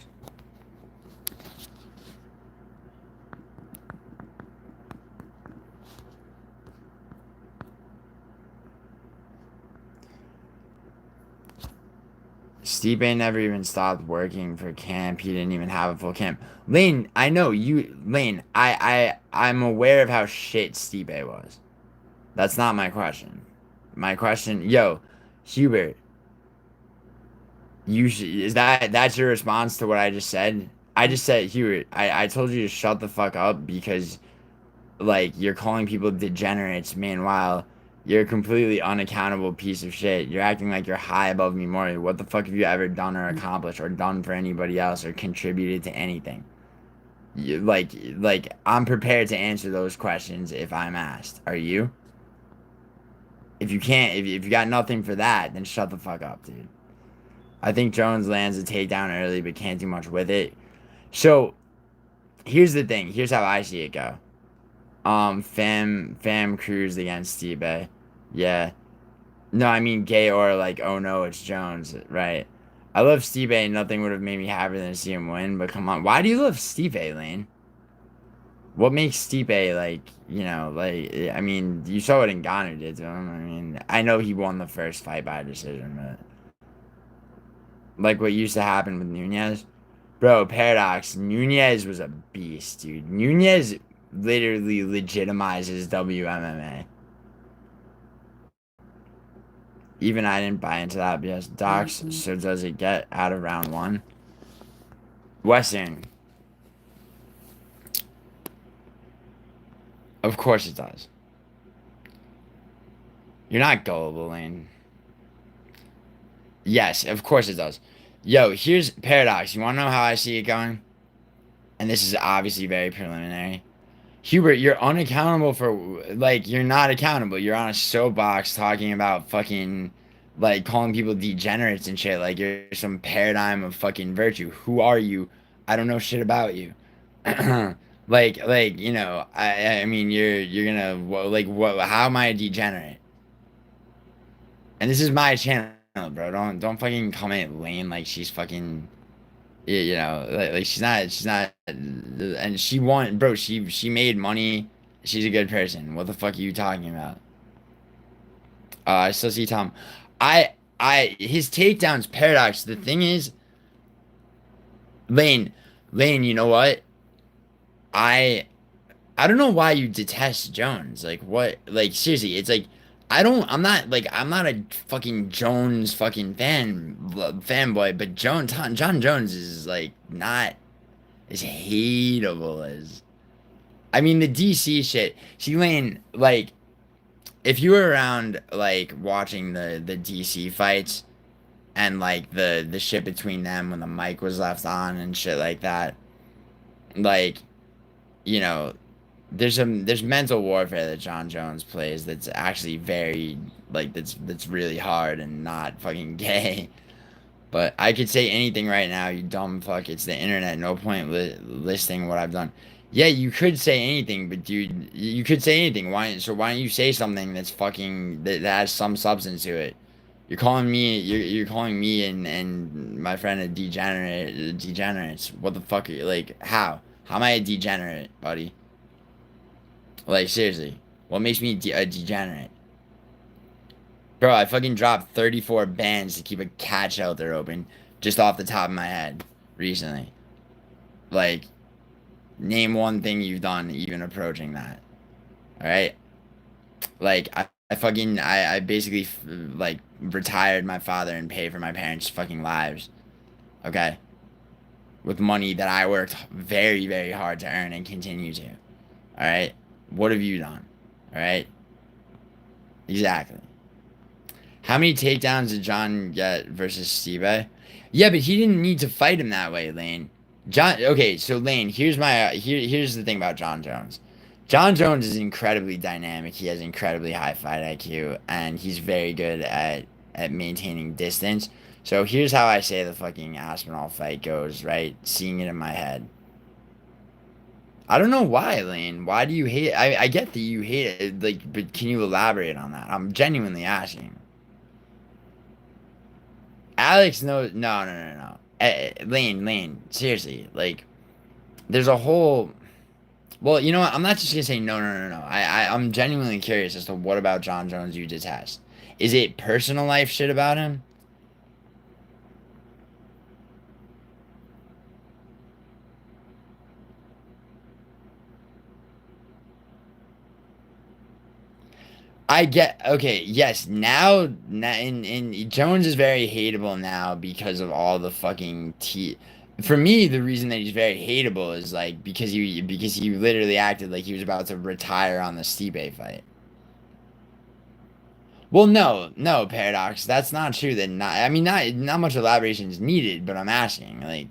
Stipe never even stopped working for camp. He didn't even have a full camp. Lane, I know you. Lane, I'm aware of how shit Stipe was. That's not my question. My question, yo, Hubert, that's your response to what I just said? I just said, Hubert, I told you to shut the fuck up because, like, you're calling people degenerates. Meanwhile, you're a completely unaccountable piece of shit. You're acting like you're high above me morally. What the fuck have you ever done or accomplished or done for anybody else or contributed to anything? Like I'm prepared to answer those questions if I'm asked. Are you? If you can't, if you got nothing for that, then shut the fuck up, dude. I think Jones lands a takedown early, but can't do much with it. So here's the thing. Here's how I see it go. Fam Cruz against Stipe. Yeah. No, I mean gay or like, oh no, it's Jones, right? I love Stipe and nothing would have made me happier than to see him win, but come on. Why do you love Stipe, Lane? What makes Stipe like, I mean, you saw what Ngannou did to him. I mean, I know he won the first fight by decision, but like what used to happen with Nunez. Bro, Paradox, Nunez was a beast, dude. Nunez literally legitimizes WMMA. Even I didn't buy into that BS. Docs, so does it get out of round one? Western. Of course it does. You're not gullible, Lane. Yes, of course it does. Yo, here's Paradox. You want to know how I see it going? And this is obviously very preliminary. Hubert, you're unaccountable for, like, you're not accountable. You're on a soapbox talking about fucking, like, calling people degenerates and shit. Like, you're some paradigm of fucking virtue. Who are you? I don't know shit about you. I mean, you're gonna, like, what, how am I a degenerate? And this is my channel, bro. Don't fucking comment Lane like she's fucking, like she's not, and she won, bro. She made money. She's a good person. What the fuck are you talking about? I still see Tom. His takedowns Paradox. The thing is, Lane, you know what? I don't know why you detest Jones. Like what? Like seriously, it's like I'm not a fucking Jones fucking fanboy, but John Jones is like not as hateable as. I mean the DC shit. See Lane, like if you were around like watching the DC fights and like the shit between them when the mic was left on and shit like that, like you know there's mental warfare that John Jones plays that's actually very like that's really hard and not fucking gay. But I could say anything right now, you dumb fuck. It's the internet. No point listing what I've done. Yeah, you could say anything, but dude, you could say anything. Why don't you say something that's fucking that has some substance to it? You're calling me and my friend a degenerates. What the fuck are you like? How am I a degenerate, buddy? Like, seriously. What makes me a degenerate? Bro, I fucking dropped 34 bands to keep a cat shelter open just off the top of my head recently. Like, name one thing you've done even approaching that. Alright? Like, I basically, like, retired my father and paid for my parents' fucking lives. Okay? With money that I worked very, very hard to earn and continue to. Alright? What have you done? Alright? Exactly. How many takedowns did John get versus Stipe? Yeah, but he didn't need to fight him that way, Lane. Okay, so Lane, here's the thing about John Jones. John Jones is incredibly dynamic. He has incredibly high fight IQ, and he's very good at maintaining distance. So here's how I say the fucking Aspinall fight goes, right? Seeing it in my head. I don't know why, Lane. Why do you hate it? I get that you hate it, like, but can you elaborate on that? I'm genuinely asking. Alex knows. No. Lane, seriously. Like, there's a whole. Well, you know what? I'm not just gonna say no. I'm genuinely curious as to what about John Jones you detest. Is it personal life shit about him? I get okay. Yes, in Jones is very hateable now because of all the fucking tea. For me, the reason that he's very hateable is like because he literally acted like he was about to retire on the Stipe fight. Well, no, Paradox. That's not true. I mean, not much elaboration is needed. But I'm asking, like,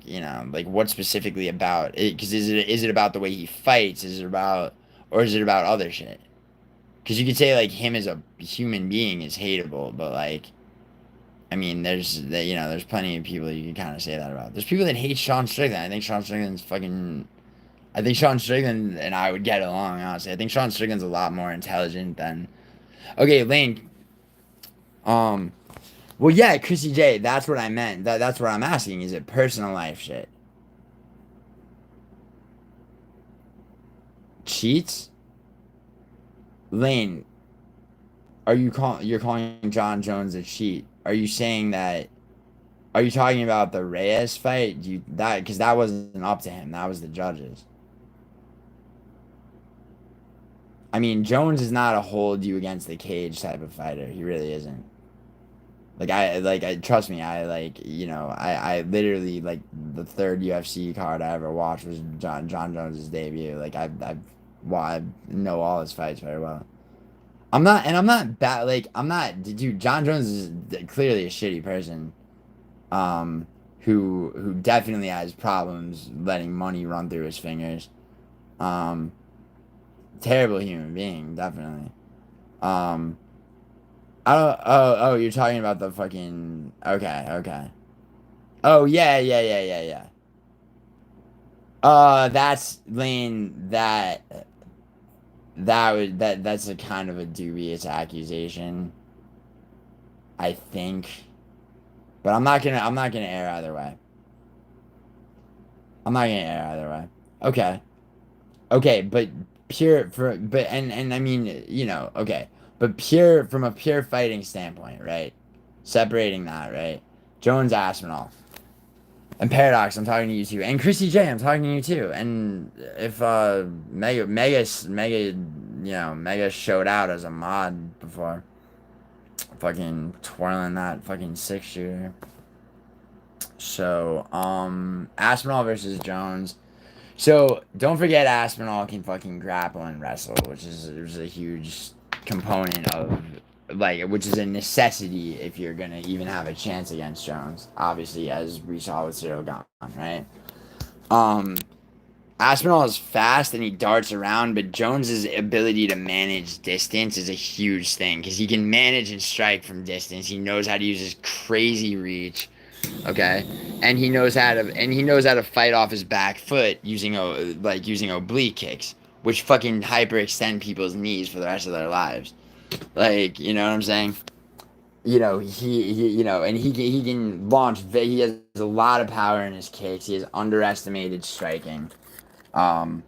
like what specifically about it? Because is it about the way he fights? Is it about or is it about other shit? Because you could say like him as a human being is hateable, but like, I mean, there's plenty of people you can kind of say that about. There's people that hate Sean Strickland. I think Sean Strickland's fucking. I think Sean Strickland and I would get along, honestly. I think Sean Strickland's a lot more intelligent than. Okay, Lane. Well, yeah, Chrissy J. That's what I meant. That's what I'm asking. Is it personal life shit? Cheats? Lane, you're calling John Jones a cheat? Are you saying that? Are you talking about the Reyes fight? Because that wasn't up to him. That was the judges. I mean, Jones is not a hold you against the cage type of fighter. He really isn't. I trust me. I literally like the third UFC card I ever watched was John Jones's debut. I know all his fights very well. I'm not bad. Like, I'm not, dude. John Jones is clearly a shitty person. Who definitely has problems letting money run through his fingers. Terrible human being, definitely. Oh, you're talking about the fucking. Okay. Oh, yeah. That's Lane. That's a kind of a dubious accusation. I think, but I'm not gonna air either way. Okay, but I mean, okay, but from a pure fighting standpoint, right? Separating that, right? Jones Aspinall. And Paradox, I'm talking to you too. And Chrissy J, I'm talking to you too. And if Mega showed out as a mod before, fucking twirling that fucking 6-shooter. So, Aspinall versus Jones. So don't forget Aspinall can fucking grapple and wrestle, which is a huge component of which is a necessity if you're gonna even have a chance against Jones. Obviously, as we saw with Cyril Gahn, right? Aspinall is fast and he darts around, but Jones's ability to manage distance is a huge thing because he can manage and strike from distance. He knows how to use his crazy reach. Okay, and he knows how to fight off his back foot using oblique kicks, which fucking hyperextend people's knees for the rest of their lives. Like, you know what I'm saying? And he can launch. He has a lot of power in his kicks. He has underestimated striking, at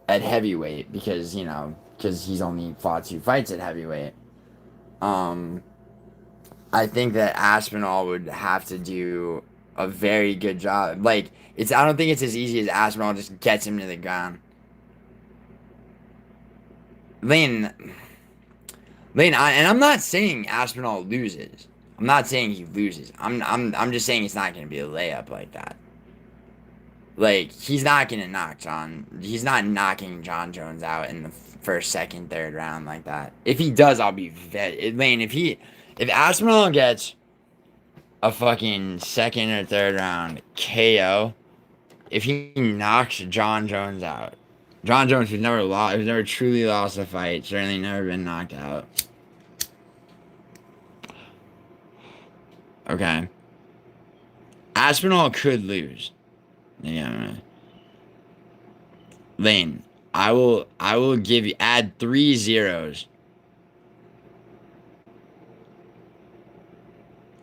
heavyweight because he's only fought 2 fights at heavyweight. I think that Aspinall would have to do a very good job. Like, I don't think it's as easy as Aspinall just gets him to the ground. Lane, and I'm not saying Aspinall loses. I'm not saying he loses. I'm just saying it's not going to be a layup like that. Like, he's not going to knock he's not knocking John Jones out in the first, second, third round like that. If he does, I'll be Lane, if Aspinall gets a fucking second or third round KO, if he knocks John Jones out, John Jones, who's never truly lost a fight, certainly never been knocked out. Okay. Aspinall could lose. Yeah. Lane, I will add 3 zeros.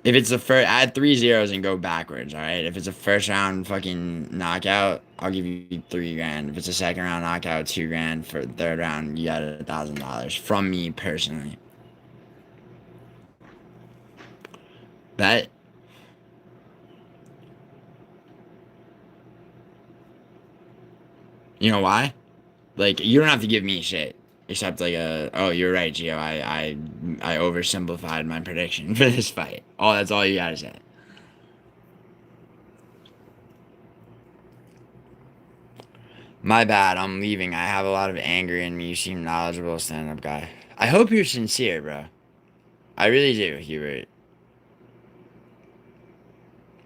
If it's add 3 zeros and go backwards, alright? If it's a first round fucking knockout, I'll give you $3,000. If it's a second round knockout, $2,000. For the third round, you got $1,000 from me personally. Bet. You know why? Like, you don't have to give me shit. Except oh, you're right, Gio. I oversimplified my prediction for this fight. That's all you gotta say. My bad, I'm leaving. I have a lot of anger in me. You seem knowledgeable, stand-up guy. I hope you're sincere, bro. I really do, Hubert.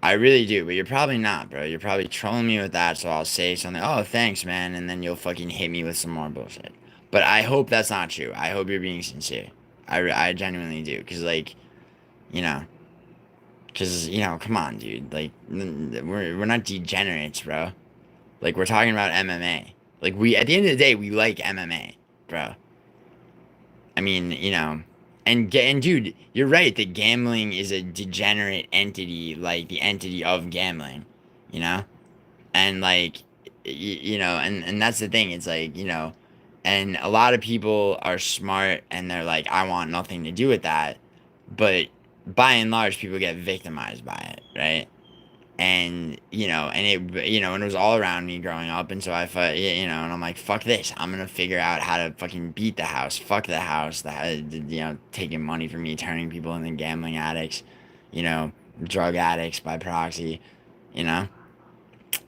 I really do, but you're probably not, bro. You're probably trolling me with that, so I'll say something. Oh, thanks, man, and then you'll fucking hit me with some more bullshit. But I hope that's not true. I hope you're being sincere. I genuinely do. Because, like, you know. Because, you know, come on, dude. Like, we're not degenerates, bro. Like, we're talking about MMA. Like, at the end of the day, we like MMA, bro. I mean, you know. And dude, you're right that gambling is a degenerate entity, like the entity of gambling, you know? And, like, you know, and that's the thing. It's like, you know, and a lot of people are smart and they're like, I want nothing to do with that. But by and large, people get victimized by it, right? And, you know, and it was all around me growing up. And so you know, and I'm like, fuck this. I'm going to figure out how to fucking beat the house. Fuck the house. You know, taking money from me, turning people into gambling addicts, you know, drug addicts by proxy, you know?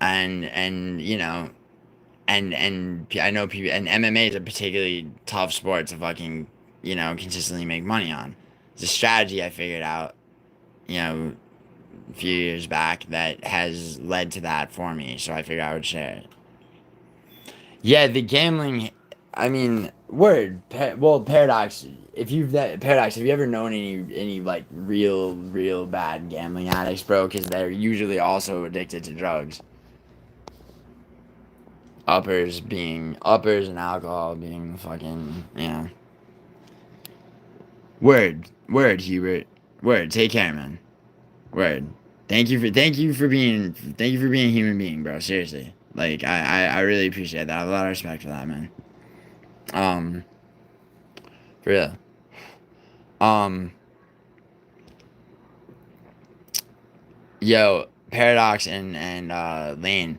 And, you know, and I know people, and MMA is a particularly tough sport to fucking, you know, consistently make money on. It's a strategy I figured out, you know, a few years back that has led to that for me, so I figured I would share it. Yeah, the gambling, I mean, Paradox, Paradox, have you ever known any like real bad gambling addicts, bro? Because they're usually also addicted to drugs. Uppers and alcohol being fucking, you know. Word, Hubert. Word, take care, man. Word. Thank you for being a human being, bro. Seriously. Like, I really appreciate that. I have a lot of respect for that, man. Um, for real. Um, yo, Paradox and Lane.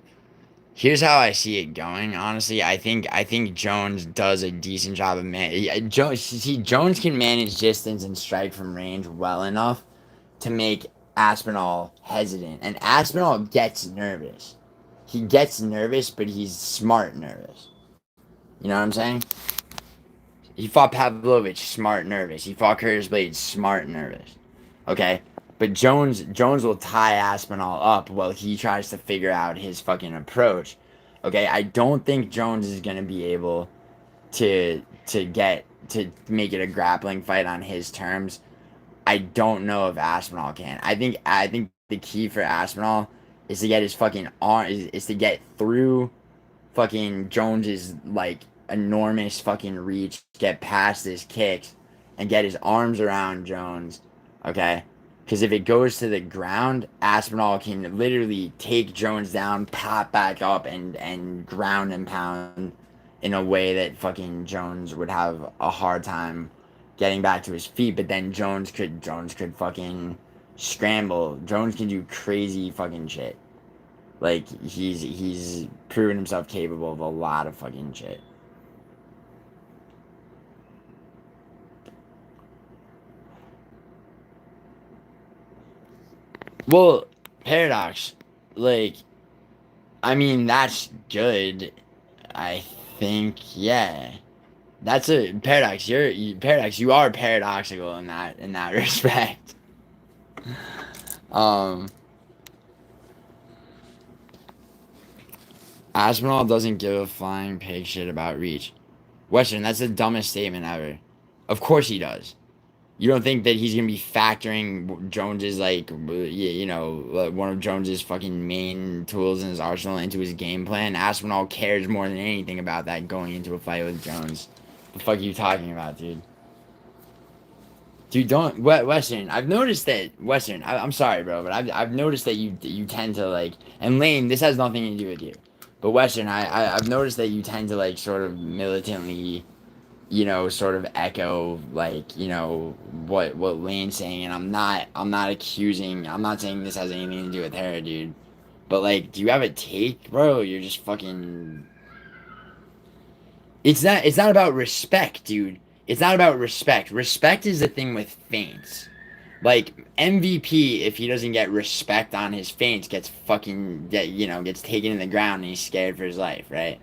Here's how I see it going. Honestly, I think Jones does a decent job of Jones can manage distance and strike from range well enough to make Aspinall hesitant, and Aspinall gets nervous. He gets nervous, but he's smart nervous. You know what I'm saying? He fought Pavlovich, smart nervous. He fought Curtis Blades, smart nervous. Okay? But Jones will tie Aspinall up while he tries to figure out his fucking approach. Okay? I don't think Jones is gonna be able to make it a grappling fight on his terms. I don't know if Aspinall can. I think the key for Aspinall is to get his fucking arm is to get through fucking Jones's like enormous fucking reach, get past his kicks, and get his arms around Jones. Okay? Because if it goes to the ground, Aspinall can literally take Jones down, pop back up, and ground and pound in a way that fucking Jones would have a hard time getting back to his feet. But then Jones could fucking scramble. Jones can do crazy fucking shit. Like, he's proven himself capable of a lot of fucking shit. Well, Paradox, like, I mean, that's good. I think, yeah. That's a Paradox. Paradox. You are paradoxical in that respect. Um, Aspinall doesn't give a flying pig shit about reach. Western, that's the dumbest statement ever. Of course he does. You don't think that he's gonna be factoring Jones's like, you know, one of Jones's fucking main tools in his arsenal into his game plan? Aspinall cares more than anything about that going into a fight with Jones. The fuck are you talking about, dude? Dude, don't Western. I've noticed that Western. I'm sorry, bro, but I've noticed that you tend to like, and Lane. This has nothing to do with you, but Western. I've noticed that you tend to like sort of militantly, you know, sort of echo like, you know, what Lane's saying, and I'm not accusing. I'm not saying this has anything to do with her, dude. But like, do you have a take, bro? You're just fucking. It's not about respect, dude. It's not about respect. Respect is the thing with feints. Like MVP, if he doesn't get respect on his feints, gets gets taken in the ground and he's scared for his life, right?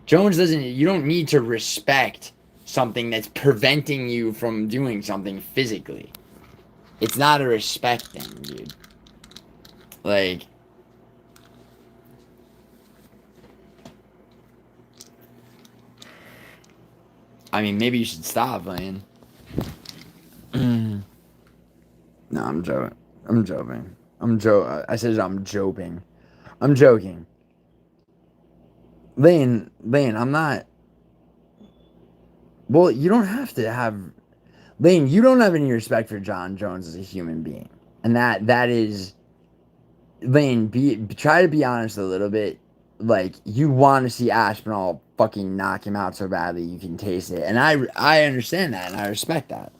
Jones doesn't. You don't need to respect something that's preventing you from doing something physically. It's not a respect thing, dude. Like, I mean, maybe you should stop, Lane. No, I'm joking. I'm joking. I said I'm joking. I'm joking. Lane, I'm not. Well, you don't have to have. Lane, you don't have any respect for John Jones as a human being. And that is. Lane, try to be honest a little bit. Like, you want to see Aspinall fucking knock him out so badly you can taste it. And I understand that and I respect that.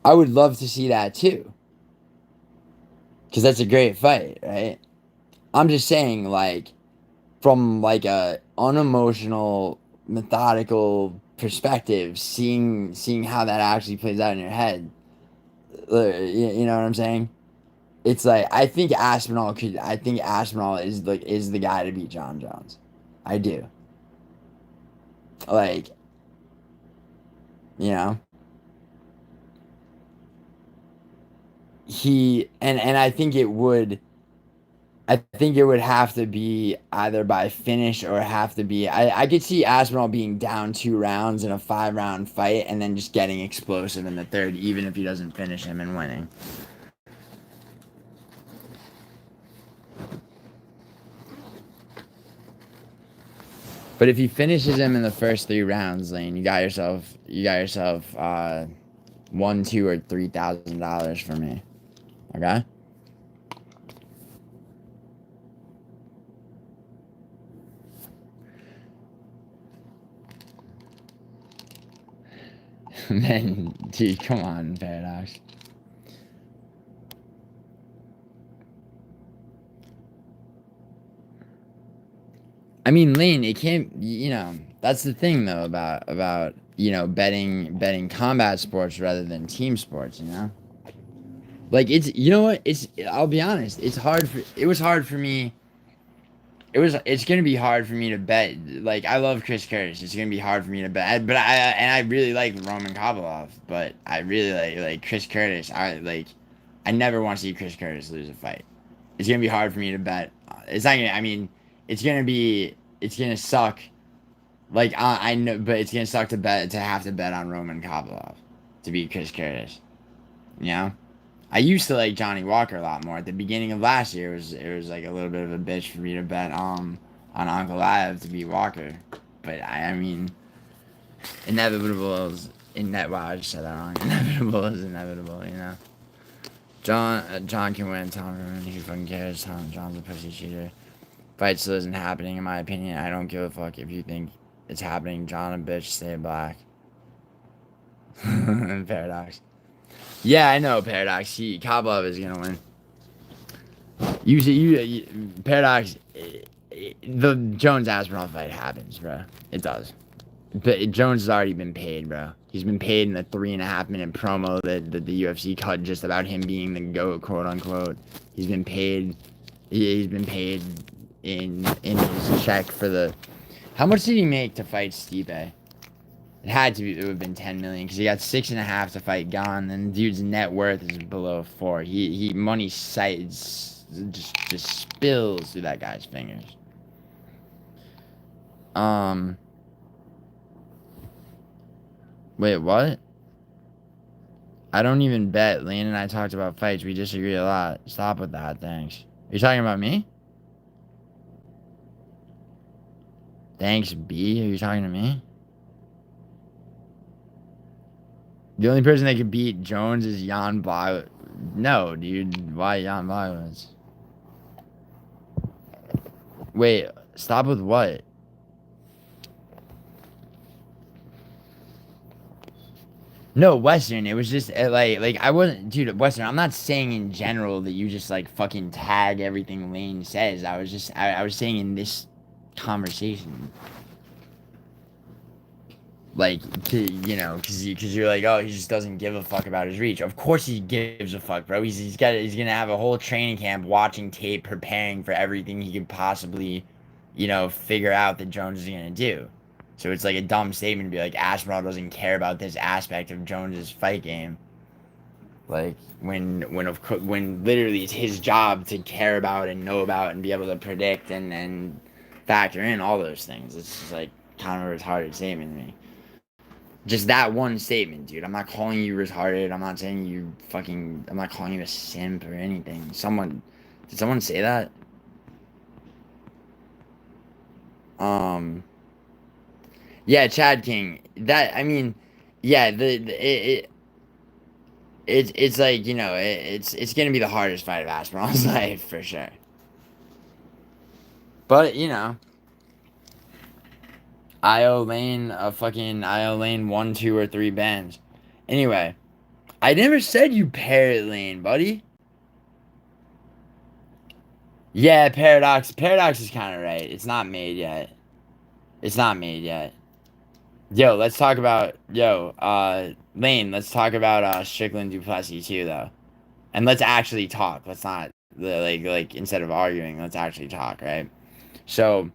I would love to see that too. Because that's a great fight, right? I'm just saying, like, from like a unemotional, methodical perspective, seeing how that actually plays out in your head. You know what I'm saying? It's like I think Aspinall is the guy to beat John Jones. I do. Like, you know. And I think it would have to be either by finish or have to be. I could see Aspinall being down 2 rounds in a 5-round fight and then just getting explosive in the third, even if he doesn't finish him and winning. But if he finishes him in the first 3 rounds, Lane, you got yourself $1,000, $2,000, or $3,000 for me. Okay? Man, dude, come on, Paradox. I mean, Lane, it can't, that's the thing though about betting combat sports rather than team sports, Like, it's, I'll be honest, it's hard for me. It's gonna be hard for me to bet. Like, I love Chris Curtis. It's gonna be hard for me to bet, but I really like Roman Kopylov, but I really like Chris Curtis. I never want to see Chris Curtis lose a fight. It's gonna be hard for me to bet. It's not gonna. I mean, it's gonna suck. Like, I know, but it's gonna suck to have to bet on Roman Kopylov to beat Chris Curtis. You know. I used to like Johnny Walker a lot more. At the beginning of last year, it was like a little bit of a bitch for me to bet on Uncle Live to beat Walker. But I mean, inevitable is wow, I just said that wrong. Inevitable is inevitable, John can win. Tom can win. Who fucking cares? John's a pussy cheater. Fight still isn't happening, in my opinion. I don't give a fuck if you think it's happening. John a bitch, stay black. Paradox. Yeah, I know, Paradox. Kopylov is gonna win. Paradox. The Jones Aspinall fight happens, bro. It does. But Jones has already been paid, bro. He's been paid in the 3.5-minute promo that the UFC cut just about him being the GOAT, quote unquote. He's been paid. He's been paid in his check for the. How much did he make to fight Stipe? It would have been 10 million because he got 6.5 to fight Gon, and the dude's net worth is below 4. He money sights just spills through that guy's fingers. Wait, what? I don't even bet. Lane and I talked about fights. We disagree a lot. Stop with that, thanks. Are you talking about me? Thanks, B. Are you talking to me? The only person that could beat Jones is Jan Blachowicz. No, dude. Why Jan Blachowicz? Wait, stop with what? No, Western. It was just like I wasn't, dude. Western. I'm not saying in general that you just like fucking tag everything Lane says. I was saying in this conversation. Like, because you're like, oh, he just doesn't give a fuck about his reach. Of course he gives a fuck, bro. He's gonna have a whole training camp watching tape, preparing for everything he could possibly, figure out that Jones is gonna do. So it's like a dumb statement to be like, Aspinall doesn't care about this aspect of Jones's fight game. Like, when literally it's his job to care about and know about and be able to predict and factor in all those things. It's just like kind of a retarded statement to me. Just that one statement, dude. I'm not calling you retarded. I'm not saying you fucking. I'm not calling you a simp or anything. Did someone say that? Yeah, Chad King. That I mean, yeah. It's like it's gonna be the hardest fight of Aspinall's life for sure. But IO Lane 1, 2, or 3 bands. Anyway, I never said you Parrot Lane, buddy. Yeah, Paradox. Paradox is kind of right. It's not made yet. It's not made yet. Yo, let's talk about Lane. Let's talk about Strickland Duplessis too, though, and let's actually talk. Let's not like instead of arguing, let's actually talk, right? So,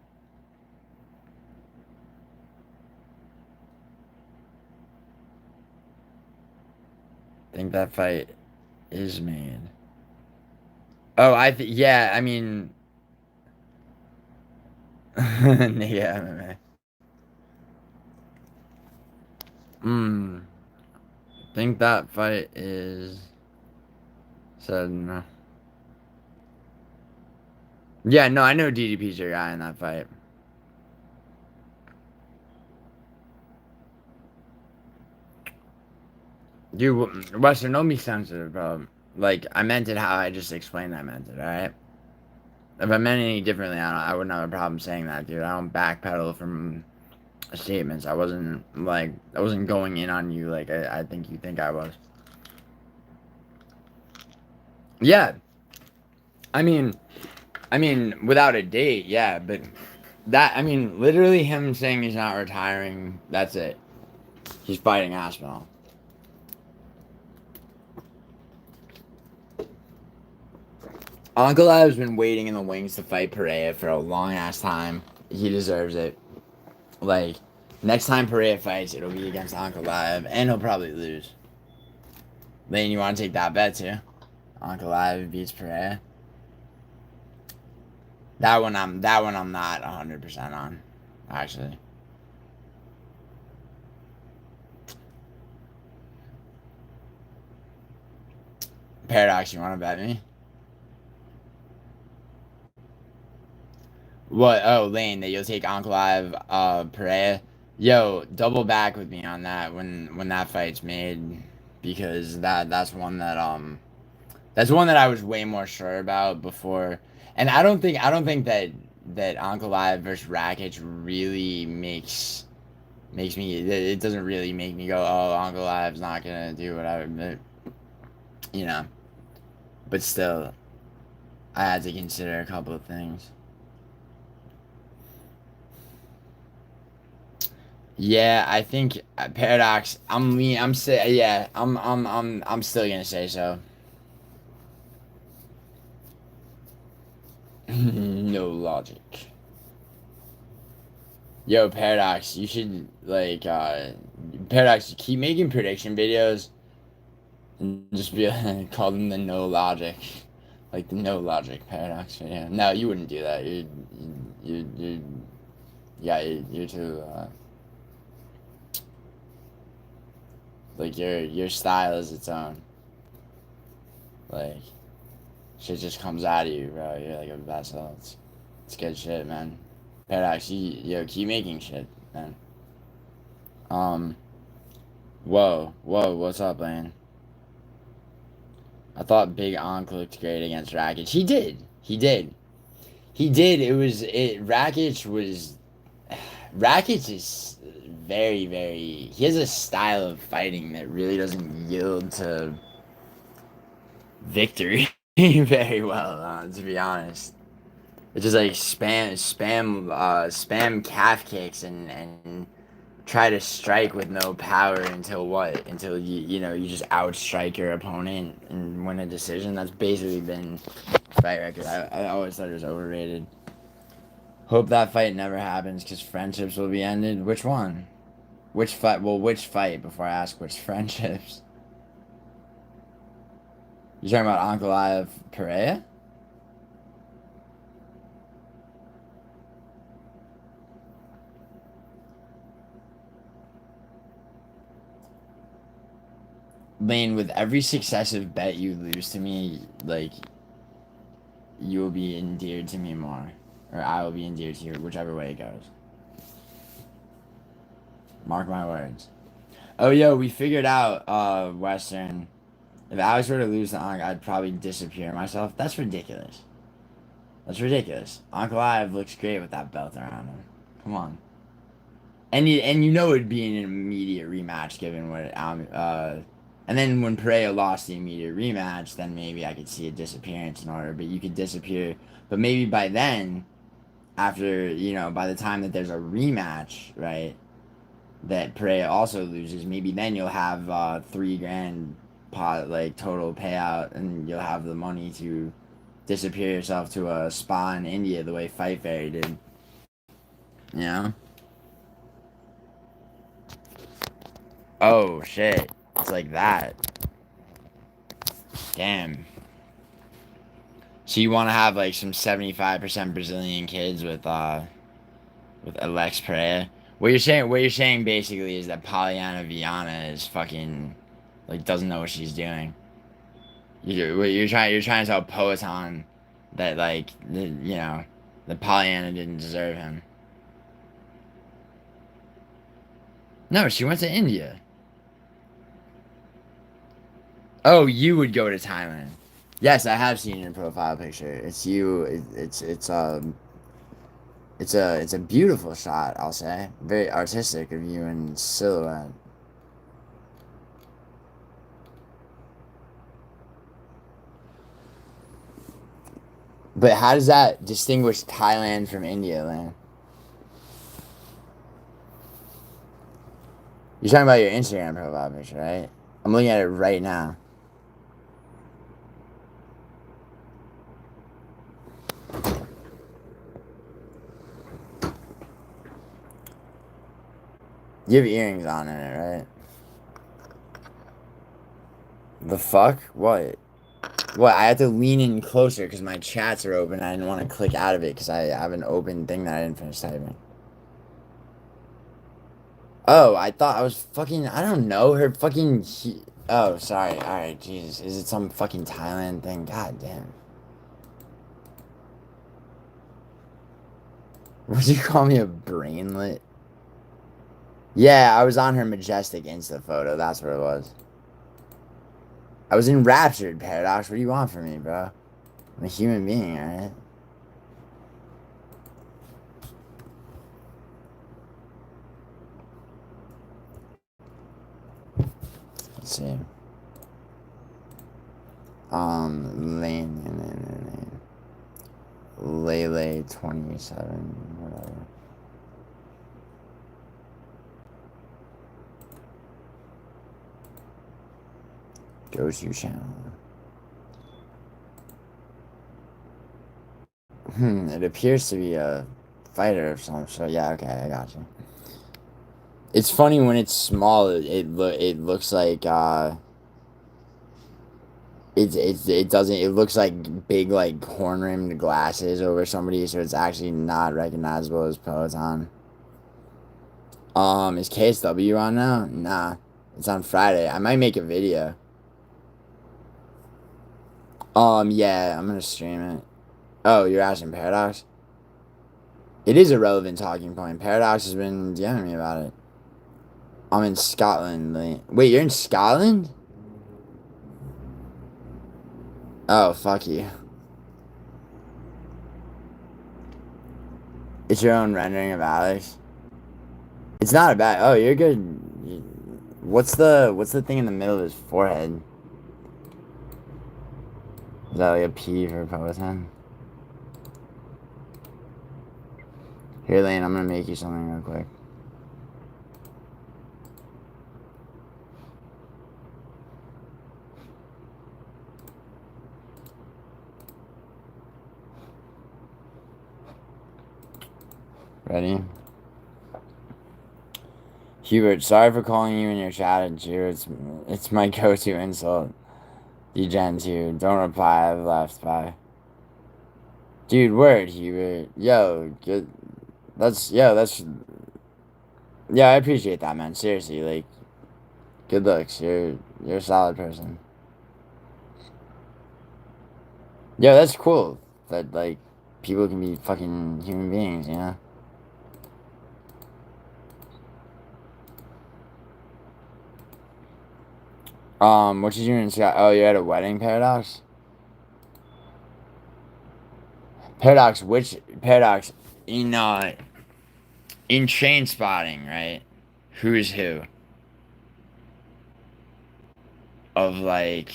I think that fight is made. Oh, yeah. I mean, yeah, MMA. Think that fight is said. No. Yeah, no, I know DDP's your guy in that fight. Dude, Western, don't be sensitive, bro. Like, I meant it how I just explained I meant it, alright? If I meant any differently, I wouldn't have a problem saying that, dude. I don't backpedal from statements. I wasn't going in on you like I think you think I was. Yeah. I mean, without a date, yeah, but literally him saying he's not retiring, that's it. He's fighting Aspinall. Uncle Ive's been waiting in the wings to fight Pereira for a long ass time. He deserves it. Like, next time Pereira fights, it'll be against Uncle Ive, and he'll probably lose. Lane, you want to take that bet too? Uncle Ive beats Pereira. That one I'm not 100% on, actually. Paradox, you want to bet me? What? Oh, Lane, that you'll take Uncle Ive, Pereira. Yo, double back with me on that when that fight's made, because that's one that I was way more sure about before, and I don't think that Uncle Ive versus Rakic really makes me. It doesn't really make me go, oh, Uncle Ive's not gonna do whatever, but but still, I had to consider a couple of things. Yeah, I think Paradox. I'm still gonna say so. No logic. Yo, Paradox, you should Paradox, keep making prediction videos and just be call them the no logic, like the no logic Paradox video. No, you wouldn't do that. You're too like your style is its own. Like, shit just comes out of you, bro. You're like a vessel. It's good shit, man. Paradox, keep making shit, man. Whoa, what's up, man? I thought Big Onk looked great against Rakic. He did. Rakic is very, very. He has a style of fighting that really doesn't yield to victory very well, to be honest. It's just like spam calf kicks and try to strike with no power until you just outstrike your opponent and win a decision. That's basically been fight record. I always thought it was overrated. Hope that fight never happens because friendships will be ended. Which one? Which fight? Well, which fight before I ask which friendships? You talking about Uncle Ive Pereira? Lane, with every successive bet you lose to me, like, you will be endeared to me more. Or I will be endeared to you, whichever way it goes. Mark my words. Oh, yo, we figured out, Western. If Alex were to lose to Ankh, I'd probably disappear myself. That's ridiculous. That's ridiculous. Ankh Live looks great with that belt around him. Come on. And you know it'd be an immediate rematch given what and then when Pereira lost the immediate rematch, then maybe I could see a disappearance in order. But you could disappear. But maybe by then, after, you know, by the time that there's a rematch, right, that Pereira also loses, maybe then you'll have $3,000 pot, like, total payout, and you'll have the money to disappear yourself to a spa in India the way Fight Fairy did. You know? Oh, shit. It's like that. Damn. So you want to have, like, some 75% Brazilian kids with Alex Pereira? What you're saying basically is that Pollyanna Viana is fucking, like, doesn't know what she's doing. You're trying to tell Poetan that, like, you know, that Pollyanna didn't deserve him. No, she went to India. Oh, you would go to Thailand. Yes, I have seen your profile picture. It's you. It's a beautiful shot. I'll say very artistic of you in silhouette. But how does that distinguish Thailand from India, Lan? You're talking about your Instagram profile picture, right? I'm looking at it right now. You have earrings on in it, right? The fuck? What? What? I have to lean in closer because my chats are open. I didn't want to click out of it because I have an open thing that I didn't finish typing. Oh, I thought I was fucking. I don't know. Her fucking. Oh, sorry. Alright, Jesus. Is it some fucking Thailand thing? God damn. Would you call me a brainlet? Yeah, I was on her Majestic Insta photo. That's what it was. I was enraptured, Paradox. What do you want from me, bro? I'm a human being, alright? Let's see. Lane. Lele 27, whatever. Go to channel. It appears to be a fighter of some sort. Yeah, okay, I got you. It's funny when it's small. It looks like it doesn't. It looks like big, like, horn rimmed glasses over somebody, so it's actually not recognizable as Peloton. Is KSW on now? Nah, it's on Friday. I might make a video. Yeah, I'm gonna stream it. Oh, you're asking Paradox? It is a relevant talking point. Paradox has been DMing me about it. I'm in Scotland. Wait, you're in Scotland? Oh, fuck you. It's your own rendering of Alex. It's not a bad. Oh, you're good. What's the thing in the middle of his forehead? Is that like a P for Peloton? Here, Lane, I'm gonna make you something real quick. Ready? Hubert, sorry for calling you in your chat at Jew. It's my go-to insult. Degen2, don't reply, I've left, bye. Dude, word, Hubert. Yo, good. Yeah, I appreciate that, man. Seriously, like, good looks. You're You're a solid person. Yeah, that's cool. That like people can be fucking human beings, you know? What you doing in Scott? Oh, you're at a wedding, Paradox? Paradox, which Paradox in Train Spotting, right? Who's who? Of like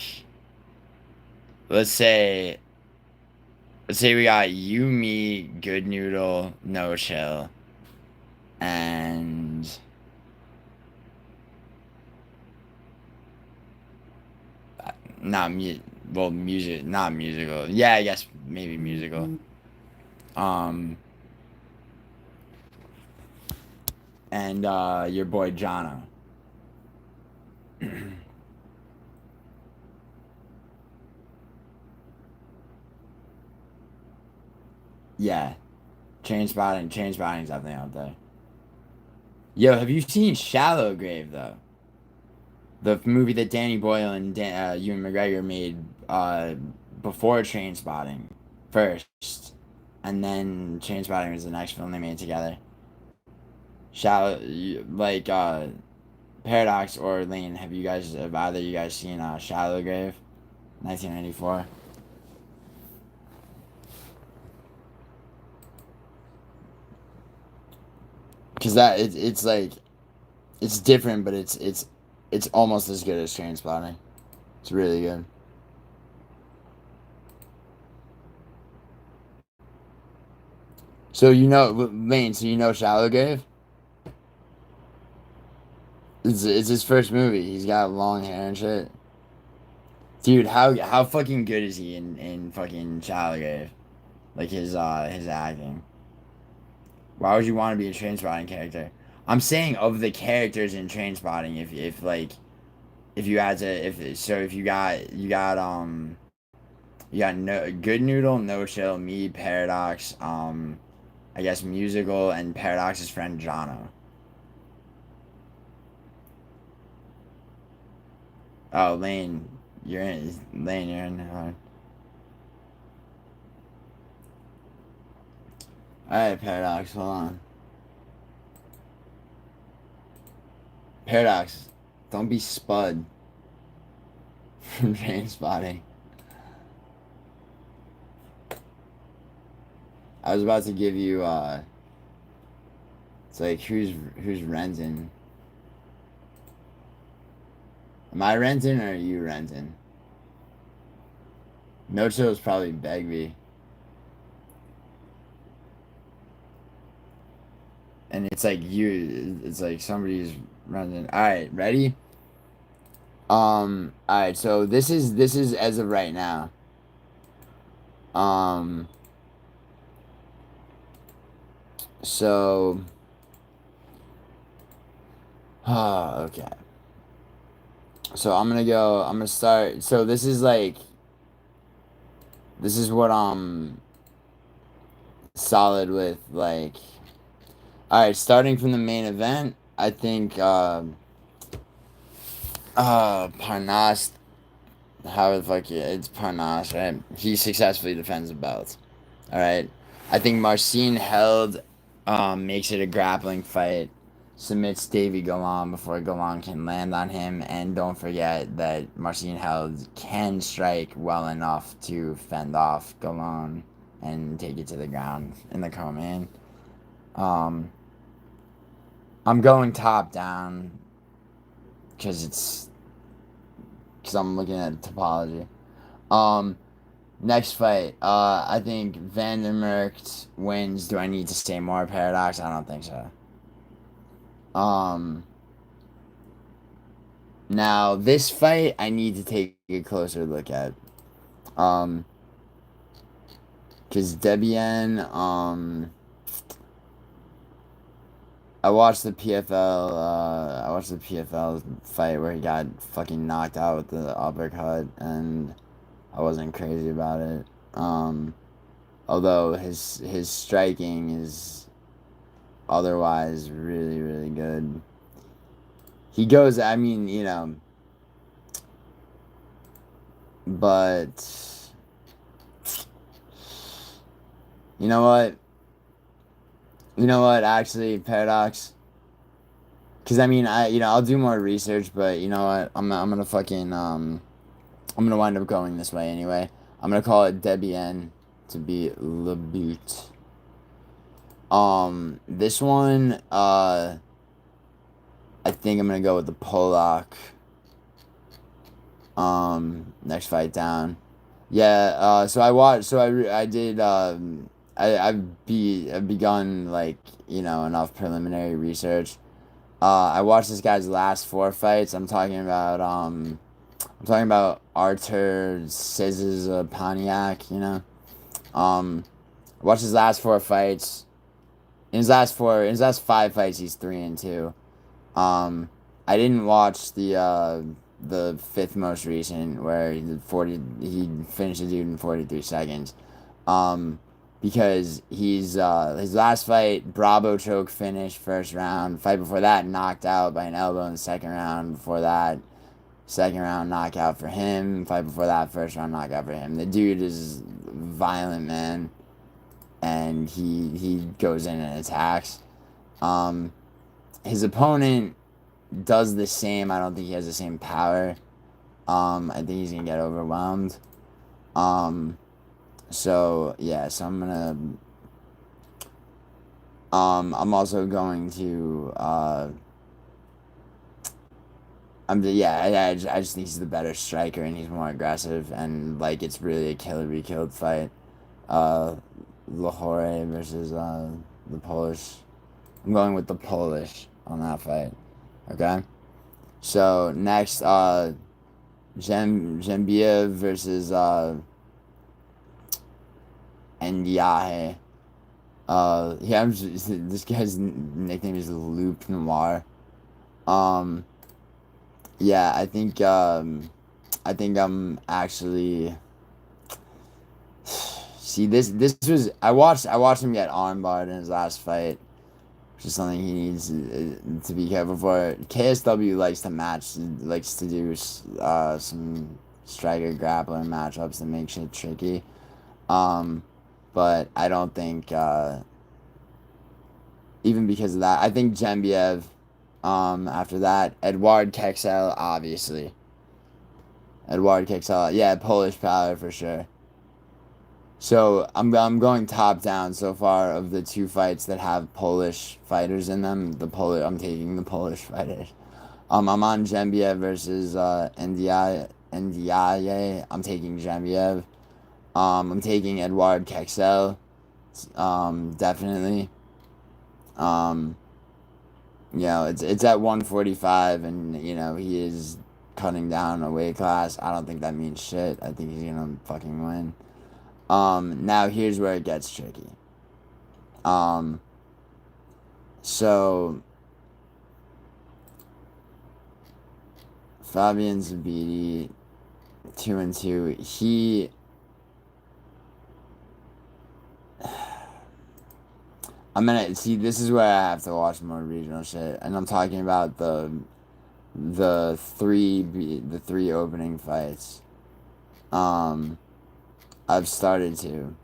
let's say we got you, me, Good Noodle, No Chill, and not mu well music not musical. Yeah, I guess maybe musical. And your boy Jono. Yeah. Chain spotting's definitely out there. Yo, have you seen Shallow Grave though? The movie that Danny Boyle and Ewan McGregor made before Train Spotting first, and then Train Spotting was the next film they made together. Shallow, like Paradox or Lane, have either you guys seen Shallow Grave, 1994? Because it's like it's different, but it's almost as good as Train Spotting. It's really good. So Lane. So Shallow Grave. It's his first movie. He's got long hair and shit. Dude, how fucking good is he in fucking Shallow Grave? Like his acting. Why would you want to be a Trainspotting character? I'm saying of the characters in Trainspotting, if you had to if you got no Good Noodle, No Chill, me, Paradox, I guess musical and Paradox's friend Jono. Oh, Lane, you're in. Alright, Paradox, hold on. Paradox, don't be Spud from Train Spotting. I was about to give you, it's like, who's renting? Am I renting or are you renting? No Chill is probably Begbie. And it's like somebody's renting. Alright, ready? Alright, so this is as of right now. So okay. So I'm gonna start. So this is what I'm solid with, like. Alright, starting from the main event, I think Parnas, how the fuck it's Parnas, right? He successfully defends the belt. Alright. I think Marcin Held makes it a grappling fight, submits Davy Galan before Galan can land on him, and don't forget that Marcin Held can strike well enough to fend off Galan and take it to the ground in the co-main. I'm going top down because I'm looking at topology. Next fight, I think Vandermerkt wins. Do I need to say more, Paradox? I don't think so. Now this fight I need to take a closer look at. Because Debian, I watched the PFL fight where he got fucking knocked out with the uppercut, and I wasn't crazy about it. Although his striking is otherwise really, really good. He goes, I mean, But you know what? Actually, Paradox. Because I mean, I'll do more research, but you know what? I'm gonna fucking I'm gonna wind up going this way anyway. I'm gonna call it Debian to be Lebut. This one, I think I'm gonna go with the Polak. Next fight down. Yeah. So I watched. So I did. I've begun, like, enough preliminary research. I watched this guy's last 4 fights. I'm talking about Artur Pontiac. I watched his last 4 fights. In his last 5 fights, he's 3-2. I didn't watch the 5th most recent where he finished the dude in 43 seconds. Because he's his last fight, Bravo choke finish, first round. Fight before that, knocked out by an elbow in the second round. Before that, second round knockout for him. Fight before that, first round knockout for him. The dude is violent, man, and he goes in and attacks. His opponent does the same. I don't think he has the same power. I think he's gonna get overwhelmed. So yeah, so I'm gonna I'm also going to I just think he's the better striker and he's more aggressive, and like it's really a kill be killed fight. Lahore versus the Polish. I'm going with the Polish on that fight. Okay. So next, Zembia versus Ndiaye. This guy's nickname is Loop Noir. Yeah, I think I'm actually. See, this was I watched him get armbarred in his last fight, which is something he needs to be careful for. KSW likes to do some striker grappler matchups that make shit tricky. But I don't think even because of that, I think Zembiev. After that, Edward Kexel, obviously. Edward Kexel, yeah, Polish power for sure. So I'm going top down so far of the 2 fights that have Polish fighters in them. I'm taking the Polish fighters. I'm on Zembiev versus Ndiaye. I'm taking Zembiev. I'm taking Edward Kexel. Definitely. It's at 145, and he is cutting down a weight class. I don't think that means shit. I think he's gonna fucking win. Now here's where it gets tricky. So Fabian Zabidi, 2-2. This is where I have to watch more regional shit, and I'm talking about the 3 opening fights. I've started to.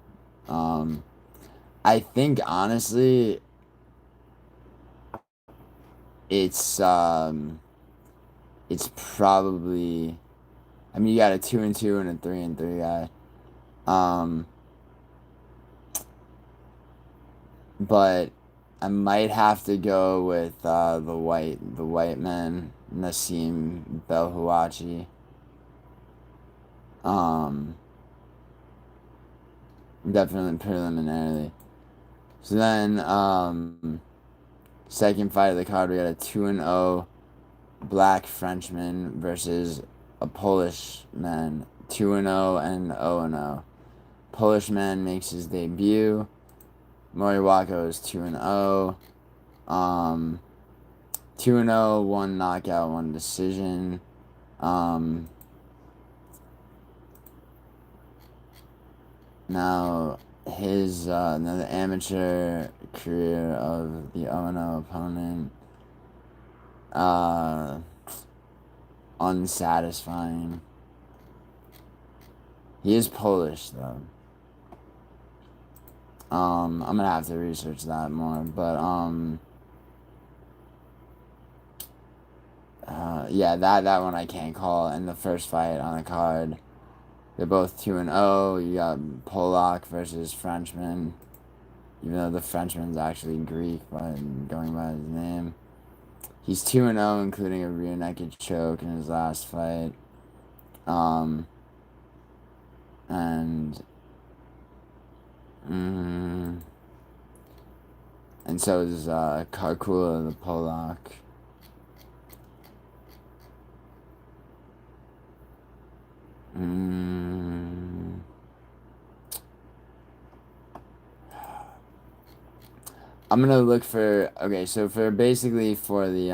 I think honestly, it's probably. I mean, you got a 2-2 and a 3-3 guy. But I might have to go with the white man, Nassim Belhuachi. Definitely preliminarily. So then, second fight of the card, we got a 2-0 black Frenchman versus a Polish man, 2-0 and 0-0. Polish man makes his debut. Moriwako is 2-0. 2-0, 1 knockout, 1 decision. Now his another amateur career of the 0-0 opponent, unsatisfying. He is Polish though. I'm gonna have to research that more, but yeah, that one I can't call. And the first fight on the card, they're both 2-0. You got Polak versus Frenchman, even though the Frenchman's actually Greek, but going by his name. He's 2-0, including a rear naked choke in his last fight. And so is Karkula, the Polak. I'm gonna look for, okay, so for basically for the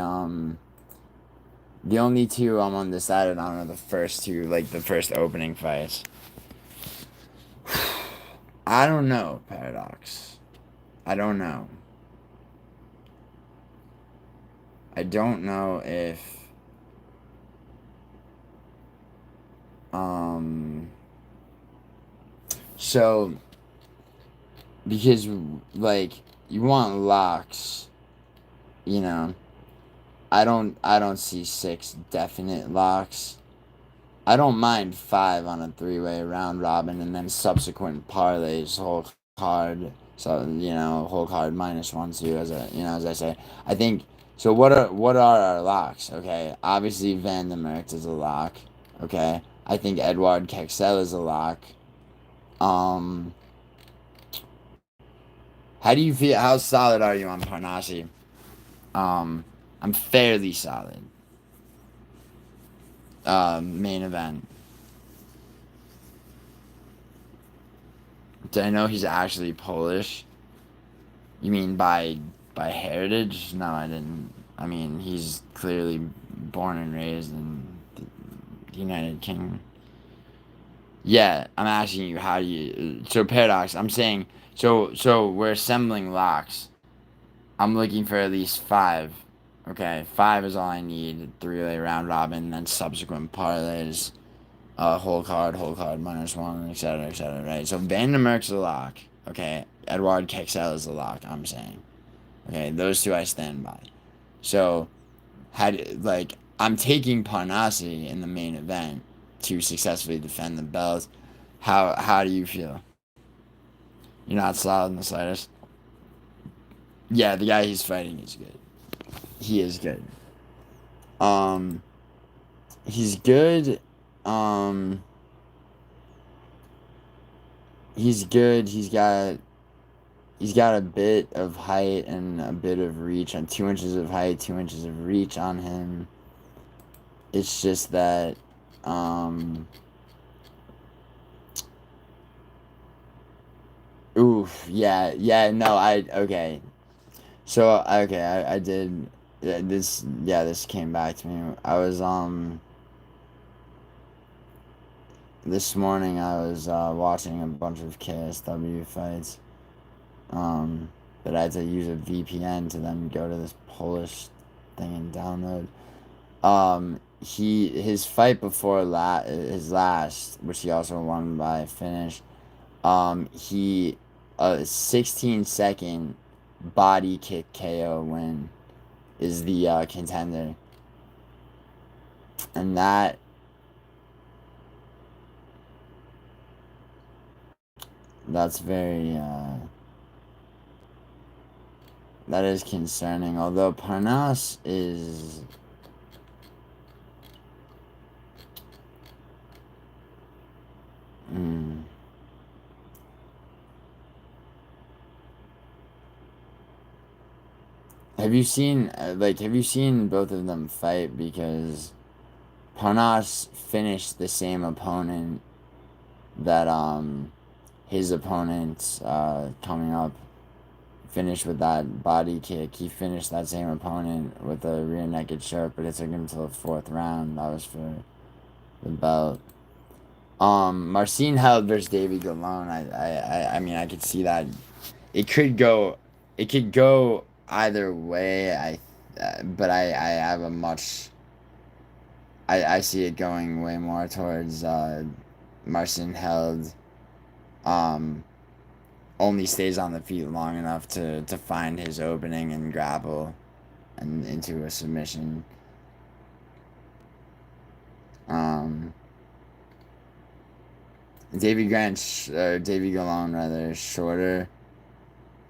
only two I'm undecided on are the first two, like the first opening fights. I don't know, Paradox. I don't know. I don't know if so because like you want locks, you know. I don't see 6 definite locks. I don't mind 5 on a 3-way round robin and then subsequent parlays, whole card, so whole card -1, 2, as I say. I think so. What are our locks? Okay, obviously Van der Merkt is a lock. Okay, I think Edward Kexel is a lock. How do you feel? How solid are you on Parnassi? I'm fairly solid. Main event. Did I know he's actually Polish? You mean by heritage? No, I didn't. I mean, he's clearly born and raised in the United Kingdom. Yeah, I'm asking you, how do you... So, Paradox, I'm saying... So we're assembling locks. I'm looking for at least 5. Okay, 5 is all I need. 3-way round robin, then subsequent parlays. Whole card, -1, etc., right? So Van der Merk's a lock. Okay, Edward Kexel is a lock, I'm saying. Okay, those two I stand by. So, I'm taking Parnassi in the main event to successfully defend the belt. How do you feel? You're not solid in the slightest? Yeah, the guy he's fighting is good. He is good. He's good. He's good. He's got a bit of height and a bit of reach, on 2 inches of height, 2 inches of reach on him. It's just that, okay. So, okay, I did, this came back to me. I was, this morning I was, watching a bunch of KSW fights, but I had to use a VPN to then go to this Polish thing and download. His fight before his last, which he also won by finish, he a 16-second body kick KO win is the contender, and that's very that is concerning. Although Parnas is... Have you seen both of them fight? Because Parnas finished the same opponent that his opponent coming up finished with that body kick. He finished that same opponent with a rear naked choke, but it took him to the 4th round. That was for the belt. Marcin Held versus David Gallon. I mean, I could see that. It could go either way. But I have a much... I see it going way more towards Marcin Held only stays on the feet long enough to find his opening and grapple and into a submission. Davy Gallon rather, shorter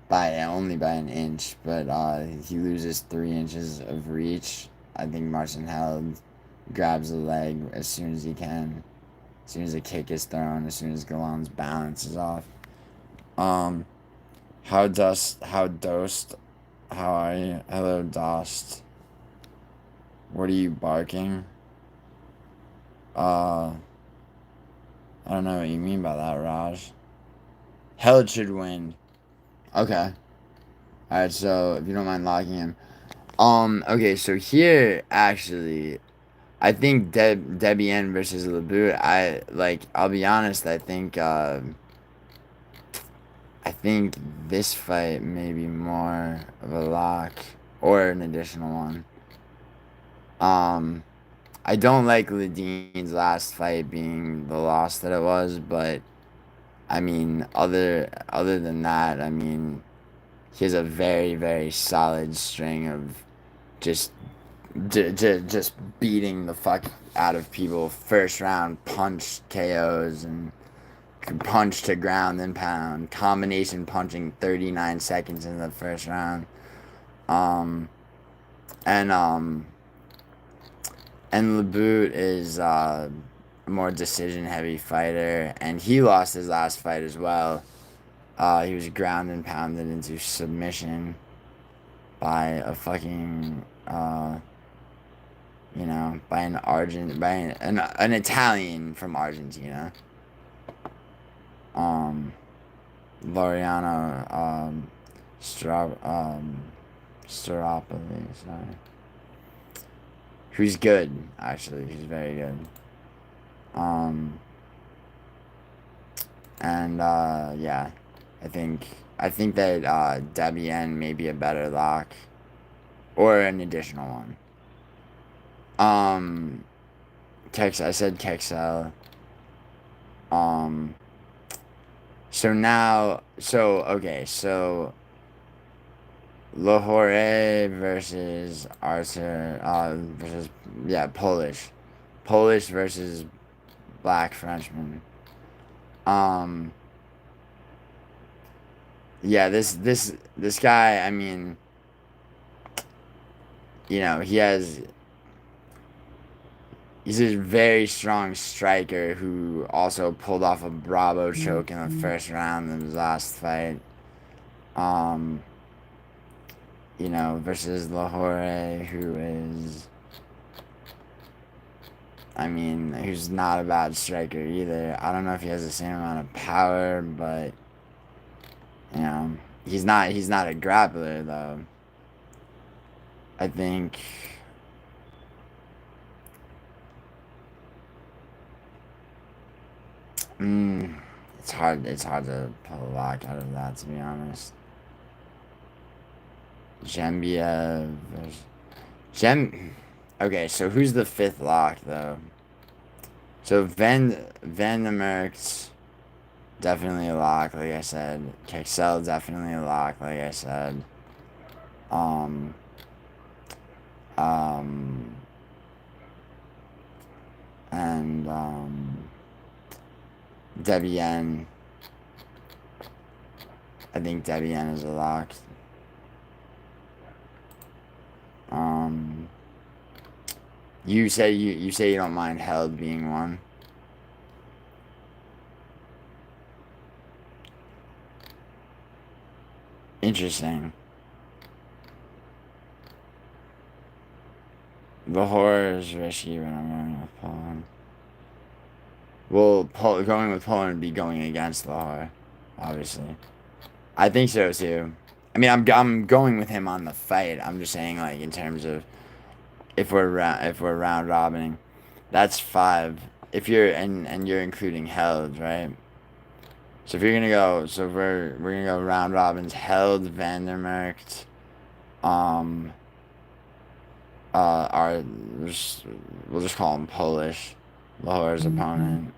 by only by an inch, but he loses 3 inches of reach. I think Marcin Held grabs the leg as soon as he can, as soon as a kick is thrown, as soon as Gallon's balance is off. How are you? Hello, Dost. What are you barking? I don't know what you mean by that, Raj. Held should win. Okay. Alright, so if you don't mind locking him. Okay, so here, actually, I think Debian versus Laboot, I'll be honest, I think this fight may be more of a lock or an additional one. I don't like Ladine's last fight being the loss that it was, but I mean, other than that, I mean, he has a very, very solid string of just beating the fuck out of people. First round punch KOs and punch to ground and pound. Combination punching 39 seconds in the first round. And Laboot is a more decision heavy fighter, and he lost his last fight as well. He was ground and pounded into submission by a fucking by an Italian from Argentina. Laureano Staropoli, sorry. Who's good, actually. He's very good. Yeah. I think that Debian may be a better lock. Or an additional one. I said Kexel. So Lahore versus Arthur, Polish versus Black Frenchman. This guy, I mean, he's a very strong striker who also pulled off a Bravo choke in the first round of his last fight. Versus Lahore, who's not a bad striker either. I don't know if he has the same amount of power, but he's not a grappler though. I think it's hard to pull a lock out of that, to be honest. Okay, so who's the fifth lock though? So Van der Merkt, definitely a lock, like I said. Kexel, definitely a lock, like I said. Debian. I think Debian is a lock. You say you don't mind Held being one. Interesting. The horror is risky, but I'm going with Poland. Well, going with Poland would be going against the horror, obviously. I think so too. I mean, I'm going with him on the fight. I'm just saying, like, in terms of if we're round robining, that's 5. If you're and you're including Held, right? So if you're gonna go, we're gonna go round robins. Held, Van der Merkt, we'll just call him Polish, Lahore's opponent.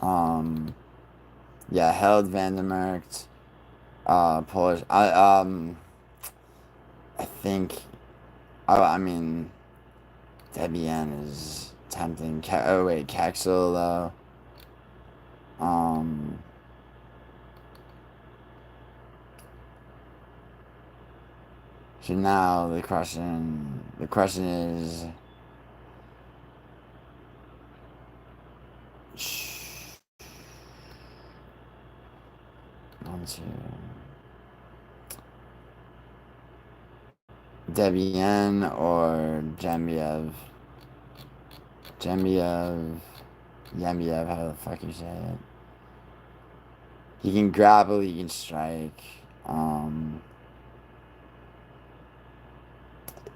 Yeah, held Vandermarkt. Polish. I think. I mean, Debian is tempting. Oh wait, Caxel though. So now the question is. One, two. Debian or Jembiev? Yembiev, how the fuck you say it? He can grapple, he can strike.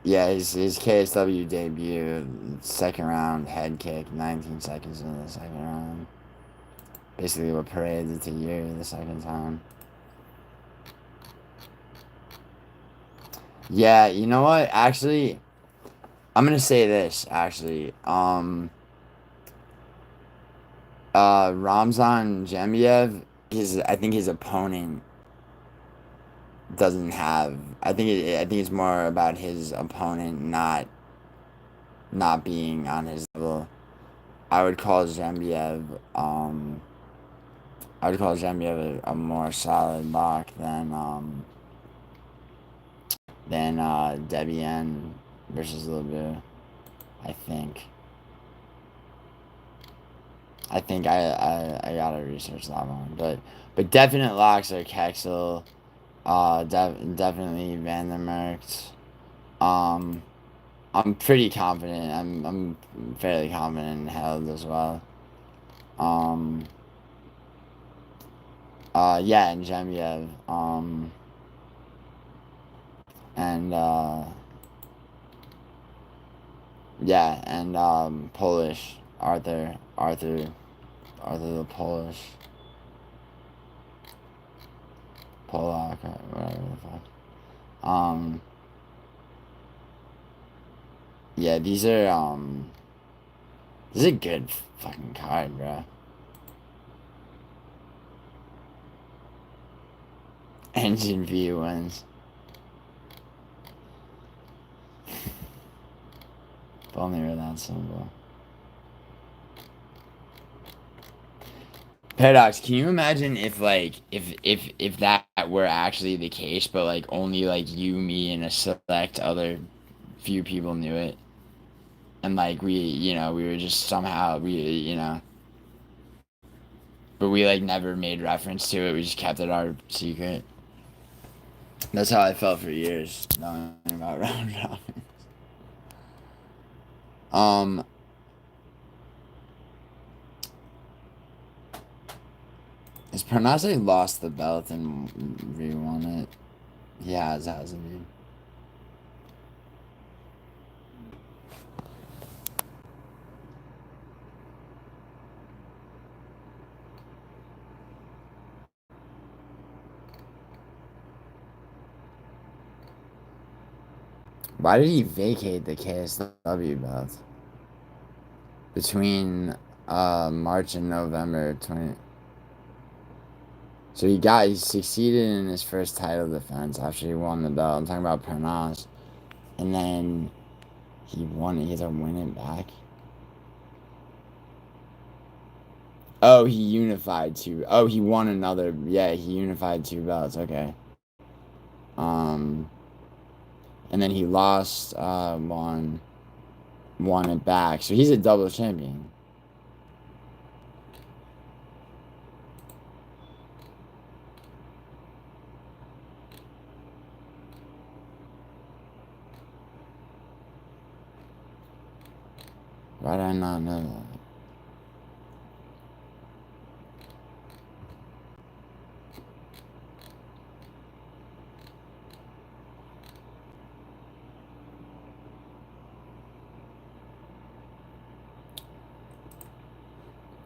Yeah, his KSW debut, second round head kick, 19 seconds into the second round. Basically what paraded to you the second time. Yeah, you know what? Actually, I'm gonna say this, actually. Ramzan Jembiev, I think his opponent doesn't have. I think it's more about his opponent not being on his level. I would call Jembiev a more solid lock than Debian versus Lebu. I think I gotta research that one, but definite locks are Kexel, definitely Vandermarkt. I'm pretty confident. I'm fairly confident in Held as well. Yeah, and Jembiev. And yeah, and Polish Arthur the Polish. Polak or whatever the fuck. Yeah, these are this is a good fucking card, bro. Engine V wins. If only were that simple. Paradox, can you imagine if like if that were actually the case, but like only like you, me, and a select other few people knew it, and like we were just somehow but we like never made reference to it. We just kept it our secret. That's how I felt for years knowing about round robins. Has Parnasse lost the belt and re-won it? He hasn't he? Why did he vacate the KSW belt? Between March and November 20. So he succeeded in his first title defense after he won the belt. I'm talking about Parnasse. And then he won it. He had to win it back. Oh, he unified two. Oh, he won another. Yeah, he unified two belts. Okay. And then he lost one, won it back. So he's a double champion. Why did I not know that?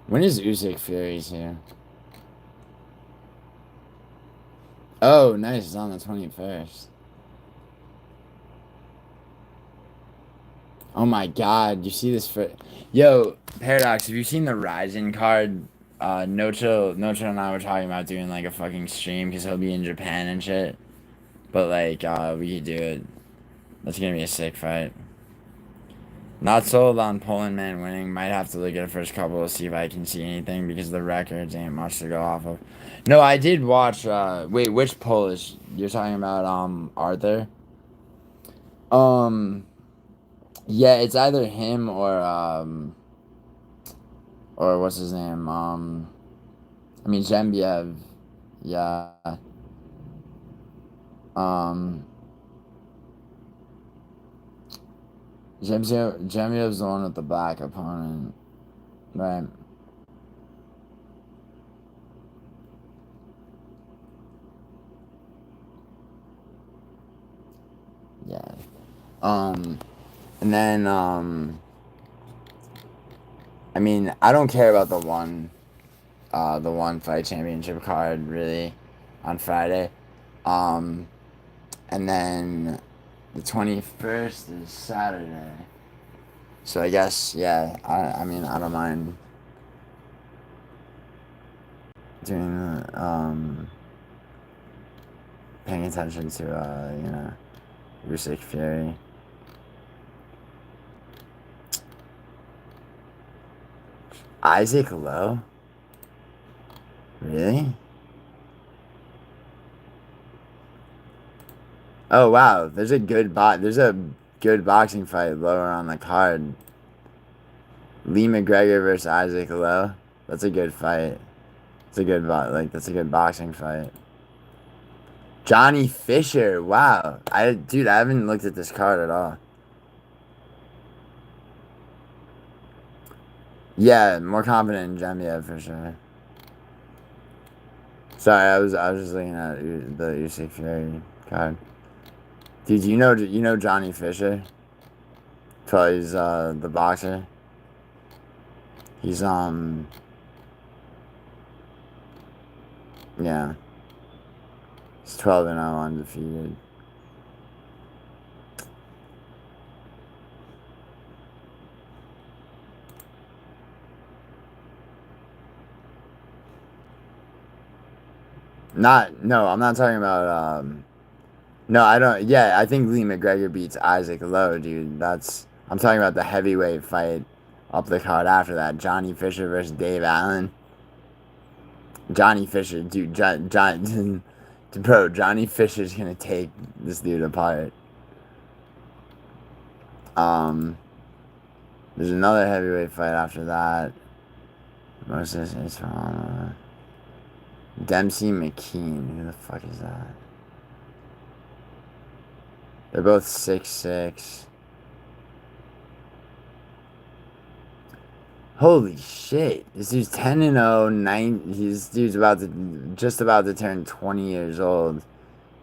When is Usyk Fury's here? Oh, nice. It's on the 21st. Oh my god. You see this for... Yo, Paradox, have you seen the Ryzen card Nocho and I were talking about doing like a fucking stream because he'll be in Japan and shit. But like, we could do it. That's gonna be a sick fight. Not sold on Poland man winning. Might have to look at the first couple to see if I can see anything because the records ain't much to go off of. No, I did watch. Wait, which Polish? You're talking about Arthur? Yeah, it's either him or what's his name? I mean Zembiev. Yeah. Zembiev's the one with the black opponent, right? Yeah. And then I mean, I don't care about the one fight championship card really on Friday. And then the 21st is Saturday. So I guess, yeah, I mean, I don't mind doing paying attention to Usyk Fury. Isaac Lowe? Really? Oh wow, there's a good boxing fight lower on the card. Lee McGregor versus Isaac Lowe. That's a good fight. That's a good boxing fight. Johnny Fisher. Wow. I haven't looked at this card at all. Yeah, more confident in Jembiev for sure. Sorry, I was just looking at the Usyk Fury card. Dude, you know Johnny Fisher? He's the boxer. He's yeah. He's 12-0 undefeated. I'm not talking about no, I don't. Yeah, I think Lee McGregor beats Isaac Lowe, dude. I'm talking about the heavyweight fight up the card after that. Johnny Fisher versus Dave Allen. Johnny Fisher, dude. Bro, Johnny Fisher's gonna take this dude apart. There's another heavyweight fight after that. Moses is from Dempsey McKean. Who the fuck is that? They're both 6'6". Holy shit. This dude's 10-0, this dude's just about to turn 20 years old.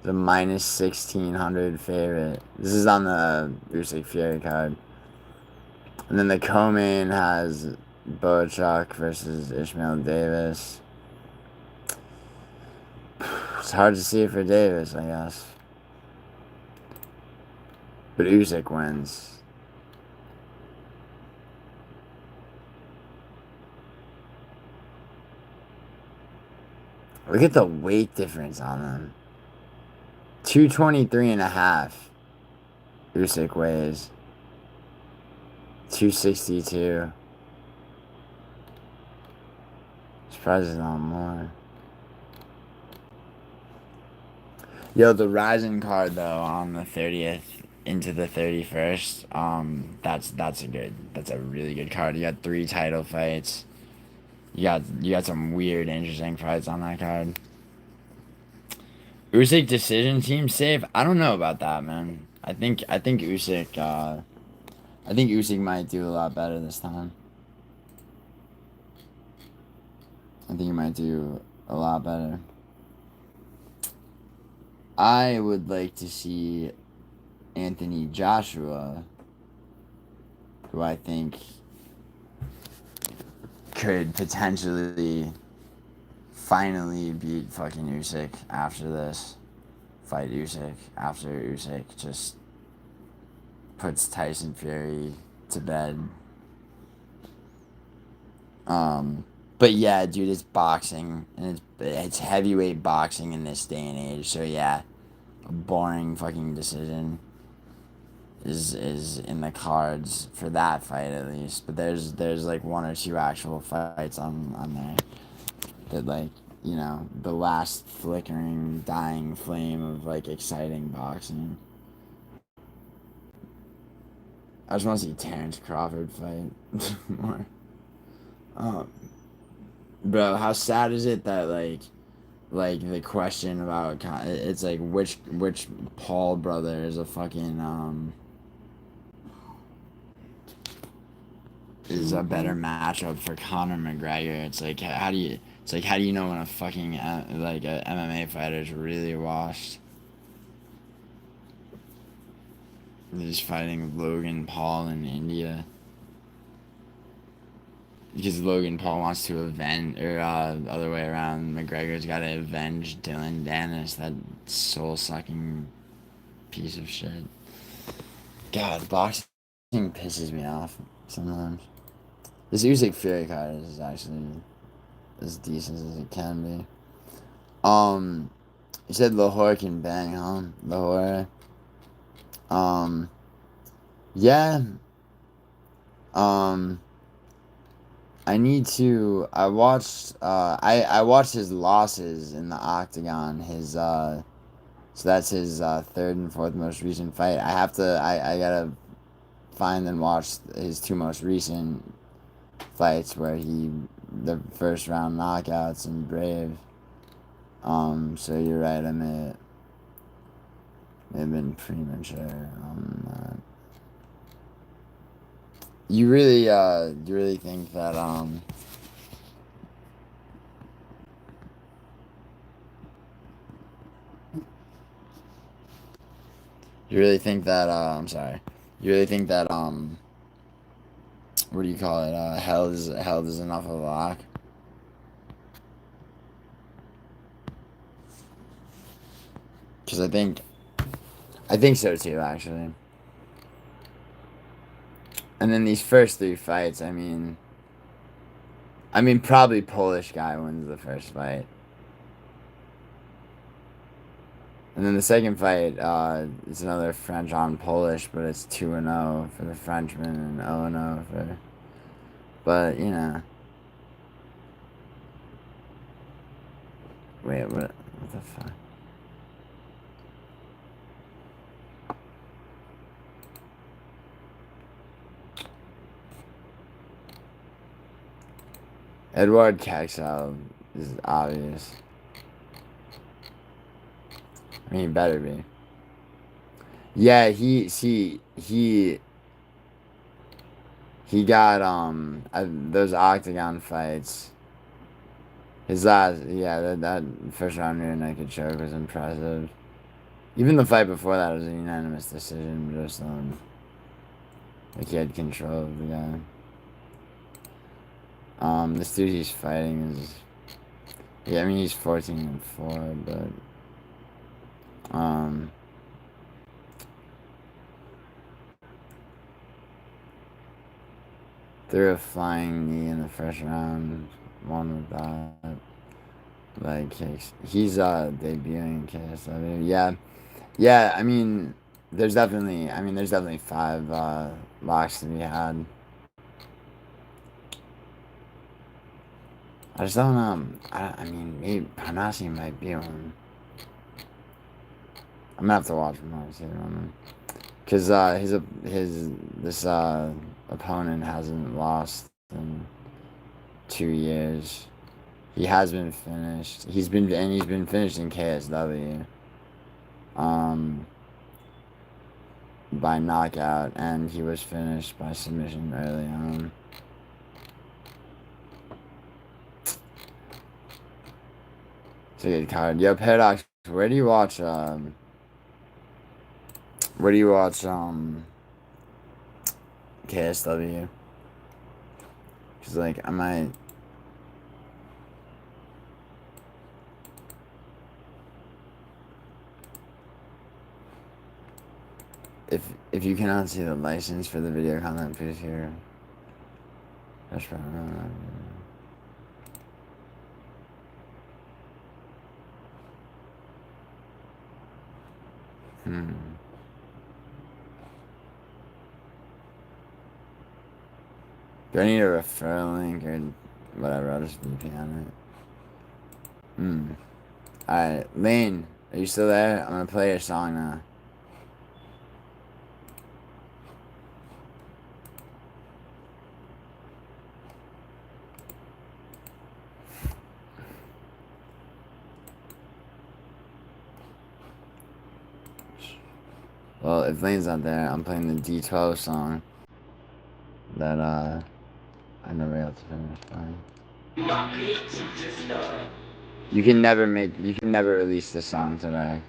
The minus 1,600 favorite. This is on the Usyk Fury card. And then the co-main has Boachuk versus Ishmael Davis. It's hard to see it for Davis, I guess. But Usyk wins. Look at the weight difference on them. 223.5. Usyk weighs 262. Surprised it's not more. Yo, the Ryzen card though on the 30th into the 31st. That's a really good card. You got 3 title fights. You got some weird, interesting fights on that card. Usyk decision team safe. I don't know about that, man. I think Usyk. I think Usyk might do a lot better this time. I think he might do a lot better. I would like to see Anthony Joshua, who I think could potentially finally beat fucking Usyk after this. Fight Usyk after Usyk just puts Tyson Fury to bed. But yeah, dude, it's boxing, and it's heavyweight boxing in this day and age. So yeah, a boring fucking decision is in the cards for that fight at least. But there's like one or two actual fights on there that, like, you know, the last flickering dying flame of like exciting boxing. I just want to see Terrence Crawford fight more. Um, bro, how sad is it that like the question about it's like which Paul brother is a fucking is a better matchup for Conor McGregor. It's like how do you know when a fucking like a MMA fighter is really washed? He's fighting Logan Paul in India because Logan Paul wants to avenge, or other way around. McGregor's got to avenge Dylan Dennis, that soul sucking piece of shit. God, boxing pisses me off sometimes. This Usyk Fury card is actually as decent as it can be. You said Lahore can bang, huh? Lahore. Yeah. I need to. I watched his losses in the octagon. So that's his third and fourth most recent fight. I gotta find and watch his two most recent fights where the first round knockouts in Brave. So you're right. I may have been premature on that. You really think that you really think that I'm sorry. You really think that what do you call it? Held is enough of a lock? Because I think so too, actually. And then these first three fights, I mean, probably Polish guy wins the first fight. And then the second fight, it's another French on Polish, but it's 2-0 for the Frenchman and 0-0 for. But, you know. Wait, what the fuck? Edward Caxel is obvious. I mean, he better be. Yeah, he got those octagon fights. His last, yeah, that first round rear naked choke was impressive. Even the fight before that was a unanimous decision, just like he had control of the guy. This dude he's fighting is, yeah, I mean he's 14-4, but threw a flying knee in the first round, won with that. Like he's debuting KSW. Yeah. I mean, there's definitely 5 locks to be had. I just don't know. I mean, maybe Panasi might be one. I'm gonna have to watch Panasi, because this opponent hasn't lost in 2 years. He has been finished. He's been finished in KSW. By knockout, and he was finished by submission early on. It's a good card. Yo, Paradox, where do you watch KSW? Cause like I might. If you cannot see the license for the video content, please here. That's probably not. Hmm. Do I need a referral link or whatever? I'll just VPN it. Alright, Lane, are you still there? I'm gonna play your song now. Well, if Lane's not there, I'm playing the D12 song that I never got to finish playing. You can never release this song today.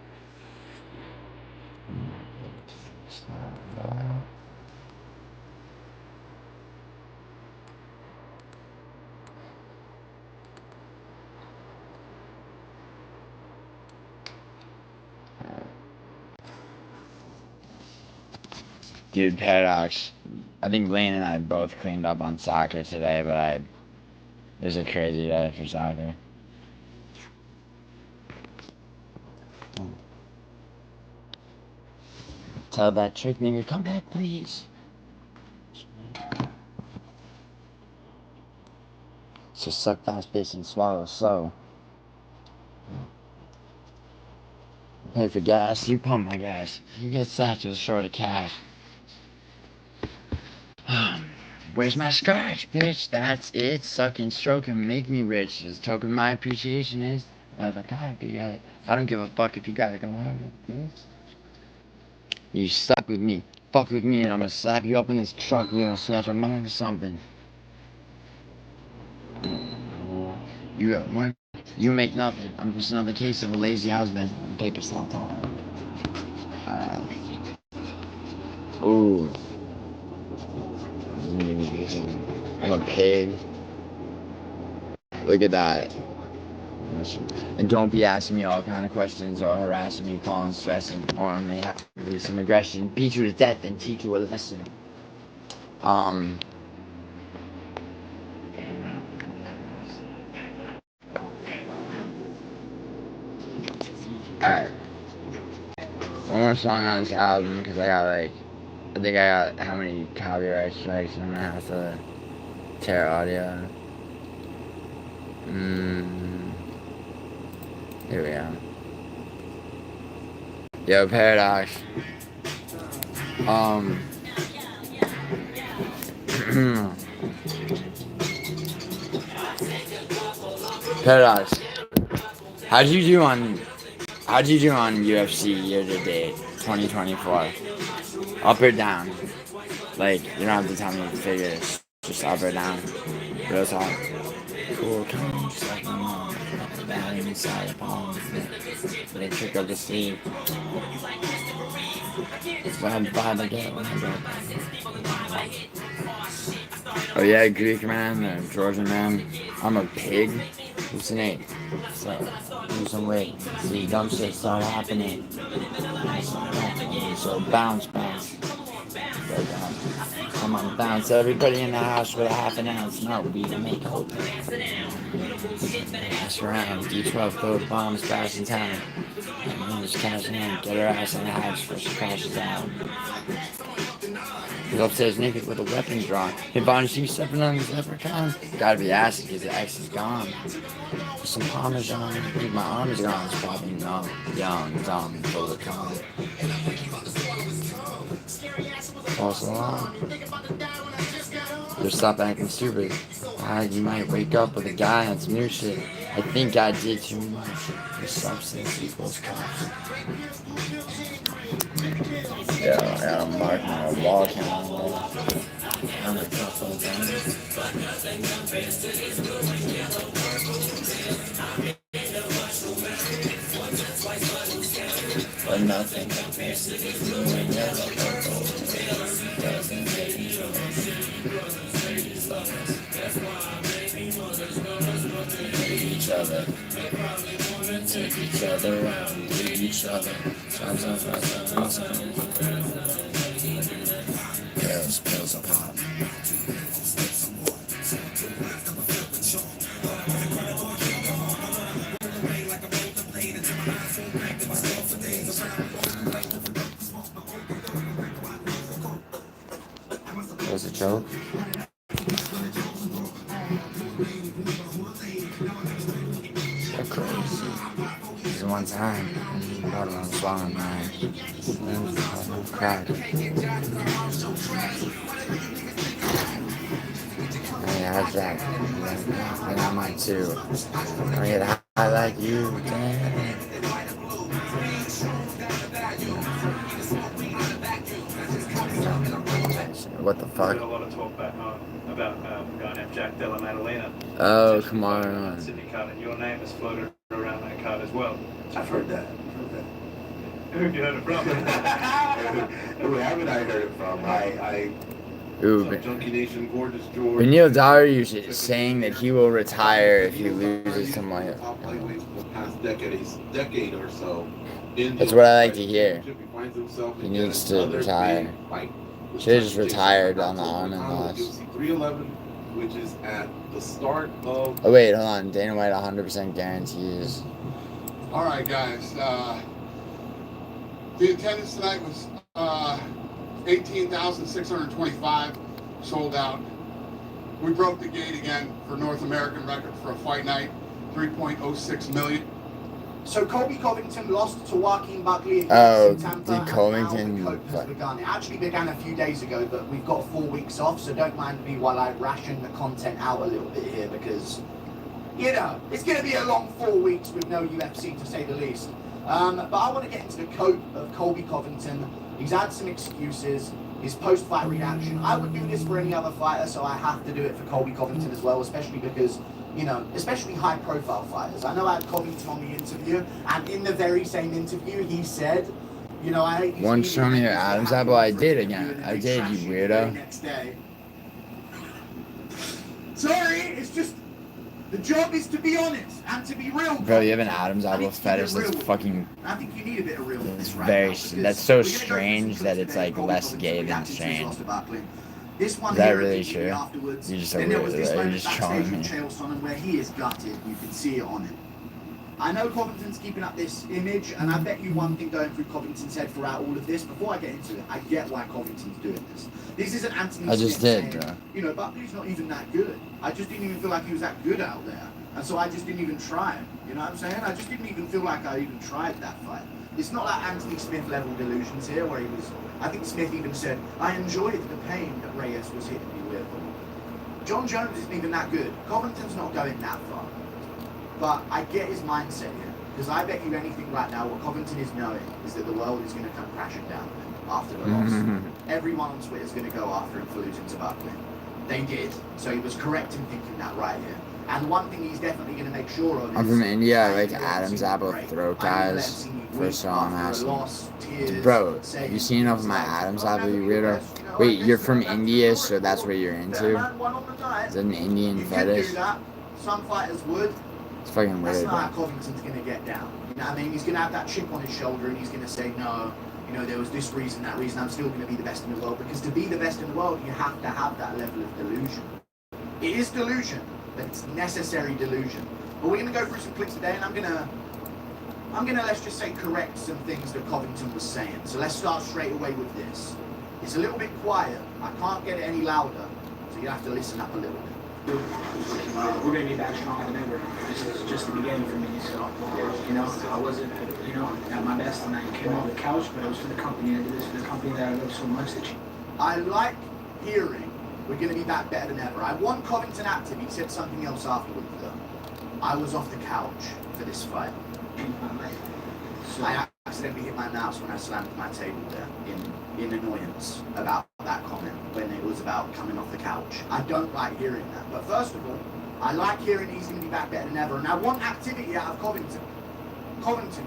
Dude, Paradox. I think Lane and I both cleaned up on soccer today, but it was a crazy day for soccer. Tell that trick nigga, come back, please. So suck fast, bitch, and swallow slow. Pay for gas, you pump my gas. You get satchels short of cash. Where's my scratch, bitch? That's it. Suck and stroke and make me rich. As a token, my appreciation is. I was like, God, you got it. I don't give a fuck if you got it. Go on, bitch. You suck with me. Fuck with me, and I'm gonna slap you up in this truck. We're gonna snatch a mom or something. You got one. You make nothing. I'm just another case of a lazy husband. Paper slap. Ooh. I'm a pig. Look at that. And don't be asking me all kind of questions or harassing me, calling, stressing, or I may have to release some aggression, beat you to death, and teach you a lesson. Alright. One more song on this album, because I think I got how many copyright strikes, and I'm gonna have to tear audio. Here we go. Yo, Paradox. Paradox. How'd you do on UFC year to date 2024? Up or down? Like, you don't have to tell me the figures. Just up or down. Real talk. Cool, come on, just like my mom. Down inside the palm. With a trick of the sleeve. It's what I'm about to get when I go. Oh yeah, Greek man, Georgian man. I'm a pig. Hallucinate. So, lose some weight. See, dumb shit start happening. So bounce. Come on, bounce. Everybody in the house with a half an ounce. No, we to make hope. Pass around. D12 code bombs bash in town. And just cashing in. Get her ass in the house before she crashes out. He's upstairs naked with a weapon drawn. Hey, Bonnie, see you stepping on this leprechaun? Gotta be acid because the ex is gone. With some parmesan. I think my arm is gone. It's probably numb. Young, dumb, full of cum. False alarm. Just stop acting stupid. You might wake up with a guy on some new shit. I think I did too much. The substance equals cops. Yeah, I gotta mark my wall calendar. I'm a couple of times. But nothing. Each other. Take each other around. Lead each other. Pills apart. coke? So crazy. This is one time. Brought on swallowing mine. Crack. Yeah, how's that? And I might too. I get high like you, damn. What the fuck? There's been a lot of talk back home about a guy named Jack Della Maddalena. Oh, come on. Sydney card, and your name has floated around that card as well. I've heard that. Who have you heard it from? Who haven't I heard it from? Ooh, Some Junkie Nation, Gorgeous George. Benil Dariush is saying that he will retire if he loses some money. Top flyweights for the past decade or so. That's what I like to hear. He finds himself He in needs to another retire. big fight. Should've just retired on the arm and loss. 311, which is at the start of. Oh wait, hold on. Dana White 100% guarantees. All right, guys. The attendance tonight was 18,625, sold out. We broke the gate again for North American record for a fight night, 3.06 million. So Colby Covington lost to Joaquin Buckley against Oh, Tampa, the Covington and now the COPPA has begun. It actually began a few days ago, but we've got 4 weeks off, so don't mind me while I ration the content out a little bit here, because, you know, it's going to be a long 4 weeks with no UFC, to say the least. But I want to get into the cope of Colby Covington. He's had some excuses, his post-fight reaction. I would do this for any other fighter, so I have to do it for Colby Covington as well, especially because, you know, especially high-profile fighters. I know I had Covington on the interview, and in the very same interview, he said, you know, I hate One show me your Adam's apple. I did again. I did, you weirdo. Next day. Sorry, it's just, the job is to be honest and to be real. Bro, you have an Adam's apple fetish that's fucking. I think you need a bit of realness right Very. now, That's so strange that it's like less gay than strange. This one Is that here really immediately true? afterwards. You're just a Then there was weirdo. this You're moment just backstage trolling with me. Chael Sonnen where he is gutted. You can see it on him. I know Covington's keeping up this image, and I bet you one thing going through Covington's head throughout all of this. Before I get into it, I get why Covington's doing this. This isn't Anthony I just Smith did, saying, bro. you know, Buckley's not even that good. I just didn't even feel like he was that good out there. And so I just didn't even try him. You know what I'm saying? I just didn't even feel like I even tried that fight. It's not like Anthony Smith level delusions here, where he was, I think Smith even said, I enjoyed the pain that Reyes was hitting me with. John Jones isn't even that good. Covington's not going that far. But I get his mindset here. Because I bet you anything right now, what Covington is knowing is that the world is going to come crashing down after the loss. Everyone on Twitter is going to go after him for losing to Buckley. They did. So he was correct in thinking that right here. And one thing he's definitely going to make sure of is... I'm from India. I like Adam's apple throat guys. First of all, I'm asking. Bro, have you seen enough of my Adam's apple, you weirdo? Wait, you're from India, so that's what you're into? Is that an Indian fetish? Some fighters would. It's fucking That's weird, not how bro. Covington's going to get down. You know what I mean? He's going to have that chip on his shoulder and he's going to say, no, you know, there was this reason, that reason, I'm still going to be the best in the world. Because to be the best in the world, you have to have that level of delusion. It is delusion, but it's necessary delusion. But we're going to go through some clips today, and I'm going to, let's just say, correct some things that Covington was saying. So let's start straight away with this. It's a little bit quiet. I can't get it any louder, so you have to listen up a little bit. We're going to be back stronger than ever. This is just the beginning for me. So, you know, I wasn't, you know, at my best when I came off the couch, but it was for the company. I did this for the company that I love so much. I like hearing we're going to be back better than ever. I want Covington active. He said something else afterwards, though. I was off the couch for this fight. So, I accidentally hit my mouse when I slammed my table there in annoyance about that comment when it was about coming off the couch. I don't like hearing that. But first of all, I like hearing he's going to be back better than ever. And I want activity out of Covington. Covington,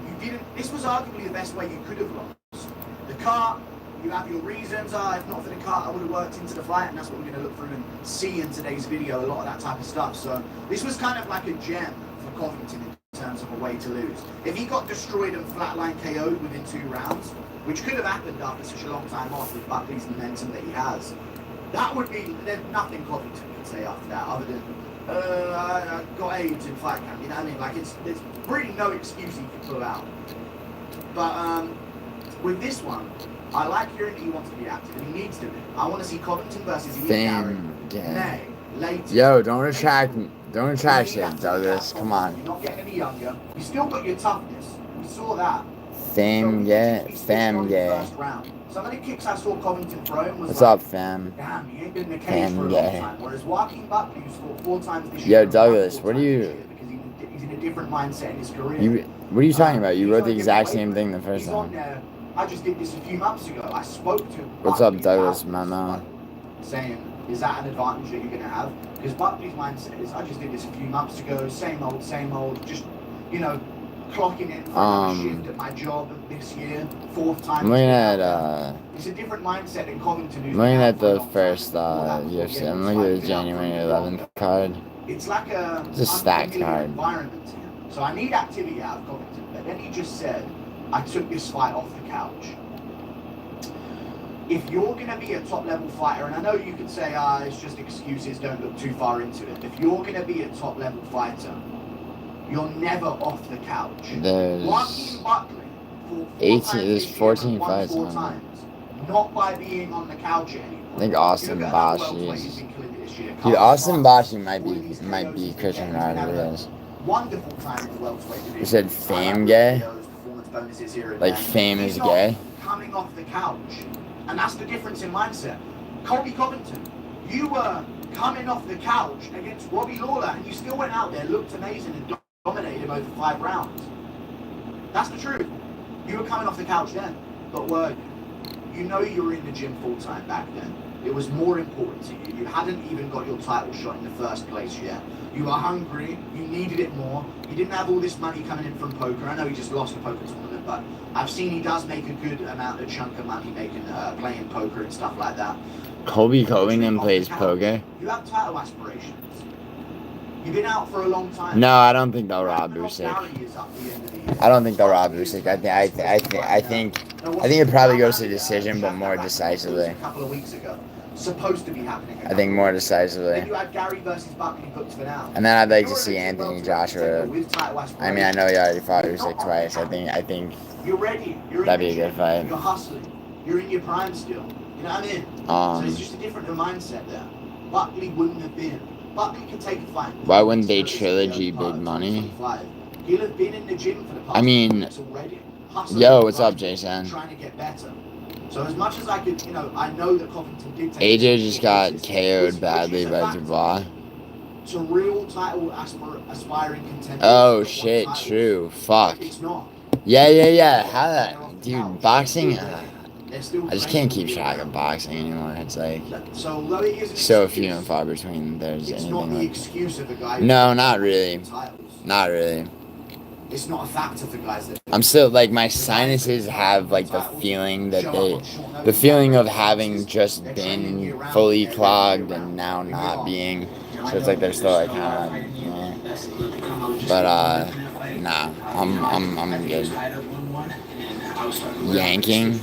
this was arguably the best way you could have lost. The car, you have your reasons. If not for the car, I would have worked into the fight. And that's what we're going to look through and see in today's video, a lot of that type of stuff. So this was kind of like a gem for Covington in terms of a way to lose. If he got destroyed and flatline KO'd within 2 rounds, which could have happened after such a long time off with Buckley's momentum that he has, that would be, there's nothing Covington can say after that other than, I got AIDS in fight camp, you know what I mean? Like, there's really no excuse he can pull out. But with this one, I like hearing that he wants to be active, and he needs to be. I want to see Covington versus Ian Fame, Gary, yeah. May, later. Yo, don't retract shit, Douglas. Come on. You're not getting any younger. You still got your toughness. We saw that. Fame, yeah. Fam, yeah. Some of the kicks I saw Covington throwing was What's like, up, fam? damn, he ain't been in the cage for a long time. Whereas Joaquin Buckley, who scored 4 times this Yo, year, Douglas, what are you? Because he's in a different mindset in his career. What are you talking about? You wrote the exact same thing the first He's on time. there. I just did this a few months ago. I spoke to What's up, Buckley Douglas, about mama? this, saying, is that an advantage that you're going to have? Because Buckley's mindset is, I just did this a few months ago, same old, just, you know, clocking in for another shift at my job this year, 4th time. I'm looking at, it's a different mindset in Covington. I'm looking at the first UFC. I'm looking at the January 11th card. It's like It's a stacked card. environment to him. So I need activity out of Covington. But then he just said, I took this fight off the couch. If you're going to be a top-level fighter, and I know you could say, it's just excuses, don't look too far into it. If you're going to be a top-level fighter, you're never off the couch. There's Joaquin Buckley, there's 14 fights on times, not by being on the couch anymore. I think Austin Bashi. Dude, Austin Bashi might be Christian Rodriguez. Wonderful time in the welterweight division. You said Fame gay? Like Fame is gay? Coming off the couch. And that's the difference in mindset. Colby Covington, you were coming off the couch against Robbie Lawler, and you still went out there, looked amazing, and dominated him over 5 rounds. That's the truth. You were coming off the couch then, but were you? You know you were in the gym full time back then. It was more important to you. You hadn't even got your title shot in the first place yet. You were hungry. You needed it more. You didn't have all this money coming in from poker. I know he just lost a poker tournament, but I've seen he does make a good amount of chunk of money making playing poker and stuff like that. Colby Covington plays poker? You have title aspirations. You've been out for a long time. No, I don't think they'll rob Usyk. I don't think they'll rob Usyk. I think it probably goes to decision, but more decisively. A couple of weeks ago. Supposed to be happening. I think more decisively. Then you had Gary versus Buckley booked for now. And then I'd like to see Anthony Joshua. I mean, I know he already fought Usyk twice. I think you're ready. That'd be a good fight. You're hustling. You're in your prime still. You know what I mean? So it's just a different mindset there. Buckley wouldn't have been. Buckley could take a fight. Why wouldn't they trilogy big money? He'll have been in the gym for the past I mean, yo, what's up, Jason? Trying to get better. So as much as I could, you know, I know that Covington did take AJ just got KO'd badly by Dubois. To real title aspiring contenders. Oh shit, true. Fuck. It's not. Yeah. How that, dude? Boxing. I just can't keep track of boxing anymore. It's like so few and far between. There's anything like. Excuse of the guy. No, not really. Not really. It's not a factor for guys that. I'm still like my sinuses have like the feeling that the feeling of having just been fully clogged and now not being. So it's like they're still like kind of, you know. But nah, I'm good. Yanking.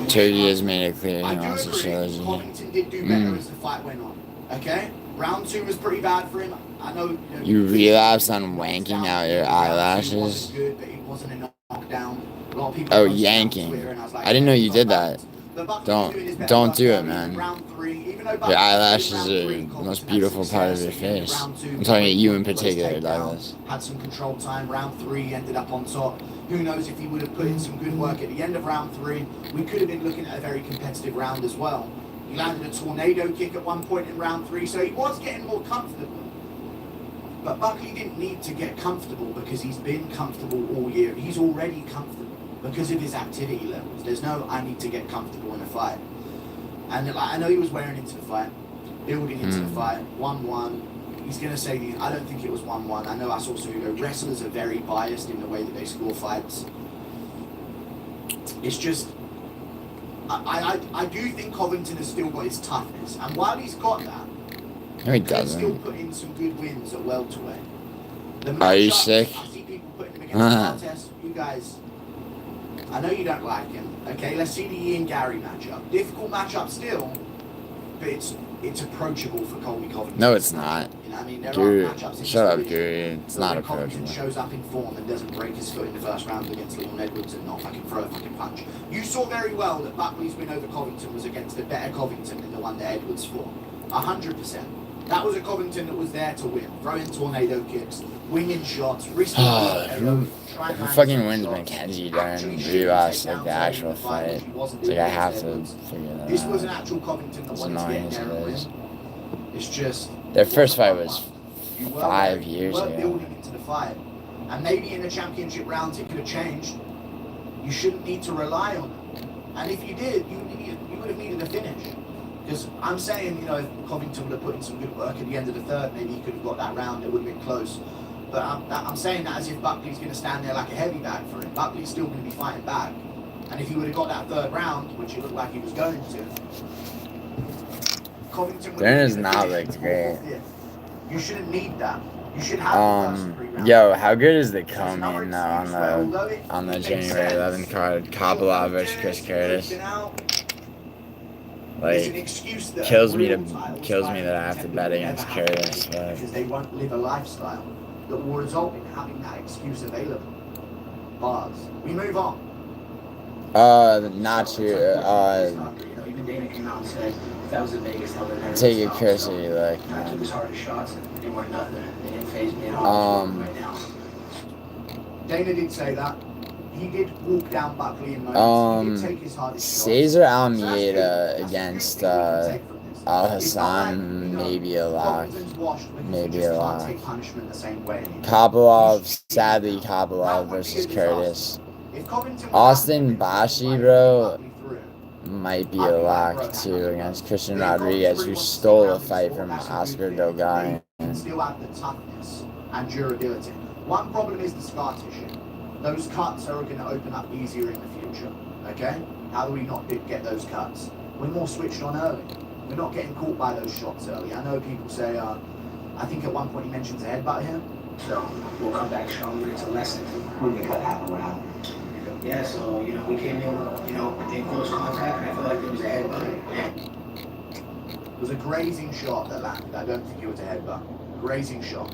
Turkey has made it clear he wants a trilogy. Covington did do better as the fight went on. Okay, round 2 was pretty bad for him. I know. You relapsed on wanking out your eyelashes. Oh, yanking. I didn't know you did that. Don't do it, man. Your eyelashes are the most beautiful part of your face. I'm talking about you in particular, Douglas. Had some control time. Round 3 ended up on top. Who knows if he would have put in some good work at the end of round 3? We could have been looking at a very competitive round as well. He landed a tornado kick at one point in round 3, so he was getting more comfortable. But Buckley didn't need to get comfortable because he's been comfortable all year. He's already comfortable because of his activity levels. There's no, I need to get comfortable in a fight. And like, I know he was wearing into the fight, building into the fight, 1-1. He's going to say, I don't think it was 1-1. I know us also, wrestlers are very biased in the way that they score fights. It's just, I do think Covington has still got his toughness. And while he's got that, no, he doesn't. Still doesn't. put in some good wins at welterweight. Are you sick? I see people putting him against Martes. You guys, I know you don't like him. Okay, let's see the Ian Gary matchup. Difficult matchup still, but it's it's approachable for Colby Covington. No, it's not. You know what I mean? There Dude, are matchups in shut up, this division. dude. It's But not when Covington approachable. shows up in form and doesn't break his foot in the first round against Leon Edwards and not fucking throw a fucking punch. You saw very well that Buckley's win over Covington was against a better Covington than the one that Edwards fought. 100%. That was a Covington that was there to win. Throwing tornado kicks, winging shots, risking Who fucking wins McKenzie during Rivas, like the actual fight? It's like I have to figure that This was an out. actual Covington that As wanted to annoying get as in there it and is. win. It's just... Their first fight was You were 5 years you were ago. building into the fight. And maybe in the championship rounds it could have changed. You shouldn't need to rely on it. And if you did, you would have needed a finish. Because I'm saying, you know, if Covington would have put in some good work at the end of the third, maybe he could have got that round, it would have been close. But I'm saying that as if Buckley's going to stand there like a heavy bag for him. Buckley's still going to be fighting back. And if he would have got that third round, which it looked like he was going to, Covington would Darren have has not looked great. You shouldn't need that. You should have the first 3 rounds. Yo, how good is the co-main on the January 11th card? Kopylov versus Chris Curtis. Like, kills me that I have to bet against Curtis. But Because they won't live a lifestyle that will result in having that excuse available. Bars. We move on. not you. Even Dana came out and said if that was in Vegas, that would never Take it, stop. Chrissy. Like, I took his hardest shots and they weren't nothing. They didn't phase me at all. Right now. Dana did say that. He did walk down Buckley in moments. He did take his hardest shots. Cesar Almeida against Al Hassan, maybe a lock. Maybe a lock. Kopylov, sadly, Kopylov versus Curtis. Austin Bashi, bro, might be a lock too against Christian Rodriguez, who stole a fight from Oscar Dogai. Still have the toughness and durability. One problem is the scar tissue. Those cuts are going to open up easier in the future. Okay? How do we not get those cuts? We're more switched on early. We're not getting caught by those shots early. I know people say, I think at one point he mentions a headbutt here. So we'll come back stronger. It's a lesson. What happened? Yeah, so, you know, we came in, you know, in close contact, and I feel like there was a headbutt. It was a grazing shot that landed. I don't think it was a headbutt. Grazing shot.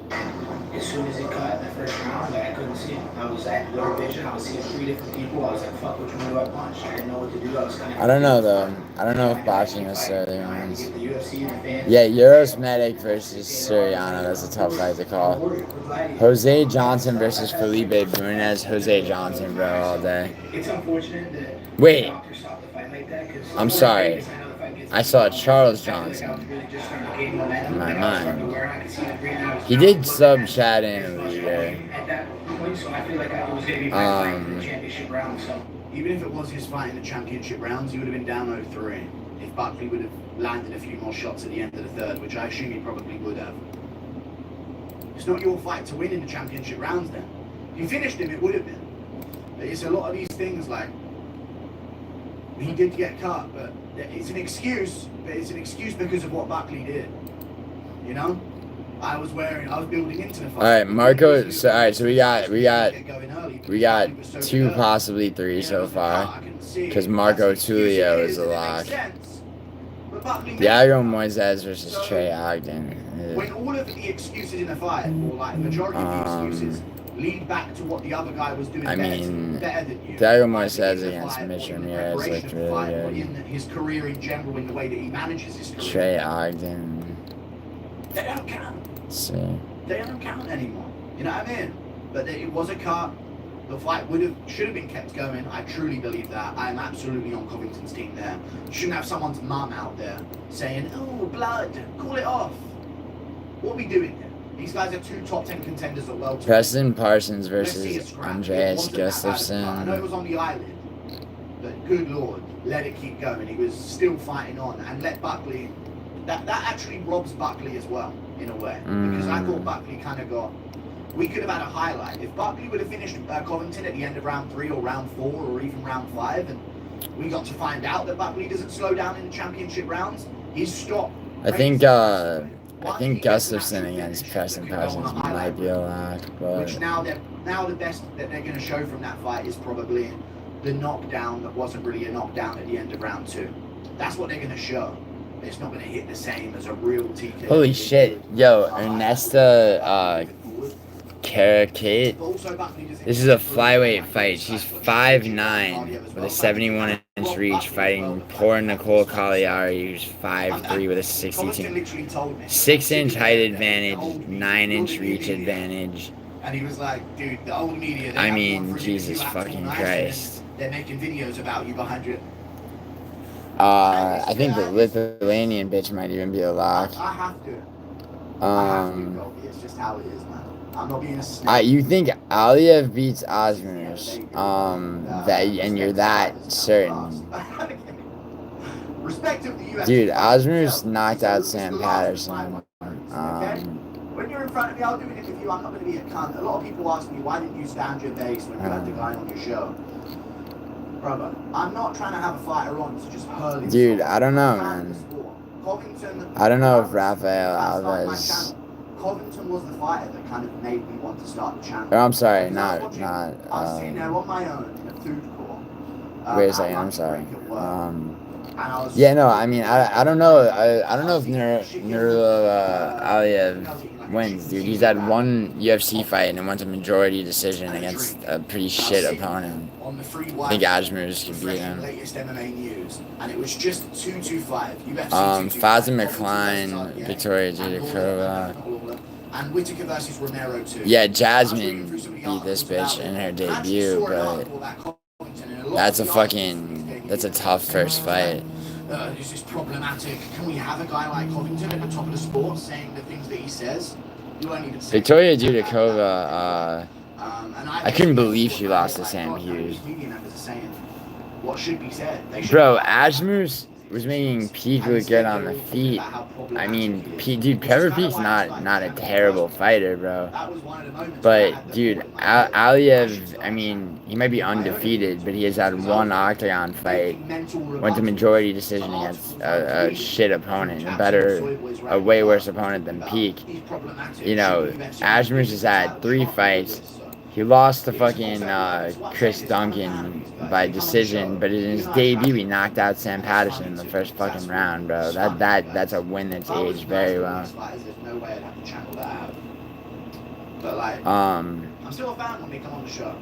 As soon as it cut in the first round, like, I couldn't see him. I was at low vision. I was seeing 3 different people. I was like, fuck, which one do I punch? I didn't know what to do. I was kind of... I don't know though. I don't know if Bashi necessarily wins. Yeah, Euros Medic versus Suriano. That's a tough fight to call. Jose Johnson versus Felipe Brunez. Jose Johnson, bro, all day. It's unfortunate that... Wait. I'm sorry. I saw Charles Johnson in my mind. He did sub Chad in a leader. Even if it was his fight in the championship rounds, he would have been down 0-3. If Buckley would have landed a few more shots at the end of the third, which I assume he probably would have. It's not your fight to win in the championship rounds then. If you finished him, it would have been. But it's a lot of these things like, he did get cut, but it's an excuse. But it's an excuse because of what Buckley did. You know, I was building into the fight. All right, Marco. So all right, so we got 2, possibly 3 so far, because Marco Tulio is a lock. Diego Moises versus Trey Ogden. When all of the excuses in the fight, or like the majority of the excuses, lead back to what the other guy was doing better than you. Diego Moises against Mitch Ramirez looked really good. In his career in general, in the way that he manages his career. Trey Ogden. They don't count. See. They don't count anymore. You know what I mean? But it was a cut. The fight should have been kept going. I truly believe that. I am absolutely on Covington's team there. You shouldn't have someone's mum out there saying, "Oh, blood, call it off." What are we doing here? These guys are 2 top 10 contenders at welterweight. Preston Parsons versus Andreas Gustafsson. I know it was on the island, but good lord, let it keep going. He was still fighting on, and let Buckley. That actually robs Buckley as well, in a way, because I thought Buckley kind of got. We could have had a highlight if Buckley would have finished Covington at the end of round 3 or round 4 or even round 5, and we got to find out that Buckley doesn't slow down in the championship rounds. He's stopped. I think Gustafsson against Preston Parsons might be a lock, but which now the best that they're going to show from that fight is probably the knockdown that wasn't really a knockdown at the end of round 2. That's what they're going to show. it's not going to hit the same as a real TKO. Holy shit. Yo, Ernesta Karakate. This is a flyweight fight. She's 5'9" with a 71-inch reach, fighting poor Nicole Cagliari, who's 5'3" with a 62. 6-inch height advantage, 9-inch reach advantage. And he was like, dude, the old media. I mean, Jesus fucking Christ. They're making videos about you behind you. I think the Lithuanian bitch might even be a lock. I have to. It's just how it is, man. I'm not being a snake. You think Aliev beats Osmers? And you're that certain? Respect of the UFC. Dude, Osmers knocked out Sam Patterson. When you're in front of me, I'll do it with you. I'm not going to be a cunt. A lot of people ask me, why didn't you stand your base when you had the guy on your show? Brother, I'm not trying to have a fighter on to just hurl him. Dude, I don't know, man. I don't know if Rafael Alves. Covington was the fighter that kind of made me want to start the channel. Oh, I'm sorry, not. I'm sitting there on my own in a food court. Wait a second, I'm sorry. Yeah, no, I mean, I don't know. I don't know if Nurullo Aliev wins, dude. He's had one UFC fight and it went to majority decision against a pretty shit opponent. I think Ajmer's could beat him. And it was just 225. Faza McCline, Victoria Judikova. And Whittaker versus Romero too. Yeah, Jasmine beat this bitch in her debut, but that's a tough first fight. Is this problematic? Can we have a guy like Covington at the top of the sport saying the things that he says? You won't even say Victoria Judikova, I couldn't believe she lost to Sam Hughes. What should be said? Bro, Ajmer's was making Peak look good on the feet. I mean, dude, Trevor Peak's not a terrible fighter, bro. But, dude, Aliev, I mean, he might be undefeated, but he has had one octagon fight. Went to majority decision against a shit opponent, a way worse opponent than Peak. You know, Ajmer's has had 3 fights. He lost to fucking Chris Duncan by decision, but in his debut, he knocked out Sam Patterson in the first fucking round, bro. That's a win that's aged very well. I'm still a fan when they come on the show.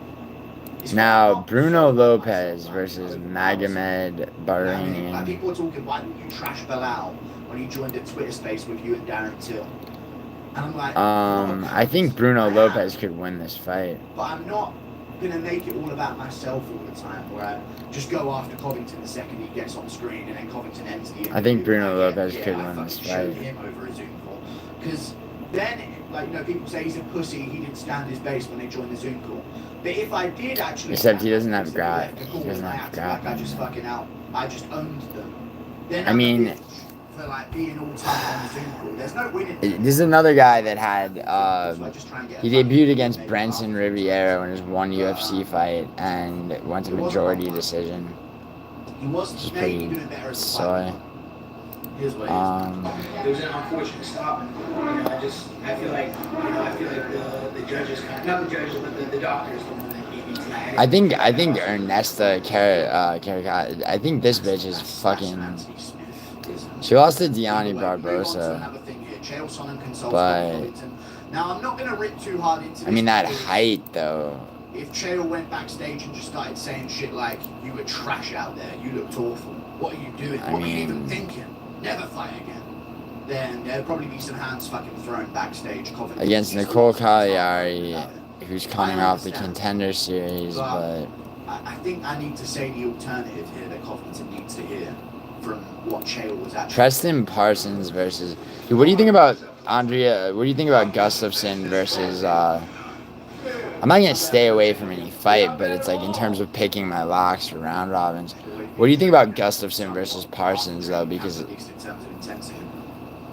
Now, Bruno Lopez versus Magomed Bahraini. People are talking, why didn't you trash Bilal when he joined a Twitter space with you and Darren Till? And I'm like, I think Bruno Lopez could win this fight. But I'm not gonna make it all about myself all the time, where I just go after Covington the second he gets on screen, and then Covington ends the interview. I think Bruno Lopez could win this fight. Him over a Zoom call, because then, like, you know, people say he's a pussy. He didn't stand his base when they joined the Zoom call. But if I did actually, except he doesn't have grab. He doesn't have grab. I just fucking out. I just owned them. Then I mean. For like being all time on the Zoom call. There's no winning. This is another guy that had he debuted against Brenson Riviera in his one UFC fight and went to majority decision. Which is pretty soy. It was an unfortunate stop, and I feel like the judges not the judges, but the doctors. I think Ernesta Caracat. I think this bitch is fucking. She lost to Diani Barbosa, but now I'm not gonna rip too hard into. I mean that height though. If Chael went backstage and just started saying shit like, "You were trash out there. You looked awful. What are you doing? What are you even thinking? Never fight again." Then there'd probably be some hands fucking thrown backstage. Against Nicole Cagliari, who's coming off the Contender Series, but I think I need to say the alternative here that Covington needs to hear. From what Chael was actually. Preston Parsons versus. Dude, what do you think about Andrea? What do you think about Gustafsson versus? I'm not gonna stay away from any fight, but it's like in terms of picking my locks for round robins. What do you think about Gustafsson versus Parsons though? Because,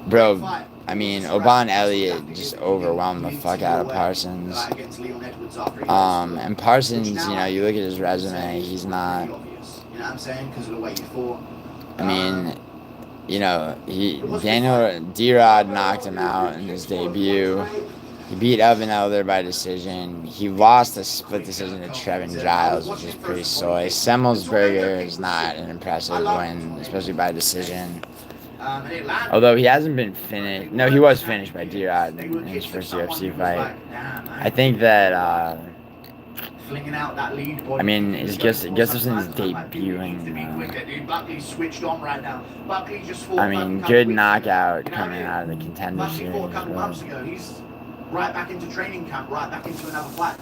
bro, I mean, Oban Elliott just overwhelmed the fuck out of Parsons. And Parsons, you know, you look at his resume, he's not. You know what I'm saying? Because of the way you fought. I mean, you know, Daniel D-Rod knocked him out in his debut. He beat Evan Elder by decision. He lost a split decision to Trevin Giles, which is pretty soy. Semmelsberger is not an impressive win, especially by decision. And it landed. Although he hasn't been finished. No, he was finished by D-Rod in his first UFC fight. I think that, flinging out that lead I mean, it's Gustafson's debuting. Buckley's switched on right now. Buckley just fought. I mean, good knockout coming out of the contender Buckley fought a series. couple months ago. He's right back into training camp, right back into another fight.